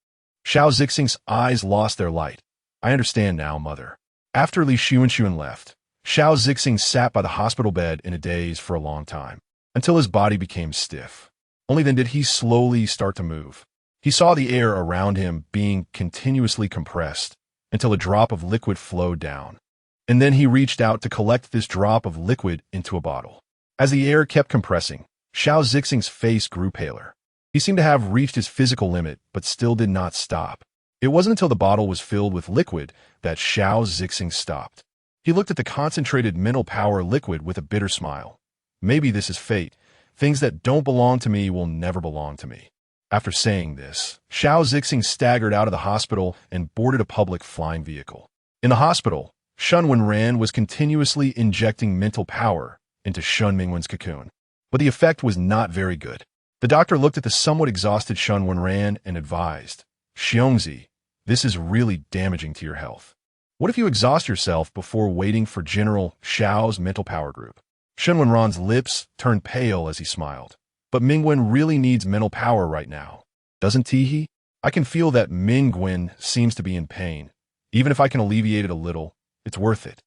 Xiao Zixing's eyes lost their light. I understand now, mother. After Li Xuanxuan left, Xiao Zixing sat by the hospital bed in a daze for a long time, until his body became stiff. Only then did he slowly start to move. He saw the air around him being continuously compressed until a drop of liquid flowed down. And then he reached out to collect this drop of liquid into a bottle. As the air kept compressing, Xiao Zixing's face grew paler. He seemed to have reached his physical limit, but still did not stop. It wasn't until the bottle was filled with liquid that Xiao Zixing stopped. He looked at the concentrated mental power liquid with a bitter smile. Maybe this is fate. Things that don't belong to me will never belong to me. After saying this, Xiao Zixing staggered out of the hospital and boarded a public flying vehicle. In the hospital, Shen Wenran was continuously injecting mental power into Shen Mingwen's cocoon. But the effect was not very good. The doctor looked at the somewhat exhausted Shen Wenran and advised, "Xiongzi, this is really damaging to your health. What if you exhaust yourself before waiting for General Xiao's mental power group?" Shen Wenran's lips turned pale as he smiled. But Mingwen really needs mental power right now. Doesn't he? I can feel that Mingwen seems to be in pain. Even if I can alleviate it a little, it's worth it.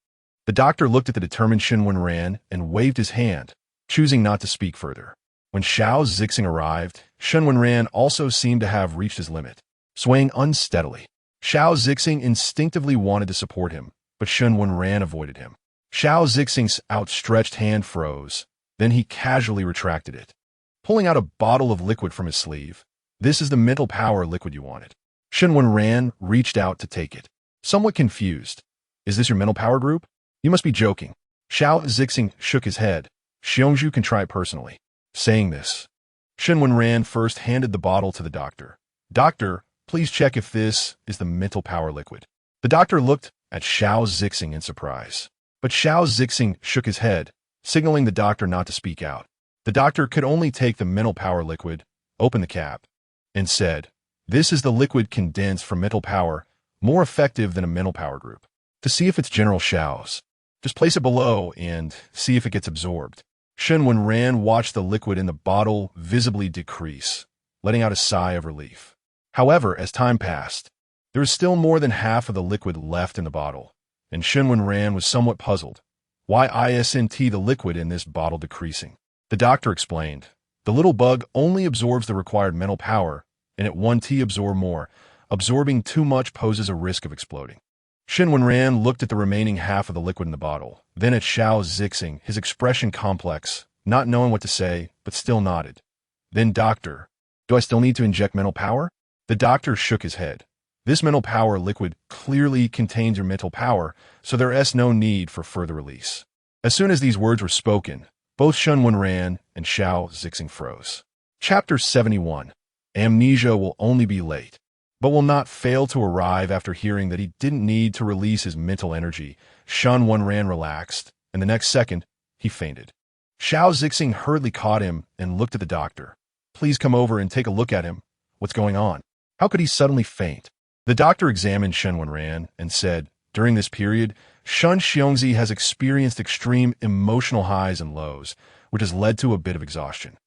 The doctor looked at the determined Shen Wenran and waved his hand, choosing not to speak further. When Xiao Zixing arrived, Shen Wenran also seemed to have reached his limit, swaying unsteadily. Xiao Zixing instinctively wanted to support him, but Shen Wenran avoided him. Xiao Zixing's outstretched hand froze, then he casually retracted it, pulling out a bottle of liquid from his sleeve. "This is the mental power liquid you wanted." Shen Wenran reached out to take it, somewhat confused. "Is this your mental power group? You must be joking." Xiao Zixing shook his head. "Xiongju can try it personally." Saying this, Shen Wenran first handed the bottle to the doctor. "Doctor, please check if this is the mental power liquid." The doctor looked at Xiao Zixing in surprise. But Xiao Zixing shook his head, signaling the doctor not to speak out. The doctor could only take the mental power liquid, open the cap, and said, "This is the liquid condensed from mental power, more effective than a mental power group. To see if it's General Xiao's, just place it below and see if it gets absorbed." Shen Wenran watched the liquid in the bottle visibly decrease, letting out a sigh of relief. However, as time passed, there was still more than half of the liquid left in the bottle, and Shen Wenran was somewhat puzzled. Why isn't the liquid in this bottle decreasing? The doctor explained, "The little bug only absorbs the required mental power, and it won't absorb more. Absorbing too much poses a risk of exploding." Shen Wenran looked at the remaining half of the liquid in the bottle, then at Xiao Zixing, his expression complex, not knowing what to say, but still nodded. Then, "Doctor, do I still need to inject mental power?" The doctor shook his head. "This mental power liquid clearly contains your mental power, so there is no need for further release." As soon as these words were spoken, both Shen Wenran and Xiao Zixing froze. Chapter 71. Amnesia will only be late, but will not fail to arrive. After hearing that he didn't need to release his mental energy, Shen Wenran relaxed, and the next second, he fainted. Xiao Zixing hurriedly caught him and looked at the doctor. "Please come over and take a look at him. What's going on? How could he suddenly faint?" The doctor examined Shen Wenran and said, "During this period, Shen Xiongzi has experienced extreme emotional highs and lows, which has led to a bit of exhaustion.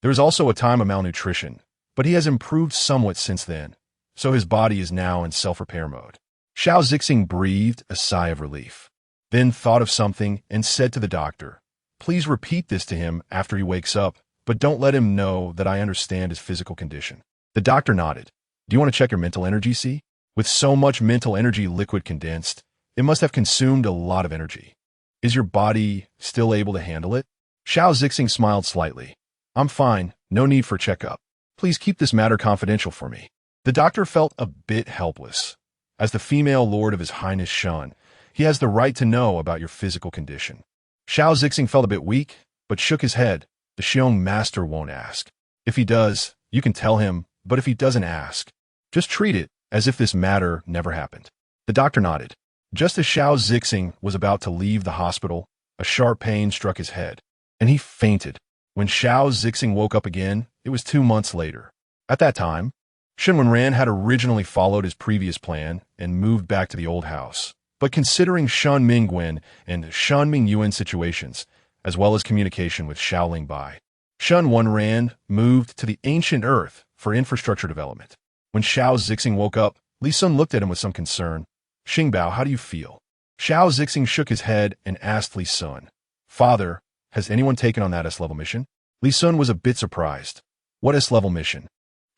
There is also a time of malnutrition, but he has improved somewhat since then, so his body is now in self-repair mode." Xiao Zixing breathed a sigh of relief, then thought of something and said to the doctor, "Please repeat this to him after he wakes up, but don't let him know that I understand his physical condition." The doctor nodded. "Do you want to check your mental energy, see? With so much mental energy liquid condensed, it must have consumed a lot of energy. Is your body still able to handle it?" Xiao Zixing smiled slightly. "I'm fine, no need for checkup. Please keep this matter confidential for me." The doctor felt a bit helpless. As the female lord of His Highness Shen, he has the right to know about your physical condition. Xiao Zixing felt a bit weak, but shook his head. "The Xiong master won't ask. If he does, you can tell him, but if he doesn't ask, just treat it as if this matter never happened." The doctor nodded. Just as Xiao Zixing was about to leave the hospital, a sharp pain struck his head, and he fainted. When Xiao Zixing woke up again, it was 2 months later. At that time, Shen Wenran had originally followed his previous plan and moved back to the old house. But considering Shen Mingwen and Shen Mingyuan situations, as well as communication with Shaoling Bai, Shen Wenran moved to the ancient Earth for infrastructure development. When Xiao Zixing woke up, Li Sun looked at him with some concern. "Xingbao, how do you feel?" Xiao Zixing shook his head and asked Li Sun, "Father, has anyone taken on that S-level mission?" Li Sun was a bit surprised. "What S-level mission?"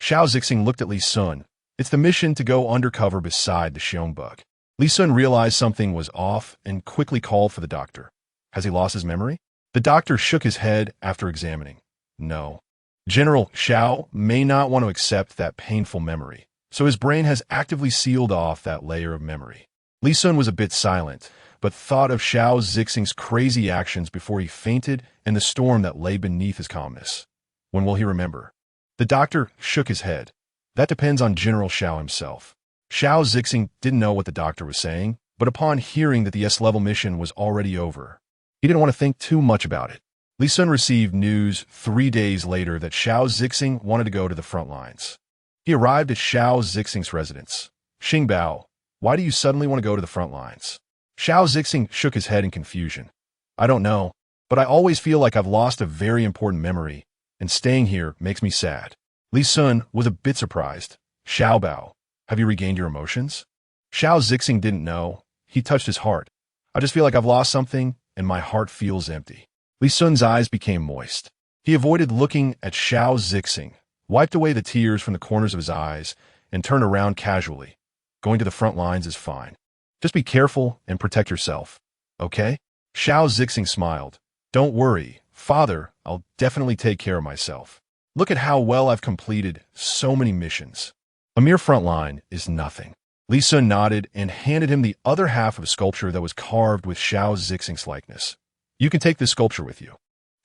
Xiao Zixing looked at Li Sun. "It's the mission to go undercover beside the Xiong bug." Li Sun realized something was off and quickly called for the doctor. "Has he lost his memory?" The doctor shook his head after examining. "No. General Xiao may not want to accept that painful memory, so his brain has actively sealed off that layer of memory." Li Sun was a bit silent, but thought of Xiao Zixing's crazy actions before he fainted and the storm that lay beneath his calmness. When will he remember? The doctor shook his head. "That depends on General Xiao himself." Xiao Zixing didn't know what the doctor was saying, but upon hearing that the S-level mission was already over, he didn't want to think too much about it. Li Sun received news 3 days later that Xiao Zixing wanted to go to the front lines. He arrived at Xiao Zixing's residence. "Xingbao, why do you suddenly want to go to the front lines?" Xiao Zixing shook his head in confusion. "I don't know, but I always feel like I've lost a very important memory, and staying here makes me sad." Li Sun was a bit surprised. "Xiao Bao, have you regained your emotions?" Xiao Zixing didn't know. He touched his heart. "I just feel like I've lost something, and my heart feels empty." Li Sun's eyes became moist. He avoided looking at Xiao Zixing, wiped away the tears from the corners of his eyes, and turned around casually. "Going to the front lines is fine. Just be careful and protect yourself. Okay?" Xiao Zixing smiled. "Don't worry, Father, I'll definitely take care of myself. Look at how well I've completed so many missions. A mere front line is nothing." Li Sun nodded and handed him the other half of a sculpture that was carved with Xiao Zixing's likeness. "You can take this sculpture with you."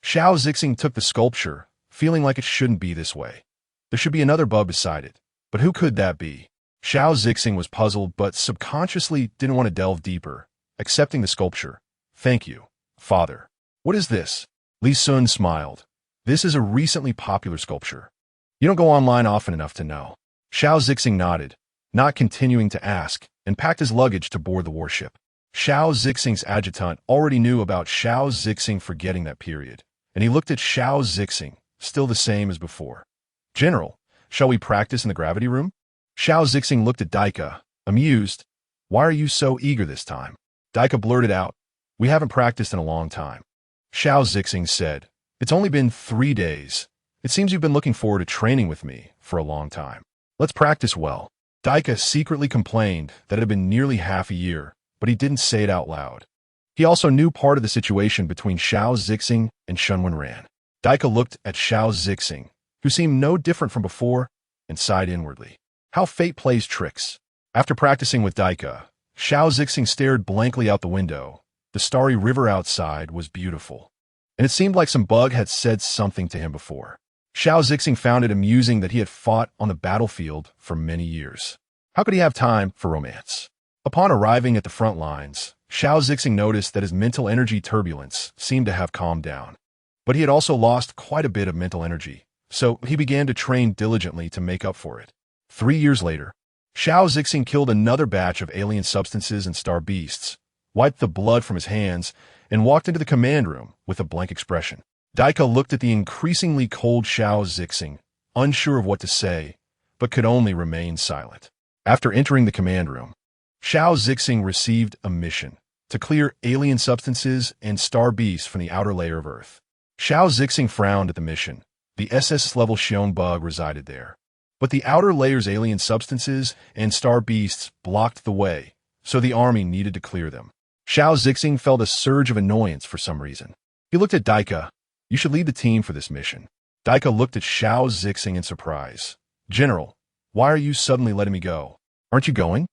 Xiao Zixing took the sculpture, feeling like it shouldn't be this way. There should be another bug beside it, but who could that be? Xiao Zixing was puzzled but subconsciously didn't want to delve deeper, accepting the sculpture. "Thank you, Father." "What is this?" Li Sun smiled. "This is a recently popular sculpture. You don't go online often enough to know." Xiao Zixing nodded, not continuing to ask, and packed his luggage to board the warship. Xiao Zixing's adjutant already knew about Xiao Zixing forgetting that period, and he looked at Xiao Zixing, still the same as before. "General, shall we practice in the gravity room?" Xiao Zixing looked at Daika, amused. "Why are you so eager this time?" Daika blurted out, "We haven't practiced in a long time." Xiao Zixing said, "It's only been 3 days. It seems you've been looking forward to training with me for a long time. Let's practice well." Daika secretly complained that it had been nearly half a year, but he didn't say it out loud. He also knew part of the situation between Xiao Zixing and Shen Wenran. Daika looked at Xiao Zixing, who seemed no different from before, and sighed inwardly. How fate plays tricks. After practicing with Daika, Xiao Zixing stared blankly out the window. The starry river outside was beautiful, and it seemed like some bug had said something to him before. Xiao Zixing found it amusing that he had fought on the battlefield for many years. How could he have time for romance? Upon arriving at the front lines, Xiao Zixing noticed that his mental energy turbulence seemed to have calmed down. But he had also lost quite a bit of mental energy, so he began to train diligently to make up for it. 3 years later, Xiao Zixing killed another batch of alien substances and star beasts, wiped the blood from his hands, and walked into the command room with a blank expression. Daika looked at the increasingly cold Xiao Zixing, unsure of what to say, but could only remain silent. After entering the command room, Xiao Zixing received a mission to clear alien substances and star beasts from the outer layer of Earth. Xiao Zixing frowned at the mission. The SS-level Xiong bug resided there. But the outer layer's alien substances and star beasts blocked the way, so the army needed to clear them. Xiao Zixing felt a surge of annoyance for some reason. He looked at Daika. "You should lead the team for this mission." Daika looked at Xiao Zixing in surprise. "General, why are you suddenly letting me go? Aren't you going?"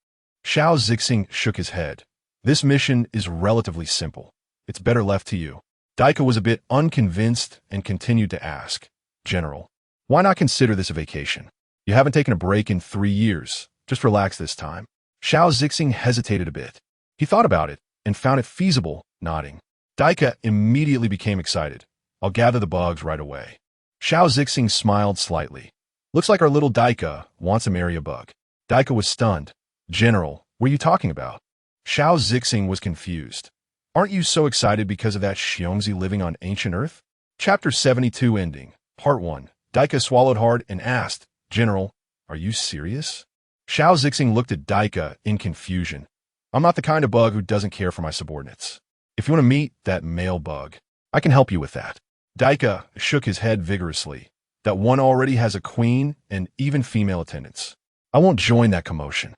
Xiao Zixing shook his head. "This mission is relatively simple. It's better left to you." Daika was a bit unconvinced and continued to ask, "General, why not consider this a vacation? You haven't taken a break in 3 years. Just relax this time." Xiao Zixing hesitated a bit. He thought about it and found it feasible, nodding. Daika immediately became excited. "I'll gather the bugs right away." Xiao Zixing smiled slightly. "Looks like our little Daika wants to marry a bug." Daika was stunned. "General, what are you talking about?" Xiao Zixing was confused. "Aren't you so excited because of that Xiongzi living on ancient Earth?" Chapter 72 ending. Part 1. Daika swallowed hard and asked, "General, are you serious?" Xiao Zixing looked at Daika in confusion. I'm not the kind of bug who doesn't care for my subordinates. If you want to meet that male bug, I can help you with that. Daika shook his head vigorously. That one already has a queen and even female attendants. I won't join that commotion.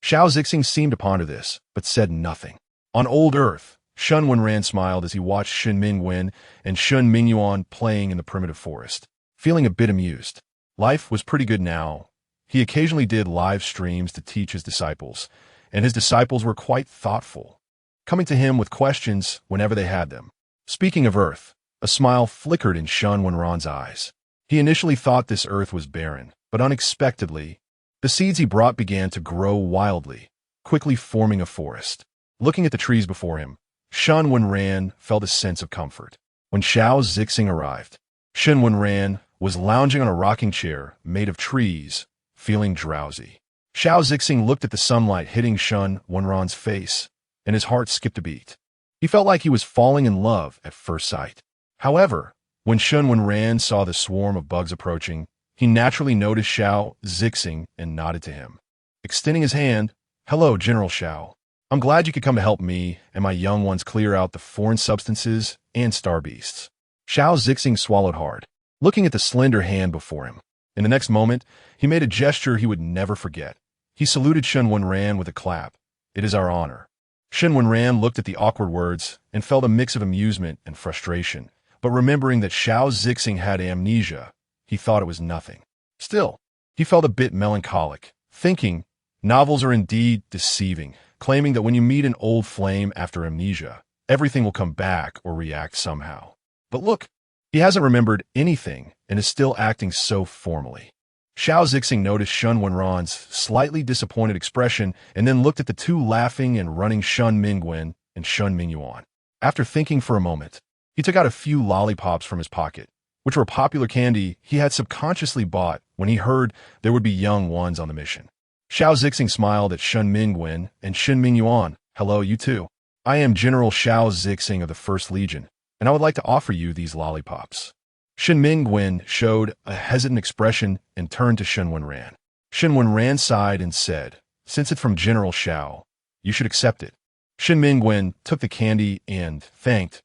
Xiao Zixing seemed to ponder this, but said nothing. On old Earth, Shen Wenran smiled as he watched Shen Mingwen and Shen Mingyuan playing in the primitive forest, feeling a bit amused. Life was pretty good now. He occasionally did live streams to teach his disciples, and his disciples were quite thoughtful, coming to him with questions whenever they had them. Speaking of Earth, a smile flickered in Shen Wenran's eyes. He initially thought this Earth was barren, but unexpectedly, the seeds he brought began to grow wildly, quickly forming a forest. Looking at the trees before him, Shen Wenran felt a sense of comfort. When Xiao Zixing arrived, Shen Wenran was lounging on a rocking chair made of trees, feeling drowsy. Xiao Zixing looked at the sunlight hitting Shen Wenran's face, and his heart skipped a beat. He felt like he was falling in love at first sight. However, when Shen Wenran saw the swarm of bugs approaching, he naturally noticed Xiao Zixing and nodded to him. Extending his hand, "Hello, General Xiao. I'm glad you could come to help me and my young ones clear out the foreign substances and star beasts." Xiao Zixing swallowed hard, looking at the slender hand before him. In the next moment, he made a gesture he would never forget. He saluted Shen Wenran with a clap. "It is our honor." Shen Wenran looked at the awkward words and felt a mix of amusement and frustration, but remembering that Xiao Zixing had amnesia, he thought it was nothing. Still, he felt a bit melancholic, thinking, novels are indeed deceiving, claiming that when you meet an old flame after amnesia, everything will come back or react somehow. But look, he hasn't remembered anything and is still acting so formally. Xiao Zixing noticed Shen Wenran's slightly disappointed expression and then looked at the two laughing and running Shen Mingwen and Shen Mingyuan. After thinking for a moment, he took out a few lollipops from his pocket, which were a popular candy he had subconsciously bought when he heard there would be young ones on the mission. Xiao Zixing smiled at Shen Mingwen and Shen Mingyuan. "Hello, you too. I am General Xiao Zixing of the 1st Legion, and I would like to offer you these lollipops." Shen Mingwen showed a hesitant expression and turned to Shen Wenran. Shen Wenran sighed and said, "Since it's from General Xiao, you should accept it." Shen Mingwen took the candy and "Thank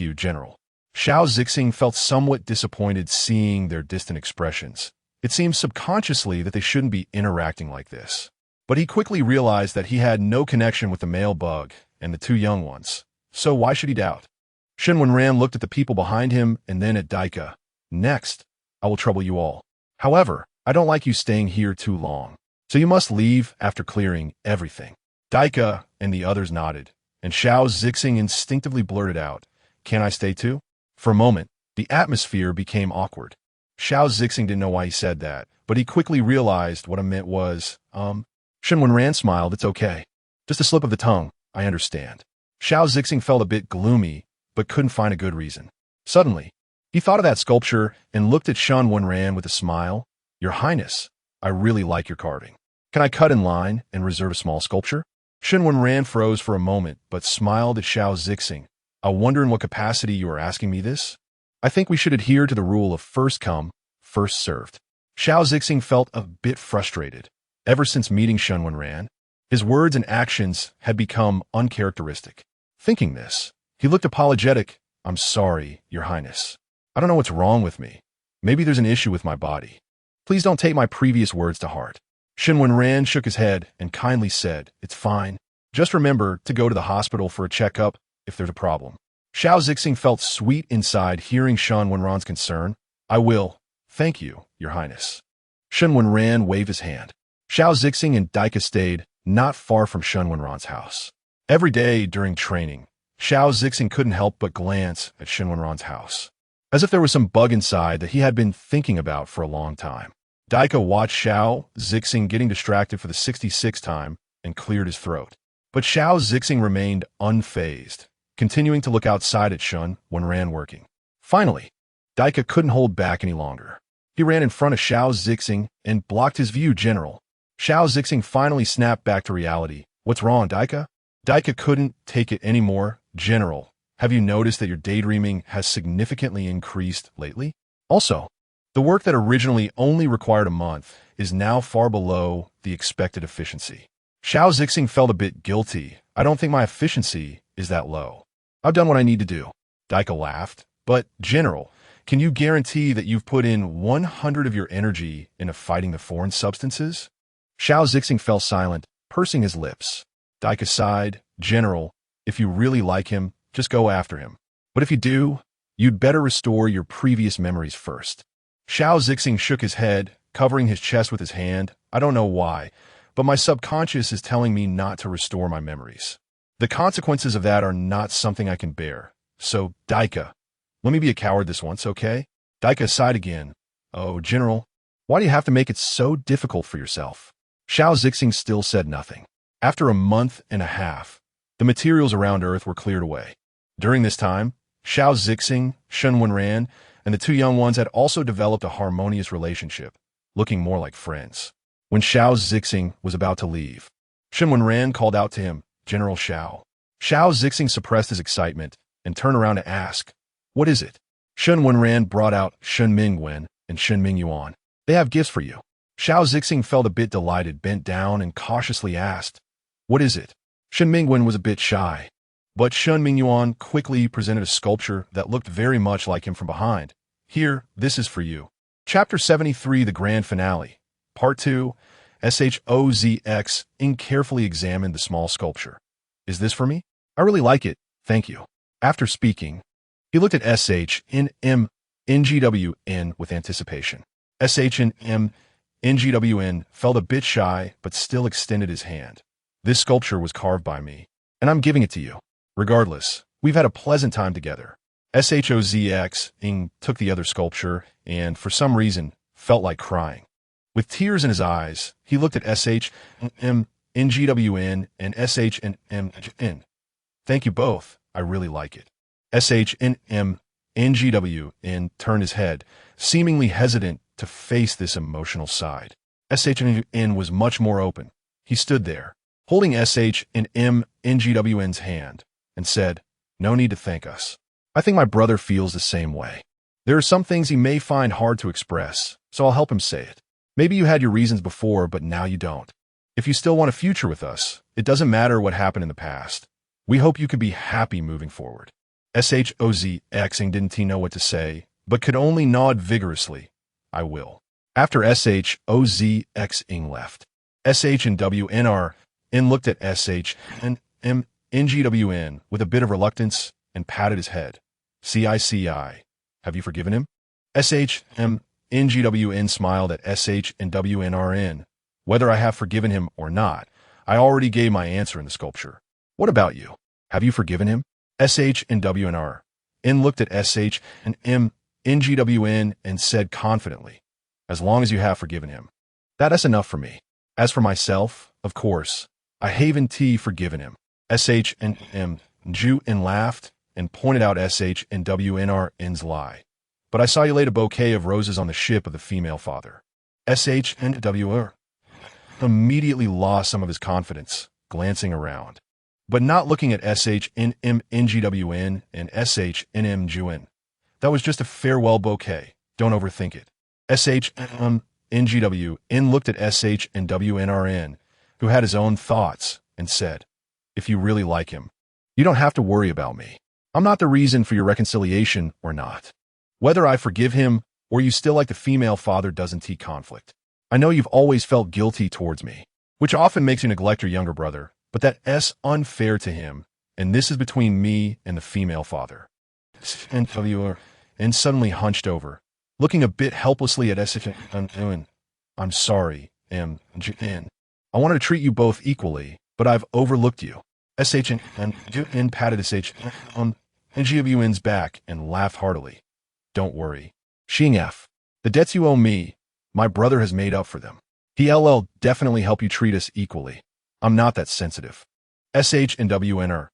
you, General." Xiao Zixing felt somewhat disappointed seeing their distant expressions. It seemed subconsciously that they shouldn't be interacting like this. But he quickly realized that he had no connection with the male bug and the two young ones, so why should he doubt? Shen Wenran looked at the people behind him and then at Daika. "Next, I will trouble you all. However, I don't like you staying here too long, so you must leave after clearing everything." Daika and the others nodded, and Xiao Zixing instinctively blurted out, "Can I stay too?" For a moment, the atmosphere became awkward. Xiao Zixing didn't know why he said that, but he quickly realized what it meant was, Shen Wenran smiled, "It's okay. Just a slip of the tongue, I understand." Xiao Zixing felt a bit gloomy, but couldn't find a good reason. Suddenly, he thought of that sculpture and looked at Shen Wenran with a smile. "Your Highness, I really like your carving. Can I cut in line and reserve a small sculpture?" Shen Wenran froze for a moment, but smiled at Xiao Zixing. "I wonder in what capacity you are asking me this? I think we should adhere to the rule of first come, first served." Xiao Zixing felt a bit frustrated. Ever since meeting Shen Wenran, his words and actions had become uncharacteristic. Thinking this, he looked apologetic. "I'm sorry, Your Highness. I don't know what's wrong with me. Maybe there's an issue with my body. Please don't take my previous words to heart." Shen Wenran shook his head and kindly said, "It's fine. Just remember to go to the hospital for a checkup if there's a problem." Xiao Zixing felt sweet inside hearing Shen Wenran's concern. "I will. Thank you, Your Highness." Shen Wenran waved his hand. Xiao Zixing and Daika stayed not far from Shen Wenran's house. Every day during training, Xiao Zixing couldn't help but glance at Shen Wenran's house, as if there was some bug inside that he had been thinking about for a long time. Daika watched Xiao Zixing getting distracted for the 66th time and cleared his throat. But Xiao Zixing remained unfazed, continuing to look outside at Shen Wenran working. Finally, Daika couldn't hold back any longer. He ran in front of Xiao Zixing and blocked his view. "General." Xiao Zixing finally snapped back to reality. "What's wrong, Daika?" Daika couldn't take it anymore. "General, have you noticed that your daydreaming has significantly increased lately? Also, the work that originally only required a month is now far below the expected efficiency." Xiao Zixing felt a bit guilty. I don't think my efficiency is that low. I've done what I need to do. Daika laughed. But, General, can you guarantee that you've put in 100 of your energy into fighting the foreign substances? Xiao Zixing fell silent, pursing his lips. Daika sighed. General, if you really like him, just go after him. But if you do, you'd better restore your previous memories first. Xiao Zixing shook his head, covering his chest with his hand. I don't know why, but my subconscious is telling me not to restore my memories. The consequences of that are not something I can bear. So, Daika, let me be a coward this once, okay? Daika sighed again. Oh, General, why do you have to make it so difficult for yourself? Xiao Zixing still said nothing. After a month and a half, the materials around Earth were cleared away. During this time, Xiao Zixing, Shen Wenran, and the two young ones had also developed a harmonious relationship, looking more like friends. When Xiao Zixing was about to leave, Shen Wenran called out to him, General Xiao. Xiao Zixing suppressed his excitement and turned around to ask, what is it? Shen Wenran brought out Shen Mingwen and Shen Mingyuan. They have gifts for you. Xiao Zixing felt a bit delighted, bent down, and cautiously asked, what is it? Shen Mingwen was a bit shy, but Shen Mingyuan quickly presented a sculpture that looked very much like him from behind. Here, this is for you. Chapter 73, The Grand Finale. Part 2, SHOZX. Ing carefully examined the small sculpture. Is this for me? I really like it, thank you. After speaking, he looked at SHNM NGWN with anticipation. SHNM NGWN felt a bit shy, but still extended his hand. This sculpture was carved by me, and I'm giving it to you. Regardless, we've had a pleasant time together. SHOZX Ing took the other sculpture and, for some reason, felt like crying. With tears in his eyes, he looked at SHNM NGWN and SHNM. Thank you both. I really like it. SHNM NGWN turned his head, seemingly hesitant to face this emotional side. SHNM was much more open. He stood there, holding SHNM NGWN's hand, and said, no need to thank us. I think my brother feels the same way. There are some things he may find hard to express, so I'll help him say it. Maybe you had your reasons before, but now you don't. If you still want a future with us, it doesn't matter what happened in the past. We hope you can be happy moving forward. SHOZXing didn't know what to say, but could only nod vigorously. I will. After SHOZXing left, SH and WNR looked at SHNM NGWN with a bit of reluctance and patted his head. CICI. Have you forgiven him? SHNM NGWN smiled at SH and WNRN. Whether I have forgiven him or not, I already gave my answer in the sculpture. What about you? Have you forgiven him? SH and WNR looked at SH and NGWN and said confidently, as long as you have forgiven him. That is enough for me. As for myself, of course, I haven't forgiven him. SH and NGWN laughed and pointed out SH and WNRN's lie. But I saw you laid a bouquet of roses on the ship of the female father. SH and WNR immediately lost some of his confidence, glancing around, but not looking at SHNM NGWN and SHNM Juin. That was just a farewell bouquet. Don't overthink it. SHNM NGWN looked at SH and WNRN, who had his own thoughts, and said, if you really like him, you don't have to worry about me. I'm not the reason for your reconciliation or not. Whether I forgive him or you still like the female father doesn't conflict. I know you've always felt guilty towards me, which often makes you neglect your younger brother, but that's unfair to him, and this is between me and the female father. And suddenly hunched over, looking a bit helplessly at SHN. I'm sorry, MGN. I wanted to treat you both equally, but I've overlooked you. SHN patted SH on NGWN's back and laughed heartily. Don't worry. Xing F. The debts you owe me, my brother has made up for them. He'll definitely help you treat us equally. I'm not that sensitive. SH and WNR.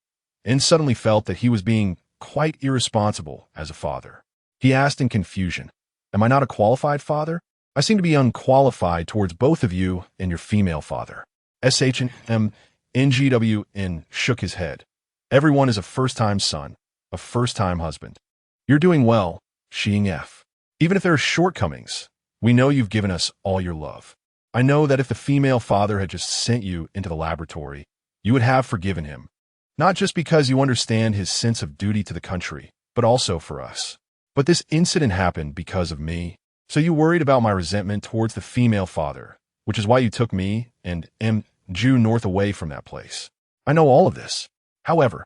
Suddenly felt that he was being quite irresponsible as a father. He asked in confusion, am I not a qualified father? I seem to be unqualified towards both of you and your female father. SH and NGWN shook his head. Everyone is a first-time son, a first-time husband. You're doing well, Xing F. Even if there are shortcomings, we know you've given us all your love. I know that if the female father had just sent you into the laboratory, you would have forgiven him. Not just because you understand his sense of duty to the country, but also for us. But this incident happened because of me. So you worried about my resentment towards the female father, which is why you took me and Jew North away from that place. I know all of this. However,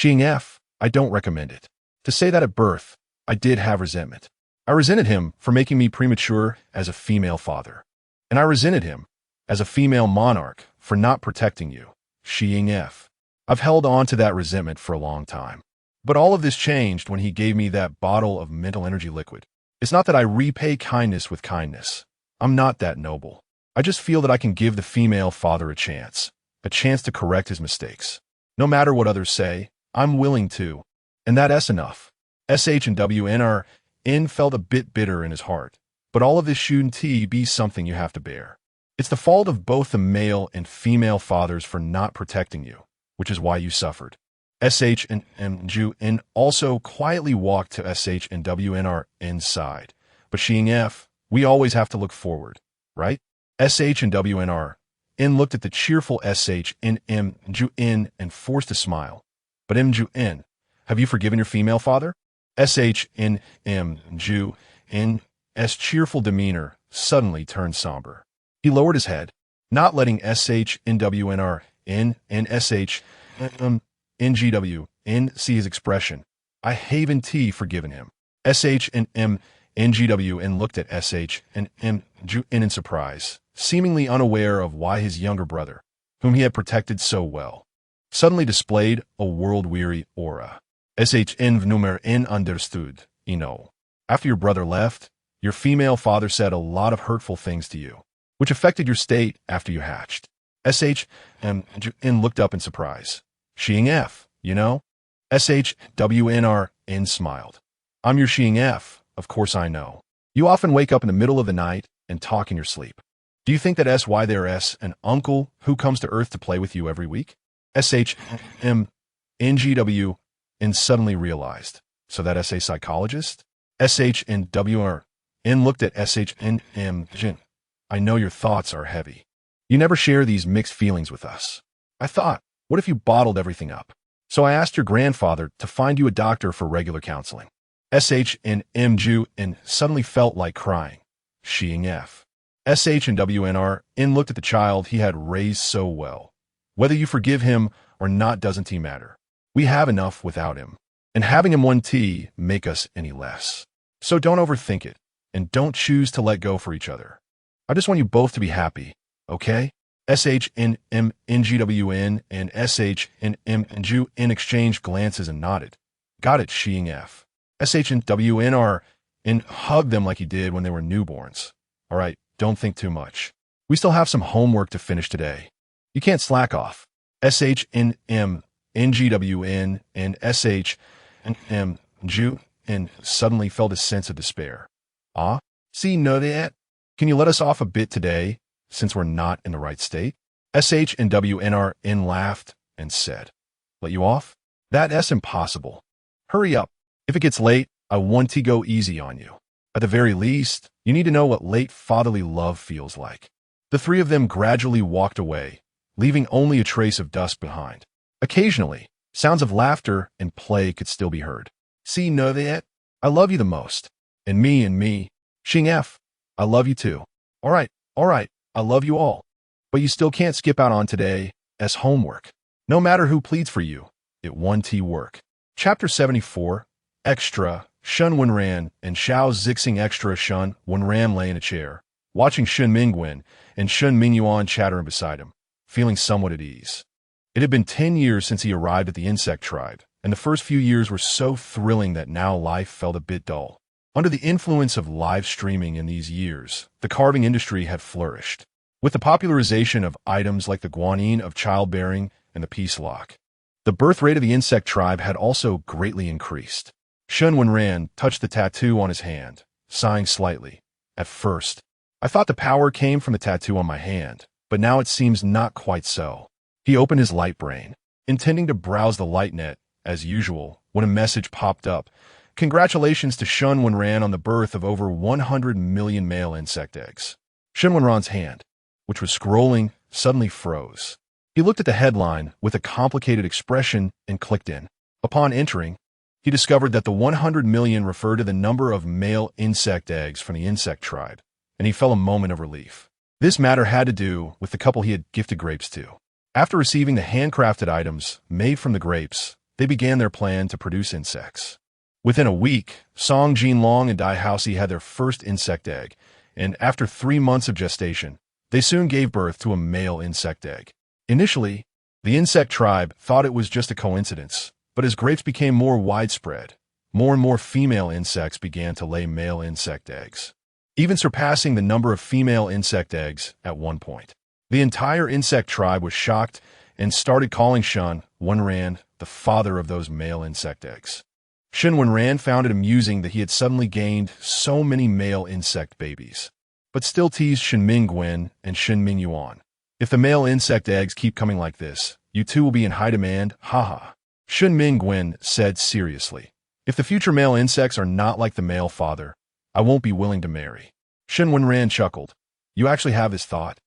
I don't recommend it. To say that at birth, I did have resentment. I resented him for making me premature as a female father. And I resented him as a female monarch for not protecting you. I've held on to that resentment for a long time. But all of this changed when he gave me that bottle of mental energy liquid. It's not that I repay kindness with kindness. I'm not that noble. I just feel that I can give the female father a chance to correct his mistakes. No matter what others say, I'm willing to. And that's enough. Shen felt a bit bitter in his heart. But all of this shouldn't be something you have to bear. It's the fault of both the male and female fathers for not protecting you, which is why you suffered. Shen also quietly walked to Shen side. But we always have to look forward, right? Shen looked at the cheerful Shen and forced a smile. But have you forgiven your female father? Shen's cheerful demeanor suddenly turned somber. He lowered his head, not letting Shenwnr and Shngwn see his expression. I haven't forgiven him. Shnmngwn looked at Shnmngwn in surprise, seemingly unaware of why his younger brother, whom he had protected so well, suddenly displayed a world-weary aura. Shnvnumr understood, After your brother left, your female father said a lot of hurtful things to you, which affected your state after you hatched. Shngwn looked up in surprise. Shwnr smiled. I'm your Shngf, of course I know. You often wake up in the middle of the night and talk in your sleep. Do you think that's why there's an uncle who comes to Earth to play with you every week? Shngw suddenly realized. So that's a psychologist? Shnwr looked at Shnmngwn. I know your thoughts are heavy. You never share these mixed feelings with us. I thought, what if you bottled everything up? So I asked your grandfather to find you a doctor for regular counseling. Shnmngwn suddenly felt like crying. Shnwnr looked at the child he had raised so well. Whether you forgive him or not doesn't matter. We have enough without him. And having him won't make us any less. So don't overthink it, and don't choose to let go for each other. I just want you both to be happy, okay? Shnmngwn and Shnmngwn exchanged glances and nodded. Got it, Shngf. Shnwnr hugged them like he did when they were newborns. All right, don't think too much. We still have some homework to finish today. You can't slack off. Shnmngwn and Shnmngwn suddenly felt a sense of despair. Know that? Can you let us off a bit today, since we're not in the right state? Shnwnr laughed and said, Let you off? That's impossible. Hurry up. If it gets late, I want to go easy on you. At the very least, you need to know what late fatherly love feels like. The three of them gradually walked away, leaving only a trace of dust behind. Occasionally, sounds of laughter and play could still be heard. Know that? I love you the most. And me. Shngf, I love you too. All right, I love you all. But you still can't skip out on today as homework. No matter who pleads for you, it won't work. Chapter 74, Extra, Shen Wenran and Xiao Zixing. Extra. Shen Wenran lay in a chair, watching Shen Mingwen and Shen Mingyuan chattering beside him, feeling somewhat at ease. It had been 10 years since he arrived at the insect tribe, and the first few years were so thrilling that now life felt a bit dull. Under the influence of live streaming in these years, the carving industry had flourished, with the popularization of items like the guanine of childbearing and the peace lock. The birth rate of the insect tribe had also greatly increased. Shen Wenran touched the tattoo on his hand, sighing slightly. At first, I thought the power came from the tattoo on my hand, but now it seems not quite so. He opened his light brain, intending to browse the light net, as usual, when a message popped up. Congratulations to Shen Wenran on the birth of over 100 million male insect eggs. Shen Wenran's hand which was scrolling, suddenly froze. He looked at the headline with a complicated expression and clicked in. Upon entering, he discovered that the 100 million referred to the number of male insect eggs from the insect tribe, and he felt a moment of relief. This matter had to do with the couple he had gifted grapes to. After receiving the handcrafted items made from the grapes, they began their plan to produce insects. Within a week, Song Jinlong and Dai Haoxi had their first insect egg, and after 3 months of gestation, they soon gave birth to a male insect egg. Initially, the insect tribe thought it was just a coincidence, but as grapes became more widespread, more and more female insects began to lay male insect eggs, even surpassing the number of female insect eggs at one point. The entire insect tribe was shocked and started calling Shen Wenran the father of those male insect eggs. Shen Wenran found it amusing that he had suddenly gained so many male insect babies, but still teased Shen Mingyuan and Shen Mingyuan. If the male insect eggs keep coming like this, you two will be in high demand, haha. Shen Mingyuan said seriously, if the future male insects are not like the male father, I won't be willing to marry. Shen Wenran chuckled. You actually have this thought?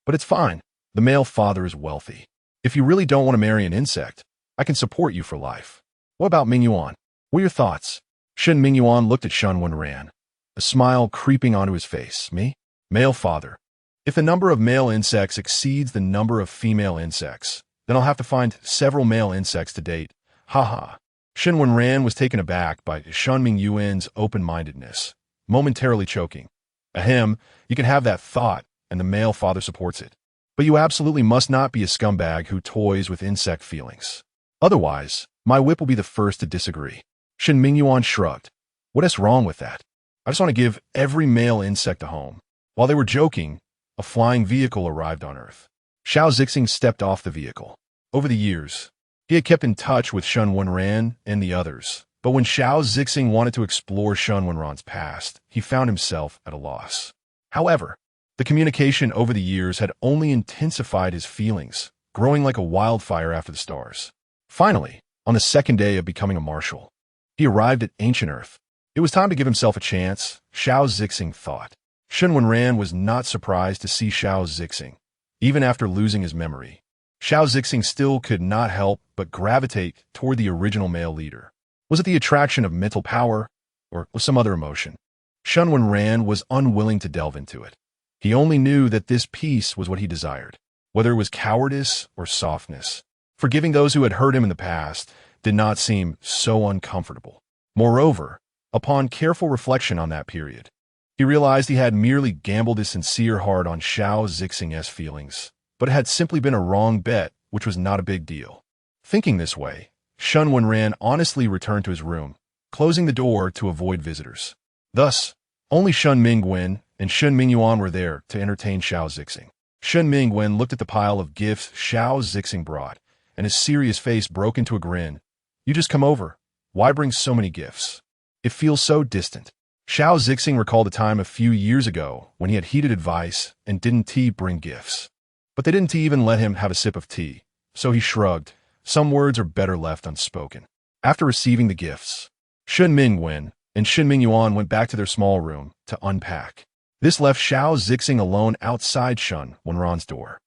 But it's fine. The male father is wealthy. If you really don't want to marry an insect, I can support you for life. What about Mingyuan? What are your thoughts? Shen Mingyuan looked at Shen Wenran, a smile creeping onto his face. Me? Male father. If the number of male insects exceeds the number of female insects, then I'll have to find several male insects to date. Haha. Shen Wenran was taken aback by Shen Mingyuan's open-mindedness, momentarily choking. Ahem, you can have that thought, and the male father supports it. But you absolutely must not be a scumbag who toys with insect feelings. Otherwise, my whip will be the first to disagree. Shen Mingyuan shrugged. What is wrong with that? I just want to give every male insect a home. While they were joking, a flying vehicle arrived on Earth. Xiao Zixing stepped off the vehicle. Over the years, he had kept in touch with Shen Wenran and the others, but when Xiao Zixing wanted to explore Shen Wenran's past, he found himself at a loss. However, the communication over the years had only intensified his feelings, growing like a wildfire after the stars. Finally, on the second day of becoming a marshal, he arrived at ancient Earth. It was time to give himself a chance, Xiao Zixing thought. Shen Wenran was not surprised to see Xiao Zixing. Even after losing his memory, Xiao Zixing still could not help but gravitate toward the original male leader. Was it the attraction of mental power, or was some other emotion? Shen Wenran was unwilling to delve into it. He only knew that this peace was what he desired, whether it was cowardice or softness. Forgiving those who had hurt him in the past did not seem so uncomfortable. Moreover, upon careful reflection on that period, he realized he had merely gambled his sincere heart on Xiao Zixing's feelings, but it had simply been a wrong bet, which was not a big deal. Thinking this way, Shen Wenran honestly returned to his room, closing the door to avoid visitors. Thus, only Shen Mingyuan and Shen Mingyuan were there to entertain Xiao Zixing. Shen Mingyuan looked at the pile of gifts Xiao Zixing brought, and his serious face broke into a grin. You just come over. Why bring so many gifts? It feels so distant. Xiao Zixing recalled a time a few years ago when he had heeded advice and didn't bring gifts. But they didn't even let him have a sip of tea, so he shrugged. Some words are better left unspoken. After receiving the gifts, Shen Mingyuan and Shen Mingyuan went back to their small room to unpack. This left Xiao Zixing alone outside Shen Wenran's door.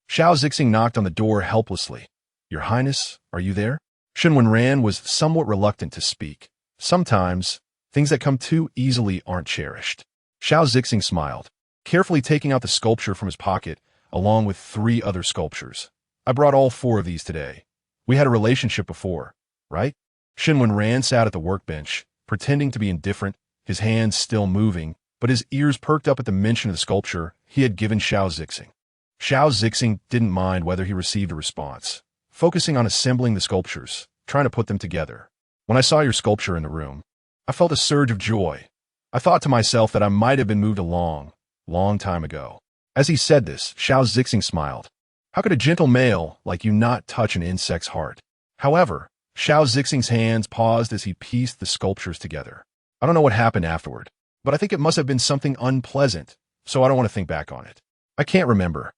Xiao Zixing knocked on the door helplessly. Your Highness, are you there? Shen Wenran was somewhat reluctant to speak. Sometimes, things that come too easily aren't cherished. Xiao Zixing smiled, carefully taking out the sculpture from his pocket, along with 3 other sculptures. I brought all 4 of these today. We had a relationship before, right? Shen Wenran sat at the workbench, pretending to be indifferent, his hands still moving, but his ears perked up at the mention of the sculpture he had given Xiao Zixing. Xiao Zixing didn't mind whether he received a response, focusing on assembling the sculptures, trying to put them together. When I saw your sculpture in the room, I felt a surge of joy. I thought to myself that I might have been moved a long time ago. As he said this, Xiao Zixing smiled. How could a gentle male like you not touch an insect's heart? However, Xiao Zixing's hands paused as he pieced the sculptures together. I don't know what happened afterward, but I think it must have been something unpleasant, so I don't want to think back on it. I can't remember.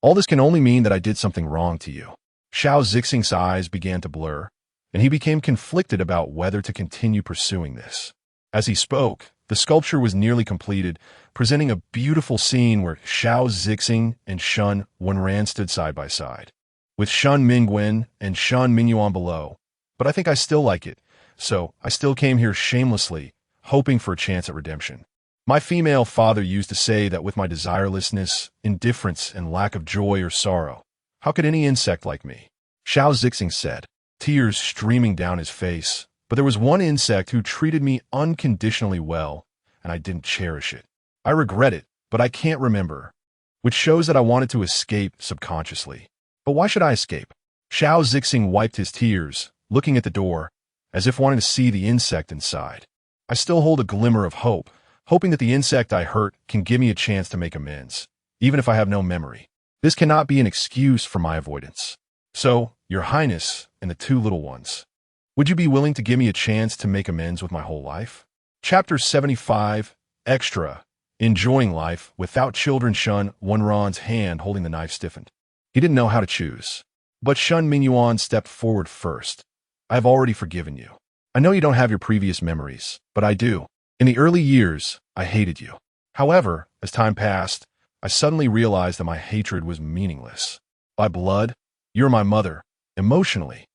All this can only mean that I did something wrong to you. Xiao Zixing's eyes began to blur, and he became conflicted about whether to continue pursuing this. As he spoke, the sculpture was nearly completed, presenting a beautiful scene where Xiao Zixing and Shen Wenran stood side by side, with Shen Mingwen and Shen Mingyuan below. But I think I still like it, so I still came here shamelessly, hoping for a chance at redemption. My female father used to say that with my desirelessness, indifference, and lack of joy or sorrow, how could any insect like me? Xiao Zixing said, tears streaming down his face. But there was one insect who treated me unconditionally well, and I didn't cherish it. I regret it, but I can't remember, which shows that I wanted to escape subconsciously. But why should I escape? Xiao Zixing wiped his tears, looking at the door, as if wanting to see the insect inside. I still hold a glimmer of hope, hoping that the insect I hurt can give me a chance to make amends, even if I have no memory. This cannot be an excuse for my avoidance. So, Your Highness and the two little ones, would you be willing to give me a chance to make amends with my whole life? Chapter 75, Extra, Enjoying Life Without Children. Shen Wenran's hand holding the knife stiffened. He didn't know how to choose. But Shen Mingyuan stepped forward first. I have already forgiven you. I know you don't have your previous memories, but I do. In the early years, I hated you. However, as time passed, I suddenly realized that my hatred was meaningless. By blood, you're my mother. Emotionally,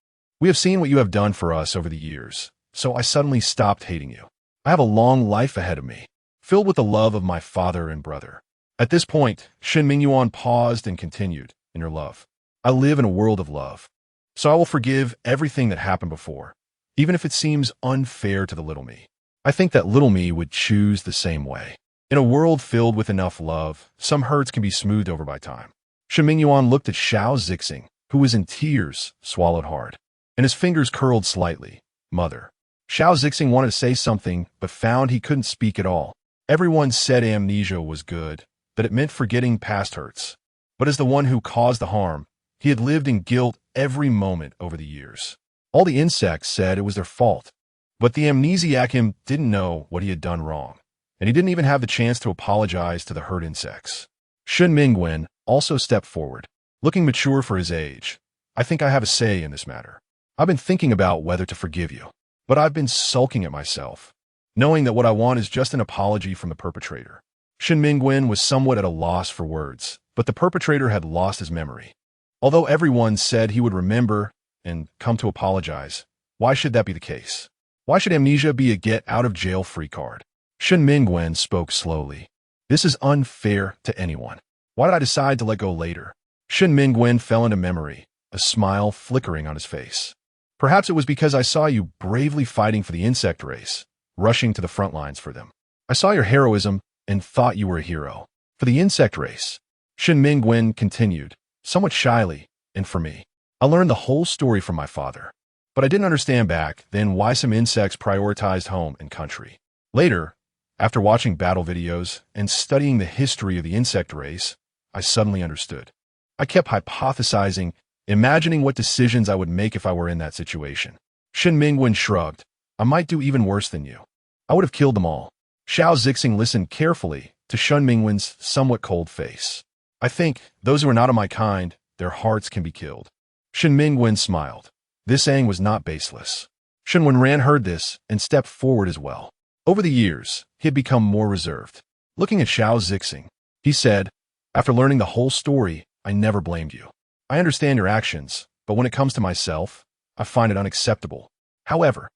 we have seen what you have done for us over the years, so I suddenly stopped hating you. I have a long life ahead of me, filled with the love of my father and brother. At this point, Shen Mingyuan paused and continued, in your love. I live in a world of love, so I will forgive everything that happened before, even if it seems unfair to the little me. I think that little me would choose the same way. In a world filled with enough love, some hurts can be smoothed over by time. Shen Mingyuan looked at Xiao Zixing, who was in tears, swallowed hard, and his fingers curled slightly. Mother. Xiao Zixing wanted to say something, but found he couldn't speak at all. Everyone said amnesia was good, that it meant forgetting past hurts. But as the one who caused the harm, he had lived in guilt every moment over the years. All the insects said it was their fault, but the amnesiac him didn't know what he had done wrong, and he didn't even have the chance to apologize to the hurt insects. Shen Mingwen also stepped forward, looking mature for his age. I think I have a say in this matter. I've been thinking about whether to forgive you, but I've been sulking at myself, knowing that what I want is just an apology from the perpetrator. Shen Mingwen was somewhat at a loss for words, but the perpetrator had lost his memory. Although everyone said he would remember and come to apologize, why should that be the case? Why should amnesia be a get-out-of-jail-free card? Shen Mingwen spoke slowly. This is unfair to anyone. Why did I decide to let go later? Shen Mingwen fell into memory, a smile flickering on his face. Perhaps it was because I saw you bravely fighting for the insect race, rushing to the front lines for them. I saw your heroism and thought you were a hero. For the insect race, Shen Mingwen continued, somewhat shyly, and for me. I learned the whole story from my father. But I didn't understand back then why some insects prioritized home and country. Later, after watching battle videos and studying the history of the insect race, I suddenly understood. I kept hypothesizing, imagining what decisions I would make if I were in that situation. Shen Mingwen shrugged. I might do even worse than you. I would have killed them all. Xiao Zixing listened carefully to Shen Mingwen's somewhat cold face. I think those who are not of my kind, their hearts can be killed. Shen Mingwen smiled. This saying was not baseless. Shen Wenran heard this and stepped forward as well. Over the years, he had become more reserved. Looking at Xiao Zixing, he said, after learning the whole story, I never blamed you. I understand your actions, but when it comes to myself, I find it unacceptable. However,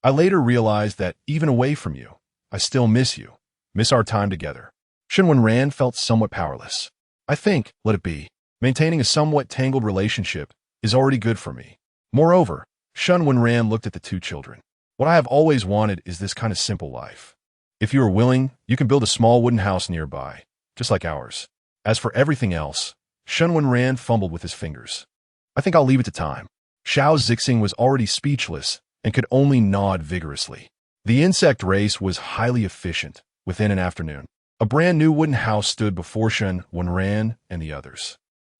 I later realized that even away from you, I still miss you, miss our time together. Shen Wenran felt somewhat powerless. I think, let it be, maintaining a somewhat tangled relationship is already good for me. Moreover, Shen Wenran looked at the two children. What I have always wanted is this kind of simple life. If you are willing, you can build a small wooden house nearby, just like ours. As for everything else, Shen Wenran fumbled with his fingers. I think I'll leave it to time. Xiao Zixing was already speechless and could only nod vigorously. The insect race was highly efficient. Within an afternoon, a brand new wooden house stood before Shen Wenran and the others.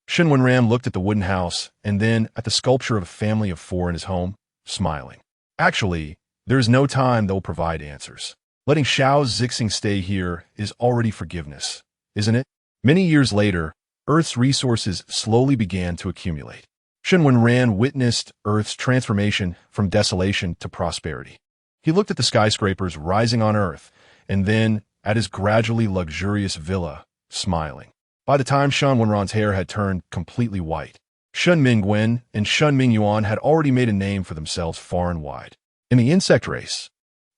Shen Wenran looked at the wooden house and then at the sculpture of a family of four in his home, smiling. Actually, there is no time that will provide answers. Letting Xiao Zixing stay here is already forgiveness, isn't it? Many years later, Earth's resources slowly began to accumulate. Shen Wenran witnessed Earth's transformation from desolation to prosperity. He looked at the skyscrapers rising on Earth, and then at his gradually luxurious villa, smiling. By the time Shen Wenran's hair had turned completely white, Shen Mingwen and Shen Mingyuan had already made a name for themselves far and wide. In the insect race,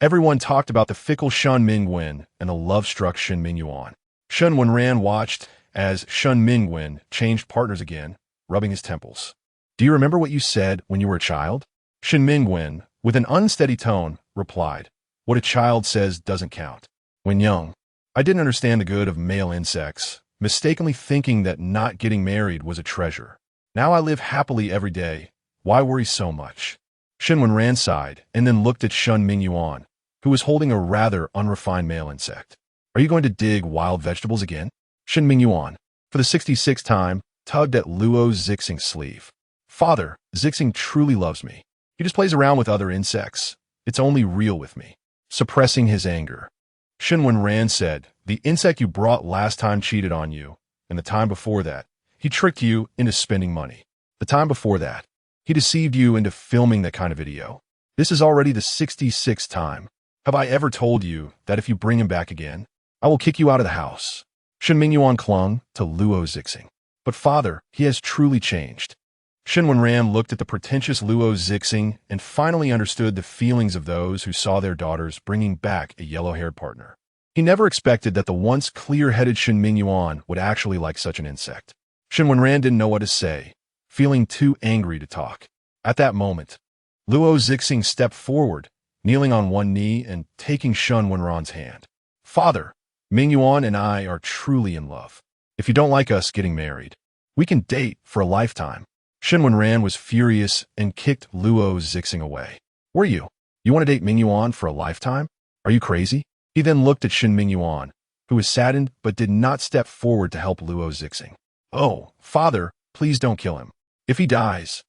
everyone talked about the fickle Shen Mingwen and the love-struck Shen Mingyuan. Shen Wenran watched as Shen Mingwen changed partners again, rubbing his temples. "Do you remember what you said when you were a child?" Shen Mingwen, with an unsteady tone, replied, "What a child says doesn't count. When young, I didn't understand the good of male insects, mistakenly thinking that not getting married was a treasure. Now I live happily every day. Why worry so much?" Shen Wenran sighed and then looked at Shen Mingyuan, who was holding a rather unrefined male insect. "Are you going to dig wild vegetables again?" Shen Mingyuan, for the 66th time, tugged at Luo Zixing's sleeve. "Father, Zixing truly loves me. He just plays around with other insects. It's only real with me." Suppressing his anger, Shen Wenran said, "The insect you brought last time cheated on you, and the time before that, he tricked you into spending money. The time before that, he deceived you into filming that kind of video. This is already the 66th time. Have I ever told you that if you bring him back again, I will kick you out of the house?" Shen Mingyuan clung to Luo Zixing. "But father, he has truly changed." Shen Wenran looked at the pretentious Luo Zixing and finally understood the feelings of those who saw their daughters bringing back a yellow-haired partner. He never expected that the once clear-headed Shen Mingyuan would actually like such an insect. Shen Wenran didn't know what to say, feeling too angry to talk. At that moment, Luo Zixing stepped forward, kneeling on one knee and taking Shen Wenran's hand. "Father, Mingyuan and I are truly in love. If you don't like us getting married, we can date for a lifetime." Shen Wenran was furious and kicked Luo Zixing away. "Were you? You want to date Mingyuan for a lifetime? Are you crazy?" He then looked at Shen Mingyuan, who was saddened but did not step forward to help Luo Zixing. "Oh, father, please don't kill him. If he dies,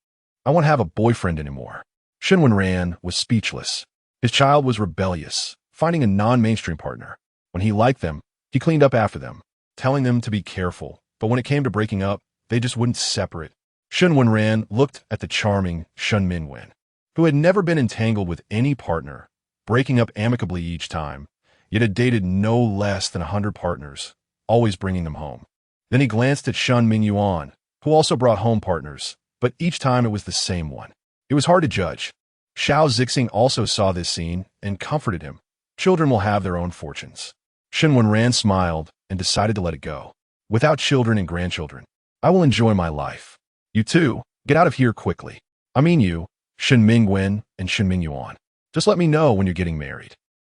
I won't have a boyfriend anymore." Shen Wenran was speechless. His child was rebellious, finding a non-mainstream partner. When he liked them, he cleaned up after them, telling them to be careful, but when it came to breaking up, they just wouldn't separate. Shen Wenran looked at the charming Shen Mingwen, who had never been entangled with any partner, breaking up amicably each time, yet had dated no less than 100 partners, always bringing them home. Then he glanced at Shen Mingyuan, who also brought home partners, but each time it was the same one. It was hard to judge. Xiao Zixing also saw this scene and comforted him. Children will have their own fortunes. Shen Wenran smiled and decided to let it go. "Without children and grandchildren, I will enjoy my life. You two, get out of here quickly. I mean you, Shen Mingwen and Shen Mingyuan. Just let me know when you're getting married."